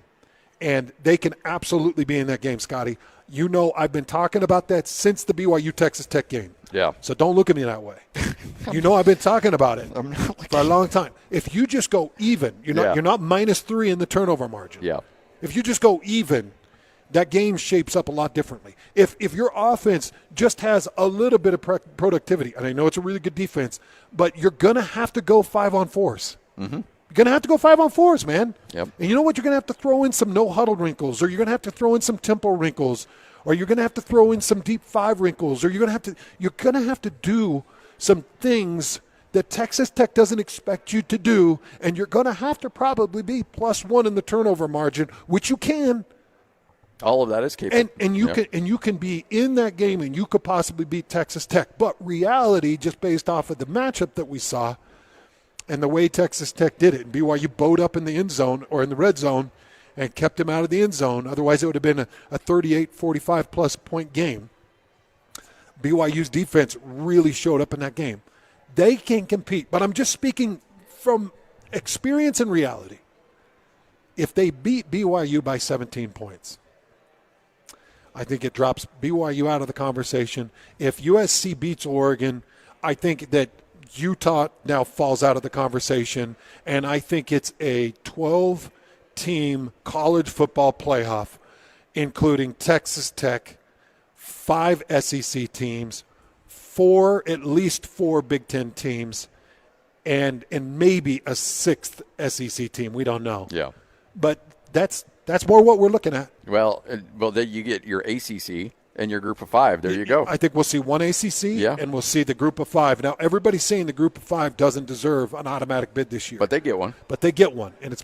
and they can absolutely be in that game, Scotty. You know I've been talking about that since the BYU-Texas Tech game. Yeah. So don't look at me that way. You know I've been talking about it for a long time. If you just go even, you're not -3 in the turnover margin. Yeah. If you just go even, that game shapes up a lot differently. If your offense just has a little bit of productivity, and I know it's a really good defense, but you're going to have to go 5-on-4s. Mm-hmm. You're going to have to go 5-on-4s, man. Yep. And you know what? You're going to have to throw in some no-huddle wrinkles, or you're going to have to throw in some tempo wrinkles, or you're going to have to throw in some deep 5 wrinkles, or you're going to have to do some things that Texas Tech doesn't expect you to do, and you're going to have to probably be +1 in the turnover margin, which you can. All of that is capable. And you can be in that game, and you could possibly beat Texas Tech. But reality, just based off of the matchup that we saw and the way Texas Tech did it, and BYU bowed up in the end zone or in the red zone and kept him out of the end zone. Otherwise, it would have been a 38, 45-plus point game. BYU's defense really showed up in that game. They can compete, but I'm just speaking from experience and reality. If they beat BYU by 17 points, I think it drops BYU out of the conversation. If USC beats Oregon, I think that Utah now falls out of the conversation, and I think it's a 12-team college football playoff, including Texas Tech, 5 SEC teams, at least four Big Ten teams, and maybe a 6th SEC team. We don't know. Yeah. But that's more what we're looking at. Well, then you get your ACC and your group of 5. There you go. I think we'll see one ACC, and we'll see the group of 5. Now, everybody's saying the group of 5 doesn't deserve an automatic bid this year. But they get one. And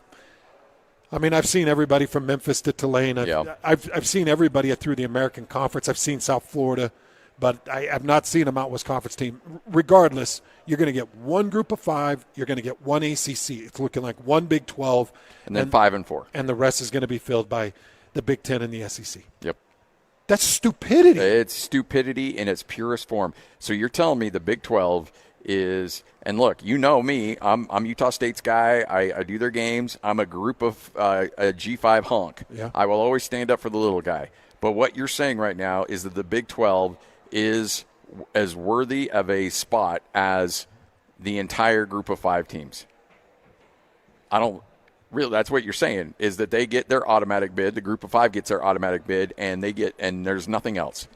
I've seen everybody from Memphis to Tulane. I've seen everybody through the American Conference. I've seen South Florida, but I have not seen a Mount West Conference team. Regardless, you're going to get one group of 5. You're going to get one ACC. It's looking like one Big 12. And then 5 and 4. And the rest is going to be filled by the Big 10 and the SEC. Yep. That's stupidity. It's stupidity in its purest form. So you're telling me the Big 12 is – and look, you know me. I'm Utah State's guy. I do their games. I'm a group of a G5 honk. Yeah. I will always stand up for the little guy. But what you're saying right now is that the Big 12 is as worthy of a spot as the entire group of 5 teams. I don't – really, that's what you're saying, is that they get their automatic bid, the group of 5 gets their automatic bid, and there's nothing else.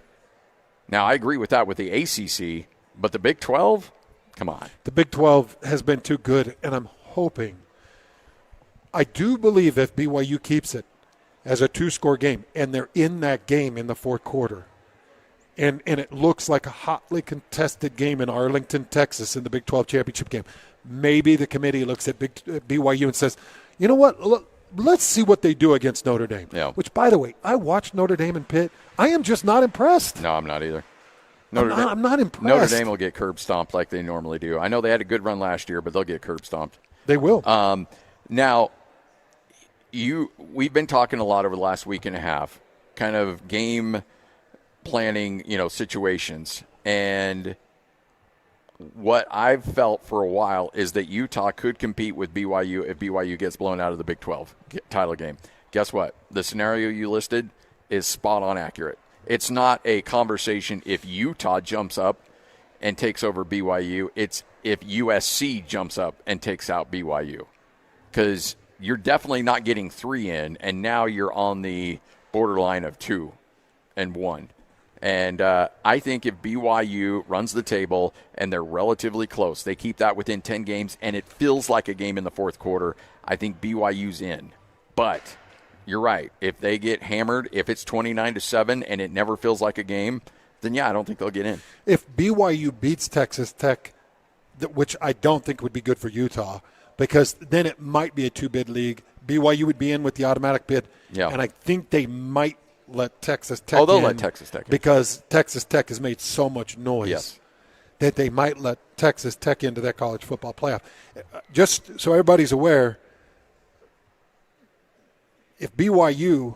Now, I agree with that with the ACC, but the Big 12, come on. The Big 12 has been too good, and I'm hoping. I do believe if BYU keeps it as a 2-score game, and they're in that game in the fourth quarter, and it looks like a hotly contested game in Arlington, Texas, in the Big 12 championship game, maybe the committee looks at BYU and says, you know what? Let's see what they do against Notre Dame. Yeah. Which, by the way, I watched Notre Dame and Pitt. I am just not impressed. No, I'm not either. I'm not impressed. Notre Dame will get curb stomped like they normally do. I know they had a good run last year, but they'll get curb stomped. They will. Now, we've been talking a lot over the last week and a half, kind of game planning, situations. And what I've felt for a while is that Utah could compete with BYU if BYU gets blown out of the Big 12 title game. Guess what? The scenario you listed is spot on accurate. It's not a conversation if Utah jumps up and takes over BYU. It's if USC jumps up and takes out BYU. Because you're definitely not getting 3 in, and now you're on the borderline of 2 and 1. And I think if BYU runs the table and they're relatively close, they keep that within 10 games, and it feels like a game in the fourth quarter, I think BYU's in. But you're right. If they get hammered, if it's 29-7 and it never feels like a game, then, yeah, I don't think they'll get in. If BYU beats Texas Tech, which I don't think would be good for Utah, because then it might be a 2-bid league. BYU would be in with the automatic bid, and I think they might let Texas Tech in. Oh, they'll let Texas Tech in. Because Texas Tech has made so much noise that they might let Texas Tech into that college football playoff. Just so everybody's aware, if BYU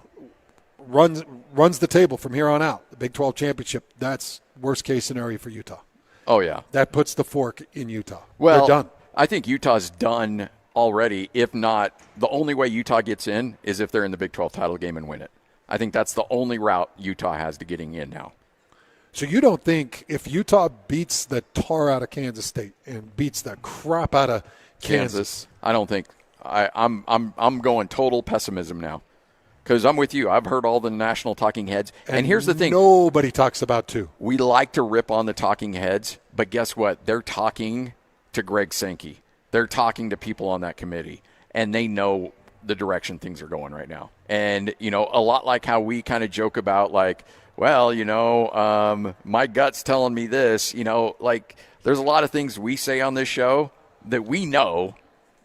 runs the table from here on out, the Big 12 championship, that's worst-case scenario for Utah. Oh, yeah. That puts the fork in Utah. Well, they're done. I think Utah's done already. If not, the only way Utah gets in is if they're in the Big 12 title game and win it. I think that's the only route Utah has to getting in now. So you don't think if Utah beats the tar out of Kansas State and beats the crap out of Kansas, I don't think I'm going total pessimism now. Because I'm with you. I've heard all the national talking heads. And here's the thing. Nobody talks about too. We like to rip on the talking heads, but guess what? They're talking to Greg Sankey. They're talking to people on that committee, and they know the direction things are going right now. And, a lot like how we kind of joke about, like, well, my gut's telling me this, there's a lot of things we say on this show that we know,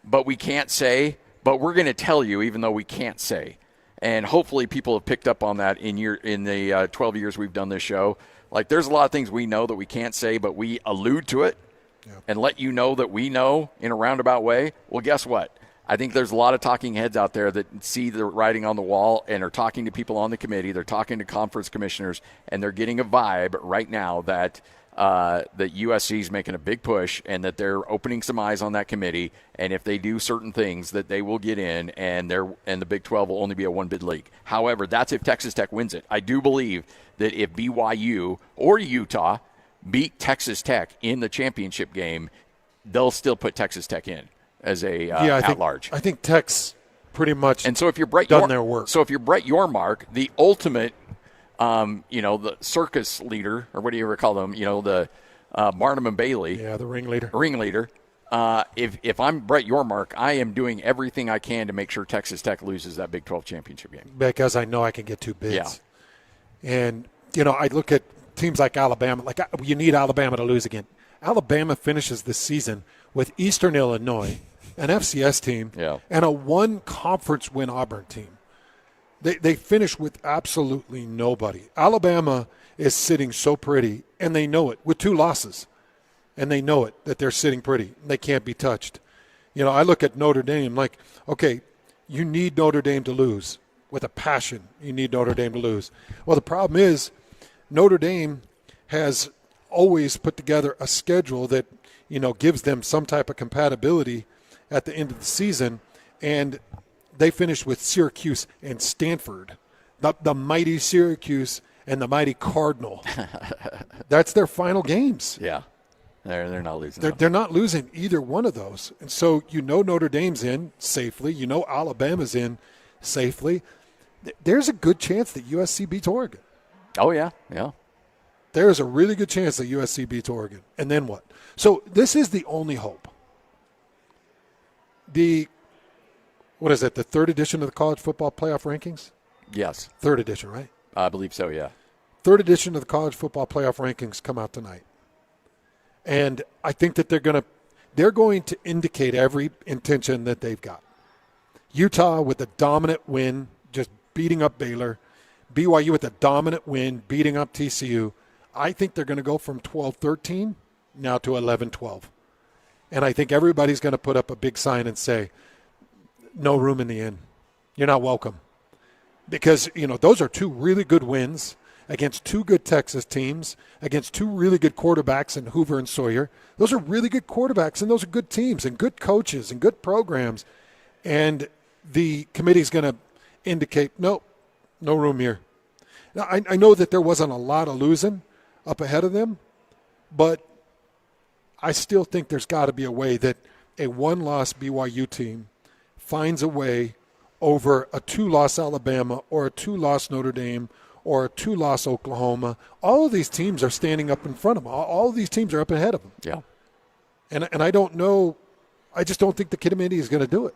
but we can't say, but we're going to tell you even though we can't say. And hopefully people have picked up on that in the 12 years we've done this show. Like, there's a lot of things we know that we can't say, but we allude to it and let you know that we know in a roundabout way. Well, guess what? I think there's a lot of talking heads out there that see the writing on the wall and are talking to people on the committee. They're talking to conference commissioners, and they're getting a vibe right now that USC is making a big push and that they're opening some eyes on that committee. And if they do certain things, that they will get in, and the Big 12 will only be a 1-bid league. However, that's if Texas Tech wins it. I do believe that if BYU or Utah beat Texas Tech in the championship game, they'll still put Texas Tech in as a at-large. I think Tech's pretty much and so if you're Brett done their work. So if you're Brett Yormark, the ultimate the circus leader, or what do you ever call them? The Barnum and Bailey. Yeah, the ringleader. If I'm Brett Yormark, I am doing everything I can to make sure Texas Tech loses that Big 12 championship game. Because I know I can get 2 bids. Yeah. And, I look at teams like Alabama. Like, you need Alabama to lose again. Alabama finishes this season with Eastern Illinois, an FCS team, and a 1-conference win Auburn team. They finish with absolutely nobody. Alabama is sitting so pretty, and they know it, with 2 losses. And they know it, that they're sitting pretty. They can't be touched. I look at Notre Dame like, okay, you need Notre Dame to lose. With a passion, you need Notre Dame to lose. Well, the problem is Notre Dame has always put together a schedule that, gives them some type of compatibility at the end of the season. And they finished with Syracuse and Stanford, the mighty Syracuse and the mighty Cardinal. That's their final games. Yeah, they're not losing. They're not losing either one of those. And so Notre Dame's in safely. Alabama's in safely. There's a good chance that USC beats Oregon. Oh, yeah. There's a really good chance that USC beats Oregon. And then what? So this is the only hope. What is it, the 3rd edition of the College Football Playoff Rankings? Yes. 3rd edition, right? I believe so, yeah. 3rd edition of the College Football Playoff Rankings come out tonight. And I think that they're going to indicate every intention that they've got. Utah with a dominant win, just beating up Baylor. BYU with a dominant win, beating up TCU. I think they're going to go from 12-13 now to 11-12. And I think everybody's going to put up a big sign and say, no room in the inn. You're not welcome. Because, those are two really good wins against two good Texas teams, against two really good quarterbacks in Hoover and Sawyer. Those are really good quarterbacks, and those are good teams and good coaches and good programs. And the committee's going to indicate, nope, no room here. Now, I know that there wasn't a lot of losing up ahead of them, but I still think there's got to be a way that a one-loss BYU team finds a way over a two-loss Alabama or a two-loss Notre Dame or a two-loss Oklahoma. All of these teams are standing up in front of them. All of these teams are up ahead of them. Yeah. And I don't know. I just don't think the committee is going to do it.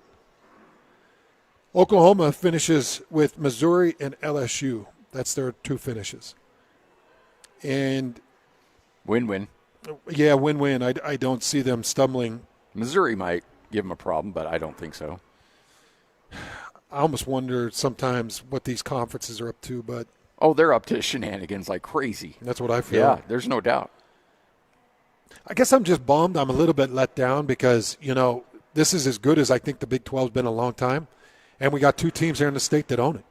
Oklahoma finishes with Missouri and LSU. That's their two finishes. And win-win. Yeah, win-win. I don't see them stumbling. Missouri might give them a problem, but I don't think so. I almost wonder sometimes what these conferences are up to, but they're up to shenanigans like crazy. That's what I feel. Yeah, there's no doubt. I guess I'm just bummed. I'm a little bit let down because, this is as good as I think the Big 12's been in a long time, and we got two teams here in the state that own it,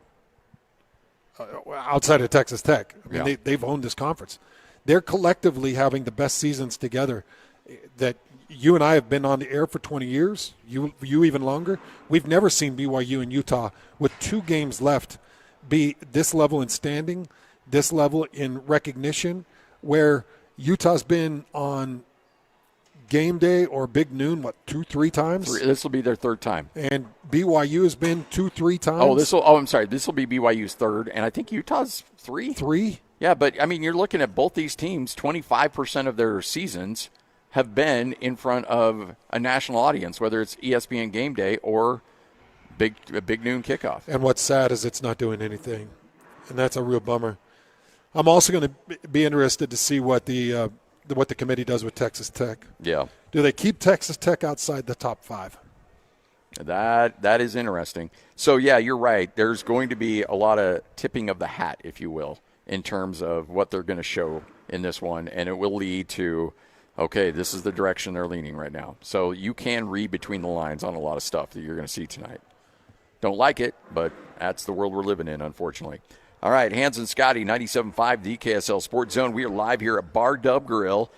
outside of Texas Tech. I mean, they've owned this conference. They're collectively having the best seasons together that you and I have been on the air for 20 years, you even longer. We've never seen BYU and Utah with 2 games left be this level in standing, this level in recognition, where Utah's been on game day or big noon, 2-3 times? This will be their third time. And BYU has been 2-3 times? I'm sorry. This will be BYU's third, and I think Utah's 3. 3? Yeah, but, you're looking at both these teams, 25% of their seasons have been in front of a national audience, whether it's ESPN Game Day or a big noon kickoff. And what's sad is it's not doing anything, and that's a real bummer. I'm also going to be interested to see what the committee does with Texas Tech. Yeah. Do they keep Texas Tech outside the top 5? That is interesting. So, yeah, you're right. There's going to be a lot of tipping of the hat, if you will, in terms of what they're going to show in this one, and it will lead to – okay, this is the direction they're leaning right now. So you can read between the lines on a lot of stuff that you're going to see tonight. Don't like it, but that's the world we're living in, unfortunately. All right, Hans and Scotty, 97.5, the KSL Sports Zone. We are live here at Bar Dub Grill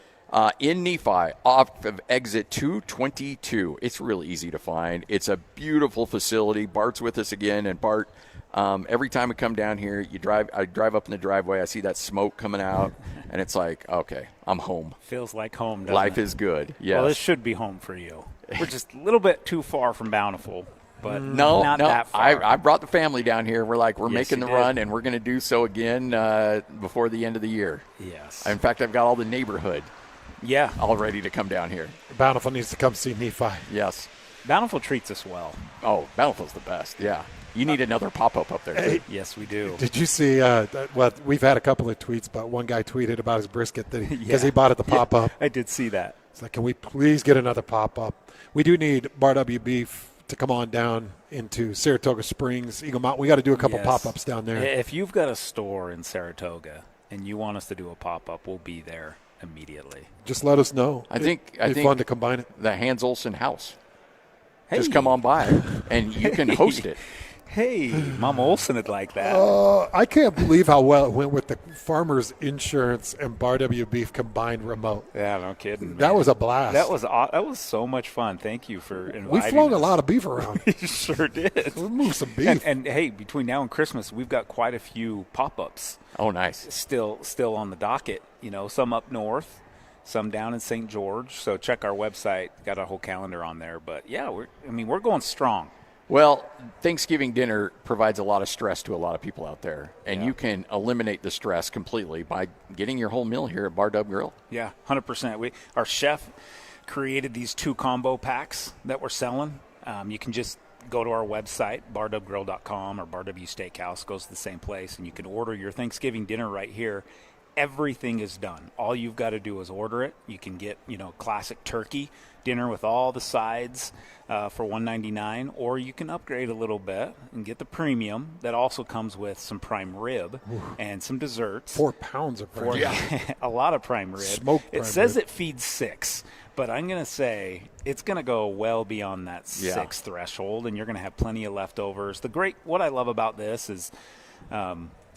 in Nephi off of exit 222. It's really easy to find. It's a beautiful facility. Bart's with us again, and Bart, every time we come down here, I drive up in the driveway, I see that smoke coming out, and it's like, okay, I'm home. Feels like home, doesn't Life it? is good, yes. Well, this should be home for you. We're just a little bit too far from Bountiful, but no, not that far. I brought the family down here. We're Yes, making the you run, did. and we're going to do so again before the end of the year. Yes. In fact, I've got all the neighborhood all ready to come down here. Bountiful needs to come see Nephi. Yes. Bountiful treats us well. Oh, Bountiful's the best, yeah. You need another pop-up up there, too. Hey, yes, we do. Did you see, we've had a couple of tweets, but one guy tweeted about his brisket because he bought at the pop-up. I did see that. It's like, can we please get another pop-up? We do need Bar W Beef to come on down into Saratoga Springs, Eagle Mountain. We got to do a couple pop-ups down there. If you've got a store in Saratoga and you want us to do a pop-up, we'll be there immediately. Just let us know. I think it's fun to combine it. The Hans Olsen house. Hey. Just come on by, and you can host it. Hey, Mama Olsen would like that. I can't believe how well it went with the Farmers Insurance and Bar W Beef combined remote. Yeah, no kidding. Man. That was a blast. That was so much fun. Thank you for inviting We've flown us. a lot of beef around. We sure did. We moved some beef. And hey, between now and Christmas, we've got quite a few pop-ups. Oh, nice. Still on the docket. Some up north, some down in St. George. So check our website. Got a whole calendar on there. But yeah, we're going strong. Well, Thanksgiving dinner provides a lot of stress to a lot of people out there, and you can eliminate the stress completely by getting your whole meal here at Bar Dub Grill. Yeah, 100%. Our chef created these 2 combo packs that we're selling. You can just go to our website, bardubgrill.com, or Bar W Steakhouse, goes to the same place, and you can order your Thanksgiving dinner right here. everything is done. All you've got to do is order it. You can get, classic turkey dinner with all the sides for $199, or you can upgrade a little bit and get the premium that also comes with some prime rib and some desserts. 4 pounds of prime rib. A lot of prime rib. Smoked prime it says rib. it feeds 6, but I'm going to say it's going to go well beyond that 6 threshold, and you're going to have plenty of leftovers. What I love about this is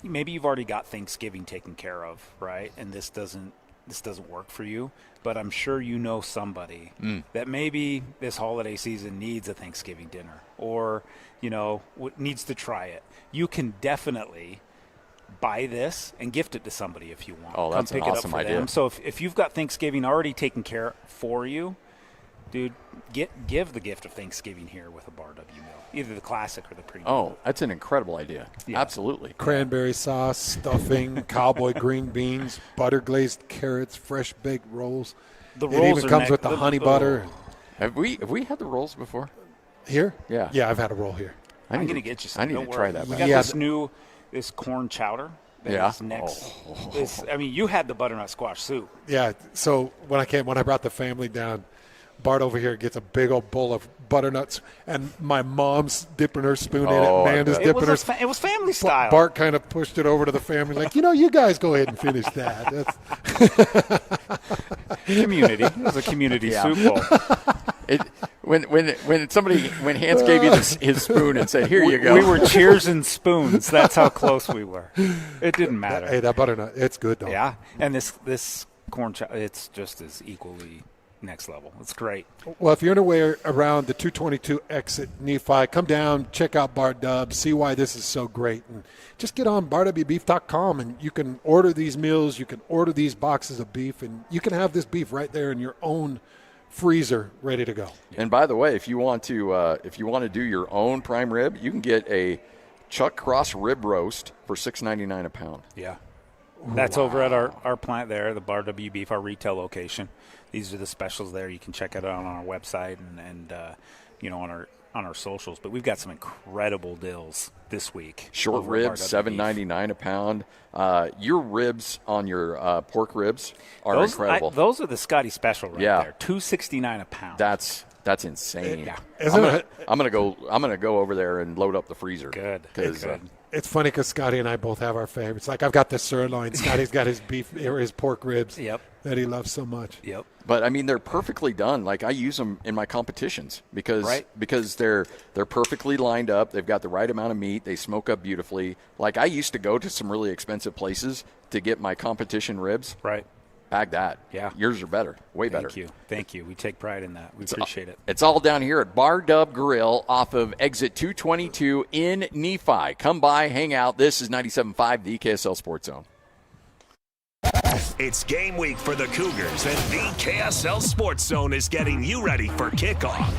maybe you've already got Thanksgiving taken care of, right? And this doesn't work for you, but I'm sure you know somebody that maybe this holiday season needs a Thanksgiving dinner or, needs to try it. You can definitely buy this and gift it to somebody if you want. Oh, that's Come pick an it up awesome for idea. them. So if you've got Thanksgiving already taken care for you, dude, give the gift of Thanksgiving here with a Bar W meal, either the classic or the premium. Oh, that's an incredible idea. Yeah. Absolutely. Cranberry sauce, stuffing, cowboy green beans, butter glazed carrots, fresh baked rolls. The it rolls even are comes with the honey butter. Have we had the rolls before? Here? Yeah. Yeah, I've had a roll here. I'm going to get you some. I need Don't to worry. try that. We back. got this corn chowder. That is next. Oh. You had the butternut squash soup. Yeah, so when I brought the family down, Bart over here gets a big old bowl of butternuts, and my mom's dipping her spoon in it. Amanda's dipping her. It was family style. Bart kind of pushed it over to the family, like, you guys go ahead and finish that. Community. It was a community soup bowl. When Hans gave you his spoon and said, "Here you go," we were cheers and spoons. That's how close we were. It didn't matter. Hey, that butternut, it's good though. Yeah, and this corn chowder, it's just as equally next level. It's great. Well, if you're anywhere around the 222 exit Nephi, come down, check out Bar Dub, see why this is so great, and just get on barwbeef.com and you can order these meals, you can order these boxes of beef, and you can have this beef right there in your own freezer ready to go. And by the way, if you want to do your own prime rib, you can get a Chuck Cross rib roast for $6.99 a pound. Yeah. That's over at our plant there, the Bar W Beef, our retail location. These are the specials there. You can check it out on our website and on our socials. But we've got some incredible deals this week. Short ribs, $7.99 a pound. Your ribs on your pork ribs are incredible. Those are the Scotty special right there. $2.69 a pound. That's insane. Yeah. I'm gonna go over there and load up the freezer. Good. It's funny because Scotty and I both have our favorites. Like I've got the sirloin. Scotty's got his beef or his pork ribs. Yep. That he loves so much. Yep. But I mean, they're perfectly done. Like I use them in my competitions because they're perfectly lined up. They've got the right amount of meat. They smoke up beautifully. Like I used to go to some really expensive places to get my competition ribs. Right. Bag that. Yeah. Yours are better. Way better. Thank you. We take pride in that. We appreciate it. It's all down here at Bar Dub Grill off of exit 222 in Nephi. Come by, hang out. This is 97.5, the KSL Sports Zone. It's game week for the Cougars, and the KSL Sports Zone is getting you ready for kickoff.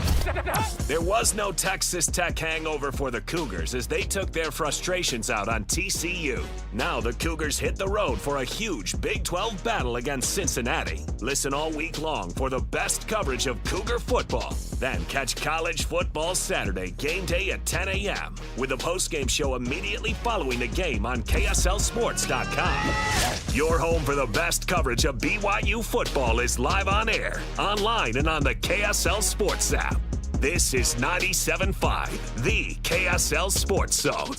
There was no Texas Tech hangover for the Cougars as they took their frustrations out on TCU. Now the Cougars hit the road for a huge Big 12 battle against Cincinnati. Listen all week long for the best coverage of Cougar football. Then catch college football Saturday, game day at 10 a.m. with a postgame show immediately following the game on KSLSports.com. Your home for the best coverage of BYU football is live on air, online, and on the KSL Sports app. This is 97.5, the KSL Sports Zone.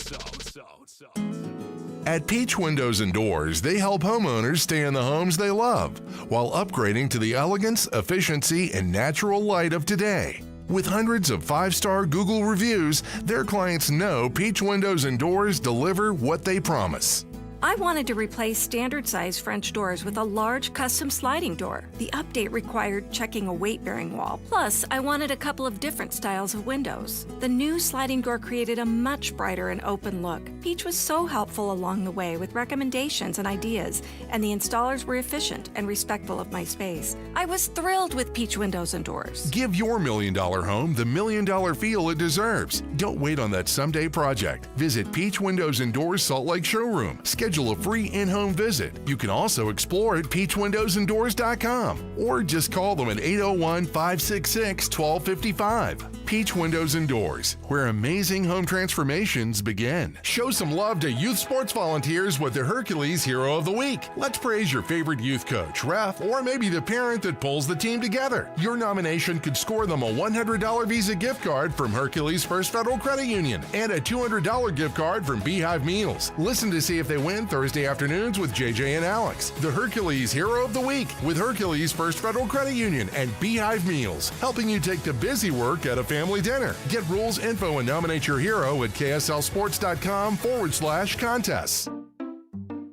At Peach Windows and Doors, they help homeowners stay in the homes they love while upgrading to the elegance, efficiency, and natural light of today. With hundreds of 5-star Google reviews, their clients know Peach Windows and Doors deliver what they promise. I wanted to replace standard-sized French doors with a large custom sliding door. The update required checking a weight-bearing wall. Plus, I wanted a couple of different styles of windows. The new sliding door created a much brighter and open look. Peach was so helpful along the way with recommendations and ideas, and the installers were efficient and respectful of my space. I was thrilled with Peach Windows and Doors. Give your $1 million home the $1 million feel it deserves. Don't wait on that someday project. Visit Peach Windows and Doors Salt Lake Showroom. Schedule a free in-home visit. You can also explore at peachwindowsanddoors.com or just call them at 801-566-1255. Peach Windows and Doors, where amazing home transformations begin. Show some love to youth sports volunteers with the Hercules Hero of the Week. Let's praise your favorite youth coach, ref, or maybe the parent that pulls the team together. Your nomination could score them a $100 Visa gift card from Hercules First Federal Credit Union and a $200 gift card from Beehive Meals. Listen to see if they win Thursday afternoons with JJ and Alex. The Hercules Hero of the Week with Hercules First Federal Credit Union and Beehive Meals, helping you take the busy work at a family dinner. Get rules, info, and nominate your hero at kslsports.com/contests.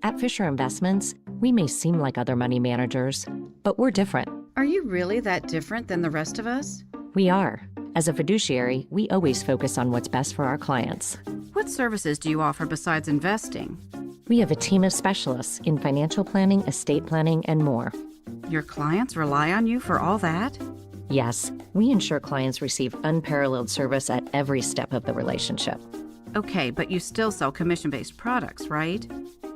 At Fisher Investments, we may seem like other money managers, but we're different. Are you really that different than the rest of us? We are. As a fiduciary, we always focus on what's best for our clients. What services do you offer besides investing? We have a team of specialists in financial planning, estate planning, and more. Your clients rely on you for all that? Yes, we ensure clients receive unparalleled service at every step of the relationship. Okay, but you still sell commission-based products, right?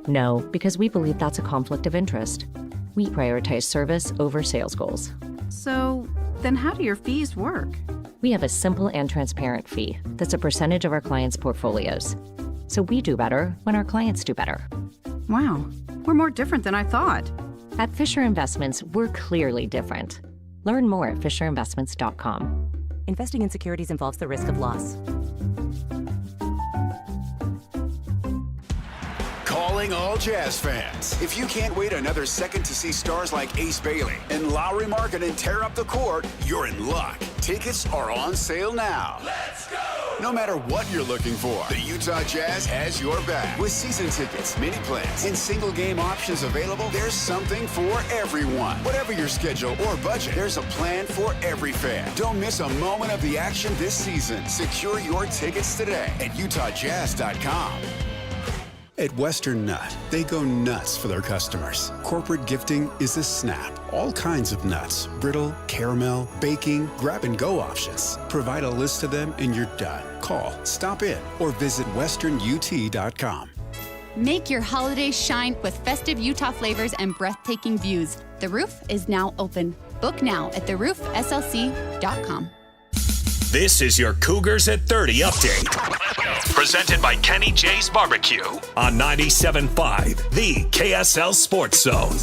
No, because we believe that's a conflict of interest. We prioritize service over sales goals. So, then how do your fees work? We have a simple and transparent fee that's a percentage of our clients' portfolios. So we do better when our clients do better. Wow, we're more different than I thought. At Fisher Investments, we're clearly different. Learn more at fisherinvestments.com. Investing in securities involves the risk of loss. Calling all Jazz fans. If you can't wait another second to see stars like Ace Bailey and Lowry Markkanen tear up the court, you're in luck. Tickets are on sale now. Let's go! No matter what you're looking for, the Utah Jazz has your back. With season tickets, mini plans, and single game options available, there's something for everyone. Whatever your schedule or budget, there's a plan for every fan. Don't miss a moment of the action this season. Secure your tickets today at utahjazz.com. At Western Nut, they go nuts for their customers. Corporate gifting is a snap. All kinds of nuts, brittle, caramel, baking, grab-and-go options. Provide a list to them and you're done. Call, stop in, or visit westernut.com. Make your holidays shine with festive Utah flavors and breathtaking views. The Roof is now open. Book now at theroofslc.com. This is your Cougars at 30 update. Presented by Kenny J's Barbecue on 97.5, the KSL Sports Zone.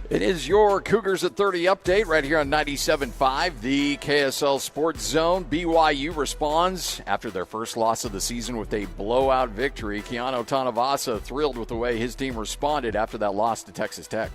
It is your Cougars at 30 update right here on 97.5, the KSL Sports Zone. BYU responds after their first loss of the season with a blowout victory. Keanu Tanavasa thrilled with the way his team responded after that loss to Texas Tech.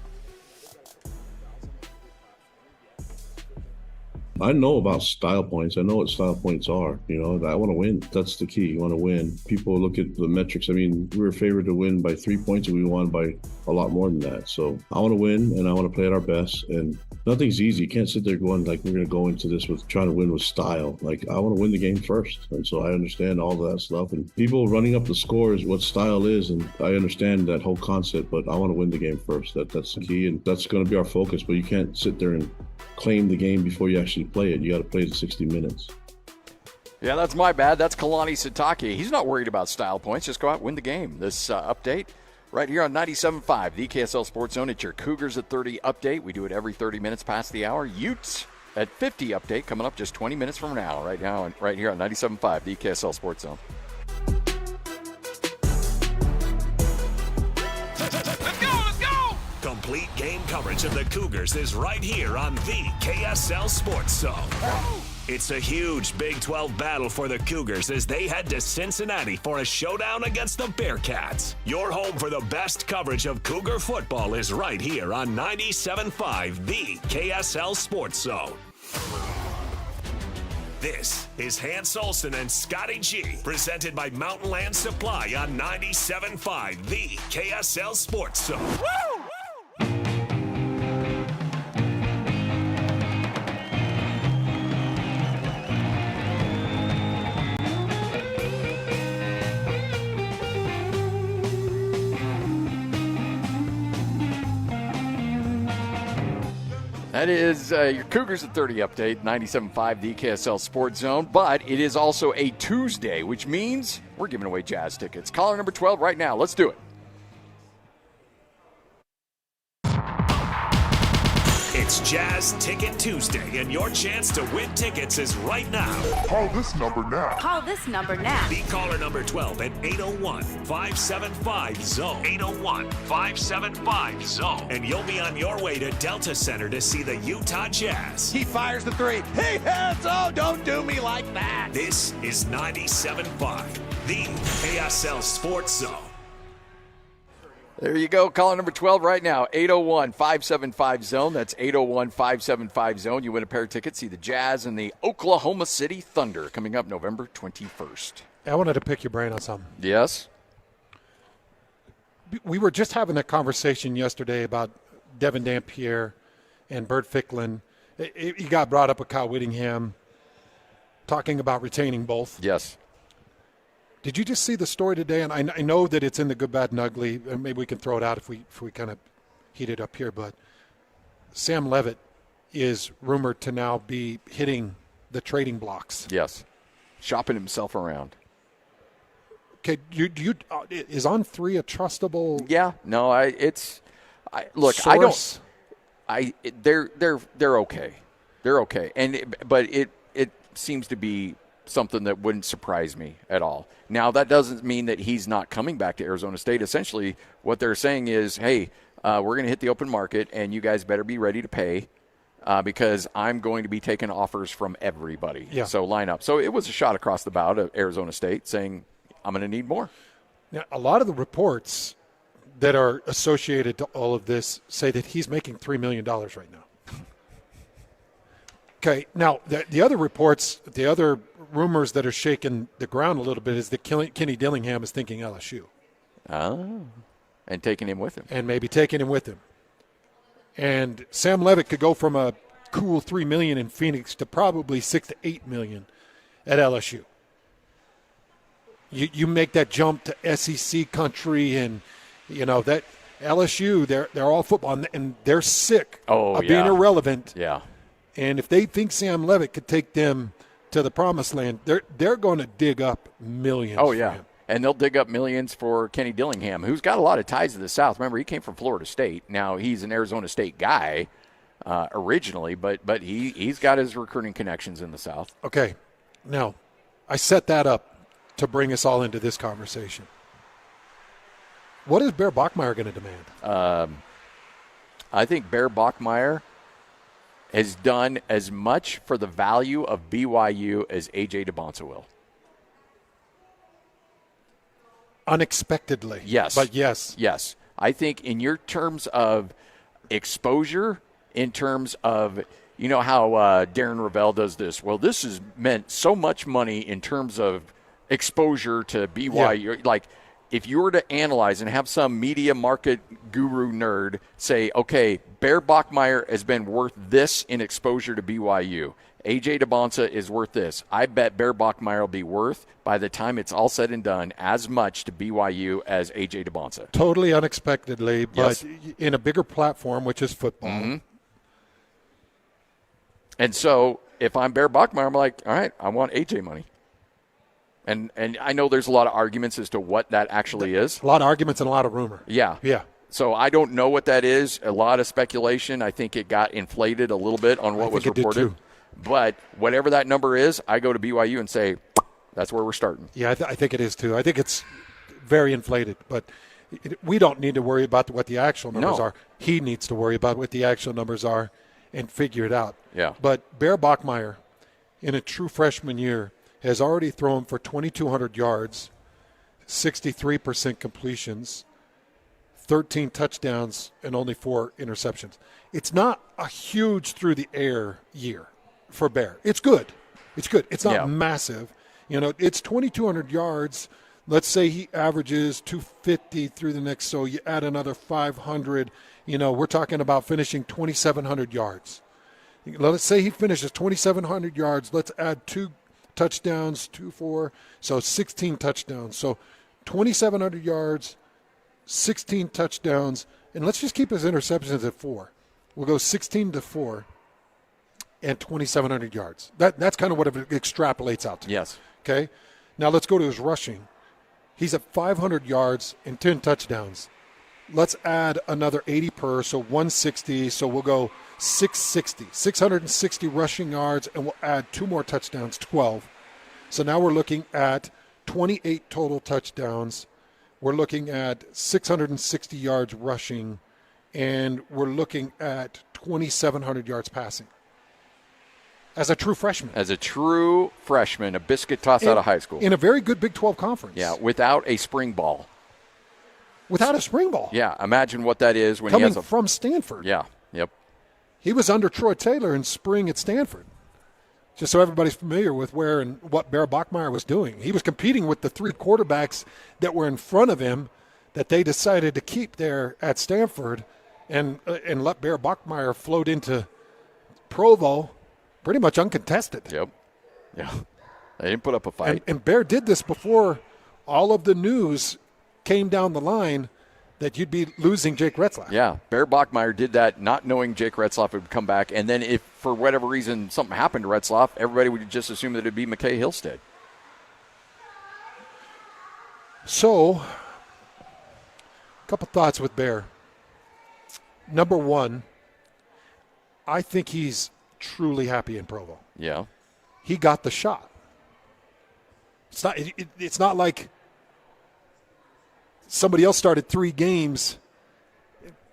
I know about style points. I know what style points are. You know, I want to win. That's the key. You want to win. People look at the metrics. I mean, we were favored to win by 3 points, and we won by a lot more than that. So I want to win, and I want to play at our best. And nothing's easy. You can't sit there going like we're going to go into this with trying to win with style. Like, I want to win the game first. And so I understand all of that stuff. And people running up the scores, what style is, and I understand that whole concept, but I want to win the game first. That's the key, and that's going to be our focus. But you can't sit there and claim the game before you actually play it. You got to play the 60 minutes. Yeah, that's my bad. That's Kalani Sitake. He's not worried about style points. Just go out and win the game. This update right here on 97.5, the KSL Sports Zone. It's your Cougars at 30 update. We do it every 30 minutes past the hour. Utes at 50 update coming up just 20 minutes from now. Right here on 97.5, the KSL Sports Zone. Complete game coverage of the Cougars is right here on the KSL Sports Zone. It's a huge Big 12 battle for the Cougars as they head to Cincinnati for a showdown against the Bearcats. Your home for the best coverage of Cougar football is right here on 97.5, the KSL Sports Zone. This is Hans Olsen and Scotty G, presented by Mountain Land Supply on 97.5, the KSL Sports Zone. Woo! That is your Cougars at 30 update, 97.5 the KSL Sports Zone. But it is also a Tuesday, which means we're giving away Jazz tickets. Caller number 12 right now. Let's do it. It's It's Jazz Ticket Tuesday, and your chance to win tickets is right now. Call this number now. Call this number now. Be caller number 12 at 801-575-ZONE. 801-575-ZONE. And you'll be on your way to Delta Center to see the Utah Jazz. He fires the three. He hits. Oh, don't do me like that. This is 97.5, the KSL Sports Zone. There you go. Caller number 12 right now, 801-575-ZONE. That's 801-575-ZONE. You win a pair of tickets. See the Jazz and the Oklahoma City Thunder coming up November 21st. I wanted to pick your brain on something. Yes? We were just having a conversation yesterday about Devin Dampierre and Bert Ficklin. He got brought up with Kyle Whittingham, talking about retaining both. Yes. Did you just see the story today? And I know that it's in the good, bad, and ugly, and maybe we can throw it out if we kind of heat it up here. But Sam Levitt is rumored to now be hitting the trading blocks. Yes. Shopping himself around. Okay, is On 3 a trustable? Yeah. No, look, source? They're okay. They're okay. But it seems to be something that wouldn't surprise me at all. Now, that doesn't mean that he's not coming back to Arizona State. Essentially, what they're saying is, hey, we're going to hit the open market, and you guys better be ready to pay because I'm going to be taking offers from everybody. Yeah. So line up. So it was a shot across the bow to Arizona State saying, I'm going to need more. Now, a lot of the reports that are associated to all of this say that he's making $3 million right now. Okay, now the other reports, the other rumors that are shaking the ground a little bit is that Kenny Dillingham is thinking LSU. Oh, and taking him with him. And maybe taking him with him. And Sam Levitt could go from a cool $3 million in Phoenix to probably $6 to $8 million at LSU. You make that jump to SEC country, and that LSU, they're all football, and they're sick of being irrelevant. Yeah. And if they think Sam Levitt could take them to the promised land, they're going to dig up millions. Oh, yeah. And they'll dig up millions for Kenny Dillingham, who's got a lot of ties to the South. Remember, he came from Florida State. Now, he's an Arizona State guy originally, but he's got his recruiting connections in the South. Okay. Now, I set that up to bring us all into this conversation. What is Bear Bachmeier going to demand? I think Bear Bachmeier has done as much for the value of BYU as A.J. DeBonsa will. Unexpectedly. Yes. But yes. Yes. I think in your terms of exposure, in terms of, how Darren Ravel does this. Well, this has meant so much money in terms of exposure to BYU. Yeah. Like, if you were to analyze and have some media market guru nerd say, okay, Bear Bachmeier has been worth this in exposure to BYU. A.J. DeBonsa is worth this. I bet Bear Bachmeier will be worth, by the time it's all said and done, as much to BYU as A.J. DeBonsa. Totally unexpectedly, but yes. In a bigger platform, which is football. Mm-hmm. And so if I'm Bear Bachmeier, I'm like, all right, I want A.J. money. And I know there's a lot of arguments as to what that actually is. A lot of arguments and a lot of rumor. Yeah. Yeah. So I don't know what that is. A lot of speculation. I think it got inflated a little bit on what was reported. It did too. But whatever that number is, I go to BYU and say, that's where we're starting. Yeah, I think it is too. I think it's very inflated. But we don't need to worry about what the actual numbers are. He needs to worry about what the actual numbers are and figure it out. Yeah. But Bear Bachmeier, in a true freshman year, has already thrown for 2,200 yards, 63% completions, 13 touchdowns, and only 4 interceptions. It's not a huge through-the-air year for Bear. It's good. It's good. It's not massive. It's 2,200 yards. Let's say he averages 250 through the next, so you add another 500. We're talking about finishing 2,700 yards. Let's say he finishes 2,700 yards. Let's add 2 touchdowns, 2-4, so 16 touchdowns. So 2,700 yards, 16 touchdowns, and let's just keep his interceptions at 4. We'll go 16-4 and 2,700 yards. That's kind of what it extrapolates out to. Yes. Okay? Now let's go to his rushing. He's at 500 yards and 10 touchdowns. Let's add another 80 per, so 160. So we'll go 660 rushing yards, and we'll add 2 more touchdowns, 12. So now we're looking at 28 total touchdowns. We're looking at 660 yards rushing, and we're looking at 2,700 yards passing. As a true freshman. A biscuit toss out of high school. In a very good Big 12 conference. Yeah, without a spring ball. Yeah, imagine what that is when coming he has from Stanford. Yeah, yep. He was under Troy Taylor in spring at Stanford. Just so everybody's familiar with where and what Bear Bachmeier was doing. He was competing with the 3 quarterbacks that were in front of him that they decided to keep there at Stanford and let Bear Bachmeier float into Provo pretty much uncontested. Yep. Yeah. They didn't put up a fight. And Bear did this before all of the news came down the line that you'd be losing Jake Retzlaff. Yeah, Bear Bachmeier did that not knowing Jake Retzlaff would come back. And then if for whatever reason something happened to Retzlaff, everybody would just assume that it would be McKay Hillstead. So, a couple thoughts with Bear. Number one, I think he's truly happy in Provo. Yeah. He got the shot. It's not like somebody else started 3 games,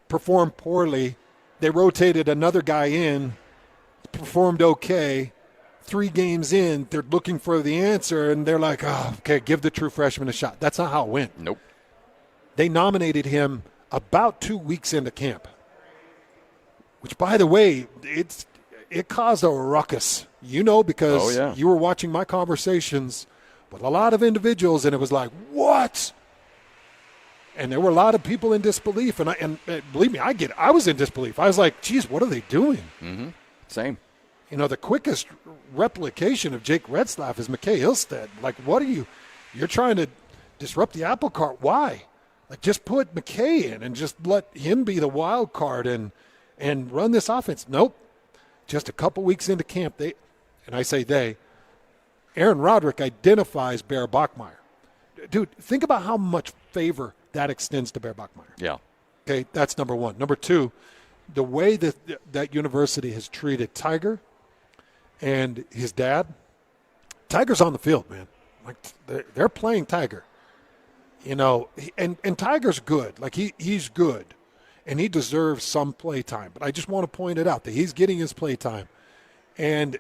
performed poorly. They rotated another guy in, performed okay. 3 games in, they're looking for the answer, and they're like, oh, okay, give the true freshman a shot. That's not how it went. Nope. They nominated him about 2 weeks into camp, which, by the way, it caused a ruckus, because you were watching my conversations with a lot of individuals, and it was like, what? And there were a lot of people in disbelief, and believe me, I get it. I was in disbelief. I was like, geez, what are they doing? Mm-hmm. Same. The quickest replication of Jake Retzlaff is McKay Hillstead. Like, what are you – you're trying to disrupt the apple cart. Why? Like, just put McKay in and just let him be the wild card and run this offense. Nope. Just a couple weeks into camp, Aaron Roderick identifies Bear Bachmeier. Dude, think about how much favor that extends to Bear Bachmeier. Yeah. Okay, that's number one. Number two, the way that university has treated Tiger and his dad. Tiger's on the field, man. Like, they're playing Tiger. And Tiger's good. Like, he's good. And he deserves some play time. But I just want to point it out that he's getting his play time. And,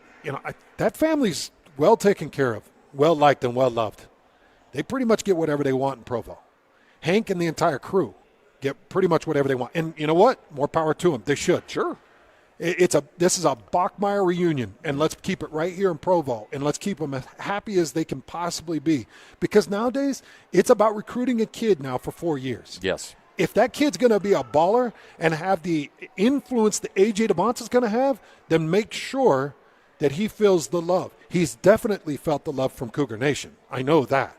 that family's well taken care of, well liked and well loved. They pretty much get whatever they want in Provo. Hank and the entire crew get pretty much whatever they want. And you know what? More power to them. They should. Sure. This is a Bachmeier reunion, and let's keep it right here in Provo, and let's keep them as happy as they can possibly be. Because nowadays, it's about recruiting a kid now for 4 years. Yes. If that kid's going to be a baller and have the influence that A.J. DeBonce's going to have, then make sure that he feels the love. He's definitely felt the love from Cougar Nation. I know that.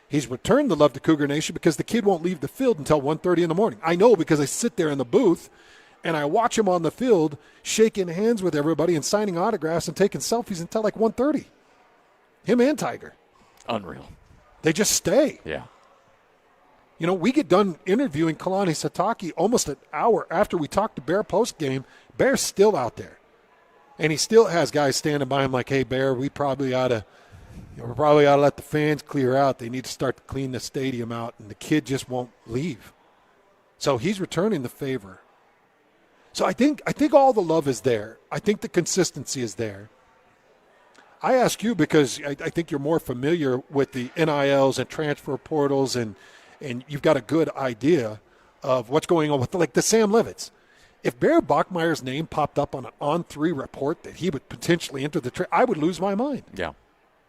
He's returned the love to Cougar Nation because the kid won't leave the field until 1:30 in the morning. I know because I sit there in the booth and I watch him on the field shaking hands with everybody and signing autographs and taking selfies until like 1:30. Him and Tiger. Unreal. They just stay. Yeah. We get done interviewing Kalani Sitake almost an hour after we talked to Bear post-game. Bear's still out there. And he still has guys standing by him like, hey, Bear, we probably ought to let the fans clear out. They need to start to clean the stadium out, and the kid just won't leave. So he's returning the favor. So I think all the love is there. I think the consistency is there. I ask you because I think you're more familiar with the NILs and transfer portals, and you've got a good idea of what's going on with the Sam Levitts. If Bear Bachmeier's name popped up on an On3 report that he would potentially enter the trade, I would lose my mind. Yeah.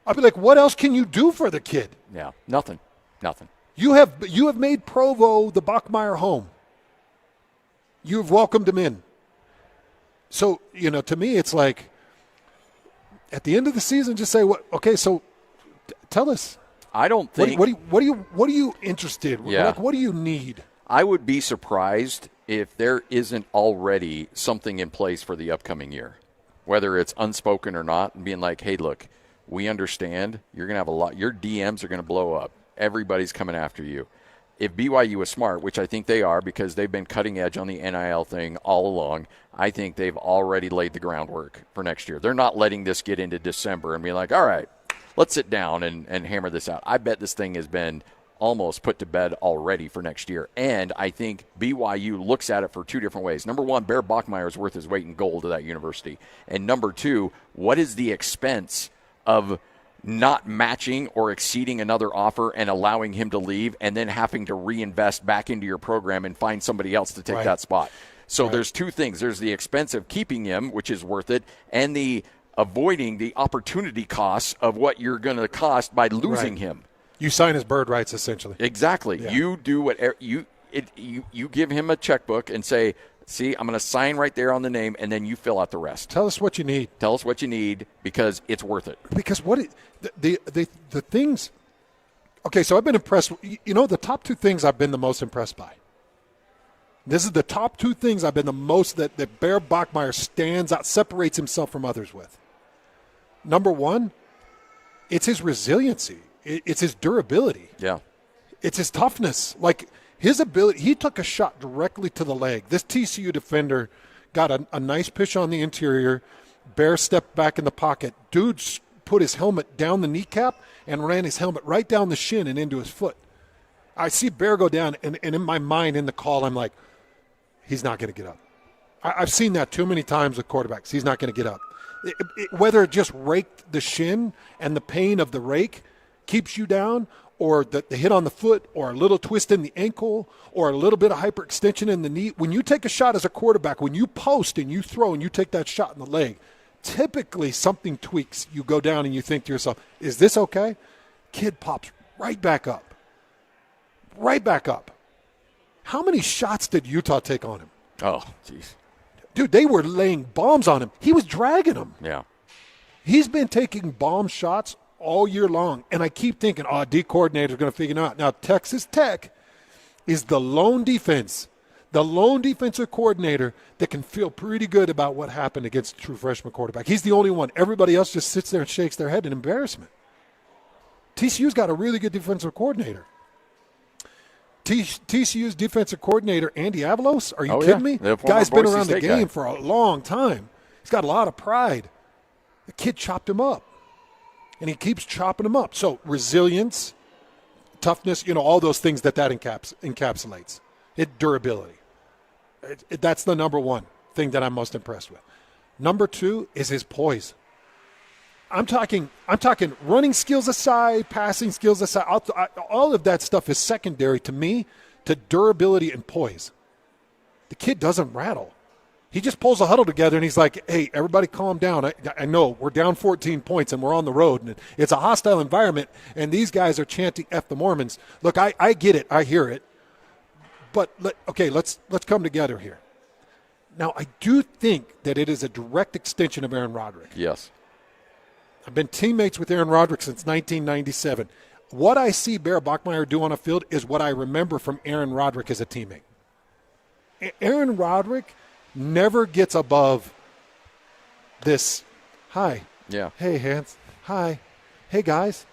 I'd be like, what else can you do for the kid? Yeah, nothing. You have made Provo the Bachmeier home. You've welcomed him in. So, to me, it's like, at the end of the season, just say, so tell us. I don't think. What are you interested in? Yeah. What do you need? I would be surprised if there isn't already something in place for the upcoming year, whether it's unspoken or not, and being like, hey, look, we understand you're going to have your DMs are going to blow up. Everybody's coming after you. if BYU is smart, which I think they are because they've been cutting edge on the NIL thing all along, I think they've already laid the groundwork for next year. They're not letting this get into December and be like, all right, let's sit down and hammer this out. I bet this thing has been almost put to bed already for next year. And I think BYU looks at it for two different ways. Number one, Bear Bachmeier is worth his weight in gold to that university. And number two, what is the expense of not matching or exceeding another offer and allowing him to leave and then having to reinvest back into your program and find somebody else to take that spot? So there's two things. There's the expense of keeping him, which is worth it, and the avoiding the opportunity costs of what you're going to cost by losing him. You sign his bird rights, essentially. Exactly. Yeah. You do whatever you give him a checkbook and say, see, I'm going to sign right there on the name, and then you fill out the rest. Tell us what you need. Tell us what you need because it's worth it. Because the things – okay, so I've been impressed. You know, the top two things I've been the most impressed by. This is the top two things I've been the most that Bear Bachmeier stands out, separates himself from others with. Number one, it's his resiliency. It's his durability. Yeah. It's his toughness. Like his ability, he took a shot directly to the leg. This TCU defender got a nice pitch on the interior. Bear stepped back in the pocket. Dude put his helmet down the kneecap and ran his helmet right down the shin and into his foot. I see Bear go down, and in my mind, in the call, I'm like, he's not going to get up. I've seen that too many times with quarterbacks. He's not going to get up. Whether it just raked the shin and the pain of the rake keeps you down, or the hit on the foot, or a little twist in the ankle, or a little bit of hyperextension in the knee. When you take a shot as a quarterback, when you post and you throw and you take that shot in the leg, typically something tweaks. You go down and you think to yourself, is this okay? Kid pops right back up. Right back up. How many shots did Utah take on him? Oh, jeez. Dude, they were laying bombs on him. He was dragging them. Yeah. He's been taking bomb shots all year long, and I keep thinking, D coordinator is going to figure it out. Now, Texas Tech is the lone defensive coordinator that can feel pretty good about what happened against a true freshman quarterback. He's the only one. Everybody else just sits there and shakes their head in embarrassment. TCU's got a really good defensive coordinator. TCU's defensive coordinator, Andy Avalos, are you kidding me? Guy's been around the game for a long time. He's got a lot of pride. The kid chopped him up. And he keeps chopping them up. So resilience, toughness, all those things that encapsulates. Durability. That's the number one thing that I'm most impressed with. Number two is his poise. I'm talking running skills aside, passing skills aside. All of that stuff is secondary to me to durability and poise. The kid doesn't rattle. He just pulls a huddle together, and he's like, hey, everybody calm down. I know we're down 14 points, and we're on the road, and it's a hostile environment, and these guys are chanting F the Mormons. Look, I get it. I hear it. But, let's come together here. Now, I do think that it is a direct extension of Aaron Roderick. Yes. I've been teammates with Aaron Roderick since 1997. What I see Bear Bachmeier do on a field is what I remember from Aaron Roderick as a teammate. Aaron Roderick never gets above this, hi. Yeah. Hey, Hans. Hi. Hey, guys.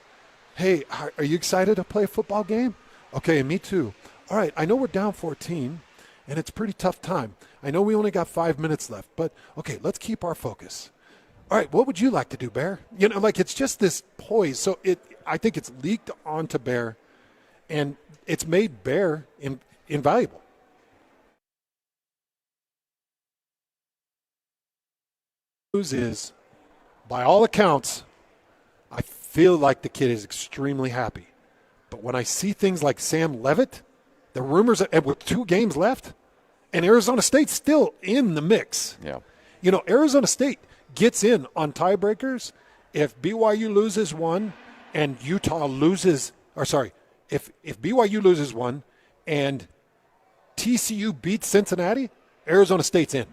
Hey, are you excited to play a football game? Okay, me too. All right, I know we're down 14, and it's a pretty tough time. I know we only got 5 minutes left, but, okay, let's keep our focus. All right, what would you like to do, Bear? It's just this poise. So I think it's leaked onto Bear, and it's made Bear invaluable. News is, by all accounts, I feel like the kid is extremely happy. But when I see things like Sam Leavitt, the rumors with 2 games left, and Arizona State's still in the mix. Yeah. Arizona State gets in on tiebreakers if BYU loses one and Utah loses, if BYU loses one and TCU beats Cincinnati, Arizona State's in.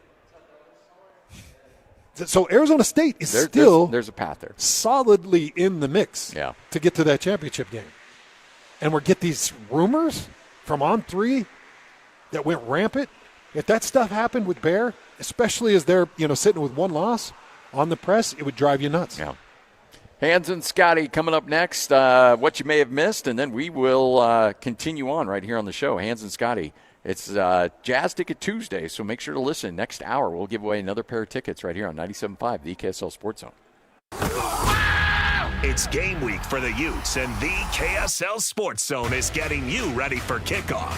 So Arizona State is there's a path there, solidly in the mix to get to that championship game. And we get these rumors from On3 that went rampant. If that stuff happened with Bear, especially as they're sitting with one loss on the press, it would drive you nuts. Yeah. Hans and Scotty coming up next. What you may have missed, and then we will continue on right here on the show. Hans and Scotty. It's Jazz Ticket Tuesday, so make sure to listen. Next hour, we'll give away another pair of tickets right here on 97.5, the KSL Sports Zone. It's game week for the Utes, and the KSL Sports Zone is getting you ready for kickoff.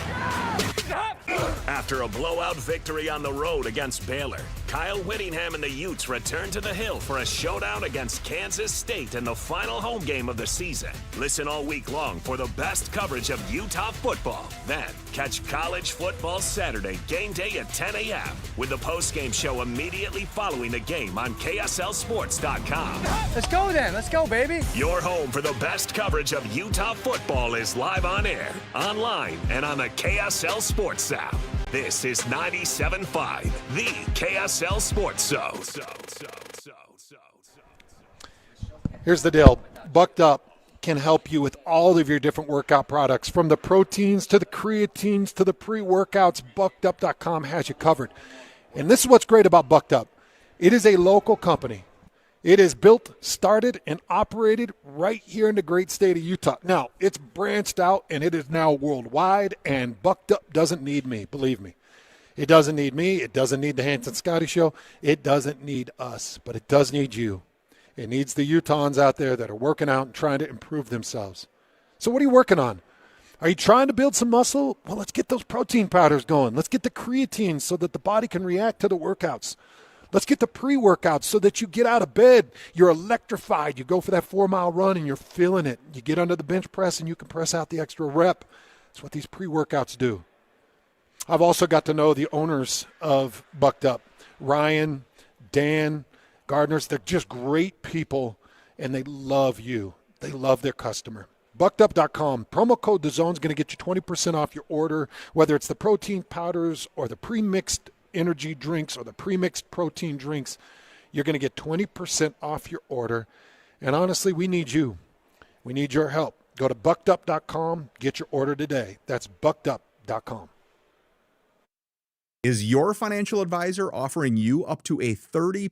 After a blowout victory on the road against Baylor, Kyle Whittingham and the Utes return to the Hill for a showdown against Kansas State in the final home game of the season. Listen all week long for the best coverage of Utah football. Then, catch College Football Saturday game day at 10 a.m. with the postgame show immediately following the game on KSLSports.com. Let's go then. Let's go, baby. Your home for the best coverage of Utah football is live on air, online, and on the KSL Sports app. This is 97.5, the KSL Sports Zone. Here's the deal. Bucked Up can help you with all of your different workout products, from the proteins to the creatines to the pre-workouts. BuckedUp.com has you covered. And this is what's great about Bucked Up. It is a local company. It is built, started, and operated right here in the great state of Utah. Now, it's branched out, and it is now worldwide, and Bucked Up doesn't need me, believe me. It doesn't need me. It doesn't need the Hans and Scotty Show. It doesn't need us, but it does need you. It needs the Utahns out there that are working out and trying to improve themselves. So what are you working on? Are you trying to build some muscle? Well, let's get those protein powders going. Let's get the creatine so that the body can react to the workouts. Let's get the pre-workouts so that you get out of bed. You're electrified. You go for that 4-mile run and you're feeling it. You get under the bench press and you can press out the extra rep. That's what these pre-workouts do. I've also got to know the owners of Bucked Up, Ryan, Dan, Gardners. They're just great people, and they love you. They love their customer. BuckedUp.com. Promo code DAZN is going to get you 20% off your order, whether it's the protein powders or the pre-mixed energy drinks or the pre-mixed protein drinks. You're going to get 20% off your order. And honestly, we need you. We need your help. Go to BuckedUp.com. Get your order today. That's BuckedUp.com. Is your financial advisor offering you up to a 30%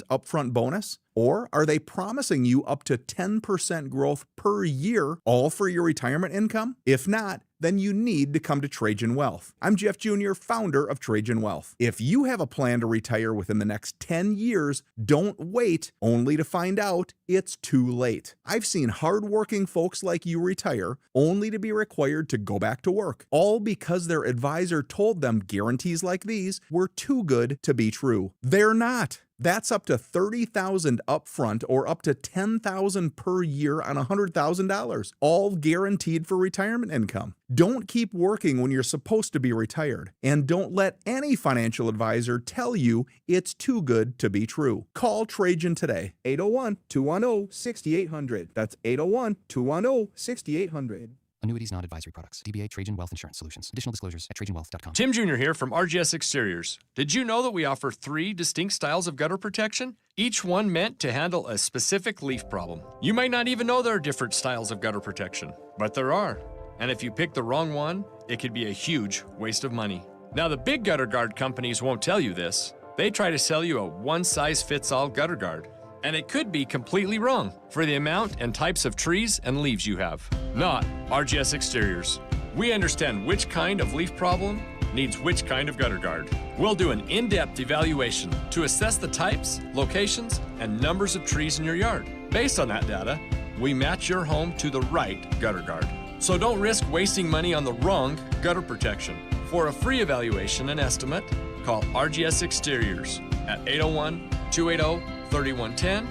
upfront bonus? Or are they promising you up to 10% growth per year, all for your retirement income? If not, then you need to come to Trajan Wealth. I'm Jeff Jr., founder of Trajan Wealth. If you have a plan to retire within the next 10 years, don't wait only to find out it's too late. I've seen hardworking folks like you retire only to be required to go back to work, all because their advisor told them guarantees like these were too good to be true. They're not. That's up to $30,000 upfront or up to $10,000 per year on $100,000, all guaranteed for retirement income. Don't keep working when you're supposed to be retired, and don't let any financial advisor tell you it's too good to be true. Call Trajan today, 801-210-6800. That's 801-210-6800. Annuities, not advisory products. DBA Trajan Wealth Insurance Solutions. Additional disclosures at TrajanWealth.com. Tim Jr. here from RGS Exteriors. Did you know that we offer 3 distinct styles of gutter protection? Each one meant to handle a specific leaf problem. You might not even know there are different styles of gutter protection, but there are. And if you pick the wrong one, it could be a huge waste of money. Now, the big gutter guard companies won't tell you this. They try to sell you a one-size-fits-all gutter guard. And it could be completely wrong for the amount and types of trees and leaves you have. Not RGS Exteriors. We understand which kind of leaf problem needs which kind of gutter guard. We'll do an in-depth evaluation to assess the types, locations, and numbers of trees in your yard. Based on that data, we match your home to the right gutter guard. So don't risk wasting money on the wrong gutter protection. For a free evaluation and estimate, call RGS Exteriors at 801-280-3110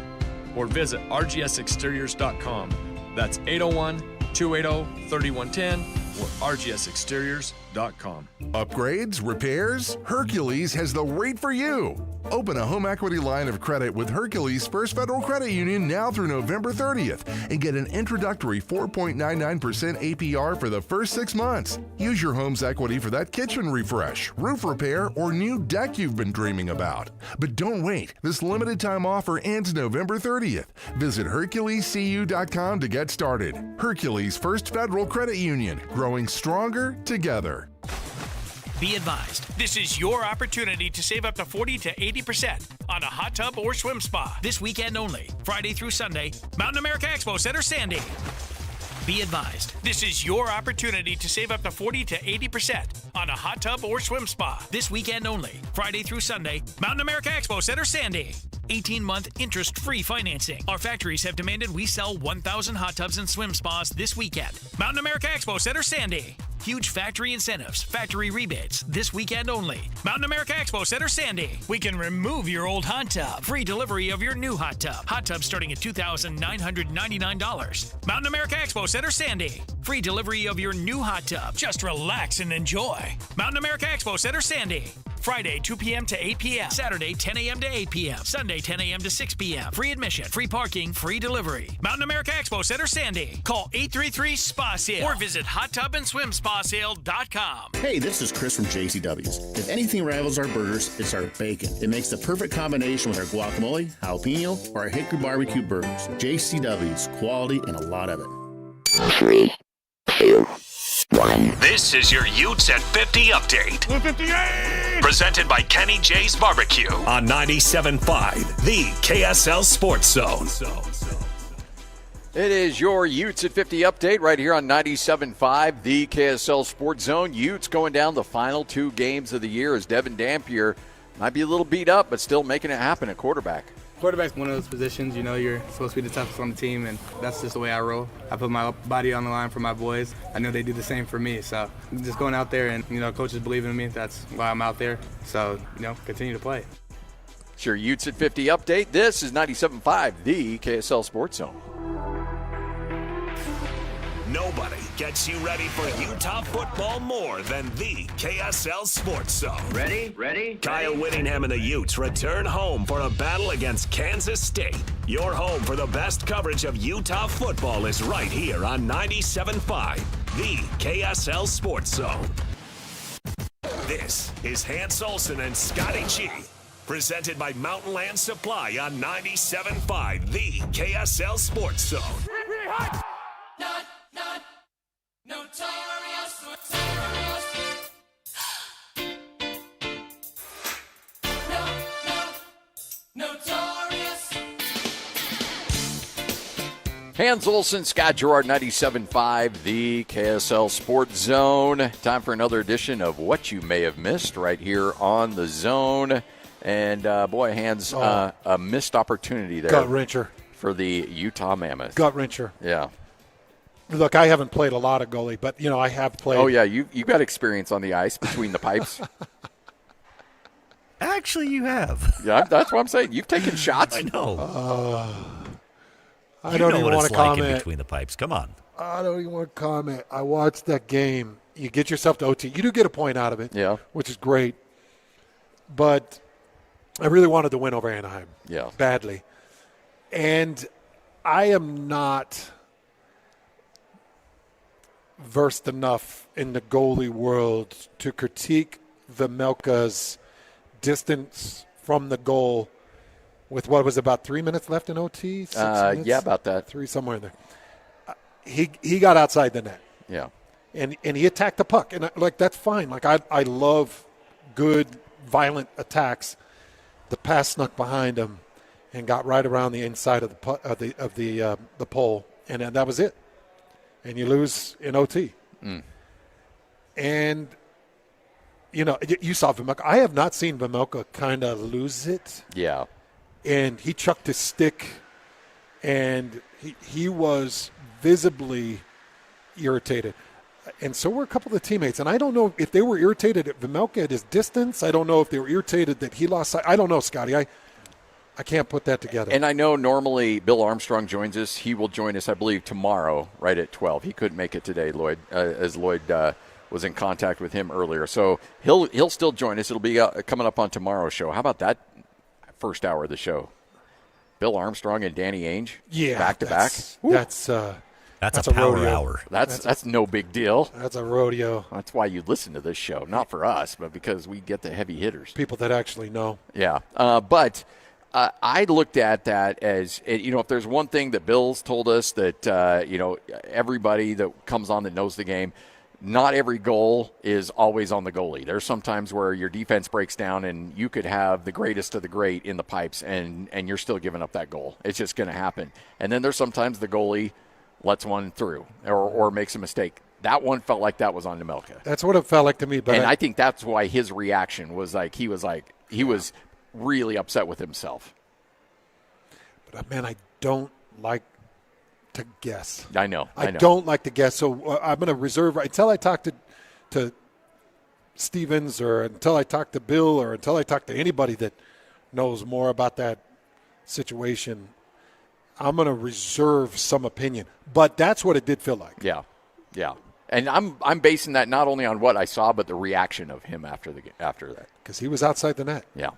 or visit rgsexteriors.com. That's 801-280-3110 or rgsexteriors.com. Upgrades, repairs? Hercules has the rate for you. Open a home equity line of credit with Hercules First Federal Credit Union now through November 30th and get an introductory 4.99% APR for the first 6 months. Use your home's equity for that kitchen refresh, roof repair, or new deck you've been dreaming about. But don't wait. This limited time offer ends November 30th. Visit HerculesCU.com to get started. Hercules First Federal Credit Union, growing stronger together. Be advised, this is your opportunity to save up to 40 to 80% on a hot tub or swim spa. This weekend only, Friday through Sunday, Mountain America Expo Center, Sandy. Be advised, this is your opportunity to save up to 40 to 80% on a hot tub or swim spa. This weekend only, Friday through Sunday, Mountain America Expo Center, Sandy. 18-month interest-free financing. Our factories have demanded we sell 1,000 hot tubs and swim spas this weekend. Mountain America Expo Center, Sandy. Huge factory incentives, factory rebates, this weekend only. Mountain America Expo Center, Sandy. We can remove your old hot tub. Free delivery of your new hot tub. Hot tub starting at $2,999. Mountain America Expo Center, Sandy. Free delivery of your new hot tub. Just relax and enjoy. Mountain America Expo Center, Sandy. Friday, 2 p.m. to 8 p.m. Saturday, 10 a.m. to 8 p.m. Sunday, 10 a.m. to 6 p.m. Free admission, free parking, free delivery. Mountain America Expo Center, Sandy. Call 833-SPA-SALE or visit hottubandSwimSpaSale.com. Hey, this is Chris from JCW's. If anything rivals our burgers, it's our bacon. It makes the perfect combination with our guacamole, jalapeno, or our hickory barbecue burgers. JCW's, quality and a lot of it. 3, 2, 1. This is your Utes at 50 update. 158! Presented by Kenny J's Barbecue on 97.5, the KSL Sports Zone. It is your Utes at 50 update right here on 97.5, the KSL Sports Zone. Utes going down the final 2 games of the year as Devin Dampier might be a little beat up, but still making it happen at quarterback. Quarterback's one of those positions, you're supposed to be the toughest on the team, and that's just the way I roll. I put my body on the line for my boys. I know they do the same for me, so just going out there and, coaches believe in me. That's why I'm out there. So, continue to play. Sure, Utes at 50 update. This is 97.5, the KSL Sports Zone. Nobody gets you ready for Utah football more than the KSL Sports Zone. Ready? Kyle Whittingham and the Utes return home for a battle against Kansas State. Your home for the best coverage of Utah football is right here on 97.5, the KSL Sports Zone. This is Hans Olsen and Scotty G. Presented by Mountain Land Supply on 97.5, the KSL Sports Zone. Hans Olsen, Scott Gerard, 97.5, the KSL Sports Zone. Time for another edition of What You May Have Missed right here on the Zone. And, boy, Hans, a missed opportunity there. Gut-wrencher. For the Utah Mammoth. Gut-wrencher. Yeah. Look, I haven't played a lot of goalie, but, I have played. Oh, yeah, you've got experience on the ice between the pipes. Actually, you have. Yeah, that's what I'm saying. You've taken shots. I know. I don't even want to comment. Like in between the pipes. Come on. I don't even want to comment. I watched that game. You get yourself to OT. You do get a point out of it, which is great. But I really wanted to win over Anaheim. Yeah. Badly. And I am not versed enough in the goalie world to critique Vejmelka's distance from the goal with what was about 3 minutes left in OT? 6 minutes? Yeah, about that. 3, somewhere in there. He got outside the net. Yeah. And he attacked the puck. And, that's fine. I love good, violent attacks. The pass snuck behind him and got right around the inside of the pole. And that was it. And you lose in OT. And, you saw Vejmelka. I have not seen Vejmelka kind of lose it. Yeah. And he chucked his stick, and he was visibly irritated. And so were a couple of the teammates. And I don't know if they were irritated at Vejmelka at his distance. I don't know if they were irritated that he lost sight. I don't know, Scotty. I can't put that together. And I know normally Bill Armstrong joins us. He will join us, I believe, tomorrow right at 12. He couldn't make it today, Lloyd, as Lloyd was in contact with him earlier. So he'll still join us. It'll be coming up on tomorrow's show. How about that first hour of the show? Bill Armstrong and Danny Ainge, back to back. That's a power rodeo. hour. That's no big deal. That's a rodeo. That's why you listen to this show, not for us, but because we get the heavy hitters, people that actually know. Yeah, but I looked at that as, if there's one thing that Bill's told us that everybody that comes on that knows the game, not every goal is always on the goalie. There's sometimes where your defense breaks down and you could have the greatest of the great in the pipes and you're still giving up that goal. It's just going to happen. And then there's sometimes the goalie lets one through or makes a mistake. That one felt like that was on Nemelka. That's what it felt like to me. But I think that's why his reaction was he was really upset with himself. But, man, I don't like to guess. I know. I don't like to guess, so I'm going to reserve until I talk to Stevens or until I talk to Bill or until I talk to anybody that knows more about that situation. I'm going to reserve some opinion, but that's what it did feel like. Yeah, and I'm basing that not only on what I saw, but the reaction of him after that, because he was outside the net. Yeah.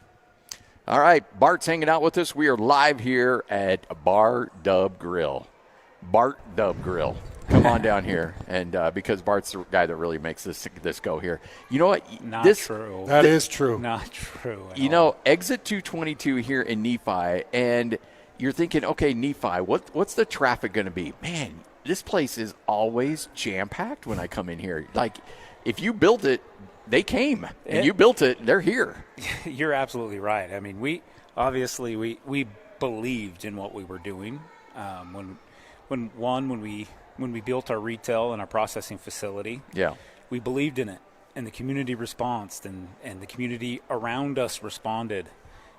All right, Bart's hanging out with us. We are live here at Bar Dub Grill. Bart Dub Grill. Come on down here, and because Bart's the guy that really makes this go here. You know what? Not true. That is true. Not true. You know, exit 222 here in Nephi, and you're thinking, okay, Nephi, what's the traffic going to be? Man, this place is always jam-packed when I come in here. Like, if you built it, they came, and you built it, they're here. You're absolutely right. I mean, we believed in what we were doing when we built our retail and our processing facility. Yeah, we believed in it, and the community responded, and the community around us responded,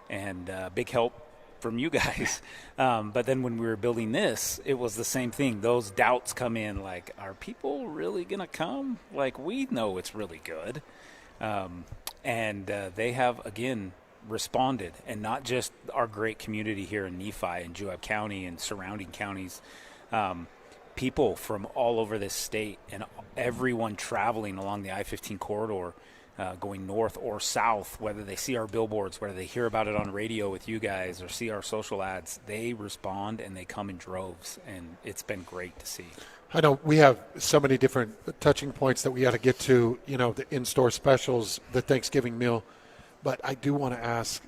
and big help from you guys. But then when we were building this, it was the same thing. Those doubts come in, like, are people really going to come? Like, we know it's really good. And they have, again, responded, and not just our great community here in Nephi and Juab County and surrounding counties, people from all over this state and everyone traveling along the I-15 corridor, going north or south, whether they see our billboards, whether they hear about it on radio with you guys or see our social ads, they respond and they come in droves, and it's been great to see. I know we have so many different touching points that we got to get to, the in-store specials, the Thanksgiving meal, but I do want to ask,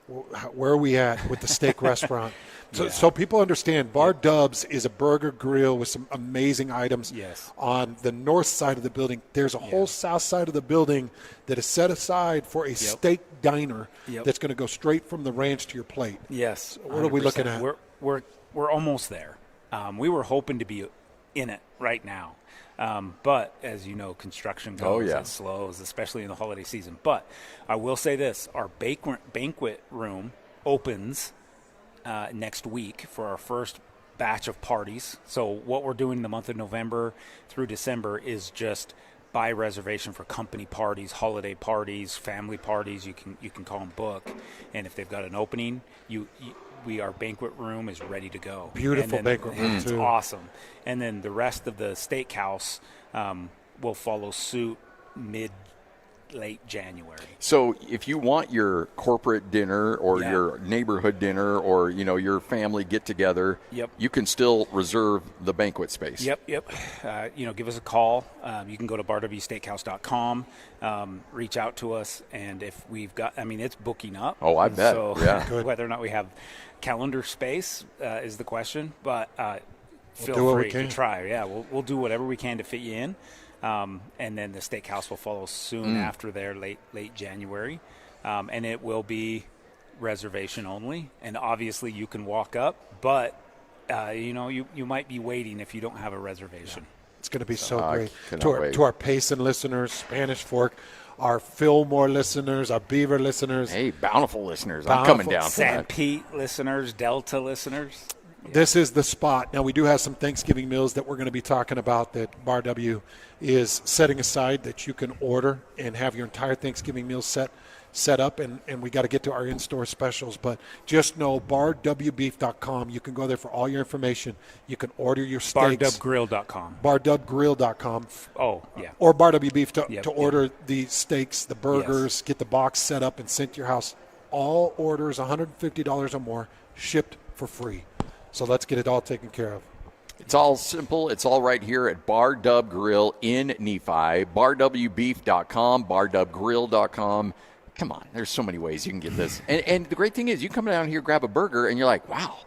where are we at with the steak restaurant? So people understand, Bar Dubs is a burger grill with some amazing items. Yes. On the north side of the building, there's a whole south side of the building that is set aside for a steak diner that's going to go straight from the ranch to your plate. Yes. What are we looking at? We're almost there. We were hoping to be in it right now. But as you know, construction goes and slows, especially in the holiday season. But I will say this, our banquet room opens next week for our first batch of parties. So what we're doing in the month of November through December is just by reservation for company parties, holiday parties, family parties. You can call them book, and if they've got an opening, our banquet room is ready to go. Beautiful banquet room, it's too. Awesome. And then the rest of the steakhouse will follow suit late January. So if you want your corporate dinner or your neighborhood dinner or, your family get-together, you can still reserve the banquet space. Yep. Give us a call. You can go to barwsteakhouse.com, reach out to us, and if we've got, it's booking up. Oh, I bet. So Good. Whether or not we have calendar space is the question, but feel free to try. Yeah, we'll do whatever we can to fit you in. And then the steakhouse will follow soon after there, late January. And it will be reservation only. And obviously you can walk up, but, you might be waiting if you don't have a reservation. Yeah. It's going to be so great. To our Payson listeners, Spanish Fork, our Fillmore listeners, our Beaver listeners. Hey, Bountiful listeners. I'm coming down. San Pete listeners, Delta listeners. This is the spot. Now, we do have some Thanksgiving meals that we're going to be talking about that Bar W is setting aside that you can order and have your entire Thanksgiving meal set up, and we got to get to our in-store specials. But just know barwbeef.com. You can go there for all your information. You can order your steaks. Bardubgrill.com. Bardubgrill.com. Oh, yeah. Or Bar W Beef to order the steaks, the burgers, get the box set up and sent to your house. All orders $150 or more shipped for free. So let's get it all taken care of. It's all simple. It's all right here at Bar Dub Grill in Nephi. BarWbeef.com, BarDubGrill.com. Come on, there's so many ways you can get this. And the great thing is you come down here, grab a burger, and you're like, wow,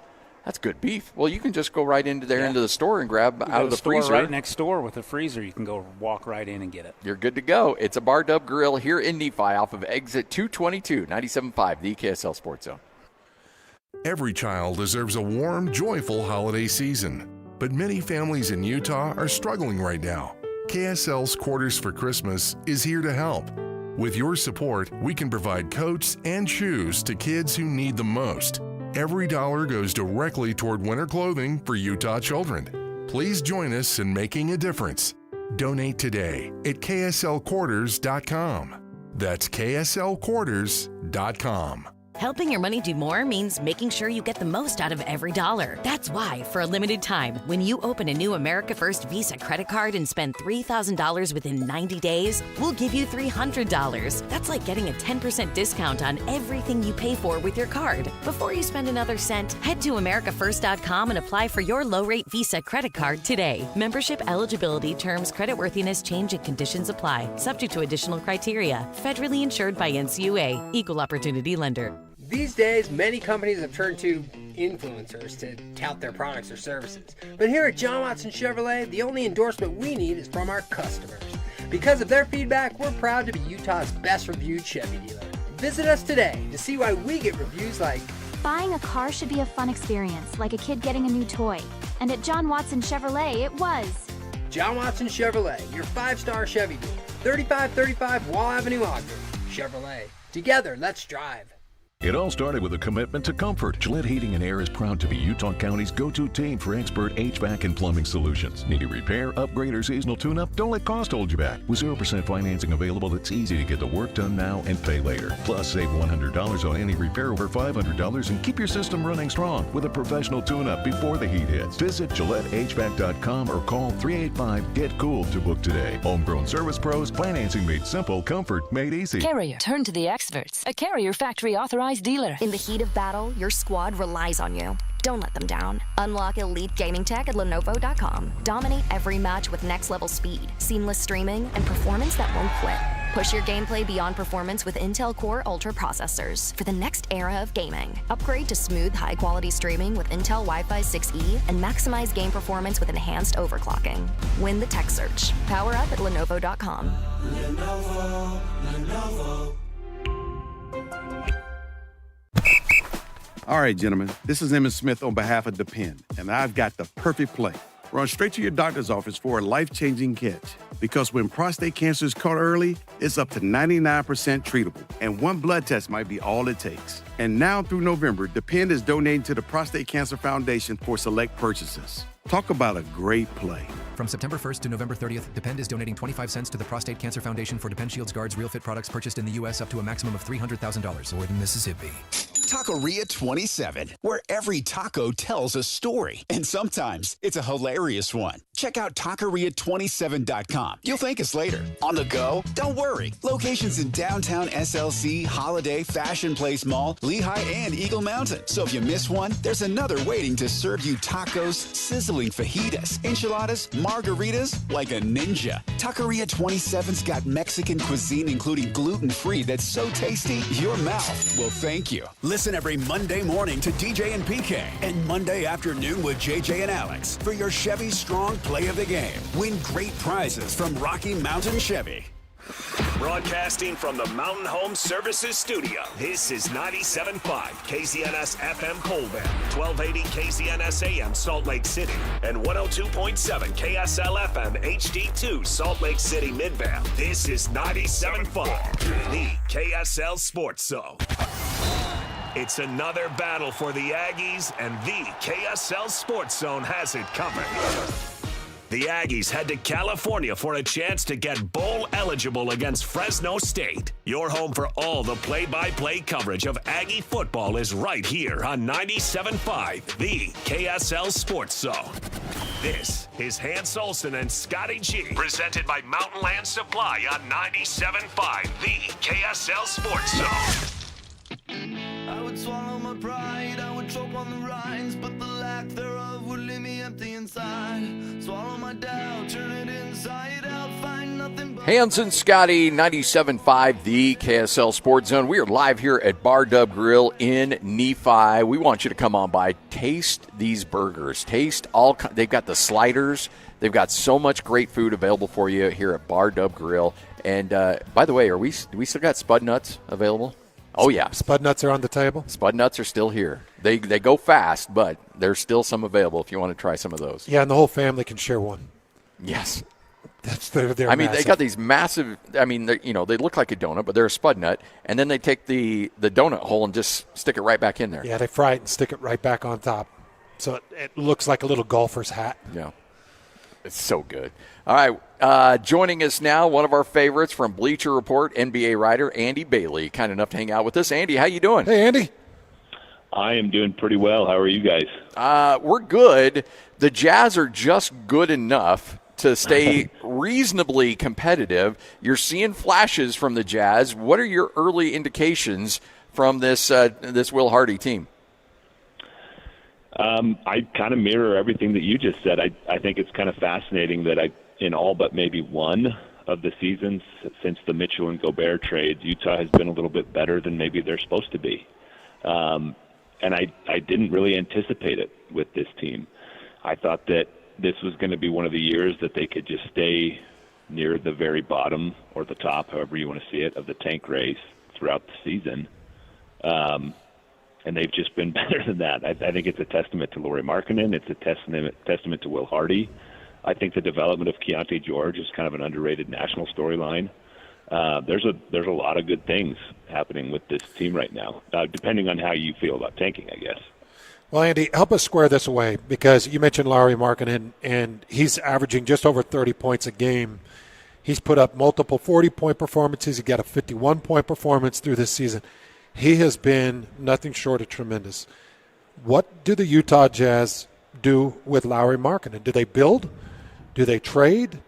That's good beef. Well, you can just go right into the store and grab out of the freezer. Right next door with a freezer. You can go walk right in and get it. You're good to go. It's a Bar Dub Grill here in Nephi off of exit 222, 97.5, the KSL Sports Zone. Every child deserves a warm, joyful holiday season. But many families in Utah are struggling right now. KSL's Quarters for Christmas is here to help. With your support, we can provide coats and shoes to kids who need them most. Every dollar goes directly toward winter clothing for Utah children. Please join us in making a difference. Donate today at kslquarters.com. That's kslquarters.com. Helping your money do more means making sure you get the most out of every dollar. That's why, for a limited time, when you open a new America First Visa credit card and spend $3,000 within 90 days, we'll give you $300. That's like getting a 10% discount on everything you pay for with your card. Before you spend another cent, head to americafirst.com and apply for your low-rate Visa credit card today. Membership eligibility, terms, creditworthiness, change, and conditions apply, subject to additional criteria. Federally insured by NCUA. Equal Opportunity Lender. These days, many companies have turned to influencers to tout their products or services. But here at John Watson Chevrolet, the only endorsement we need is from our customers. Because of their feedback, we're proud to be Utah's best reviewed Chevy dealer. Visit us today to see why we get reviews like, "Buying a car should be a fun experience, like a kid getting a new toy. And at John Watson Chevrolet, it was." John Watson Chevrolet, your 5-star Chevy dealer. 3535 Wall Avenue, Ogden. Chevrolet. Together, let's drive. It all started with a commitment to comfort. Gillette Heating and Air is proud to be Utah County's go-to team for expert HVAC and plumbing solutions. Need a repair, upgrade, or seasonal tune-up? Don't let cost hold you back. With 0% financing available, it's easy to get the work done now and pay later. Plus, save $100 on any repair over $500 and keep your system running strong with a professional tune-up before the heat hits. Visit GilletteHVAC.com or call 385-GET-COOL to book today. Homegrown service pros, financing made simple, comfort made easy. Carrier, turn to the experts. A Carrier factory authorized dealer. In the heat of battle, your squad relies on you. Don't let them down. Unlock elite gaming tech at Lenovo.com. Dominate every match with next-level speed, seamless streaming, and performance that won't quit. Push your gameplay beyond performance with Intel Core Ultra processors for the next era of gaming. Upgrade to smooth, high-quality streaming with Intel Wi-Fi 6E and maximize game performance with enhanced overclocking. Win the tech search. Power up at Lenovo.com. Lenovo. All right, gentlemen, this is Emmett Smith on behalf of Depend, and I've got the perfect play. Run straight to your doctor's office for a life-changing catch. Because when prostate cancer is caught early, it's up to 99% treatable, and one blood test might be all it takes. And now through November, Depend is donating to the Prostate Cancer Foundation for select purchases. Talk about a great play. From September 1st to November 30th, Depend is donating 25 cents to the Prostate Cancer Foundation for Depend Shields Guards Real Fit products purchased in the U.S. up to a maximum of $300,000 or in Mississippi. Taqueria 27, where every taco tells a story. And sometimes it's a hilarious one. Check out taqueria27.com. You'll thank us later. On the go? Don't worry. Locations in downtown SLC, Holiday, Fashion Place Mall, Lehigh, and Eagle Mountain. So if you miss one, there's another waiting to serve you tacos, sizzling fajitas, enchiladas, margaritas, like a ninja. Taqueria 27's got Mexican cuisine, including gluten-free, that's so tasty, your mouth will thank you. Listen every Monday morning to DJ and PK and Monday afternoon with JJ and Alex for your Chevy Strong Play of the Game. Win great prizes from Rocky Mountain Chevy. Broadcasting from the Mountain Home Services Studio, this is 97.5 KZNS FM Colvin, 1280 KZNS AM Salt Lake City, and 102.7 KSL FM HD2 Salt Lake City Midvale. This is 97.5, the KSL Sports Zone. It's another battle for the Aggies, and the KSL Sports Zone has it covered. The Aggies head to California for a chance to get bowl eligible against Fresno State. Your home for all the play-by-play coverage of Aggie football is right here on 97.5, the KSL Sports Zone. This is Hans Olsen and Scotty G, presented by Mountain Land Supply on 97.5, the KSL Sports Zone. I would swallow my pride, I would choke on the rinds, but the lack thereof would leave me empty inside. Swallow my doubt, turn it inside out, find nothing Hans and Scotty, 97.5, the KSL Sports Zone. We are live here at Bar Dub Grill in Nephi. We want you to come on by, taste these burgers. They've got the sliders. They've got so much great food available for you here at Bar Dub Grill. And by the way, do we still got Spud Nuts available? Oh, yeah. Spud Nuts are on the table? Spud Nuts are still here. They go fast, but there's still some available if you want to try some of those. Yeah, and the whole family can share one. Yes. They're I mean, massive. they got these massive. I mean, they look like a donut, but they're a Spud Nut, and then they take the donut hole and just stick it right back in there. Yeah, they fry it and stick it right back on top, so it looks like a little golfer's hat. Yeah, it's so good. All right, joining us now, one of our favorites from Bleacher Report, NBA writer Andy Bailey, kind enough to hang out with us. Andy, how you doing? Hey, Andy. I am doing pretty well. How are you guys? We're good. The Jazz are just good enough to stay reasonably competitive. You're seeing flashes from the Jazz. What are your early indications from this Will Hardy team? I kind of mirror everything that you just said. I think it's kind of fascinating that in all but maybe one of the seasons since the Mitchell and Gobert trades, Utah has been a little bit better than maybe they're supposed to be. And I didn't really anticipate it with this team. I thought that this was going to be one of the years that they could just stay near the very bottom or the top, however you want to see it, of the tank race throughout the season. And they've just been better than that. I think it's a testament to Lauri Markkanen. It's a testament to Will Hardy. I think the development of Keontae George is kind of an underrated national storyline. There's a lot of good things happening with this team right now, depending on how you feel about tanking, I guess. Well, Andy, help us square this away, because you mentioned Lauri Markkanen, and he's averaging just over 30 points a game. He's put up multiple 40-point performances. He got a 51-point performance through this season. He has been nothing short of tremendous. What do the Utah Jazz do with Lauri Markkanen? Do they build? Do they trade?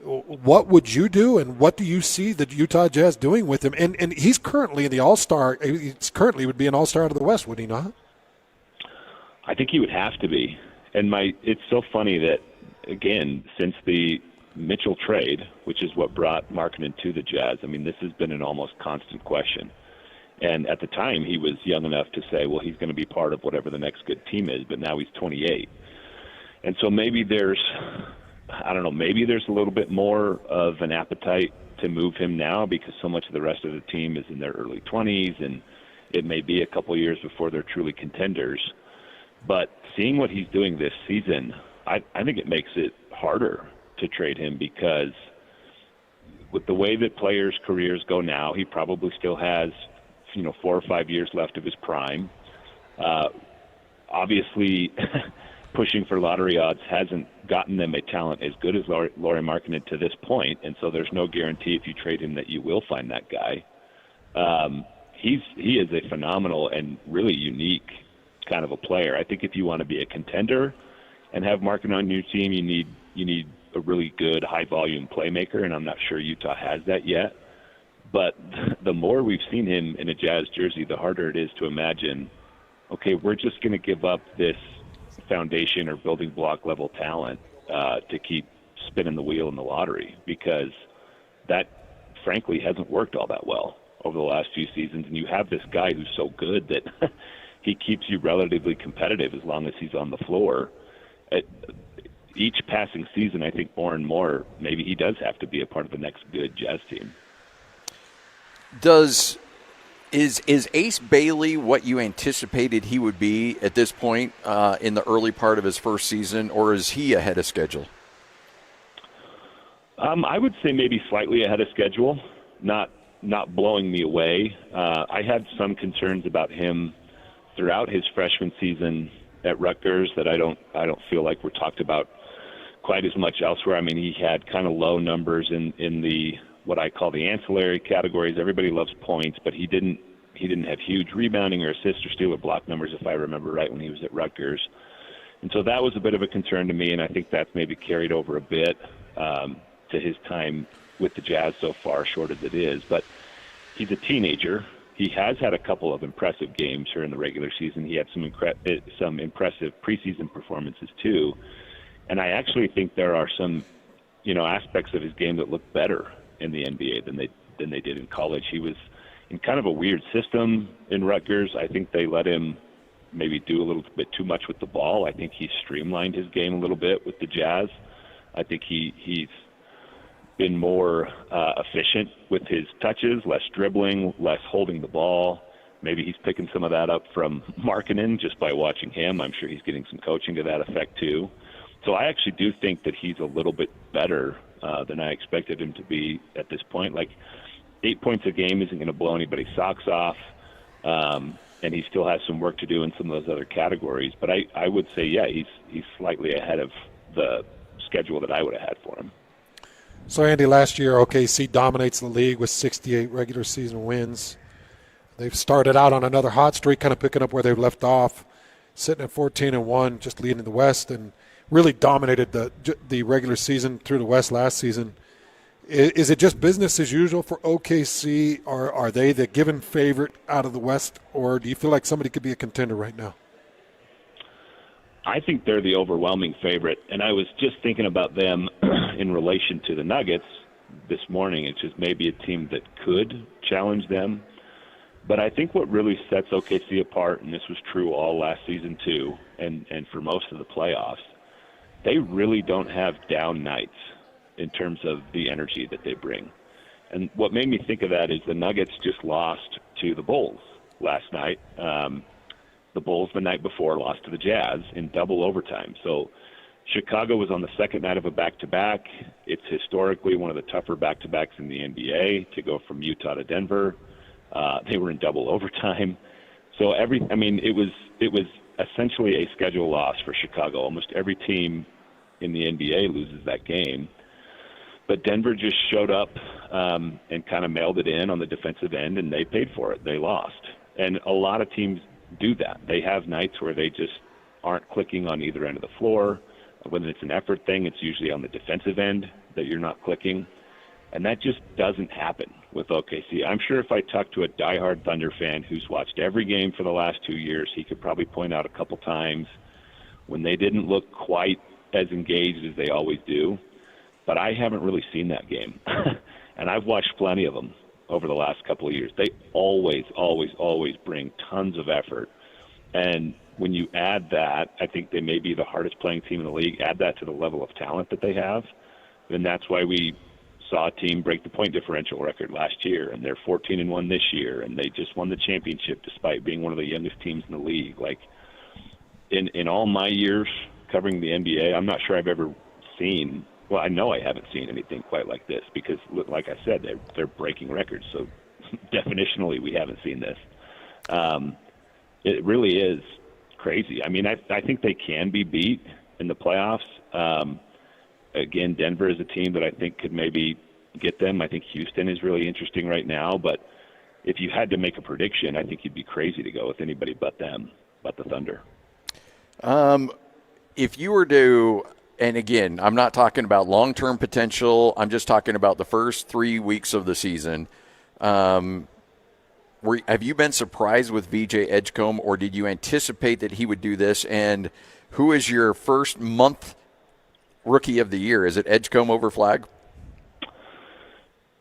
What would you do, and what do you see the Utah Jazz doing with him? And he's currently in the All-Star. He's currently would be an All-Star out of the West, would he not? I think he would have to be. And it's so funny that, again, since the Mitchell trade, which is what brought Markkanen to the Jazz, I mean, this has been an almost constant question. And at the time, he was young enough to say, well, he's going to be part of whatever the next good team is, but now he's 28. And so maybe there's a little bit more of an appetite to move him now, because so much of the rest of the team is in their early 20s, and it may be a couple years before they're truly contenders. But seeing what he's doing this season, I think it makes it harder to trade him, because with the way that players' careers go now, he probably still has 4 or 5 years left of his prime. Obviously, pushing for lottery odds hasn't gotten them a talent as good as Lauri Markkanen to this point, and so there's no guarantee if you trade him that you will find that guy. He is a phenomenal and really unique kind of a player. I think if you want to be a contender and have Markkanen on your team, you need a really good high volume playmaker, and I'm not sure Utah has that yet. But the more we've seen him in a Jazz jersey, the harder it is to imagine, okay, we're just going to give up this foundation or building block level talent to keep spinning the wheel in the lottery, because that frankly hasn't worked all that well over the last few seasons. And you have this guy who's so good that he keeps you relatively competitive as long as he's on the floor. Each passing season, I think more and more, maybe he does have to be a part of the next good Jazz team. Is Ace Bailey what you anticipated he would be at this point in the early part of his first season, or is he ahead of schedule? I would say maybe slightly ahead of schedule, not blowing me away. I had some concerns about him throughout his freshman season at Rutgers that I don't feel like were talked about quite as much elsewhere. I mean, he had kind of low numbers in the what I call the ancillary categories. Everybody loves points, but he didn't have huge rebounding or assist or steal or block numbers, if I remember right, when he was at Rutgers. And so that was a bit of a concern to me, and I think that's maybe carried over a bit to his time with the Jazz so far, short as it is. But he's a teenager. He has had a couple of impressive games here in the regular season. He had some impressive preseason performances too. And I actually think there are some aspects of his game that look better in the NBA than they did in college. He was in kind of a weird system in Rutgers. I think they let him maybe do a little bit too much with the ball. I think he streamlined his game a little bit with the Jazz. I think he's been more efficient with his touches, less dribbling, less holding the ball. Maybe he's picking some of that up from Markkanen just by watching him. I'm sure he's getting some coaching to that effect too. So I actually do think that he's a little bit better than I expected him to be at this point. Like 8 points a game isn't going to blow anybody's socks off, and he still has some work to do in some of those other categories. But I would say, yeah, he's slightly ahead of the schedule that I would have had for him. So, Andy, last year OKC dominates the league with 68 regular season wins. They've started out on another hot streak, kind of picking up where they've left off, sitting at 14-1, just leading the West, and really dominated the regular season through the West last season. Is it just business as usual for OKC, or are they the given favorite out of the West, or do you feel like somebody could be a contender right now? I think they're the overwhelming favorite, and I was just thinking about them in relation to the Nuggets this morning. It's just maybe a team that could challenge them. But I think what really sets OKC apart, and this was true all last season too, and for most of the playoffs, they really don't have down nights in terms of the energy that they bring. And what made me think of that is the Nuggets just lost to the Bulls last night. The Bulls the night before lost to the Jazz in double overtime. So Chicago was on the second night of a back-to-back. It's historically one of the tougher back-to-backs in the NBA to go from Utah to Denver. They were in double overtime. So it was essentially a schedule loss for Chicago. Almost every team in the NBA loses that game. But Denver just showed up and kind of mailed it in on the defensive end, and they paid for it. They lost. And a lot of teams do that. They have nights where they just aren't clicking on either end of the floor. Whether it's an effort thing, it's usually on the defensive end that you're not clicking. And that just doesn't happen with OKC. I'm sure if I talked to a diehard Thunder fan who's watched every game for the last 2 years, he could probably point out a couple times when they didn't look quite as engaged as they always do. But I haven't really seen that game. And I've watched plenty of them over the last couple of years. They always bring tons of effort. And when you add that, I think they may be the hardest playing team in the league. Add that to the level of talent that they have, then that's why we saw a team break the point differential record last year, and they're 14-1 this year, and they just won the championship despite being one of the youngest teams in the league. Like in all my years covering the NBA, I'm not sure I've ever seen. Well, I know I haven't seen anything quite like this because, like I said, they're breaking records. So definitionally, we haven't seen this. It really is crazy. I mean, I think they can be beat in the playoffs. Again, Denver is a team that I think could maybe get them. I think Houston is really interesting right now. But if you had to make a prediction, I think you'd be crazy to go with anybody but them, but the Thunder. If you were to... And again, I'm not talking about long-term potential. I'm just talking about the first 3 weeks of the season. Have you been surprised with VJ Edgecombe, or did you anticipate that he would do this? And who is your first month rookie of the year? Is it Edgecombe over Flagg?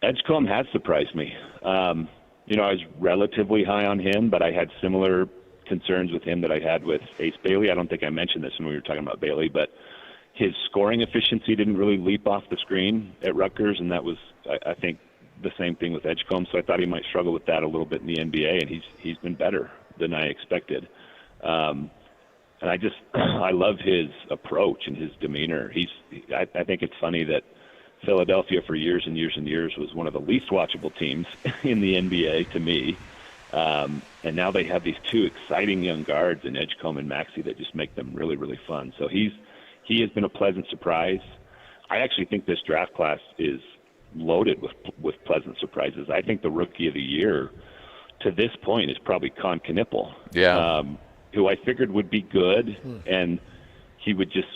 Edgecombe has surprised me. I was relatively high on him, but I had similar concerns with him that I had with Ace Bailey. I don't think I mentioned this when we were talking about Bailey, but his scoring efficiency didn't really leap off the screen at Rutgers, and that was, I think, the same thing with Edgecombe. So I thought he might struggle with that a little bit in the NBA, and he's been better than I expected. And I love his approach and his demeanor. I think it's funny that Philadelphia for years and years and years was one of the least watchable teams in the NBA to me. And now they have these two exciting young guards in Edgecombe and Maxey that just make them really, really fun. So he has been a pleasant surprise. I actually think this draft class is loaded with pleasant surprises. I think the rookie of the year to this point is probably Con Knippel, who I figured would be good, and he would just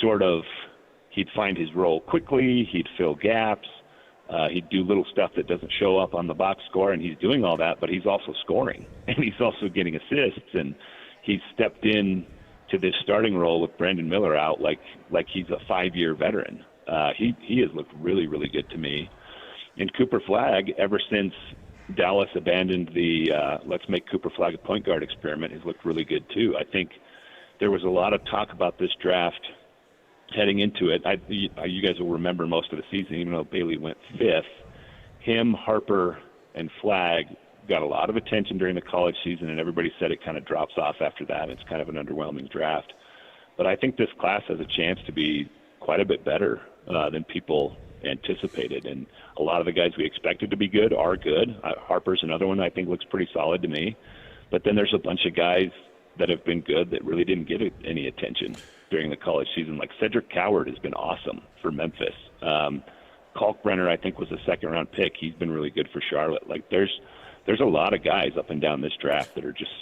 he'd find his role quickly, he'd fill gaps, he'd do little stuff that doesn't show up on the box score, and he's doing all that, but he's also scoring, and he's also getting assists, and he's stepped in to this starting role with Brandon Miller out like he's a 5-year veteran. He has looked really, really good to me. And Cooper Flagg, ever since Dallas abandoned the let's make Cooper Flagg a point guard experiment, has looked really good too. I think there was a lot of talk about this draft heading into it. You guys will remember most of the season, even though Bailey went 5th. Him, Harper, and Flagg got a lot of attention during the college season, and everybody said it kind of drops off after that. It's kind of an underwhelming draft. But I think this class has a chance to be quite a bit better than people anticipated. And a lot of the guys we expected to be good are good. Harper's another one I think looks pretty solid to me. But then there's a bunch of guys that have been good that really didn't get any attention during the college season. Like Cedric Coward has been awesome for Memphis. Kalkbrenner, I think, was a second-round pick. He's been really good for Charlotte. Like there's a lot of guys up and down this draft that are just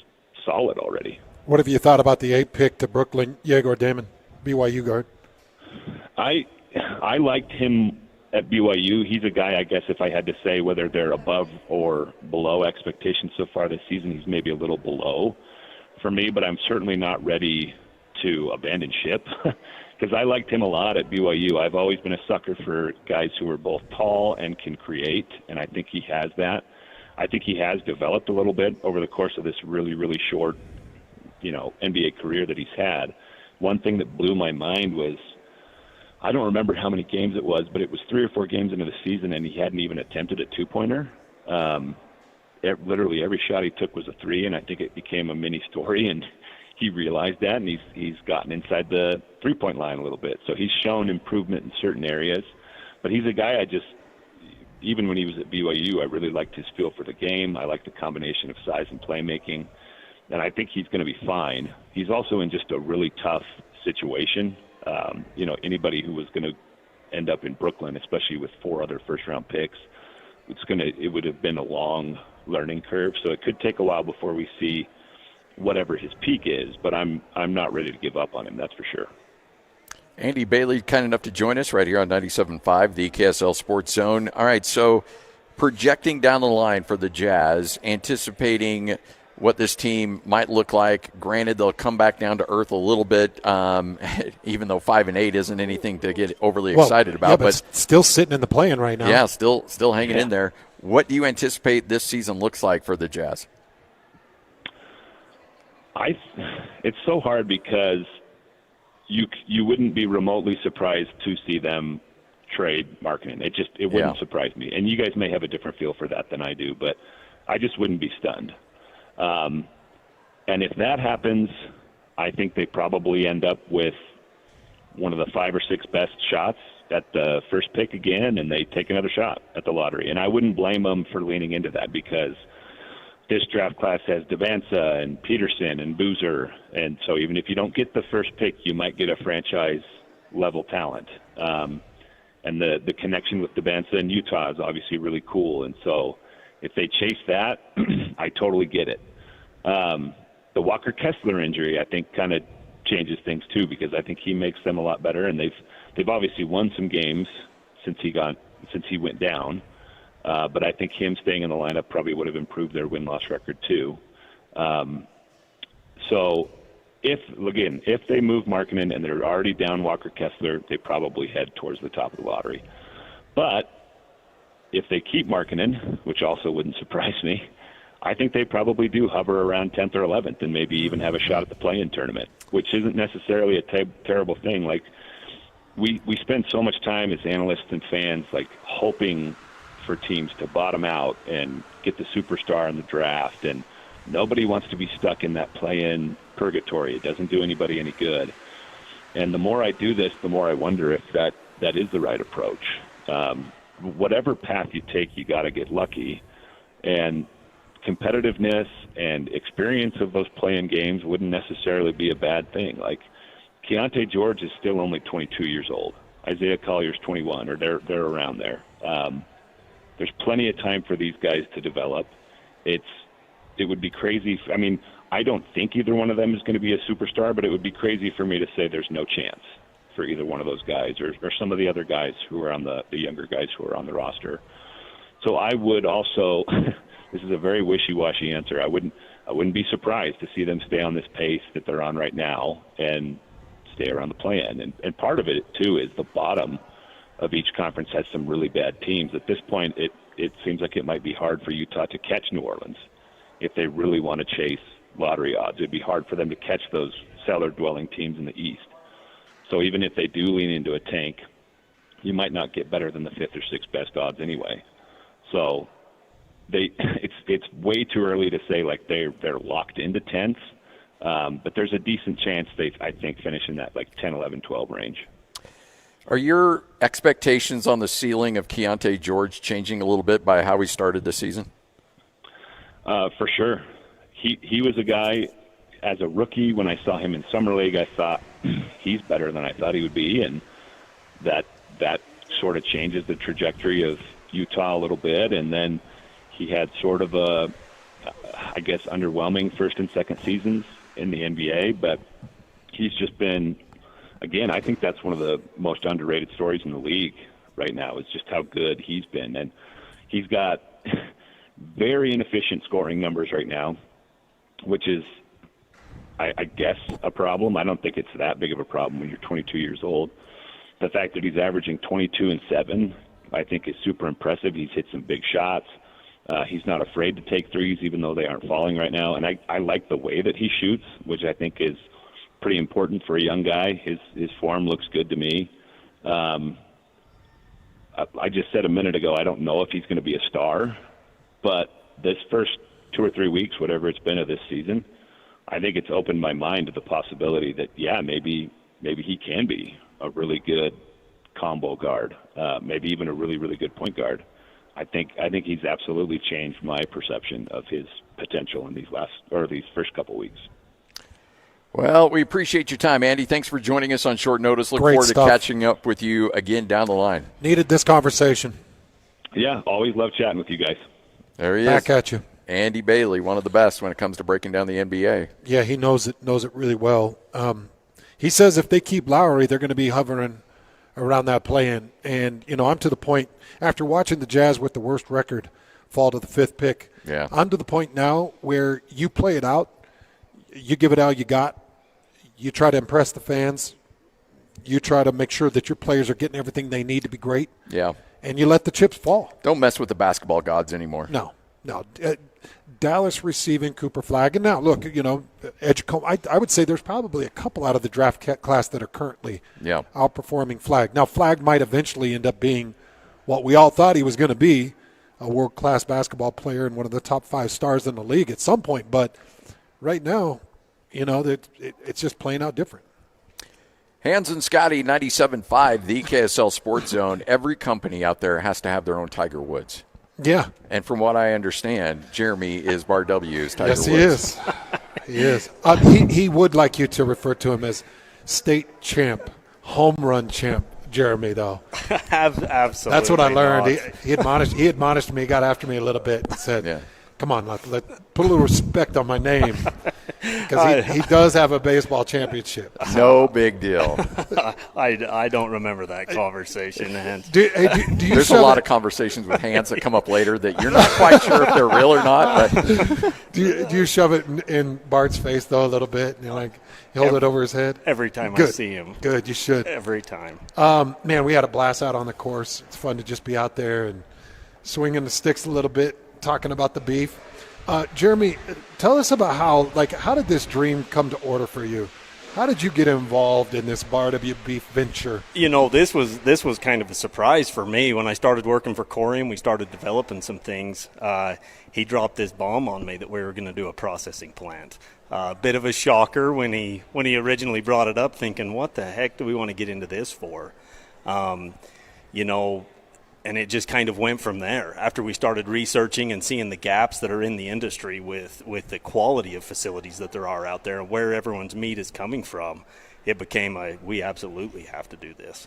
solid already. What have you thought about the 8th pick to Brooklyn, Yegor Damon, BYU guard? I liked him at BYU. He's a guy, I guess, if I had to say whether they're above or below expectations so far this season, he's maybe a little below for me, but I'm certainly not ready to abandon ship because I liked him a lot at BYU. I've always been a sucker for guys who are both tall and can create, and I think he has that. I think he has developed a little bit over the course of this really, really short, NBA career that he's had. One thing that blew my mind was, I don't remember how many games it was, but it was 3 or 4 games into the season, and he hadn't even attempted a two-pointer. Literally every shot he took was a 3, and I think it became a mini story, and he realized that, and he's gotten inside the three-point line a little bit. So he's shown improvement in certain areas, but he's a guy even when he was at BYU, I really liked his feel for the game. I liked the combination of size and playmaking, and I think he's going to be fine. He's also in just a really tough situation. Anybody who was going to end up in Brooklyn, especially with 4 other first-round picks, it would have been a long learning curve. So it could take a while before we see whatever his peak is. But I'm not ready to give up on him. That's for sure. Andy Bailey, kind enough to join us right here on 97.5, the KSL Sports Zone. All right, so projecting down the line for the Jazz, anticipating what this team might look like. Granted, they'll come back down to earth a little bit, even though 5-8 isn't anything to get overly excited about. Yeah, but still sitting in the play-in right now. Yeah, still hanging in there. What do you anticipate this season looks like for the Jazz? It's so hard because you wouldn't be remotely surprised to see them trade Markkanen. It wouldn't surprise me. And you guys may have a different feel for that than I do, but I just wouldn't be stunned. And if that happens, I think they probably end up with one of the 5 or 6 best shots at the first pick again, and they take another shot at the lottery. And I wouldn't blame them for leaning into that because this draft class has Devanza and Peterson and Boozer. And so even if you don't get the first pick, you might get a franchise-level talent. And the connection with Devanza in Utah is obviously really cool. And so if they chase that, I totally get it. The Walker Kessler injury, I think, kind of changes things too, because I think he makes them a lot better, and they've obviously won some games since he went down. But I think him staying in the lineup probably would have improved their win-loss record too. So if they move Markkanen and they're already down Walker Kessler, they probably head towards the top of the lottery. But if they keep Markkanen, which also wouldn't surprise me, I think they probably do hover around 10th or 11th and maybe even have a shot at the play-in tournament, which isn't necessarily a terrible thing. Like we spend so much time as analysts and fans like hoping for teams to bottom out and get the superstar in the draft, and nobody wants to be stuck in that play-in purgatory. It doesn't do anybody any good. And the more I do this, the more I wonder if that is the right approach. Whatever path you take, you got to get lucky. And competitiveness and experience of those play-in games wouldn't necessarily be a bad thing. Like Keontae George is still only 22 years old. Isaiah Collier's 21, or they're around there. There's plenty of time for these guys to develop. It would be crazy. I don't think either one of them is going to be a superstar, but it would be crazy for me to say there's no chance for either one of those guys or some of the other guys who are on the younger guys who are on the roster. So I would also, this is a very wishy-washy answer, I wouldn't be surprised to see them stay on this pace that they're on right now and stay around the play-in. And part of it, too, is the bottom of each conference has some really bad teams. At this point, it seems like it might be hard for Utah to catch New Orleans if they really want to chase lottery odds. It'd be hard for them to catch those cellar-dwelling teams in the East. So even if they do lean into a tank, you might not get better than the 5th or 6th best odds anyway. So it's way too early to say like they're locked into 10th, but there's a decent chance they, I think, finish in that like 10, 11, 12 range. Are your expectations on the ceiling of Keontae George changing a little bit by how he started the season? For sure. He was a guy, as a rookie, when I saw him in Summer League, I thought he's better than I thought he would be, and that sort of changes the trajectory of Utah a little bit. And then he had sort of a, I guess, underwhelming first and second seasons in the NBA, but he's just been, again, I think that's one of the most underrated stories in the league right now, is just how good he's been. And he's got very inefficient scoring numbers right now, which is, I guess, a problem. I don't think it's that big of a problem when you're 22 years old. The fact that he's averaging 22 and 7, I think, is super impressive. He's hit some big shots. He's not afraid to take threes, even though they aren't falling right now. And I like the way that he shoots, which I think is pretty important for a young guy. His form looks good to me. I just said a minute ago, I don't know if he's going to be a star, but this first 2 or 3 weeks, whatever it's been of this season, I think it's opened my mind to the possibility that, yeah, maybe he can be a really good combo guard, maybe even a really, really good point guard. I think he's absolutely changed my perception of his potential in these first couple weeks. Well, we appreciate your time, Andy. Thanks for joining us on short notice. Look Great forward stuff. to catching up with you again down the line. Needed this conversation. Yeah, always love chatting with you guys. There he is. Back at you. Andy Bailey, one of the best when it comes to breaking down the NBA. Yeah, he knows it really well. He says if they keep Lowry, they're going to be hovering around that play-in. And, I'm to the point, after watching the Jazz with the worst record fall to the 5th pick, yeah, I'm to the point now where you play it out, you give it all you got, you try to impress the fans, you try to make sure that your players are getting everything they need to be great. Yeah. And you let the chips fall. Don't mess with the basketball gods anymore. No. Dallas receiving Cooper Flagg. And now, look, Edgecombe, I would say there's probably a couple out of the draft class that are currently outperforming Flagg. Now, Flagg might eventually end up being what we all thought he was going to be, a world-class basketball player and one of the top 5 stars in the league at some point. But right now, it's just playing out different. Hans and Scotty, 97.5, the KSL Sports Zone. Every company out there has to have their own Tiger Woods. Yeah. And from what I understand, Jeremy is Bar W's Tiger Woods. Yes, he is. He would like you to refer to him as state champ, home run champ, Jeremy, though. Absolutely. That's what I learned. He admonished me, got after me a little bit, and said, come on, put a little respect on my name. Because he does have a baseball championship. No big deal. I don't remember that conversation. And There's a lot of conversations with Hans that come up later that you're not quite sure if they're real or not. But do you shove it in Bart's face, though, a little bit? And you hold it over his head? Every time I see him. Good, you should. Every time. Man, we had a blast out on the course. It's fun to just be out there and swinging the sticks a little bit, talking about the beef. Jeremy, tell us about how did this dream come to order for you? How did you get involved in this Bar W Beef venture? This was kind of a surprise for me when I started working for Corey and we started developing some things. He dropped this bomb on me that we were going to do a processing plant. Bit of a shocker when he originally brought it up, thinking, what the heck do we want to get into this for? And it just kind of went from there. After we started researching and seeing the gaps that are in the industry with the quality of facilities that there are out there and where everyone's meat is coming from, it became we absolutely have to do this.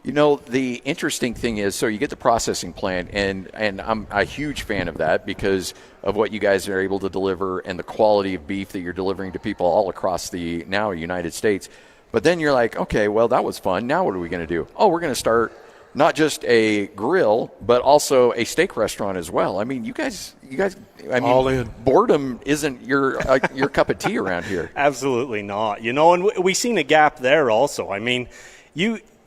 The interesting thing is, so you get the processing plant, and I'm a huge fan of that because of what you guys are able to deliver and the quality of beef that you're delivering to people all across the now United States. But then you're like, okay, well, that was fun. Now what are we going to do? Oh, we're going to start not just a grill, but also a steak restaurant as well. I mean, you guys. All in. Boredom isn't your cup of tea around here. Absolutely not. And we seen a gap there also. I mean,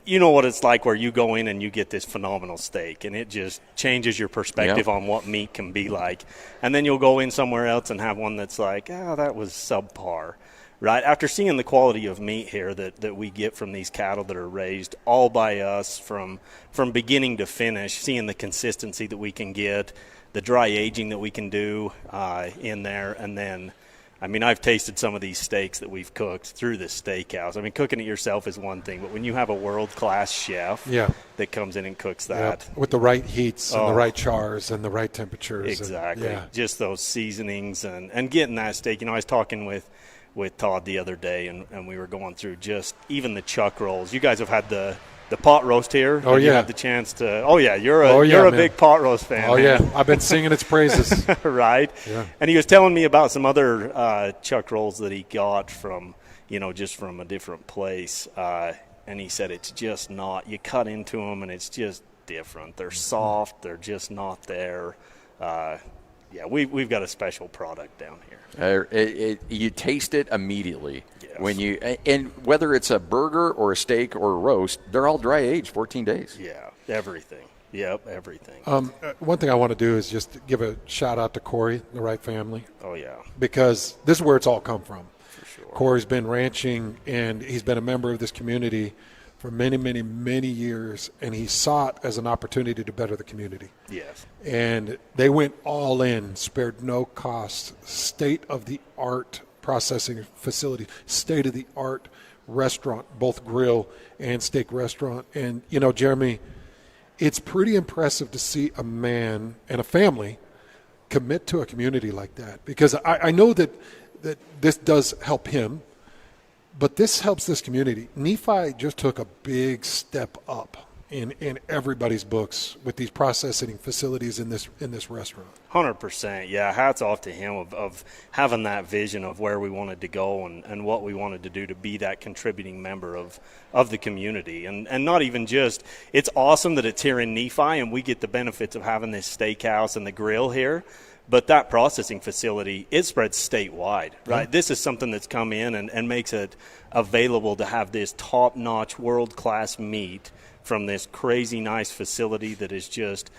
you know what it's like where you go in and you get this phenomenal steak, and it just changes your perspective on what meat can be like. And then you'll go in somewhere else and have one that's like, that was subpar, right? After seeing the quality of meat here that we get from these cattle that are raised all by us from beginning to finish, seeing the consistency that we can get, the dry aging that we can do in there, and then I mean, I've tasted some of these steaks that we've cooked through this steakhouse. I mean, cooking it yourself is one thing, but when you have a world-class chef that comes in and cooks that. With the right heats and the right chars and the right temperatures. Exactly. And, just those seasonings and getting that steak. You know, I was talking with Todd the other day, and we were going through just even the chuck rolls. You guys have had the pot roast here. Oh, you had the chance to. Oh yeah, you're a big pot roast fan. Oh yeah, I've been singing its praises. Right. Yeah. And he was telling me about some other chuck rolls that he got from, just from a different place. And he said it's just not. You cut into them and it's just different. They're soft. They're just not there. We've got a special product down here. You taste it immediately. When and whether it's a burger or a steak or a roast, they're all dry aged 14 days. Yeah, everything. Yep, everything. One thing I want to do is just give a shout out to Corey, the Wright family. Oh yeah, because this is where it's all come from. For sure. Corey's been ranching, and he's been a member of this community for many, many, many years, and he saw it as an opportunity to better the community. Yes. And they went all in, spared no cost, state-of-the-art processing facility, state-of-the-art restaurant, both grill and steak restaurant. And, Jeremy, it's pretty impressive to see a man and a family commit to a community like that, because I know that this does help him, but this helps this community. Nephi just took a big step up in everybody's books with these processing facilities in this restaurant. 100%. Yeah, hats off to him of having that vision of where we wanted to go and what we wanted to do to be that contributing member of the community. And not even just, it's awesome that it's here in Nephi and we get the benefits of having this steakhouse and the grill here. But that processing facility, it spreads statewide, right? Yeah. This is something that's come in and makes it available to have this top-notch, world-class meat from this crazy nice facility that is just,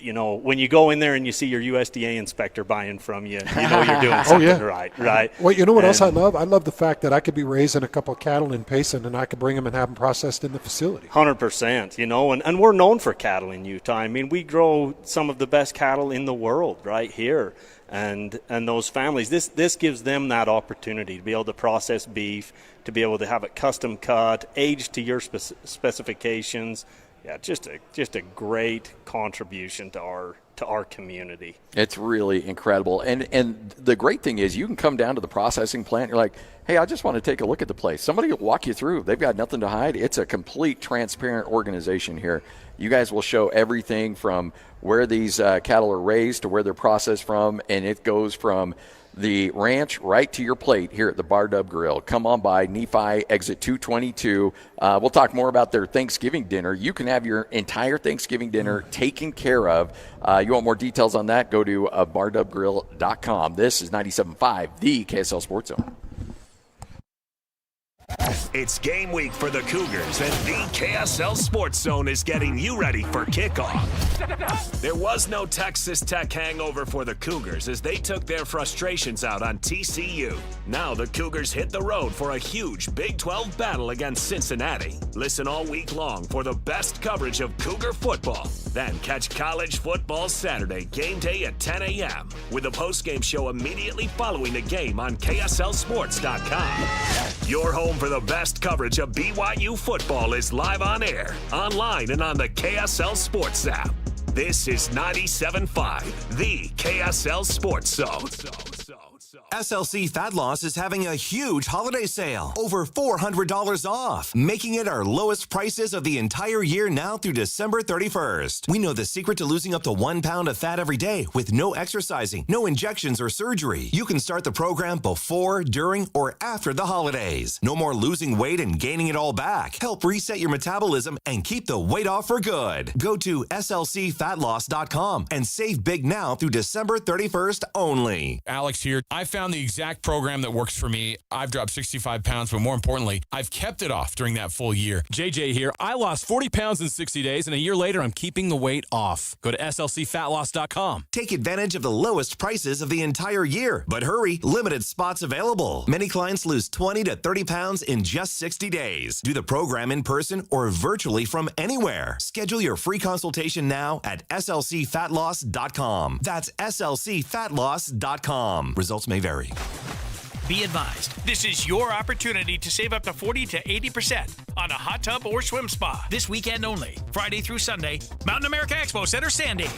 when you go in there and you see your USDA inspector buying from you, you know you're doing something right? Well, you know what else I love? I love the fact that I could be raising a couple of cattle in Payson and I could bring them and have them processed in the facility. 100%, and we're known for cattle in Utah. I mean, we grow some of the best cattle in the world right here. And those families, this gives them that opportunity to be able to process beef, to be able to have it custom cut, aged to your specifications. Yeah, just a great contribution to our community. It's really incredible. And the great thing is you can come down to the processing plant. You're like, hey, I just want to take a look at the place. Somebody will walk you through. They've got nothing to hide. It's a complete transparent organization here. You guys will show everything from where these cattle are raised to where they're processed from, and it goes from the ranch right to your plate here at the Bar Dub Grill. Come on by, Nephi Exit 222. We'll talk more about their Thanksgiving dinner. You can have your entire Thanksgiving dinner taken care of. You want more details on that, go to bardubgrill.com. This is 97.5, the KSL Sports Zone. It's game week for the Cougars, and the KSL Sports Zone is getting you ready for kickoff. There was no Texas Tech hangover for the Cougars as they took their frustrations out on TCU. Now the Cougars hit the road for a huge Big 12 battle against Cincinnati. Listen all week long for the best coverage of Cougar football. Then catch college football Saturday game day at 10 a.m. with a postgame show immediately following the game on KSLSports.com. Your home for the best coverage of BYU football is live on air, online, and on the KSL Sports app. This is 97.5, the KSL Sports Zone. SLC Fat Loss is having a huge holiday sale, over $400 off, making it our lowest prices of the entire year now through December 31st. We know the secret to losing up to 1 pound of fat every day with no exercising, no injections or surgery. You can start the program before, during, or after the holidays. No more losing weight and gaining it all back. Help reset your metabolism and keep the weight off for good. Go to slcfatloss.com and save big now through December 31st only. Alex here. I found found the exact program that works for me. I've dropped 65 pounds, but more importantly, I've kept it off during that full year. JJ here. I lost 40 pounds in 60 days, and a year later, I'm keeping the weight off. Go to slcfatloss.com. Take advantage of the lowest prices of the entire year. But hurry, limited spots available. Many clients lose 20 to 30 pounds in just 60 days. Do the program in person or virtually from anywhere. Schedule your free consultation now at slcfatloss.com. That's slcfatloss.com. Results may vary. Be advised, this is your opportunity to save up to 40 to 80% on a hot tub or swim spa this weekend only, Friday through Sunday, Mountain America Expo Center, Sandy.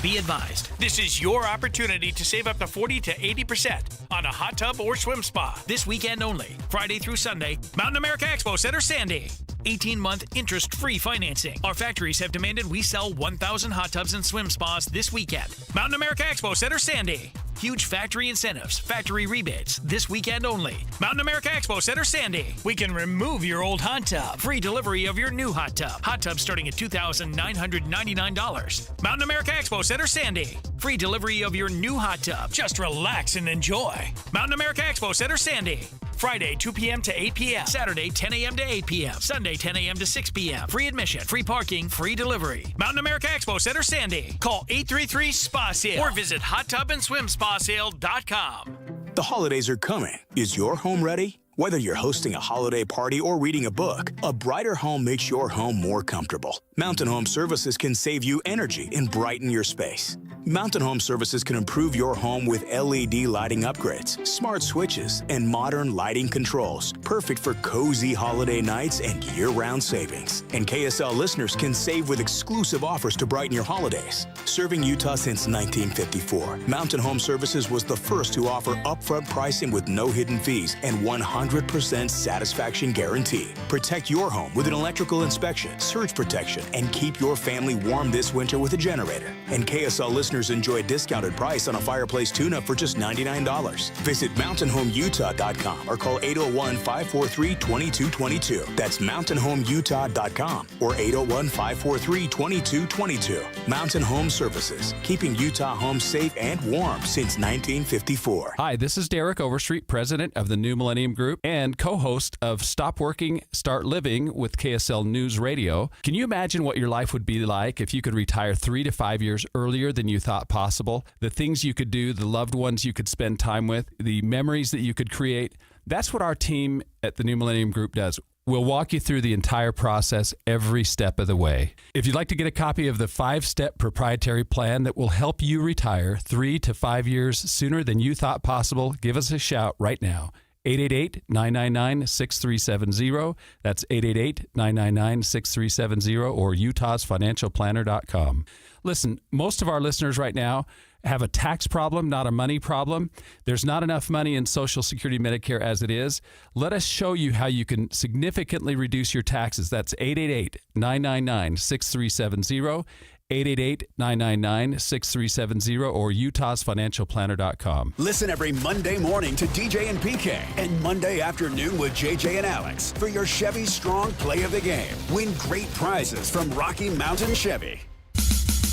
Be advised, this is your opportunity to save up to 40 to 80% on a hot tub or swim spa this weekend only, Friday through Sunday, Mountain America Expo Center, Sandy. 18-month interest-free financing. Our factories have demanded we sell 1,000 hot tubs and swim spas this weekend. Mountain America Expo Center, Sandy. Huge factory incentives, factory rebates, this weekend only. Mountain America Expo Center, Sandy. We can remove your old hot tub. Free delivery of your new hot tub. Hot tub starting at $2,999. Mountain America Expo Center, Sandy. Free delivery of your new hot tub. Just relax and enjoy. Mountain America Expo Center, Sandy. Friday, 2 p.m. to 8 p.m. Saturday, 10 a.m. to 8 p.m. Sunday, 10 a.m. to 6 p.m. Free admission, free parking, free delivery. Mountain America Expo Center, Sandy. Call 833-SPA-SALE or visit hottubandSwimSpaSale.com. The holidays are coming. Is your home ready? Whether you're hosting a holiday party or reading a book, a brighter home makes your home more comfortable. Mountain Home Services can save you energy and brighten your space. Mountain Home Services can improve your home with LED lighting upgrades, smart switches, and modern lighting controls, perfect for cozy holiday nights and year-round savings. And KSL listeners can save with exclusive offers to brighten your holidays. Serving Utah since 1954, Mountain Home Services was the first to offer upfront pricing with no hidden fees and 100% satisfaction guarantee. Protect your home with an electrical inspection, surge protection, and keep your family warm this winter with a generator. And KSL listeners enjoy a discounted price on a fireplace tune-up for just $99. Visit mountainhomeutah.com or call 801-543-2222. That's mountainhomeutah.com or 801-543-2222. Mountain Home Services, keeping Utah homes safe and warm since 1954. Hi, this is Derek Overstreet, president of the New Millennium Group and co-host of Stop Working, Start Living with KSL News Radio. Can you imagine what your life would be like if you could retire 3 to 5 years earlier than you thought possible? The things you could do, the loved ones you could spend time with, the memories that you could create. That's what our team at the New Millennium Group does. We'll walk you through the entire process every step of the way. If you'd like to get a copy of the 5-step proprietary plan that will help you retire 3 to 5 years sooner than you thought possible, give us a shout right now. 888-999-6370. That's 888-999-6370 or utahsfinancialplanner.com. Listen, most of our listeners right now have a tax problem, not a money problem. There's not enough money in Social Security Medicare as it is. Let us show you how you can significantly reduce your taxes. That's 888-999-6370. 888-999-6370 or utahsfinancialplanner.com. Listen every Monday morning to DJ and PK and Monday afternoon with JJ and Alex for your Chevy Strong Play of the Game. Win great prizes from Rocky Mountain Chevy.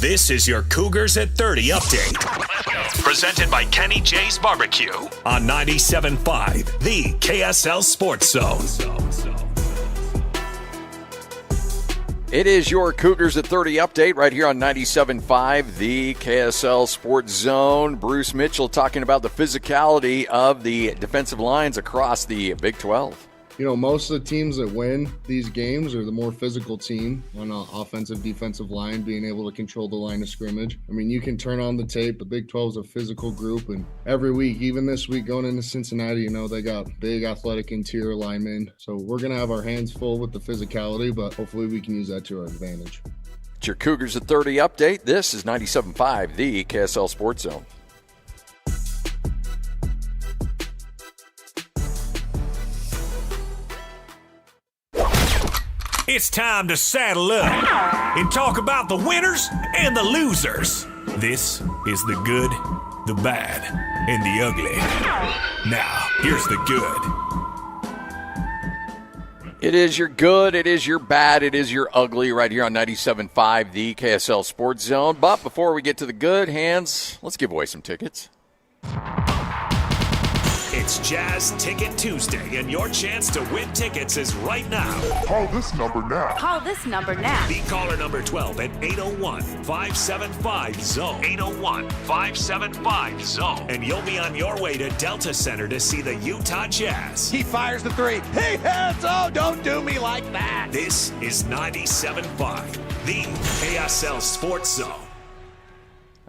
This is your Cougars at 30 update. Presented by Kenny J's Barbecue on 97.5, the KSL Sports Zone. It is your Cougars at 30 update right here on 97.5, the KSL Sports Zone. Bruce Mitchell talking about the physicality of the defensive lines across the Big 12. You know, most of the teams that win these games are the more physical team on an offensive, defensive line, being able to control the line of scrimmage. I mean, you can turn on the tape. The Big 12 is a physical group, and every week, even this week going into Cincinnati, you know, they got big athletic interior linemen. So we're going to have our hands full with the physicality, but hopefully we can use that to our advantage. It's your Cougars at 30 update. This is 97.5, the KSL Sports Zone. It's time to saddle up and talk about the winners and the losers. This is the good, the bad, and the ugly. Now, here's the good. It is your good, it is your bad, it is your ugly right here on 97.5, the KSL Sports Zone. But before we get to the good, Hands, let's give away some tickets. It's Jazz Ticket Tuesday, and your chance to win tickets is right now. Call this number now. Call this number now. Be caller number 12 at 801-575-ZONE. 801-575-ZONE. And you'll be on your way to Delta Center to see the Utah Jazz. He fires the three. He hits. Oh, don't do me like that. This is 97.5, the KSL Sports Zone.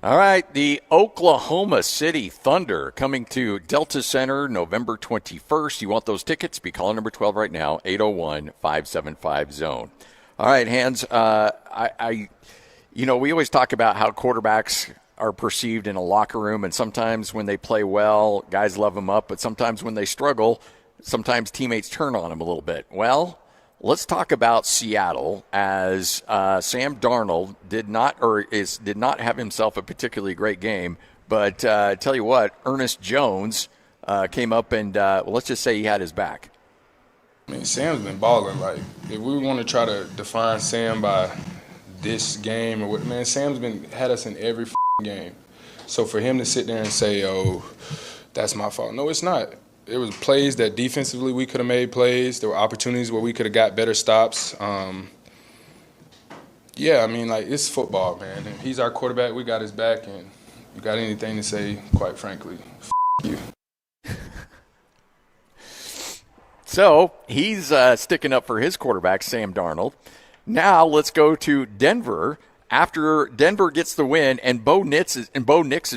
All right, the Oklahoma City Thunder coming to Delta Center November 21st. You want those tickets? Be calling number 12 right now, 801-575-ZONE. All right, Hans, we always talk about how quarterbacks are perceived in a locker room, and sometimes when they play well, guys love them up, but sometimes when they struggle, sometimes teammates turn on them a little bit. Well, let's talk about Seattle, as Sam Darnold did not have himself a particularly great game. But tell you what, Ernest Jones came up and let's just say he had his back. I mean, Sam's been balling. Like, if we want to try to define Sam by this game or what, man, Sam's had us in every game. So for him to sit there and say, "Oh, that's my fault," no, it's not. There was plays that defensively we could have made plays. There were opportunities where we could have got better stops. It's football, man. And he's our quarterback. We got his back, and you got anything to say, quite frankly, you. So he's sticking up for his quarterback, Sam Darnold. Now let's go to Denver. After Denver gets the win, and Bo Nix has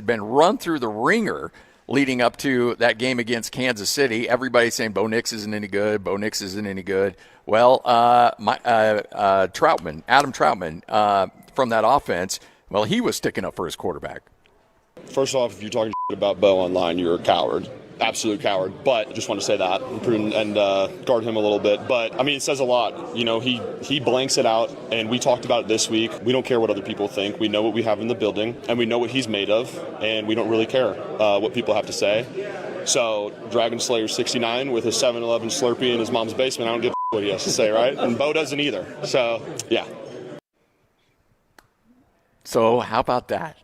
been run through the ringer leading up to that game against Kansas City. Everybody's saying Bo Nix isn't any good. Bo Nix isn't any good. Well, Adam Troutman from that offense, well, he was sticking up for his quarterback. First off, if you're talking about Bo online, you're a coward. Absolute coward. But I just want to say that and guard him a little bit. But, I mean, it says a lot. You know, he blanks it out, and we talked about it this week. We don't care what other people think. We know what we have in the building, and we know what he's made of, and we don't really care what people have to say. So, Dragon Slayer 69 with his 7-Eleven Slurpee in his mom's basement, I don't give a what he has to say, right? And Bo doesn't either. So, yeah. So, how about that?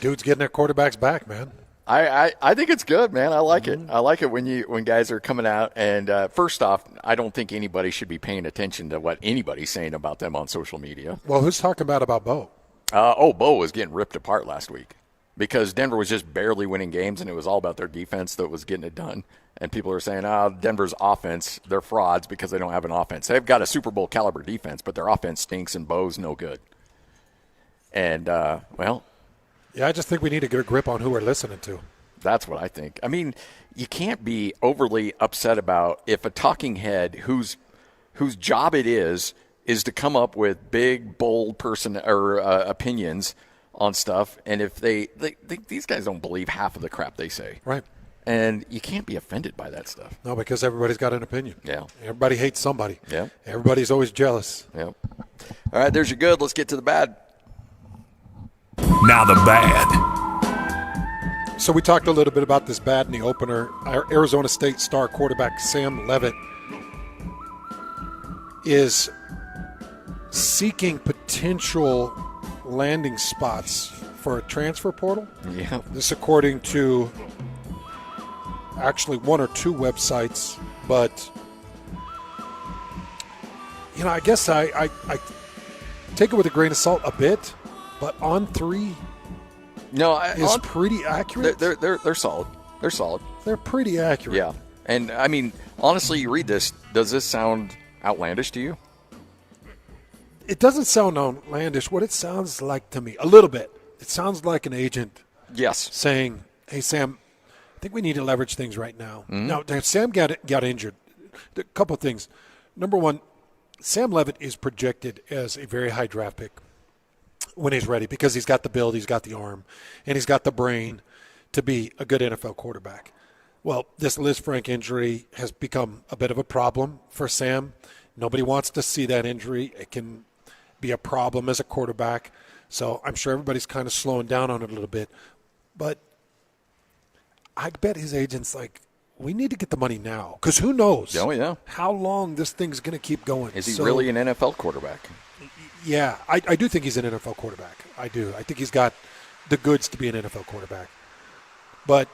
Dude's getting their quarterbacks back, man. I think it's good, man. I like it. I like it when guys are coming out. And first off, I don't think anybody should be paying attention to what anybody's saying about them on social media. Well, who's talking about Bo? Bo was getting ripped apart last week because Denver was just barely winning games, and it was all about their defense that was getting it done. And people are saying, Denver's offense, they're frauds because they don't have an offense. They've got a Super Bowl caliber defense, but their offense stinks, and Bo's no good. And, yeah, I just think we need to get a grip on who we're listening to. That's what I think. I mean, you can't be overly upset about if a talking head whose job it is to come up with big, bold opinions on stuff, and if these guys don't believe half of the crap they say. Right. And you can't be offended by that stuff. No, because everybody's got an opinion. Yeah. Everybody hates somebody. Yeah. Everybody's always jealous. Yeah. All right, there's your good. Let's get to the bad. Now the bad. So we talked a little bit about this bad in the opener. Our Arizona State star quarterback Sam Leavitt is seeking potential landing spots for a transfer portal. Yeah. This according to actually one or two websites, but I guess I take it with a grain of salt a bit. But On 3 is pretty accurate. They're solid. They're solid. They're pretty accurate. Yeah. And, I mean, honestly, you read this. Does this sound outlandish to you? It doesn't sound outlandish. What it sounds like to me, a little bit, it sounds like an agent saying, hey, Sam, I think we need to leverage things right now. Mm-hmm. Now, Sam got injured. A couple of things. Number one, Sam Leavitt is projected as a very high draft pick when he's ready because he's got the build, he's got the arm, and he's got the brain to be a good NFL quarterback. Well, this Liz Frank injury has become a bit of a problem for Sam. Nobody wants to see that injury. It can be a problem as a quarterback. So I'm sure everybody's kind of slowing down on it a little bit. But I bet his agent's like, we need to get the money now because who knows how long this thing's going to keep going. Is he really an NFL quarterback? Yeah, I do think he's an NFL quarterback. I do. I think he's got the goods to be an NFL quarterback. But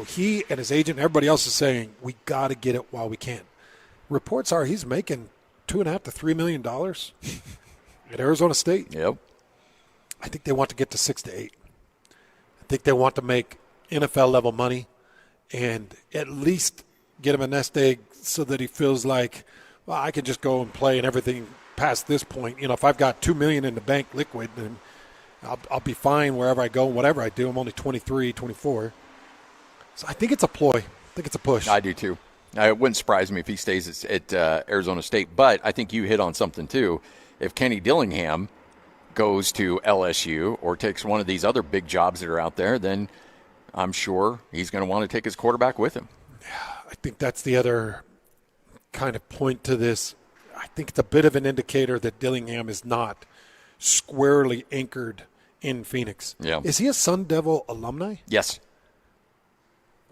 he and his agent, everybody else is saying, we got to get it while we can. Reports are he's making $2.5 to $3 million at Arizona State. Yep. I think they want to get to 6 to 8. I think they want to make NFL-level money and at least get him a nest egg so that he feels like, well, I can just go and play and everything past this point. If I've got $2 million in the bank liquid, then I'll be fine wherever I go, whatever I do. I'm only 23, 24. So I think it's a ploy. I think it's a push. I do too. It wouldn't surprise me if he stays at Arizona State. But I think you hit on something too. If Kenny Dillingham goes to LSU or takes one of these other big jobs that are out there, then I'm sure he's going to want to take his quarterback with him. I think that's the other kind of point to this. I think it's a bit of an indicator that Dillingham is not squarely anchored in Phoenix. Yeah. Is he a Sun Devil alumni? Yes.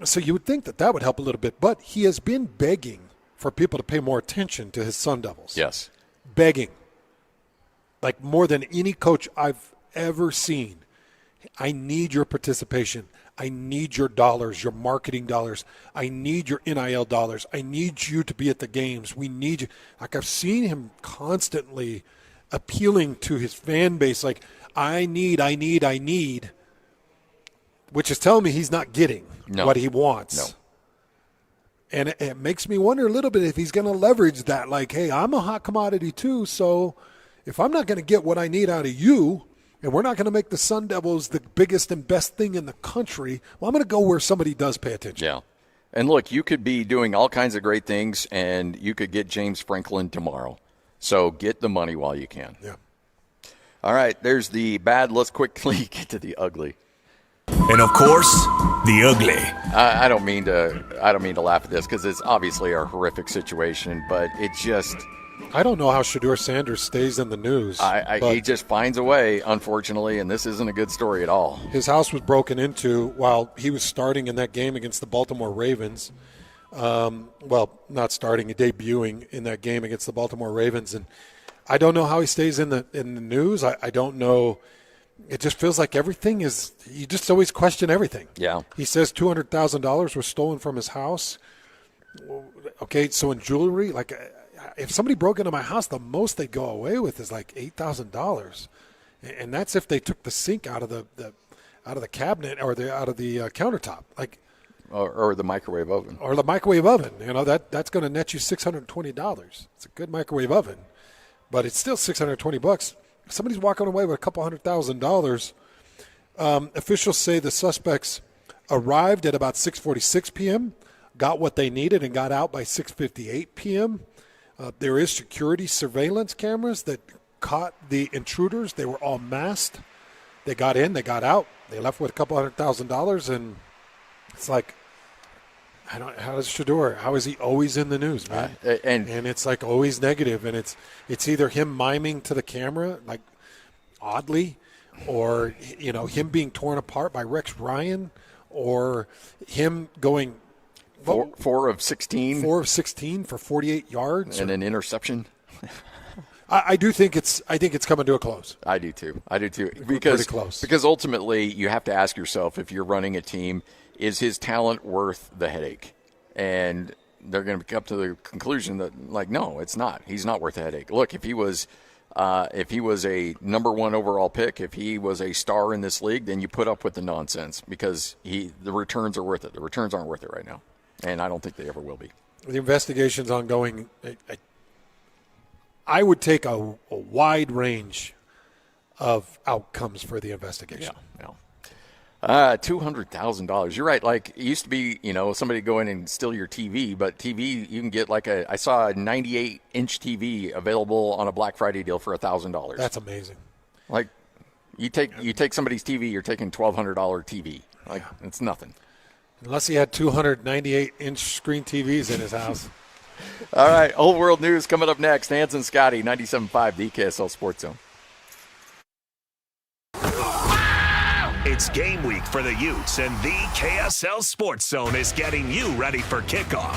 So you would think that would help a little bit, but he has been begging for people to pay more attention to his Sun Devils. Yes. Begging. Like more than any coach I've ever seen. I need your participation. I need your dollars, your marketing dollars. I need your NIL dollars. I need you to be at the games. We need you. Like I've seen him constantly appealing to his fan base like, I need, which is telling me he's not getting what he wants. No. And it makes me wonder a little bit if he's going to leverage that. Like, hey, I'm a hot commodity too, so if I'm not going to get what I need out of you, and we're not going to make the Sun Devils the biggest and best thing in the country, well, I'm going to go where somebody does pay attention. Yeah. And look, you could be doing all kinds of great things, and you could get James Franklin tomorrow. So get the money while you can. Yeah. All right, there's the bad. Let's quickly get to the ugly. And of course, the ugly. I don't mean to laugh at this because it's obviously a horrific situation, but it just. I don't know how Shedeur Sanders stays in the news. He just finds a way, unfortunately, and this isn't a good story at all. His house was broken into while he was starting in that game against the Baltimore Ravens. Not starting, debuting in that game against the Baltimore Ravens, and I don't know how he stays in the news. I don't know. It just feels like everything is. You just always question everything. Yeah. He says $200,000 was stolen from his house. Okay, so in jewelry, like if somebody broke into my house, the most they go away with is like $8,000, and that's if they took the sink out of the cabinet or out of the countertop, like. Or the microwave oven. Or the microwave oven. That's going to net you $620. It's a good microwave oven, but it's still $620. If somebody's walking away with a couple $100,000, officials say the suspects arrived at about 6:46 p.m., got what they needed, and got out by 6:58 p.m. There is security surveillance cameras that caught the intruders. They were all masked. They got in, they got out. They left with a couple $100,000, and it's like, how does Shedeur? How is he always in the news, man? And it's like always negative, and it's either him miming to the camera, like oddly, or him being torn apart by Rex Ryan, or him going 4 of 16. 4 of 16 for 48 yards and an interception. I think it's coming to a close. I do too. Pretty close. Because ultimately you have to ask yourself, if you're running a team, is his talent worth the headache? And they're going to come to the conclusion that, like, no, it's not. He's not worth the headache. Look, if he was a number 1 overall pick, if he was a star in this league, then you put up with the nonsense because the returns are worth it. The returns aren't worth it right now, and I don't think they ever will be. The investigation's ongoing. I would take a wide range of outcomes for the investigation. Yeah. $200,000. You're right. Like, it used to be, somebody go in and steal your TV, but TV, you can get I saw a 98-inch TV available on a Black Friday deal for $1,000. That's amazing. Like, you take somebody's TV, you're taking $1,200 TV. Like, it's nothing. Unless he had 298-inch screen TVs in his house. All right, Old World News coming up next. Hans and Scotty, 97.5, the KSL Sports Zone. It's game week for the Utes, and the KSL Sports Zone is getting you ready for kickoff.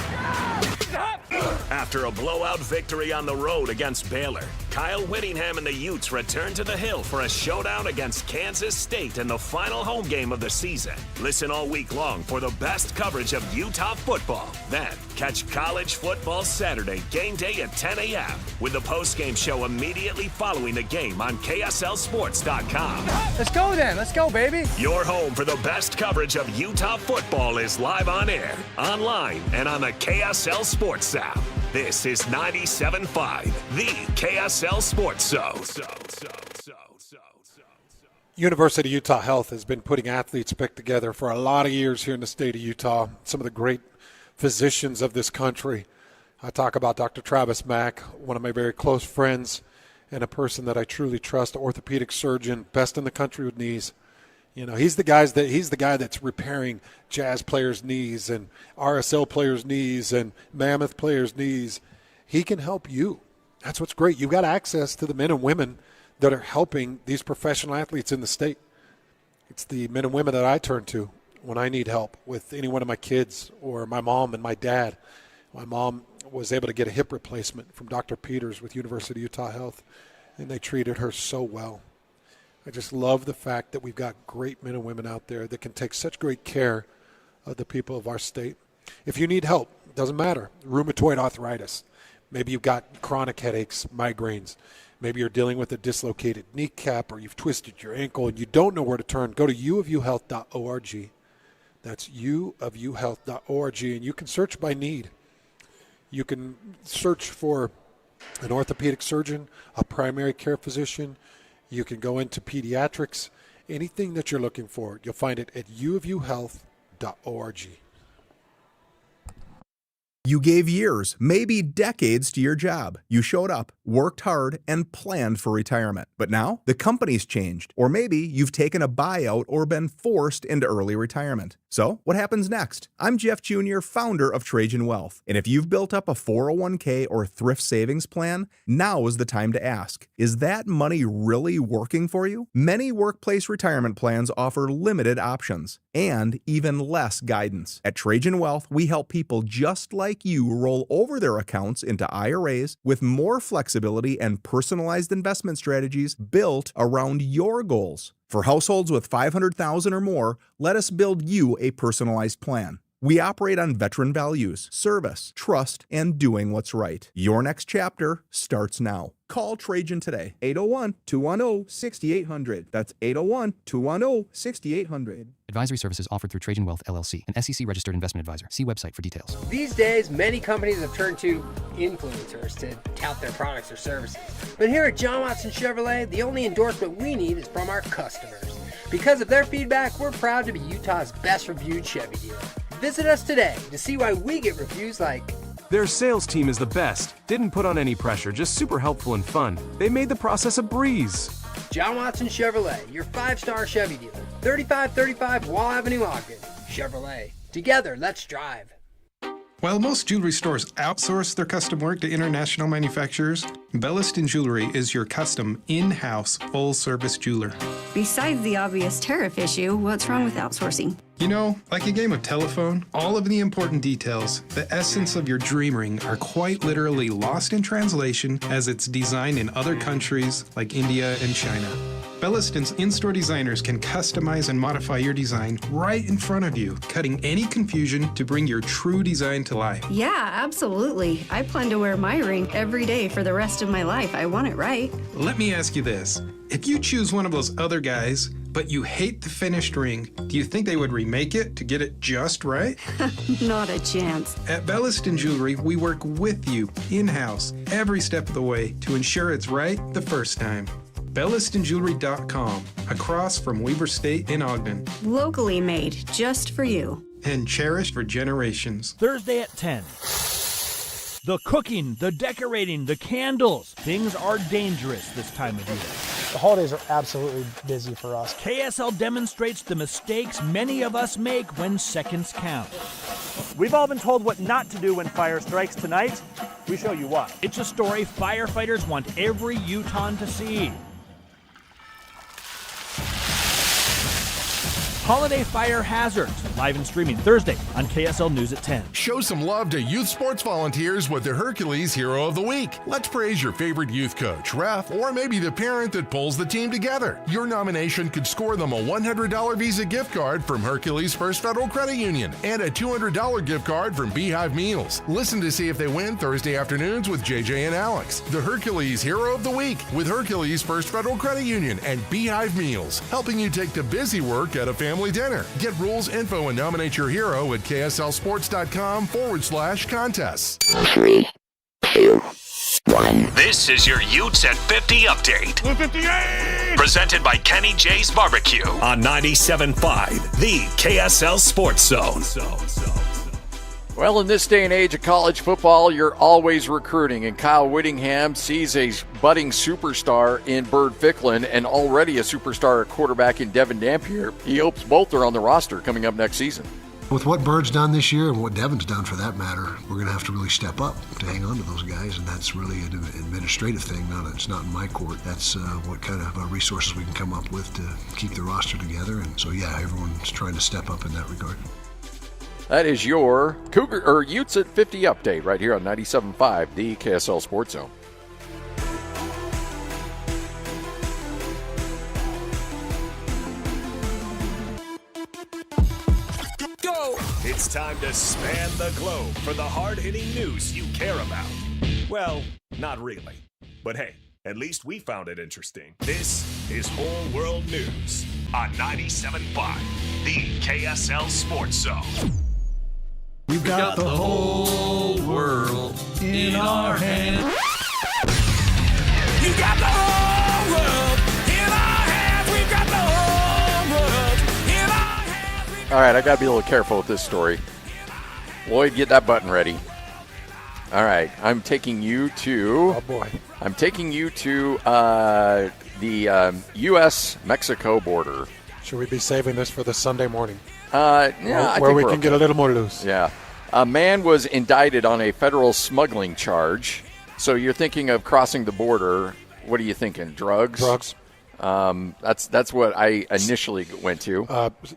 After a blowout victory on the road against Baylor, Kyle Whittingham and the Utes return to the Hill for a showdown against Kansas State in the final home game of the season. Listen all week long for the best coverage of Utah football. Then, catch College Football Saturday game day at 10 a.m. with the postgame show immediately following the game on KSLSports.com. Let's go then. Let's go, baby. Your home for the best coverage of Utah football is live on air, online, and on the KSL Sports app. This is 97.5, the KSL Sports Zone. University of Utah Health has been putting athletes back together for a lot of years here in the state of Utah. Some of the great physicians of this country. I talk about Dr. Travis Mack, one of my very close friends and a person that I truly trust, orthopedic surgeon, best in the country with knees. You know, he's the guy that's repairing Jazz players' knees and RSL players' knees and Mammoth players' knees. He can help you. That's what's great. You've got access to the men and women that are helping these professional athletes in the state. It's the men and women that I turn to when I need help with any one of my kids or my mom and my dad. My mom was able to get a hip replacement from Dr. Peters with University of Utah Health, and they treated her so well. I just love the fact that we've got great men and women out there that can take such great care of the people of our state. If you need help, it doesn't matter. Rheumatoid arthritis. Maybe you've got chronic headaches, migraines. Maybe you're dealing with a dislocated kneecap or you've twisted your ankle and you don't know where to turn. Go to uofuhealth.org. That's uofuhealth.org, and you can search by need. You can search for an orthopedic surgeon, a primary care physician. You can go into pediatrics. Anything that you're looking for, you'll find it at uofuhealth.org. You gave years, maybe decades to your job. You showed up, worked hard, and planned for retirement. But now, the company's changed. Or maybe you've taken a buyout or been forced into early retirement. So, what happens next? I'm Jeff Jr., founder of Trajan Wealth. And if you've built up a 401k or thrift savings plan, now is the time to ask, is that money really working for you? Many workplace retirement plans offer limited options and even less guidance. At Trajan Wealth, we help people just like you roll over their accounts into IRAs with more flexibility and personalized investment strategies built around your goals. For households with $500,000 or more, let us build you a personalized plan. We operate on veteran values, service, trust, and doing what's right. Your next chapter starts now. Call Trajan today, 801-210-6800. That's 801-210-6800. Advisory services offered through Trajan Wealth, LLC, an SEC-registered investment advisor. See website for details. These days, many companies have turned to influencers to tout their products or services. But here at John Watson Chevrolet, the only endorsement we need is from our customers. Because of their feedback, we're proud to be Utah's best-reviewed Chevy dealer. Visit us today to see why we get reviews like, their sales team is the best. Didn't put on any pressure, just super helpful and fun. They made the process a breeze. John Watson Chevrolet, your 5-star Chevy dealer. 3535 Wall Avenue, Ogden. Chevrolet. Together, let's drive. While most jewelry stores outsource their custom work to international manufacturers, Belliston Jewelry is your custom, in-house, full-service jeweler. Besides the obvious tariff issue, what's wrong with outsourcing? You know, like a game of telephone, all of the important details, the essence of your dream ring, are quite literally lost in translation as it's designed in other countries like India and China. Belliston's in-store designers can customize and modify your design right in front of you, cutting any confusion to bring your true design to life. Yeah, absolutely. I plan to wear my ring every day for the rest of my life. I want it right. Let me ask you this. If you choose one of those other guys, but you hate the finished ring, do you think they would remake it to get it just right? Not a chance. At Belliston Jewelry, we work with you in-house every step of the way to ensure it's right the first time. BellistonJewelry.com, across from Weber State in Ogden. Locally made, just for you. And cherished for generations. Thursday at 10. The cooking, the decorating, the candles. Things are dangerous this time of year. The holidays are absolutely busy for us. KSL demonstrates the mistakes many of us make when seconds count. We've all been told what not to do when fire strikes. Tonight, we show you what. It's a story firefighters want every Utahn to see. Holiday fire hazards, live and streaming Thursday on KSL News at 10. Show some love to youth sports volunteers with the Hercules Hero of the Week. Let's praise your favorite youth coach, ref, or maybe the parent that pulls the team together. Your nomination could score them a $100 Visa gift card from Hercules First Federal Credit Union and a $200 gift card from Beehive Meals. Listen to see if they win Thursday afternoons with JJ and Alex. The Hercules Hero of the Week with Hercules First Federal Credit Union and Beehive Meals, helping you take the busy work at a family dinner. Get rules, info, and nominate your hero at kslsports.com/contests. 3, 2, 1. This is your Utes at 50 update. 58! Presented by Kenny J's Barbecue on 97.5, the KSL Sports Zone. Well, in this day and age of college football, you're always recruiting, and Kyle Whittingham sees a budding superstar in Bird Ficklin and already a superstar quarterback in Devin Dampier. He hopes both are on the roster coming up next season. With what Bird's done this year and what Devin's done for that matter, we're going to have to really step up to hang on to those guys, and that's really an administrative thing. It's not in my court. That's what kind of resources we can come up with to keep the roster together, and so yeah, everyone's trying to step up in that regard. That is your Utes at 50 update right here on 97.5, the KSL Sports Zone. Go! It's time to span the globe for the hard-hitting news you care about. Well, not really. But hey, at least we found it interesting. This is Whole World News on 97.5, the KSL Sports Zone. We've got the whole world in our hands. You got the whole world in our hands. We've got the whole world in our hands. All right, I got to be a little careful with this story. Lloyd, get that button ready. All right, I'm taking you to... Oh, boy. I'm taking you to the U.S.-Mexico border. Should we be saving this for the Sunday morning? Yeah, where we can get a little more loose. Yeah. A man was indicted on a federal smuggling charge. So you're thinking of crossing the border. What are you thinking? Drugs? Drugs. That's what I initially went to.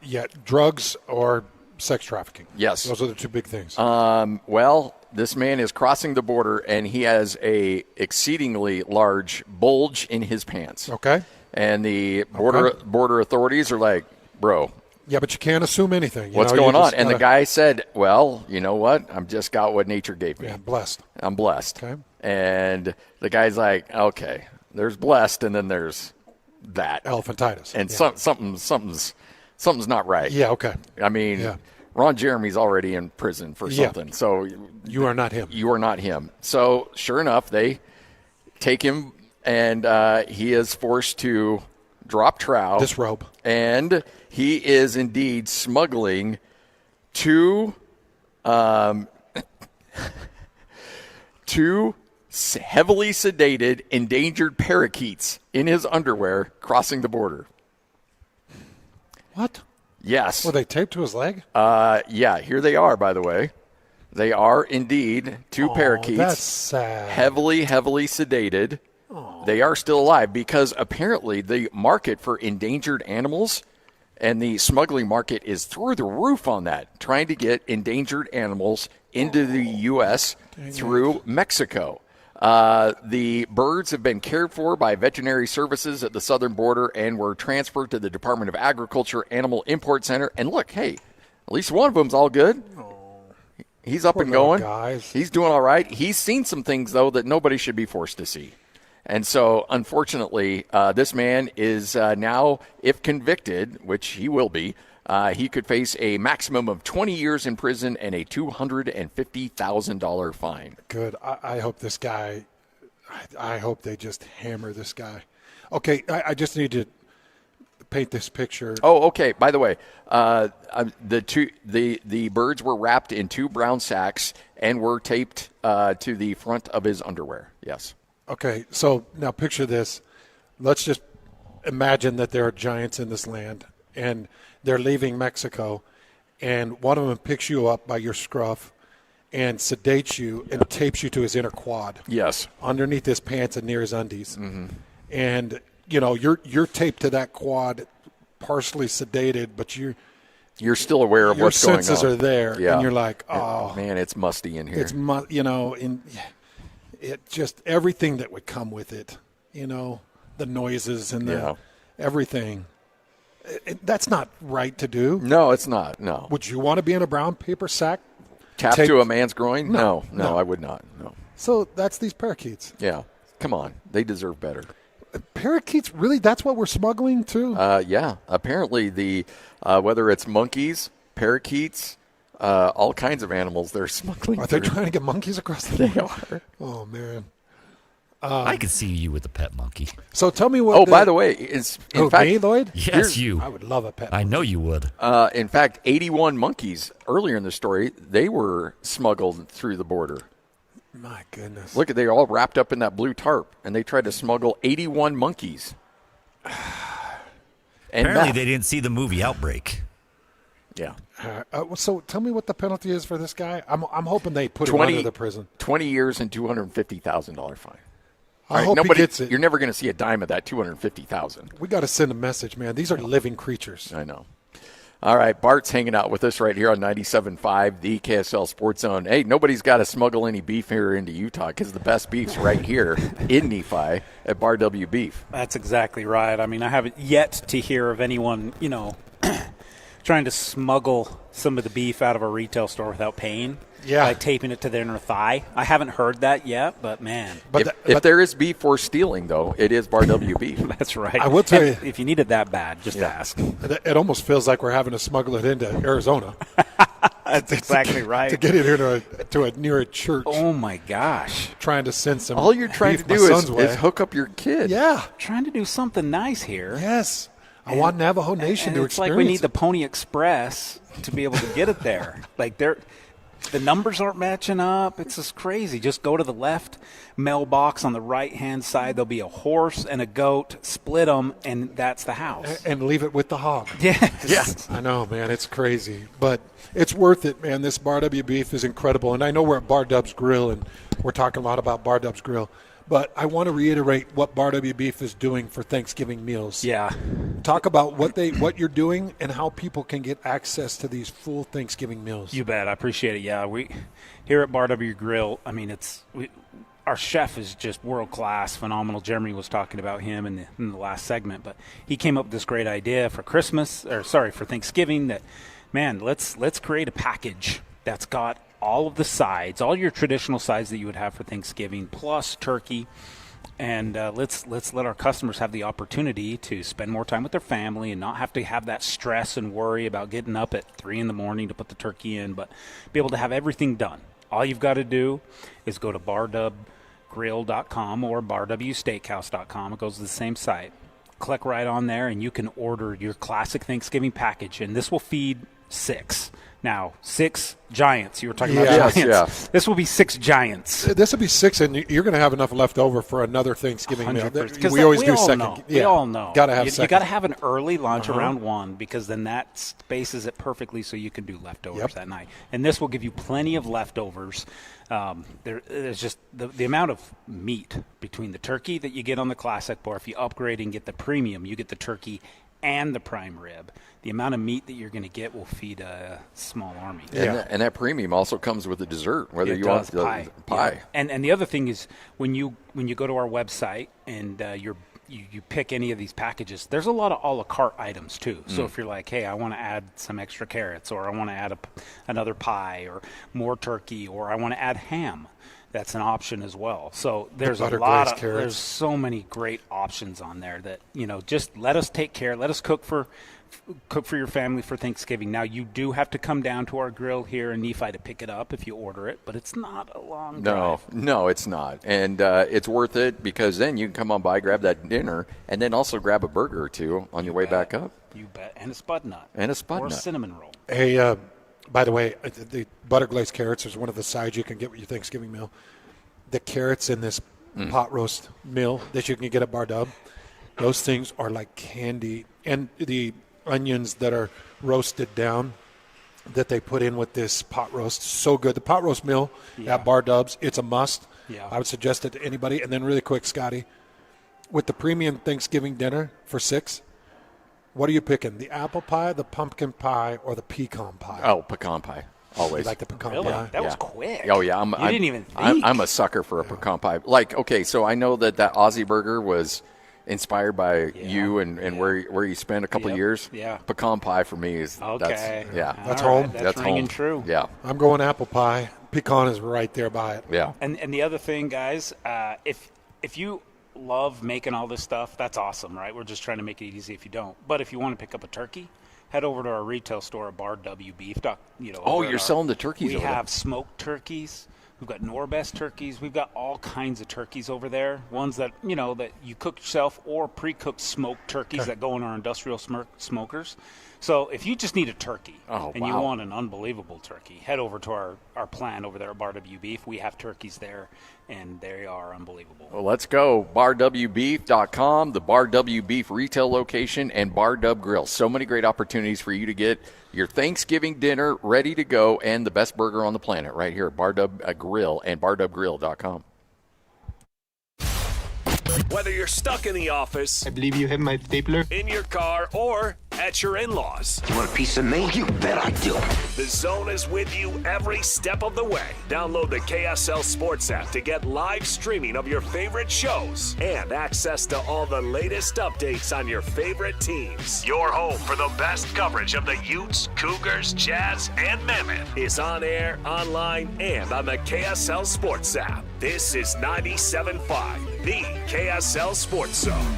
Yeah, drugs or sex trafficking. Yes. Those are the two big things. Well, this man is crossing the border, and he has a exceedingly large bulge in his pants. Okay. And the border authorities are like, bro. Yeah, but you can't assume anything. What's going on? And the guy said, well, you know what? I'm just got what nature gave me. Yeah, blessed. I'm blessed. Okay. And the guy's like, okay, there's blessed, and then there's that. Elephantitis. And something's not right. Yeah, okay. I mean, Ron Jeremy's already in prison for something. So you are not him. You are not him. So sure enough, they take him, and he is forced to drop trow. Disrobe. And he is indeed smuggling two heavily sedated, endangered parakeets in his underwear crossing the border. What? Yes. Were they taped to his leg? Yeah, here they are, by the way. They are indeed two parakeets. That's sad. Heavily sedated. They are still alive because apparently the market for endangered animals and the smuggling market is through the roof on that, trying to get endangered animals into the U.S. through Mexico. The birds have been cared for by veterinary services at the southern border and were transferred to the Department of Agriculture Animal Import Center. And look, hey, at least one of them's all good. He's up and going. Guys. He's doing all right. He's seen some things, though, that nobody should be forced to see. And so, unfortunately, this man is now, if convicted, which he will be, he could face a maximum of 20 years in prison and a $250,000 fine. Good. I hope this guy, I hope they just hammer this guy. Okay, I just need to paint this picture. Oh, okay. By the way, the birds were wrapped in two brown sacks and were taped to the front of his underwear. Yes. Okay, so now picture this. Let's just imagine that there are giants in this land, and they're leaving Mexico, and one of them picks you up by your scruff and sedates you and tapes you to his inner quad. Yes. Underneath his pants and near his undies. Mm-hmm. And, you know, you're taped to that quad, partially sedated, but you're still aware of what's going on. Your senses are there, and you're like, oh man, it's musty in here. It's it just everything that would come with it. The noises and the everything. That's not right to do. No, it's not. No. Would you want to be in a brown paper sack? Tapped to a man's groin? No, I would not. No. So that's these parakeets. Yeah. Come on. They deserve better. Parakeets, really? That's what we're smuggling too? Yeah. Apparently whether it's monkeys, parakeets, all kinds of animals they're smuggling. Are they trying to get monkeys across the border? They are. Oh, man. I could see you with a pet monkey. So tell me what. By the way, in fact, me, Lloyd? Yes, you. I would love a pet. I know you would. In fact, 81 monkeys earlier in the story, they were smuggled through the border. My goodness! Look, they all wrapped up in that blue tarp, and they tried to smuggle 81 monkeys. Apparently, they didn't see the movie Outbreak. Yeah. So tell me what the penalty is for this guy. I'm hoping they put him under the prison. 20 years and $250,000 fine. I hope he gets it. You're never going to see a dime of that $250,000. We got to send a message, man. These are living creatures. I know. All right, Bart's hanging out with us right here on 97.5, the KSL Sports Zone. Hey, nobody's got to smuggle any beef here into Utah because the best beef's right here in Nephi at Bar W Beef. That's exactly right. I mean, I haven't yet to hear of anyone, trying to smuggle some of the beef out of a retail store without paying. Yeah. By taping it to their inner thigh. I haven't heard that yet, but man. If there is beef for stealing, though, it is Bar W Beef. That's right. I will tell you. If you need it that bad, just ask. It almost feels like we're having to smuggle it into Arizona. That's exactly right. To get it here near a church. Oh, my gosh. Trying to send some all you're trying to do is hook up your kid. Yeah. Trying to do something nice here. Yes. I want Navajo Nation to experience it's like we need the Pony Express to be able to get it there. Like the numbers aren't matching up. It's just crazy. Just go to the left mailbox on the right-hand side. There'll be a horse and a goat. Split them, and that's the house. And leave it with the hog. Yes. I know, man. It's crazy. But it's worth it, man. This Bar W Beef is incredible. And I know we're at Bar Dub's Grill, and we're talking a lot about Bar Dub's Grill. But I want to reiterate what Bar W Beef is doing for Thanksgiving meals. Yeah. Talk about what you're doing and how people can get access to these full Thanksgiving meals. You bet. I appreciate it. Yeah, we here at Bar W Grill, I mean, our chef is just world-class, phenomenal. Jeremy was talking about him in the last segment, but he came up with this great idea for for Thanksgiving that, man, let's create a package that's got all of the sides, all your traditional sides that you would have for Thanksgiving, plus turkey. And let's let our customers have the opportunity to spend more time with their family and not have to have that stress and worry about getting up at 3 a.m. to put the turkey in, but be able to have everything done. All you've got to do is go to bardubgrill.com or bardubsteakhouse.com. It goes to the same site. Click right on there, and you can order your classic Thanksgiving package, and this will feed 6. Now, 6 giants. You were talking about giants. Yeah. This will be 6 giants. This will be 6, and you're going to have enough left over for another Thanksgiving meal. We always do all second. Know. Yeah. We all know. Got to have second. You got to have an early lunch around 1 because then that spaces it perfectly so you can do leftovers that night. And this will give you plenty of leftovers. There's just the amount of meat between the turkey that you get on the classic bar. If you upgrade and get the premium, you get the turkey and the prime rib. The amount of meat that you're going to get will feed a small army. And that premium also comes with a dessert, whether you want the pie. Yeah. And the other thing is when you go to our website and you pick any of these packages, there's a lot of a la carte items too. So if you're like, hey, I want to add some extra carrots, or I want to add another pie, or more turkey, or I want to add ham, that's an option as well. So there's there's so many great options on there that, just let us take care. Let us cook for your family for Thanksgiving. Now, you do have to come down to our grill here in Nephi to pick it up if you order it, but it's not a long drive. No, it's not. And it's worth it because then you can come on by, grab that dinner, and then also grab a burger or two on your way back up. You bet. And a spud nut. Or a cinnamon roll. Hey, by the way, the butter glazed carrots is one of the sides you can get with your Thanksgiving meal. The carrots in this pot roast meal that you can get at Bar Dub, those things are like candy. And the onions that are roasted down that they put in with this pot roast, so good. The pot roast meal at Bar Dub's, it's a must. Yeah. I would suggest it to anybody. And then really quick, Scotty, with the premium Thanksgiving dinner for 6, What are you picking? The apple pie, the pumpkin pie, or the pecan pie? Oh, pecan pie. Always. You like the pecan Really? pie? That was quick. Oh, yeah. You didn't even think. I'm a sucker for a pecan pie. Like, okay, so I know that Aussie burger was inspired by you and where you spent a couple of years. Yeah. Pecan pie for me is okay. That's All right, home. That's ringing home. true. Yeah. I'm going apple pie. Pecan is right there by it. Yeah. And the other thing, guys, if you love making all this stuff, that's awesome, right? We're just trying to make it easy if you don't. But if you want to pick up a turkey, head over to our retail store at Bar W Beef. Oh, you're selling the turkeys over there. We have smoked turkeys. We've got Norbest turkeys. We've got all kinds of turkeys over there. Ones that, that you cook yourself or pre-cooked smoked turkeys that go in our industrial smokers. So if you just need a turkey and you want an unbelievable turkey, head over to our plant over there at Bar W Beef. We have turkeys there, and they are unbelievable. Well, let's go. BarWBeef.com, the Bar W Beef retail location, and Bar Dub Grill. So many great opportunities for you to get your Thanksgiving dinner ready to go and the best burger on the planet right here at Bar Dub Grill and BarDubGrill.com. Whether you're stuck in the office, I believe you have my stapler, in your car, or at your in-laws. You want a piece of me? You bet I do. The Zone is with you every step of the way. Download the KSL Sports app to get live streaming of your favorite shows and access to all the latest updates on your favorite teams. Your home for the best coverage of the Utes, Cougars, Jazz, and Mammoth is on air, online, and on the KSL Sports app. This is 97.5, the KSL Sports Zone.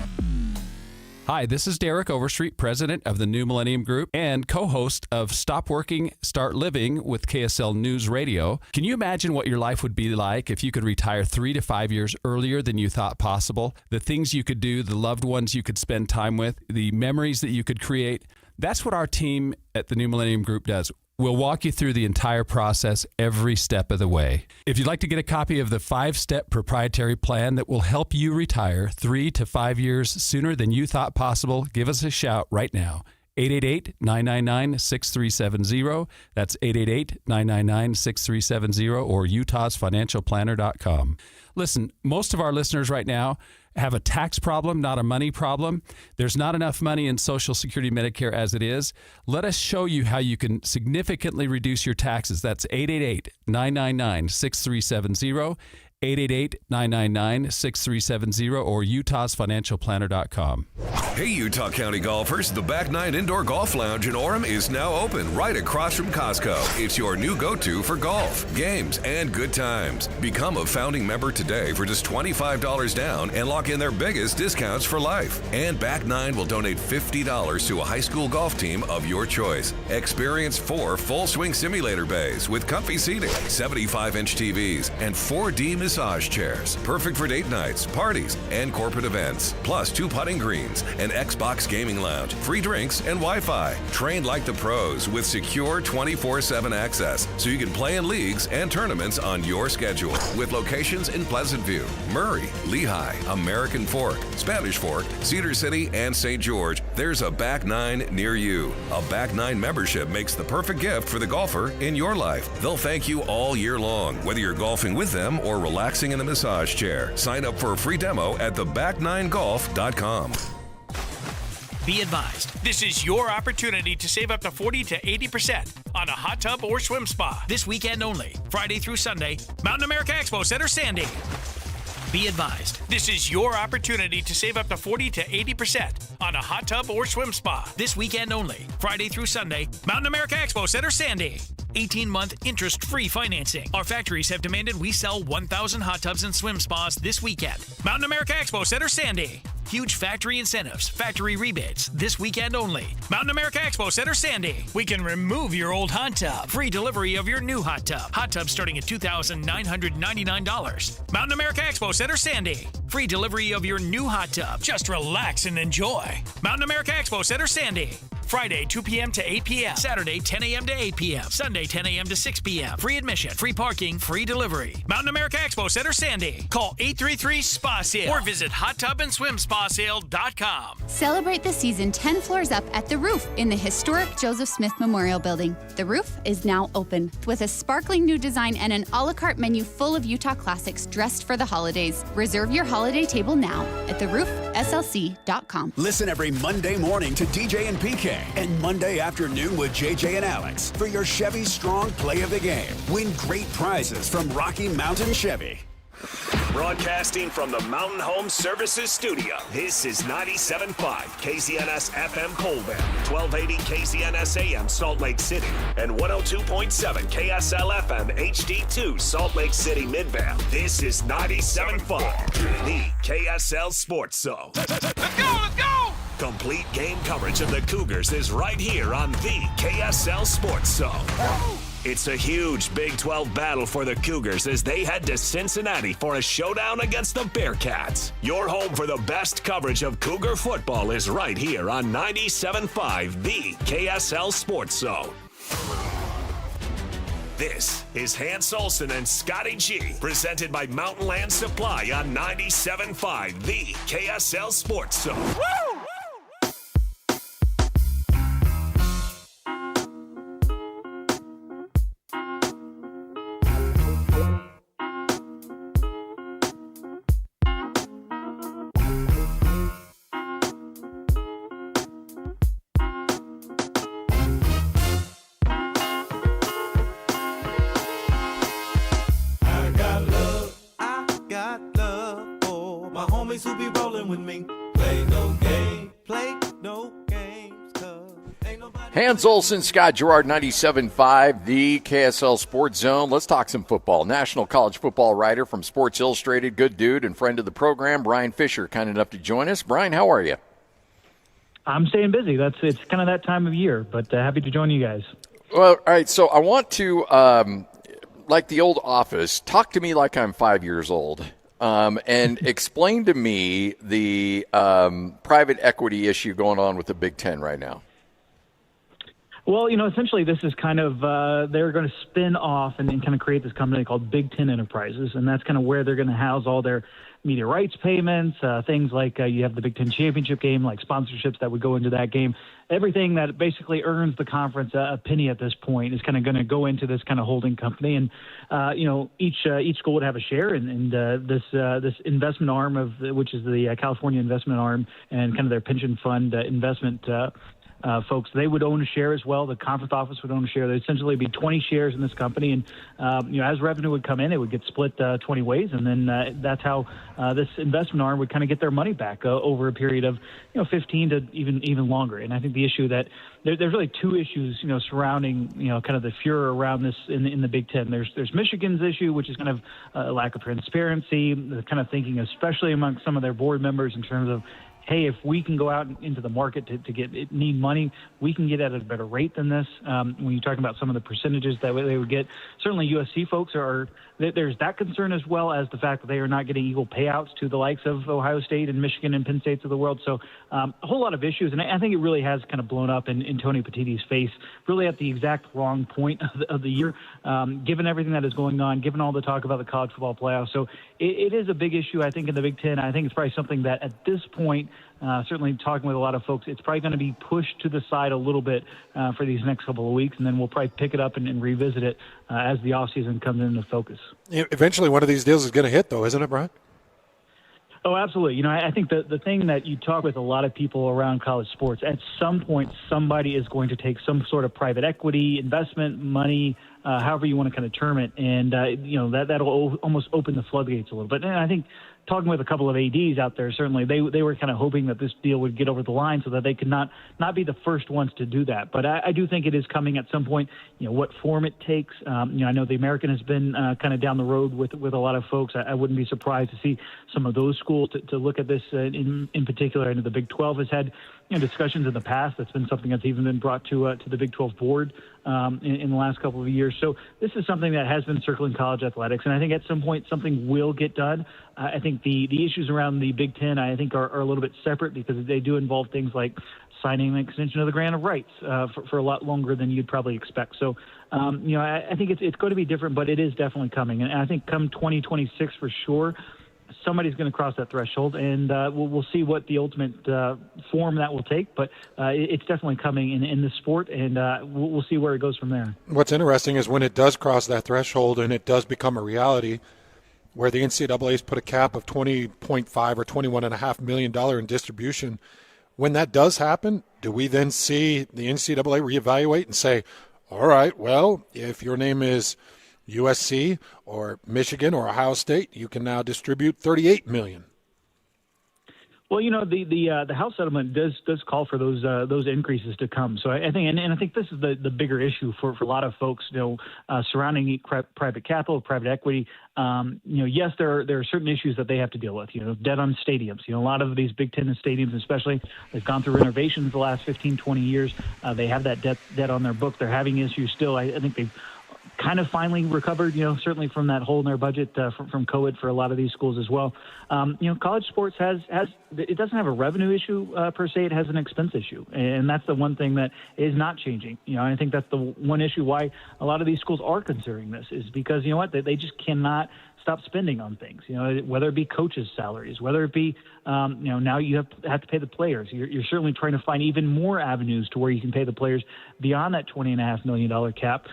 Hi, this is Derek Overstreet, president of the New Millennium Group and co-host of Stop Working, Start Living with KSL News Radio. Can you imagine what your life would be like if you could retire 3 to 5 years earlier than you thought possible? The things you could do, the loved ones you could spend time with, the memories that you could create. That's what our team at the New Millennium Group does. We'll walk you through the entire process every step of the way. If you'd like to get a copy of the 5-step proprietary plan that will help you retire 3 to 5 years sooner than you thought possible, give us a shout right now. 888-999-6370. That's 888-999-6370 or utahsfinancialplanner.com. Listen, most of our listeners right now have a tax problem, not a money problem. There's not enough money in Social Security Medicare as it is. Let us show you how you can significantly reduce your taxes. That's 888-999-6370. 888-999-6370 or utahsfinancialplanner.com. Hey, Utah County golfers, the Back Nine Indoor Golf Lounge in Orem is now open right across from Costco. It's your new go-to for golf, games, and good times. Become a founding member today for just $25 down and lock in their biggest discounts for life. And Back Nine will donate $50 to a high school golf team of your choice. Experience 4 full swing simulator bays with comfy seating, 75-inch TVs, and 4D massage chairs. Perfect for date nights, parties, and corporate events. Plus 2 putting greens, an Xbox gaming lounge, free drinks, and Wi-Fi. Trained like the pros with secure 24/7 access so you can play in leagues and tournaments on your schedule. With locations in Pleasant View, Murray, Lehigh, American Fork, Spanish Fork, Cedar City, and St. George, there's a Back Nine near you. A Back Nine membership makes the perfect gift for the golfer in your life. They'll thank you all year long, whether you're golfing with them or relaxing in a massage chair. Sign up for a free demo at theback9golf.com. Be advised, this is your opportunity to save up to 40 to 80% on a hot tub or swim spa. This weekend only, Friday through Sunday, Mountain America Expo Center, Sandy. Be advised, this is your opportunity to save up to 40 to 80% on a hot tub or swim spa. This weekend only, Friday through Sunday, Mountain America Expo Center, Sandy. 18-month interest-free financing. Our factories have demanded we sell 1,000 hot tubs and swim spas this weekend. Mountain America Expo Center, Sandy. Huge factory incentives, factory rebates, this weekend only. Mountain America Expo Center, Sandy. We can remove your old hot tub. Free delivery of your new hot tub. Hot tub starting at $2,999. Mountain America Expo Center, Sandy. Free delivery of your new hot tub. Just relax and enjoy. Mountain America Expo Center, Sandy. Friday, 2 p.m. to 8 p.m. Saturday, 10 a.m. to 8 p.m. Sunday, 10 a.m. to 6 p.m. Free admission, free parking, free delivery. Mountain America Expo Center, Sandy. Call 833-SPA-SALE or visit hottubandSwimSpaSale.com. Celebrate the season 10 floors up at The Roof in the historic Joseph Smith Memorial Building. The Roof is now open with a sparkling new design and an a la carte menu full of Utah classics dressed for the holidays. Reserve your holiday table now at theroof.com. KSLC.com. Listen every Monday morning to DJ and PK and Monday afternoon with JJ and Alex for your Chevy Strong Play of the Game. Win great prizes from Rocky Mountain Chevy. Broadcasting from the Mountain Home Services Studio, this is 97.5 KZNS FM Colville, 1280 KZNS AM Salt Lake City, and 102.7 KSL FM HD2 Salt Lake City Midvale. This is 97.5, the KSL Sports Zone. Let's go! Complete game coverage of the Cougars is right here on the KSL Sports Zone. It's a huge Big 12 battle for the Cougars as they head to Cincinnati for a showdown against the Bearcats. Your home for the best coverage of Cougar football is right here on 97.5, the KSL Sports Zone. This is Hans Olsen and Scotty G, presented by Mountain Land Supply on 97.5, the KSL Sports Zone. Woo! Who be rolling with me? Play no games, ain't nobody. Hans Olsen, Scott Gerard, 97.5, the KSL Sports Zone. Let's talk some football. National college football writer from Sports Illustrated, good dude and friend of the program, Brian Fisher, kind enough to join us. Brian, how are you? I'm staying busy. It's kind of that time of year, but happy to join you guys. Well, all right, so I want to, like the old Office, talk to me like I'm 5 years old. And explain to me the private equity issue going on with the Big Ten right now. Well, essentially this is kind of they're going to spin off and kind of create this company called Big Ten Enterprises, and that's kind of where they're going to house all their media rights payments, things like you have the Big Ten championship game, like sponsorships that would go into that game. Everything that basically earns the conference a penny at this point is kind of going to go into this kind of holding company, and each school would have a share, and this investment arm of which is the California investment arm and kind of their pension fund investment folks, they would own a share as well. The conference office would own a share. There'd essentially be 20 shares in this company, and as revenue would come in, it would get split 20 ways, and then that's how this investment arm would kind of get their money back over a period of 15 to even longer. And I think the issue that there's really two issues surrounding kind of the furor around this in the Big Ten. There's Michigan's issue, which is kind of a lack of transparency, the kind of thinking, especially among some of their board members, in terms of, hey, if we can go out into the market to need money, we can get at a better rate than this. When you're talking about some of the percentages that they would get, certainly USC folks there's that concern, as well as the fact that they are not getting equal payouts to the likes of Ohio State and Michigan and Penn States of the world. So a whole lot of issues, and I think it really has kind of blown up in Tony Petitti's face, really at the exact wrong point of the year, given everything that is going on, given all the talk about the college football playoff. So it is a big issue, I think, in the Big Ten. I think it's probably something that at this point, certainly talking with a lot of folks, it's probably going to be pushed to the side a little bit for these next couple of weeks, and then we'll probably pick it up and revisit it as the offseason comes into focus. Eventually one of these deals is going to hit, though, isn't it, Brian? Oh, absolutely. I think the thing that you talk with a lot of people around college sports, at some point somebody is going to take some sort of private equity, investment, money, however you want to kind of term it, and that'll almost open the floodgates a little bit. And I think talking with a couple of ADs out there, certainly they were kind of hoping that this deal would get over the line so that they could not be the first ones to do that. But I do think it is coming at some point. What form it takes. I know the American has been kind of down the road with a lot of folks. I wouldn't be surprised to see some of those schools to look at this in particular. I know the Big 12 has had discussions in the past. That's been something that's even been brought to the Big 12 board in the last couple of years. So this is something that has been circling college athletics, and I think at some point something will get done. I think the issues around the Big Ten, I think, are a little bit separate because they do involve things like signing an extension of the grant of rights for a lot longer than you'd probably expect. So, I think it's going to be different, but it is definitely coming. And I think come 2026 for sure, somebody's going to cross that threshold, and we'll see what the ultimate form that will take. But it's definitely coming in this sport, and we'll see where it goes from there. What's interesting is when it does cross that threshold and it does become a reality, where the NCAA's put a cap of $20.5 or $21.5 million in distribution. When that does happen, do we then see the NCAA reevaluate and say, all right, well, if your name is USC or Michigan or Ohio State, you can now distribute $38 million? Well, the House settlement does call for those increases to come. So I think, and I think this is the bigger issue for a lot of folks, surrounding private capital, private equity. Yes, there are certain issues that they have to deal with. Debt on stadiums. A lot of these Big Ten stadiums, especially, they've gone through renovations the last 15, 20 years. They have that debt on their book. They're having issues still. I think they've kind of finally recovered, certainly from that hole in their budget from COVID for a lot of these schools as well. College sports it doesn't have a revenue issue per se. It has an expense issue. And that's the one thing that is not changing. I think that's the one issue why a lot of these schools are considering this is because, they just cannot stop spending on things, whether it be coaches' salaries, whether it be, now you have to pay the players. You're certainly trying to find even more avenues to where you can pay the players beyond that $20.5 million cap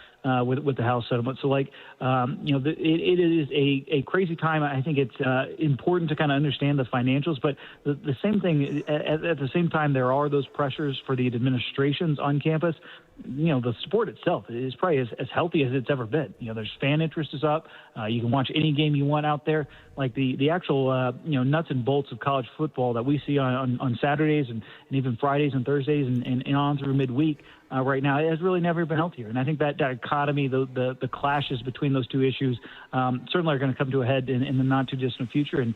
with the House settlement. So, it is a crazy time. I think it's important to kind of understand the financials, but the same thing, at the same time, there are those pressures for the administrations on campus. The sport itself is probably as healthy as it's ever been. There's fan interest is up. You can watch any game you want out there. Like the actual, nuts and bolts of college football that we see on Saturdays and even Fridays and Thursdays and on through midweek right now, it has really never been healthier. And I think that dichotomy, the clashes between those two issues certainly are going to come to a head in the not too distant future. And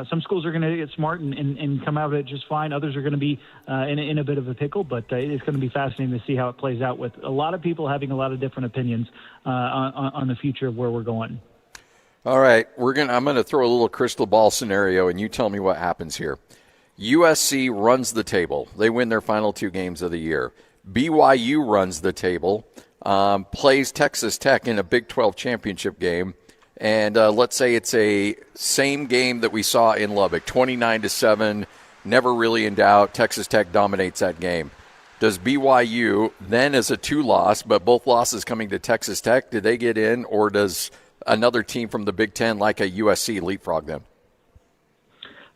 some schools are going to get smart and come out of it just fine. Others are going to be in a bit of a pickle, but it's going to be fascinating to see how it plays out with a lot of people having a lot of different opinions on the future of where we're going. All right, I'm going to throw a little crystal ball scenario, and you tell me what happens here. USC runs the table. They win their final 2 games of the year. BYU runs the table, plays Texas Tech in a Big 12 championship game, and let's say it's a same game that we saw in Lubbock, 29-7, never really in doubt. Texas Tech dominates that game. Does BYU then, as a 2-loss, but both losses coming to Texas Tech, do they get in, or does another team from the Big Ten like a USC leapfrog them?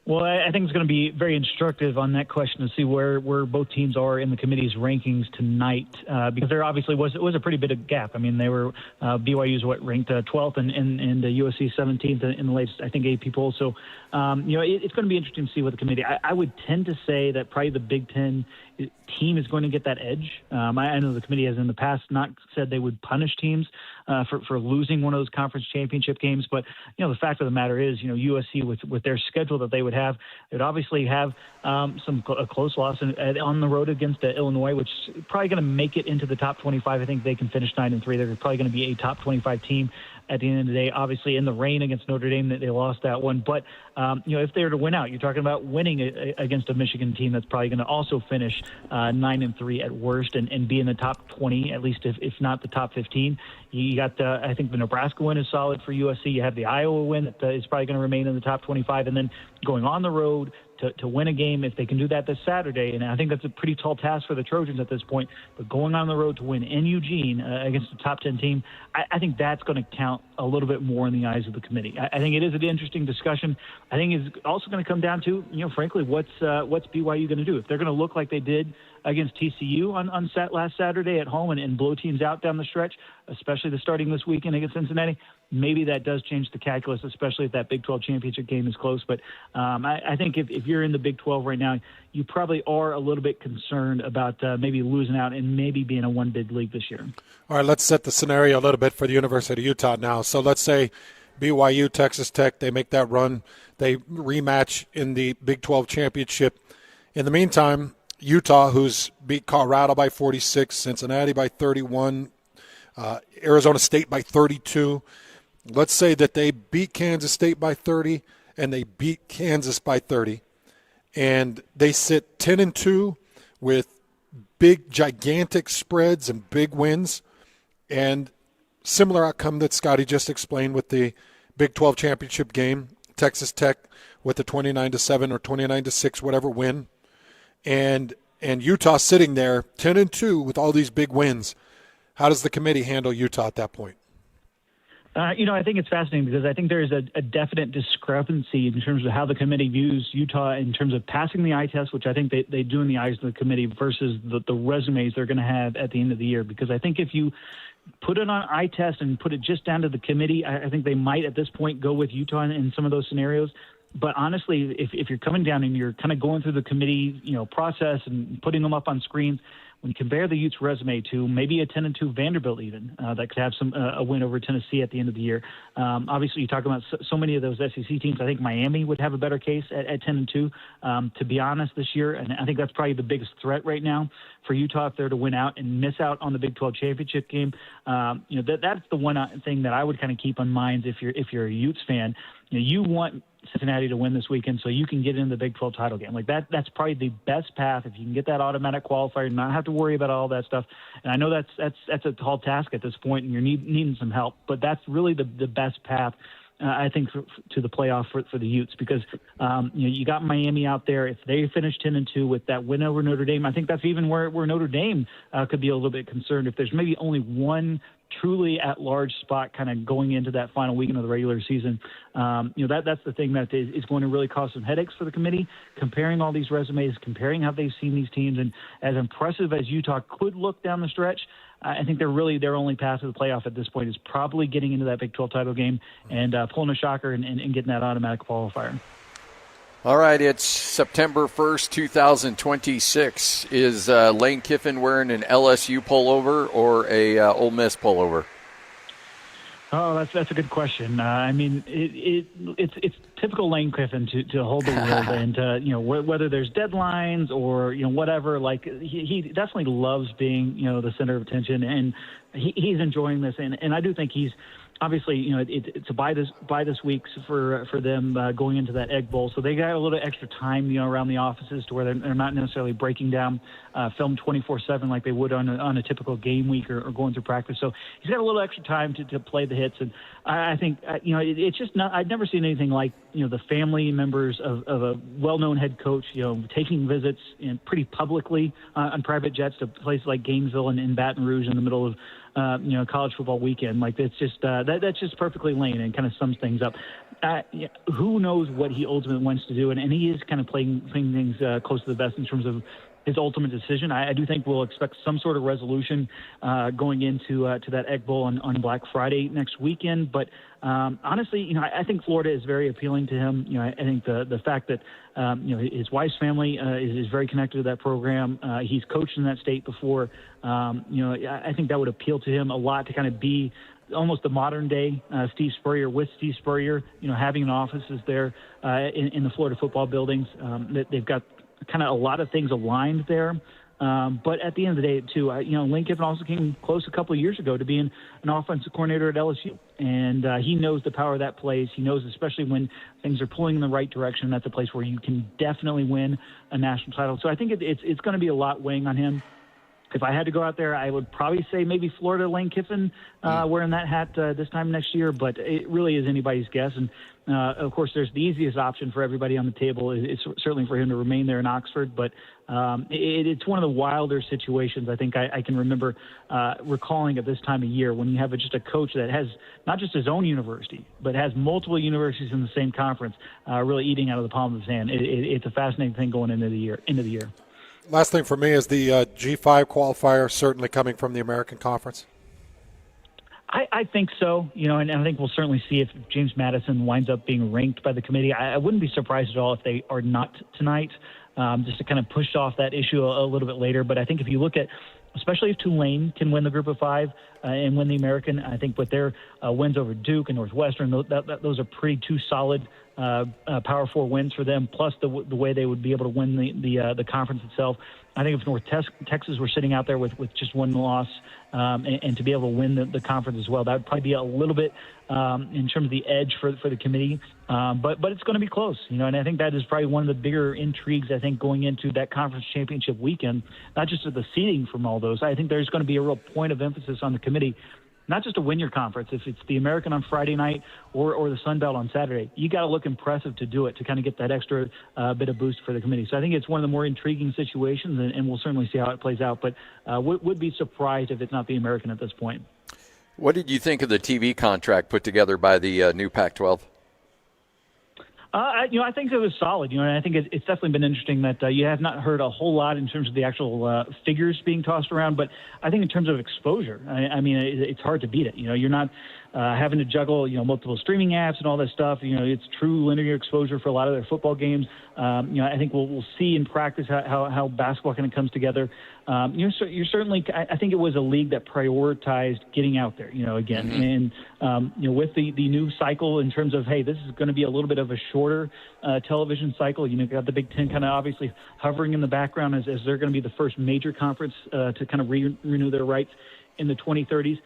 Well, I think it's going to be very instructive on that question to see where both teams are in the committee's rankings tonight, because there obviously was a pretty bit of gap. I mean, they were BYU's ranked 12th and USC 17th in the latest, I think, AP poll. So, it's going to be interesting to see what the committee. I would tend to say that probably the Big Ten team is going to get that edge. I know the committee has in the past not said they would punish teams for losing one of those conference championship games, but the fact of the matter is, USC with their schedule that they would have, they'd obviously have a close loss on the road against Illinois, which is probably going to make it into the top 25. I think they can finish 9-3. They're probably going to be a top 25 team at the end of the day. Obviously, in the rain against Notre Dame, they lost that one. But, if they were to win out, you're talking about winning against a Michigan team that's probably going to also finish 9-3 at worst and be in the top 20, at least if not the top 15. You got, I think the Nebraska win is solid for USC. You have the Iowa win that is probably going to remain in the top 25. And then going on the road to win a game, if they can do that this Saturday, and I think that's a pretty tall task for the Trojans at this point, but going on the road to win in Eugene against a top 10 team, I think that's going to count a little bit more in the eyes of the committee. I think it is an interesting discussion. I think it's also going to come down to, frankly, what's BYU going to do? If they're going to look like they did against TCU on last Saturday at home and blow teams out down the stretch, especially starting this weekend against Cincinnati, maybe that does change the calculus, especially if that Big 12 championship game is close. But I think if you're in the Big 12 right now, you probably are a little bit concerned about maybe losing out and maybe being a one bid league this year. All right, let's set the scenario a little bit for the University of Utah now. So let's say BYU, Texas Tech, they make that run. They rematch in the Big 12 championship. In the meantime, Utah, who's beat Colorado by 46, Cincinnati by 31, Arizona State by 32. Let's say that they beat Kansas State by 30 and they beat Kansas by 30. And they sit 10-2 with big, gigantic spreads and big wins. And similar outcome that Scotty just explained with the Big 12 championship game, Texas Tech with the 29-7 or 29-6, whatever win. And Utah sitting there 10-2 with all these big wins. How does the committee handle Utah at that point? I think it's fascinating because I think there is a definite discrepancy in terms of how the committee views Utah in terms of passing the eye test, which I think they do in the eyes of the committee, versus the resumes they're going to have at the end of the year. Because I think if you put it on eye test and put it just down to the committee, I think they might at this point go with Utah in some of those scenarios. But honestly, if you're coming down and you're kind of going through the committee, process and putting them up on screens, when you compare the Utes' resume to maybe a 10-2 Vanderbilt, even that could have a win over Tennessee at the end of the year. Obviously, you talk about so many of those SEC teams. I think Miami would have a better case at 10-2. To be honest, this year, and I think that's probably the biggest threat right now for Utah if they're to win out and miss out on the Big 12 championship game. That's the one thing that I would kind of keep in mind if you're a Utes fan. You want Cincinnati to win this weekend so you can get into the Big 12 title game. Like that's probably the best path if you can get that automatic qualifier and not have to worry about all that stuff. And I know that's a tall task at this point, and you're needing some help, but that's really the best path. I think to the playoff for the Utes, because you got Miami out there. If they finish 10-2 with that win over Notre Dame, I think that's even where Notre Dame could be a little bit concerned. If there's maybe only one truly at-large spot kind of going into that final weekend of the regular season, that's the thing that is going to really cause some headaches for the committee, comparing all these resumes, comparing how they've seen these teams. And as impressive as Utah could look down the stretch, I think their only path to the playoff at this point is probably getting into that Big 12 title game and pulling a shocker and getting that automatic qualifier. All right, it's September 1st, 2026. Is Lane Kiffin wearing an LSU pullover or a Ole Miss pullover? Oh, that's a good question. It's typical Lane Kiffin to hold the wheel and whether there's deadlines or whatever. Like he definitely loves being the center of attention, and he's enjoying this. And I do think he's obviously it's a buy this week for them going into that Egg Bowl, so they got a little extra time around the offices to where they're not necessarily breaking down film 24/7 like they would on a typical game week or going through practice. So he's got a little extra time to play the hits, and I think it's just not. I've never seen anything like the family members of a well-known head coach taking visits pretty publicly on private jets to places like Gainesville and in Baton Rouge in the middle of college football weekend. Like it's just that's just perfectly Lane and kind of sums things up. Who knows what he ultimately wants to do, and he is kind of playing things close to the vest in terms of his ultimate decision. I do think we'll expect some sort of resolution going into to that Egg Bowl on Black Friday next weekend. But honestly, I think Florida is very appealing to him. I think the fact that his wife's family is very connected to that program. He's coached in that state before. I think that would appeal to him a lot to kind of be almost the modern day Steve Spurrier with Steve Spurrier. Having an offices there in the Florida football buildings. They've got kind of a lot of things aligned there. But at the end of the day, too, Lane Kiffin also came close a couple of years ago to being an offensive coordinator at LSU. And he knows the power of that place. He knows, especially when things are pulling in the right direction, that's a place where you can definitely win a national title. So I think it's going to be a lot weighing on him. If I had to go out there, I would probably say maybe Florida Lane Kiffin wearing that hat this time next year, but it really is anybody's guess. And, of course, there's the easiest option for everybody on the table. It's certainly for him to remain there in Oxford, but it's one of the wilder situations I think I can remember recalling at this time of year when you have just a coach that has not just his own university, but has multiple universities in the same conference really eating out of the palm of his hand. It's a fascinating thing going into the year. Last thing for me is the G5 qualifier certainly coming from the American Conference. I think so, and I think we'll certainly see if James Madison winds up being ranked by the committee. I wouldn't be surprised at all if they are not tonight, just to kind of push off that issue a little bit later. But I think if you look at, especially if Tulane can win the Group of Five and win the American, I think with their wins over Duke and Northwestern, those are pretty two solid Power Four wins for them, plus the way they would be able to win the conference itself. I think if North Texas were sitting out there with just one loss and to be able to win the conference as well, that would probably be a little bit in terms of the edge for the committee. But it's going to be close, and I think that is probably one of the bigger intrigues, I think, going into that conference championship weekend, not just of the seeding from all those. I think there's going to be a real point of emphasis on the committee, not just to win your conference. If it's the American on Friday night or the Sun Belt on Saturday, you got to look impressive to do it, to kind of get that extra bit of boost for the committee. So I think it's one of the more intriguing situations, and we'll certainly see how it plays out. But would be surprised if it's not the American at this point. What did you think of the TV contract put together by the new Pac-12? I think it was solid. And I think it's definitely been interesting that you have not heard a whole lot in terms of the actual figures being tossed around. But I think in terms of exposure, it's hard to beat it. You're not having to juggle, multiple streaming apps and all that stuff. It's true linear exposure for a lot of their football games. I think we'll see in practice how basketball kind of comes together. You're certainly, I think it was a league that prioritized getting out there, again. Mm-hmm. And, with the new cycle in terms of, hey, this is going to be a little bit of a shorter television cycle. Got the Big Ten kind of obviously hovering in the background as they're going to be the first major conference to kind of renew their rights in the 2030s.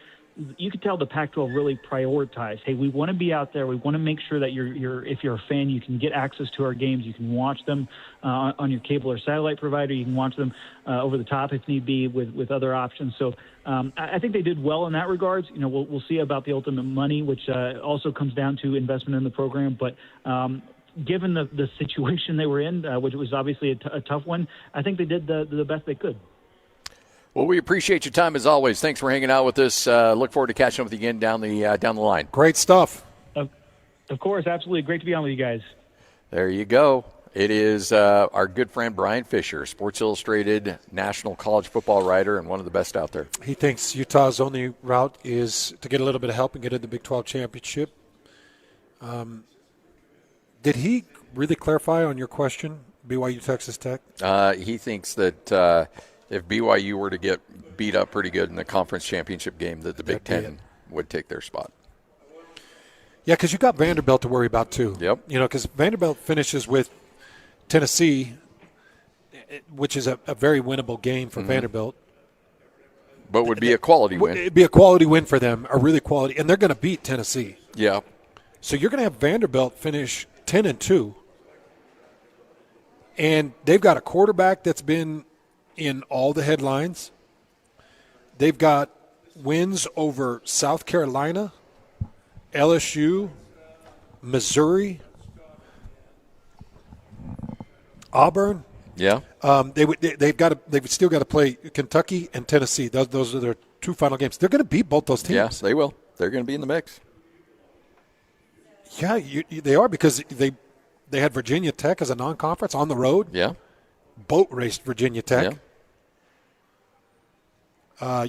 You could tell the Pac-12 really prioritized, hey, we want to be out there. We want to make sure that if you're a fan, you can get access to our games. You can watch them on your cable or satellite provider. You can watch them over the top if need be with other options. So I think they did well in that regards. We'll see about the ultimate money, which also comes down to investment in the program. But given the situation they were in, which was obviously a tough one, I think they did the best they could. Well, we appreciate your time as always. Thanks for hanging out with us. Look forward to catching up with you again down the line. Great stuff. Of course, absolutely. Great to be on with you guys. There you go. It is our good friend Brian Fisher, Sports Illustrated national college football writer and one of the best out there. He thinks Utah's only route is to get a little bit of help and get in the Big 12 championship. Did he really clarify on your question, BYU Texas Tech? He thinks that if BYU were to get beat up pretty good in the conference championship game, that the Big Ten would take their spot. Yeah, because you got Vanderbilt to worry about too. Yep. Because Vanderbilt finishes with Tennessee, which is a very winnable game for Vanderbilt. But would be a quality win. It'd be a quality win for them, a really quality, and they're going to beat Tennessee. Yeah. So you're going to have Vanderbilt finish 10-2, and they've got a quarterback that's been in all the headlines. They've got wins over South Carolina, LSU, Missouri, Auburn. Yeah. They've still got to play Kentucky and Tennessee. Those are their two final games. They're going to beat both those teams. Yes, they will. They're going to be in the mix. Yeah, they are, because they had Virginia Tech as a non-conference on the road. Yeah. Boat raced Virginia Tech. Yeah.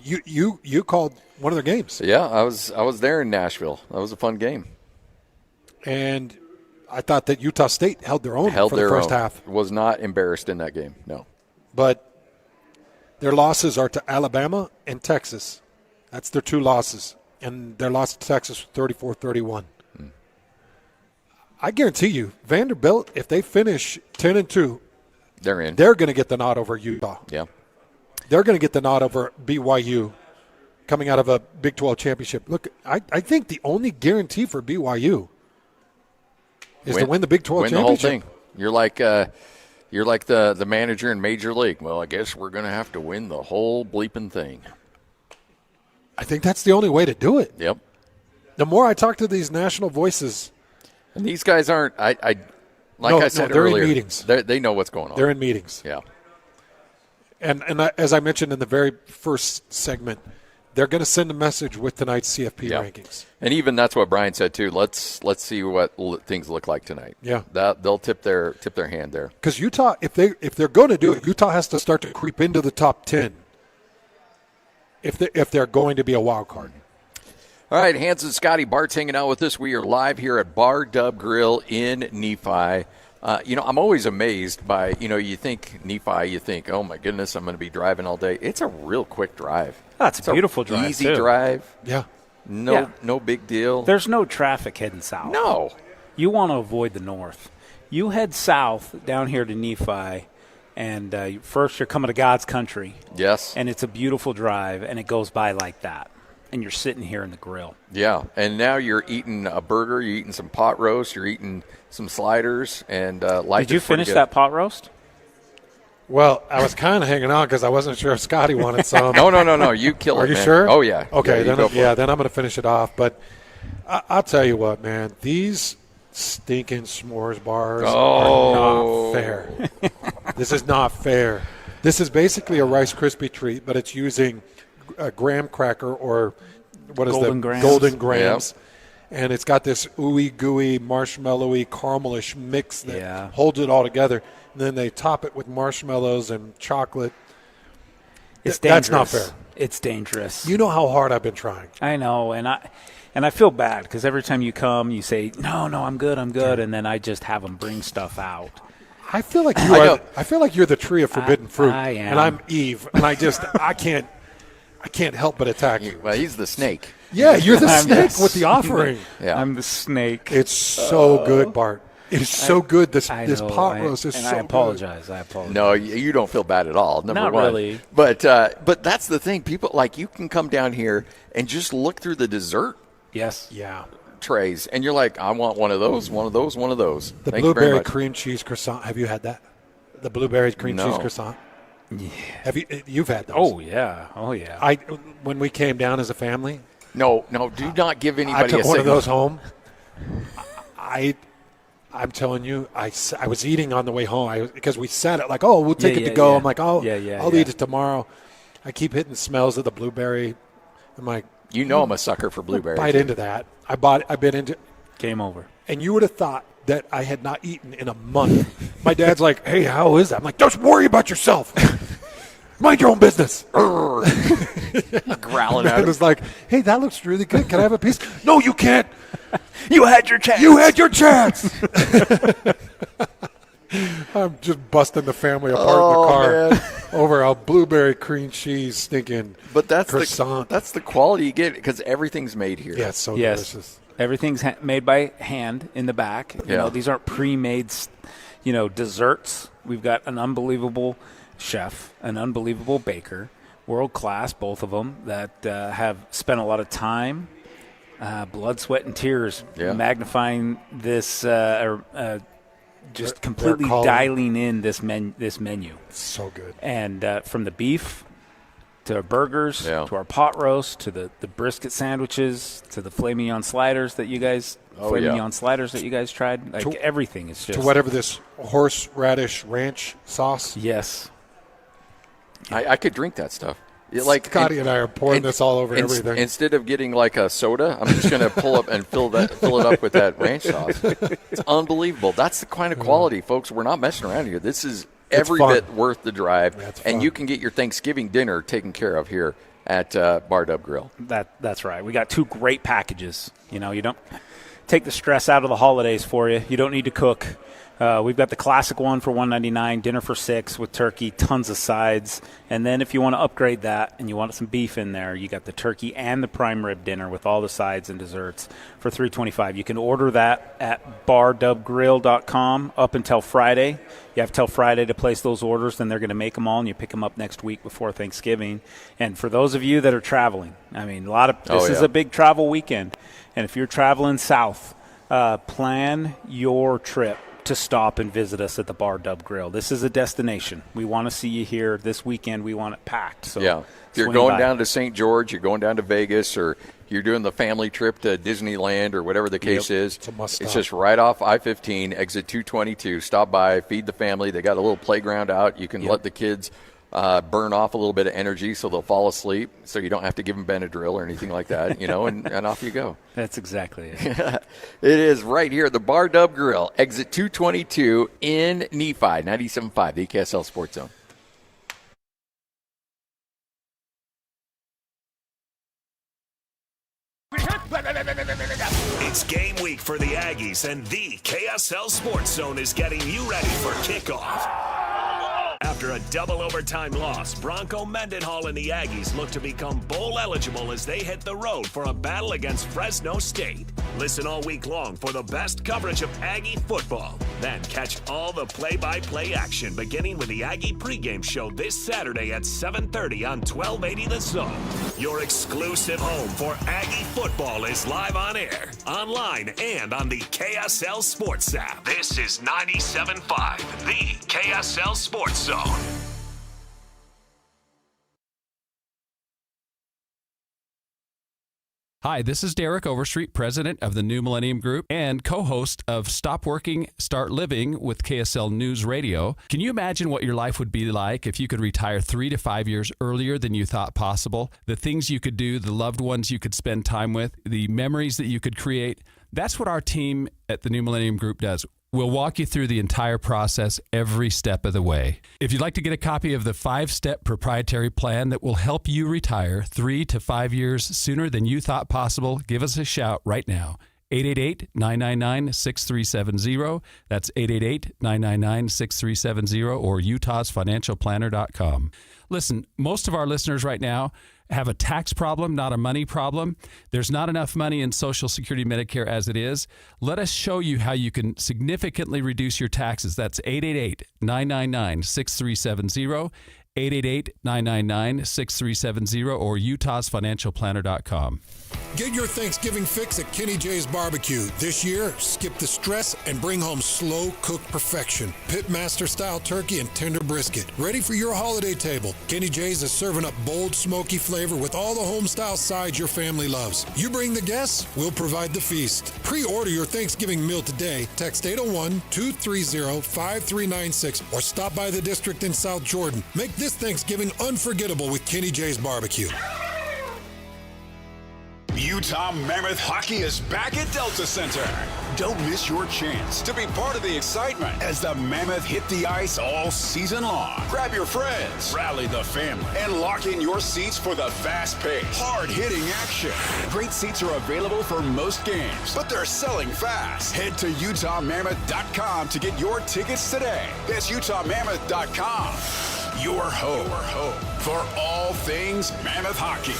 You called one of their games. Yeah, I was there in Nashville. That was a fun game. And I thought that Utah State held their own for the first half. Was not embarrassed in that game, no. But their losses are to Alabama and Texas. That's their two losses. And their loss to Texas was 34-31. I guarantee you, Vanderbilt, if they finish 10-2, they're in. They're going to get the nod over Utah. Yeah. They're going to get the nod over BYU coming out of a Big 12 championship. Look, I think the only guarantee for BYU is to win the Big 12 championship. Win the whole thing. You're like the manager in Major League. Well, I guess we're going to have to win the whole bleeping thing. I think that's the only way to do it. Yep. The more I talk to these national voices. And these guys aren't, I said they're earlier, in meetings. They know what's going on. They're in meetings. Yeah. And as I mentioned in the very first segment, they're going to send a message with tonight's CFP rankings. And even that's what Brian said too. Let's see what things look like tonight. Yeah. They'll tip their hand there. Because Utah, if they're going to do it, Utah has to start to creep into the top 10 if they're going to be a wild card. All right, Hans and Scotty, Bart's hanging out with us. We are live here at Bar Dub Grill in Nephi. I'm always amazed by, you think Nephi, you think, oh, my goodness, I'm going to be driving all day. It's a real quick drive. That's a beautiful drive, easy drive. Yeah. No big deal. There's no traffic heading south. No. You want to avoid the north. You head south down here to Nephi, and first you're coming to God's country. Yes. And it's a beautiful drive, and it goes by like that. And you're sitting here in the grill. Yeah, and now you're eating a burger, you're eating some pot roast, you're eating some sliders, and life. Did you finish that pot roast? Well, I was kind of hanging on because I wasn't sure if Scotty wanted some. No, you kill it, Are you man. sure? Oh, yeah. Okay, then I'm going to finish it off. But I'll tell you what, man, these stinking s'mores bars are not fair. This is not fair. This is basically a Rice Krispie treat, but it's using a graham cracker or Golden Grams. Golden Grams. And it's got this ooey gooey, marshmallowy, caramelish mix that holds it all together. And then they top it with marshmallows and chocolate. It's dangerous. That's not fair. It's dangerous. You know how hard I've been trying. I know, and I feel bad because every time you come, you say, "No, I'm good," and then I just have them bring stuff out. I feel like you are. I feel like you're the tree of forbidden fruit, I am. and I'm Eve, and I can't help but attack you. Well, he's the snake. Yeah, you're the snake with the offering. Yeah. I'm the snake. It's so good, Bart. It is so good. This pot roast is so good. I apologize. No, you don't feel bad at all. Not one. really. But that's the thing. People you can come down here and just look through the dessert. Yes. Yeah. Trays, and you're like, I want one of those, one of those, one of those. The Thank you very blueberry much. cream cheese croissant. Have you had that? The blueberry cream cheese croissant. Yeah. Have you? You've had those? Oh yeah. When we came down as a family. No. Do not give anybody. I took a one signal. of those home. I'm telling you, I was eating on the way home because we said it like, we'll take it to go. I'm like, I'll eat it tomorrow. I keep hitting the smells of the blueberry. I'm like, I'm a sucker for blueberries. Bite into that. I bit into. Game over. And you would have thought that I had not eaten in a month. My dad's like, hey, how is that? I'm like, don't worry about yourself. Mind your own business. Growling at it. was like, hey, that looks really good. Can I have a piece? No, you can't. You had your chance. You had your chance. I'm just busting the family apart in the car over a blueberry cream cheese stinking croissant. That's the quality you get because everything's made here. Yeah, it's so delicious. Everything's made by hand in the back. You know, these aren't pre-made, desserts. We've got an unbelievable chef, an unbelievable baker, world class, both of them, that have spent a lot of time, blood, sweat, and tears magnifying this, just completely dialing in this menu. It's so good. And from the beef to our burgers, to our pot roast, to the brisket sandwiches, to the filet mignon sliders that you guys tried. Like everything is just to whatever this horseradish ranch sauce. Yes, I could drink that stuff. Scotty and I are pouring this all over everything. Instead of getting like a soda, I'm just going to pull up and fill it up with that ranch sauce. It's unbelievable. That's the kind of quality, folks. We're not messing around here. This is every bit worth the drive, and you can get your Thanksgiving dinner taken care of here at Bar Dub Grill. That's right. We got two great packages. You don't take the stress out of the holidays for you. You don't need to cook. We've got the classic one for $199, dinner for $6 with turkey, tons of sides. And then if you want to upgrade that and you want some beef in there, you got the turkey and the prime rib dinner with all the sides and desserts for $325. You can order that at bardubgrill.com up until Friday. You have till Friday to place those orders, then they're going to make them all, and you pick them up next week before Thanksgiving. And for those of you that are traveling, this is a big travel weekend. And if you're traveling south, plan your trip to stop and visit us at the Bar Dub Grill. This is a destination. We want to see you here this weekend. We want it packed. So if you're going down to St. George, you're going down to Vegas, or you're doing the family trip to Disneyland or whatever the case is, it's just right off I-15, exit 222. Stop by, feed the family. They got a little playground out. You can let the kids burn off a little bit of energy so they'll fall asleep, so you don't have to give them Benadryl or anything like that, and off you go. That's exactly it. It is right here at the Bar Dub Grill, exit 222 in Nephi, 97.5, the KSL Sports Zone. It's game week for the Aggies, and the KSL Sports Zone is getting you ready for kickoff. After a double overtime loss, Bronco Mendenhall and the Aggies look to become bowl eligible as they hit the road for a battle against Fresno State. Listen all week long for the best coverage of Aggie football. Then catch all the play-by-play action beginning with the Aggie pregame show this Saturday at 7:30 on 1280 The Zone. Your exclusive home for Aggie football is live on air, online, and on the KSL Sports app. This is 97.5, the KSL Sports Zone. Hi, this is Derek Overstreet, president of the New Millennium Group and co-host of Stop Working, Start Living with KSL News Radio. Can you imagine what your life would be like if you could retire 3 to 5 years earlier than you thought possible? The things you could do, the loved ones you could spend time with, the memories that you could create. That's what our team at the New Millennium Group does. We'll walk you through the entire process every step of the way. If you'd like to get a copy of the 5-step proprietary plan that will help you retire 3 to 5 years sooner than you thought possible, give us a shout right now. 888-999-6370. That's 888-999-6370 or utahsfinancialplanner.com. Listen, most of our listeners right now have a tax problem, not a money problem. There's not enough money in Social Security Medicare as it is. Let us show you how you can significantly reduce your taxes. That's 888-999-6370. 888-999-6370 or utahsfinancialplanner.com. Get your Thanksgiving fix at Kenny J's Barbecue. This year, skip the stress and bring home slow-cooked perfection. Pitmaster-style turkey and tender brisket. Ready for your holiday table. Kenny J's is serving up bold, smoky flavor with all the home-style sides your family loves. You bring the guests, we'll provide the feast. Pre-order your Thanksgiving meal today. Text 801-230-5396 or stop by the district in South Jordan. Make this Thanksgiving unforgettable with Kenny J's Barbecue. Utah Mammoth Hockey is back at Delta Center. Don't miss your chance to be part of the excitement as the Mammoth hit the ice all season long. Grab your friends, rally the family, and lock in your seats for the fast-paced, hard-hitting action. Great seats are available for most games, but they're selling fast. Head to UtahMammoth.com to get your tickets today. That's UtahMammoth.com. Your home for all things Mammoth hockey.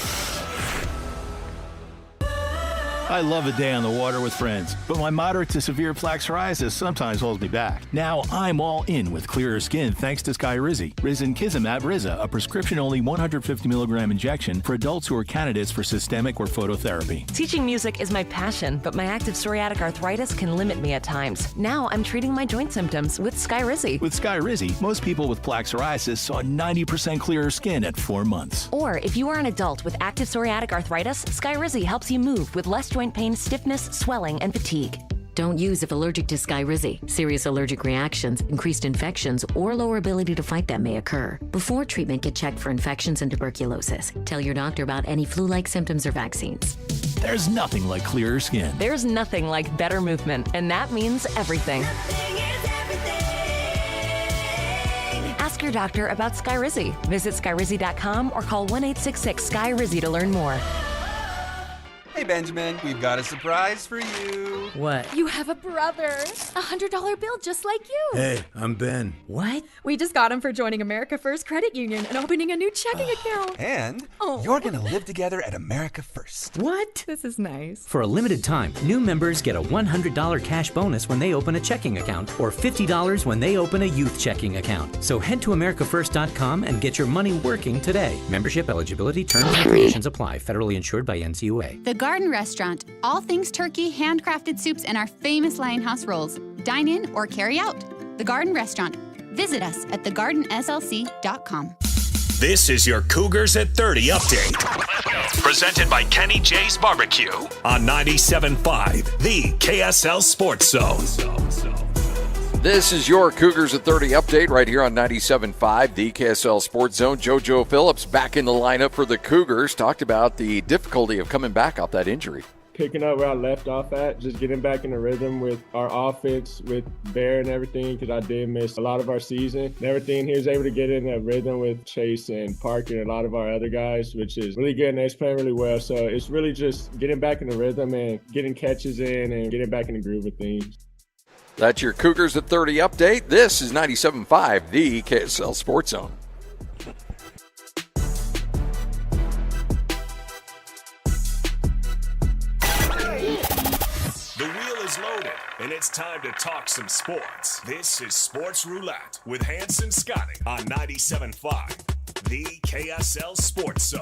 I love a day on the water with friends, but my moderate to severe plaque psoriasis sometimes holds me back. Now I'm all in with clearer skin thanks to Skyrizi. Risankizumab Riza, a prescription-only 150 milligram injection for adults who are candidates for systemic or phototherapy. Teaching music is my passion, but my active psoriatic arthritis can limit me at times. Now I'm treating my joint symptoms with Skyrizi. With Skyrizi, most people with plaque psoriasis saw 90% clearer skin at 4 months. Or if you are an adult with active psoriatic arthritis, Skyrizi helps you move with less joint pain, stiffness, swelling, and fatigue. Don't use if allergic to Skyrizi. Serious allergic reactions, increased infections, or lower ability to fight them may occur. Before treatment, get checked for infections and tuberculosis. Tell your doctor about any flu-like symptoms or vaccines. There's nothing like clearer skin. There's nothing like better movement, and that means everything. Ask your doctor about Skyrizi. Visit Skyrizi.com or call 1-866-SKY-RIZZI to learn more. Hey, Benjamin, we've got a surprise for you. What? You have a brother. $100 bill just like you. Hey, I'm Ben. What? We just got him for joining America First Credit Union and opening a new checking account. And you're going to live together at America First. What? This is nice. For a limited time, new members get a $100 cash bonus when they open a checking account or $50 when they open a youth checking account. So head to AmericaFirst.com and get your money working today. Membership eligibility, terms and conditions apply. Federally insured by NCUA. The Garden Restaurant. All things turkey, handcrafted soups, and our famous Lionhouse rolls. Dine in or carry out. The Garden Restaurant. Visit us at thegardenslc.com. This is your Cougars at 30 update. Presented by Kenny J's Barbecue on 97.5, the KSL Sports Zone. This is your Cougars at 30 update right here on 97.5, the KSL Sports Zone. JoJo Phillips back in the lineup for the Cougars. Talked about the difficulty of coming back off that injury. Picking up where I left off at, just getting back in the rhythm with our offense, with Bear and everything, because I did miss a lot of our season and everything. He was able to get in a rhythm with Chase and Parker and a lot of our other guys, which is really good, and they're playing really well. So it's really just getting back in the rhythm and getting catches in and getting back in the groove of things. That's your Cougars at 30 update. This is 97.5, the KSL Sports Zone. The wheel is loaded, and it's time to talk some sports. This is Sports Roulette with Hans and Scotty on 97.5, the KSL Sports Zone.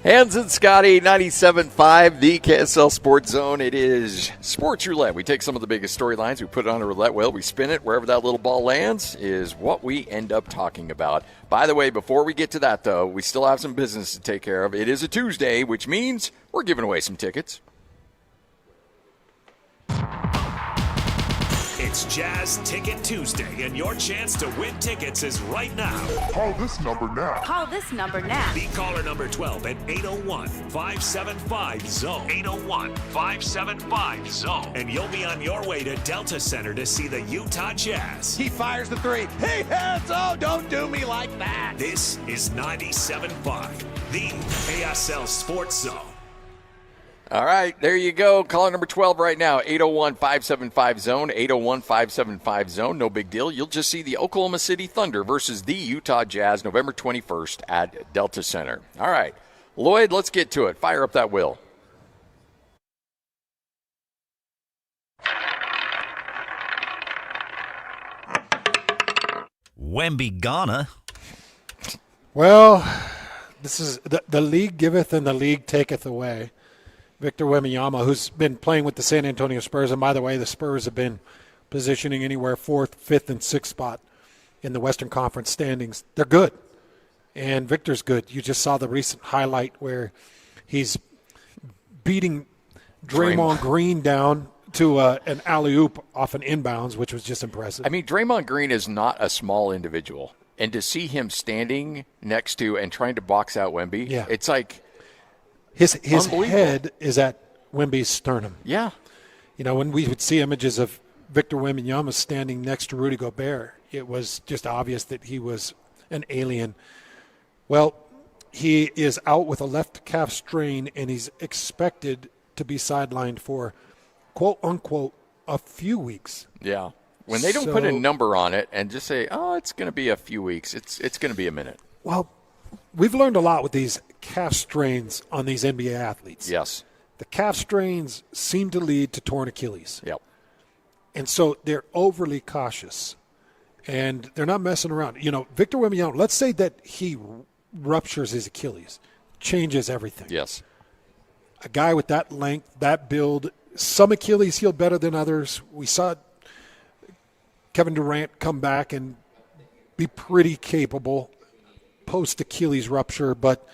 Hans and Scotty, 97.5, the KSL Sports Zone. It is Sports Roulette. We take some of the biggest storylines, we put it on a roulette wheel, we spin it. Wherever that little ball lands is what we end up talking about. By the way, before we get to that, though, we still have some business to take care of. It is a Tuesday, which means we're giving away some tickets. It's Jazz Ticket Tuesday, and your chance to win tickets is right now. Call this number now. Call this number now. Be caller number 12 at 801-575-ZONE. 801-575-ZONE. And you'll be on your way to Delta Center to see the Utah Jazz. He fires the three. He hits! Oh, don't do me like that. This is 97.5, the KSL Sports Zone. All right, there you go. Caller number 12 right now, 801-575-ZONE, 801-575-ZONE. No big deal. You'll just see the Oklahoma City Thunder versus the Utah Jazz November 21st at Delta Center. All right, Lloyd, let's get to it. Fire up that wheel. Wemby Ghana. Well, this is the league giveth and the league taketh away. Victor Wembanyama, who's been playing with the San Antonio Spurs. And by the way, the Spurs have been positioning anywhere 4th, 5th, and 6th spot in the Western Conference standings. They're good. And Victor's good. You just saw the recent highlight where he's beating Draymond Green down to an alley-oop off an inbounds, which was just impressive. I mean, Draymond Green is not a small individual. And to see him standing next to and trying to box out Wemby, it's like – His head is at Wemby's sternum. Yeah. You know, when we would see images of Victor Wembanyama standing next to Rudy Gobert, it was just obvious that he was an alien. Well, he is out with a left calf strain, and he's expected to be sidelined for, quote, unquote, a few weeks. Yeah. When they don't put a number on it and just say, oh, it's going to be a few weeks, it's going to be a minute. Well, we've learned a lot with these calf strains on these NBA athletes. Yes. The calf strains seem to lead to torn Achilles. Yep. And so they're overly cautious, and they're not messing around. You know, Victor Wembanyama, let's say that he ruptures his Achilles, changes everything. Yes. A guy with that length, that build, some Achilles heal better than others. We saw Kevin Durant come back and be pretty capable post-Achilles rupture, but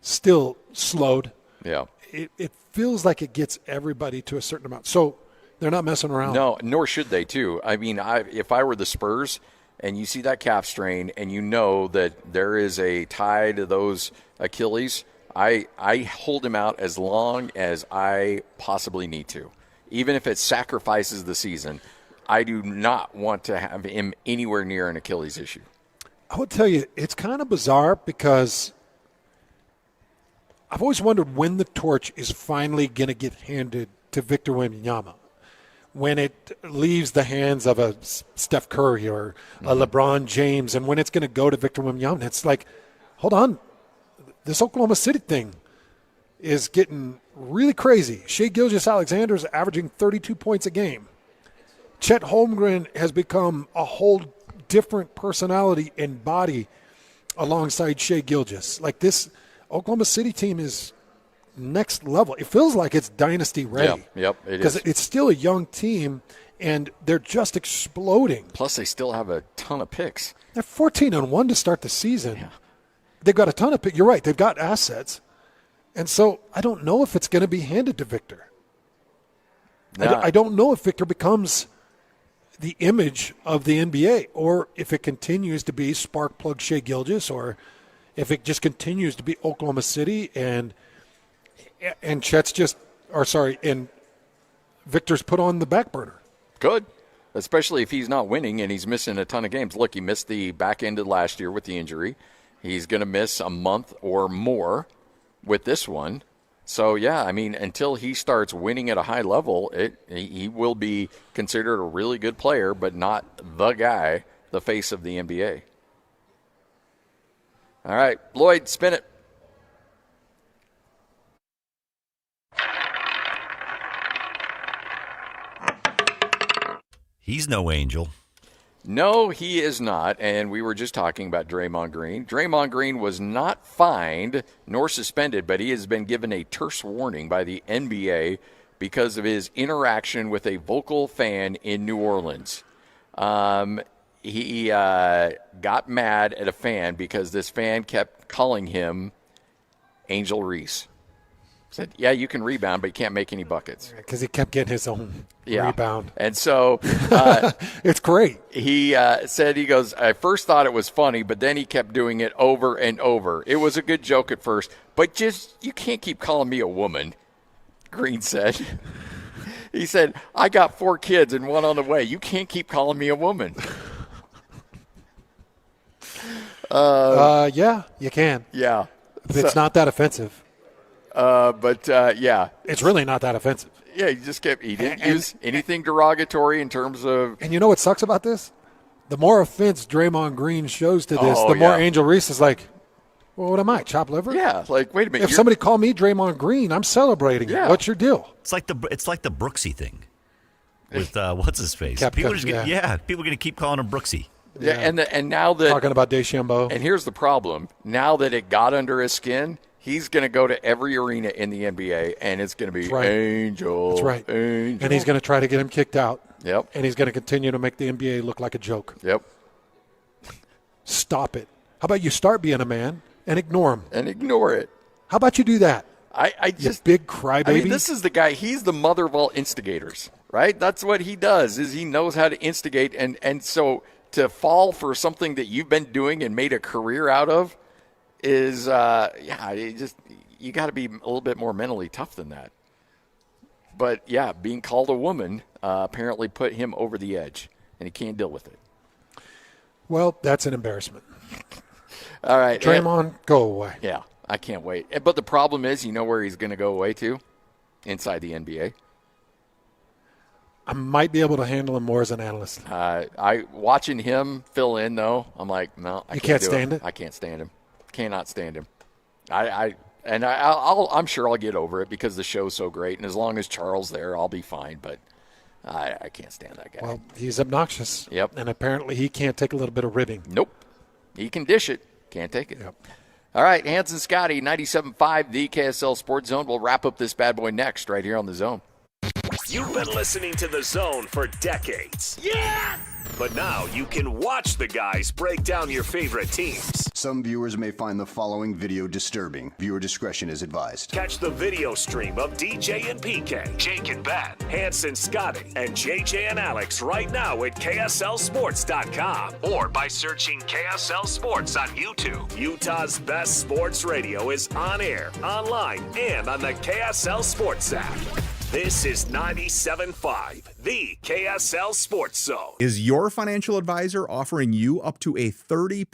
still slowed. Yeah. It feels like it gets everybody to a certain amount. So they're not messing around. No, nor should they, too. I mean, if I were the Spurs and you see that calf strain and you know that there is a tie to those Achilles, I hold him out as long as I possibly need to. Even if it sacrifices the season, I do not want to have him anywhere near an Achilles issue. I will tell you, it's kind of bizarre because I've always wondered when the torch is finally going to get handed to Victor Wembanyama. When it leaves the hands of a Steph Curry or a LeBron James, and when it's going to go to Victor Wembanyama. It's like, hold on, this Oklahoma City thing is getting really crazy. Shai Gilgeous-Alexander's averaging 32 points a game. Chet Holmgren has become a whole different personality and body alongside Shai Gilgeous. Like, this Oklahoma City team is next level. It feels like it's dynasty ready. Yep, it is. Because it's still a young team, and they're just exploding. Plus, they still have a ton of picks. They're 14-1 to start the season. Yeah. They've got a ton of picks. You're right. They've got assets. And so I don't know if it's going to be handed to Victor. I don't know if Victor becomes the image of the NBA, or if it continues to be spark plug Shai Gilgeous, or if it just continues to be Oklahoma City and Chet's and Victor's put on the back burner. Good, especially if he's not winning and he's missing a ton of games. Look, he missed the back end of last year with the injury. He's going to miss a month or more with this one. So, yeah, I mean, until he starts winning at a high level, he will be considered a really good player, but not the guy, the face of the NBA. All right, Lloyd, spin it. He's no angel. No, he is not, and we were just talking about Draymond Green. Draymond Green was not fined nor suspended, but he has been given a terse warning by the NBA because of his interaction with a vocal fan in New Orleans. He got mad at a fan because this fan kept calling him Angel Reese. Said, yeah, you can rebound, but you can't make any buckets. Because he kept getting his own rebound. And so it's great. He said, he goes, I first thought it was funny, but then he kept doing it over and over. It was a good joke at first, but just you can't keep calling me a woman, Green said. He said, I got 4 kids and 1 on the way. You can't keep calling me a woman. Yeah, you can. Yeah. It's not that offensive. Yeah. It's really not that offensive. Yeah, he didn't use anything derogatory in terms of. And you know what sucks about this? The more offense Draymond Green shows to this, the more Angel Reese is like, well, what am I, chopped liver? Yeah, like, wait a minute. If somebody called me Draymond Green, I'm celebrating it. What's your deal? It's like the Brooksy thing with what's his face. People are going to keep calling him Brooksy. Yeah, and now that talking about DeChambeau. And here's the problem: now that it got under his skin, he's going to go to every arena in the NBA, and it's going to be Angel. That's right. Angel. And he's going to try to get him kicked out. Yep. And he's going to continue to make the NBA look like a joke. Yep. Stop it. How about you start being a man and ignore him? And ignore it. How about you do that? I just big crybaby. I mean, this is the guy. He's the mother of all instigators, right? That's what he does. Is he knows how to instigate, and so to fall for something that you've been doing and made a career out of is you got to be a little bit more mentally tough than that. But yeah, being called a woman apparently put him over the edge, and he can't deal with it. Well, that's an embarrassment. All right, Draymond, go away. Yeah, I can't wait. But the problem is, you know where he's going to go away to? Inside the NBA. I might be able to handle him more as an analyst. Watching him fill in, though, I'm like, no, I can't stand it. I can't stand him. Cannot stand him. I'm sure I'll get over it because the show's so great, and as long as Charles there, I'll be fine. But I can't stand that guy. Well, he's obnoxious. Yep. And apparently he can't take a little bit of ribbing. Nope. He can dish it. Can't take it. Yep. All right, Hans and Scotty, 97.5, the KSL Sports Zone. We'll wrap up this bad boy next right here on The Zone. You've been listening to The Zone for decades. Yes! But now you can watch the guys break down your favorite teams. Some viewers may find the following video disturbing. Viewer discretion is advised. Catch the video stream of DJ and PK, Jake and Ben, Hanson, Scotty, and JJ and Alex right now at KSLSports.com or by searching KSL Sports on YouTube. Utah's best sports radio is on air, online, and on the KSL Sports app. This is 97.5, the KSL Sports Zone. Is your financial advisor offering you up to a 30%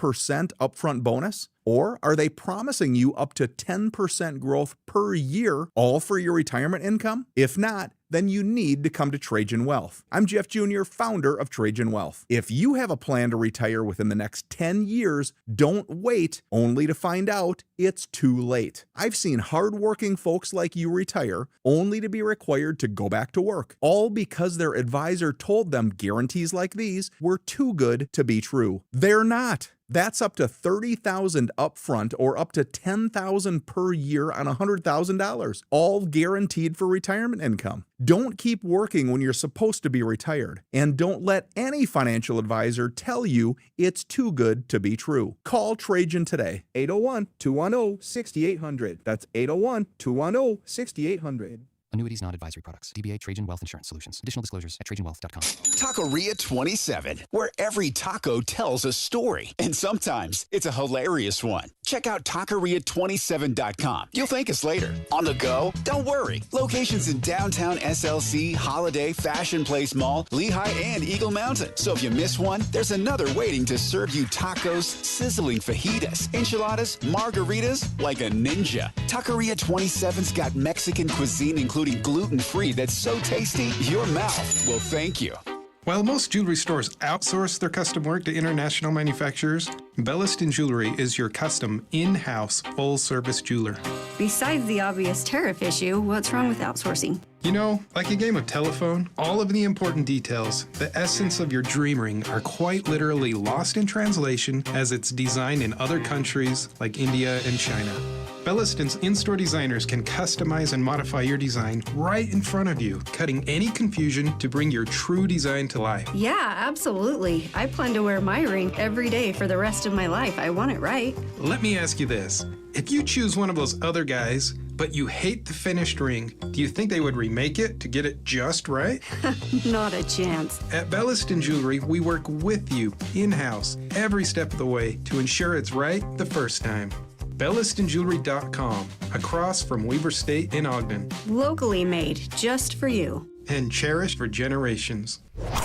upfront bonus? Or are they promising you up to 10% growth per year, all for your retirement income? If not, then you need to come to Trajan Wealth. I'm Jeff Jr., founder of Trajan Wealth. If you have a plan to retire within the next 10 years, don't wait only to find out it's too late. I've seen hardworking folks like you retire only to be required to go back to work, all because their advisor told them guarantees like these were too good to be true. They're not. That's up to $30,000 upfront or up to $10,000 per year on $100,000, all guaranteed for retirement income. Don't keep working when you're supposed to be retired, and don't let any financial advisor tell you it's too good to be true. Call Trajan today, 801-210-6800. That's 801-210-6800. Annuities, non-advisory products. DBA Trajan Wealth Insurance Solutions. Additional disclosures at TrajanWealth.com. Taqueria 27, where every taco tells a story. And sometimes it's a hilarious one. Check out Taqueria27.com. You'll thank us later. On the go? Don't worry. Locations in downtown SLC, Holiday, Fashion Place Mall, Lehigh, and Eagle Mountain. So if you miss one, there's another waiting to serve you tacos, sizzling fajitas, enchiladas, margaritas like a ninja. Taqueria 27's got Mexican cuisine, including gluten-free, that's so tasty, your mouth will thank you. While most jewelry stores outsource their custom work to international manufacturers, Belliston Jewelry is your custom, in-house, full-service jeweler. Besides the obvious tariff issue, what's wrong with outsourcing? You know, like a game of telephone, all of the important details, the essence of your dream ring, are quite literally lost in translation as it's designed in other countries like India and China. Belliston's in-store designers can customize and modify your design right in front of you, cutting any confusion to bring your true design to life. Yeah, absolutely. I plan to wear my ring every day for the rest of my life. I want it right. Let me ask you this. If you choose one of those other guys, but you hate the finished ring, do you think they would remake it to get it just right? Not a chance. At Belliston Jewelry, we work with you in-house every step of the way to ensure it's right the first time. BellistonJewelry.com, across from Weber State in Ogden. Locally made, just for you. And cherished for generations.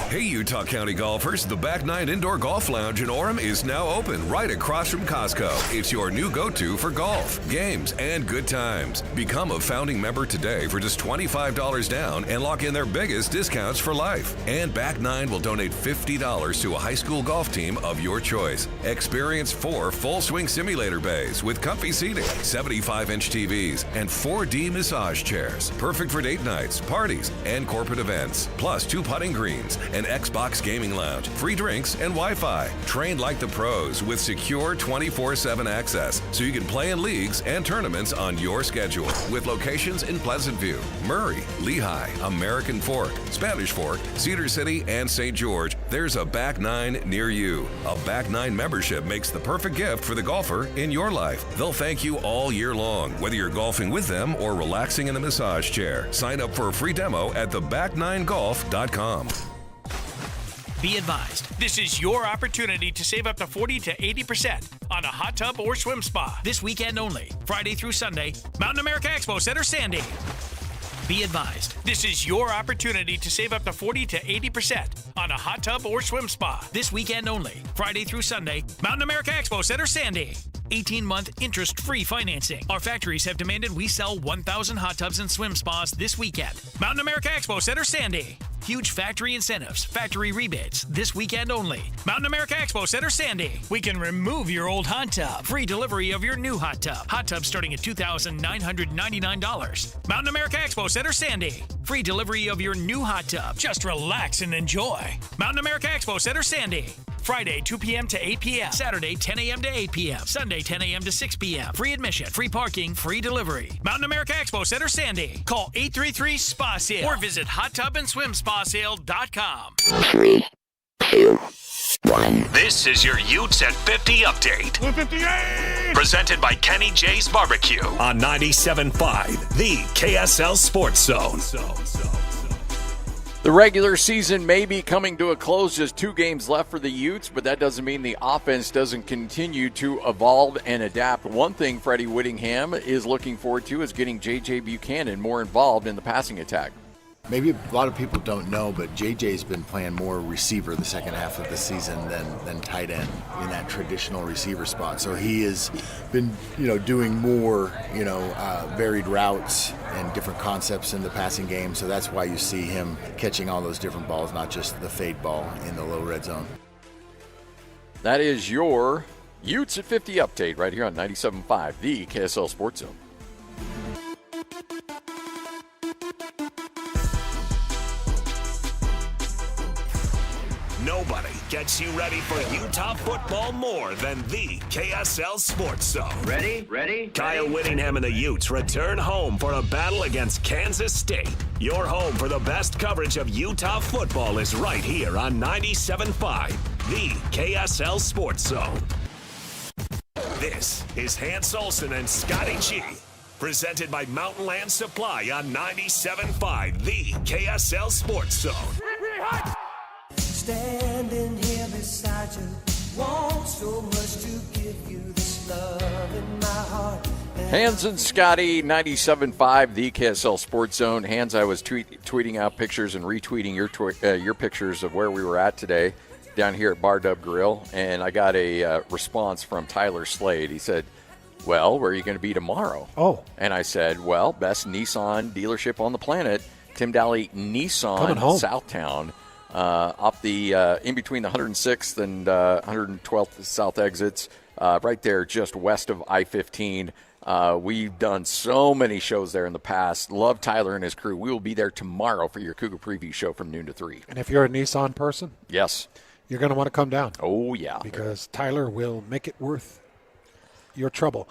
Hey, Utah County golfers, the Back Nine Indoor Golf Lounge in Orem is now open right across from Costco. It's your new go-to for golf, games, and good times. Become a founding member today for just $25 down and lock in their biggest discounts for life. And Back Nine will donate $50 to a high school golf team of your choice. Experience 4 full swing simulator bays with comfy seating, 75-inch TVs, and 4D massage chairs. Perfect for date nights, parties, and corporate events. Plus 2 putting greens, an Xbox gaming lounge, free drinks, and Wi-Fi. Trained like the pros with secure 24/7 access, so you can play in leagues and tournaments on your schedule. With locations in Pleasant View, Murray, Lehigh, American Fork, Spanish Fork, Cedar City, and St. George, there's a Back Nine near you. A Back Nine membership makes the perfect gift for the golfer in your life. They'll thank you all year long, whether you're golfing with them or relaxing in a massage chair. Sign up for a free demo at theback9golf.com. Be advised, this is your opportunity to save up to 40 to 80% on a hot tub or swim spa this weekend only, Friday through Sunday, Mountain America Expo Center, Sandy. Be advised, this is your opportunity to save up to 40 to 80% on a hot tub or swim spa this weekend only, Friday through Sunday, Mountain America Expo Center, Sandy. 18-month interest-free financing. Our factories have demanded we sell 1,000 hot tubs and swim spas this weekend. Mountain America Expo Center, Sandy. Huge factory incentives, factory rebates, this weekend only. Mountain America Expo Center, Sandy. We can remove your old hot tub. Free delivery of your new hot tub. Hot tub starting at $2,999. Mountain America Expo Center, Sandy. Free delivery of your new hot tub. Just relax and enjoy. Mountain America Expo Center, Sandy. Friday, 2 p.m. to 8 p.m. Saturday, 10 a.m. to 8 p.m. Sunday, 10 a.m. to 6 p.m. Free admission, free parking, free delivery. Mountain America Expo Center, Sandy. Call 833-SPA-SALE or visit hottubandSwimSpaSale.com. 3, 2, 1. This is your Utes at 50 update. 58! Presented by Kenny J's Barbecue on 97.5, the KSL Sports Zone. The regular season may be coming to a close, just 2 games left for the Utes, but that doesn't mean the offense doesn't continue to evolve and adapt. One thing Freddie Whittingham is looking forward to is getting J.J. Buchanan more involved in the passing attack. Maybe a lot of people don't know, but JJ's been playing more receiver the second half of the season than tight end in that traditional receiver spot. So he has been, doing more, varied routes and different concepts in the passing game. So that's why you see him catching all those different balls, not just the fade ball in the low red zone. That is your Utes at 50 update right here on 97.5, the KSL Sports Zone. Nobody gets you ready for Utah football more than the KSL Sports Zone. Ready? Kyle Whittingham and the Utes return home for a battle against Kansas State. Your home for the best coverage of Utah football is right here on 97.5, the KSL Sports Zone. This is Hans Olsen and Scotty G. Presented by Mountain Land Supply on 97.5, the KSL Sports Zone. Standing here beside you, want so much to give you this love in my heart. Hans and Scotty, 97.5, the KSL Sports Zone. Hans, I was tweeting out pictures and retweeting your pictures of where we were at today down here at Bar Dub Grill, and I got a response from Tyler Slade. He said, well, where are you going to be tomorrow? Oh. And I said, well, best Nissan dealership on the planet, Tim Daly Nissan, Southtown. off the in between the 106th and 112th south exits, right there just west of I-15. We've done so many shows there in the past. Love Tyler and his crew. We will be there tomorrow for your Cougar Preview show from noon to 3. And if you're a Nissan person, yes, you're going to want to come down. Oh, yeah. Because Tyler will make it worth your trouble.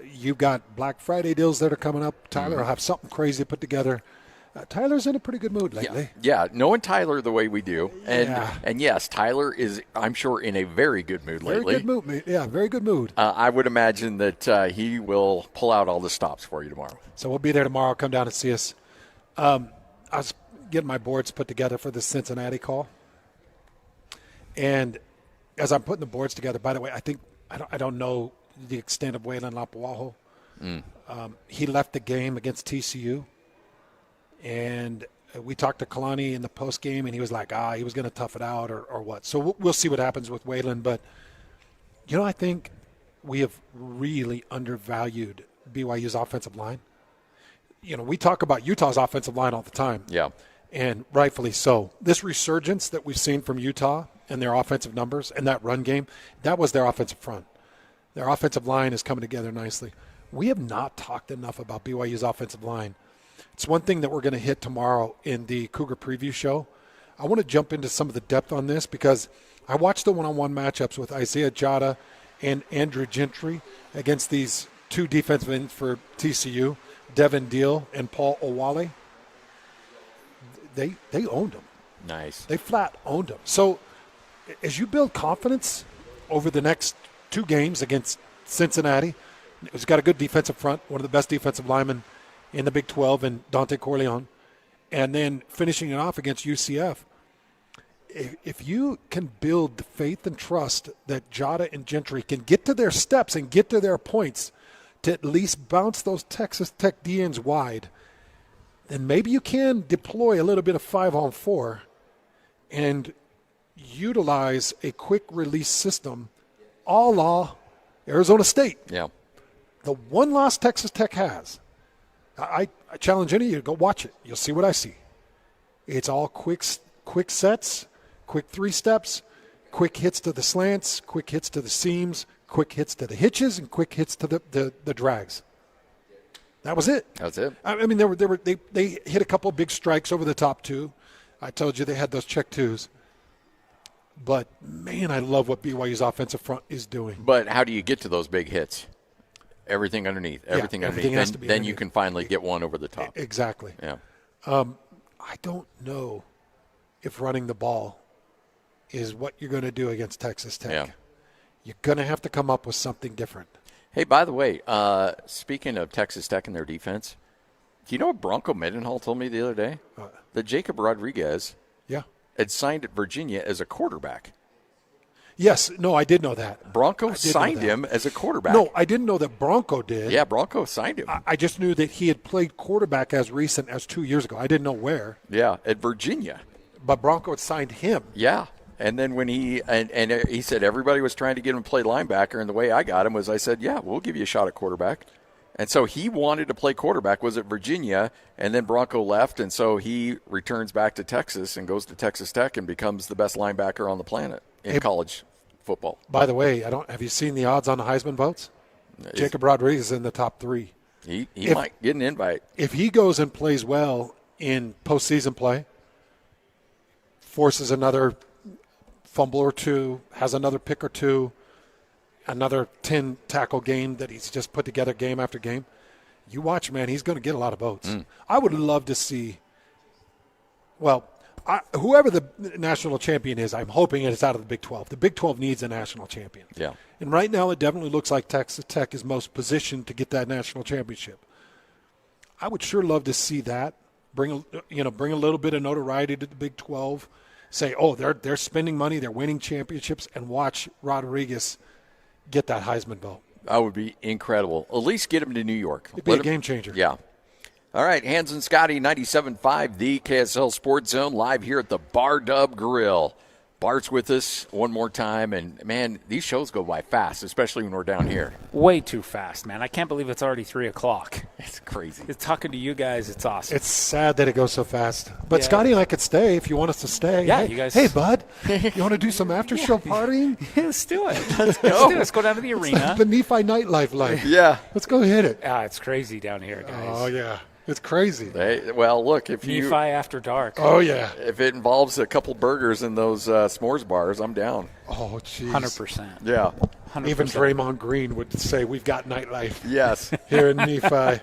You've got Black Friday deals that are coming up. Tyler will have something crazy put together. Tyler's in a pretty good mood lately. Yeah, knowing Tyler the way we do. And yes, Tyler is, I'm sure, in a very good mood lately. Very good mood. Yeah, very good mood. I would imagine that he will pull out all the stops for you tomorrow. So we'll be there tomorrow. Come down and see us. I was getting my boards put together for the Cincinnati call. And as I'm putting the boards together, by the way, I don't know the extent of Waylon Lapuaho. He left the game against TCU. And we talked to Kalani in the post game, and he was like, he was going to tough it out or what. So we'll see what happens with Waylon. But, I think we have really undervalued BYU's offensive line. We talk about Utah's offensive line all the time. Yeah. And rightfully so. This resurgence that we've seen from Utah and their offensive numbers and that run game, that was their offensive front. Their offensive line is coming together nicely. We have not talked enough about BYU's offensive line. It's one thing that we're going to hit tomorrow in the Cougar Preview show. I want to jump into some of the depth on this because I watched the one-on-one matchups with Isaiah Jada and Andrew Gentry against these two defensive ends for TCU, Devin Deal and Paul Owale. They owned them. Nice. They flat owned them. So as you build confidence over the next 2 games against Cincinnati, who's got a good defensive front, one of the best defensive linemen in the Big 12, and Dante Corleone, and then finishing it off against UCF. If you can build the faith and trust that Jada and Gentry can get to their steps and get to their points to at least bounce those Texas Tech DNs wide, then maybe you can deploy a little bit of 5-on-4 and utilize a quick release system a la Arizona State. Yeah. The one loss Texas Tech has, I challenge any of you to go watch it. You'll see what I see. It's all quick sets, quick 3 steps, quick hits to the slants, quick hits to the seams, quick hits to the hitches, and quick hits to the drags. That was it. That's it. I mean, they hit a couple of big strikes over the top too. I told you they had those check twos. But, man, I love what BYU's offensive front is doing. But how do you get to those big hits? Everything underneath. Everything underneath. Then you can finally get one over the top. Exactly. Yeah. I don't know if running the ball is what you're going to do against Texas Tech. Yeah. You're going to have to come up with something different. Hey, by the way, speaking of Texas Tech and their defense, do you know what Bronco Mendenhall told me the other day? That Jacob Rodriguez had signed at Virginia as a quarterback. Yes. No, I did know that. Bronco signed him as a quarterback. No, I didn't know that Bronco did. Yeah, Bronco signed him. I just knew that he had played quarterback as recent as 2 years ago. I didn't know where. Yeah, at Virginia. But Bronco had signed him. Yeah. And then when he said everybody was trying to get him to play linebacker, and the way I got him was I said, yeah, we'll give you a shot at quarterback. And so he wanted to play quarterback, was at Virginia, and then Bronco left, and so he returns back to Texas and goes to Texas Tech and becomes the best linebacker on the planet in college football. By the way, have you seen the odds on the Heisman votes? Jacob Rodriguez is in the top 3. He might get an invite. If he goes and plays well in postseason play, forces another fumble or 2, has another pick or 2, another 10-tackle game that he's just put together game after game, you watch, man, he's going to get a lot of votes. I would love to see, whoever the national champion is, I'm hoping it's out of the Big 12. The Big 12 needs a national champion. Yeah. And right now it definitely looks like Texas Tech is most positioned to get that national championship. I would sure love to see that. Bring a little bit of notoriety to the Big 12. Say, they're spending money, they're winning championships, and watch Rodriguez get that Heisman vote. That would be incredible. At least get him to New York. It'd be a game changer. Yeah. All right, Hans and Scotty, 97.5, the KSL Sports Zone, live here at the Bar Dub Grill. Bart's with us one more time, and, man, these shows go by fast, especially when we're down here. Way too fast, man. I can't believe it's already 3 o'clock. It's crazy. It's talking to you guys. It's awesome. It's sad that it goes so fast. But Scotty and I could stay if you want us to stay. Yeah, hey, you guys. Hey, bud, you want to do some after-show partying? Yeah, let's do it. Let's go. Let's go down to the arena. The Nephi nightlife life. Yeah. Let's go hit it. It's crazy down here, guys. Oh, yeah. It's crazy. Well, look, if Nephi after dark. Oh, yeah. If it involves a couple burgers in those s'mores bars, I'm down. Oh, jeez. 100%. Yeah. 100%. Even Draymond Green would say we've got nightlife. Yes. Here in Nephi.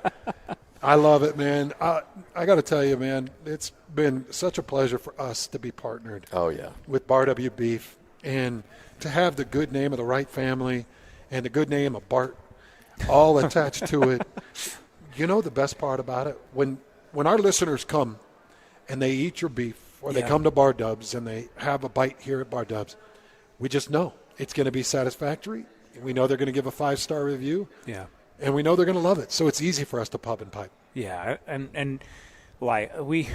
I love it, man. I got to tell you, man, it's been such a pleasure for us to be partnered. Oh, yeah. With Bar W Beef, and to have the good name of the Wright family and the good name of Bart all attached to it. You know the best part about it? When our listeners come and they eat your beef, or they come to Bar Dubs and they have a bite here at Bar Dubs, we just know it's going to be satisfactory. We know they're going to give a 5-star review. Yeah. And we know they're going to love it. So it's easy for us to pub and pipe. Yeah, and like we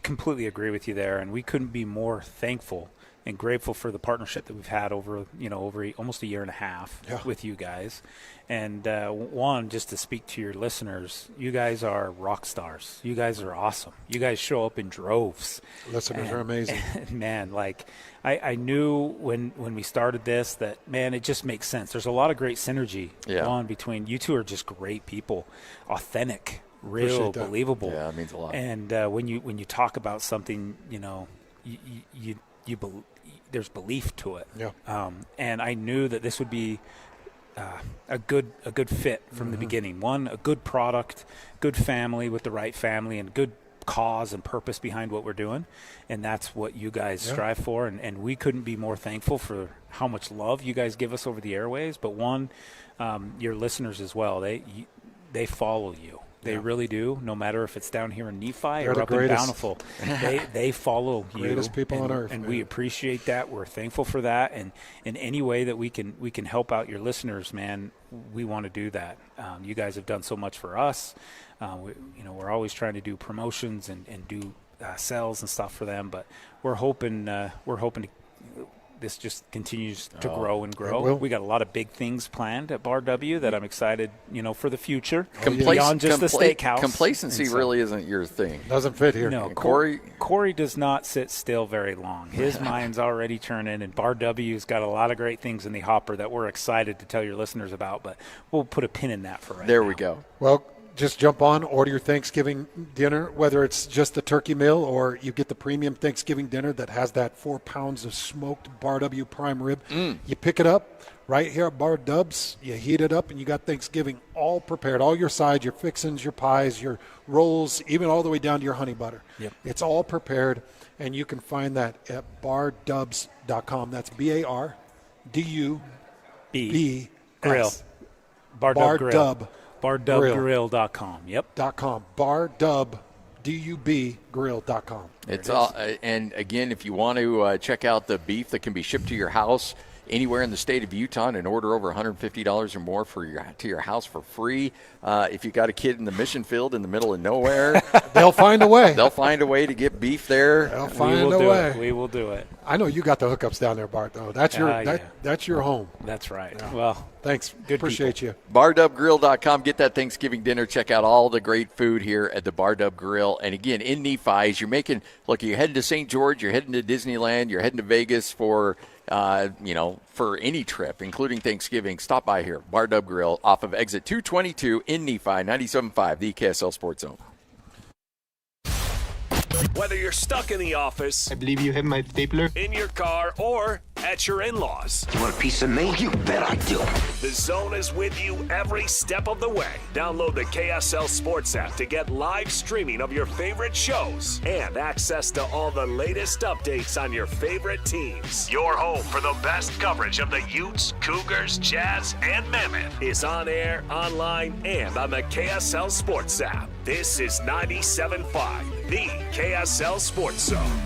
completely agree with you there, and we couldn't be more thankful and grateful for the partnership that we've had over almost a year and a half with you guys. And one, just to speak to your listeners, you guys are rock stars. You guys are awesome. You guys show up in droves. Listeners are amazing. Man, like I knew when we started this that, man, it just makes sense. There's a lot of great synergy on between you two. Are just great people, authentic, real, believable. Yeah, it means a lot. And when you talk about something, there's belief to it. Yeah. And I knew that this would be a good fit from the beginning. One, a good product, good family with the right family, and good cause and purpose behind what we're doing. And that's what you guys strive for. And we couldn't be more thankful for how much love you guys give us over the airways. But one, your listeners as well, they follow you. They really do, no matter if it's down here in Nephi or up in Bountiful. They follow you. Greatest people on earth. And we appreciate that. We're thankful for that. And in any way that we can help out your listeners, man, we want to do that. You guys have done so much for us. We're always trying to do promotions and do sales and stuff for them. But we're hoping this just continues to grow and grow. We got a lot of big things planned at Bar W that I'm excited, for the future. Beyond just the steakhouse. Complacency really isn't your thing. Doesn't fit here. No, Corey does not sit still very long. His mind's already turning, and Bar W's got a lot of great things in the hopper that we're excited to tell your listeners about, but we'll put a pin in that for right now. There we go. Well, just jump on, order your Thanksgiving dinner, whether it's just a turkey meal or you get the premium Thanksgiving dinner that has that 4 pounds of smoked Bar W prime rib. You pick it up right here at Bar Dubs. You heat it up, and you got Thanksgiving all prepared. All your sides, your fixins, your pies, your rolls, even all the way down to your honey butter. Yep. It's all prepared, and you can find that at bardubs.com. That's BARDUB Grill. Bar Dub. BarDubGrill.com. Yep. .com. BarDubGrill.com. It's all, and again, if you want to check out the beef that can be shipped to your house anywhere in the state of Utah and order over $150 or more to your house for free. If you got a kid in the mission field in the middle of nowhere, they'll find a way. They'll find a way to get beef there. They'll find a way. We will do it. I know you got the hookups down there, Bart. Though that's that's your home. That's right. Yeah. Well, thanks. Appreciate you. BarDubGrill.com. Get that Thanksgiving dinner. Check out all the great food here at the Bar Dub Grill. And again, in Nephi, as you're you're heading to St. George, you're heading to Disneyland, you're heading to Vegas for any trip, including Thanksgiving, stop by here. Bar Dub Grill off of exit 222 in Nephi, 97.5, the KSL Sports Zone. Whether you're stuck in the office, I believe you have my stapler, in your car, or at your in-laws. You want a piece of me? You bet I do. The Zone is with you every step of the way. Download the KSL Sports app to get live streaming of your favorite shows and access to all the latest updates on your favorite teams. Your home for the best coverage of the Utes, Cougars, Jazz, and Mammoth is on air, online, and on the KSL Sports app. This is 97.5, the KSL Sports Zone.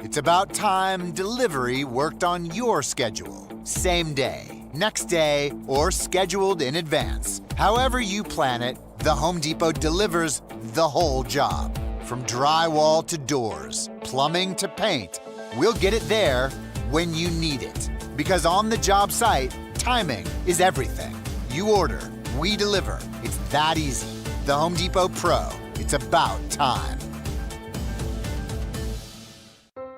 It's about time delivery worked on your schedule. Same day, next day, or scheduled in advance. However you plan it, the Home Depot delivers the whole job. From drywall to doors, plumbing to paint, we'll get it there when you need it. Because on the job site, timing is everything. You order, we deliver. It's that easy. The Home Depot Pro. It's about time.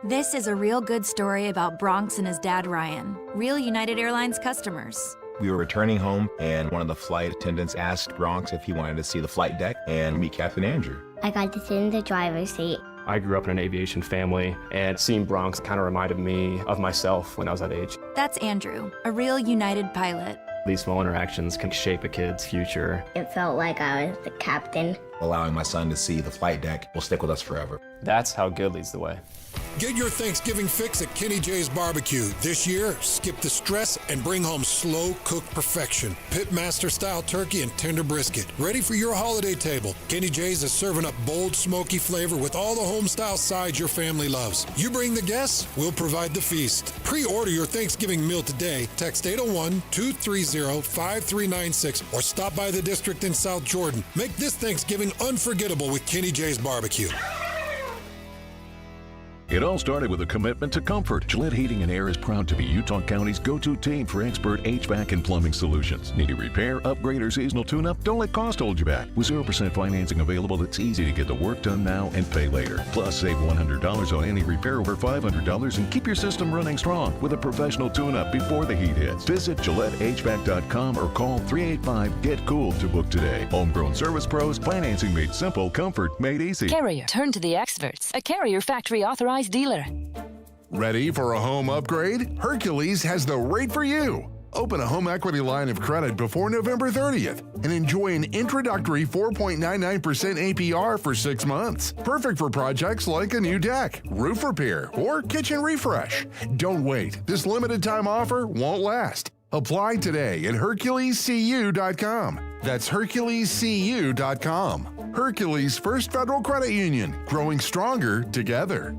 This is a real good story about Bronx and his dad, Ryan. Real United Airlines customers. We were returning home, and one of the flight attendants asked Bronx if he wanted to see the flight deck and meet Captain Andrew. I got to sit in the driver's seat. I grew up in an aviation family, and seeing Bronx kind of reminded me of myself when I was that age. That's Andrew, a real United pilot. These small interactions can shape a kid's future. It felt like I was the captain. Allowing my son to see the flight deck will stick with us forever. That's how good leads the way. Get your Thanksgiving fix at Kenny J's Barbecue. This year, skip the stress and bring home slow-cooked perfection. Pitmaster-style turkey and tender brisket. Ready for your holiday table. Kenny J's is serving up bold, smoky flavor with all the home-style sides your family loves. You bring the guests, we'll provide the feast. Pre-order your Thanksgiving meal today. Text 801-230-5396 or stop by the district in South Jordan. Make this Thanksgiving unforgettable with Kenny J's Barbecue. It all started with a commitment to comfort. Gillette Heating and Air is proud to be Utah County's go-to team for expert HVAC and plumbing solutions. Need a repair, upgrade, or seasonal tune-up? Don't let cost hold you back. With 0% financing available, it's easy to get the work done now and pay later. Plus, save $100 on any repair over $500 and keep your system running strong with a professional tune-up before the heat hits. Visit GilletteHVAC.com or call 385-GET-COOL to book today. Homegrown service pros, financing made simple, comfort made easy. Carrier, turn to the experts. A Carrier factory authorized dealer. Ready for a home upgrade? Hercules has the rate for you. Open a home equity line of credit before November 30th and enjoy an introductory 4.99% APR for 6 months. Perfect for projects like a new deck, roof repair, or kitchen refresh. Don't wait. This limited time offer won't last. Apply today at HerculesCU.com. That's HerculesCU.com. Hercules First Federal Credit Union, growing stronger together.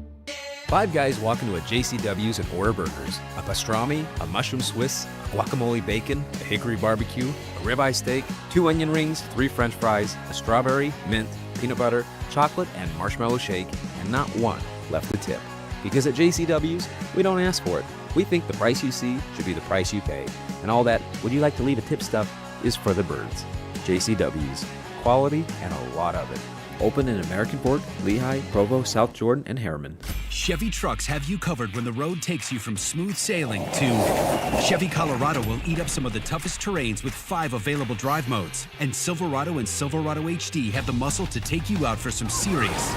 Five guys walk into a JCW's and order burgers. A pastrami, a mushroom Swiss, guacamole bacon, a hickory barbecue, a ribeye steak, 2 onion rings, 3 french fries, a strawberry, mint, peanut butter, chocolate, and marshmallow shake, and not one left the tip. Because at JCW's, we don't ask for it. We think the price you see should be the price you pay. And all that, would you like to leave a tip stuff, is for the birds. JCW's. Quality and a lot of it. Open in American Fork, Lehigh, Provo, South Jordan, and Harriman. Chevy trucks have you covered when the road takes you from smooth sailing to Chevy Colorado will eat up some of the toughest terrains with 5 available drive modes. And Silverado and Silverado HD have the muscle to take you out for some serious.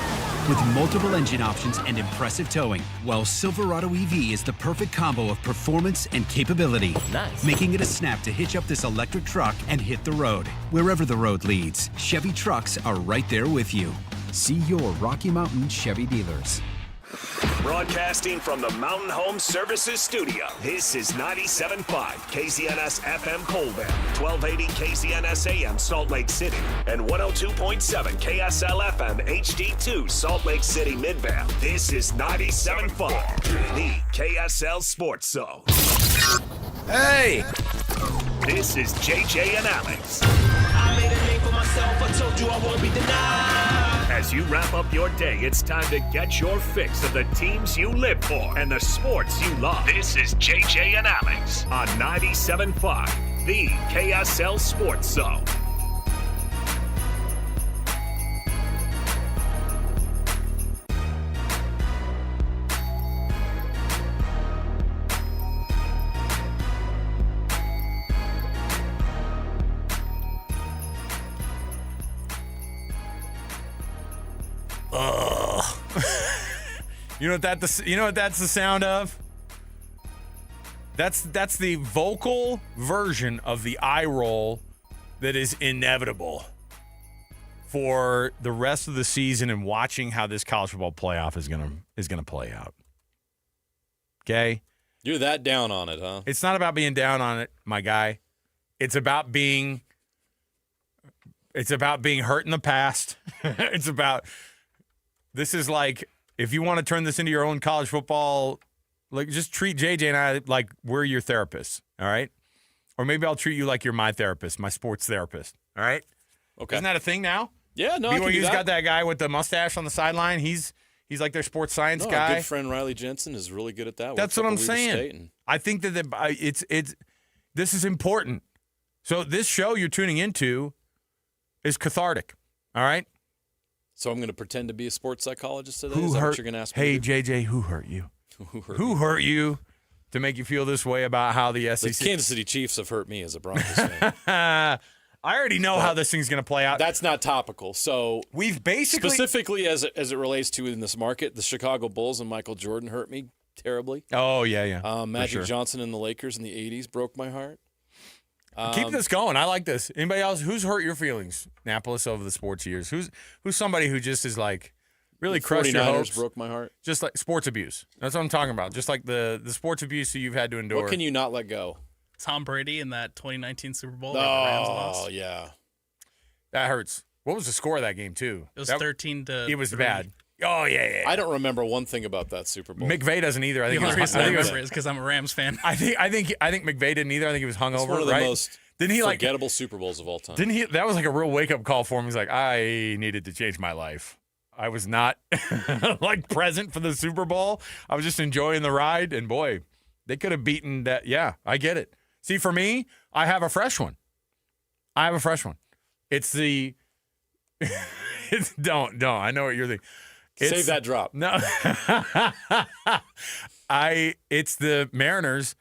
With multiple engine options and impressive towing, while Silverado EV is the perfect combo of performance and capability. Nice. Making it a snap to hitch up this electric truck and hit the road. Wherever the road leads, Chevy trucks are right there with you. See your Rocky Mountain Chevy dealers. Broadcasting from the Mountain Home Services Studio, this is 97.5 KZNS FM Colbert, 1280 KZNS AM Salt Lake City, and 102.7 KSL FM HD2 Salt Lake City Midvale. This is 97.5, the KSL Sports Zone. Hey! This is JJ and Alex. I made a name for myself, I told you I won't be denied. As you wrap up your day, it's time to get your fix of the teams you live for and the sports you love. This is JJ and Alex on 97.5, the KSL Sports Zone. You know what that's the sound of? That's the vocal version of the eye roll that is inevitable for the rest of the season and watching how this college football playoff is gonna play out. Okay? You're that down on it, huh? It's not about being down on it, my guy. It's about being hurt in the past. This is like, if you want to turn this into your own college football, like, just treat JJ and I like we're your therapists, all right? Or maybe I'll treat you like you're my therapist, my sports therapist, all right? Okay. Isn't that a thing now? Yeah, no, I can do BYU's that. got that guy with the mustache on the sideline. He's He's like their sports science guy. Our good friend Riley Jensen is really good at that. That's what I'm saying. I think that this is important. So this show you're tuning into is cathartic. All right. So I'm going to pretend to be a sports psychologist today. Is that what you're going to ask me? Hey, JJ, who hurt you? Who hurt you to make you feel this way about how the SEC? The Kansas City Chiefs have hurt me as a Broncos fan. I already know how this thing's going to play out. That's not topical. So we've basically specifically as it relates to in this market, the Chicago Bulls and Michael Jordan hurt me terribly. Oh yeah. Magic Johnson and the Lakers in the '80s broke my heart. Keep this going. I like this. Anybody else? Who's hurt your feelings, Annapolis, over the sports years? Who's somebody who just is like really crushed your hopes? Broke my heart. Just like sports abuse. That's what I'm talking about. Just like the sports abuse that you've had to endure. What can you not let go? Tom Brady in that 2019 Super Bowl. Oh, where the Rams lost. Yeah. That hurts. What was the score of that game, too? It was 13-3. It was bad. Oh, yeah. I don't remember one thing about that Super Bowl. McVay doesn't either. I think the only reason I remember is because I'm a Rams fan. I think McVay didn't either. I think he was hungover. It's one of the most forgettable Super Bowls of all time. Didn't he? That was like a real wake up call for him. He's like, I needed to change my life. I was not like present for the Super Bowl. I was just enjoying the ride, and boy, they could have beaten that. Yeah, I get it. See, for me, I have a fresh one. It's the. Don't. I know what you're thinking. Save that drop. No. It's the Mariners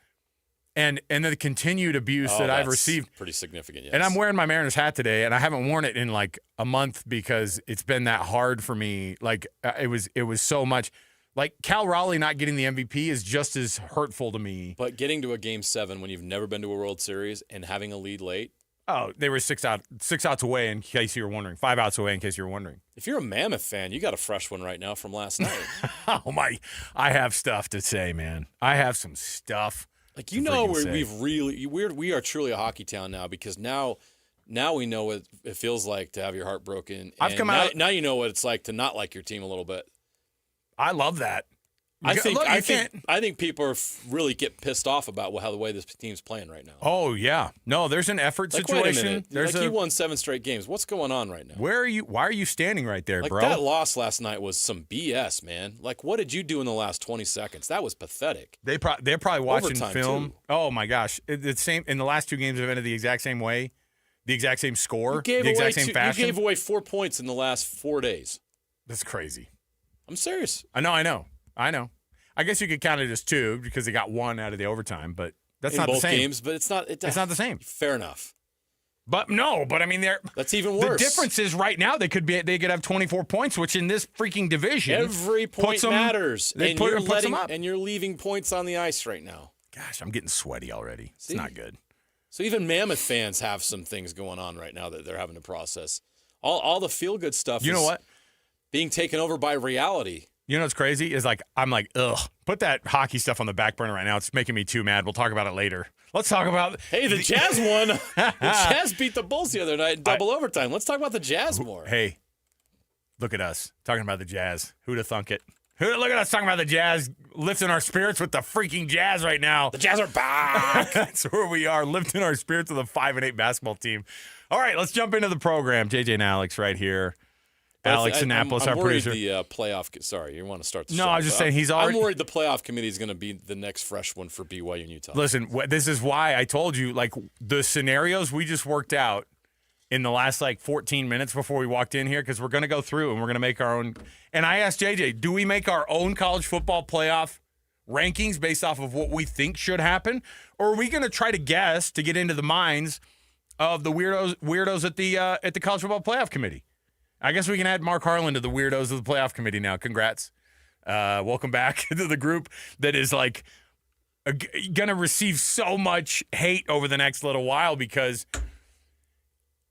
and the continued abuse that I've received. Pretty significant, yes. And I'm wearing my Mariners hat today, and I haven't worn it in like a month because it's been that hard for me. Like it was so much. Like Cal Raleigh not getting the MVP is just as hurtful to me. But getting to a Game 7 when you've never been to a World Series and having a lead late. Oh, they were 6 outs away in case you were wondering. 5 outs away in case you were wondering. If you're a Mammoth fan, you got a fresh one right now from last night. Oh my! I have stuff to say, man. I have some stuff. Like we are truly a hockey town now because now we know what it feels like to have your heart broken. Now you know what it's like to not like your team a little bit. I love that. I think people really get pissed off about how the way this team's playing right now. Oh yeah, no, there's an effort situation. Wait a minute. You won 7 straight games. What's going on right now? Where are you? Why are you standing right there, bro? That loss last night was some BS, man. Like, what did you do in the last 20 seconds? That was pathetic. They're probably watching Overtime, film. too. Oh my gosh, the same in the last 2 games have ended the exact same way, the exact same score, the exact same fashion. You gave away 4 points in the last 4 days. That's crazy. I'm serious. I know. I guess you could count it as 2 because they got 1 out of the overtime, but that's not the same. In both games, but it's not the same. Fair enough. But I mean, that's even worse. The difference is right now they could have 24 points, which in this freaking division, every point matters. And you're leaving points on the ice right now. Gosh, I'm getting sweaty already. See? It's not good. So even Mammoth fans have some things going on right now that they're having to process. All the feel good stuff. You know what? Being taken over by reality. You know what's crazy is I'm like, ugh, put that hockey stuff on the back burner right now. It's making me too mad. We'll talk about it later. Let's talk about Hey, the Jazz won. The Jazz beat the Bulls the other night in double overtime. Let's talk about the Jazz more. Hey, look at us talking about the Jazz. Who'd have thunk it? Look at us talking about the Jazz, lifting our spirits with the freaking Jazz right now. The Jazz are back. That's where we are, lifting our spirits with a 5-8 basketball team. All right, let's jump into the program. JJ and Alex right here. Alex Annapolis, our producer. I'm worried the playoff. Sorry, you want to start the show. No, I was just saying he's already. I'm worried the playoff committee is going to be the next fresh one for BYU and Utah. Listen, this is why I told you, like, the scenarios we just worked out in the last, 14 minutes before we walked in here, because we're going to go through and we're going to make our own. And I asked JJ, do we make our own college football playoff rankings based off of what we think should happen? Or are we going to try to guess to get into the minds of the weirdos at the college football playoff committee? I guess we can add Mark Harlan to the weirdos of the playoff committee now. Congrats. Welcome back to the group that is going to receive so much hate over the next little while because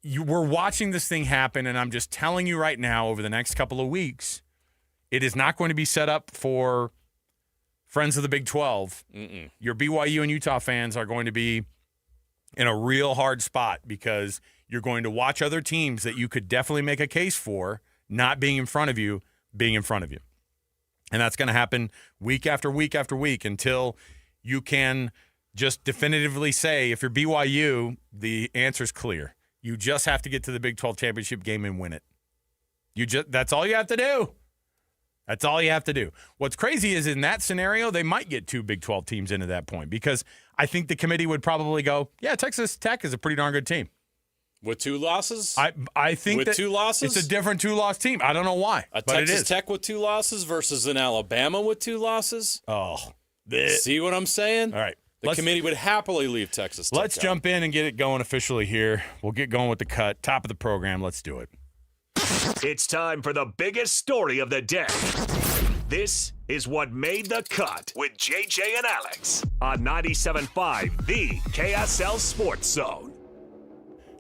we're watching this thing happen, and I'm just telling you right now, over the next couple of weeks, it is not going to be set up for friends of the Big 12. Mm-mm. Your BYU and Utah fans are going to be in a real hard spot because you're going to watch other teams that you could definitely make a case for not being in front of you, being in front of you. And that's going to happen week after week after week until you can just definitively say, if you're BYU, the answer's clear. You just have to get to the Big 12 championship game and win it. That's all you have to do. That's all you have to do. What's crazy is in that scenario, they might get 2 Big 12 teams into that point because I think the committee would probably go, yeah, Texas Tech is a pretty darn good team. With 2 losses? I think with that 2 losses? It's a different 2-loss team. I don't know why. A but Texas it is. Tech with 2 losses versus an Alabama with 2 losses? Oh. See what I'm saying? All right. The committee would happily leave Texas Tech. Let's jump in and get it going officially here. We'll get going with the cut. Top of the program. Let's do it. It's time for the biggest story of the day. This is what made the cut with JJ and Alex on 97.5, the KSL Sports Zone.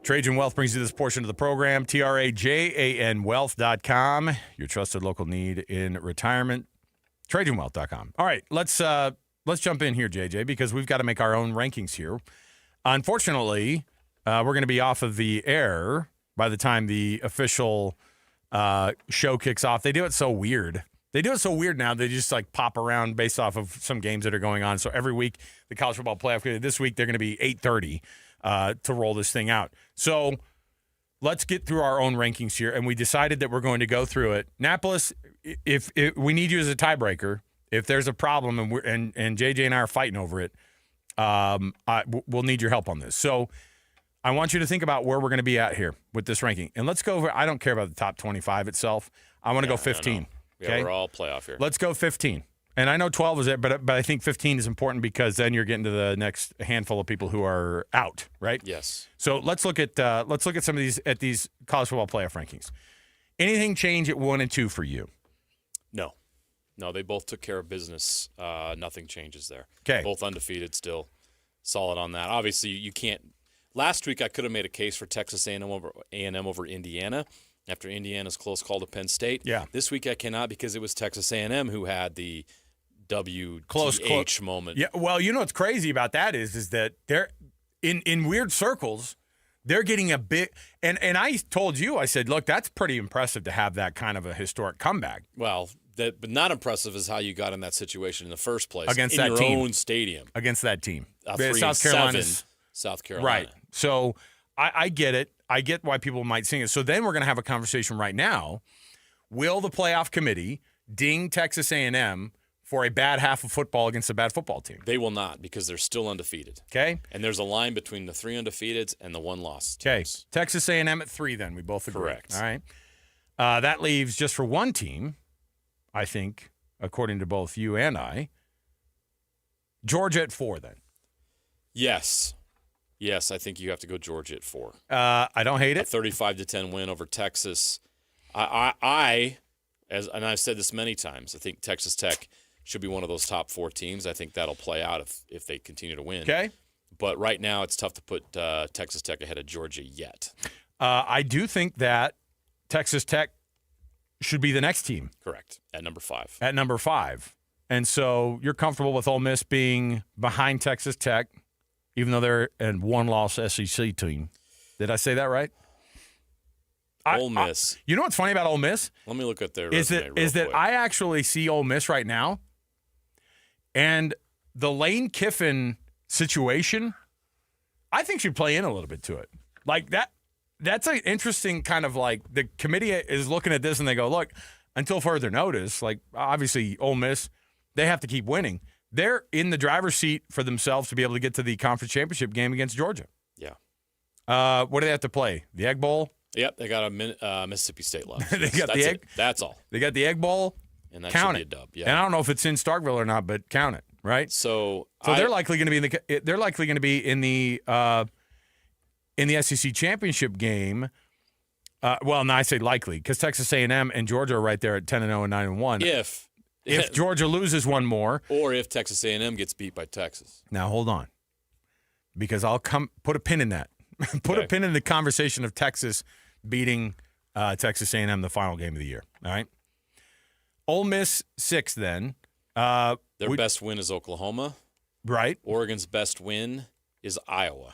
Trajan Wealth brings you this portion of the program. TRAJANwealth.com, your trusted local need in retirement. TrajanWealth.com. All right, let's jump in here, JJ, because we've got to make our own rankings here. Unfortunately, we're going to be off of the air by the time the official show kicks off. They do it so weird. They do it so weird now. They just like pop around based off of some games that are going on. So every week, the college football playoff, this week they're going to be 8:30 to roll this thing out. So let's get through our own rankings here. And we decided that we're going to go through it. Napolis, if we need you as a tiebreaker, if there's a problem and JJ and I are fighting over it, we'll need your help on this. So I want you to think about where we're going to be at here with this ranking. And let's go over, I don't care about the top 25 itself. I want to go 15. Yeah, we're all playoff here. Let's go 15. And I know 12 is it, but I think 15 is important because then you're getting to the next handful of people who are out, right? Yes. So let's look at some of these college football playoff rankings. Anything change at 1 and 2 for you? No, they both took care of business. Nothing changes there. Okay. Both undefeated still. Solid on that. Obviously, you can't – last week I could have made a case for Texas A&M over Indiana after Indiana's close call to Penn State. Yeah. This week I cannot because it was Texas A&M who had the close moment. Yeah. Well, you know what's crazy about that is that they're in weird circles – they're getting a big and I told you, I said, look, that's pretty impressive to have that kind of a historic comeback. Well, but not impressive is how you got in that situation in the first place. Against in that your team. own stadium. Against that team. 3-7, South Carolina. Right. So I get it. I get why people might sing it. So then we're going to have a conversation right now. Will the playoff committee ding Texas A&M for a bad half of football against a bad football team? They will not because they're still undefeated. Okay. And there's a line between the 3 undefeateds and the 1 loss. Okay. Texas A&M at 3 then. We both agree. Correct. All right. That leaves just for one team, I think, according to both you and I, Georgia at 4 then. Yes. Yes, I think you have to go Georgia at 4. I don't hate it. A 35-10 win over Texas. And I've said this many times, I think Texas Tech should be one of those top 4 teams. I think that'll play out if they continue to win. Okay. But right now it's tough to put Texas Tech ahead of Georgia yet. I do think that Texas Tech should be the next team. Correct. At number 5. At number 5. And so you're comfortable with Ole Miss being behind Texas Tech, even though they're a 1-loss SEC team. Did I say that right? Ole Miss. You know what's funny about Ole Miss? Let me look at their is resume that real quick. I actually see Ole Miss right now, and the Lane Kiffin situation, I think should play in a little bit to it. Like that's an interesting kind of like the committee is looking at this and they go, look, until further notice, like obviously Ole Miss, they have to keep winning. They're in the driver's seat for themselves to be able to get to the conference championship game against Georgia. Yeah. What do they have to play? The Egg Bowl? Yep, they got a Mississippi State left. That's the Egg. That's all. They got the Egg Bowl. And that count should be it. a dub. Yeah. And I don't know if it's in Starkville or not, but count it, right? So they're likely going to be in the SEC championship game. Well, no, I say likely because Texas A&M and Georgia are right there at 10-0 and 9-1. If Georgia loses one more, or if Texas A&M gets beat by Texas. Now hold on, because I'll put a pin in that. Put a pin in the conversation of Texas beating Texas A&M the final game of the year. All right. Ole Miss 6 then. Their best win is Oklahoma. Right. Oregon's best win is Iowa.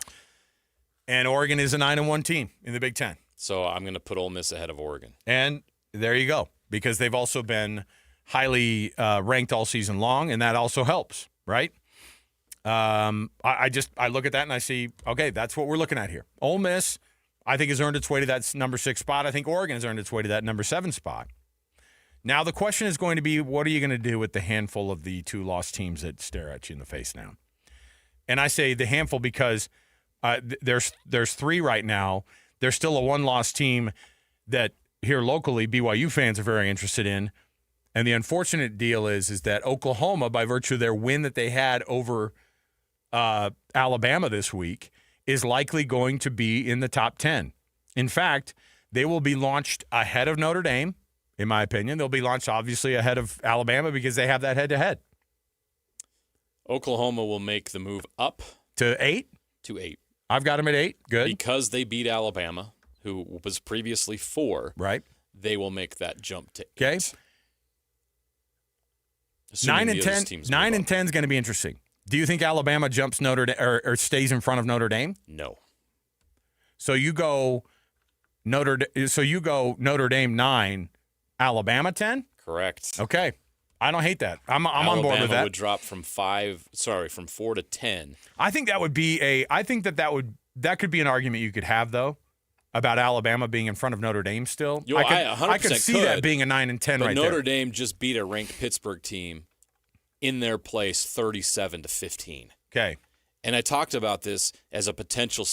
And Oregon is a 9-1 team in the Big Ten. So I'm going to put Ole Miss ahead of Oregon. And there you go, because they've also been highly ranked all season long, and that also helps, right? I look at that and I see, okay, that's what we're looking at here. Ole Miss, I think, has earned its way to that number 6 spot. I think Oregon has earned its way to that number 7 spot. Now the question is going to be, what are you going to do with the handful of the 2-loss teams that stare at you in the face now? And I say the handful because there's 3 right now. There's still a 1-loss team that here locally BYU fans are very interested in. And the unfortunate deal is that Oklahoma, by virtue of their win that they had over Alabama this week, is likely going to be in the top 10. In fact, they will be launched ahead of Notre Dame, in my opinion. They'll be launched, obviously, ahead of Alabama because they have that head-to-head. Oklahoma will make the move up. To 8? To 8. I've got them at 8. Good. Because they beat Alabama, who was previously 4. Right. They will make that jump to 8. Okay. 9 and 10. 9 and 10 is going to be interesting. Do you think Alabama jumps Notre Dame or stays in front of Notre Dame? No. So you go Notre Dame 9, Alabama 10? Correct. Okay. I don't hate that. I'm on board with that. Alabama would drop from 4 to 10. I think that would be that could be an argument you could have though about Alabama being in front of Notre Dame still. I could see that being a 9 and 10 but right Notre there. Notre Dame just beat a ranked Pittsburgh team in their place 37-15. Okay. And I talked about this as a potential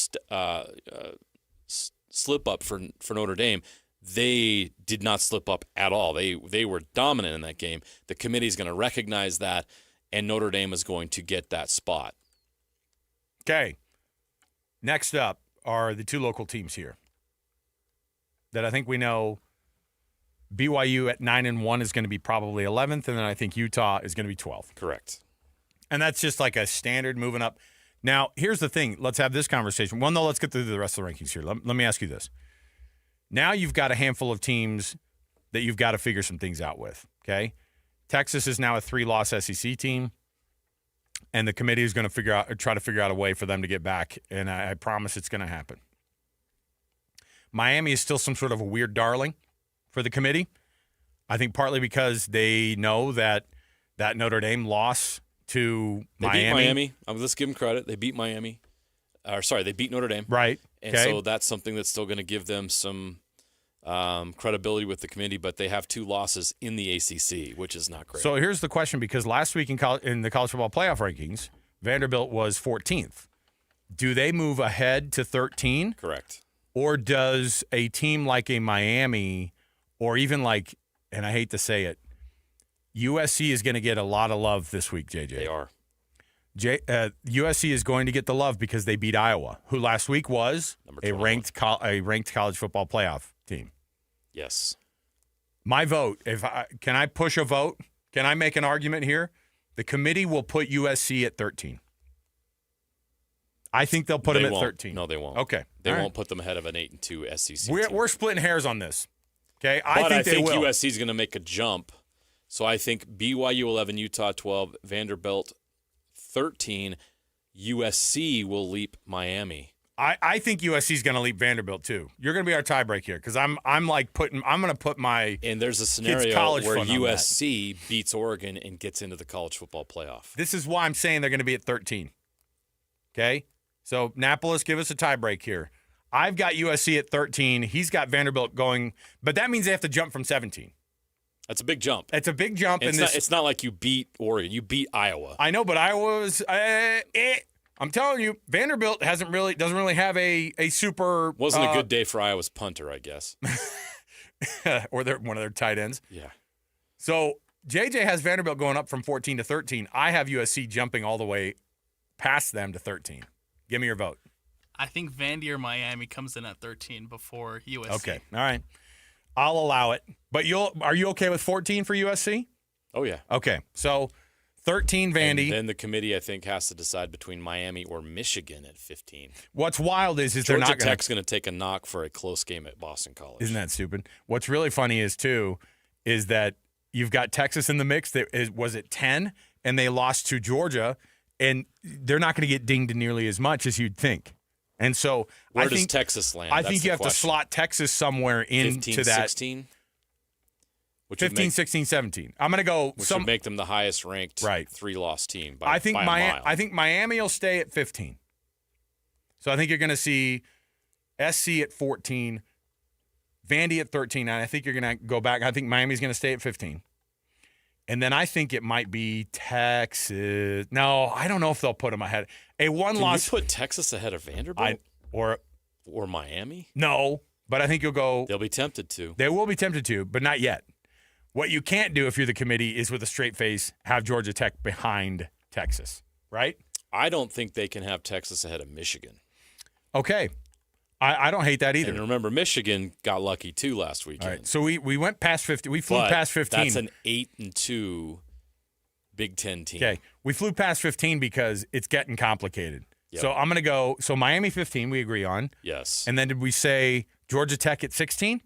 slip up for Notre Dame. They did not slip up at all. They were dominant in that game. The committee is going to recognize that, and Notre Dame is going to get that spot. Okay. Next up are the 2 local teams here that I think we know. BYU at 9-1 is going to be probably 11th, and then I think Utah is going to be 12th. Correct. And that's just like a standard moving up. Now, here's the thing. Let's have this conversation. Well, no, let's get through the rest of the rankings here. Let me ask you this. Now you've got a handful of teams that you've got to figure some things out with, okay? Texas is now a 3-loss SEC team, and the committee is going to try to figure out a way for them to get back, and I promise it's going to happen. Miami is still some sort of a weird darling for the committee. I think partly because they know that Notre Dame loss to Miami. They beat Miami. Let's give them credit. They beat Miami. They beat Notre Dame. Right. And so that's something that's still going to give them some credibility with the committee, but they have 2 losses in the ACC, which is not great. So here's the question, because last week in the college football playoff rankings, Vanderbilt was 14th. Do they move ahead to 13? Correct. Or does a team like a Miami, or even like, and I hate to say it, USC is going to get a lot of love this week, JJ. They are. USC is going to get the love because they beat Iowa, who last week was a ranked college football playoff team. Yes. My vote, can I push a vote? Can I make an argument here? The committee will put USC at 13. I think they'll put them at 13. No, they won't. Okay. They won't put them ahead of an 8-2 SEC team. We're splitting hairs on this. Okay. I think they will. USC is going to make a jump. So I think BYU 11, Utah 12, Vanderbilt 13, USC will leap Miami. I think USC is going to leap Vanderbilt too. You're going to be our tiebreak here because I'm going to put my and there's a scenario where USC beats Oregon and gets into the college football playoff. This is why I'm saying they're going to be at 13. Okay, so Napolis, give us a tiebreak here. I've got USC at 13. He's got Vanderbilt going, but that means they have to jump from 17. That's a big jump. It's a big jump. It's not like you beat Oregon. You beat Iowa. I know, but Iowa was. I'm telling you, Vanderbilt doesn't really have a super. Wasn't a good day for Iowa's punter, I guess. Or one of their tight ends. Yeah. So JJ has Vanderbilt going up from 14 to 13. I have USC jumping all the way past them to 13. Give me your vote. I think Vandy or Miami comes in at 13 before USC. Okay. All right. I'll allow it. But are you okay with 14 for USC? Oh, yeah. Okay. So 13 Vandy. And then the committee, I think, has to decide between Miami or Michigan at 15. What's wild is Georgia they're not Tech's going to take a knock for a close game at Boston College. Isn't that stupid? What's really funny is that you've got Texas in the mix. Was it 10? And they lost to Georgia, and they're not going to get dinged nearly as much as you'd think. And so Where does Texas land? I think you have to slot Texas somewhere into 15, that. 16? 15, 16, 17. I'm going to go. Which would make them the highest ranked 3-loss team by a mile. I think Miami will stay at 15. So I think you're going to see SC at 14, Vandy at 13, and I think you're going to go back. I think Miami's going to stay at 15. And then I think it might be Texas. No, I don't know if they'll put them ahead. A one-loss. Can you put Texas ahead of Vanderbilt? Or Miami? No, but I think you'll go. They'll be tempted to. They will be tempted to, but not yet. What you can't do if you're the committee is with a straight face have Georgia Tech behind Texas, right? I don't think they can have Texas ahead of Michigan. Okay. I don't hate that either. And remember, Michigan got lucky too last weekend. All right, so we went past 50. We flew past 15. That's an 8-2 Big Ten team. Okay, we flew past 15 because it's getting complicated. Yep. So I'm going to go. So Miami 15, we agree on. Yes. And then did we say Georgia Tech at 16?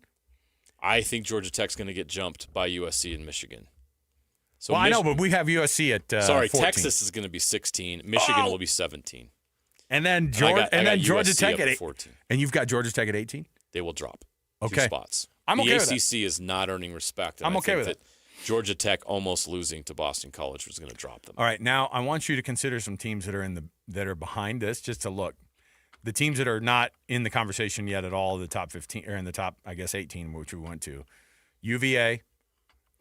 I think Georgia Tech's going to get jumped by USC and Michigan. So I know, but we have USC at 14. Texas is going to be 16. Michigan will be 17. And then Georgia Tech at at 14. And you've got Georgia Tech at 18? They will drop 2 Okay. spots. I'm okay with that. The ACC is not earning respect. And I'm okay with it. Georgia Tech almost losing to Boston College was going to drop them. All right, now I want you to consider some teams that are behind this, just to look. The teams that are not in the conversation yet at all, the top 15 or in the top, I guess 18, which we went to. UVA,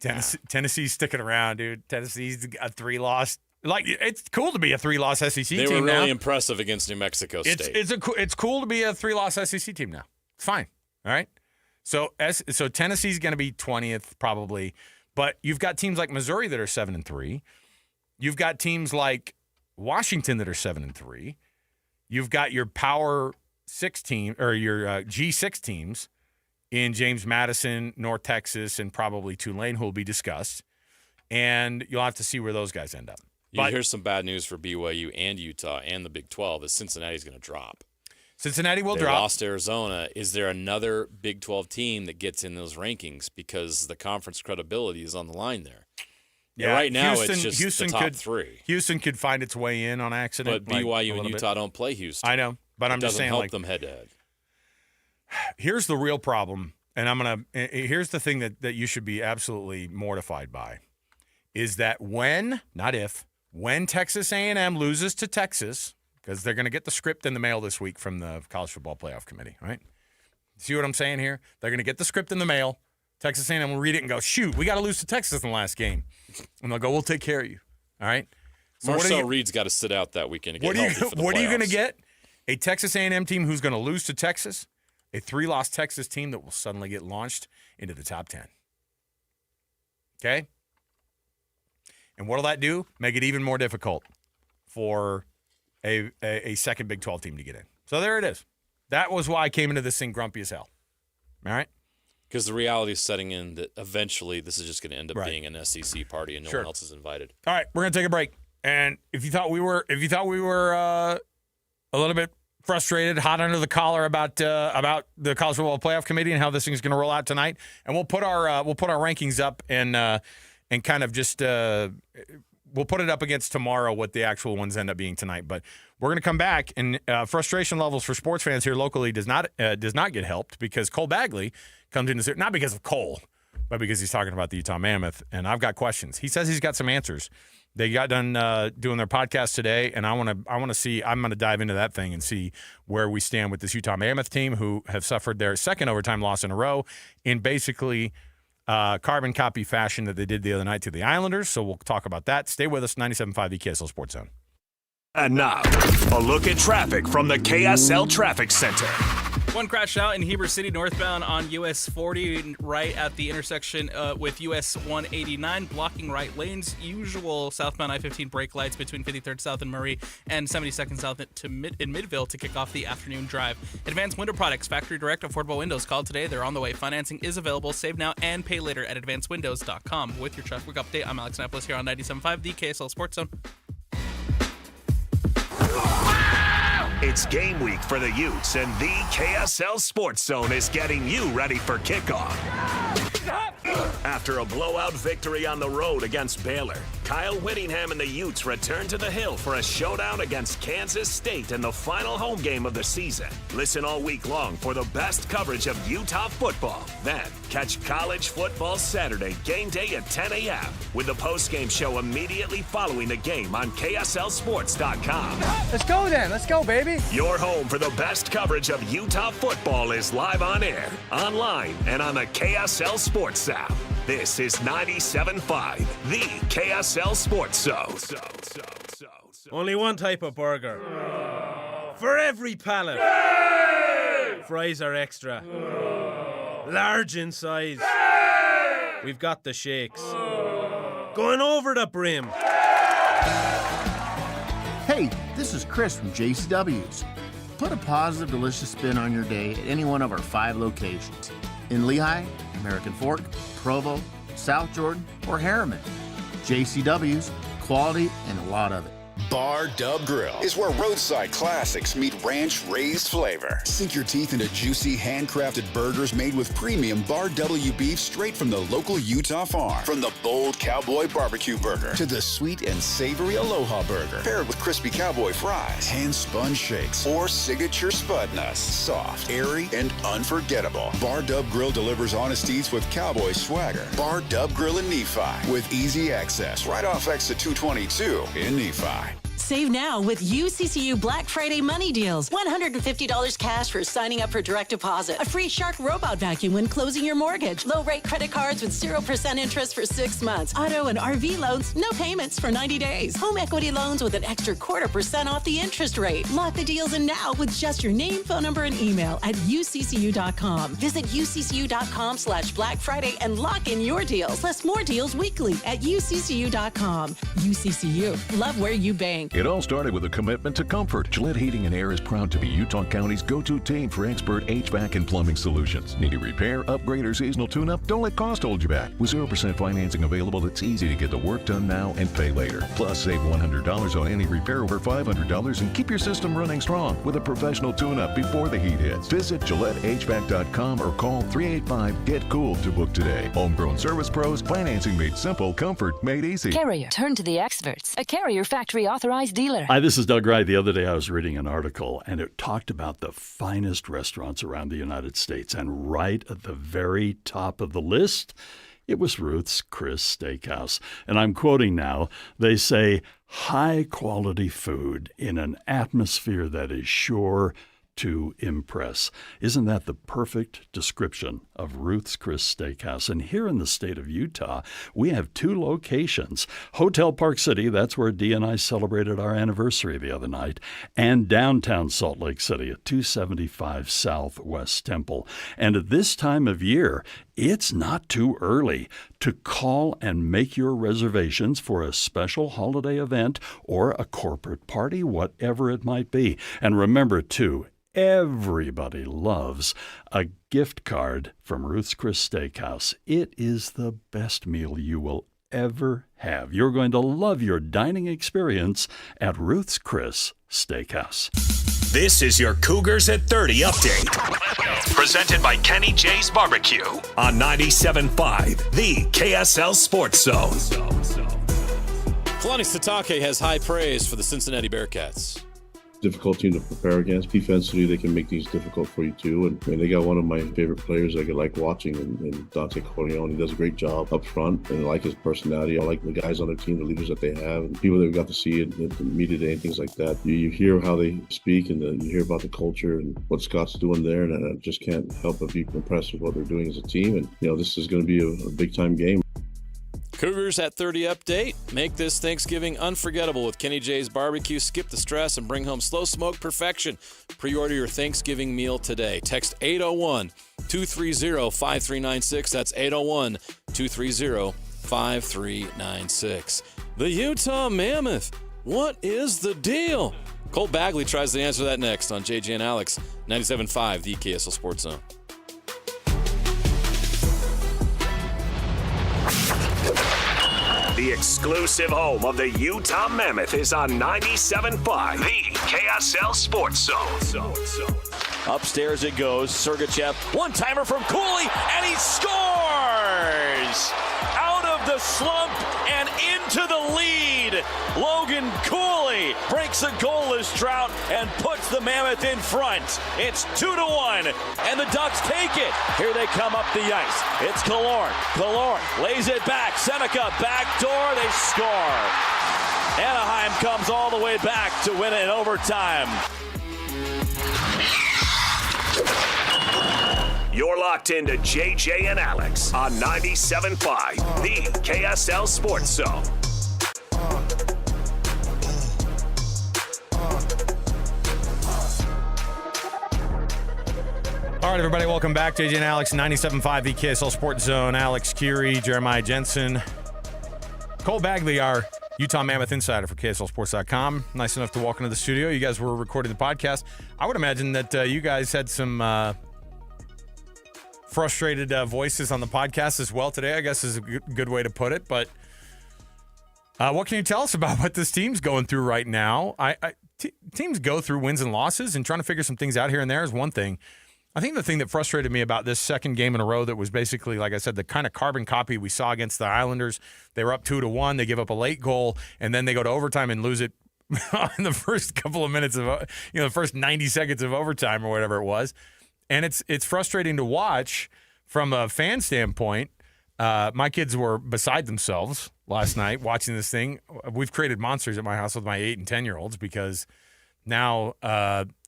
Tennessee's sticking around, dude. Tennessee's a 3-loss. Like, it's cool to be a 3-loss SEC team now. They were really impressive against New Mexico State. It's cool to be a 3-loss SEC team now. It's fine. All right. So Tennessee's going to be 20th probably, but you've got teams like Missouri that are 7-3. You've got teams like Washington that are 7-3. You've got your Power 6 team or your G6 teams in James Madison, North Texas, and probably Tulane, who will be discussed. And you'll have to see where those guys end up. Here's some bad news for BYU and Utah and the Big 12 is Cincinnati's going to drop. Cincinnati will they drop. Lost Arizona. Is there another Big 12 team that gets in those rankings because the conference credibility is on the line there? Yeah, right now Houston, it's just the top 3. Houston could find its way in on accident. But BYU and Utah don't play Houston. I know, but I'm just saying, help them head to head. Here's the real problem, and here's the thing that you should be absolutely mortified by, is that when Texas A&M loses to Texas, because they're going to get the script in the mail this week from the College Football Playoff Committee, right? See what I'm saying here? They're going to get the script in the mail. Texas A&M will read it and go, shoot, we got to lose to Texas in the last game. And they'll go, we'll take care of you. All right? So Marcel Reed's got to sit out that weekend to get healthy for the What are you going to playoffs. get? A Texas A&M team who's going to lose to Texas, a 3-loss Texas team that will suddenly get launched into the top 10. Okay? And what will that do? Make it even more difficult for a second Big 12 team to get in. So there it is. That was why I came into this thing grumpy as hell. All right? Because the reality is setting in that eventually this is just going to end up being an SEC party and no one else is invited. All right, we're going to take a break. And if you thought we were a little bit frustrated, hot under the collar about the College Football Playoff Committee and how this thing's going to roll out tonight, and we'll put our rankings up and kind of just we'll put it up against tomorrow what the actual ones end up being tonight. But we're going to come back, and frustration levels for sports fans here locally does not get helped because Cole Bagley comes in, not because of Cole, but because he's talking about the Utah Mammoth, and I've got questions. He says he's got some answers. They got done doing their podcast today, and I want to see. I'm going to dive into that thing and see where we stand with this Utah Mammoth team, who have suffered their second overtime loss in a row in basically carbon copy fashion that they did the other night to the Islanders. So we'll talk about that. Stay with us. 97.5 KSL Sports Zone. And now, a look at traffic from the KSL Traffic Center. One crashed out in Heber City northbound on US 40 right at the intersection with US 189, blocking right lanes. Usual southbound I-15 brake lights between 53rd South and Murray and 72nd South in Midville to kick off the afternoon drive. Advanced Window Products, factory direct, affordable windows. Call today. They're on the way. Financing is available. Save now and pay later at advancedwindows.com. With your traffic update, I'm Alex Napolis here on 97.5, the KSL Sports Zone. It's game week for the Utes, and the KSL Sports Zone is getting you ready for kickoff. After a blowout victory on the road against Baylor, Kyle Whittingham and the Utes return to the Hill for a showdown against Kansas State in the final home game of the season. Listen all week long for the best coverage of Utah football. Then, catch College Football Saturday game day at 10 a.m. with the post-game show immediately following the game on KSLSports.com. Let's go then. Let's go, baby. Your home for the best coverage of Utah football is live on air, online, and on the KSL Sports app. This is 97.5, the KSL Sports Zone. Only one type of burger. For every pallet. Fries are extra. Large in size. We've got the shakes. Going over the brim. Hey, this is Chris from JCW's. Put a positive, delicious spin on your day at any one of our 5 locations. In Lehigh, American Fork, Provo, South Jordan, or Harriman. JCW's, quality and a lot of it. Bar Dub Grill is where roadside classics meet ranch-raised flavor. Sink your teeth into juicy, handcrafted burgers made with premium Bar W beef straight from the local Utah farm. From the bold cowboy barbecue burger to the sweet and savory Aloha burger, paired with crispy cowboy fries, hand-spun shakes, or signature spud nuts. Soft, airy, and unforgettable. Bar Dub Grill delivers honest eats with cowboy swagger. Bar Dub Grill in Nephi with easy access right off exit 222 in Nephi. Save now with UCCU Black Friday money deals. $150 cash for signing up for direct deposit. A free Shark robot vacuum when closing your mortgage. Low rate credit cards with 0% interest for 6 months. Auto and RV loans, no payments for 90 days. Home equity loans with an extra 0.25% off the interest rate. Lock the deals in now with just your name, phone number, and email at uccu.com. Visit uccu.com/Black Friday and lock in your deals. Plus more deals weekly at uccu.com. UCCU. Love where you bank. It all started with a commitment to comfort. Gillette Heating and Air is proud to be Utah County's go-to team for expert HVAC and plumbing solutions. Need a repair, upgrade, or seasonal tune-up? Don't let cost hold you back. With 0% financing available, it's easy to get the work done now and pay later. Plus, save $100 on any repair over $500 and keep your system running strong with a professional tune-up before the heat hits. Visit GilletteHVAC.com or call 385-GET-COOL to book today. Homegrown service pros, financing made simple, comfort made easy. Carrier. Turn to the experts. A Carrier factory authorized dealer. Hi, this is Doug Wright. The other day I was reading an article and it talked about the finest restaurants around the United States. And right at the very top of the list, it was Ruth's Chris Steakhouse. And I'm quoting now. They say, high quality food in an atmosphere that is sure to impress. Isn't that the perfect description of Ruth's Chris Steakhouse? And here in the state of Utah, we have 2 locations. Hotel Park City, that's where Dee and I celebrated our anniversary the other night, and downtown Salt Lake City at 275 Southwest Temple. And at this time of year, it's not too early to call and make your reservations for a special holiday event or a corporate party, whatever it might be. And remember, too, everybody loves a gift card from Ruth's Chris Steakhouse. It is the best meal you will ever have. You're going to love your dining experience at Ruth's Chris Steakhouse. This is your Cougars at 30 update. Presented by Kenny J's Barbecue on 97.5, the KSL Sports Zone. Kalani Sitake has high praise for the Cincinnati Bearcats. Difficult team to prepare against. Defensively, they can make things difficult for you too. And they got one of my favorite players I like watching, and Dante Corleone. He does a great job up front, and I like his personality. I like the guys on their team, the leaders that they have, and people that we got to see at the media day and things like that. You hear how they speak, and you hear about the culture and what Scott's doing there, and I just can't help but be impressed with what they're doing as a team. And this is going to be a big-time game. Cougars at 30 update. Make this Thanksgiving unforgettable with Kenny J's Barbecue. Skip the stress and bring home slow smoke perfection. Pre-order your Thanksgiving meal today. Text 801-230-5396. That's 801-230-5396. The Utah Mammoth. What is the deal? Colt Bagley tries to answer that next on JJ and Alex, 97.5, the KSL Sports Zone. The exclusive home of the Utah Mammoth is on 97.5, the KSL Sports Zone. Upstairs it goes. Sergachev, one-timer from Cooley, and he scores! Aggies out of the slump and into the lead. Logan Cooley breaks a goalless drought and puts the Mammoth in front. It's 2-1, and the Ducks take it. Here they come up the ice. It's Killorn. Killorn lays it back. Seneca backdoor. They score. Anaheim comes all the way back to win it in overtime. You're locked into JJ and Alex on 97.5, the KSL Sports Zone. All right, everybody, welcome back. JJ and Alex, 97.5, the KSL Sports Zone. Alex Curie, Jeremiah Jensen, Cole Bagley, our Utah Mammoth insider for KSLSports.com. Nice enough to walk into the studio. You guys were recording the podcast. I would imagine that you guys had some frustrated voices on the podcast as well today, I guess is a good way to put it. But what can you tell us about what this team's going through right now? Teams go through wins and losses, and trying to figure some things out here and there is one thing. I think the thing that frustrated me about this second game in a row that was basically, like I said, the kind of carbon copy we saw against the Islanders. They were up 2-1. They give up a late goal, and then they go to overtime and lose it in the first couple of minutes of, the first 90 seconds of overtime or whatever it was. And it's frustrating to watch from a fan standpoint. My kids were beside themselves last night watching this thing. We've created monsters at my house with my 8 and 10-year-olds because now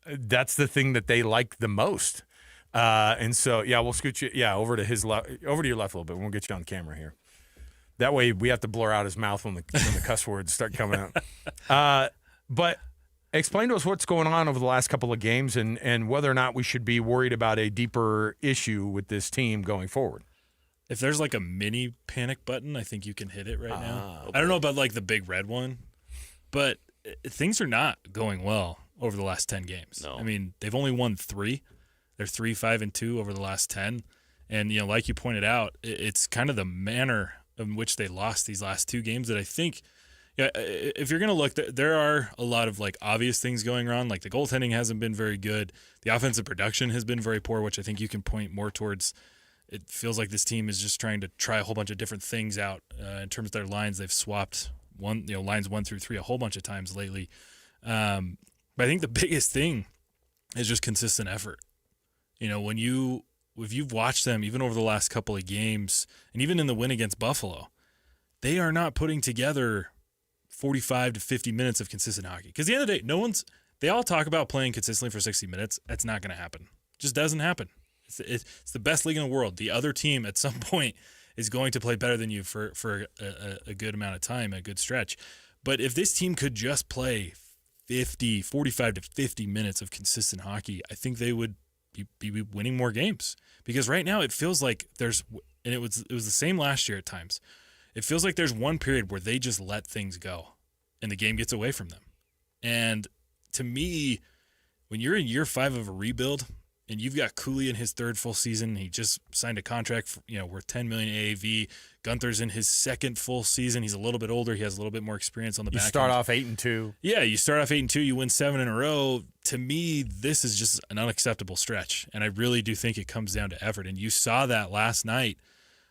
that's the thing that they like the most. And so, we'll scoot you, over to your left a little bit. We'll get you on camera here. That way, we have to blur out his mouth when the cuss words start coming out. But explain to us what's going on over the last couple of games and whether or not we should be worried about a deeper issue with this team going forward. If there's like a mini panic button, I think you can hit it right now. Okay. I don't know about like the big red one, but things are not going well over the last 10 games. No. I mean, they've only won 3. They're 3-5-2 over the last 10. And, like you pointed out, it's kind of the manner in which they lost these last 2 games that I think, if you're going to look, there are a lot of like obvious things going on. Like the goaltending hasn't been very good. The offensive production has been very poor, which I think you can point more towards. It feels like this team is just trying to try a whole bunch of different things out in terms of their lines. They've swapped lines 1 through 3 a whole bunch of times lately. But I think the biggest thing is just consistent effort. If you've watched them even over the last couple of games, and even in the win against Buffalo, they are not putting together 45 to 50 minutes of consistent hockey. Because at the end of the day, they all talk about playing consistently for 60 minutes. That's not going to happen. It just doesn't happen. It's the best league in the world. The other team at some point is going to play better than you for a good amount of time, a good stretch. But if this team could just play 45 to 50 minutes of consistent hockey, I think they would be winning more games. Because right now it feels like it was the same last year at times. It feels like there's one period where they just let things go and the game gets away from them. And to me, when you're in year 5 of a rebuild and you've got Cooley in his 3rd full season, he just signed a contract for, worth $10 million AAV. Gunther's in his 2nd full season. He's a little bit older. He has a little bit more experience on the back end. You start off 8-2. Yeah, you start off 8-2. You win 7 in a row. To me, this is just an unacceptable stretch, and I really do think it comes down to effort. And you saw that last night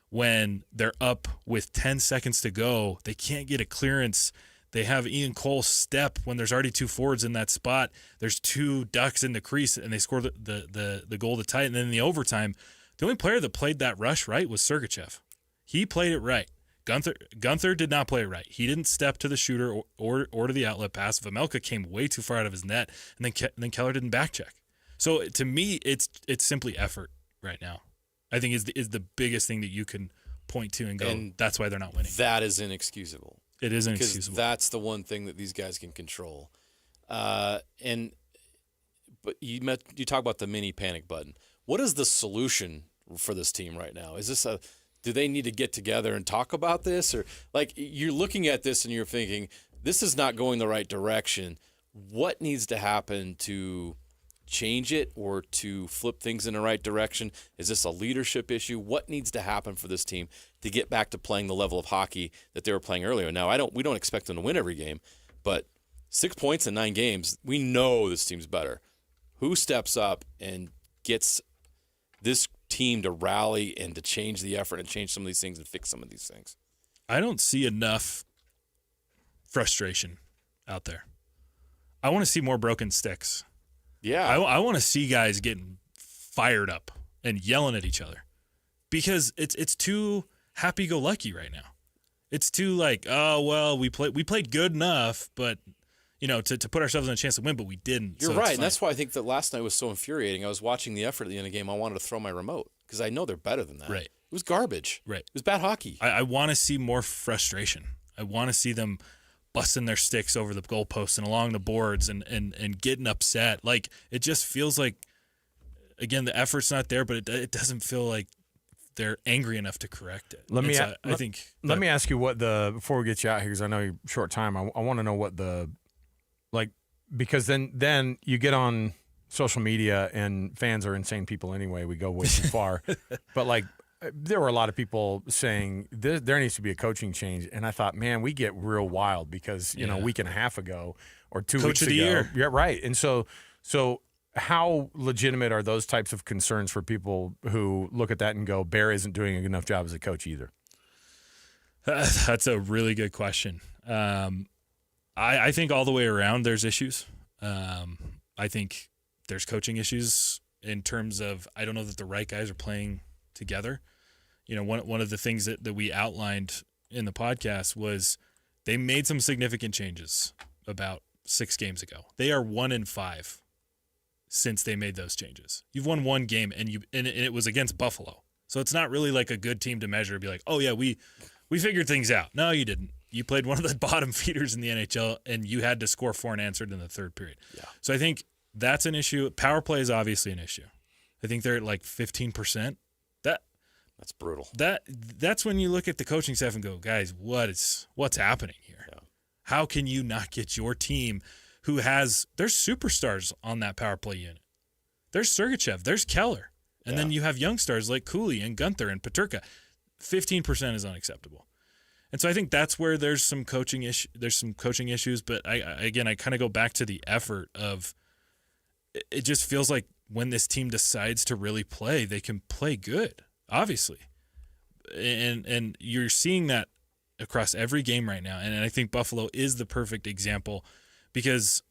when they're up with 10 seconds to go. They can't get a clearance. They have Ian Cole step when there's already 2 forwards in that spot. There's 2 Ducks in the crease, and they score the goal to tie it. And then in the overtime, the only player that played that rush right was Sergachev. He played it right. Gunther did not play it right. He didn't step to the shooter or to the outlet pass. Vemelka came way too far out of his net, and then Keller didn't back check. So to me, it's simply effort right now. I think is the biggest thing that you can point to and go, and that's why they're not winning. That is inexcusable. It is inexcusable. Because that's the one thing that these guys can control. But you talk about the mini panic button. What is the solution for this team right now? Do they need to get together and talk about this? Or like you're looking at this and you're thinking, this is not going the right direction. What needs to happen to change it or to flip things in the right direction? Is this a leadership issue? What needs to happen for this team to get back to playing the level of hockey that they were playing earlier? Now, we don't expect them to win every game, but 6 points in 9 games, we know this team's better. Who steps up and gets this team to rally and to change the effort and change some of these things and fix some of these things? I don't see enough frustration out there. I want to see more broken sticks. Yeah. I want to see guys getting fired up and yelling at each other because it's too happy-go-lucky right now. It's too like, oh, well, we played good enough, but, to put ourselves in a chance to win, but we didn't. You're right, and that's why I think that last night was so infuriating. I was watching the effort at the end of the game. I wanted to throw my remote because I know they're better than that. Right. It was garbage. Right. It was bad hockey. I want to see more frustration. I want to see them busting their sticks over the goalposts and along the boards and getting upset. Like, it just feels like, again, the effort's not there, but it doesn't feel like they're angry enough to correct it. Let me ask you before we get you out here, because I know you're short time, I want to know what because then you get on social media and fans are insane people anyway. We go way too far. But there were a lot of people saying there needs to be a coaching change. And I thought, man, we get real wild because, a week and a half ago or 2 weeks ago. Coach of the year. Yeah, right. And so how legitimate are those types of concerns for people who look at that and go, Bear isn't doing a good enough job as a coach either? That's a really good question. I think all the way around there's issues. I think there's coaching issues in terms of I don't know that the right guys are playing together. One of the things that we outlined in the podcast was they made some significant changes about 6 games ago. They are 1-5 since they made those changes. You've won one game and it was against Buffalo. So it's not really like a good team to measure and be like, oh yeah, we figured things out. No, you didn't. You played one of the bottom feeders in the NHL and you had to score 4 unanswered in the third period. Yeah. So I think that's an issue. Power play is obviously an issue. I think they're at 15%. That's brutal. That's when you look at the coaching staff and go, guys, what's happening here? Yeah. How can you not get your team there's superstars on that power play unit? There's Sergachev, there's Keller, and then you have young stars like Cooley and Gunther and Peterka. 15% is unacceptable. And so I think that's where there's some coaching issues, but I kind of go back to the effort of it just feels like when this team decides to really play, they can play good. Obviously, and you're seeing that across every game right now, and I think Buffalo is the perfect example because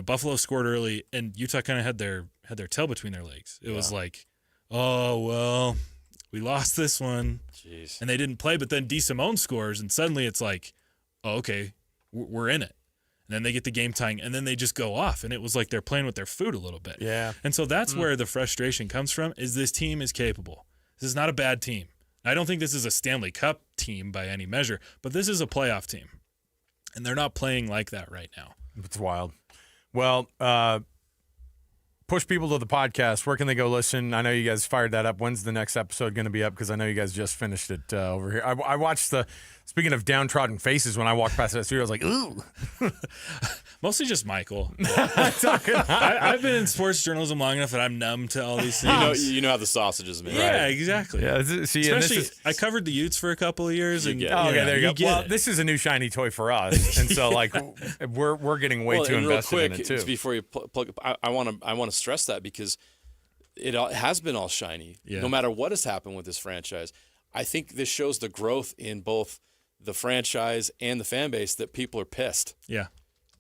Buffalo scored early, and Utah kind of had their tail between their legs. It was like, oh well, we lost this one, jeez, and they didn't play. But then DeSimone scores, and suddenly it's like, oh okay, we're in it. And then they get the game tying, and then they just go off, and it was like they're playing with their food a little bit. Yeah, and so that's where the frustration comes from. Is this team is capable. This is not a bad team. I don't think this is a Stanley Cup team by any measure, but this is a playoff team. And they're not playing like that right now. It's wild. Well, push people to the podcast. Where can they go listen? I know you guys fired that up. When's the next episode going to be up? Because I know you guys just finished it over here. I watched speaking of downtrodden faces, when I walked past that studio, I was like, ooh. Mostly just Michael. I've been in sports journalism long enough that I'm numb to all these things. You know how the sausage is made. Yeah, right? Exactly. Yeah, especially I covered the Utes for a couple of years. Okay, there you go. Well, this is a new shiny toy for us, and so we're getting way too invested in it too. Before you plug, I want to stress that because it has been all shiny. Yeah. No matter what has happened with this franchise, I think this shows the growth in both the franchise and the fan base that people are pissed. Yeah.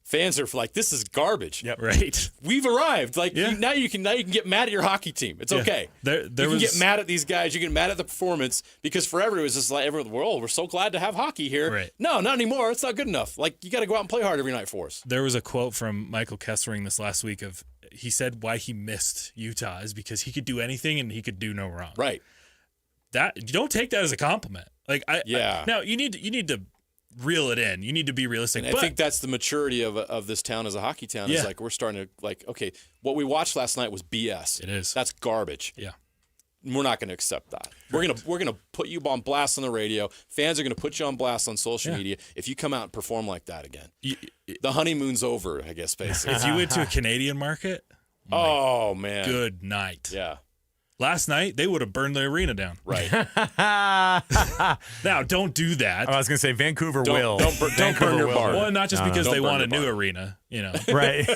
Fans are like, this is garbage. Yep. Right. We've arrived. Now you can get mad at your hockey team. It's okay. You can get mad at these guys. You can get mad at the performance because forever it was just like everyone in the world, we're so glad to have hockey here. Right. No, not anymore. It's not good enough. You got to go out and play hard every night for us. There was a quote from Michael Kessering this last week he said why he missed Utah is because he could do anything and he could do no wrong. Right. You don't take that as a compliment. Now you need to reel it in. You need to be realistic. And I think that's the maturity of this town as a hockey town. Yeah. Is we're starting to okay, what we watched last night was BS. It is. That's garbage. Yeah. We're not going to accept that. Right. We're gonna put you on blast on the radio. Fans are going to put you on blast on social media if you come out and perform like that again. The honeymoon's over, I guess, basically. If you went to a Canadian market, oh man, good night. Yeah. Last night, they would have burned the arena down. Right. Now, don't do that. I was going to say Vancouver will. Don't burn your bar. Well, not just because they want a new bar. arena, you know. Right.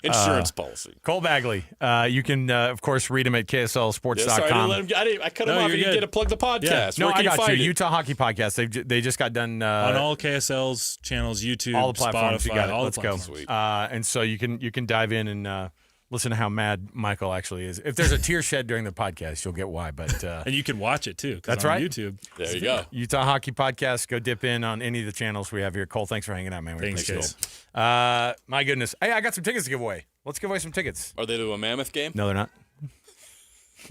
Insurance policy. Cole Bagley. You can, of course, read him at KSLSports.com. Sorry, I cut him off. You get to plug the podcast. Yeah. No, Where I can you got find you. it? Utah Hockey Podcast. They just got done. On all KSL's channels, YouTube, all the platforms. Spotify, You got it. all Let's the go. platforms. And so you can dive in and listen to how mad Michael actually is. If there's a tear shed during the podcast, you'll get why. But and you can watch it too. That's on right. YouTube. There you go. Utah Hockey Podcast. Go dip in on any of the channels we have here. Cole, thanks for hanging out, man. We Thanks, appreciate guys. it. My goodness. Hey, I got some tickets to give away. Let's give away some tickets. Are they to a Mammoth game? No, they're not.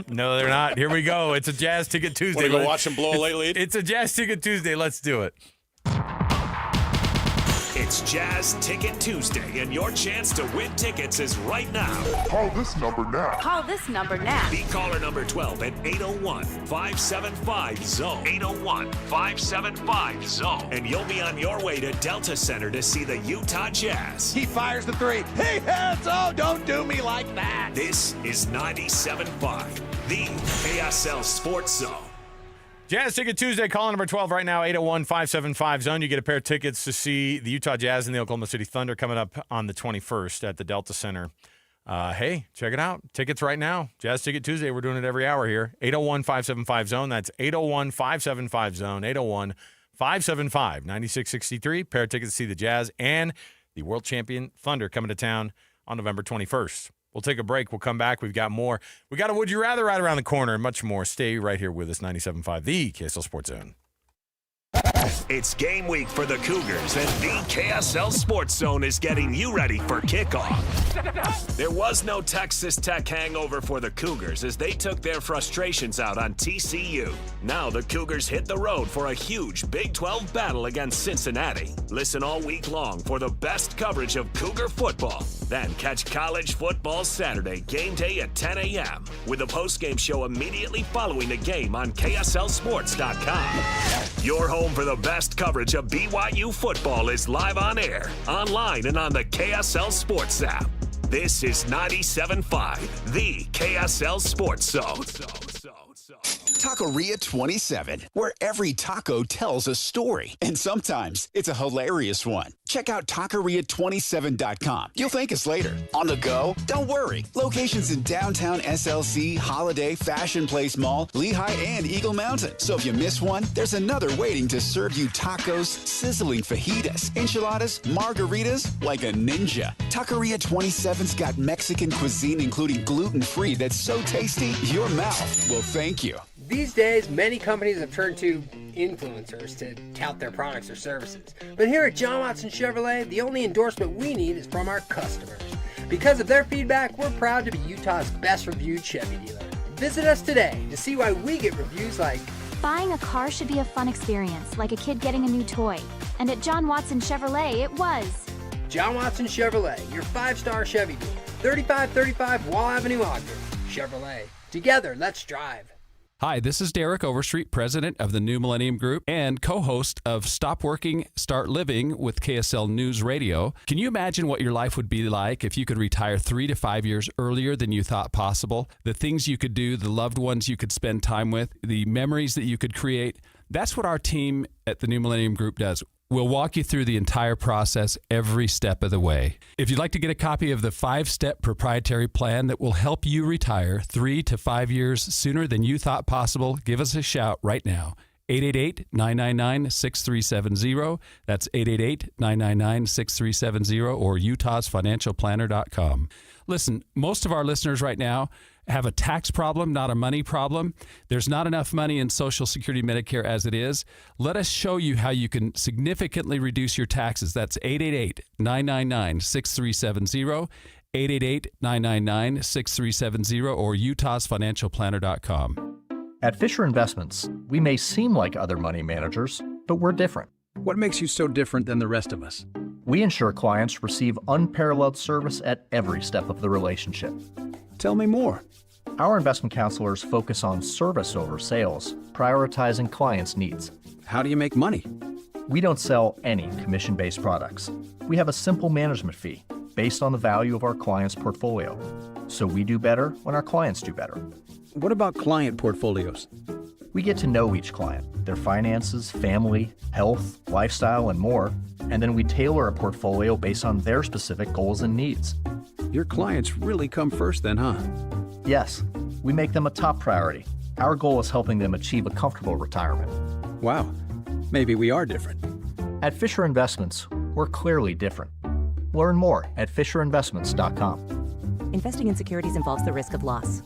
No, they're not. Here we go. It's a Jazz Ticket Tuesday. Want to go watch them blow a late lead? It's a Jazz Ticket Tuesday. Let's do it. It's Jazz Ticket Tuesday, and your chance to win tickets is right now. Call this number now. Call this number now. Be caller number 12 at 801-575-ZONE. 801-575-ZONE. And you'll be on your way to Delta Center to see the Utah Jazz. He fires the three. He hits. Oh, don't do me like that. This is 97.5, the KSL Sports Zone. Jazz Ticket Tuesday, call number 12 right now, 801-575-ZONE. You get a pair of tickets to see the Utah Jazz and the Oklahoma City Thunder coming up on the 21st at the Delta Center. Hey, check it out. Tickets right now. Jazz Ticket Tuesday. We're doing it every hour here. 801-575-ZONE. That's 801-575-ZONE. 801-575-9663. Pair of tickets to see the Jazz and the world champion Thunder coming to town on November 21st. We'll take a break. We'll come back. We've got more. We got a Would You Rather right around the corner and much more. Stay right here with us, 97.5, the KSL Sports Zone. It's game week for the Cougars, and the KSL Sports Zone is getting you ready for kickoff. There was no Texas Tech hangover for the Cougars as they took their frustrations out on TCU. Now the Cougars hit the road for a huge Big 12 battle against Cincinnati. Listen all week long for the best coverage of Cougar football. Then catch college football Saturday, game day at 10 a.m. with a postgame show immediately following the game on KSLSports.com. Your home for the best coverage of BYU football is live on air, online, and on the KSL Sports app. This is 97.5, the KSL Sports Zone. Taqueria 27, where every taco tells a story, and sometimes it's a hilarious one. Check out taqueria27.com. You'll thank us later. On the go? Don't worry. Locations in downtown SLC, Holiday, Fashion Place Mall, Lehigh, and Eagle Mountain. So if you miss one, there's another waiting to serve you tacos, sizzling fajitas, enchiladas, margaritas like a ninja. Taqueria 27's got Mexican cuisine, including gluten-free, that's so tasty, your mouth will thank you. These days, many companies have turned to influencers to tout their products or services. But here at John Watson Chevrolet, the only endorsement we need is from our customers. Because of their feedback, we're proud to be Utah's best reviewed Chevy dealer. Visit us today to see why we get reviews like, buying a car should be a fun experience, like a kid getting a new toy. And at John Watson Chevrolet, it was. John Watson Chevrolet, your 5-star Chevy dealer. 3535 Wall Avenue, Ogden. Chevrolet. Together, let's drive. Hi, this is Derek Overstreet, president of the New Millennium Group and co-host of Stop Working, Start Living with KSL News Radio. Can you imagine what your life would be like if you could retire 3 to 5 years earlier than you thought possible? The things you could do, the loved ones you could spend time with, the memories that you could create. That's what our team at the New Millennium Group does. We'll walk you through the entire process every step of the way. If you'd like to get a copy of the 5-step proprietary plan that will help you retire 3 to 5 years sooner than you thought possible, give us a shout right now. 888-999-6370. That's 888-999-6370 or utahsfinancialplanner.com. Listen, most of our listeners right now have a tax problem, not a money problem. There's not enough money in Social Security Medicare as it is. Let us show you how you can significantly reduce your taxes. That's 888-999-6370, 888-999-6370, or utahsfinancialplanner.com. At Fisher Investments, we may seem like other money managers, but we're different. What makes you so different than the rest of us? We ensure clients receive unparalleled service at every step of the relationship. Tell me more. Our investment counselors focus on service over sales, prioritizing clients' needs. How do you make money? We don't sell any commission-based products. We have a simple management fee based on the value of our client's portfolio. so we do better when our clients do better. What about client portfolios? We get to know each client, their finances, family, health, lifestyle, and more, and then we tailor a portfolio based on their specific goals and needs. Your clients really come first then, huh? Yes, we make them a top priority. Our goal is helping them achieve a comfortable retirement. Wow, maybe we are different. At Fisher Investments, we're clearly different. Learn more at FisherInvestments.com. Investing in securities involves the risk of loss.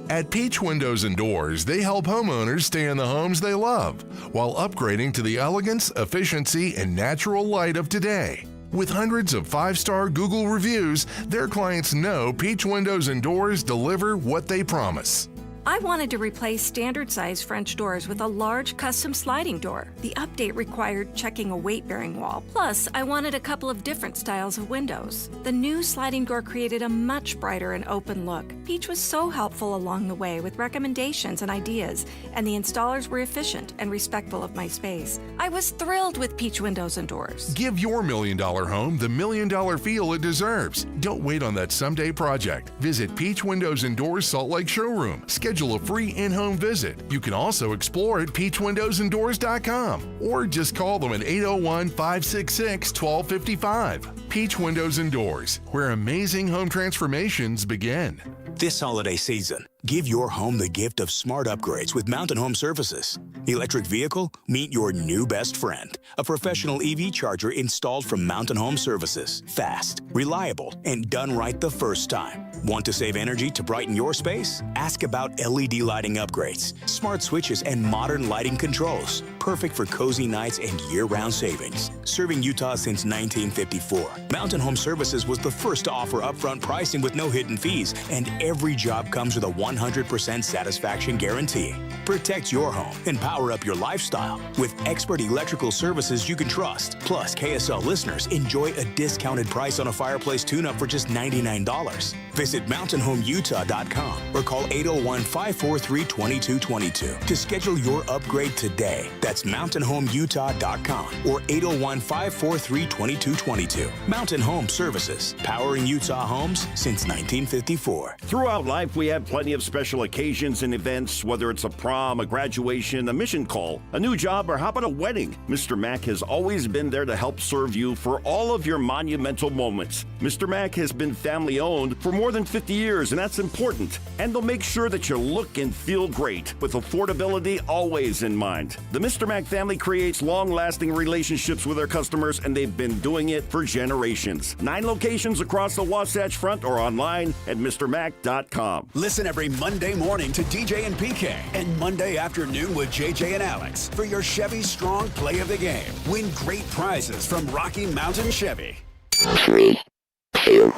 At Peach Windows and Doors, they help homeowners stay in the homes they love while upgrading to the elegance, efficiency, and natural light of today. With hundreds of 5-star Google reviews, their clients know Peach Windows and Doors deliver what they promise. I wanted to replace standard-sized French doors with a large custom sliding door. The update required checking a weight-bearing wall. Plus, I wanted a couple of different styles of windows. The new sliding door created a much brighter and open look. Peach was so helpful along the way with recommendations and ideas, and the installers were efficient and respectful of my space. I was thrilled with Peach Windows and Doors. Give your $1 million home the $1 million feel it deserves. Don't wait on that someday project. Visit Peach Windows and Doors Salt Lake Showroom. Schedule a free in-home visit. You can also explore at peachwindowsanddoors.com or just call them at 801-566-1255. Peach Windows and Doors, where amazing home transformations begin. This holiday season, give your home the gift of smart upgrades with Mountain Home Services. Electric vehicle? Meet your new best friend. A professional EV charger installed from Mountain Home Services. Fast, reliable, and done right the first time. Want to save energy to brighten your space? Ask about LED lighting upgrades, smart switches, and modern lighting controls. Perfect for cozy nights and year-round savings. Serving Utah since 1954, Mountain Home Services was the first to offer upfront pricing with no hidden fees, and every job comes with a 100% satisfaction guarantee. Protect your home and power up your lifestyle with expert electrical services you can trust. Plus, KSL listeners enjoy a discounted price on a fireplace tune-up for just $99. Visit mountainhomeutah.com or call 801-543-2222 to schedule your upgrade today. That's mountainhomeutah.com or 801-543-2222. Mountain Home Services, powering Utah homes since 1954. Throughout life, we have plenty of special occasions and events, whether it's a prom, a graduation, a mission call, a new job, or how about a wedding? Mr. Mack has always been there to help serve you for all of your monumental moments. Mr. Mack has been family-owned for more than 50 years, and that's important. And they'll make sure that you look and feel great, with affordability always in mind. The Mr. Mack family creates long-lasting relationships with their customers, and they've been doing it for generations. 9 locations across the Wasatch Front or online at MrMack.com. Listen every Monday morning to DJ and PK and Monday afternoon with JJ and Alex for your Chevy Strong Play of the Game. Win great prizes from Rocky Mountain Chevy. 3, 2,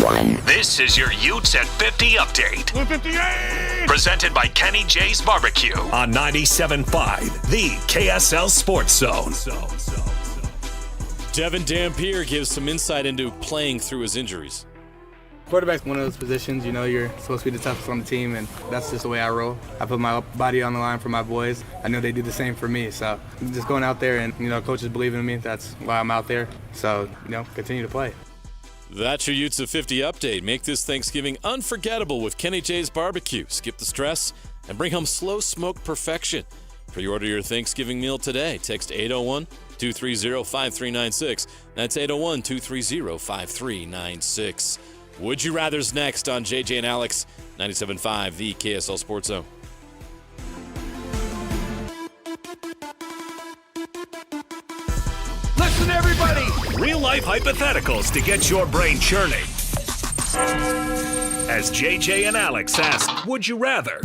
1. This is your Utes at 50 update. 58! Presented by Kenny J's Barbecue on 97.5, the KSL Sports Zone. Devin Dampier gives some insight into playing through his injuries. Quarterback's one of those positions, you know, you're supposed to be the toughest on the team, and that's just the way I roll. I put my body on the line for my boys. I know they do the same for me, so just going out there and, you know, coaches believe in me. That's why I'm out there. So, you know, continue to play. That's your Utes of 50 update. Make this Thanksgiving unforgettable with Kenny J's Barbecue. Skip the stress and bring home slow smoke perfection. Pre-order your Thanksgiving meal today. Text 801-230-5396. That's 801-230-5396. Would You Rather's next on JJ and Alex, 97.5, the KSL Sports Zone. Listen, everybody! Real-life hypotheticals to get your brain churning. As JJ and Alex ask, would you rather?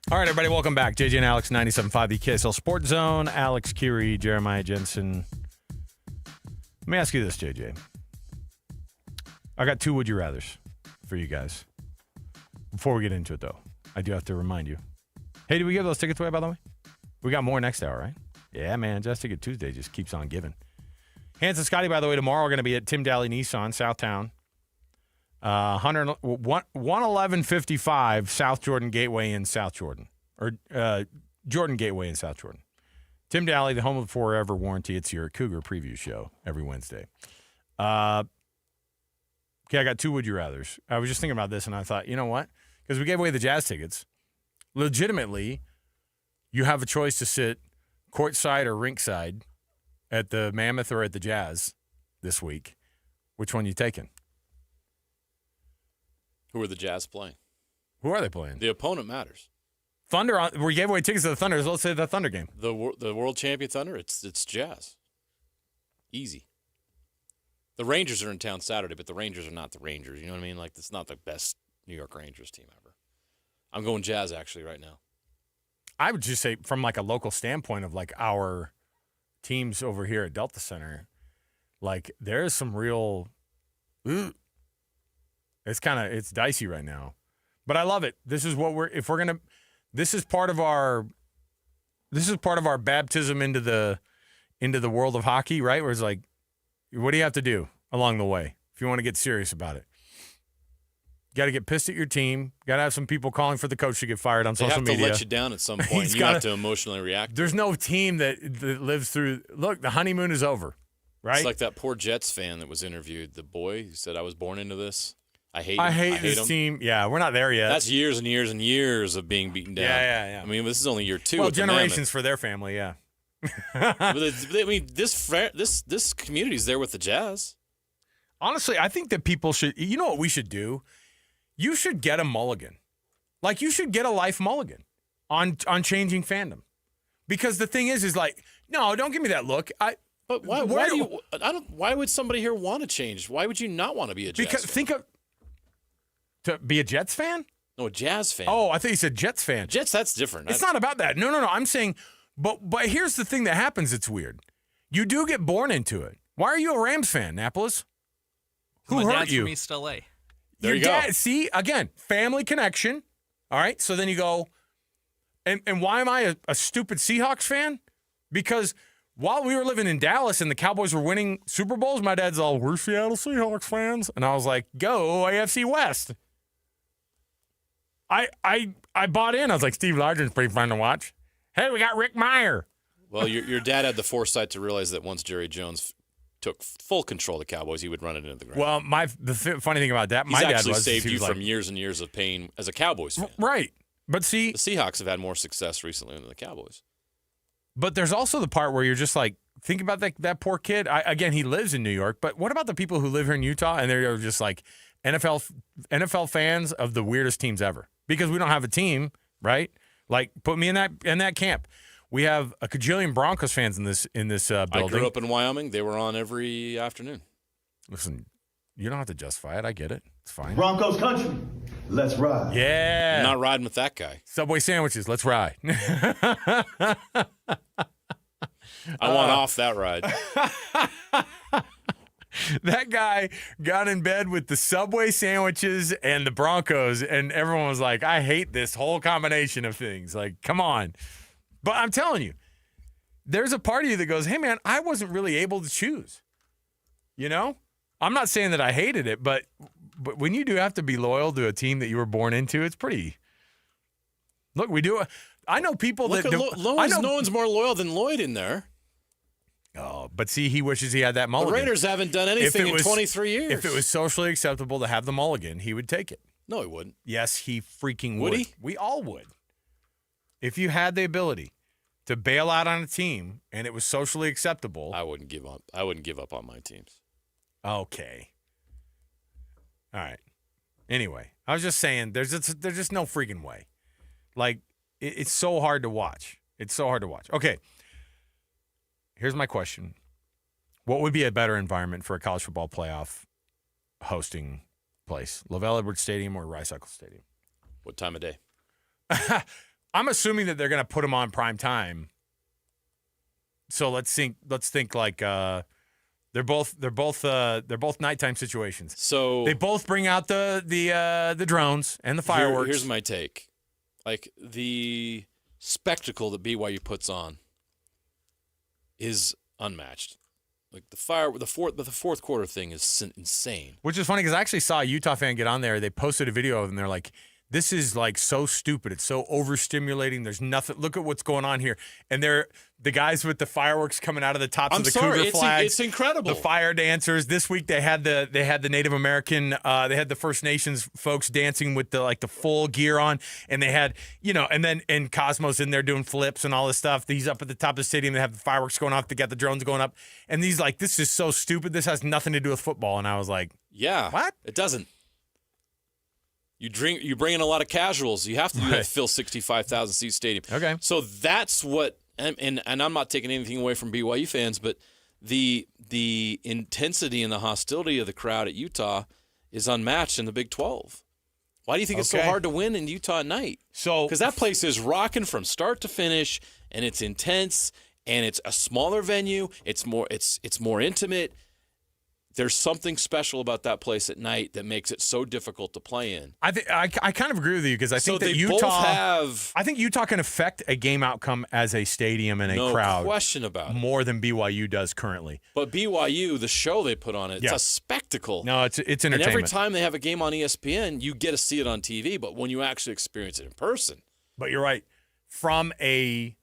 All right, everybody, welcome back. JJ and Alex, 97.5, the KSL Sports Zone. Alex Curie, Jeremiah Jensen. Let me ask you this, JJ. I got 2 would you rathers for you guys. Before we get into it, though, I do have to remind you. Hey, did we give those tickets away, by the way? We got more next hour, right? Yeah, man. Just Ticket Tuesday just keeps on giving. Hans and Scotty, by the way, tomorrow are going to be at Tim Daly Nissan, Southtown. 111.55 South Jordan Gateway in South Jordan. Or Jordan Gateway in South Jordan. Tim Daly, the home of the Forever Warranty. It's your Cougar preview show every Wednesday. Okay, I got 2 Would You Rathers. I was just thinking about this, and I thought, you know what? Because we gave away the Jazz tickets. Legitimately, you have a choice to sit courtside or rinkside at the Mammoth or at the Jazz this week. Which one are you taking? Who are the Jazz playing? Who are they playing? The opponent matters. Thunder. We gave away tickets to the Thunder. So let's say the Thunder game. The world champion Thunder. It's Jazz. Easy. The Rangers are in town Saturday, but the Rangers are not the Rangers. You know what I mean? Like, it's not the best New York Rangers team ever. I'm going Jazz actually right now. I would just say from like a local standpoint of like our teams over here at Delta Center, like there is some real. It's dicey right now, but I love it. This is what this is part of our baptism into the world of hockey, right? Where it's like, what do you have to do along the way if you want to get serious about it? You got to get pissed at your team. Got to have some people calling for the coach to get fired on social media. They have to let you down at some point. You have to emotionally react. There's no team that lives through. Look, the honeymoon is over, right? It's like that poor Jets fan that was interviewed. The boy who said, "I was born into this. I hate this him. team." Yeah, we're not there yet. That's years and years and years of being beaten down. Yeah. I mean, this is only year 2. Well, generations for their family. Yeah. I mean, this community's there with the Jazz. Honestly, I think that people should. You know what we should do? You should get a mulligan. Like, you should get a life mulligan on changing fandom. Because the thing is like, no, don't give me that look. But why would somebody here want to change? Why would you not want to be a Jets fan? To be a Jets fan? No, a Jazz fan. Oh, I thought you said Jets fan. Jets, that's different. It's not about that. No. I'm saying, but here's the thing that happens. It's weird. You do get born into it. Why are you a Rams fan, Napolis? Who hurt dad's you? from East LA. There you go. See, again, family connection. All right, so then you go, and why am I a stupid Seahawks fan? Because while we were living in Dallas and the Cowboys were winning Super Bowls, my dad's all, we're Seattle Seahawks fans. And I was like, go AFC West. I bought in. I was like, Steve Largen's pretty fun to watch. Hey, we got Rick Meyer. Well, your dad had the foresight to realize that once Jerry Jones took full control of the Cowboys, he would run it into the ground. Well, the funny thing about that, my He's dad actually was saved you like, from years and years of pain as a Cowboys fan. Right. But see, the Seahawks have had more success recently than the Cowboys. But there's also the part where you're just like, think about that poor kid. Again, he lives in New York, but what about the people who live here in Utah and they're just like NFL fans of the weirdest teams ever? Because we don't have a team, right? Like, put me in that camp. We have a cajillion Broncos fans in this building. I grew up in Wyoming. They were on every afternoon. Listen, you don't have to justify it. I get it. It's fine. Broncos country. Let's ride. Yeah. I'm not riding with that guy. Subway sandwiches. Let's ride. I want off that ride. That guy got in bed with the Subway sandwiches and the Broncos, and everyone was like, I hate this whole combination of things. Like, come on. But I'm telling you, there's a part of you that goes, hey, man, I wasn't really able to choose. You know? I'm not saying that I hated it, but when you do have to be loyal to a team that you were born into, it's pretty. Look, we do. I know people that. No one's more loyal than Lloyd in there. Oh, but see, he wishes he had that mulligan. The Raiders haven't done anything in 23 years. If it was socially acceptable to have the mulligan, he would take it. No, he wouldn't. Yes, he freaking would. Would he? We all would. If you had the ability to bail out on a team and it was socially acceptable, I wouldn't give up. I wouldn't give up on my teams. Okay. All right. Anyway, I was just saying, there's just no freaking way. Like, it's so hard to watch. It's so hard to watch. Okay. Here's my question. What would be a better environment for a college football playoff hosting place? Lavelle Edwards Stadium or Rice-Eccles Stadium? What time of day? I'm assuming that they're going to put them on prime time. So let's think like they're both nighttime situations. So they both bring out the drones and the fireworks. Here's my take. Like, the spectacle that BYU puts on is unmatched. Like the fourth quarter thing is insane. Which is funny because I actually saw a Utah fan get on there. They posted a video of it, and they're like, this is like so stupid. It's so overstimulating. There's nothing. Look at what's going on here. And they're the guys with the fireworks coming out of the tops of the Cougar flags. It's incredible. The fire dancers. This week they had the Native American, they had the First Nations folks dancing with the full gear on, and they had, and Cosmos in there doing flips and all this stuff. These up at the top of the stadium, they have the fireworks going off. They got the drones going up, and these this is so stupid. This has nothing to do with football. And I was like, yeah, what? It doesn't. You bring in a lot of casuals. You have to do that to fill 65,000 seat stadium. Okay. So that's what, and I'm not taking anything away from BYU fans, but the intensity and the hostility of the crowd at Utah is unmatched in the Big 12. Why do you think it's so hard to win in Utah at night? Because that place is rocking from start to finish, and it's intense, and it's a smaller venue. It's more intimate. There's something special about that place at night that makes it so difficult to play in. I kind of agree with you because I think that I think Utah can affect a game outcome as a stadium and a crowd. No question about it. More than BYU does currently. But BYU, the show they put on it, it's a spectacle. No, it's entertainment. And every time they have a game on ESPN, you get to see it on TV. But when you actually experience it in person, but you're right. From a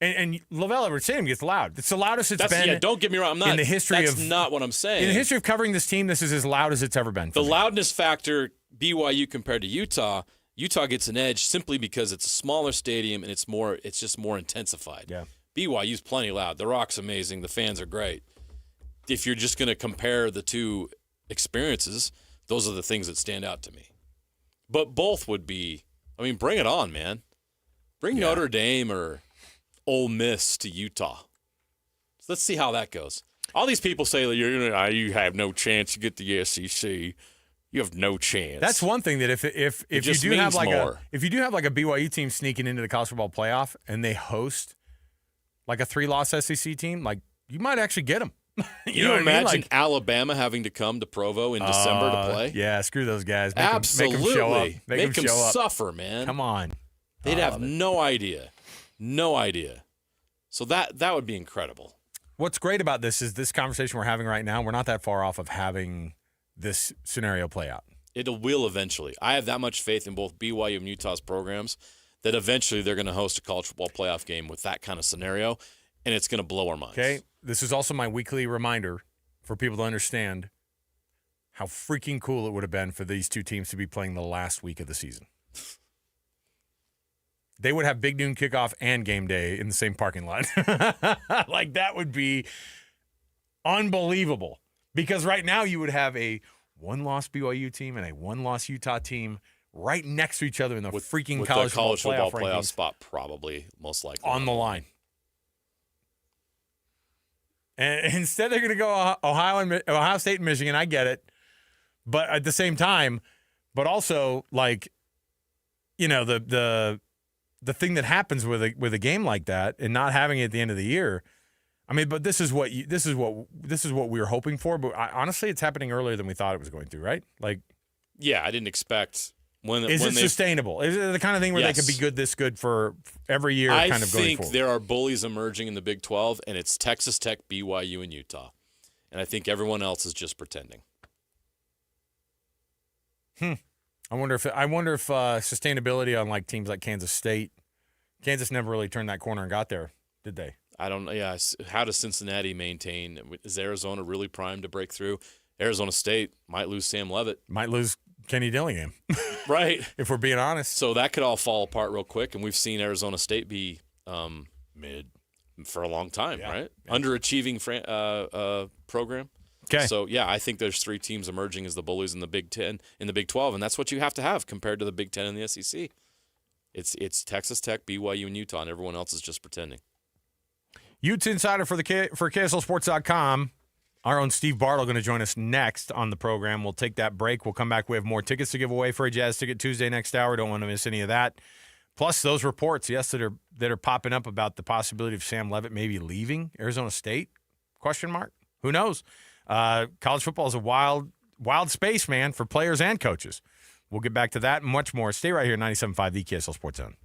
And Lavelle Edwards Stadium gets loud. It's the loudest it's been. Yeah, don't get me wrong. I'm not. In the history that's not what I'm saying. In the history of covering this team, this is as loud as it's ever been. The loudness factor, BYU compared to Utah gets an edge simply because it's a smaller stadium and it's just more intensified. Yeah. BYU's plenty loud. The Rock's amazing. The fans are great. If you're just going to compare the two experiences, those are the things that stand out to me. But both would be. I mean, bring it on, man. Bring Notre Dame or Ole Miss to Utah. So let's see how that goes. All these people say that you have no chance to get the SEC. You have no chance. That's one thing that if you do have like a BYU team sneaking into the college football playoff and they host like a 3-loss SEC team, like you might actually get them. you know what imagine I mean? Alabama having to come to Provo in December to play? Yeah, screw those guys. Absolutely. Make them show up. Make them suffer, man. Come on. They'd have no idea. No idea. So that would be incredible. What's great about this is this conversation we're having right now, we're not that far off of having this scenario play out. It will eventually. I have that much faith in both BYU and Utah's programs that eventually they're going to host a college football playoff game with that kind of scenario, and it's going to blow our minds. Okay, this is also my weekly reminder for people to understand how freaking cool it would have been for these two teams to be playing the last week of the season. They would have Big Noon kickoff and game day in the same parking lot. Like, that would be unbelievable. Because right now you would have a 1-loss BYU team and a 1-loss Utah team right next to each other in the freaking college football playoff spot, probably, most likely. On the line. And instead they're going to go Ohio State and Michigan. I get it. But at the same time, but also, like, you know, the thing that happens with a game like that and not having it at the end of the year, I mean, but this is what we were hoping for. But honestly, it's happening earlier than we thought it was going to, right? Like, yeah, I didn't expect is it sustainable? Is it the kind of thing where they could be this good for every year? Kind of going I think forward? There are bullies emerging in the Big 12, and it's Texas Tech, BYU, and Utah, and I think everyone else is just pretending. I wonder if sustainability on like teams like Kansas State. Kansas never really turned that corner and got there, did they? I don't know. Yeah, how does Cincinnati maintain? Is Arizona really primed to break through? Arizona State might lose Sam Leavitt. Might lose Kenny Dillingham. Right. If we're being honest. So that could all fall apart real quick, and we've seen Arizona State be mid for a long time, right? Yeah. Underachieving program. Okay. So, yeah, I think there's 3 teams emerging as the bullies in the Big 10, in the Big 12, and that's what you have to have compared to the Big 10 and the SEC. It's Texas Tech, BYU, and Utah, and everyone else is just pretending. Utes Insider for KSLSports.com. Our own Steve Bartle going to join us next on the program. We'll take that break. We'll come back. We have more tickets to give away for a Jazz Ticket Tuesday next hour. Don't want to miss any of that. Plus those reports, that are popping up about the possibility of Sam Leavitt maybe leaving Arizona State? ? Who knows? College football is a wild space, man, for players and coaches. We'll get back to that and much more. Stay right here, 97.5, the KSL Sports Zone.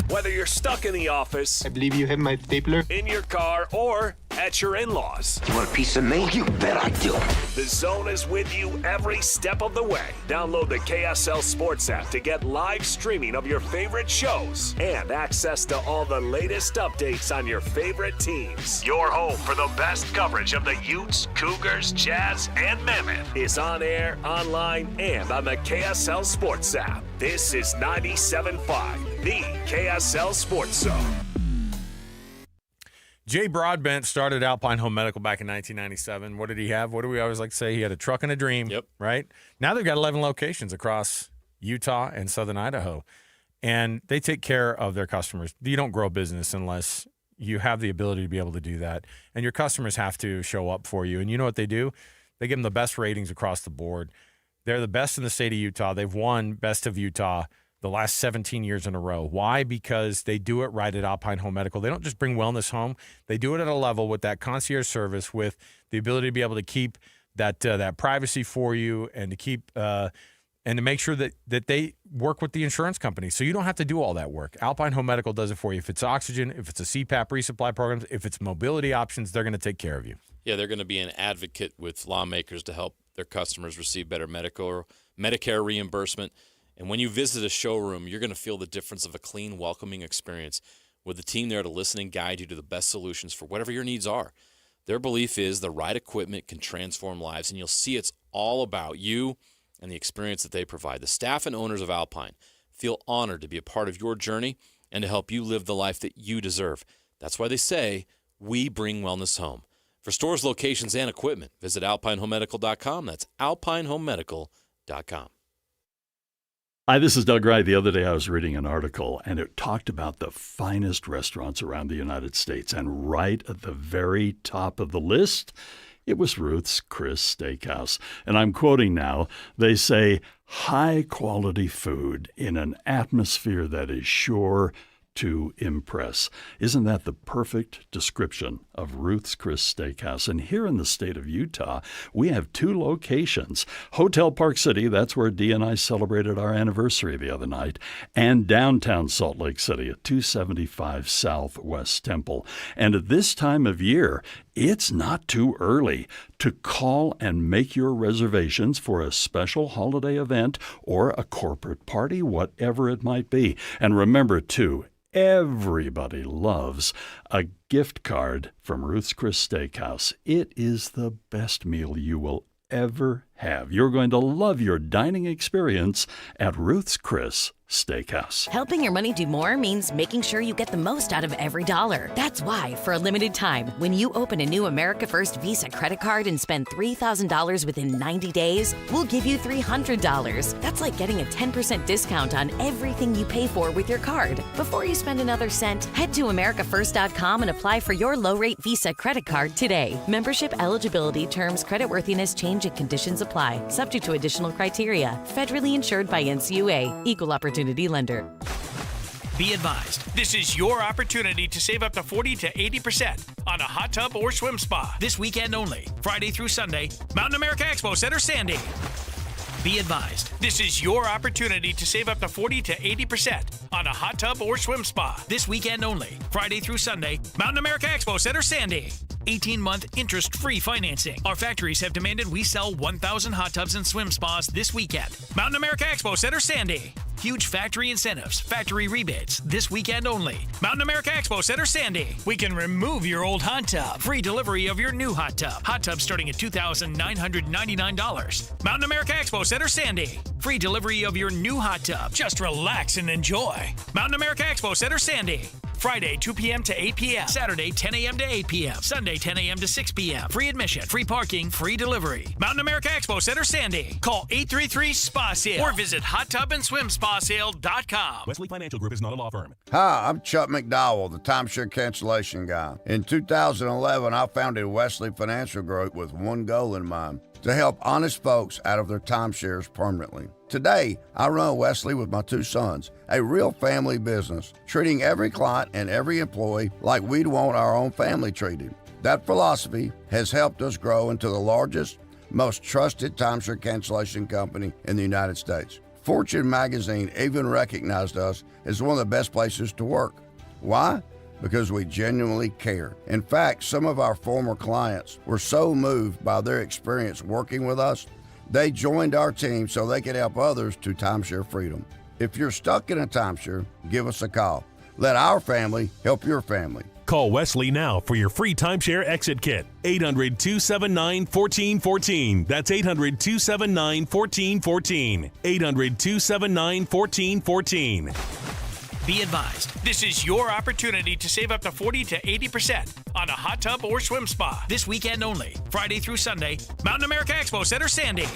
Whether you're stuck in the office, I believe you have my stapler. in your car, or at your in-laws, You want a piece of me? You bet I do. the Zone is with you every step of the way. Download the KSL Sports app to get live streaming of your favorite shows and access to all the latest updates on your favorite teams. Your home for the best coverage of the Utes, Cougars, Jazz, and Mammoth is on air, online, and on the KSL Sports app. This is 97.5, the KSL Sports Zone. Jay Broadbent started Alpine Home Medical back in 1997. What did he have? What do we always like to say? He had a truck and a dream, right? Now they've got 11 locations across Utah and southern Idaho, and they take care of their customers. You don't grow a business unless you have the ability to be able to do that, and your customers have to show up for you. And you know what they do? They give them the best ratings across the board. They're the best in the state of Utah. They've won Best of Utah the last 17 years in a row. Why? Because they do it right at Alpine Home Medical. They don't just bring wellness home. They do it at a level with that concierge service, with the ability to be able to keep that privacy for you, and to keep and to make sure that they work with the insurance company, so you don't have to do all that work. Alpine Home Medical does it for you. If it's oxygen, if it's a CPAP resupply program, if it's mobility options, they're going to take care of you. Yeah, they're going to be an advocate with lawmakers to help their customers receive better Medicare reimbursement. And when you visit a showroom, you're going to feel the difference of a clean, welcoming experience with the team there to listen and guide you to the best solutions for whatever your needs are. Their belief is the right equipment can transform lives, and you'll see it's all about you and the experience that they provide. The staff and owners of Alpine feel honored to be a part of your journey and to help you live the life that you deserve. That's why they say, we bring wellness home. For stores, locations, and equipment, visit alpinehomemedical.com. That's alpinehomemedical.com. Hi, this is Doug Wright. The other day I was reading an article, and it talked about the finest restaurants around the United States. And right at the very top of the list, it was Ruth's Chris Steakhouse. And I'm quoting now. They say, high-quality food in an atmosphere that is sure to impress. Isn't that the perfect description of Ruth's Chris Steakhouse? And here in the state of Utah, we have two locations. Hotel Park City, that's where Dee and I celebrated our anniversary the other night, and downtown Salt Lake City at 275 Southwest Temple. And at this time of year, it's not too early to call and make your reservations for a special holiday event or a corporate party, whatever it might be. And remember, too, everybody loves a gift card from Ruth's Chris Steakhouse. It is the best meal you will ever have. You're going to love your dining experience at Ruth's Chris Steakhouse. Helping your money do more means making sure you get the most out of every dollar. That's why, for a limited time, when you open a new America First Visa credit card and spend $3,000 within 90 days, we'll give you $300. That's like getting a 10% discount on everything you pay for with your card. Before you spend another cent, head to AmericaFirst.com and apply for your low-rate Visa credit card today. Membership eligibility, terms, creditworthiness, change, and conditions apply. Subject to additional criteria. Federally insured by NCUA. Equal Opportunity Lender. Be advised, this is your opportunity to save up to 40 to 80% on a hot tub or swim spa this weekend only, Friday through Sunday, Mountain America Expo Center, Sandy. Be advised, this is your opportunity to save up to 40 to 80% on a hot tub or swim spa this weekend only, Friday through Sunday, Mountain America Expo Center, Sandy. 18-month interest-free financing. Our factories have demanded we sell 1,000 hot tubs and swim spas this weekend. Mountain America Expo Center, Sandy. Huge factory incentives, factory rebates, this weekend only. Mountain America Expo Center, Sandy. We can remove your old hot tub. Free delivery of your new hot tub. Hot tub starting at $2,999. Mountain America Expo Center, Sandy. Free delivery of your new hot tub. Just relax and enjoy. Mountain America Expo Center, Sandy. Friday, 2 p.m. to 8 p.m. Saturday, 10 a.m. to 8 p.m. Sunday, 10 a.m. to 6 p.m. Free admission, free parking, free delivery. Mountain America Expo Center, Sandy. Call 833-SPA-SALE or visit hottubandSwimSpaSale.com. Wesley Financial Group is not a law firm. Hi, I'm Chuck McDowell, the timeshare cancellation guy. In 2011, I founded Wesley Financial Group with one goal in mind: to help honest folks out of their timeshares permanently. Today, I run Wesley with my two sons, a real family business, treating every client and every employee like we'd want our own family treated. That philosophy has helped us grow into the largest, most trusted timeshare cancellation company in the United States. Fortune magazine even recognized us as one of the best places to work. Why? Because we genuinely care. In fact, some of our former clients were so moved by their experience working with us, they joined our team so they could help others to timeshare freedom. If you're stuck in a timeshare, give us a call. Let our family help your family. Call Wesley now for your free timeshare exit kit. 800-279-1414. That's 800-279-1414. 800-279-1414. Be advised, this is your opportunity to save up to 40 to 80% on a hot tub or swim spa. This weekend only, Friday through Sunday, Mountain America Expo Center, Sandy.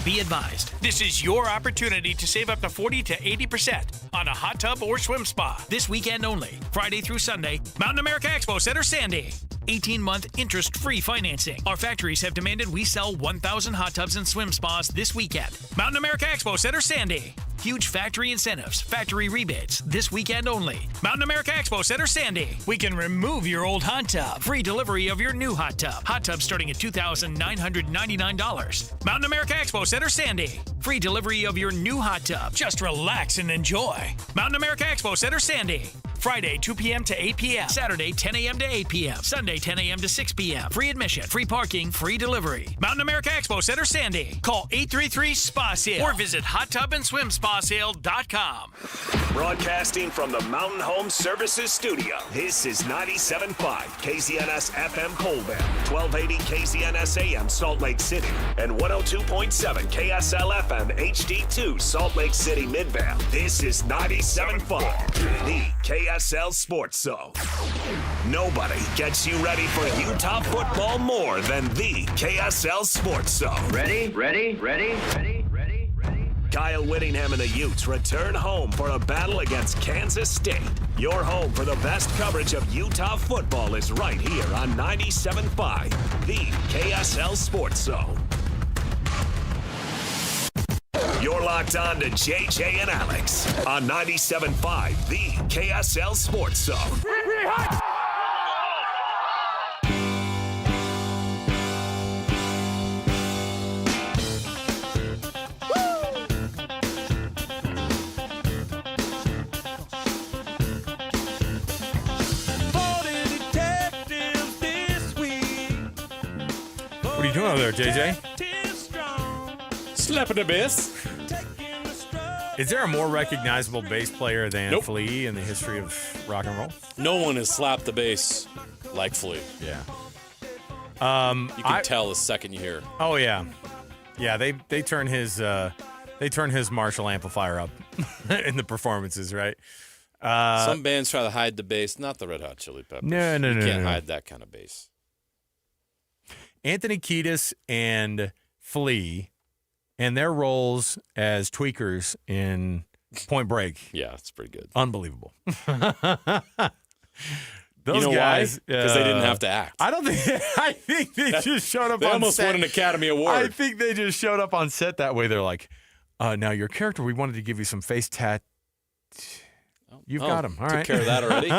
Be advised, this is your opportunity to save up to 40 to 80% on a hot tub or swim spa. This weekend only, Friday through Sunday, Mountain America Expo Center, Sandy. 18-month interest-free financing. Our factories have demanded we sell 1,000 hot tubs and swim spas this weekend. Mountain America Expo Center, Sandy. Huge factory incentives, factory rebates, this weekend only. Mountain America Expo Center, Sandy. We can remove your old hot tub. Free delivery of your new hot tub. Hot tub starting at $2,999. Mountain America Expo Center, Sandy. Free delivery of your new hot tub. Just relax and enjoy. Mountain America Expo Center, Sandy. Friday, 2 p.m. to 8 p.m. Saturday, 10 a.m. to 8 p.m. Sunday, 10 a.m. to 6 p.m. Free admission, free parking, free delivery. Mountain America Expo Center, Sandy. Call 833-SPA-SALE or visit hottubandSwimSpaSale.com. Broadcasting from the Mountain Home Services Studio, this is 97.5 KZNS FM Colbert, 1280 KZNS AM Salt Lake City, and 102.7 KSL FM HD2 Salt Lake City Midvale. This is 97.5, the KSL Sports Zone. Nobody gets you ready for Utah football more than the KSL Sports Zone. Ready? Kyle Whittingham and the Utes return home for a battle against Kansas State. Your home for the best coverage of Utah football is right here on 97.5, the KSL Sports Zone. You're locked on to JJ and Alex on 97.5, the KSL Sports Zone. What are you doing over there, JJ? Slapping the bass. Is there a more recognizable bass player than Nope. Flea in the history of rock and roll? No one has slapped the bass like Flea. Yeah. You can tell the second you hear it. Oh yeah, yeah. They turn his Marshall amplifier up in the performances, right? Some bands try to hide the bass, not the Red Hot Chili Peppers. No. You can't hide that kind of bass. Anthony Kiedis and Flea, and their roles as tweakers in Point Break. Yeah, it's pretty good. Unbelievable. Those You know guys, why? Because they didn't have to act. I don't think. I think they just showed up. They on almost set. won an Academy Award. I think they just showed up on set that way. They're like, now your character, we wanted to give you some face tat. You've got him. All took right. care of that already.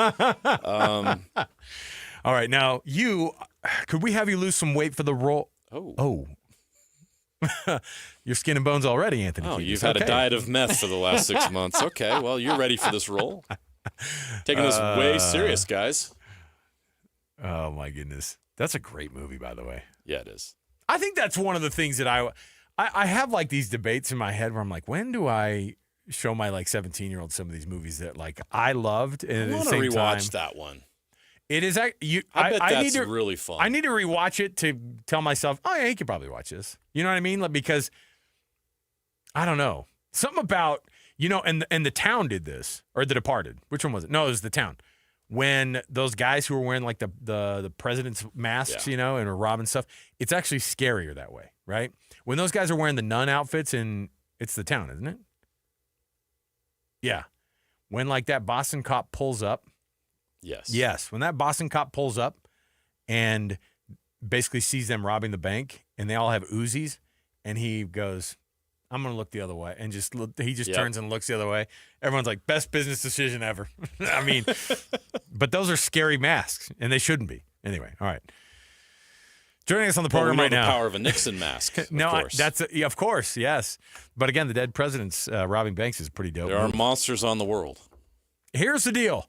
All right. Now, could we have you lose some weight for the role? Oh. You're skin and bones already, Anthony. Oh, Kiedis. you've had Okay. a diet of meth for the last 6 months. Okay, well, you're ready for this role. Taking this way serious, guys. Oh, my goodness. That's a great movie, by the way. Yeah, it is. I think that's one of the things that I have like these debates in my head where I'm like, when do I show my like 17-year-old some of these movies that like I loved, and I at the want to same rewatch time, that one. it is. I bet need that's to, really fun. I need to rewatch it to tell myself, oh yeah, you could probably watch this. You know what I mean? Like, because I don't know, something about and The Town did this, or The Departed. Which one was it? No, it was The Town. When those guys who were wearing like the president's masks, and are robbing stuff, it's actually scarier that way, right? When those guys are wearing the nun outfits, and it's The Town, isn't it? Yeah. When like that Boston cop pulls up. Yes. When that Boston cop pulls up and basically sees them robbing the bank, and they all have Uzis, and he goes, I'm going to look the other way. And he just turns and looks the other way. Everyone's like, best business decision ever. I mean, but those are scary masks, and they shouldn't be. Anyway, all right. Joining us on the program right now. The power of a Nixon mask. Of course, yes. But again, the dead president's robbing banks is pretty dope. There are monsters on the world. Here's the deal.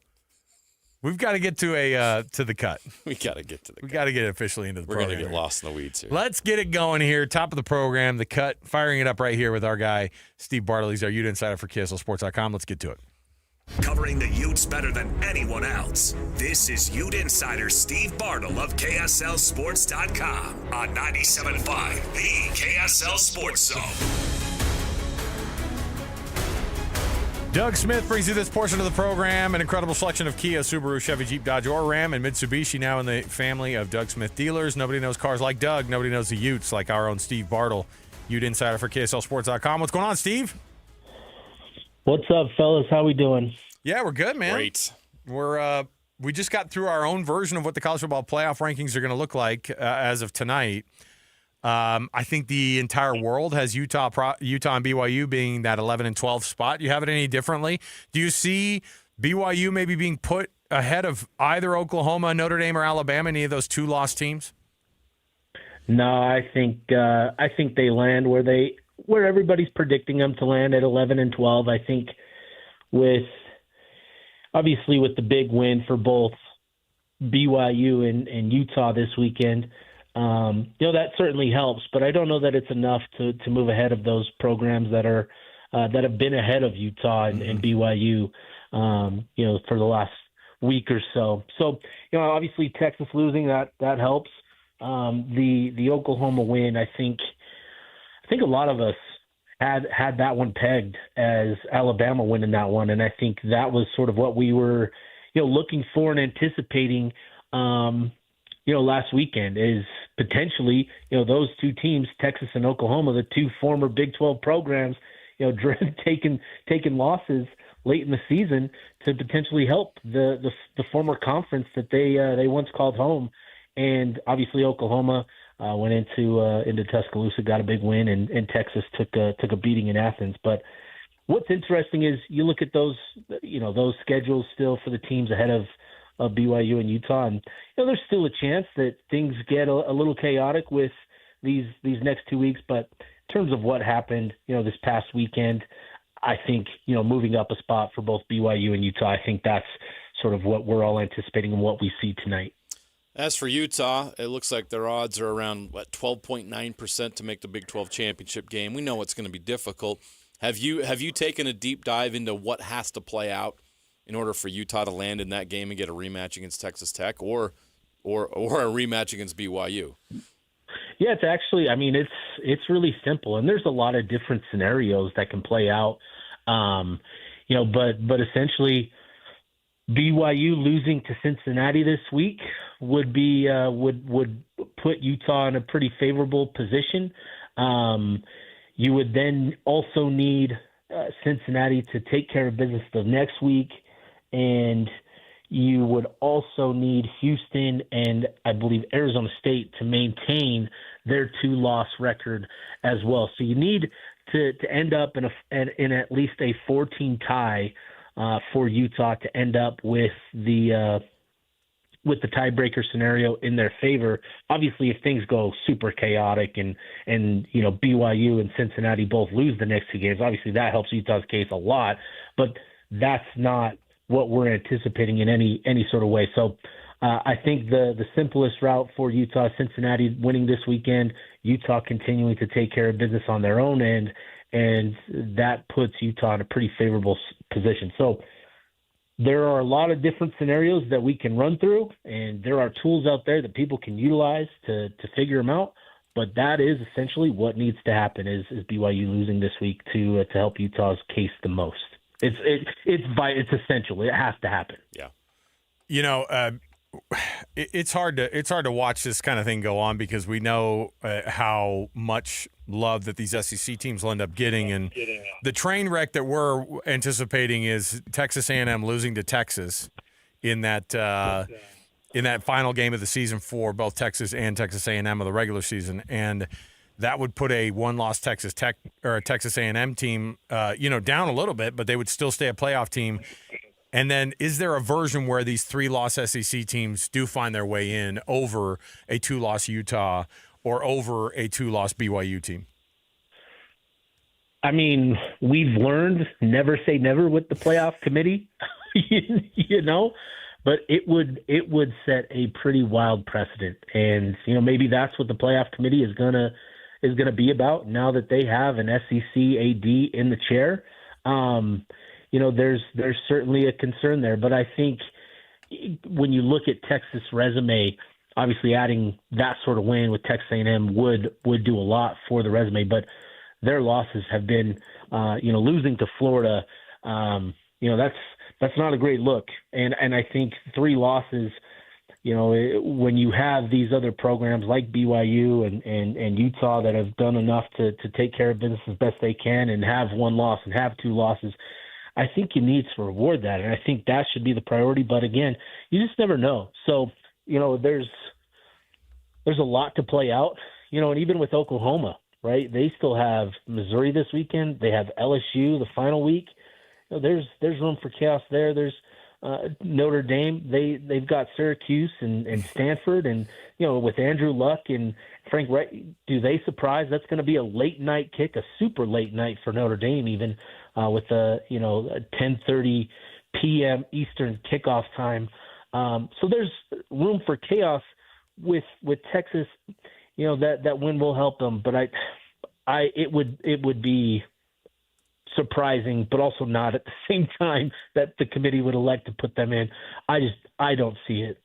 We've got to get to the cut. We got to get to the cut. We got to get officially into the program. We're going to get lost in the weeds here. Let's get it going here. Top of the program, the cut, firing it up right here with our guy, Steve Bartle. He's our Ute insider for KSLSports.com. Let's get to it. Covering the Utes better than anyone else. This is Ute insider Steve Bartle of KSLSports.com on 97.5, the KSL Sports Zone. Doug Smith brings you this portion of the program. An incredible selection of Kia, Subaru, Chevy, Jeep, Dodge, or Ram, and Mitsubishi now in the family of Doug Smith dealers. Nobody knows cars like Doug. Nobody knows the Utes like our own Steve Bartle, Ute insider for KSLSports.com. What's going on, Steve? What's up, fellas? How we doing? Yeah, we're good, man. Great. We just got through our own version of what the college football playoff rankings are going to look like as of tonight. I think the entire world has Utah and BYU being that 11 and 12 spot. You have it any differently? Do you see BYU maybe being put ahead of either Oklahoma, Notre Dame, or Alabama, any of those two lost teams? No, I think they land where everybody's predicting them to land at 11 and 12. I think obviously with the big win for both BYU and Utah this weekend, that certainly helps, but I don't know that it's enough to move ahead of those programs that have been ahead of Utah and BYU, for the last week or so. So, obviously Texas losing that helps. The Oklahoma win, I think a lot of us had that one pegged as Alabama winning that one, and I think that was sort of what we were, looking for and anticipating. Last weekend is potentially, those two teams, Texas and Oklahoma, the two former Big 12 programs, taking losses late in the season to potentially help the former conference that they once called home. And obviously Oklahoma went into Tuscaloosa, got a big win, and Texas took a beating in Athens. But what's interesting is you look at those schedules still for the teams ahead of BYU and Utah, and there's still a chance that things get a little chaotic with these next 2 weeks. But in terms of what happened, this past weekend, I think moving up a spot for both BYU and Utah, I think that's sort of what we're all anticipating and what we see tonight. As for Utah, it looks like their odds are around 12.9% to make the Big 12 championship game. We know it's going to be difficult. Have you taken a deep dive into what has to play out in order for Utah to land in that game and get a rematch against Texas Tech or a rematch against BYU? Yeah, it's actually, it's really simple, and there's a lot of different scenarios that can play out. But essentially BYU losing to Cincinnati this week would put Utah in a pretty favorable position. You would then also need Cincinnati to take care of business the next week, and you would also need Houston and I believe Arizona State to maintain their 2-loss record as well. So you need to end up in at least a 14 tie for Utah to end up with the tiebreaker scenario in their favor. Obviously, if things go super chaotic and BYU and Cincinnati both lose the next 2 games, obviously that helps Utah's case a lot. But that's not what we're anticipating in any sort of way. So I think the simplest route for Utah, Cincinnati winning this weekend, Utah continuing to take care of business on their own end, and that puts Utah in a pretty favorable position. So there are a lot of different scenarios that we can run through, and there are tools out there that people can utilize to figure them out. But that is essentially what needs to happen is BYU losing this week to help Utah's case the most. It's essential. It has to happen. Yeah. It's hard to watch this kind of thing go on because we know how much love that these SEC teams will end up getting, and the train wreck that we're anticipating is Texas A&M losing to Texas in that final game of the season for both Texas and Texas A&M of the regular season, and that would put a one-loss Texas Tech or a Texas A&M team, down a little bit, but they would still stay a playoff team. And then is there a version where these 3-loss SEC teams do find their way in over a 2-loss Utah or over a 2-loss BYU team? I mean, we've learned never say never with the playoff committee, you know, but it would set a pretty wild precedent. And, you know, maybe that's what the playoff committee is gonna be about now that they have an SEC AD in the chair. You know, there's certainly a concern there, but I think when you look at Texas' resume, obviously adding that sort of win with Texas A&M would do a lot for the resume, but their losses have been, you know, losing to Florida. You know, that's not a great look, and I think 3 losses. You know, when you have these other programs like BYU and Utah that have done enough to take care of business as best they can and have 1 loss and have 2 losses, I think you need to reward that. And I think that should be the priority. But again, you just never know. So, you know, there's a lot to play out, you know, and even with Oklahoma, right? They still have Missouri this weekend. They have LSU the final week. You know, there's room for chaos there. There's Notre Dame, they've got Syracuse and Stanford, and you know, with Andrew Luck and Frank Wright, do they surprise? That's going to be a late night kick, a super late night for Notre Dame, even with a 10:30 p.m. Eastern kickoff time. So there's room for chaos with Texas. You know, that win will help them, but it would be surprising, but also not at the same time that the committee would elect to put them in. I don't see it.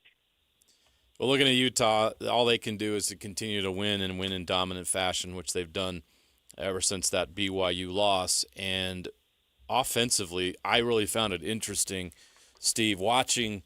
Well, looking at Utah, all they can do is to continue to win and win in dominant fashion, which they've done ever since that BYU loss. And offensively, I really found it interesting, Steve, watching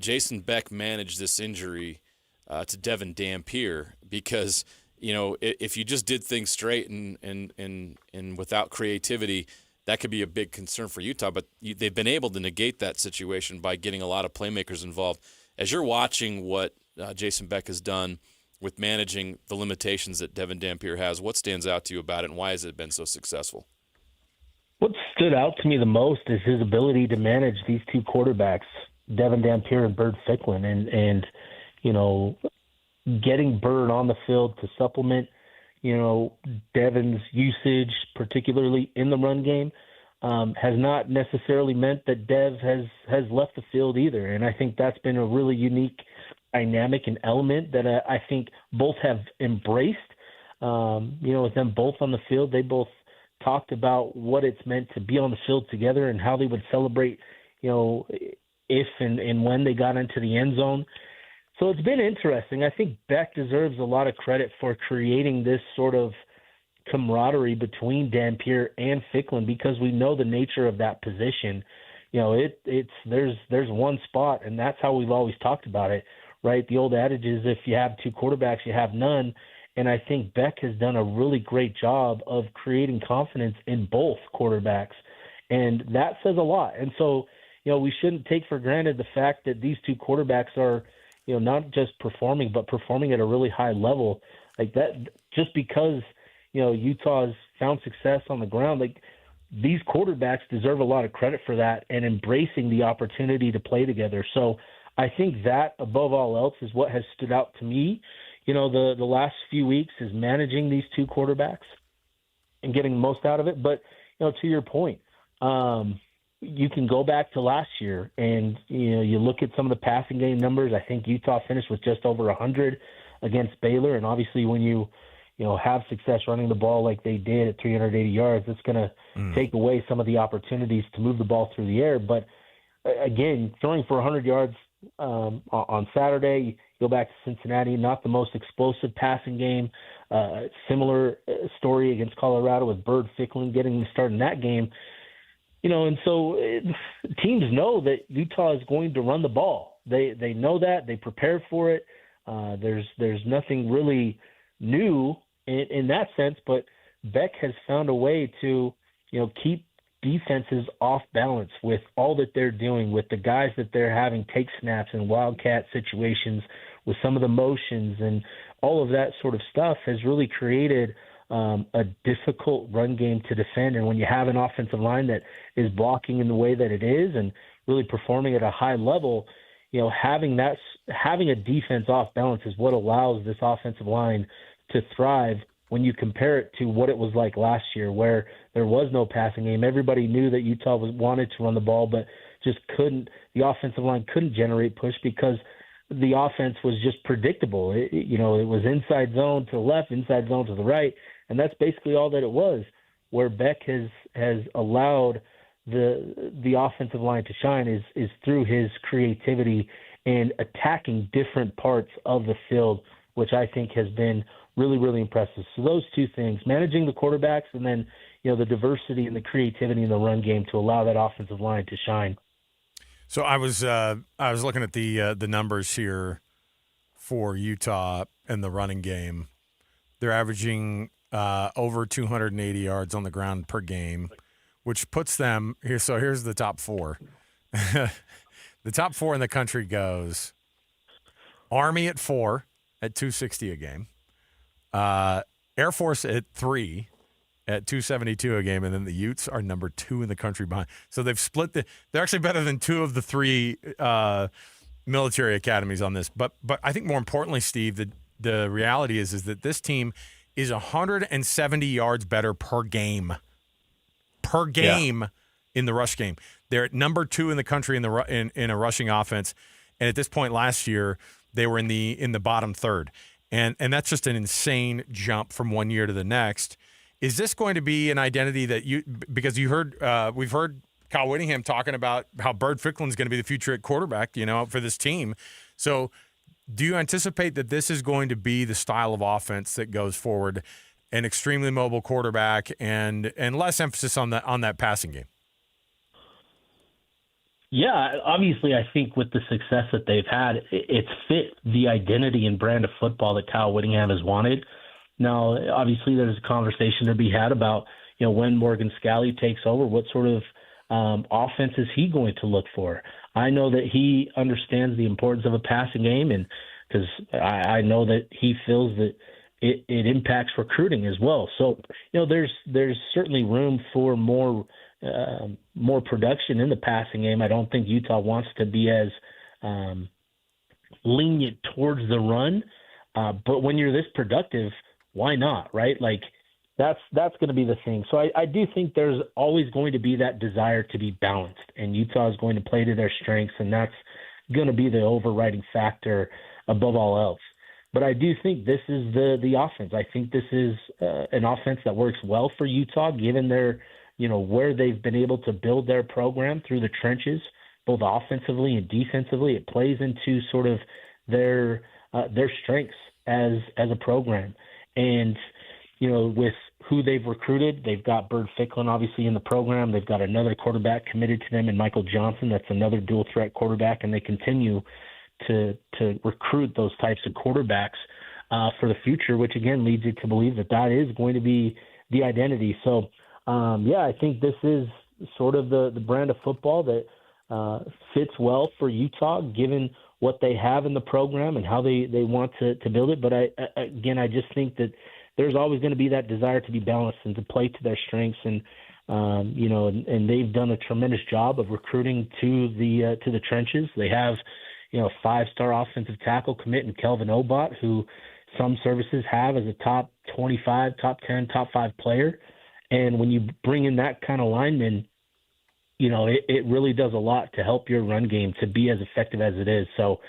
Jason Beck manage this injury to Devin Dampier, because – you know, if you just did things straight and without creativity, that could be a big concern for Utah. But they've been able to negate that situation by getting a lot of playmakers involved. As you're watching what Jason Beck has done with managing the limitations that Devin Dampier has, what stands out to you about it, and why has it been so successful? What stood out to me the most is his ability to manage these 2 quarterbacks, Devin Dampier and Bird Ficklin, and you know, getting Bird on the field to supplement, you know, Devin's usage, particularly in the run game, has not necessarily meant that Dev has left the field either. And I think that's been a really unique dynamic and element that I think both have embraced. You know, with them both on the field, they both talked about what it's meant to be on the field together and how they would celebrate, you know, if and when they got into the end zone. So it's been interesting. I think Beck deserves a lot of credit for creating this sort of camaraderie between Dampier and Ficklin, because we know the nature of that position. You know, there's one spot, and that's how we've always talked about it, right? The old adage is if you have 2 quarterbacks, you have none. And I think Beck has done a really great job of creating confidence in both quarterbacks, and that says a lot. And so, you know, we shouldn't take for granted the fact that these 2 quarterbacks are, you know, not just performing, but performing at a really high level like that. Just because, you know, Utah's found success on the ground, like these quarterbacks deserve a lot of credit for that and embracing the opportunity to play together. So I think that above all else is what has stood out to me, you know, the last few weeks, is managing these 2 quarterbacks and getting the most out of it. But, you know, to your point, you can go back to last year and, you know, you look at some of the passing game numbers. I think Utah finished with just over 100 against Baylor. And obviously when you have success running the ball like they did at 380 yards, it's going to take away some of the opportunities to move the ball through the air. But again, throwing for 100 yards on Saturday, you go back to Cincinnati, not the most explosive passing game. Similar story against Colorado with Bird Ficklin getting the start in that game. You know, and so teams know that Utah is going to run the ball. They know that. They prepare for it. There's nothing really new in that sense, but Beck has found a way to, you know, keep defenses off balance with all that they're doing, with the guys that they're having take snaps in wildcat situations, with some of the motions and all of that sort of stuff has really created a difficult run game to defend. And when you have an offensive line that is blocking in the way that it is and really performing at a high level, having a defense off balance is what allows this offensive line to thrive when you compare it to what it was like last year, where there was no passing game. Everybody knew that Utah wanted to run the ball, but just couldn't. The offensive line couldn't generate push because the offense was just predictable. It was inside zone to the left, inside zone to the right, and that's basically all that it was. Where Beck has allowed the offensive line to shine is through his creativity and attacking different parts of the field, which I think has been really, really impressive. So those two things, managing the quarterbacks and then, the diversity and the creativity in the run game to allow that offensive line to shine. So I was looking at the numbers here for Utah and the running game. They're averaging over 280 yards on the ground per game, which puts them here. So here's the top four. The top four in the country goes Army at 4 at 260 a game, Air Force at 3 at 272 a game, and then the Utes are number 2 in the country behind. So they've split they're actually better than 2 of the 3 military academies on this. But I think more importantly, Steve, the reality is that this team is 170 yards better per game. In the rush game. They're at number 2 in the country in a rushing offense, and at this point last year they were in the bottom third, and that's just an insane jump from one year to the next. Is this going to be an identity that because we've heard Kyle Whittingham talking about how Bird Ficklen's going to be the future at quarterback, for this team. So do you anticipate that this is going to be the style of offense that goes forward, an extremely mobile quarterback and less emphasis on that passing game? Yeah, obviously I think with the success that they've had, it's fit the identity and brand of football that Kyle Whittingham has wanted. Now, obviously there's a conversation to be had about, when Morgan Scalley takes over, what sort of offense is he going to look for? I know that he understands the importance of a passing game, and because I know that he feels that it impacts recruiting as well. So, there's certainly room for more production in the passing game. I don't think Utah wants to be as lenient towards the run, but when you're this productive, why not, right? Like that's going to be the thing. So I do think there's always going to be that desire to be balanced, and Utah is going to play to their strengths, and that's going to be the overriding factor above all else. But I do think this is the offense. I think this is an offense that works well for Utah, given their, where they've been able to build their program through the trenches, both offensively and defensively. It plays into sort of their strengths as a program. And, with who they've recruited, they've got Bird Ficklin obviously in the program. They've got another quarterback committed to them in Michael Johnson. That's another dual threat quarterback, and they continue to recruit those types of quarterbacks for the future, which again leads you to believe that is going to be the identity. So, I think this is sort of the brand of football that fits well for Utah, given what they have in the program and how they want to build it. But I just think that there's always going to be that desire to be balanced and to play to their strengths. And, and they've done a tremendous job of recruiting to the trenches. They have, 5-star offensive tackle commit in Kelvin Obot, who some services have as a top 25, top 10, top 5 player. And when you bring in that kind of lineman, it really does a lot to help your run game to be as effective as it is. So,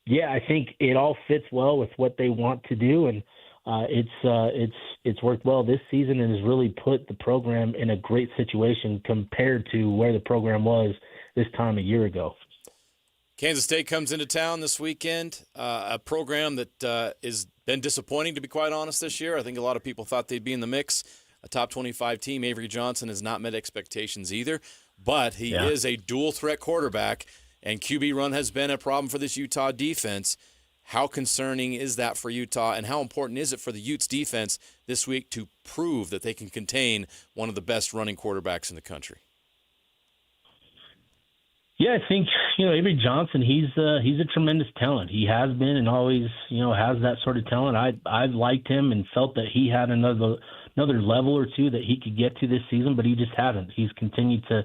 I think it all fits well with what they want to do, and it's worked well this season and has really put the program in a great situation compared to where the program was this time a year ago. Kansas State comes into town this weekend, a program that has been disappointing, to be quite honest, this year. I think a lot of people thought they'd be in the mix. A top 25 team. Avery Johnson has not met expectations either, but he is a dual-threat quarterback, and QB run has been a problem for this Utah defense. How concerning is that for Utah, and how important is it for the Utes defense this week to prove that they can contain one of the best running quarterbacks in the country? Yeah, I think, Avery Johnson, he's a tremendous talent. He has been and always, has that sort of talent. I've liked him and felt that he had another level or two that he could get to this season, but he just hasn't. He's continued to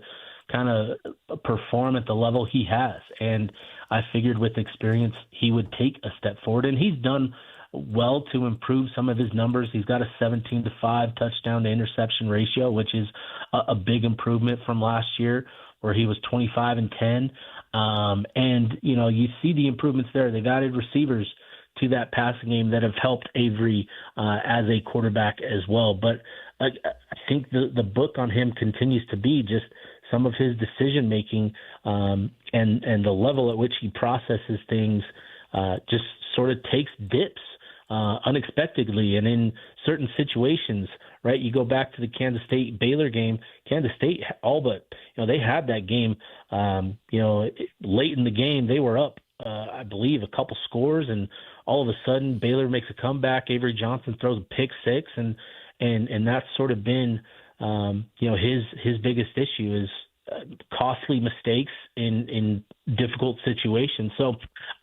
kind of perform at the level he has. And I figured with experience he would take a step forward, and he's done well to improve some of his numbers. He's got a 17-5 touchdown to interception ratio, which is a big improvement from last year, where he was 25-10. And, you see the improvements there. They've added receivers to that passing game that have helped Avery as a quarterback as well. But I think the book on him continues to be just some of his decision-making and the level at which he processes things just sort of takes dips unexpectedly and in certain situations, right? You go back to the Kansas State-Baylor game. Kansas State all but, they had that game, late in the game. They were up, I believe, a couple scores, and all of a sudden Baylor makes a comeback. Avery Johnson throws a pick six, and that's sort of been, his biggest issue is costly mistakes in difficult situations. So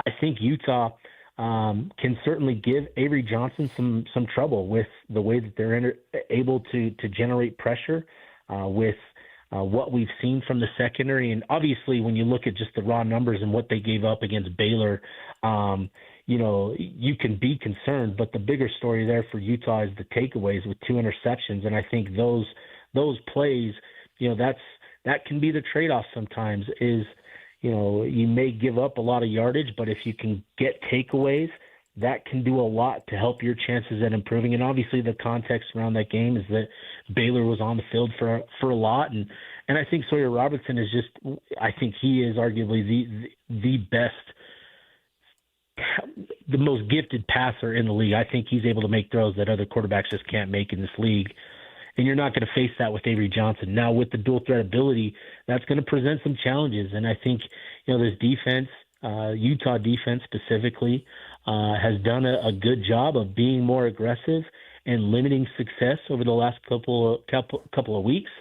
I think Utah can certainly give Avery Johnson some trouble with the way that they're able to generate pressure with what we've seen from the secondary. And obviously when you look at just the raw numbers and what they gave up against Baylor, you can be concerned, but the bigger story there for Utah is the takeaways with 2 interceptions. And I think those plays, that can be the trade-off sometimes is, you may give up a lot of yardage, but if you can get takeaways, that can do a lot to help your chances at improving. And obviously the context around that game is that Baylor was on the field for a lot. And I think Sawyer Robertson is I think he is arguably the best, the most gifted passer in the league. I think he's able to make throws that other quarterbacks just can't make in this league. And you're not going to face that with Avery Johnson. Now, with the dual threat ability, that's going to present some challenges. And I think, this defense, Utah defense specifically, has done a good job of being more aggressive and limiting success over the last couple of weeks.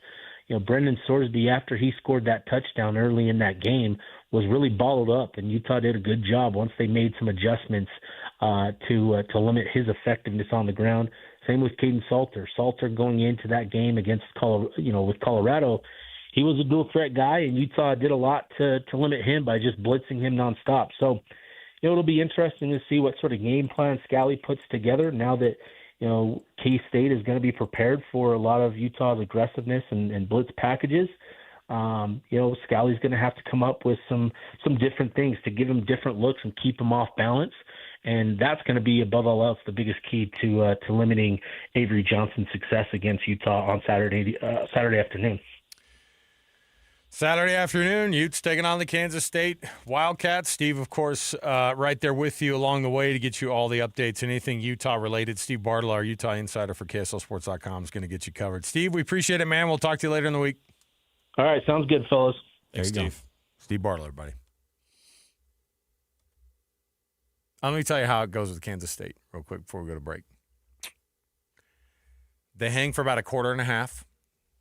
Brendan Sorsby, after he scored that touchdown early in that game, was really balled up, and Utah did a good job once they made some adjustments to limit his effectiveness on the ground. Same with Caden Salter. Salter going into that game against with Colorado, he was a dual threat guy, and Utah did a lot to limit him by just blitzing him nonstop. So, it'll be interesting to see what sort of game plan Scally puts together now that K-State is going to be prepared for a lot of Utah's aggressiveness and blitz packages. Scally's going to have to come up with some different things to give him different looks and keep him off balance. And that's going to be, above all else, the biggest key to limiting Avery Johnson's success against Utah on Saturday afternoon. Saturday afternoon, Utes taking on the Kansas State Wildcats. Steve, of course, right there with you along the way to get you all the updates, anything Utah-related. Steve Bartolo, our Utah insider for KSLSports.com, is going to get you covered. Steve, we appreciate it, man. We'll talk to you later in the week. All right, sounds good, fellas. Thanks, Steve. Steve Bartolo, everybody. Let me tell you how it goes with Kansas State real quick before we go to break. They hang for about a quarter and a half.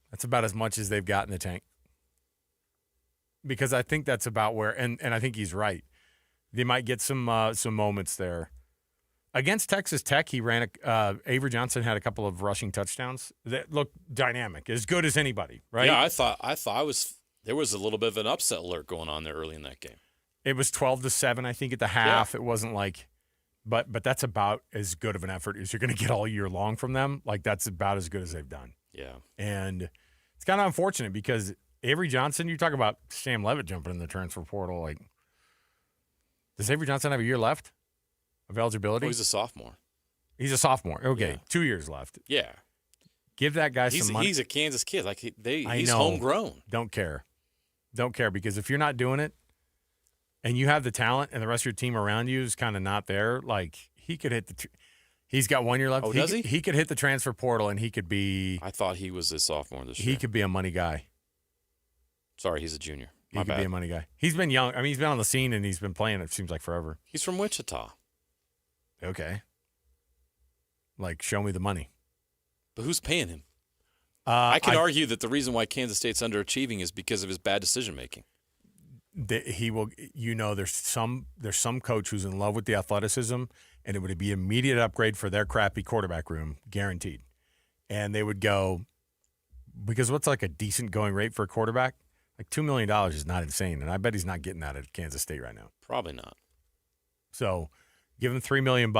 That's about as much as they've got in the tank. Because I think that's about where, and I think he's right. They might get some moments there. Against Texas Tech, he ran Avery Johnson had a couple of rushing touchdowns that looked dynamic, as good as anybody, right? Yeah, I thought there was a little bit of an upset alert going on there early in that game. It was 12-7, I think, at the half. Yeah. It wasn't like, but that's about as good of an effort as you're going to get all year long from them. Like, that's about as good as they've done. Yeah. And it's kind of unfortunate because Avery Johnson, you talk about Sam Levitt jumping in the transfer portal. Like, does Avery Johnson have a year left of eligibility? Oh, he's a sophomore. He's a sophomore. Okay, Yeah. 2 years left. Yeah. Give that guy some money. He's a Kansas kid. Like he's homegrown. Don't care because if you're not doing it and you have the talent and the rest of your team around you is kind of not there, like he could hit he's got 1 year left. Oh, does he? He could hit the transfer portal and he could be. I thought he was a sophomore this year. He could be a money guy. Sorry, he's a junior. He could be a money guy. He's been young. I mean, he's been on the scene and he's been playing, it seems like, forever. He's from Wichita. Okay. Like, show me the money. But who's paying him? I could argue that the reason why Kansas State's underachieving is because of his bad decision-making. he will. There's some coach who's in love with the athleticism, and it would be an immediate upgrade for their crappy quarterback room, guaranteed. And they would go, because what's like a decent going rate for a quarterback? Like $2 million is not insane, and I bet he's not getting that at Kansas State right now. Probably not. So give him $3 million.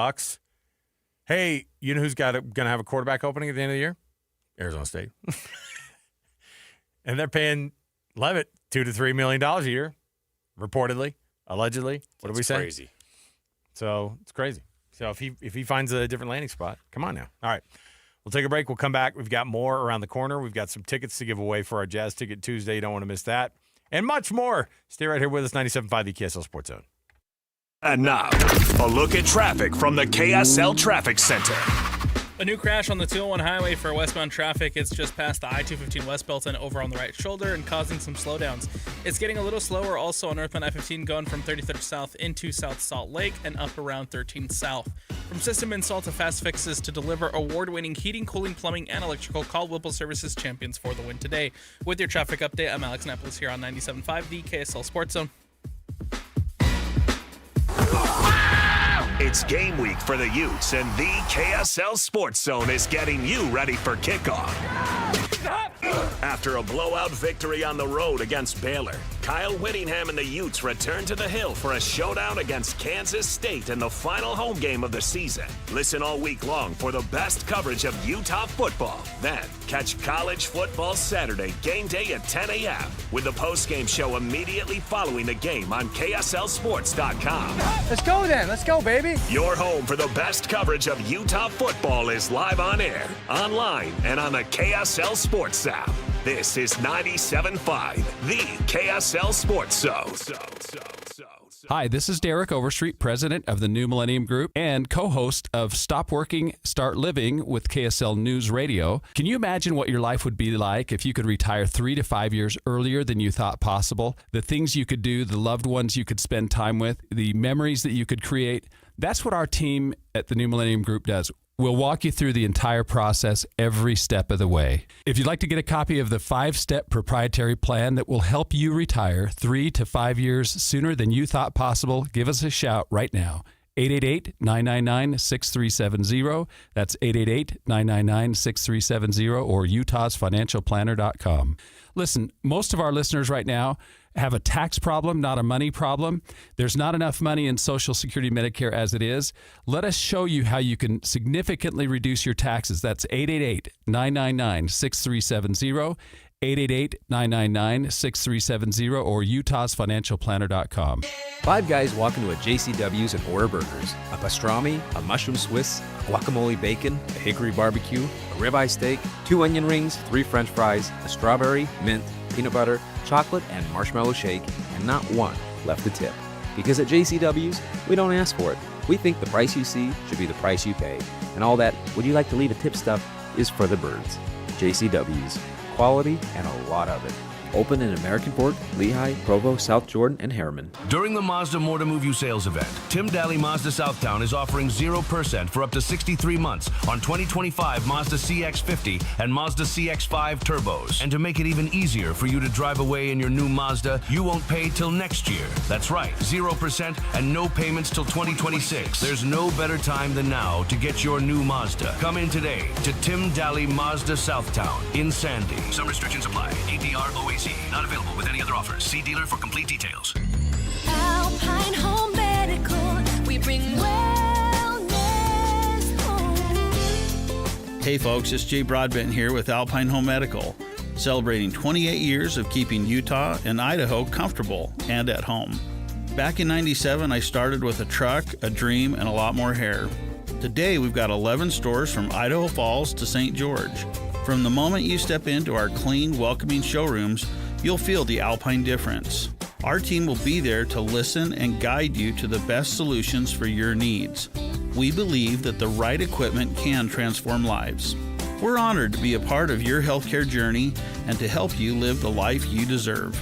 Hey, you know who's going to have a quarterback opening at the end of the year? Arizona State. And they're paying Levitt $2 to $3 million a year, reportedly, allegedly. What do we say? Crazy. So it's crazy. So if he finds a different landing spot, come on now. All right. We'll take a break. We'll come back. We've got more around the corner. We've got some tickets to give away for our Jazz Ticket Tuesday. You don't want to miss that. And much more. Stay right here with us, 97.5, the KSL Sports Zone. And now, a look at traffic from the KSL Traffic Center. A new crash on the 201 highway for westbound traffic. It's just past the I-215 westbelt and over on the right shoulder and causing some slowdowns. It's getting a little slower also on northbound I-15 going from 33rd South into South Salt Lake and up around 13 South. From system install to fast fixes to deliver award-winning heating, cooling, plumbing, and electrical, call Whipple Services champions for the win today. With your traffic update, I'm Alex Napolis here on 97.5, the KSL Sports Zone. It's game week for the Utes, and the KSL Sports Zone is getting you ready for kickoff. After a blowout victory on the road against Baylor, Kyle Whittingham and the Utes return to the Hill for a showdown against Kansas State in the final home game of the season. Listen all week long for the best coverage of Utah football. Then, catch College Football Saturday game day at 10 a.m. with the postgame show immediately following the game on KSLSports.com. Let's go then. Let's go, baby. Your home for the best coverage of Utah football is live on air, online, and on the KSL Sports app. This is 97.5, the KSL Sports Zone. Hi, this is Derek Overstreet, president of the New Millennium Group and co-host of Stop Working, Start Living with KSL News Radio. Can you imagine what your life would be like if you could retire 3 to 5 years earlier than you thought possible? The things you could do, the loved ones you could spend time with, the memories that you could create. That's what our team at the New Millennium Group does. We'll walk you through the entire process every step of the way. If you'd like to get a copy of the 5-step proprietary plan that will help you retire 3 to 5 years sooner than you thought possible, give us a shout right now. 888-999-6370. That's 888-999-6370 or utahsfinancialplanner.com. Listen, most of our listeners right now have a tax problem, not a money problem. There's not enough money in Social Security Medicare as it is. Let us show you how you can significantly reduce your taxes. That's 888-999-6370, 888-999-6370, or utahsfinancialplanner.com. 5 guys walk into a JCW's and order burgers. A pastrami, a mushroom Swiss, a guacamole bacon, a hickory barbecue, a ribeye steak, 2 onion rings, 3 French fries, a strawberry, mint, peanut butter, chocolate, and marshmallow shake, and not one left to tip. Because at JCW's, we don't ask for it. We think the price you see should be the price you pay. And all that, would you like to leave a tip stuff, is for the birds. JCW's. Quality and a lot of it. Open in American Fork, Lehigh, Provo, South Jordan, and Harriman. During the Mazda More to Move You sales event, Tim Daly Mazda Southtown is offering 0% for up to 63 months on 2025 Mazda CX-50 and Mazda CX-5 turbos. And to make it even easier for you to drive away in your new Mazda, you won't pay till next year. That's right, 0% and no payments till 2026. There's no better time than now to get your new Mazda. Come in today to Tim Daly Mazda Southtown in Sandy. Some restrictions apply. APR OAC. Not available with any other offers. See dealer for complete details. Alpine Home Medical. We bring wellness home. Hey folks, it's Jay Broadbent here with Alpine Home Medical, celebrating 28 years of keeping Utah and Idaho comfortable and at home. Back in '97, I started with a truck, a dream, and a lot more hair. Today, we've got 11 stores from Idaho Falls to St. George. From the moment you step into our clean, welcoming showrooms, you'll feel the Alpine difference. Our team will be there to listen and guide you to the best solutions for your needs. We believe that the right equipment can transform lives. We're honored to be a part of your healthcare journey and to help you live the life you deserve.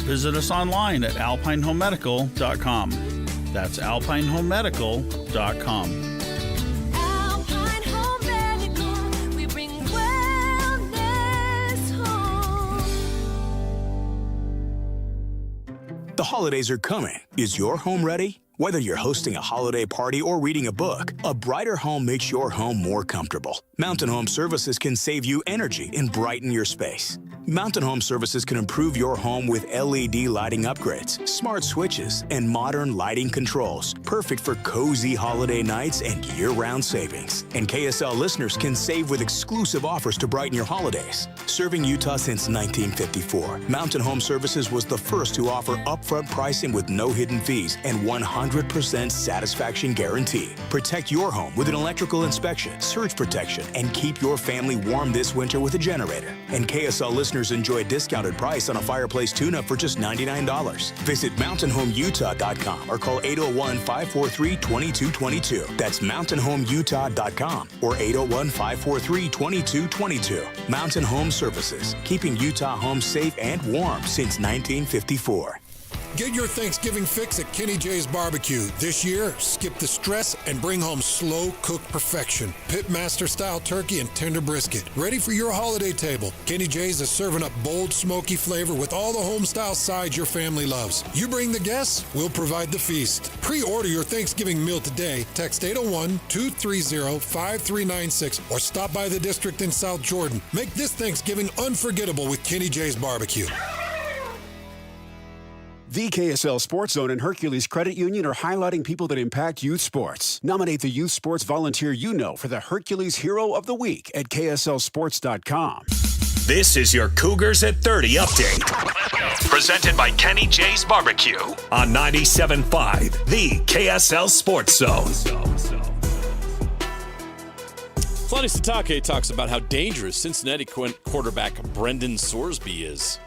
Visit us online at alpinehomemedical.com. That's alpinehomemedical.com. The The holidays are coming. Is your home ready? Whether you're hosting a holiday party or reading a book, a brighter home makes your home more comfortable. Mountain Home Services can save you energy and brighten your space. Mountain Home Services can improve your home with LED lighting upgrades, smart switches, and modern lighting controls, perfect for cozy holiday nights and year-round savings. And KSL listeners can save with exclusive offers to brighten your holidays. Serving Utah since 1954, Mountain Home Services was the first to offer upfront pricing with no hidden fees and 100% satisfaction guarantee. Protect your home with an electrical inspection, surge protection, and keep your family warm this winter with a generator. And KSL listeners enjoy a discounted price on a fireplace tune-up for just $99. Visit mountainhomeutah.com or call 801-543-2222. That's mountainhomeutah.com or 801-543-2222. Mountain Home Services, keeping Utah homes safe and warm since 1954. Get your Thanksgiving fix at Kenny J's Barbecue. This year, skip the stress and bring home slow-cooked perfection. Pitmaster-style turkey and tender brisket. Ready for your holiday table. Kenny J's is serving up bold, smoky flavor with all the home-style sides your family loves. You bring the guests, we'll provide the feast. Pre-order your Thanksgiving meal today. Text 801-230-5396 or stop by the district in South Jordan. Make this Thanksgiving unforgettable with Kenny J's Barbecue. The KSL Sports Zone and Hercules Credit Union are highlighting people that impact youth sports. Nominate the youth sports volunteer you know for the Hercules Hero of the Week at KSLSports.com. This is your Cougars at 30 update. Presented by Kenny J's Barbecue on 97.5, the KSL Sports Zone. Kalani Sitake talks about how dangerous Cincinnati quarterback Brendan Sorsby is.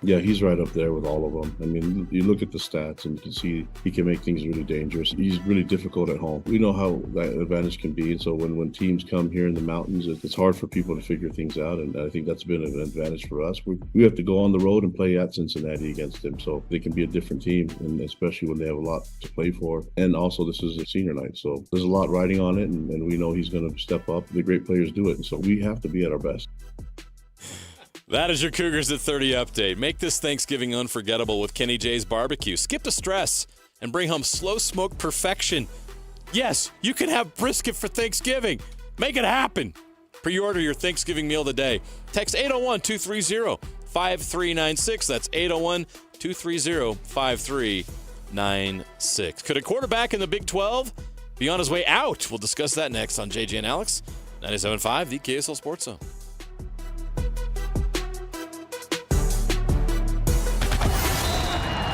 Yeah, he's right up there with all of them. I mean, you look at the stats and you can see he can make things really dangerous. He's really difficult at home. We know how that advantage can be. And so when teams come here in the mountains, it's hard for people to figure things out. And I think that's been an advantage for us. We have to go on the road and play at Cincinnati against them. So they can be a different team, and especially when they have a lot to play for. And also this is a senior night. So there's a lot riding on it, and we know he's going to step up. The great players do it. And so we have to be at our best. That is your Cougars at 30 update. Make this Thanksgiving unforgettable with Kenny J's Barbecue. Skip the stress and bring home slow smoke perfection. Yes, you can have brisket for Thanksgiving. Make it happen. Pre-order your Thanksgiving meal today. Text 801-230-5396. That's 801-230-5396. Could a quarterback in the Big 12 be on his way out? We'll discuss that next on JJ and Alex. 97.5, the KSL Sports Zone.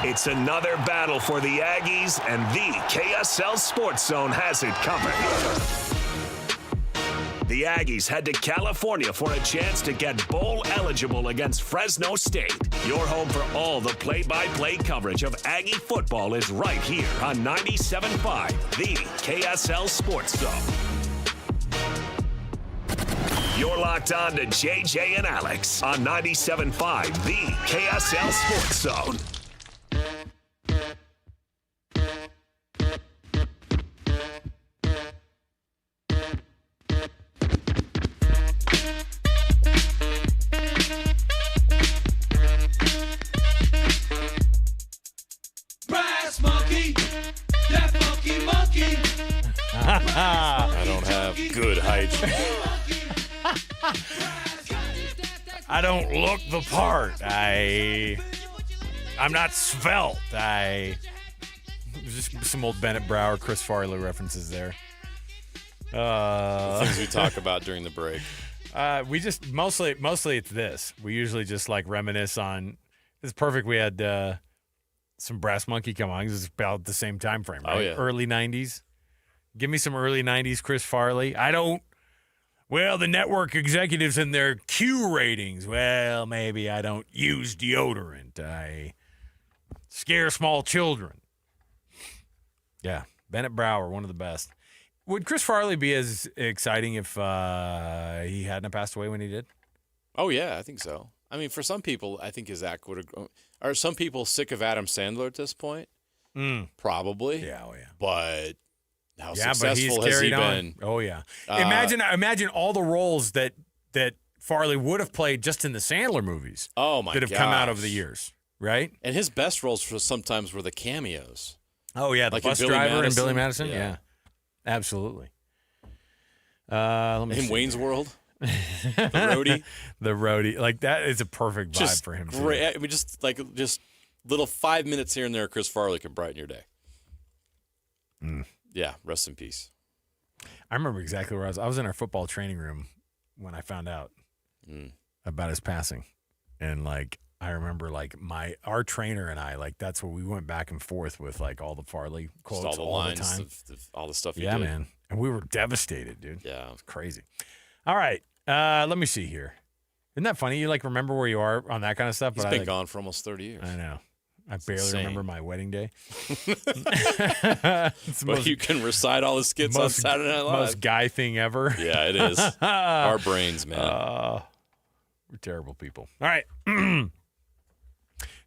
It's another battle for the Aggies, and the KSL Sports Zone has it covered. The Aggies head to California for a chance to get bowl eligible against Fresno State. Your home for all the play-by-play coverage of Aggie football is right here on 97.5, the KSL Sports Zone. You're locked on to JJ and Alex on 97.5, the KSL Sports Zone. I don't have good hygiene. I don't look the part. I'm not svelte. Just some old Bennett Brower, Chris Farley references there. Things we talk about during the break. We just mostly it's this. We usually just like reminisce on. It's perfect. We had some Brass Monkey come on. It's about the same time frame, right? Oh, yeah. Early 90s. Give me some early 90s Chris Farley. Well, the network executives and their Q ratings. Well, maybe I don't use deodorant. I scare small children. Yeah, Bennett Brower, one of the best. Would Chris Farley be as exciting if he hadn't passed away when he did? Oh, yeah, I think so. I mean, for some people, I think his act would have. Are some people sick of Adam Sandler at this point? Probably. Yeah, oh, yeah. But how but successful has he been? Oh, yeah. Imagine all the roles that Farley would have played just in the Sandler movies. Oh, my that have come out over the years. right? And his best roles sometimes were the cameos. Oh, yeah, the like bus driver and Billy Madison. Yeah, absolutely. Let me in see. Wayne's World, the roadie. The roadie. Like, that is a perfect vibe Just for him. great. I mean, just little 5 minutes here and there, Chris Farley can brighten your day. Yeah, rest in peace. I remember exactly where I was. I was in our football training room when I found out about his passing. And, like, I remember, like, our trainer and I, like, that's where we went back and forth with, like, all the Farley quotes Just all the lines, time. all the stuff he Yeah, did. man. And we were devastated, dude. Yeah. It was crazy. All right. Let me see here. Isn't that funny? You, like, remember where you are on that kind of stuff? He's but been gone for almost 30 years. I know. I barely insane. remember my wedding day. But you can recite all the skits on Saturday Night Live. Most guy thing ever. Yeah, it is. Our brains, man. We're terrible people. All right.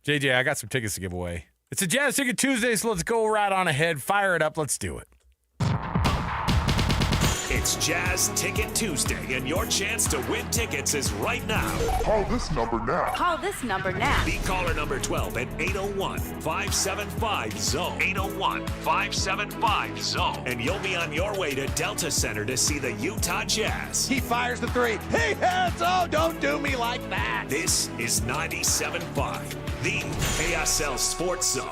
JJ, I got some tickets to give away. It's a Jazz Ticket Tuesday, so let's go right on ahead. Fire it up. Let's do it. It's Jazz Ticket Tuesday, and your chance to win tickets is right now. Call this number now. Call this number now. Be caller number 12 at 801-575-ZONE. 801-575-ZONE. And you'll be on your way to Delta Center to see the Utah Jazz. He fires the three. He hits. Oh, don't do me like that. This is 97.5, the KSL Sports Zone.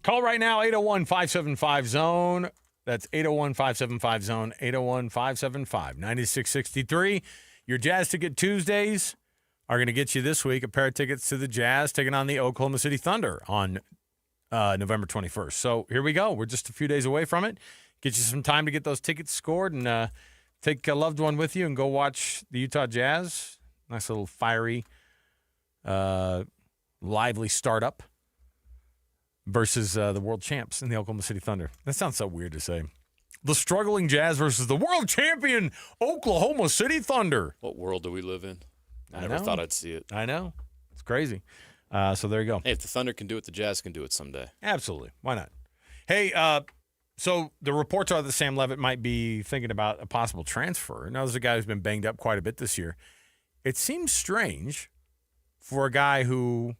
Call right now, 801-575-ZONE. That's 801-575-ZONE, 801-575-9663. Your Jazz Ticket Tuesdays are going to get you this week a pair of tickets to the Jazz taking on the Oklahoma City Thunder on November 21st. So here we go. We're just a few days away from it. Get you some time to get those tickets scored and take a loved one with you and go watch the Utah Jazz. Nice little fiery, lively startup versus the world champs in the Oklahoma City Thunder. That sounds so weird to say. The struggling Jazz versus the world champion Oklahoma City Thunder. What world do we live in? I never know. thought I'd see it. I know. It's crazy. So there you go. Hey, if the Thunder can do it, the Jazz can do it someday. Absolutely. Why not? Hey, so the reports are that Sam Levitt might be thinking about a possible transfer. Now, there's a guy who's been banged up quite a bit this year. It seems strange for a guy who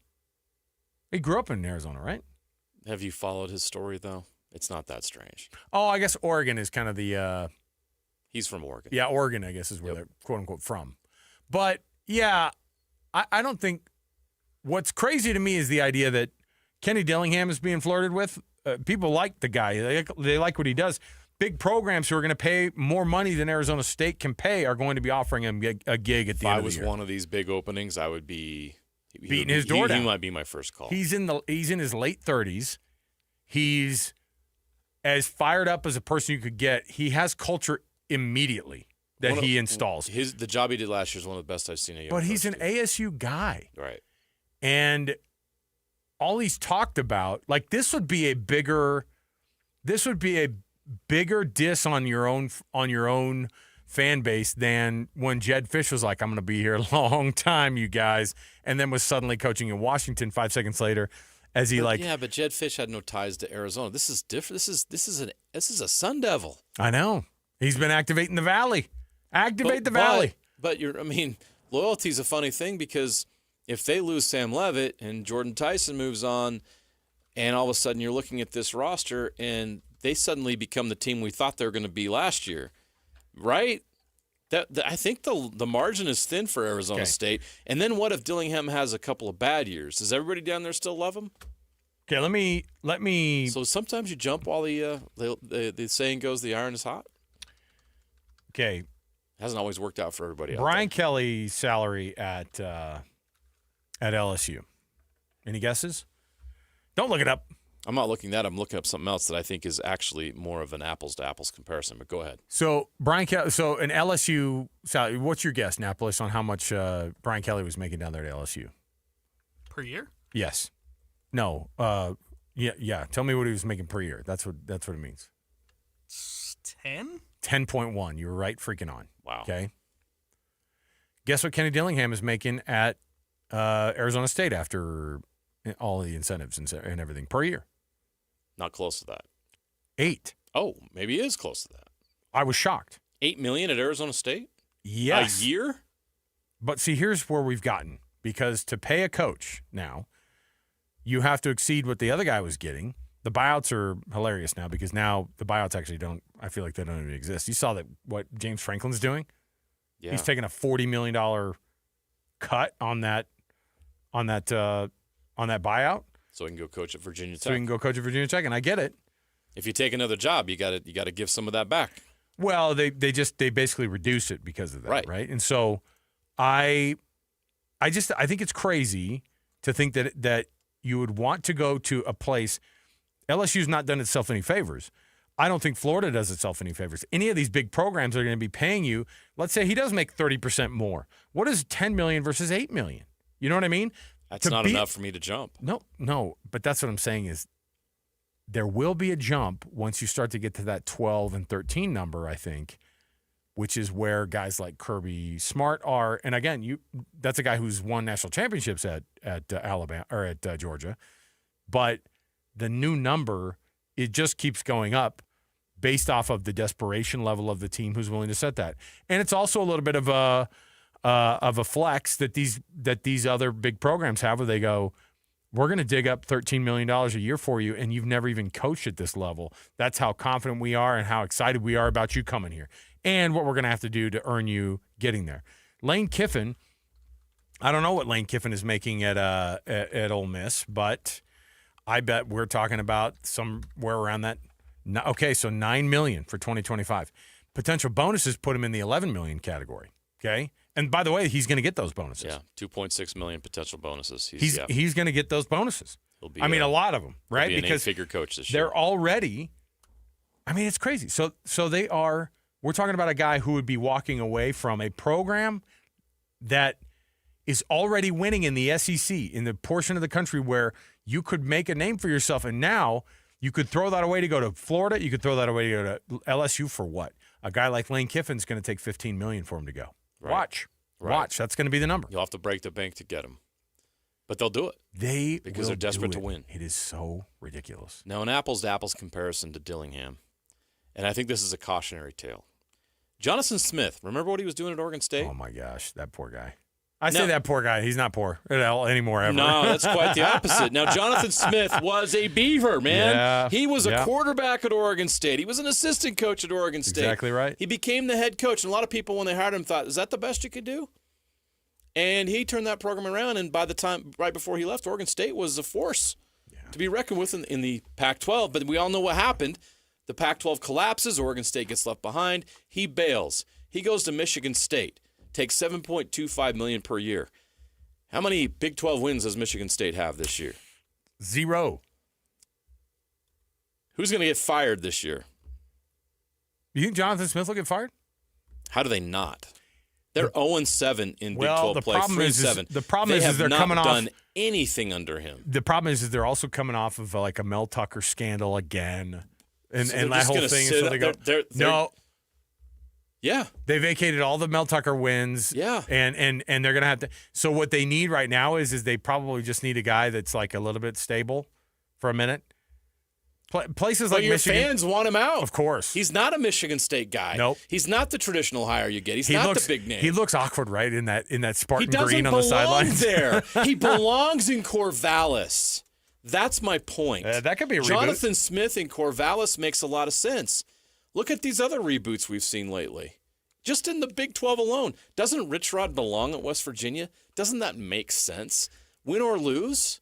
he grew up in Arizona, right? Have you followed his story, though? It's not that strange. Oh, I guess Oregon is kind of the He's from Oregon. Yeah, Oregon, I guess, is where they're quote-unquote from. But, yeah, I don't think – what's crazy to me is the idea that Kenny Dillingham is being flirted with. People like the guy. They like what he does. Big programs who are going to pay more money than Arizona State can pay are going to be offering him a gig at the end of the year. If I was one of these big openings, I would be beating his door down. He might be my first call. He's in his late 30s. He's as fired up as a person you could get. He has culture immediately that he installs. The job he did last year is one of the best I've seen a young But he's coach an do. ASU guy. Right. And all he's talked about, like this would be a bigger diss on your own fan base than when Jed Fish was like, I'm going to be here a long time, you guys, and then was suddenly coaching in Washington 5 seconds later as he Yeah, but Jed Fish had no ties to Arizona. This is different. This is a Sun Devil. I know. He's been activating the Valley. Activate the Valley. But loyalty's a funny thing because if they lose Sam Levitt and Jordan Tyson moves on, and all of a sudden you're looking at this roster and they suddenly become the team we thought they were going to be last year, right? I think the margin is thin for Arizona State. And then what if Dillingham has a couple of bad years? Does everybody down there still love him? Okay, let me. So sometimes you jump while the saying goes, the iron is hot. Okay, hasn't always worked out for everybody. Brian Kelly's salary at LSU. Any guesses? Don't look it up. I'm not looking that. I'm looking up something else that I think is actually more of an apples to apples comparison. But go ahead. So Brian Kelly. So an LSU salary. What's your guess, Napolis, on how much Brian Kelly was making down there at LSU Per year? Yes. No. Yeah. Tell me what he was making per year. That's what it means. 10? 10.1. You were right freaking on. Wow. Okay. Guess what Kenny Dillingham is making at Arizona State after all the incentives and everything per year? Not close to that. 8. Oh, maybe he is close to that. I was shocked. $8 million at Arizona State? Yes. A year? But see, here's where we've gotten. because to pay a coach now, you have to exceed what the other guy was getting. The buyouts are hilarious now because now the buyouts actually don't. I feel like they don't even exist. You saw that what James Franklin's doing. Yeah. He's taking a $40 million cut on that buyout. So he can go coach at Virginia Tech. So he can go coach at Virginia Tech, and I get it. If you take another job, you got to give some of that back. Well, they basically reduce it because of that, right? And so I think it's crazy to think that you would want to go to a place. LSU's not done itself any favors. I don't think Florida does itself any favors. Any of these big programs are going to be paying you. Let's say he does make 30% more. What is $10 million versus $8 million? You know what I mean? That's not enough for me to jump. No. But that's what I'm saying is there will be a jump once you start to get to that 12 and 13 number, I think, which is where guys like Kirby Smart are. And again, that's a guy who's won national championships at Alabama or at Georgia. But the new number, it just keeps going up based off of the desperation level of the team who's willing to set that. And it's also a little bit of a flex that these other big programs have where they go, we're going to dig up $13 million a year for you, and you've never even coached at this level. That's how confident we are and how excited we are about you coming here and what we're going to have to do to earn you getting there. Lane Kiffin, I don't know what Lane Kiffin is making at Ole Miss, but I bet we're talking about somewhere around that. Okay, so $9 million for 2025. Potential bonuses put him in the $11 million category. Okay, and by the way, he's going to get those bonuses. Yeah, $2.6 million potential bonuses. He's going to get those bonuses. Be a lot of them, right? He'll be an because 8-figure coach this year. They're already. I mean, it's crazy. So they are. We're talking about a guy who would be walking away from a program that is already winning in the SEC, in the portion of the country where you could make a name for yourself, and now you could throw that away to go to Florida. You could throw that away to go to LSU for what? A guy like Lane Kiffin's going to take $15 million for him to go. Right. Watch. That's going to be the number. You'll have to break the bank to get him. But they'll do it. Because they're desperate to win. It is so ridiculous. Now, an apples-to-apples comparison to Dillingham, and I think this is a cautionary tale. Jonathan Smith, remember what he was doing at Oregon State? Oh, my gosh, that poor guy. I say that poor guy. He's not poor at all anymore ever. No, that's quite the opposite. Now, Jonathan Smith was a Beaver, man. Yeah, he was a quarterback at Oregon State. He was an assistant coach at Oregon State. Exactly right. He became the head coach, and a lot of people, when they hired him, thought, is that the best you could do? And he turned that program around, and by the time, right before he left, Oregon State was a force to be reckoned with in the Pac-12. But we all know what happened. The Pac-12 collapses. Oregon State gets left behind. He bails. He goes to Michigan State, takes $7.25 million per year. How many Big 12 wins does Michigan State have this year? 0. Who's going to get fired this year? You think Jonathan Smith will get fired? How do they not? They're 0-7 in Big 12 play. The problem is they're coming off. They have not done anything under him. The problem is they're also coming off of like a Mel Tucker scandal again, and So that whole thing. So they go, no. Yeah. They vacated all the Mel Tucker wins. Yeah. And they're going to have to. So what they need right now is they probably just need a guy that's like a little bit stable for a minute. Places like your Michigan. Fans want him out. Of course. He's not a Michigan State guy. Nope. He's not the traditional hire you get. He looks, the big name. He looks awkward, right, in that Spartan green on the sidelines. There. He belongs in Corvallis. That's my point. That could be a reboot. Jonathan Smith in Corvallis makes a lot of sense. Look at these other reboots we've seen lately. Just in the Big 12 alone. Doesn't Rich Rod belong at West Virginia? Doesn't that make sense? Win or lose?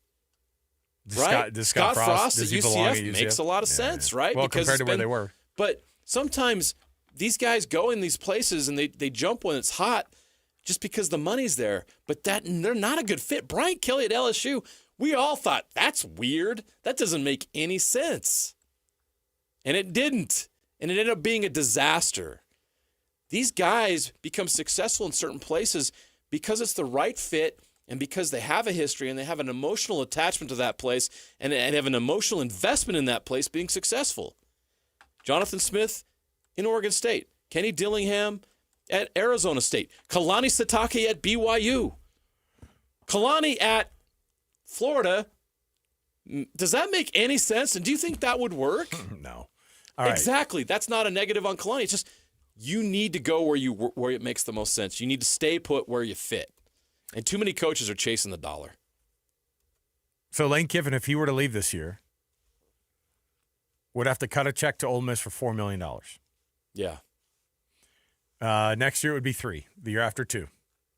Right? Scott Frost at UCF makes a lot of sense, right? Well, compared to where they were. But sometimes these guys go in these places and they jump when it's hot just because the money's there. But they're not a good fit. Brian Kelly at LSU, we all thought, that's weird. That doesn't make any sense. And it didn't. And it ended up being a disaster. These guys become successful in certain places because it's the right fit and because they have a history and they have an emotional attachment to that place and have an emotional investment in that place being successful. Jonathan Smith in Oregon State. Kenny Dillingham at Arizona State. Kalani Sitake at BYU. Kalani at Florida. Does that make any sense? And do you think that would work? No. Exactly. That's not a negative on Kalani. It's just you need to go where it makes the most sense. You need to stay put where you fit. And too many coaches are chasing the dollar. So Lane Kiffin, if he were to leave this year, would have to cut a check to Ole Miss for $4 million. Yeah. Next year it would be $3 million. The year after $2 million.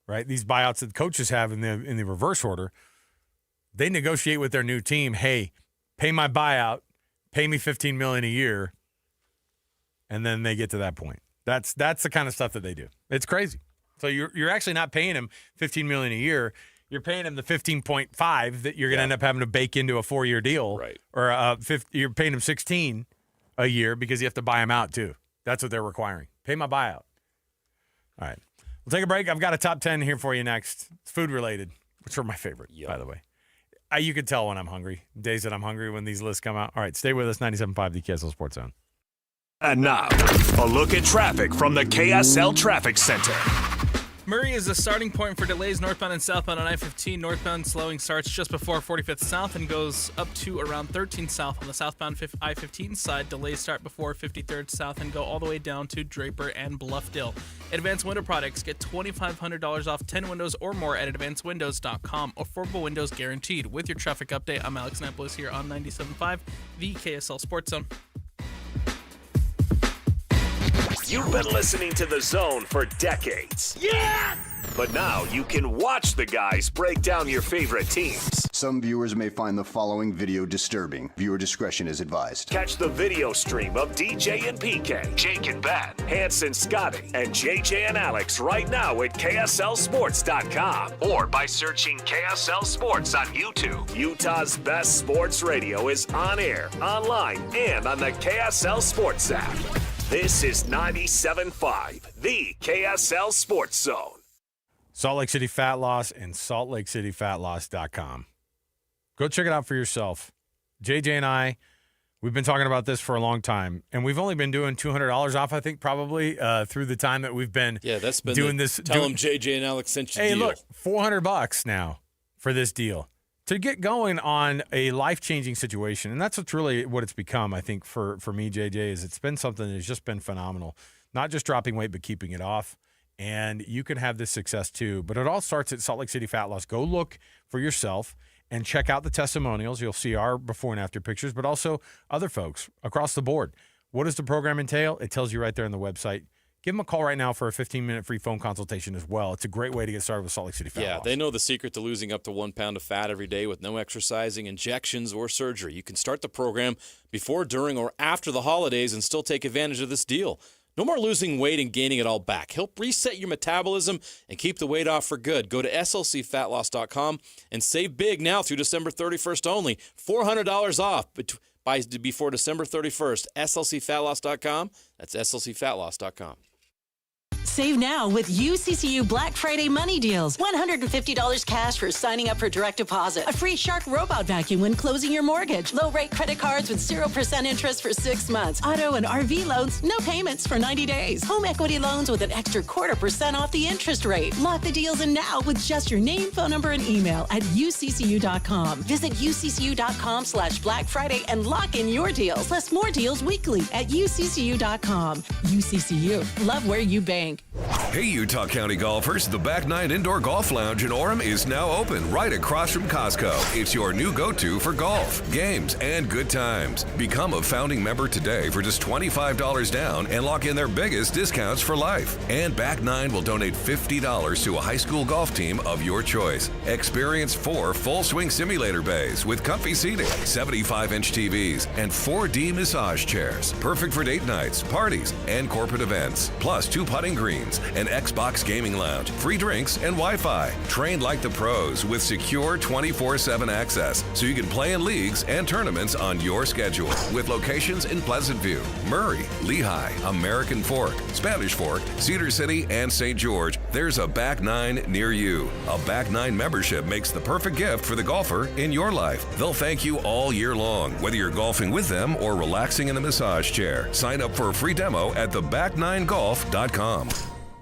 Right? These buyouts that the coaches have in the reverse order, they negotiate with their new team. Hey, pay my buyout, pay me $15 million a year, and then they get to that point. That's the kind of stuff that they do. It's crazy. So you're actually not paying him $15 million a year. You're paying him the 15.5 that you're going to end up having to bake into a 4-year deal, right? Or you're paying him 16 a year because you have to buy him out too. That's what they're requiring. Pay my buyout. All right. We'll take a break. I've got a top 10 here for you next. It's food related, which are my favorite, by the way. You can tell when I'm hungry. Days that I'm hungry when these lists come out. All right, stay with us. 97.5, the KSL Sports Zone. And now, a look at traffic from the KSL Traffic Center. Murray is the starting point for delays northbound and southbound on I-15. Northbound slowing starts just before 45th South and goes up to around 13 South on the southbound I-15 side. Delays start before 53rd South and go all the way down to Draper and Bluffdale. Advanced Window Products, get $2,500 off 10 windows or more at advancedwindows.com. Affordable windows guaranteed. With your traffic update, I'm Alex Napolis here on 97.5, the KSL Sports Zone. You've been listening to The Zone for decades. Yes! But now you can watch the guys break down your favorite teams. Some viewers may find the following video disturbing. Viewer discretion is advised. Catch the video stream of DJ and PK, Jake and Ben, Hanson, Scotty, and JJ and Alex right now at KSLSports.com or by searching KSL Sports on YouTube. Utah's best sports radio is on air, online, and on the KSL Sports app. This is 97.5, the KSL Sports Zone. Salt Lake City Fat Loss and SaltLakeCityFatLoss.com. Go check it out for yourself. JJ and I, we've been talking about this for a long time, and we've only been doing $200 off, I think, probably through the time that we've been that's been doing this. Tell them JJ and Alex sent you Hey, deal. look, $400 now for this deal. To get going on a life-changing situation, and that's what's really what it's become, I think, for me, JJ, is it's been something that's just been phenomenal. Not just dropping weight, but keeping it off. And you can have this success too. But it all starts at Salt Lake City Fat Loss. Go look for yourself and check out the testimonials. You'll see our before and after pictures, but also other folks across the board. What does the program entail? It tells you right there on the website. Give them a call right now for a 15-minute free phone consultation as well. It's a great way to get started with Salt Lake City Fat Loss. Yeah, they know the secret to losing up to 1 pound of fat every day with no exercising, injections, or surgery. You can start the program before, during, or after the holidays and still take advantage of this deal. No more losing weight and gaining it all back. Help reset your metabolism and keep the weight off for good. Go to slcfatloss.com and save big now through December 31st only. $400 off before December 31st. slcfatloss.com. That's slcfatloss.com. Save now with UCCU Black Friday money deals. $150 cash for signing up for direct deposit. A free Shark robot vacuum when closing your mortgage. Low-rate credit cards with 0% interest for 6 months. Auto and RV loans, no payments for 90 days. Home equity loans with an extra 0.25% off the interest rate. Lock the deals in now with just your name, phone number, and email at uccu.com. Visit uccu.com/Black Friday and lock in your deals. Plus more deals weekly at uccu.com. UCCU. Love where you bank. Hey, Utah County golfers, the Back Nine Indoor Golf Lounge in Orem is now open right across from Costco. It's your new go-to for golf, games, and good times. Become a founding member today for just $25 down and lock in their biggest discounts for life. And Back Nine will donate $50 to a high school golf team of your choice. Experience 4 full-swing simulator bays with comfy seating, 75-inch TVs, and 4D massage chairs. Perfect for date nights, parties, and corporate events. Plus 2 putting greens, an Xbox gaming lounge, free drinks, and Wi-Fi. Trained like the pros with secure 24/7 access so you can play in leagues and tournaments on your schedule. With locations in Pleasant View, Murray, Lehigh, American Fork, Spanish Fork, Cedar City, and St. George, there's a Back Nine near you. A Back Nine membership makes the perfect gift for the golfer in your life. They'll thank you all year long, whether you're golfing with them or relaxing in a massage chair. Sign up for a free demo at theback9golf.com.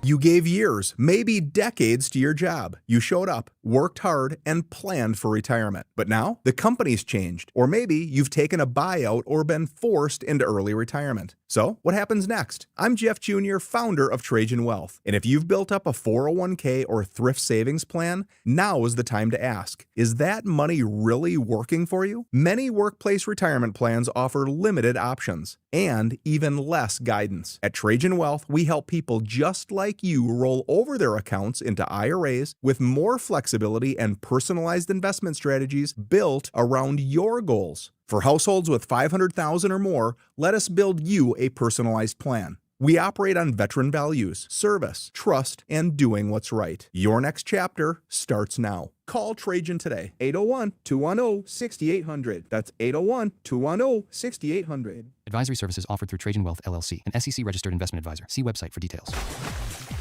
You gave years, maybe decades to your job. You showed up, worked hard, and planned for retirement. But now, the company's changed. Or maybe you've taken a buyout or been forced into early retirement. So, what happens next? I'm Jeff Jr., founder of Trajan Wealth. And if you've built up a 401k or thrift savings plan, now is the time to ask, is that money really working for you? Many workplace retirement plans offer limited options and even less guidance. At Trajan Wealth, we help people just like you roll over their accounts into IRAs with more flexibility and personalized investment strategies built around your goals. For households with $500,000 or more, let us build you a personalized plan. We operate on veteran values, service, trust, and doing what's right. Your next chapter starts now. Call Trajan today. 801-210-6800. That's 801-210-6800. Advisory services offered through Trajan Wealth, LLC, an SEC-registered investment advisor. See website for details.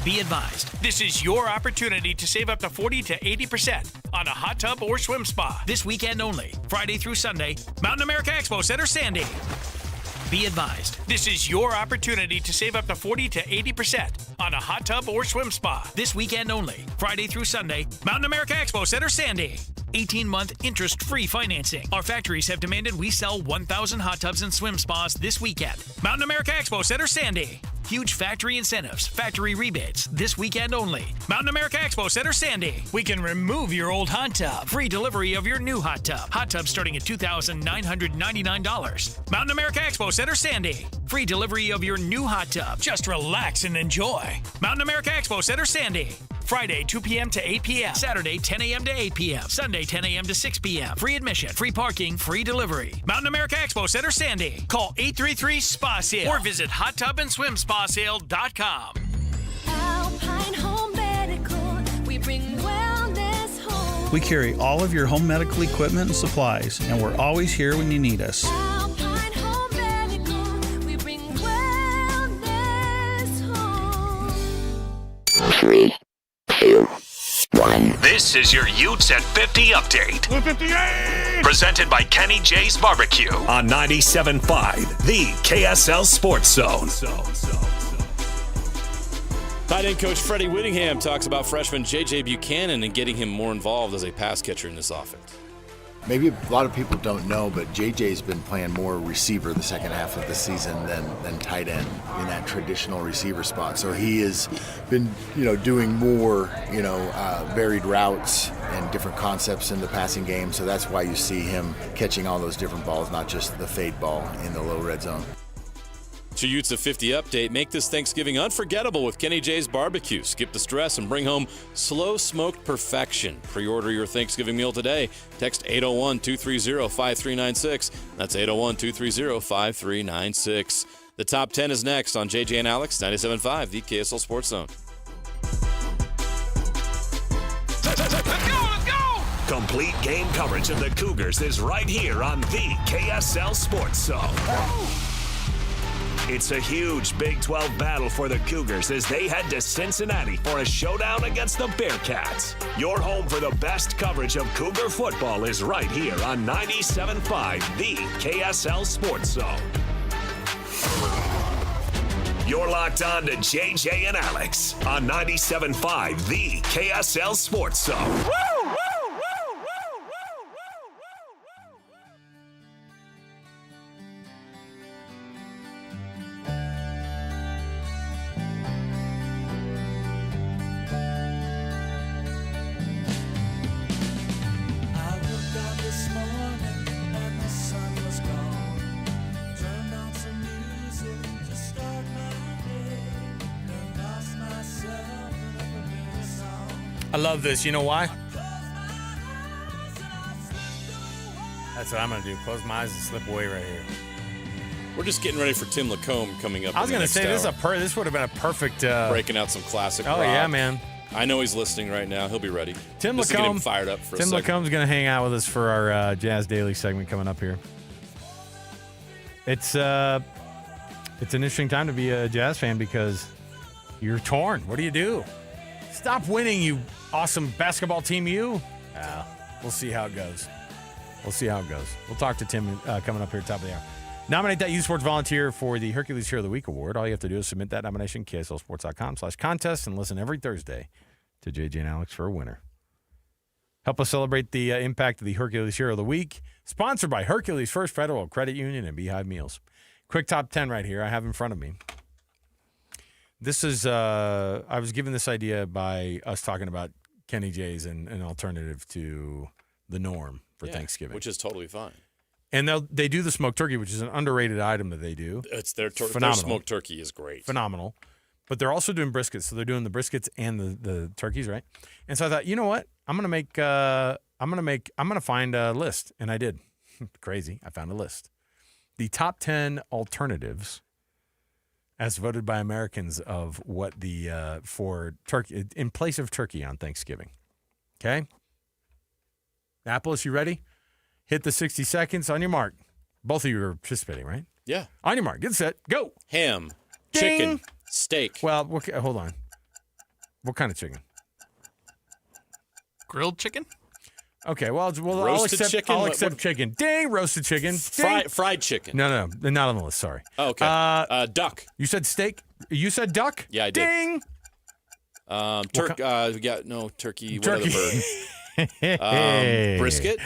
Be advised, this is your opportunity to save up to 40 to 80% on a hot tub or swim spa. This weekend only, Friday through Sunday, Mountain America Expo Center, Sandy. Be advised, this is your opportunity to save up to 40 to 80% on a hot tub or swim spa. This weekend only, Friday through Sunday, Mountain America Expo Center, Sandy. 18-month interest-free financing. Our factories have demanded we sell 1,000 hot tubs and swim spas this weekend. Mountain America Expo Center, Sandy. Huge factory incentives, factory rebates, this weekend only. Mountain America Expo Center, Sandy. We can remove your old hot tub. Free delivery of your new hot tub. Hot tub starting at $2,999. Mountain America Expo Center, Sandy. Free delivery of your new hot tub. Just relax and enjoy. Mountain America Expo Center, Sandy. Friday, 2 p.m. to 8 p.m. Saturday, 10 a.m. to 8 p.m. Sunday, 10 a.m. to 6 p.m. Free admission, free parking, free delivery. Mountain America Expo Center, Sandy. Call 833-SPA-SALE or visit hottubandSwimSpaSale.com. Alpine Home Medical, we bring wellness home. We carry all of your home medical equipment and supplies, and we're always here when you need us. Alpine Home Medical, we bring wellness home. 3, 2, 1. This is your Utes at 50 update. 58! Presented by Kenny J's Barbecue on 97.5, the KSL Sports Zone. Tight end coach Freddie Whittingham talks about freshman J.J. Buchanan and getting him more involved as a pass catcher in this offense. Maybe a lot of people don't know, but JJ's been playing more receiver the second half of the season than tight end in that traditional receiver spot. So he has been, doing more, varied routes and different concepts in the passing game. So that's why you see him catching all those different balls, not just the fade ball in the low red zone. To Utes of 50 update, make this Thanksgiving unforgettable with Kenny J's Barbecue. Skip the stress and bring home slow-smoked perfection. Pre-order your Thanksgiving meal today. Text 801-230-5396. That's 801-230-5396. The top 10 is next on JJ and Alex, 97.5, the KSL Sports Zone. Let's go! Complete game coverage of the Cougars is right here on the KSL Sports Zone. It's a huge Big 12 battle for the Cougars as they head to Cincinnati for a showdown against the Bearcats. Your home for the best coverage of Cougar football is right here on 97.5, the KSL Sports Zone. You're locked on to JJ and Alex on 97.5, the KSL Sports Zone. Woo! I love this. You know why? That's what I'm going to do. Close my eyes and slip away right here. We're just getting ready for Tim Lacombe coming up. I was going to say, this would have been a perfect... breaking out some classic rock. Yeah, man. I know he's listening right now. He'll be ready. Tim Lacombe, get him fired up for Tim Lacombe's going to hang out with us for our Jazz Daily segment coming up here. It's an interesting time to be a Jazz fan because you're torn. What do you do? Stop winning, you awesome basketball team, you. We'll see how it goes. We'll talk to Tim coming up here top of the hour. Nominate that Youth Sports volunteer for the Hercules Hero of the Week award. All you have to do is submit that nomination, KSLSports.com/contest, and listen every Thursday to JJ and Alex for a winner. Help us celebrate the impact of the Hercules Hero of the Week. Sponsored by Hercules First Federal Credit Union and Beehive Meals. Quick top 10 right here I have in front of me. This is, I was given this idea by us talking about Kenny J's and an alternative to the norm for Thanksgiving. Which is totally fine. And they do the smoked turkey, which is an underrated item that they do. It's their smoked turkey is great. Phenomenal. But they're also doing briskets. So they're doing the briskets and the turkeys, right? And so I thought, you know what? I'm gonna find a list. And I did. Crazy. I found a list. The top 10 alternatives as voted by Americans of what the for turkey in place of turkey on Thanksgiving. Okay? Apples, you ready? Hit the 60 seconds on your mark. Both of you are participating, right? Yeah. On your mark. Get set. Go. Ham. Ding. Chicken. Steak. Well, hold on. What kind of chicken? Grilled chicken? Okay, well, Roasted chicken? I'll accept chicken. Ding, roasted chicken. Ding. Fried chicken. No, not on the list. Sorry. Oh, okay. Duck. You said steak. You said duck. Yeah, I did. Ding. We got no turkey. Turkey. What other bird? Brisket.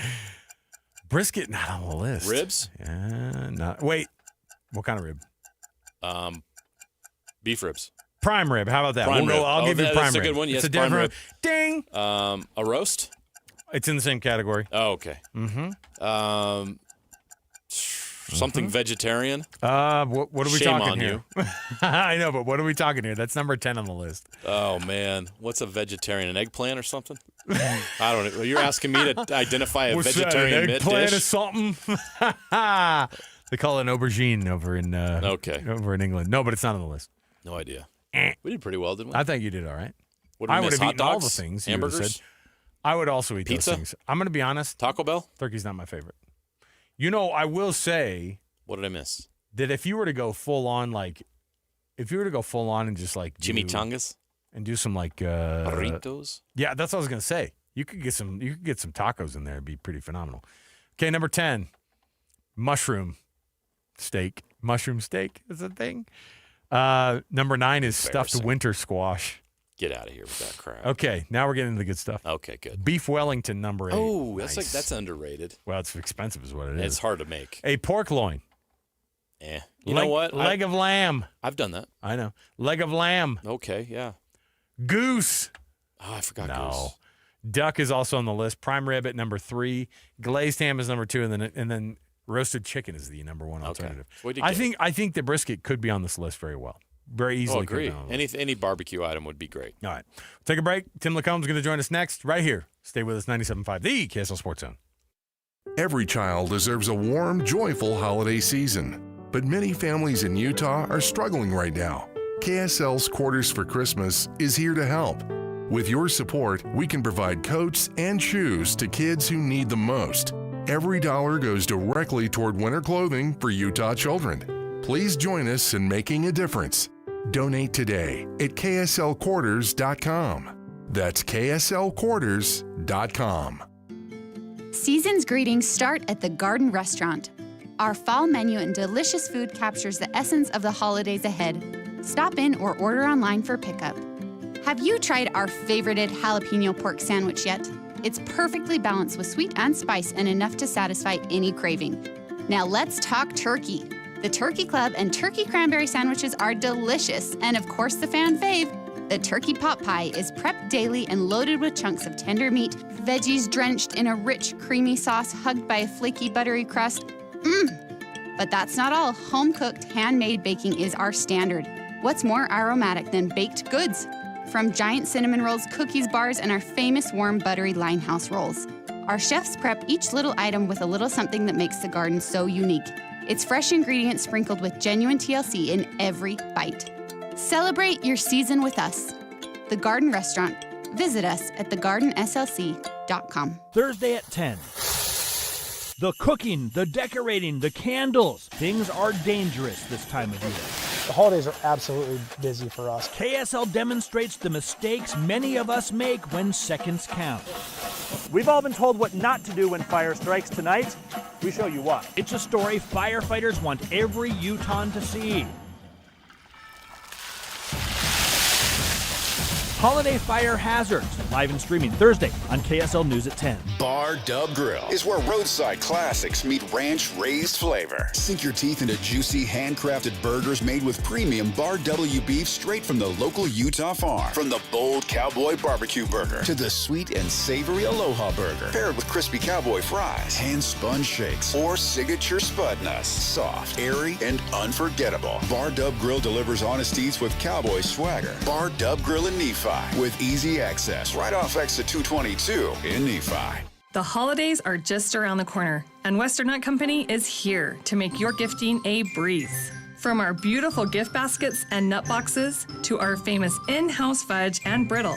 Brisket not on the list. Ribs. Not. Wait. What kind of rib? Beef ribs. Prime rib. How about that? Prime rib. I'll give you prime rib. That's a good one. Yes, it's a prime different rib. Ding. A roast. It's in the same category. Oh, okay. Mm-hmm. Something vegetarian. What are we Shame talking on here? I know, but what are we talking here? That's number 10 on the list. Oh man, what's a vegetarian? An eggplant or something? I don't know. You're asking me to identify a What's vegetarian that, an eggplant dish? or something? They call it an aubergine over in over in England. No, but it's not on the list. No idea. We did pretty well, didn't we? I think you did all right. What did we I would miss? have Hot eaten all dogs? the things you would have Hamburgers? said. I would also eat Pizza? those things. I'm going to be honest. Taco Bell? Turkey's not my favorite. You know, I will say. What did I miss? That if you were to go full on, and just like chimichangas and do some like burritos. Yeah, that's what I was gonna say. You could get some tacos in there. It'd be pretty phenomenal. Okay, number 10, mushroom steak. Mushroom steak is a thing. Number 9 is stuffed winter squash. Get out of here with that crap. Okay, now we're getting into the good stuff. Okay, good. Beef Wellington, number 8. Oh, nice. that's underrated. Well, it's expensive, is what it is. It's hard to make. A pork loin. You know what? Leg of lamb. I've done that. I know. Leg of lamb. Okay, yeah. Goose. Oh, I forgot goose. Duck is also on the list. Prime rib at number 3. Glazed ham is number 2, and then roasted chicken is the number 1 alternative. I think the brisket could be on this list very well. Very easily. Oh, agree. Any barbecue item would be great. All right. Take a break. Tim Lacomb's going to join us next right here. Stay with us, 97.5, the KSL Sports Zone. Every child deserves a warm, joyful holiday season. But many families in Utah are struggling right now. KSL's Quarters for Christmas is here to help. With your support, we can provide coats and shoes to kids who need them most. Every dollar goes directly toward winter clothing for Utah children. Please join us in making a difference. Donate today at KSLQuarters.com. That's KSLQuarters.com. Season's greetings start at the Garden Restaurant. Our fall menu and delicious food captures the essence of the holidays ahead. Stop in or order online for pickup. Have you tried our favorited jalapeno pork sandwich yet? It's perfectly balanced with sweet and spice and enough to satisfy any craving. Now let's talk turkey. The Turkey Club and turkey cranberry sandwiches are delicious, and of course the fan fave, the turkey pot pie is prepped daily and loaded with chunks of tender meat, veggies drenched in a rich, creamy sauce hugged by a flaky, buttery crust. But that's not all. Home-cooked, handmade baking is our standard. What's more aromatic than baked goods? From giant cinnamon rolls, cookies, bars, and our famous warm, buttery Limehouse rolls. Our chefs prep each little item with a little something that makes the garden so unique. It's fresh ingredients sprinkled with genuine TLC in every bite. Celebrate your season with us. The Garden Restaurant. Visit us at thegardenslc.com. Thursday at 10. The cooking, the decorating, the candles. Things are dangerous this time of year. The holidays are absolutely busy for us. KSL demonstrates the mistakes many of us make when seconds count. We've all been told what not to do when fire strikes. Tonight, we show you what. It's a story firefighters want every Utahn to see. Holiday Fire Hazards, live and streaming Thursday on KSL News at 10. Bar Dub Grill is where roadside classics meet ranch-raised flavor. Sink your teeth into juicy, handcrafted burgers made with premium Bar W beef straight from the local Utah farm. From the bold cowboy barbecue burger to the sweet and savory Aloha burger, paired with crispy cowboy fries, hand-spun shakes, or signature spud nuts. Soft, airy, and unforgettable. Bar Dub Grill delivers honest eats with cowboy swagger. Bar Dub Grill in Nephi, with easy access right off exit 222 in Nephi. The holidays are just around the corner, and Western Nut Company is here to make your gifting a breeze. From our beautiful gift baskets and nut boxes to our famous in-house fudge and brittle,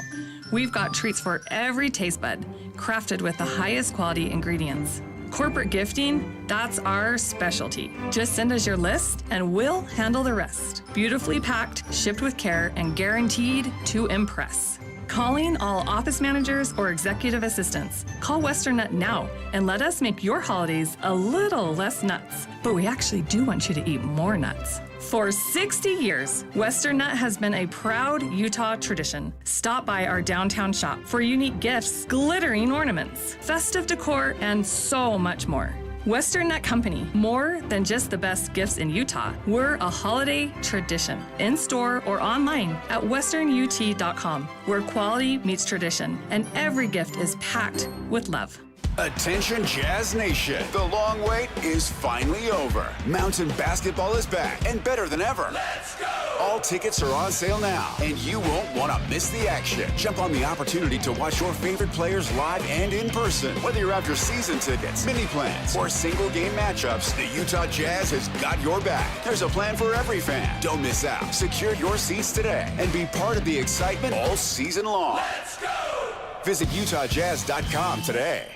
we've got treats for every taste bud, crafted with the highest quality ingredients. Corporate gifting, that's our specialty. Just send us your list and we'll handle the rest. Beautifully packed, shipped with care, and guaranteed to impress. Calling all office managers or executive assistants. Call Western Nut now and let us make your holidays a little less nuts. But we actually do want you to eat more nuts. For 60 years, Western Nut has been a proud Utah tradition. Stop by our downtown shop for unique gifts, glittering ornaments, festive decor, and so much more. Western Nut Company, more than just the best gifts in Utah. We're a holiday tradition, in-store or online at westernut.com, where quality meets tradition, and every gift is packed with love. Attention Jazz Nation, the long wait is finally over. Mountain basketball is back and better than ever. Let's go! All tickets are on sale now, and you won't want to miss the action. Jump on the opportunity to watch your favorite players live and in person. Whether you're after season tickets, mini plans, or single game matchups, the Utah Jazz has got your back. There's a plan for every fan. Don't miss out. Secure your seats today and be part of the excitement all season long. Let's go! Visit UtahJazz.com today.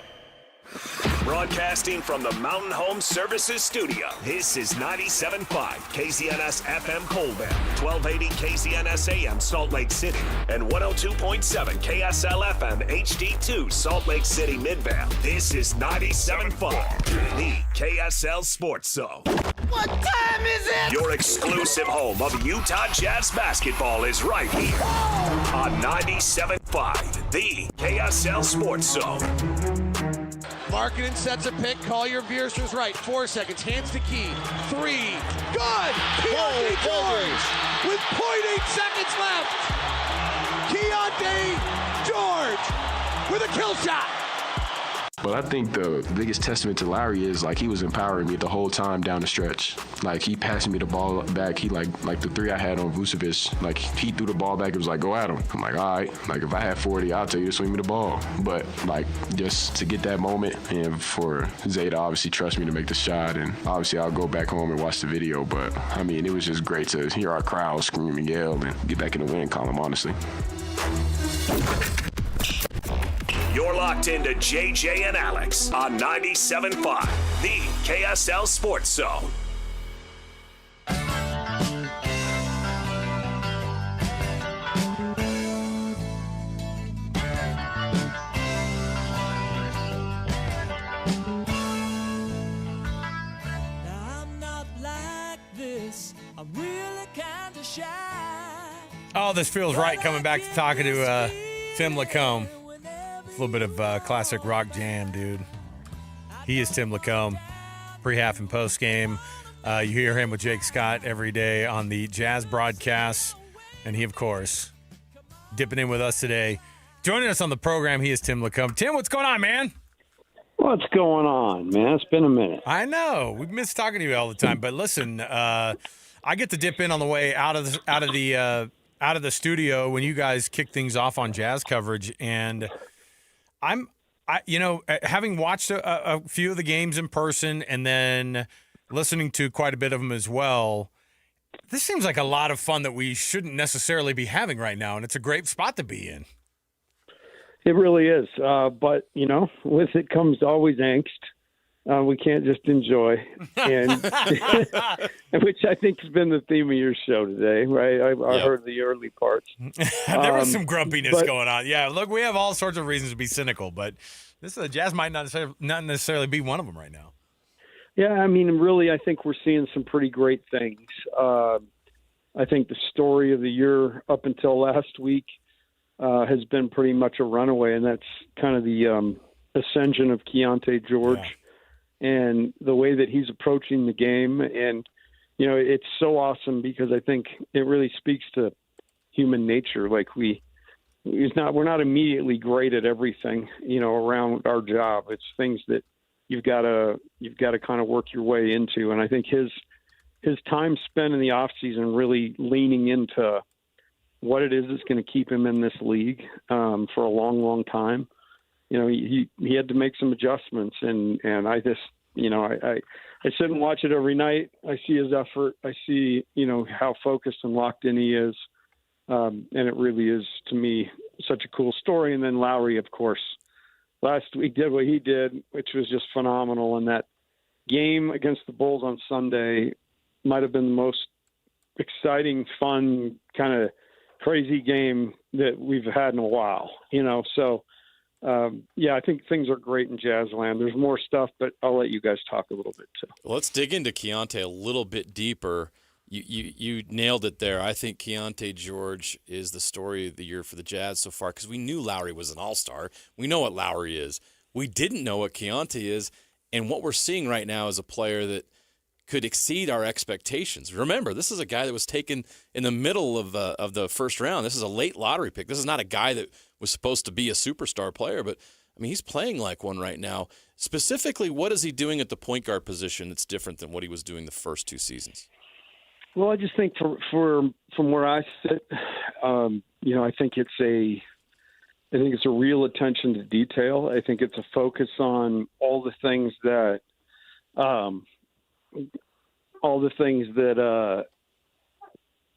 Broadcasting from the Mountain Home Services Studio, this is 97.5 KZNS FM Colville, 1280 KZNS AM Salt Lake City, and 102.7 KSL FM HD2 Salt Lake City Midvale. This is 97.5, the KSL Sports Zone. What time is it? Your exclusive home of Utah Jazz basketball is right here on 97.5, the KSL Sports Zone. Markkanen sets a pick. Collier veers to his right. 4 seconds. Hands to Key. 3. Good! Keontae George with 0.8 seconds left. Keontae George with a kill shot. But I think the biggest testament to Larry is like he was empowering me the whole time down the stretch. Like he passed me the ball back. He like the three I had on Vucevic. Like he threw the ball back. It was like, go at him. I'm like, all right. Like if I had 40, I'll tell you to swing me the ball. But like just to get that moment and for Zay to obviously trust me to make the shot. And obviously I'll go back home and watch the video. But I mean, it was just great to hear our crowd scream and yell and get back in the win column, honestly. You're locked into JJ and Alex on 97.5, the KSL Sports Zone. Oh, this feels right coming back to talking to Tim Lacombe. A little bit of classic rock jam, dude. He is Tim Lacombe, pre-half and post-game. You hear him with Jake Scott every day on the Jazz broadcasts. And he, of course, dipping in with us today. Joining us on the program, he is Tim Lacombe. Tim, what's going on, man? What's going on, man? It's been a minute. I know. We miss talking to you all the time. But listen, I get to dip in on the way out of the studio when you guys kick things off on Jazz coverage. And having watched a few of the games in person and then listening to quite a bit of them as well, this seems like a lot of fun that we shouldn't necessarily be having right now, and it's a great spot to be in. It really is. But, with it comes always angst. We can't just enjoy, and which I think has been the theme of your show today, right? I heard the early parts. There was some grumpiness going on. Yeah, look, we have all sorts of reasons to be cynical, but The Jazz might not necessarily be one of them right now. Yeah, I mean, really, I think we're seeing some pretty great things. I think the story of the year up until last week has been pretty much a runaway, and that's kind of the ascension of Keontae George and the way that he's approaching the game. And, you know, it's so awesome because I think it really speaks to human nature. Like we're not immediately great at everything, you know, around our job. It's things that you've got to kind of work your way into. And I think his time spent in the off season really leaning into what it is that's going to keep him in this league for a long, long time. You know, he had to make some adjustments, and I just, you know, I sit and watch it every night. I see his effort. I see, you know, how focused and locked in he is. And it really is, to me, such a cool story. And then Lowry, of course, last week did what he did, which was just phenomenal. And that game against the Bulls on Sunday might have been the most exciting, fun, kind of crazy game that we've had in a while, you know. So, yeah, I think things are great in Jazzland. There's more stuff, but I'll let you guys talk a little bit too. Let's dig into Keontae a little bit deeper. You nailed it there. I think Keontae George is the story of the year for the Jazz so far because we knew Lowry was an all-star. We know what Lowry is. We didn't know what Keontae is, and what we're seeing right now is a player that could exceed our expectations. Remember, this is a guy that was taken in the middle of the first round. This is a late lottery pick. This is not a guy that was supposed to be a superstar player, but I mean, he's playing like one right now. Specifically, what is he doing at the point guard position that's different than what he was doing the first two seasons? Well, I just think from where I sit, you know, I think it's a real attention to detail. I think it's a focus on all the things that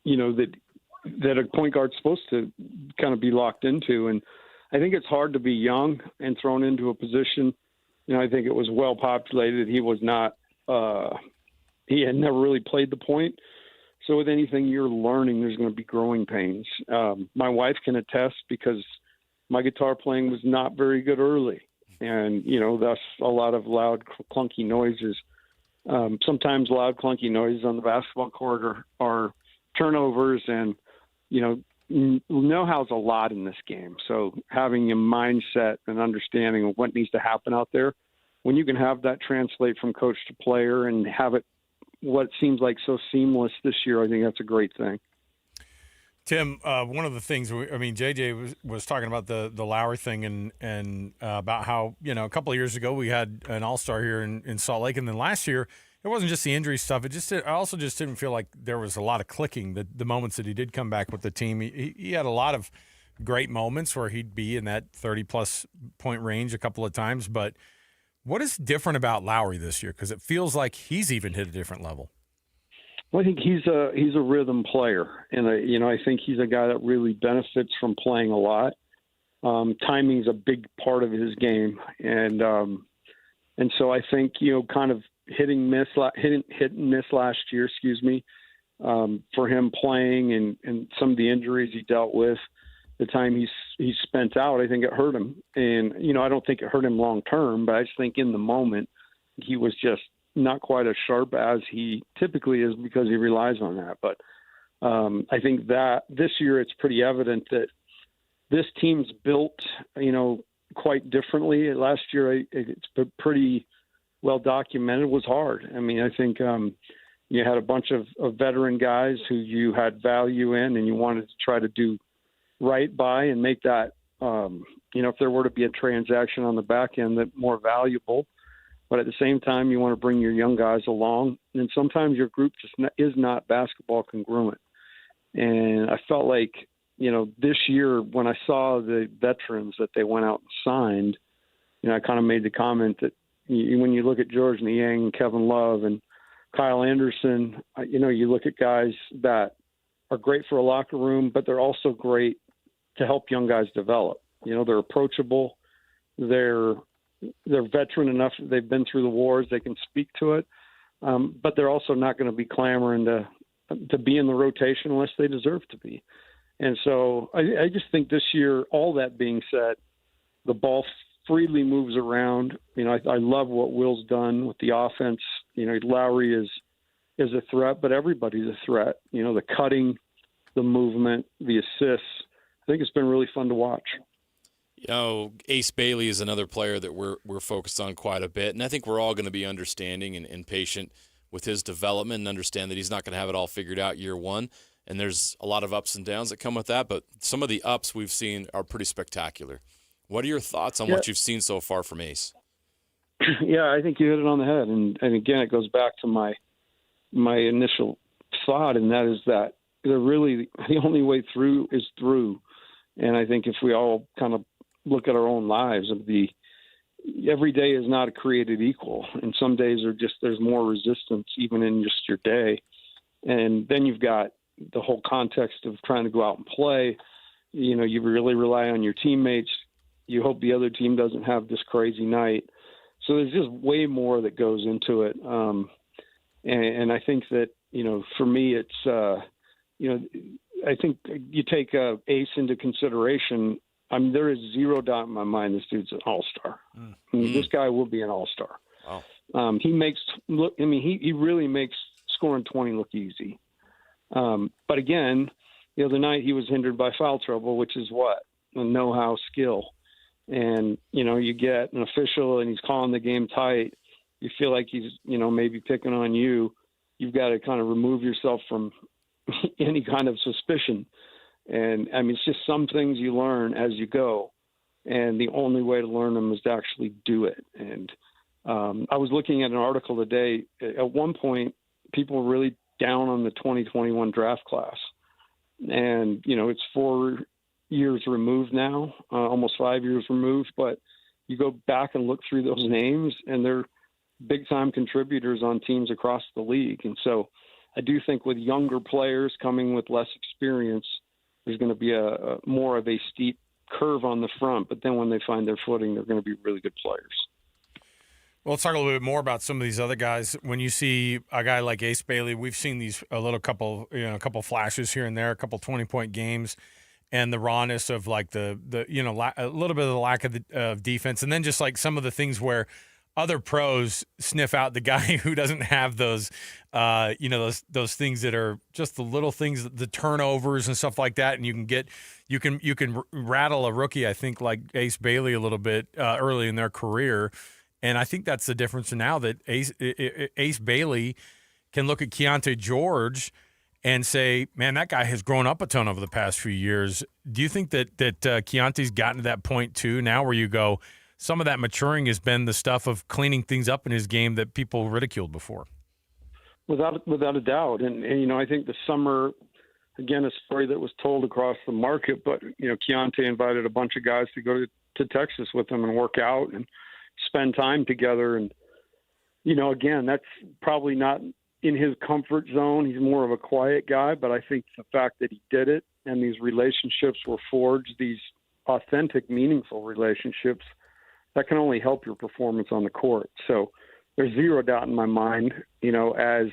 you know, that a point guard's supposed to kind of be locked into. And I think it's hard to be young and thrown into a position. You know, I think it was well populated. He was not, he had never really played the point. So with anything you're learning, there's going to be growing pains. My wife can attest because my guitar playing was not very good early. And, you know, thus a lot of loud, clunky noises. Sometimes loud, clunky noises on the basketball court are turnovers, and, you know-how's a lot in this game. So having a mindset and understanding of what needs to happen out there, when you can have that translate from coach to player and have it what seems like so seamless this year, I think that's a great thing. Tim, one of the things, JJ was talking about the Lowry thing and about how, you know, a couple of years ago we had an all-star here in Salt Lake, and then last year it wasn't just the injury stuff. I also just didn't feel like there was a lot of clicking the moments that he did come back with the team. He had a lot of great moments where he'd be in that 30-plus point range a couple of times, but what is different about Lowry this year? Because it feels like he's even hit a different level. Well, I think he's a rhythm player, and I think he's a guy that really benefits from playing a lot. Timing's a big part of his game, and so I think, you know, kind of hit and miss last year, for him playing and some of the injuries he dealt with, the time he spent out, I think it hurt him. And, you know, I don't think it hurt him long term, but I just think in the moment he was just not quite as sharp as he typically is because he relies on that. But I think that this year it's pretty evident that this team's built, you know, quite differently. Last year it's pretty well documented. It was hard. I mean, I think you had a bunch of veteran guys who you had value in and you wanted to try to do right by and make that, you know, if there were to be a transaction on the back end, that more valuable. But at the same time, you want to bring your young guys along. And sometimes your group just is not basketball congruent. And I felt like, you know, this year when I saw the veterans that they went out and signed, you know, I kind of made the comment that when you look at George Niang, Kevin Love, and Kyle Anderson, you know, you look at guys that are great for a locker room, but they're also great to help young guys develop. You know, they're approachable. They're veteran enough. They've been through the wars. They can speak to it. But they're also not going to be clamoring to be in the rotation unless they deserve to be. And so I just think this year, all that being said, the ball freely moves around. I love what Will's done with the offense. Lowry is a threat, but everybody's a threat. The cutting, the movement, the assists. I think it's been really fun to watch. Ace Bailey is another player that we're focused on quite a bit, and I think we're all going to be understanding and patient with his development and understand that he's not going to have it all figured out year one, and there's a lot of ups and downs that come with that, but some of the ups we've seen are pretty spectacular. What are your thoughts on what you've seen so far from Ace? Yeah, I think you hit it on the head, and again, it goes back to my initial thought, and that is that the only way through is through. And I think if we all kind of look at our own lives, every day is not created equal, and some days there's more resistance even in just your day. And then you've got the whole context of trying to go out and play. You really rely on your teammates. You hope the other team doesn't have this crazy night. So there's just way more that goes into it. And I think that, for me, it's, I think you take Ace into consideration. There is zero doubt in my mind this dude's an all-star. This guy will be an all-star. Wow. He really makes scoring 20 look easy. But again, the other night he was hindered by foul trouble, which is what? A know-how skill. And, you get an official and he's calling the game tight. You feel like he's, maybe picking on you. You've got to kind of remove yourself from any kind of suspicion. And, it's just some things you learn as you go. And the only way to learn them is to actually do it. And I was looking at an article today. At one point, people were really down on the 2021 draft class. And, it's 4 years removed now, almost 5 years removed. But you go back and look through those names, and they're big-time contributors on teams across the league. And so I do think with younger players coming with less experience, there's going to be a more of a steep curve on the front. But then when they find their footing, they're going to be really good players. Well, let's talk a little bit more about some of these other guys. When you see a guy like Ace Bailey, we've seen these a couple flashes here and there, a couple 20-point games, and the rawness of like a little bit of the lack of defense, and then just like some of the things where other pros sniff out the guy who doesn't have those, those things that are just the little things, the turnovers and stuff like that. And you can rattle a rookie, I think, like Ace Bailey a little bit early in their career. And I think that's the difference now that Ace Bailey can look at Keontae George and say, man, that guy has grown up a ton over the past few years. Do you think that Keontae's gotten to that point too now where you go, some of that maturing has been the stuff of cleaning things up in his game that people ridiculed before? Without a doubt. And I think the summer, again, a story that was told across the market, but, Keontae invited a bunch of guys to go to Texas with him and work out and spend time together. And, again, that's probably not in his comfort zone. He's more of a quiet guy, but I think the fact that he did it and these relationships were forged, these authentic, meaningful relationships, that can only help your performance on the court. So there's zero doubt in my mind, as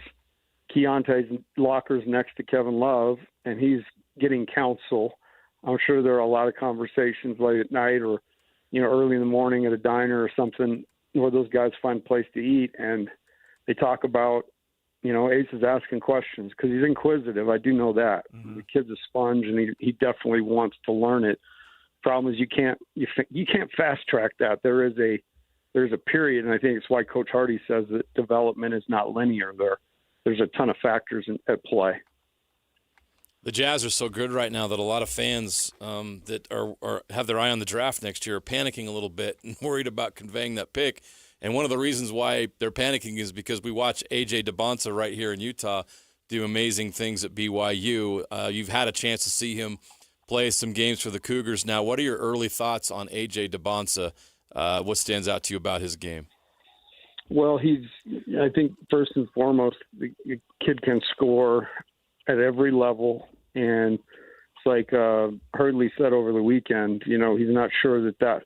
Keontae's locker's next to Kevin Love and he's getting counsel, I'm sure there are a lot of conversations late at night or, early in the morning at a diner or something where those guys find a place to eat and they talk about, Ace is asking questions because he's inquisitive. I do know that. Mm-hmm. The kid's a sponge and he definitely wants to learn it. Problem is you can't fast track that. There's a period, and I think it's why Coach Hardy says that development is not linear. There's a ton of factors at play. The Jazz are so good right now that a lot of fans that are have their eye on the draft next year are panicking a little bit and worried about conveying that pick. And one of the reasons why they're panicking is because we watch A.J. DeBonsa right here in Utah do amazing things at BYU. You've had a chance to see him play some games for the Cougars. Now, what are your early thoughts on A.J. DeBonsa? What stands out to you about his game? Well, I think first and foremost, the kid can score at every level. And it's like Hurdley said over the weekend, he's not sure that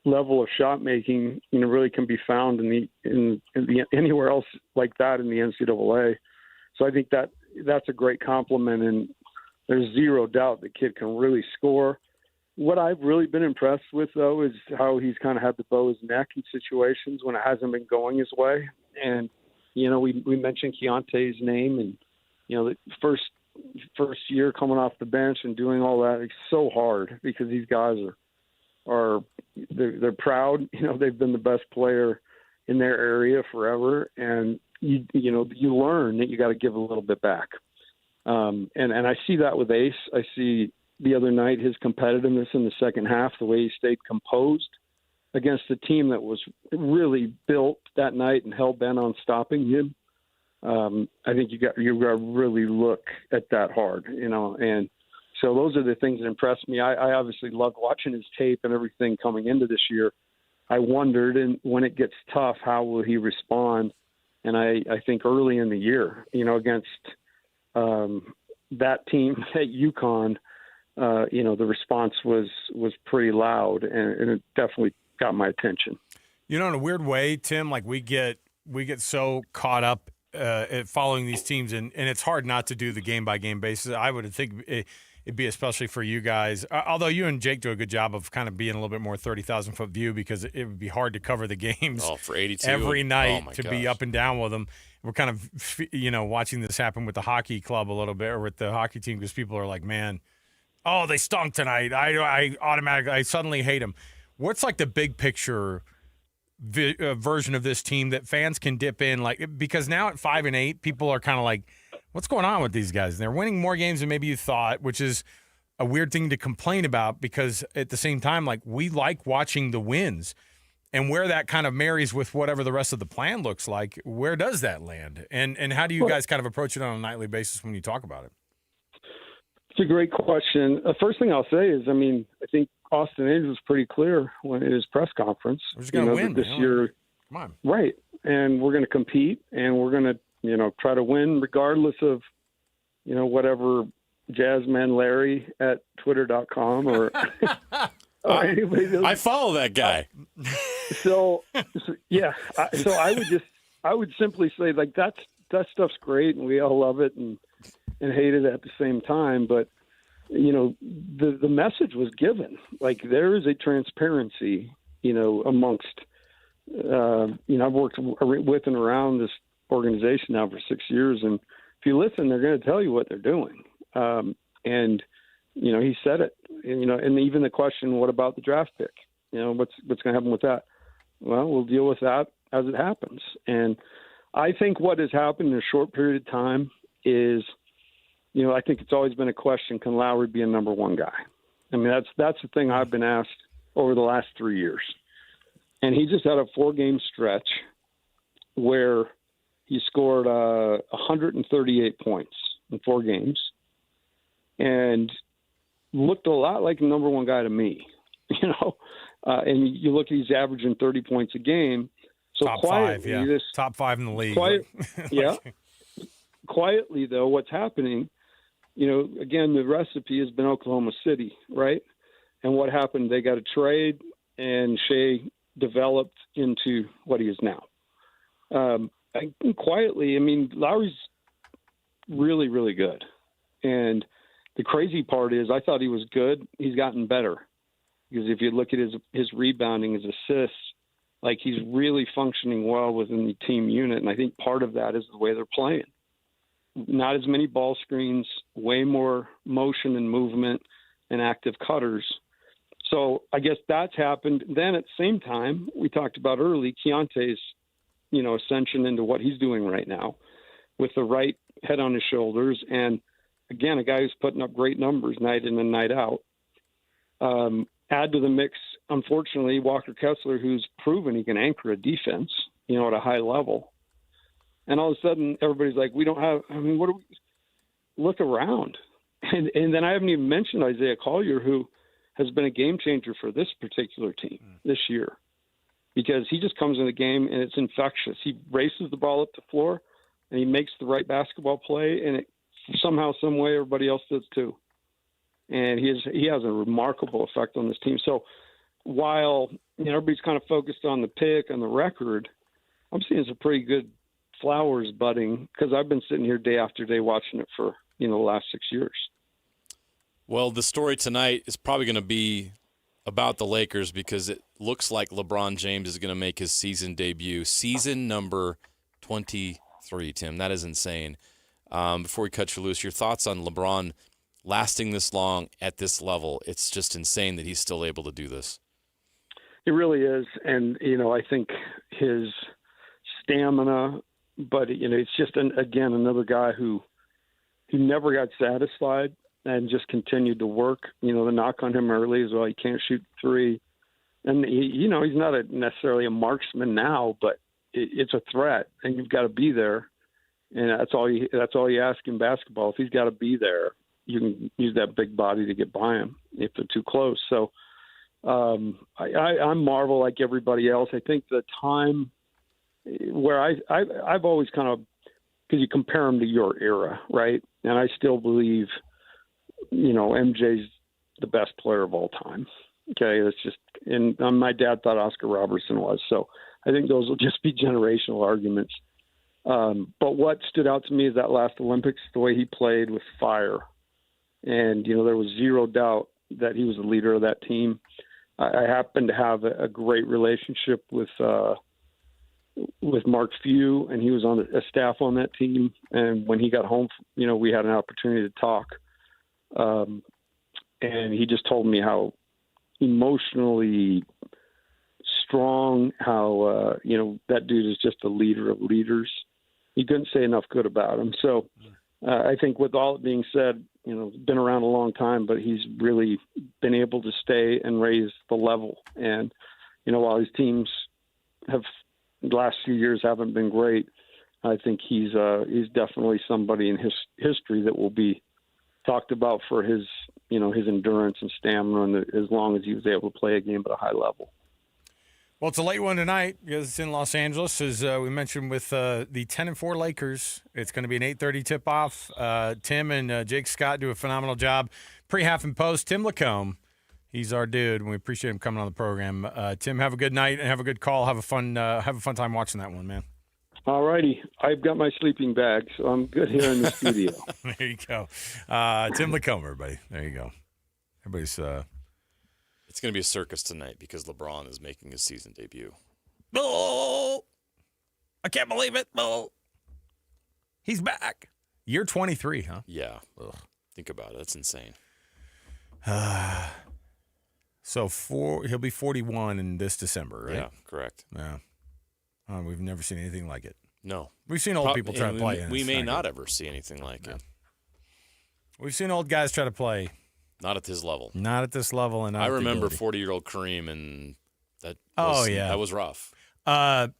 level of shot making, really can be found in anywhere else like that in the NCAA. So I think that's a great compliment. And there's zero doubt the kid can really score. What I've really been impressed with, though, is how he's kind of had the bow his neck in situations when it hasn't been going his way. And, we mentioned Keontae's name, and, the first year coming off the bench and doing all that, it's so hard because these guys they're proud. They've been the best player in their area forever. And, you learn that you got to give a little bit back. And I see that with Ace. I see the other night his competitiveness in the second half, the way he stayed composed against a team that was really built that night and hell-bent on stopping him. I think you got to really look at that hard, and so those are the things that impressed me. I obviously loved watching his tape and everything coming into this year. I wondered, and when it gets tough, how will he respond? And I think early in the year, against that team at UConn, the response was pretty loud, and it definitely got my attention. In a weird way, Tim, like we get so caught up at following these teams, and it's hard not to do the game-by-game basis. I would think it'd be especially for you guys, although you and Jake do a good job of kind of being a little bit more 30,000-foot view, because it would be hard to cover the games for 82 every night gosh. be up and down with them. We're kind of, watching this happen with the hockey club a little bit, or with the hockey team, because people are like, man, oh, they stunk tonight. I suddenly hate them. What's like the big picture version of this team that fans can dip in, because now at 5-8, people are kind of like, what's going on with these guys? And they're winning more games than maybe you thought, which is a weird thing to complain about, because at the same time, we like watching the wins, and where that kind of marries with whatever the rest of the plan looks like. Where does that land? And how do you guys kind of approach it on a nightly basis when you talk about it? It's a great question. The first thing I'll say is, I think Austin Ames was pretty clear in his press conference. We're just going to win this year. Come on. Right. And we're going to compete, and we're going to, try to win regardless of, whatever Jazzman Larry at twitter.com or anybody. I follow that guy. So yeah. I would simply say, that stuff's great, and we all love it and hate it at the same time. But, the message was given. There is a transparency, amongst, I've worked with and around this organization now for 6 years. And if you listen, they're going to tell you what they're doing. And, he said it, and even the question, what about the draft pick? What's going to happen with that? Well, we'll deal with that as it happens. And I think what has happened in a short period of time is, I think it's always been a question, can Lowry be a number one guy? That's the thing I've been asked over the last 3 years. And he just had a 4-game stretch where he scored 138 points in 4 games and looked a lot like the number one guy to me, and you look at he's averaging 30 points a game. So top quietly, 5, yeah. Top 5 in the league. Yeah. Quietly, though, what's happening, again, the recipe has been Oklahoma City, right? And what happened? They got a trade, and Shea developed into what he is now. Quietly, Lowry's really, really good. And the crazy part is I thought he was good. He's gotten better. Because if you look at his rebounding, his assists, he's really functioning well within the team unit. And I think part of that is the way they're playing. Not as many ball screens, way more motion and movement and active cutters. So I guess that's happened. Then at the same time, we talked about early, Keontae's, ascension into what he's doing right now with the right head on his shoulders. And again, a guy who's putting up great numbers night in and night out. Add to the mix, unfortunately, Walker Kessler, who's proven he can anchor a defense, at a high level. And all of a sudden, everybody's like, we don't have – what do we – look around. And then I haven't even mentioned Isaiah Collier, who has been a game changer for this particular team this year, because he just comes in the game and it's infectious. He races the ball up the floor, and he makes the right basketball play, and somehow, some way, everybody else does too. And he has a remarkable effect on this team. So while everybody's kind of focused on the pick and the record, I'm seeing some pretty good flowers budding, because I've been sitting here day after day watching it for the last 6 years. Well, the story tonight is probably going to be about the Lakers because it looks like LeBron James is going to make his season debut, season number 23, Tim. That is insane. Before we cut you loose, your thoughts on LeBron lasting this long at this level? It's just insane that he's still able to do this. It really is. And, I think his stamina, but, it's just, again, another guy who never got satisfied and just continued to work. The knock on him early is, well, he can't shoot three. And, he's not necessarily a marksman now, but it's a threat, and you've got to be there. And that's all you ask in basketball. If he's got to be there, you can use that big body to get by him if they're too close. So I marvel like everybody else. I think the time where I've always kind of, because you compare him to your era, right? And I still believe, MJ's the best player of all time. Okay, that's just, and my dad thought Oscar Robertson was. So I think those will just be generational arguments. But what stood out to me is that last Olympics, the way he played with fire. And, there was zero doubt that he was the leader of that team. I happen to have a great relationship with Mark Few, and he was on a staff on that team. And when he got home, we had an opportunity to talk. And he just told me how emotionally strong, how, that dude is just a leader of leaders. He couldn't say enough good about him. So I think with all it being said, been around a long time, but he's really been able to stay and raise the level. And, while his teams have the last few years haven't been great, I think he's definitely somebody in his history that will be talked about for his endurance and stamina, and as long as he was able to play a game at a high level. Well, it's a late one tonight because it's in Los Angeles, as we mentioned with the 10-4 Lakers. It's going to be an 8:30 tip-off. Tim and Jake Scott do a phenomenal job pre-half and post. Tim Lacombe, he's our dude, and we appreciate him coming on the program. Tim, have a good night and have a good call. Have a fun time watching that one, man. All righty. I've got my sleeping bag, so I'm good here in the studio. There you go. Tim Lacombe, everybody. There you go. Everybody's It's going to be a circus tonight because LeBron is making his season debut. Oh, I can't believe it. Oh, he's back. Year 23, huh? Yeah. Ugh. Think about it. That's insane. So he'll be 41 in this December, right? Yeah, correct. Yeah. We've never seen anything like it. No. We've seen old people try to play. We may not ever see anything like it. We've seen old guys try to play. Not at this level. Not at this level. And I remember 40-year-old Kareem, and that was rough. And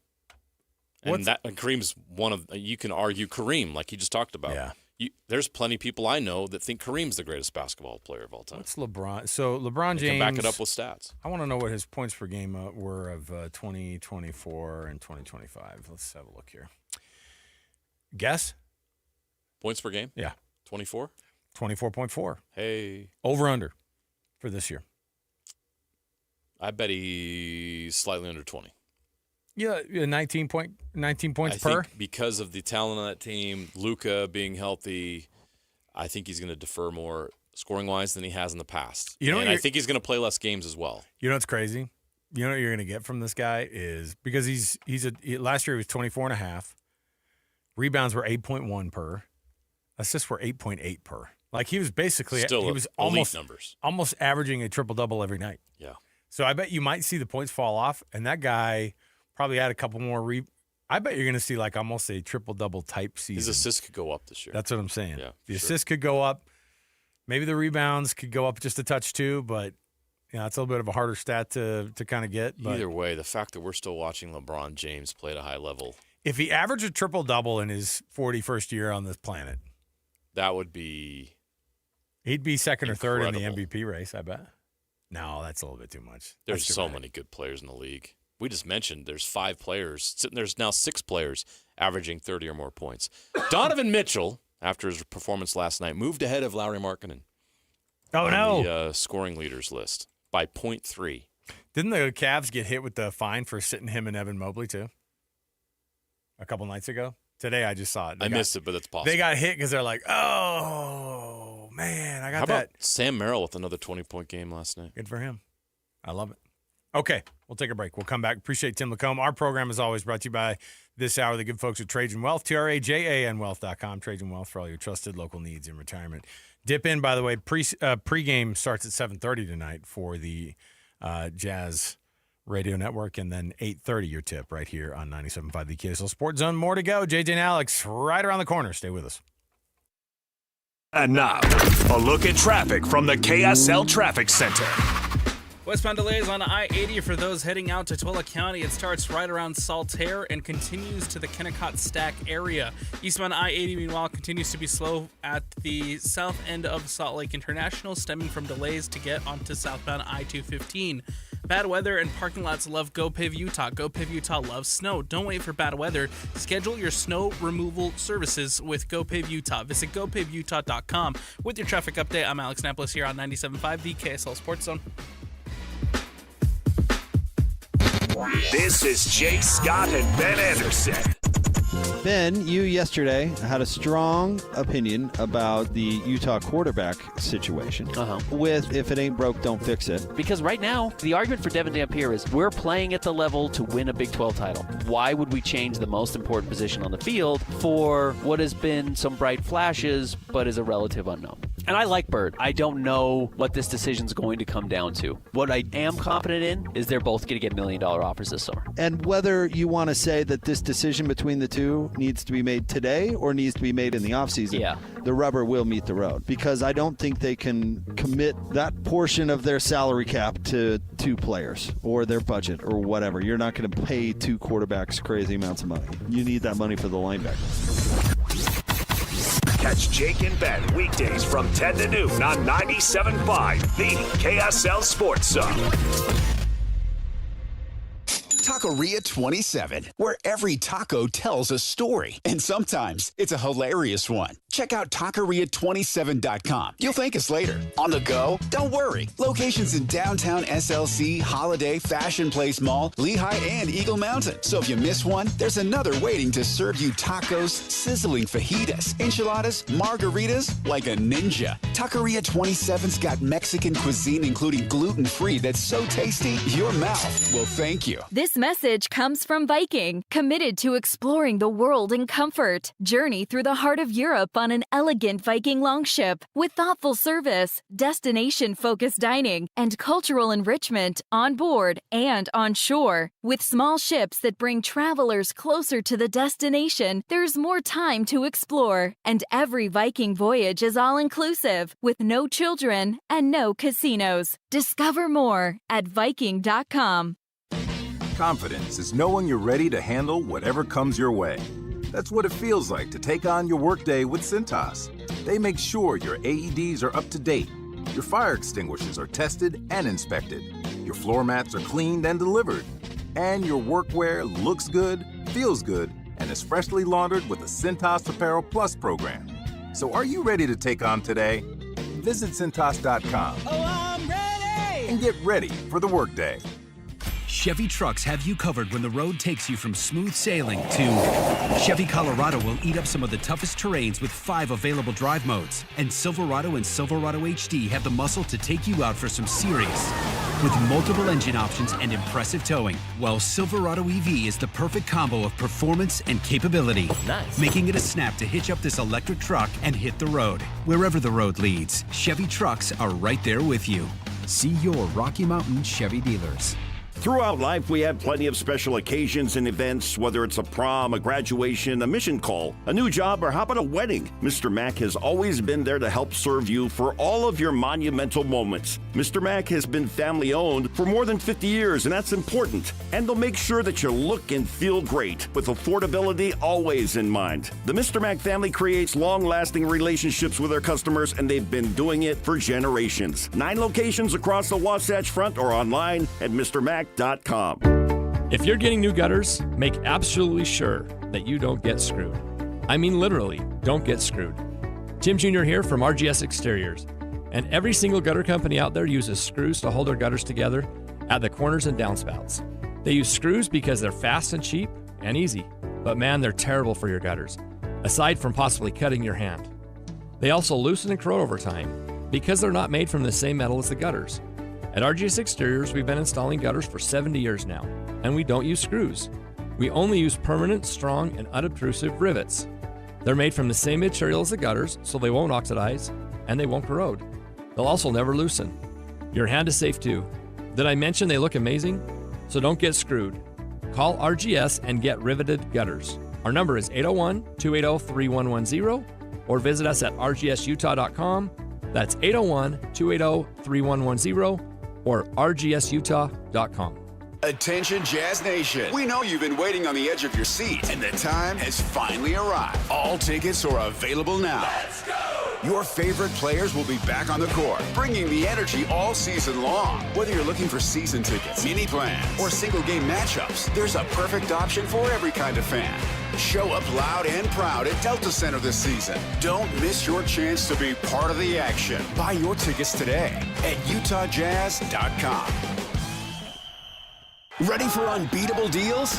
Kareem's one of, you can argue Kareem, like you just talked about. Yeah. There's plenty of people I know that think Kareem's the greatest basketball player of all time. What's LeBron? So LeBron James. Can back it up with stats. I want to know what his points per game were of 2024 and 2025. Let's have a look here. Guess? Points per game? Yeah. 24? 24.4. Hey. Over under for this year. I bet he's slightly under 20. Yeah, 19 points I per. think because of the talent on that team, Luka being healthy, I think he's going to defer more scoring-wise than he has in the past. And I think he's going to play less games as well. You know what's crazy? You know what you're going to get from this guy is because last year he was 24.5. Rebounds were 8.1 per. Assists were 8.8 per. Like he was basically he was almost numbers. Almost averaging a triple-double every night. Yeah. So I bet you might see the points fall off, and that guy probably add a couple more. I bet you're going to see like almost a triple-double type season. His assists could go up this year. That's what I'm saying. Yeah, the assists could go up. Maybe the rebounds could go up just a touch too, but it's a little bit of a harder stat to kind of get. But either way, the fact that we're still watching LeBron James play at a high level. If he averaged a triple-double in his 41st year on this planet, that would be. He'd be second incredible. or third in the MVP race, I bet. No, that's a little bit too much. There's so many good players in the league. We just mentioned there's 5 players. There's now 6 players averaging 30 or more points. Donovan Mitchell, after his performance last night, moved ahead of Lauri Markkanen. On the scoring leaders list by 0.3. Didn't the Cavs get hit with the fine for sitting him and Evan Mobley too? A couple nights ago. Today I just saw it. I missed it, but that's possible. They got hit because they're like, oh man, I got How about that. Sam Merrill with another 20-point game last night? Good for him. I love it. Okay, we'll take a break. We'll come back. Appreciate Tim Lacombe. Our program is always brought to you by this hour, the good folks at Trajan Wealth, TRAJANwealth.com. Trajan Wealth for all your trusted local needs in retirement. Dip in, by the way, pregame starts at 7:30 tonight for the Jazz Radio Network, and then 8:30 your tip right here on 97.5 the KSL Sports Zone. More to go. JJ and Alex right around the corner. Stay with us. And now, a look at traffic from the KSL Traffic Center. Westbound delays on I-80 for those heading out to Tulla County. It starts right around Saltaire and continues to the Kennecott Stack area. Eastbound I-80, meanwhile, continues to be slow at the south end of Salt Lake International, stemming from delays to get onto southbound I-215. Bad weather and parking lots love GoPiv Utah. GoPiv Utah loves snow. Don't wait for bad weather. Schedule your snow removal services with GoPiv Utah. Visit GoPivUtah.com. With your traffic update, I'm Alex Napoles here on 97.5 the KSL Sports Zone. This is Jake Scott and Ben Anderson. Ben, you yesterday had a strong opinion about the Utah quarterback situation. With if it ain't broke, don't fix it. Because right now, the argument for Devin Dampier is we're playing at the level to win a Big 12 title. Why would we change the most important position on the field for what has been some bright flashes but is a relative unknown? And I like Bird. I don't know what this decision's going to come down to. What I am confident in is they're both going to get $1 million offers this summer. And whether you want to say that this decision between the two needs to be made today or needs to be made in the offseason, the rubber will meet the road. Because I don't think they can commit that portion of their salary cap to two players or their budget or whatever. You're not going to pay two quarterbacks crazy amounts of money. You need that money for the linebackers. Catch Jake and Ben weekdays from 10 to noon on 97.5, the KSL Sports Zone. Taqueria 27, where every taco tells a story. And sometimes it's a hilarious one. Check out Taqueria27.com. You'll thank us later. On the go? Don't worry. Locations in downtown SLC, Holiday, Fashion Place Mall, Lehigh, and Eagle Mountain. So if you miss one, there's another waiting to serve you tacos, sizzling fajitas, enchiladas, margaritas like a ninja. Taqueria 27's got Mexican cuisine, including gluten-free, that's so tasty, your mouth will thank you. This message comes from Viking, committed to exploring the world in comfort. Journey through the heart of Europe on an elegant Viking longship with thoughtful service, destination-focused dining, and cultural enrichment on board and on shore. With small ships that bring travelers closer to the destination, there's more time to explore. And every Viking voyage is all-inclusive, with no children and no casinos. Discover more at Viking.com. Confidence is knowing you're ready to handle whatever comes your way. That's what it feels like to take on your workday with Cintas. They make sure your AEDs are up to date, your fire extinguishers are tested and inspected, your floor mats are cleaned and delivered, and your workwear looks good, feels good, and is freshly laundered with the Cintas Apparel Plus program. So are you ready to take on today? Visit Cintas.com. Oh, I'm ready! And get ready for the workday. Chevy trucks have you covered when the road takes you from smooth sailing to Chevy Colorado will eat up some of the toughest terrains with 5 available drive modes. And Silverado and Silverado HD have the muscle to take you out for some serious. With multiple engine options and impressive towing, while Silverado EV is the perfect combo of performance and capability. Nice. Making it a snap to hitch up this electric truck and hit the road. Wherever the road leads, Chevy trucks are right there with you. See your Rocky Mountain Chevy dealers. Throughout life, we have plenty of special occasions and events, whether it's a prom, a graduation, a mission call, a new job, or how about a wedding? Mr. Mac has always been there to help serve you for all of your monumental moments. Mr. Mac has been family-owned for more than 50 years, and that's important. And they'll make sure that you look and feel great, with affordability always in mind. The Mr. Mac family creates long-lasting relationships with their customers, and they've been doing it for generations. 9 locations across the Wasatch Front or online at MrMac.com. If you're getting new gutters, make absolutely sure that you don't get screwed. I mean literally, don't get screwed. Tim Jr. here from RGS Exteriors. And every single gutter company out there uses screws to hold their gutters together at the corners and downspouts. They use screws because they're fast and cheap and easy. But man, they're terrible for your gutters, aside from possibly cutting your hand. They also loosen and corrode over time because they're not made from the same metal as the gutters. At RGS Exteriors, we've been installing gutters for 70 years now, and we don't use screws. We only use permanent, strong, and unobtrusive rivets. They're made from the same material as the gutters, so they won't oxidize, and they won't corrode. They'll also never loosen. Your hand is safe too. Did I mention they look amazing? So don't get screwed. Call RGS and get riveted gutters. Our number is 801-280-3110, or visit us at rgsutah.com. That's 801-280-3110, or rgsutah.com. Attention Jazz Nation. We know you've been waiting on the edge of your seat, and the time has finally arrived. All tickets are available now. Let's go! Your favorite players will be back on the court, bringing the energy all season long. Whether you're looking for season tickets, mini plans, or single game matchups, there's a perfect option for every kind of fan. Show up loud and proud at Delta Center this season. Don't miss your chance to be part of the action. Buy your tickets today at utahjazz.com. Ready for unbeatable deals?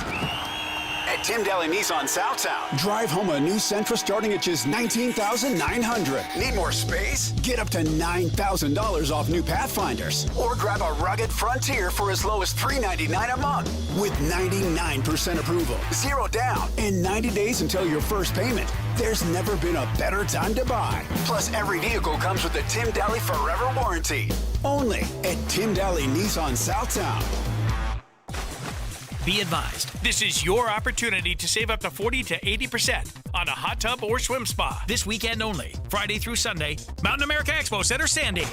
At Tim Daly Nissan Southtown, drive home a new Sentra starting at just $19,900. Need more space? Get up to $9,000 off new Pathfinders. Or grab a rugged Frontier for as low as $399 a month. With 99% approval, 0 down, and 90 days until your first payment. There's never been a better time to buy. Plus, every vehicle comes with a Tim Daly Forever warranty. Only at Tim Daly Nissan Southtown. Be advised, this is your opportunity to save up to 40 to 80% on a hot tub or swim spa this weekend only, Friday through Sunday, Mountain America Expo Center, Sandy.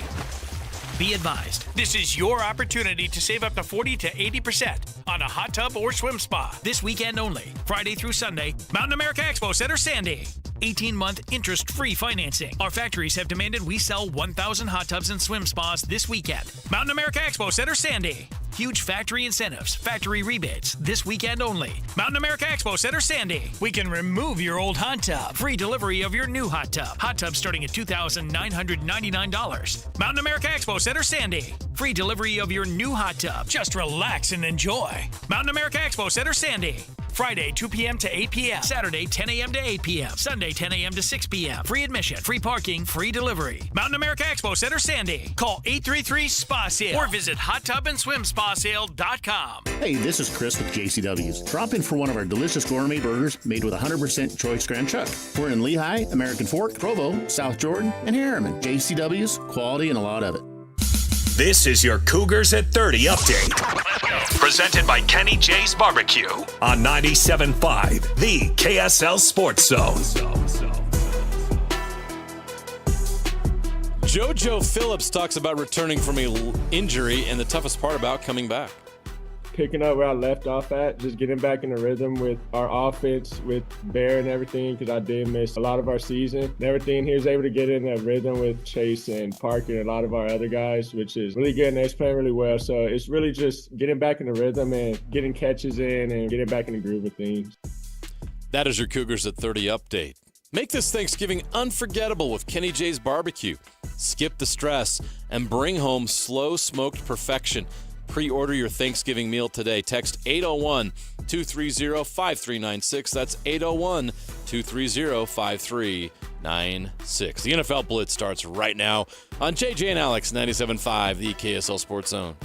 Be advised, this is your opportunity to save up to 40 to 80% on a hot tub or swim spa this weekend only, Friday through Sunday, Mountain America Expo Center, Sandy. 18-month interest-free financing. Our factories have demanded we sell 1,000 hot tubs and swim spas this weekend. Mountain America Expo Center, Sandy. Huge factory incentives, factory rebates, this weekend only. Mountain America Expo Center, Sandy. We can remove your old hot tub. Free delivery of your new hot tub. Hot tub starting at $2,999. Mountain America Expo Center, Sandy. Free delivery of your new hot tub. Just relax and enjoy. Mountain America Expo Center, Sandy. Friday, 2 p.m. to 8 p.m. Saturday, 10 a.m. to 8 p.m. Sunday, 10 a.m. to 6 p.m. Free admission, free parking, free delivery. Mountain America Expo Center, Sandy. Call 833-SPA-SALE or visit hottubandSwimSpaSale.com. Hey, this is Chris with JCW's. Drop in for one of our delicious gourmet burgers made with 100% choice Grand Chuck. We're in Lehigh, American Fork, Provo, South Jordan, and Harriman. JCW's, quality and a lot of it. This is your Cougars at 30 update. Presented by Kenny J's Barbecue on 97.5, the KSL Sports Zone. JoJo Phillips talks about returning from an injury and the toughest part about coming back. Picking up where I left off at, just getting back in the rhythm with our offense, with Bear and everything, because I did miss a lot of our season and everything. He was able to get in that rhythm with Chase and Parker and a lot of our other guys, which is really good, and they're playing really well. So it's really just getting back in the rhythm and getting catches in and getting back in the groove of things. That is your Cougars at 30 update. Make this Thanksgiving unforgettable with Kenny J's Barbecue. Skip the stress and bring home slow smoked perfection. Pre-order your Thanksgiving meal today. Text 801-230-5396. That's 801-230-5396. The NFL Blitz starts right now on JJ and Alex 97.5, the KSL Sports Zone.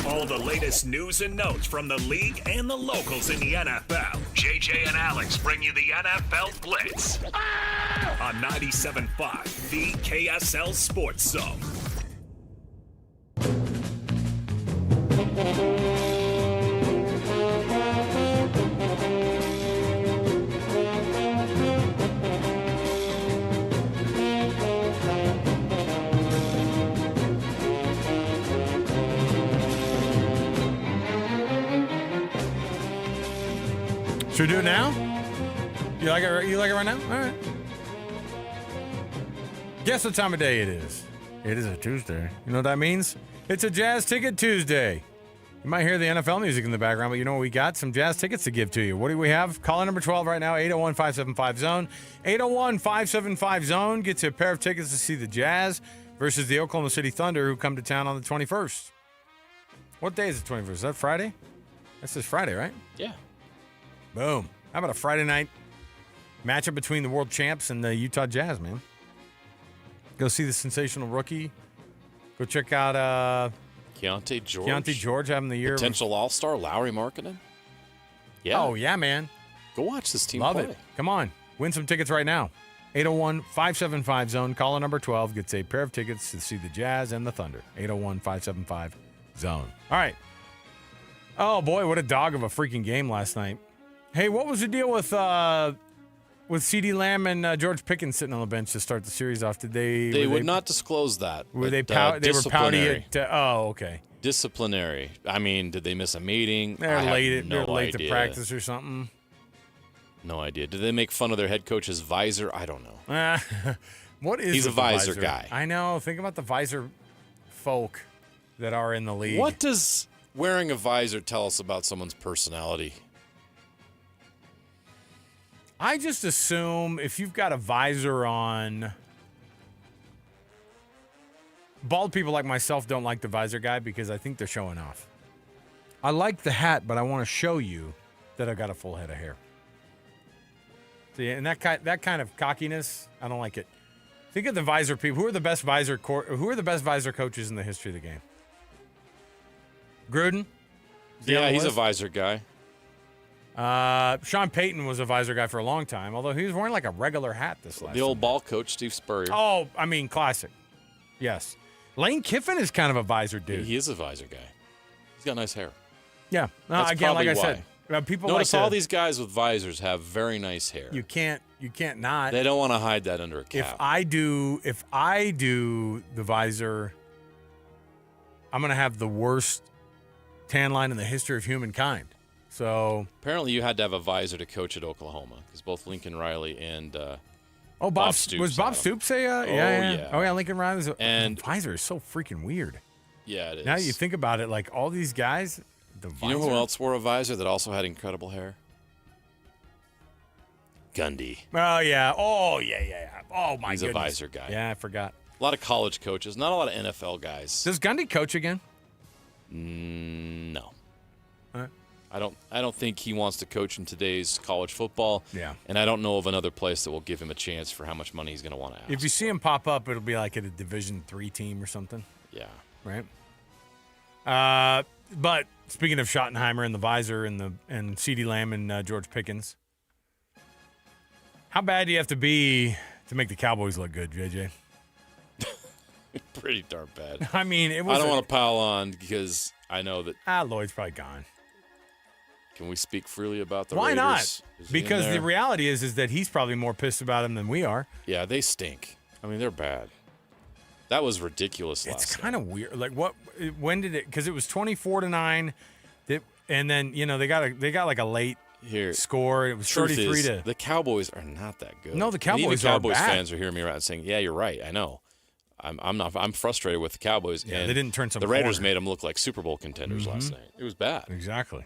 All the latest news and notes from the league and the locals in the NFL. JJ and Alex bring you the NFL Blitz on 97.5, the KSL Sports Zone. Should we do it now? You like it? You like it right now? All right. Guess what time of day it is? It is a Tuesday. You know what that means? It's a Jazz Ticket Tuesday. You might hear the NFL music in the background, but you know what we got? Some Jazz tickets to give to you. What do we have? Caller number 12 right now, 801-575-ZONE. 801-575-ZONE gets you a pair of tickets to see the Jazz versus the Oklahoma City Thunder, who come to town on the 21st. What day is the 21st? Is that Friday? That's this Friday, right? Yeah. Boom. How about a Friday night matchup between the world champs and the Utah Jazz, man? Go see the sensational rookie. Go check out Keontae George. Keontae George having the year. Potential All-Star, Lowry Markkinen. Yeah. Oh, yeah, man. Go watch this team Love play. it. Come on. Win some tickets right now. 801-575-ZONE. Caller number 12 gets a pair of tickets to see the Jazz and the Thunder. 801-575-ZONE. All right. Oh, boy, what a dog of a freaking game last night. Hey, what was the deal with CeeDee Lamb and George Pickens sitting on the bench to start the series off? They would not disclose that. Were but, they were pouty at okay. Disciplinary. I mean, did they miss a meeting? They're late to practice or something. No idea. Did they make fun of their head coach's visor? I don't know. What is He's a visor guy. I know. Think about the visor folk that are in the league. What does wearing a visor tell us about someone's personality? I just assume if you've got a visor on, bald people like myself don't like the visor guy because I think they're showing off. I like the hat, but I want to show you that I've got a full head of hair. See, and that kind of cockiness, I don't like it. Think of the visor people. Who are the best visor coaches in the history of the game? Gruden? Yeah, he's a visor guy. Sean Payton was a visor guy for a long time, although he was wearing like a regular hat this last The old ball coach, Steve Spurrier. Oh, I mean, classic. Yes. Lane Kiffin is kind of a visor dude. He is a visor guy. He's got nice hair. Yeah. That's again, like I why. said, people notice like all these guys with visors have very nice hair. You can't not. They don't want to hide that under a cap. If I do the visor, I'm gonna have the worst tan line in the history of humankind. So apparently, you had to have a visor to coach at Oklahoma because both Lincoln Riley and Bob Stoops was Bob Stoops a yeah. Lincoln Riley's and the visor is so freaking weird. Yeah, it is. Now you think about it, like all these guys, the visor. You know who else wore a visor that also had incredible hair? Gundy. Oh yeah. Oh my goodness. He's a visor guy. Yeah, I forgot. A lot of college coaches, not a lot of NFL guys. Does Gundy coach again? No. All right. I don't think he wants to coach in today's college football. Yeah. And I don't know of another place that will give him a chance for how much money he's going to want to ask. If you see him pop up, it'll be like at a Division III team or something. Yeah. Right. But speaking of Schottenheimer and the visor and CeeDee Lamb and George Pickens, how bad do you have to be to make the Cowboys look good, JJ? Pretty darn bad. I mean, it was. I don't want to pile on because I know that Lloyd's probably gone. Can we speak freely about the Why Raiders? not? Because the reality is that he's probably more pissed about him than we are. Yeah, they stink. I mean, they're bad. That was ridiculous last night. It's kind of weird. Like when did it? Because it was 24-9, and then they got like a late score. It was 33 to. The Cowboys are not that good. No, the Cowboys and even are Cowboys bad. fans are hearing me around saying, "Yeah, you're right. I know. I'm frustrated with the Cowboys." Yeah, and they didn't turn some. The Raiders corner. made them look like Super Bowl contenders last night. It was bad. Exactly.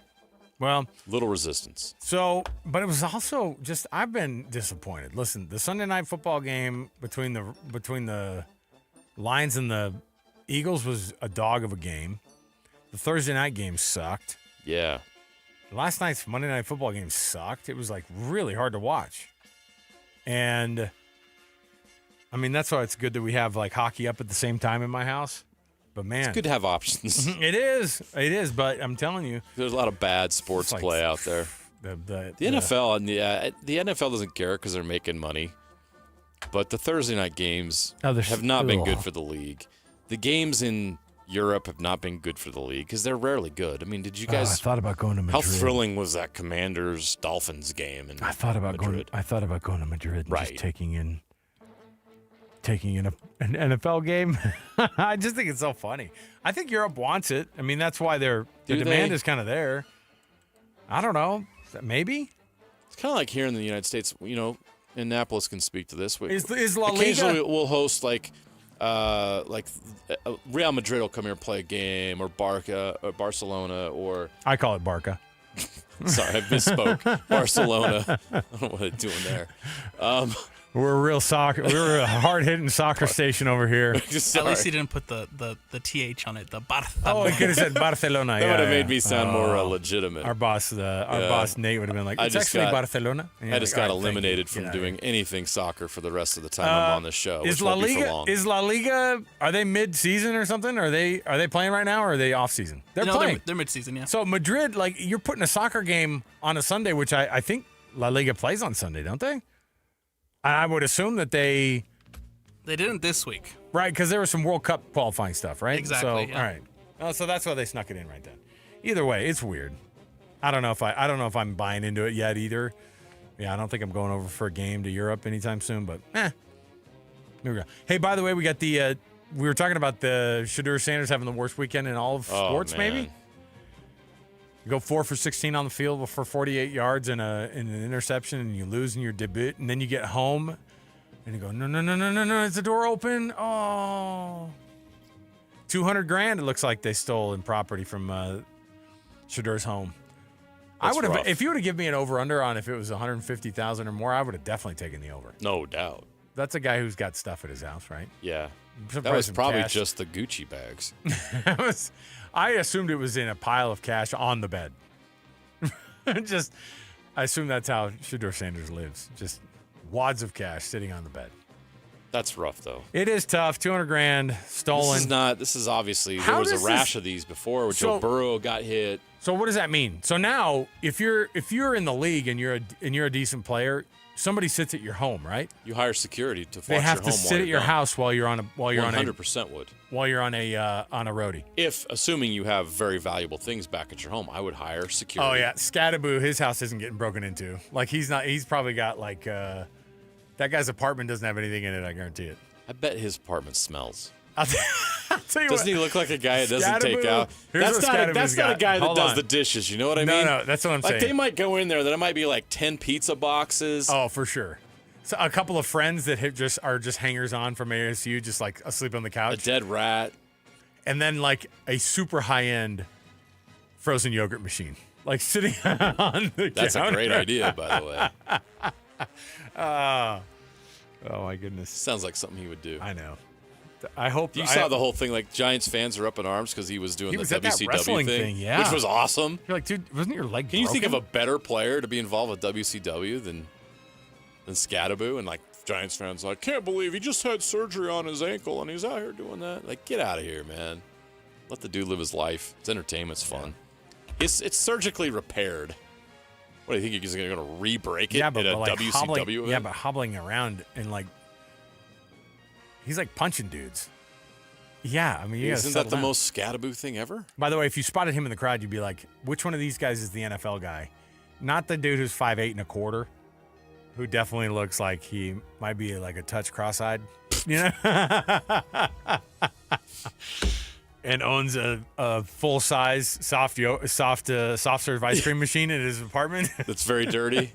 Well, little resistance. So, but it was also just I've been disappointed. Listen, the Sunday night football game between the Lions and the Eagles was a dog of a game. The Thursday night game sucked. Yeah. Last night's Monday night football game sucked. It was like really hard to watch. And I mean, that's why it's good that we have like hockey up at the same time in my house. But man, It's good to have options. It is. But I'm telling you, There's a lot of bad sports like play out there. The NFL and the NFL doesn't care because they're making money. But the Thursday night games have not been good for the league. The games in Europe have not been good for the league because they're rarely good. I mean, did you guys? I thought about going to Madrid. How thrilling was that Commanders Dolphins game? I thought about Madrid? going to Madrid and Right. just taking in an NFL game. I just think it's so funny. I think Europe wants it. I mean, that's why the demand is kind of there. I don't know. Maybe It's kind of like here in the United States. Annapolis can speak to this. Is La Liga? Occasionally, we'll host like Real Madrid will come here and play a game, or Barca, or Barcelona, or I call it Barca. Sorry, I misspoke. Barcelona. I don't know what I'm doing there. We're a real soccer. We're a hard-hitting soccer station over here. At least he didn't put the TH on it. The Barcelona. Oh, he could have said Barcelona. That would have made me sound more legitimate. Our boss Nate would have been like, it's actually Barcelona. I just got eliminated from doing anything soccer for the rest of the time I'm on the show. Is La Liga? Are they mid-season or something? Are they playing right now, or are they off-season? They're playing. They're mid-season, yeah. So Madrid, like, you're putting a soccer game on a Sunday, which I think La Liga plays on Sunday, don't they? I would assume that they didn't this week, right? Because there was some World Cup qualifying stuff, right? Exactly. So yeah. all right, so that's why they snuck it in right then. Either way, it's weird. I don't know if I'm buying into it yet either. Yeah, I don't think I'm going over for a game to Europe anytime soon. But here we go. Hey, by the way, we got the we were talking about the Shedeur Sanders having the worst weekend in all of sports, maybe. You go 4 for 16 on the field for 48 yards and an interception, and you lose in your debut. And then you get home, and you go, no, is the door open? Oh. $200,000 it looks like they stole in property from Shedeur's home. That's I would have, rough. if you would have given me an over-under on if it was $150,000 or more, I would have definitely taken the over. No doubt. That's a guy who's got stuff at his house, right? Yeah. That was probably just the Gucci bags. I assumed it was in a pile of cash on the bed. I assume that's how Shedeur Sanders lives. Just wads of cash sitting on the bed. That's rough, though. It is tough. $200,000 stolen. This is obviously, there was a rash of these before. Joe Burrow got hit. So what does that mean? So now, if you're in the league and you're a decent player, somebody sits at your home, right? You hire security to watch They have your home to sit at your house while you're on a 100% would. While you're on a roadie. If assuming you have very valuable things back at your home, I would hire security. Oh yeah, Scattaboo, his house isn't getting broken into. Like he's probably got like that guy's apartment doesn't have anything in it. I guarantee it. I bet his apartment smells. I'll tell you Doesn't he look like a guy that doesn't take out? That's not a guy that does the dishes. You know what I mean? No, that's what I'm saying. Like they might go in there. There might be like 10 pizza boxes. Oh, for sure. So a couple of friends that are just hangers on from ASU, just like asleep on the couch. A dead rat. And then like a super high end frozen yogurt machine, like sitting on the That's counter. a great idea, by the way. Oh my goodness! Sounds like something he would do. I know. I hope you saw the whole thing. Like Giants fans are up in arms because he was doing the WCW thing, yeah, which was awesome. You're like, dude, wasn't your leg? Can you think of a better player to be involved with WCW than Scattaboo? And like Giants fans, like, can't believe he just had surgery on his ankle and he's out here doing that. Like, get out of here, man. Let the dude live his life. It's entertainment. It's fun. It's surgically repaired. What do you think? You're just going to re-break it at a like WCW event? Yeah, but hobbling around and like he's like punching dudes. Yeah, I mean, isn't that the most Scattaboo thing ever? By the way, if you spotted him in the crowd, you'd be like, which one of these guys is the NFL guy? Not the dude who's 5'8" and 1/4, who definitely looks like he might be like a touch cross-eyed, you know? And owns a full-size soft serve ice cream machine in his apartment. That's very dirty.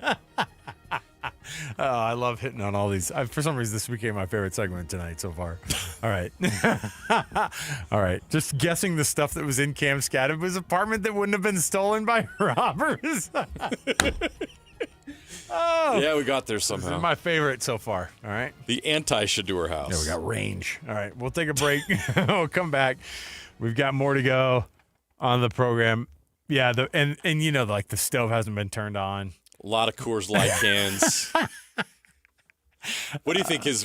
Oh, I love hitting on all these. For some reason, this became my favorite segment tonight so far. All right. All right. Just guessing the stuff that was in Cam Scattaboo's apartment that wouldn't have been stolen by robbers. Oh. Yeah, we got there somehow. This is my favorite so far. All right. The anti-Shedeur house. Yeah, we got range. All right. We'll take a break. We'll come back. We've got more to go on the program. Yeah. And you know, like the stove hasn't been turned on. A lot of Coors Light cans. What do you think his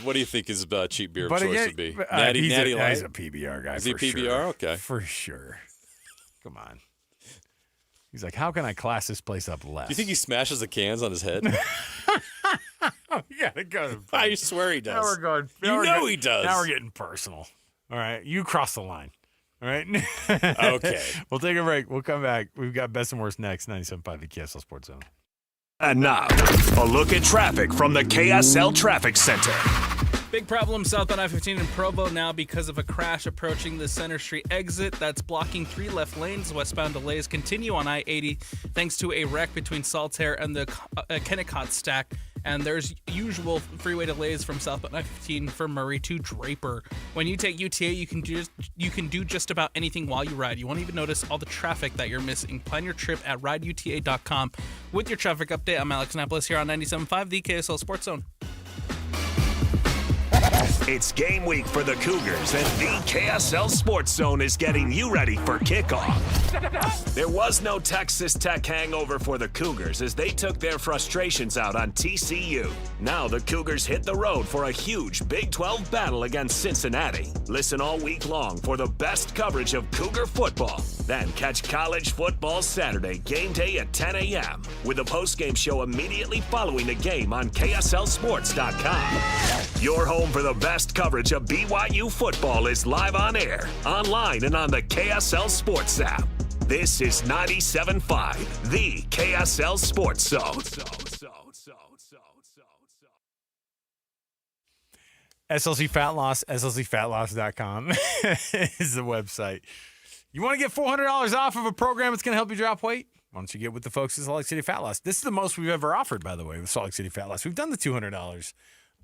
cheap beer of choice would be? Natty Light? He's a PBR guy. Is he a PBR? Sure. Okay. For sure. Come on. He's like, how can I class this place up less? Do you think he smashes the cans on his head? We gotta go. I swear he does. Now we're going. He does. Now we're getting personal. All right. You cross the line. All right. Okay. We'll take a break. We'll come back. We've got Best and Worst next. 97.5 the KSL Sports Zone. And now, a look at traffic from the KSL Traffic Center. Big problem southbound I-15 in Provo now because of a crash approaching the Center Street exit. That's blocking 3 left lanes. Westbound delays continue on I-80 thanks to a wreck between Saltaire and the Kennecott stack. And there's usual freeway delays from southbound I-15 from Murray to Draper. When you take UTA, you can do just about anything while you ride. You won't even notice all the traffic that you're missing. Plan your trip at rideuta.com. With your traffic update, I'm Alex Napoles here on 97.5, the KSL Sports Zone. It's game week for the Cougars, and the KSL Sports Zone is getting you ready for kickoff. There was no Texas Tech hangover for the Cougars as they took their frustrations out on TCU. Now the Cougars hit the road for a huge Big 12 battle against Cincinnati. Listen all week long for the best coverage of Cougar football. Then catch College Football Saturday game day at 10 a.m. with a postgame show immediately following the game on KSLSports.com. Your home for the best coverage of BYU football is live on air, online, and on the KSL Sports app. This is 97.5, the KSL Sports Zone. SLC Fat Loss, SLCFatLoss.com is the website. You want to get $400 off of a program that's going to help you drop weight? Why don't you get with the folks at Salt Lake City Fat Loss? This is the most we've ever offered, by the way, with Salt Lake City Fat Loss. We've done the $200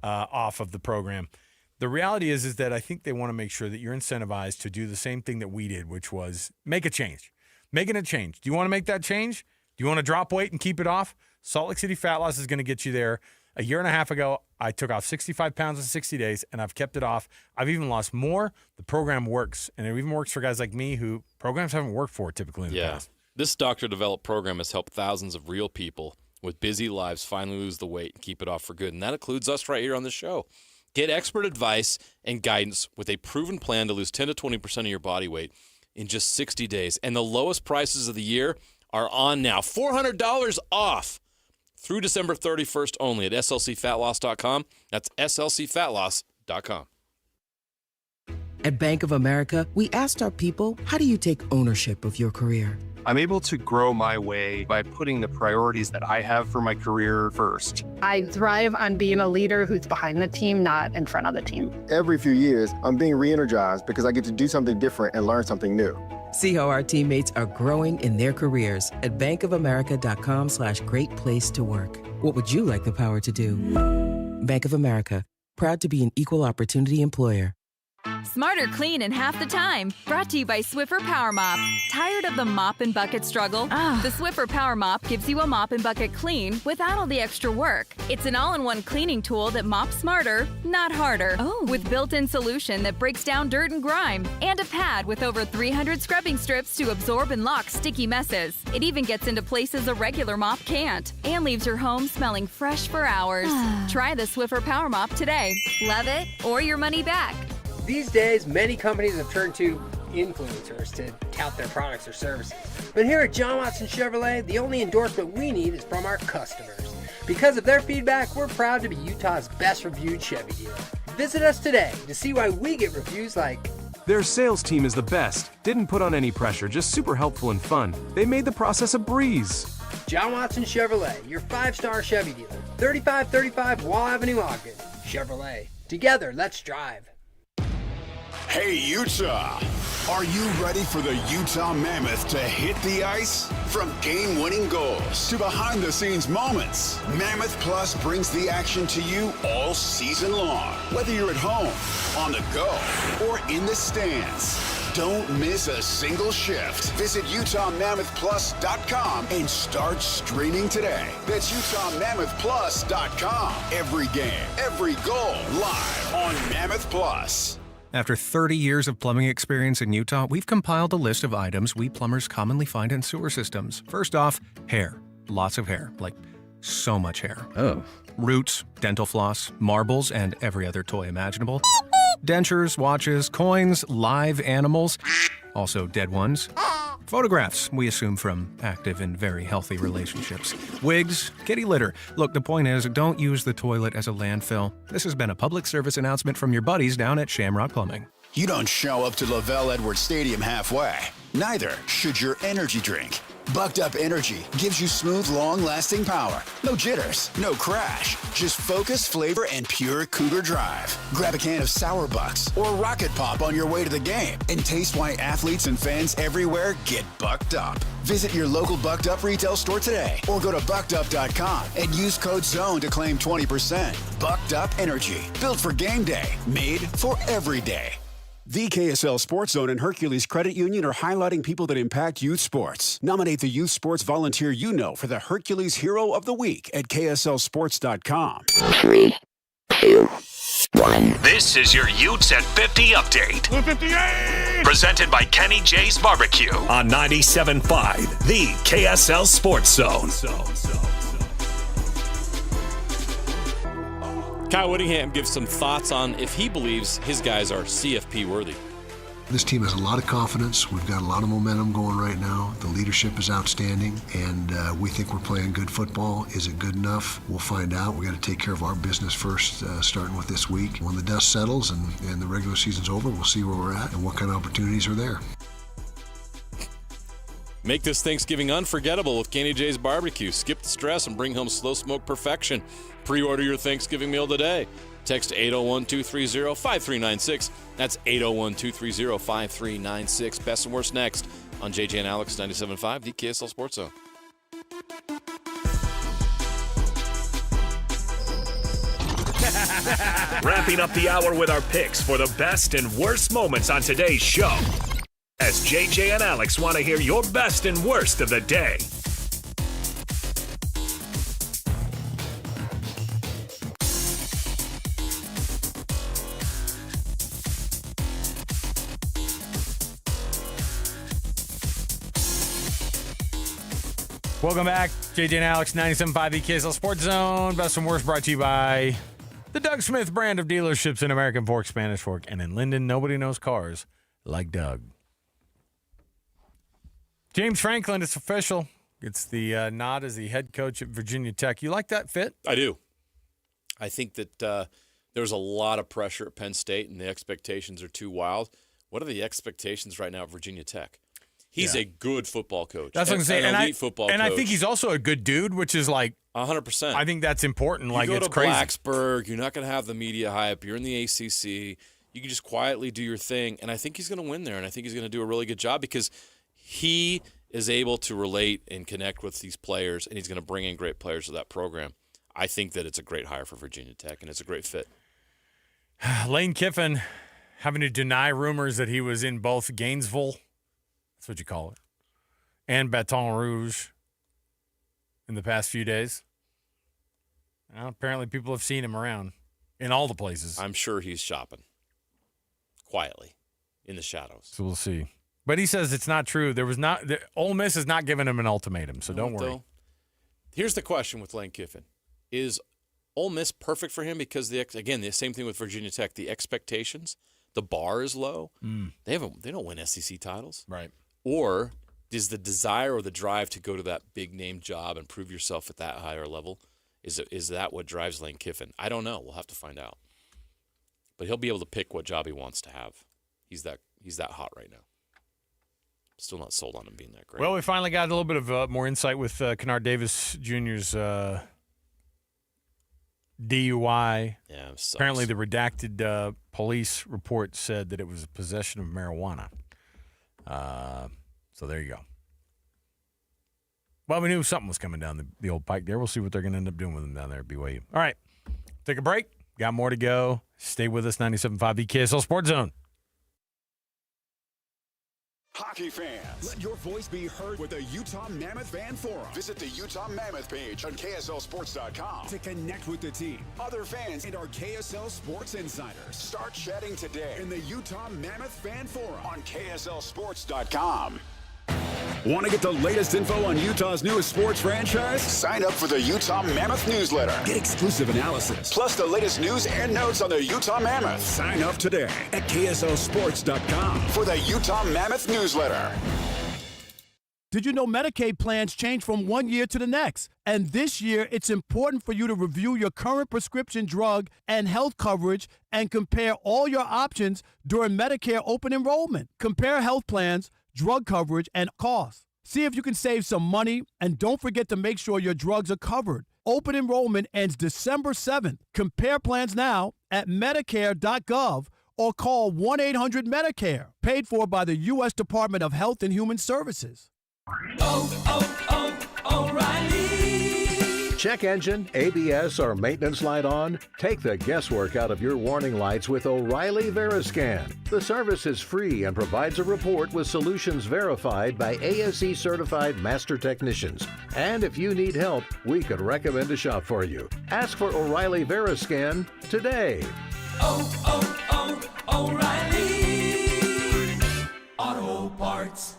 off of the program. The reality is that I think they want to make sure that you're incentivized to do the same thing that we did, which was make a change. Making a change. Do you want to make that change? Do you want to drop weight and keep it off? Salt Lake City Fat Loss is going to get you there. A year and a half ago, I took off 65 pounds in 60 days, and I've kept it off. I've even lost more. The program works, and it even works for guys like me who programs haven't worked for typically in the past. This doctor-developed program has helped thousands of real people with busy lives finally lose the weight and keep it off for good, and that includes us right here on the show. Get expert advice and guidance with a proven plan to lose 10 to 20% of your body weight in just 60 days. And the lowest prices of the year are on now. $400 off through December 31st only at slcfatloss.com. That's slcfatloss.com. At Bank of America, we asked our people, how do you take ownership of your career? I'm able to grow my way by putting the priorities that I have for my career first. I thrive on being a leader who's behind the team, not in front of the team. Every few years, I'm being re-energized because I get to do something different and learn something new. See how our teammates are growing in their careers at bankofamerica.com/great place to work. What would you like the power to do? Bank of America, proud to be an equal opportunity employer. Smarter clean in half the time. Brought to you by Swiffer Power Mop. Tired of the mop and bucket struggle? The Swiffer Power Mop gives you a mop and bucket clean without all the extra work. It's an all-in-one cleaning tool that mops smarter, not harder. With built-in solution that breaks down dirt and grime. And a pad with over 300 scrubbing strips to absorb and lock sticky messes. It even gets into places a regular mop can't. And leaves your home smelling fresh for hours. Try the Swiffer Power Mop today. Love it or your money back. These days, many companies have turned to influencers to tout their products or services. But here at John Watson Chevrolet, the only endorsement we need is from our customers. Because of their feedback, we're proud to be Utah's best reviewed Chevy dealer. Visit us today to see why we get reviews like, Their sales team is the best. Didn't put on any pressure, just super helpful and fun. They made the process a breeze. John Watson Chevrolet, your 5-star Chevy dealer. 3535 Wall Avenue, Ogden. Chevrolet. Together, let's drive. Hey, Utah! Are you ready for the Utah Mammoth to hit the ice? From game-winning goals to behind-the-scenes moments, Mammoth Plus brings the action to you all season long. Whether you're at home, on the go, or in the stands, don't miss a single shift. Visit UtahMammothPlus.com and start streaming today. That's UtahMammothPlus.com. Every game, every goal, live on Mammoth Plus. After 30 years of plumbing experience in Utah, we've compiled a list of items we plumbers commonly find in sewer systems. First off, hair. Lots of hair. Like, so much hair. Roots, dental floss, marbles, and every other toy imaginable. Dentures, watches, coins, live animals. Also dead ones. Photographs, we assume from active and very healthy relationships. Wigs, kitty litter. Look, the point is, don't use the toilet as a landfill. This has been a public service announcement from your buddies down at Shamrock Plumbing. You don't show up to Lavelle Edwards Stadium halfway. Neither should your energy drink. Bucked Up Energy gives you smooth, long-lasting power. No jitters, no crash. Just focus, flavor, and pure Cougar drive. Grab a can of Sour Bucks or Rocket Pop on your way to the game and taste why athletes and fans everywhere get bucked up. Visit your local Bucked Up retail store today or go to buckedup.com and use code ZONE to claim 20%. Bucked Up Energy, built for game day, made for every day. The KSL Sports Zone and Hercules Credit Union are highlighting people that impact youth sports. Nominate the youth sports volunteer you know for the Hercules Hero of the Week at KSLSports.com. 3, 2, This is your Utes at 50 update. 58! Presented by Kenny J's Barbecue on 97.5, the KSL Sports Zone. Kyle Whittingham gives some thoughts on if he believes his guys are CFP worthy. This team has a lot of confidence. We've got a lot of momentum going right now. The leadership is outstanding, and we think we're playing good football. Is it good enough? We'll find out. We got to take care of our business first, starting with this week. When the dust settles and the regular season's over, we'll see where we're at and what kind of opportunities are there. Make this Thanksgiving unforgettable with Kenny J's Barbecue. Skip the stress and bring home slow smoke perfection. Pre-order your Thanksgiving meal today. Text 801-230-5396. That's 801-230-5396. Best and worst next on JJ and Alex 97.5, the KSL Sports Zone. Wrapping up the hour with our picks for the best and worst moments on today's show. As JJ and Alex want to hear your best and worst of the day. Welcome back. JJ and Alex, 97.5 the KSL Sports Zone. Best and worst brought to you by the Doug Smith brand of dealerships in American Fork, Spanish Fork, and in Linden. Nobody knows cars like Doug. James Franklin, it's official. It's the nod as the head coach at Virginia Tech. You like that fit? I do. I think that there's a lot of pressure at Penn State, and the expectations are too wild. What are the expectations right now at Virginia Tech? He's a good football coach. That's what I'm saying. An elite football coach. I think he's also a good dude, which is like 100%. I think that's important. You go it's to crazy. Blacksburg, you're not going to have the media hype. You're in the ACC. You can just quietly do your thing, and I think he's going to win there, and I think he's going to do a really good job because he is able to relate and connect with these players, and he's going to bring in great players to that program. I think that it's a great hire for Virginia Tech, and it's a great fit. Lane Kiffin having to deny rumors that he was in both Gainesville, that's what you call it, and Baton Rouge in the past few days. Well, apparently people have seen him around in all the places. I'm sure he's shopping quietly in the shadows. So we'll see. But he says it's not true. Ole Miss has not given him an ultimatum, so don't worry. Though, here's the question with Lane Kiffin. Is Ole Miss perfect for him? Because, again, the same thing with Virginia Tech. The expectations, the bar is low. They don't win SEC titles. Right. Or is the desire or the drive to go to that big-name job and prove yourself at that higher level, is that what drives Lane Kiffin? I don't know. We'll have to find out. But he'll be able to pick what job he wants to have. He's that hot right now. Still not sold on him being that great. Well, we finally got a little bit of more insight with Kennard Davis Jr.'s DUI. Yeah, it sucks. Apparently the redacted police report said that it was possession of marijuana. So there you go. Well, we knew something was coming down the old pike there. We'll see what they're going to end up doing with them down there at BYU. All right, take a break. Got more to go. Stay with us, 97.5 the KSL Sports Zone. Hockey fans, let your voice be heard with the Utah Mammoth Fan Forum. Visit the Utah Mammoth page on KSLSports.com to connect with the team, other fans, and our KSL Sports insiders. Start chatting today in the Utah Mammoth Fan Forum on KSLSports.com. Want to get the latest info on Utah's newest sports franchise? Sign up for the Utah Mammoth newsletter. Get exclusive analysis, plus the latest news and notes on the Utah Mammoth. Sign up today at KSLSports.com for the Utah Mammoth newsletter. Did you know Medicaid plans change from one year to the next? And this year, it's important for you to review your current prescription drug and health coverage and compare all your options during Medicare open enrollment. Compare health plans, drug coverage, and costs. See if you can save some money, and don't forget to make sure your drugs are covered. Open enrollment ends December 7th. Compare plans now at Medicare.gov or call 1-800-MEDICARE, paid for by the U.S. Department of Health and Human Services. O'Reilly. Check engine, ABS, or maintenance light on? Take the guesswork out of your warning lights with O'Reilly Veriscan. The service is free and provides a report with solutions verified by ASE certified master technicians. And if you need help, we could recommend a shop for you. Ask for O'Reilly Veriscan today. O'Reilly Auto Parts.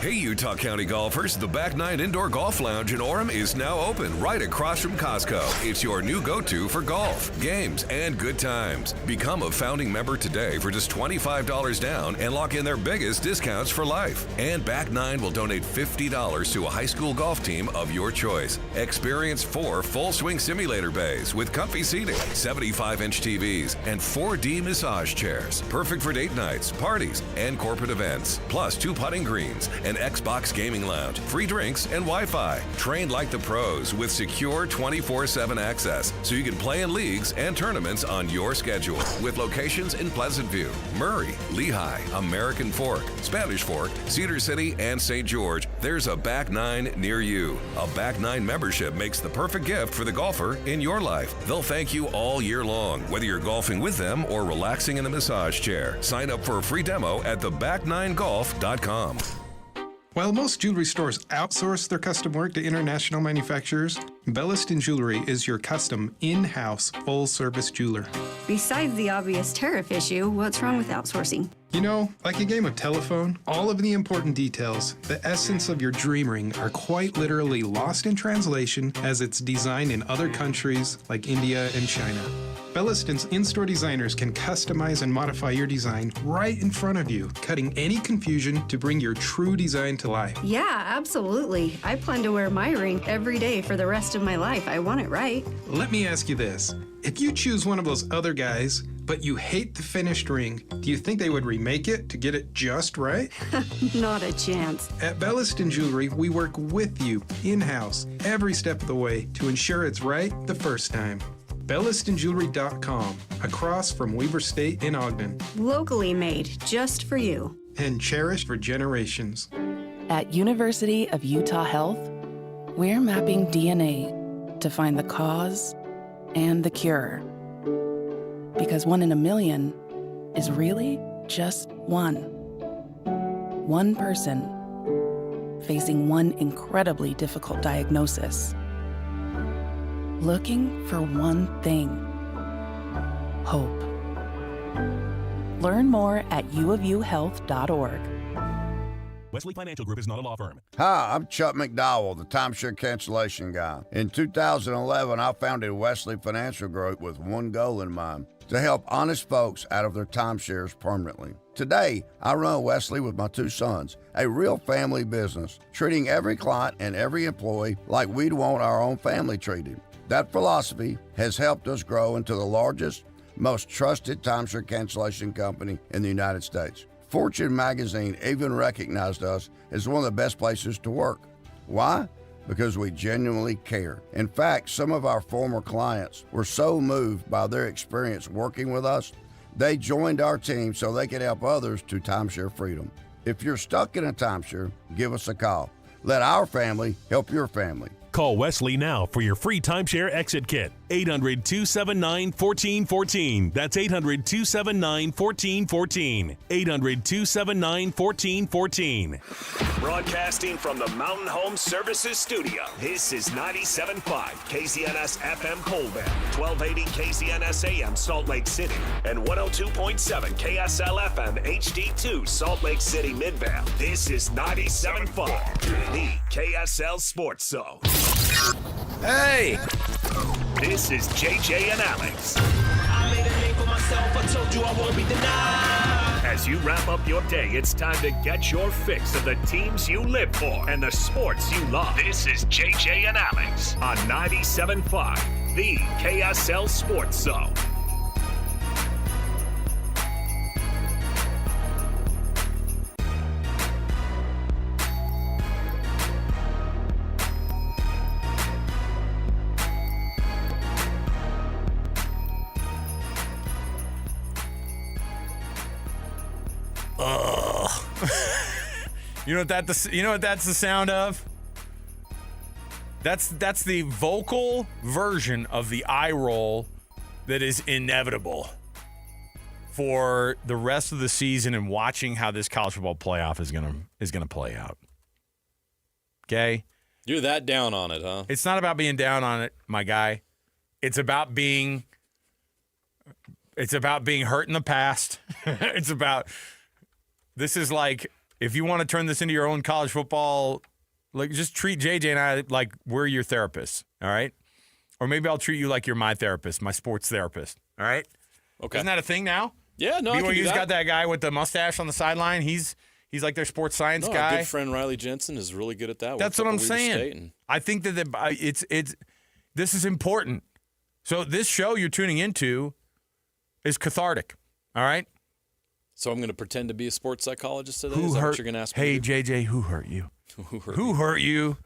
Hey, Utah County golfers, the Back Nine Indoor Golf Lounge in Orem is now open right across from Costco. It's your new go-to for golf, games, and good times. Become a founding member today for just $25 down and lock in their biggest discounts for life. And Back Nine will donate $50 to a high school golf team of your choice. Experience 4 full-swing simulator bays with comfy seating, 75-inch TVs, and 4D massage chairs. Perfect for date nights, parties, and corporate events. Plus 2 putting greens, an Xbox gaming lounge, free drinks, and Wi-Fi. Trained like the pros with secure 24/7 access, so you can play in leagues and tournaments on your schedule. With locations in Pleasant View, Murray, Lehigh, American Fork, Spanish Fork, Cedar City, and St. George, there's a Back Nine near you. A Back Nine membership makes the perfect gift for the golfer in your life. They'll thank you all year long, whether you're golfing with them or relaxing in a massage chair. Sign up for a free demo at theback9golf.com. While most jewelry stores outsource their custom work to international manufacturers, Belliston Jewelry is your custom, in-house, full-service jeweler. Besides the obvious tariff issue, what's wrong with outsourcing? You know, like a game of telephone, all of the important details, the essence of your dream ring, are quite literally lost in translation as it's designed in other countries like India and China. Belliston's in-store designers can customize and modify your design right in front of you, cutting any confusion to bring your true design to life. Yeah, absolutely. I plan to wear my ring every day for the rest of my life. I want it right. Let me ask you this. If you choose one of those other guys, but you hate the finished ring, do you think they would remake it to get it just right? Not a chance. At Belliston Jewelry, we work with you in-house every step of the way to ensure it's right the first time. BellistonJewelry.com, across from Weber State in Ogden. Locally made, just for you. And cherished for generations. At University of Utah Health, we're mapping DNA to find the cause and the cure. Because 1 in a million is really just one. One person facing one incredibly difficult diagnosis. Looking for one thing: hope. Learn more at uofuhealth.org. Wesley Financial Group is not a law firm. Hi, I'm Chuck McDowell, the timeshare cancellation guy. In 2011, I founded Wesley Financial Group with one goal in mind: to help honest folks out of their timeshares permanently. Today, I run Wesley with my 2 sons, a real family business, treating every client and every employee like we'd want our own family treated. That philosophy has helped us grow into the largest, most trusted timeshare cancellation company in the United States. Fortune magazine even recognized us as one of the best places to work. Why? Because we genuinely care. In fact, some of our former clients were so moved by their experience working with us, they joined our team so they could help others to timeshare freedom. If you're stuck in a timeshare, give us a call. Let our family help your family. Call Wesley now for your free timeshare exit kit. 800-279-1414. That's 800-279-1414. 800-279-1414. Broadcasting from the Mountain Home Services Studio, this is 97.5 KZNS FM Colville, 1280 KZNS AM Salt Lake City, and 102.7 KSL FM HD2 Salt Lake City Midvale. This is 97.5, the KSL Sports Zone. Hey! This is JJ and Alex. I made a name for myself, I told you I won't be denied. As you wrap up your day, it's time to get your fix of the teams you live for and the sports you love. This is JJ and Alex on 97.5, the KSL Sports Zone. You know what that's the sound of? That's the vocal version of the eye roll that is inevitable for the rest of the season and watching how this college football playoff is gonna play out. Okay? You're that down on it, huh? It's not about being down on it, my guy. It's about being It's about being hurt in the past. This is like, if you want to turn this into your own college football, like, just treat JJ and I like we're your therapists, all right? Or maybe I'll treat you like you're my therapist, my sports therapist, all right? Okay. Isn't that a thing now? Yeah, no, I can do BYU's that. got that guy with the mustache on the sideline. He's like their sports science guy. Our good friend Riley Jensen is really good at that. That's what I'm saying. I think that this is important. So this show you're tuning into is cathartic, all right? So I'm going to pretend to be a sports psychologist today? Who Is that hurt? what you're going to ask me? Hey, JJ, who hurt you? Who hurt you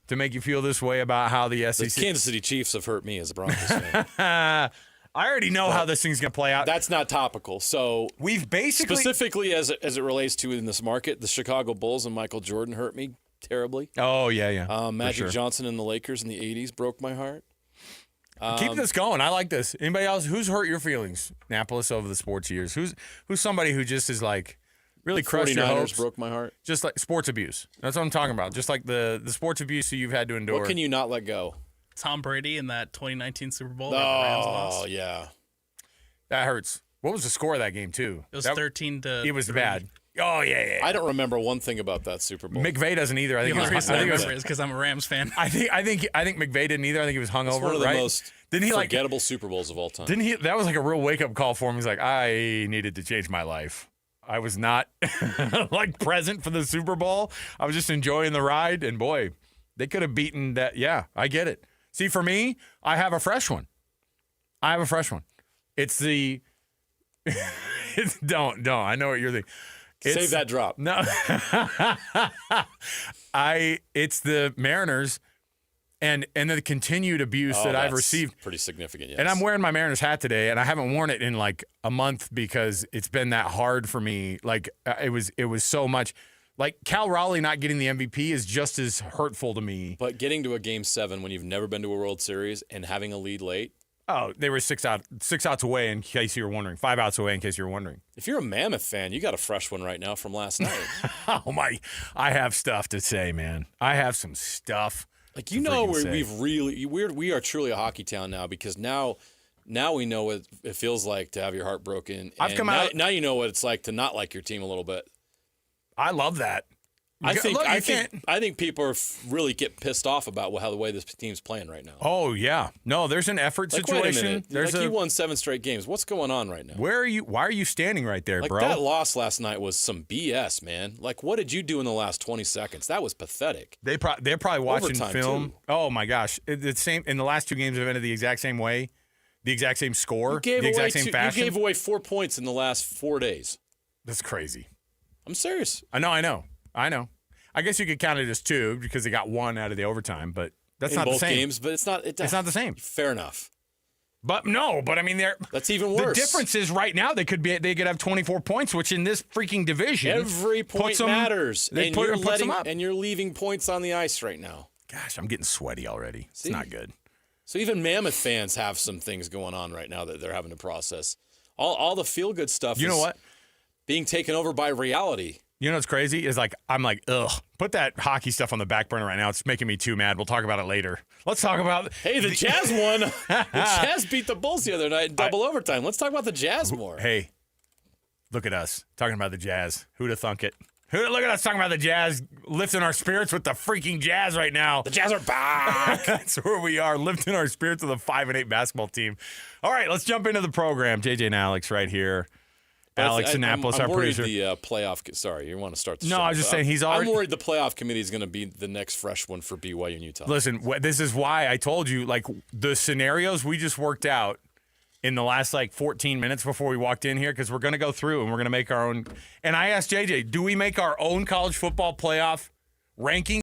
to make you feel this way about how the SEC? The Kansas City Chiefs have hurt me as a Broncos fan. I already know how this thing's going to play out. That's not topical. So we've basically... Specifically as it relates to in this market, the Chicago Bulls and Michael Jordan hurt me terribly. Oh, yeah. Magic Johnson and the Lakers in the 80s broke my heart. Keep this going. I like this. Anybody else? Who's hurt your feelings, Napolis, over the sports years? Who's somebody who just is like really crushed your hopes? Broke my heart. Just like sports abuse. That's what I'm talking about. Just like the sports abuse that you've had to endure. What can you not let go? Tom Brady in that 2019 Super Bowl. Where the Rams lost. Oh, yeah. That hurts. What was the score of that game, too? It was 13-3. It was bad. Oh, yeah. I don't remember one thing about that Super Bowl. McVay doesn't either. I think the only reason I it was remember is because I'm a Rams fan. I think McVay didn't either. I think he was hungover. It's one of the right? most didn't he forgettable Super Bowls of all time. Didn't he? That was like a real wake up call for him. He's like, I needed to change my life. I was not like present for the Super Bowl. I was just enjoying the ride, and boy, they could have beaten that. Yeah, I get it. See, for me, I have a fresh one. It's the don't. I know what you're thinking. Save that drop. No. It's the Mariners and the continued abuse that I've received. Pretty significant, yes. And I'm wearing my Mariners hat today, and I haven't worn it in like a month because it's been that hard for me. Like it was so much. Like Cal Raleigh not getting the MVP is just as hurtful to me. But getting to a Game 7 when you've never been to a World Series and having a lead late. Oh, they were 6 outs away in case you were wondering. 5 outs away in case you were wondering. If you're a Mammoth fan, you got a fresh one right now from last night. Oh my! I have stuff to say, man. I have some stuff. Like we are truly a hockey town now because now we know what it feels like to have your heart broken. Now you know what it's like to not like your team a little bit. I love that. I think people really get pissed off about the way this team's playing right now. Oh yeah, no, there's an effort situation. You won 7 straight games. What's going on right now? Where are you? Why are you standing right there, bro? That loss last night was some BS, man. Like, what did you do in the last 20 seconds? That was pathetic. They're probably watching Overtime, film. too. Oh my gosh, the same in the last 2 games have ended the exact same way, the exact same score, the exact same fashion. You gave away 4 points in the last 4 days. That's crazy. I'm serious. I know. I guess you could count it as 2 because they got 1 out of the overtime, but that's not the same. In both games, but it's not the same. Fair enough. But I mean, that's even worse. The difference is right now they could have 24 points, which in this freaking division, every point matters. And you're leaving points on the ice right now. Gosh, I'm getting sweaty already. See? It's not good. So even Mammoth fans have some things going on right now that they're having to process. All the feel good stuff. You know what? Being taken over by reality. You know what's crazy is I'm like, ugh, put that hockey stuff on the back burner right now. It's making me too mad. We'll talk about it later. Let's talk about Hey, the Jazz won. The Jazz beat the Bulls the other night in double overtime. Let's talk about the Jazz more. Hey, look at us talking about the Jazz. Who'd have thunk it? Look at us talking about the Jazz, lifting our spirits with the freaking Jazz right now. The Jazz are back. That's where we are, lifting our spirits with a 5-8 basketball team. All right, let's jump into the program. JJ and Alex right here. Alex Annapolis, our producer. I'm worried the playoff. Sorry, you want to start the show. No, I was just saying he's already. I'm worried the playoff committee is going to be the next fresh one for BYU and Utah. Listen, this is why I told you, like, the scenarios we just worked out in the last, 14 minutes before we walked in here, because we're going to go through and we're going to make our own. And I asked JJ, do we make our own college football playoff ranking?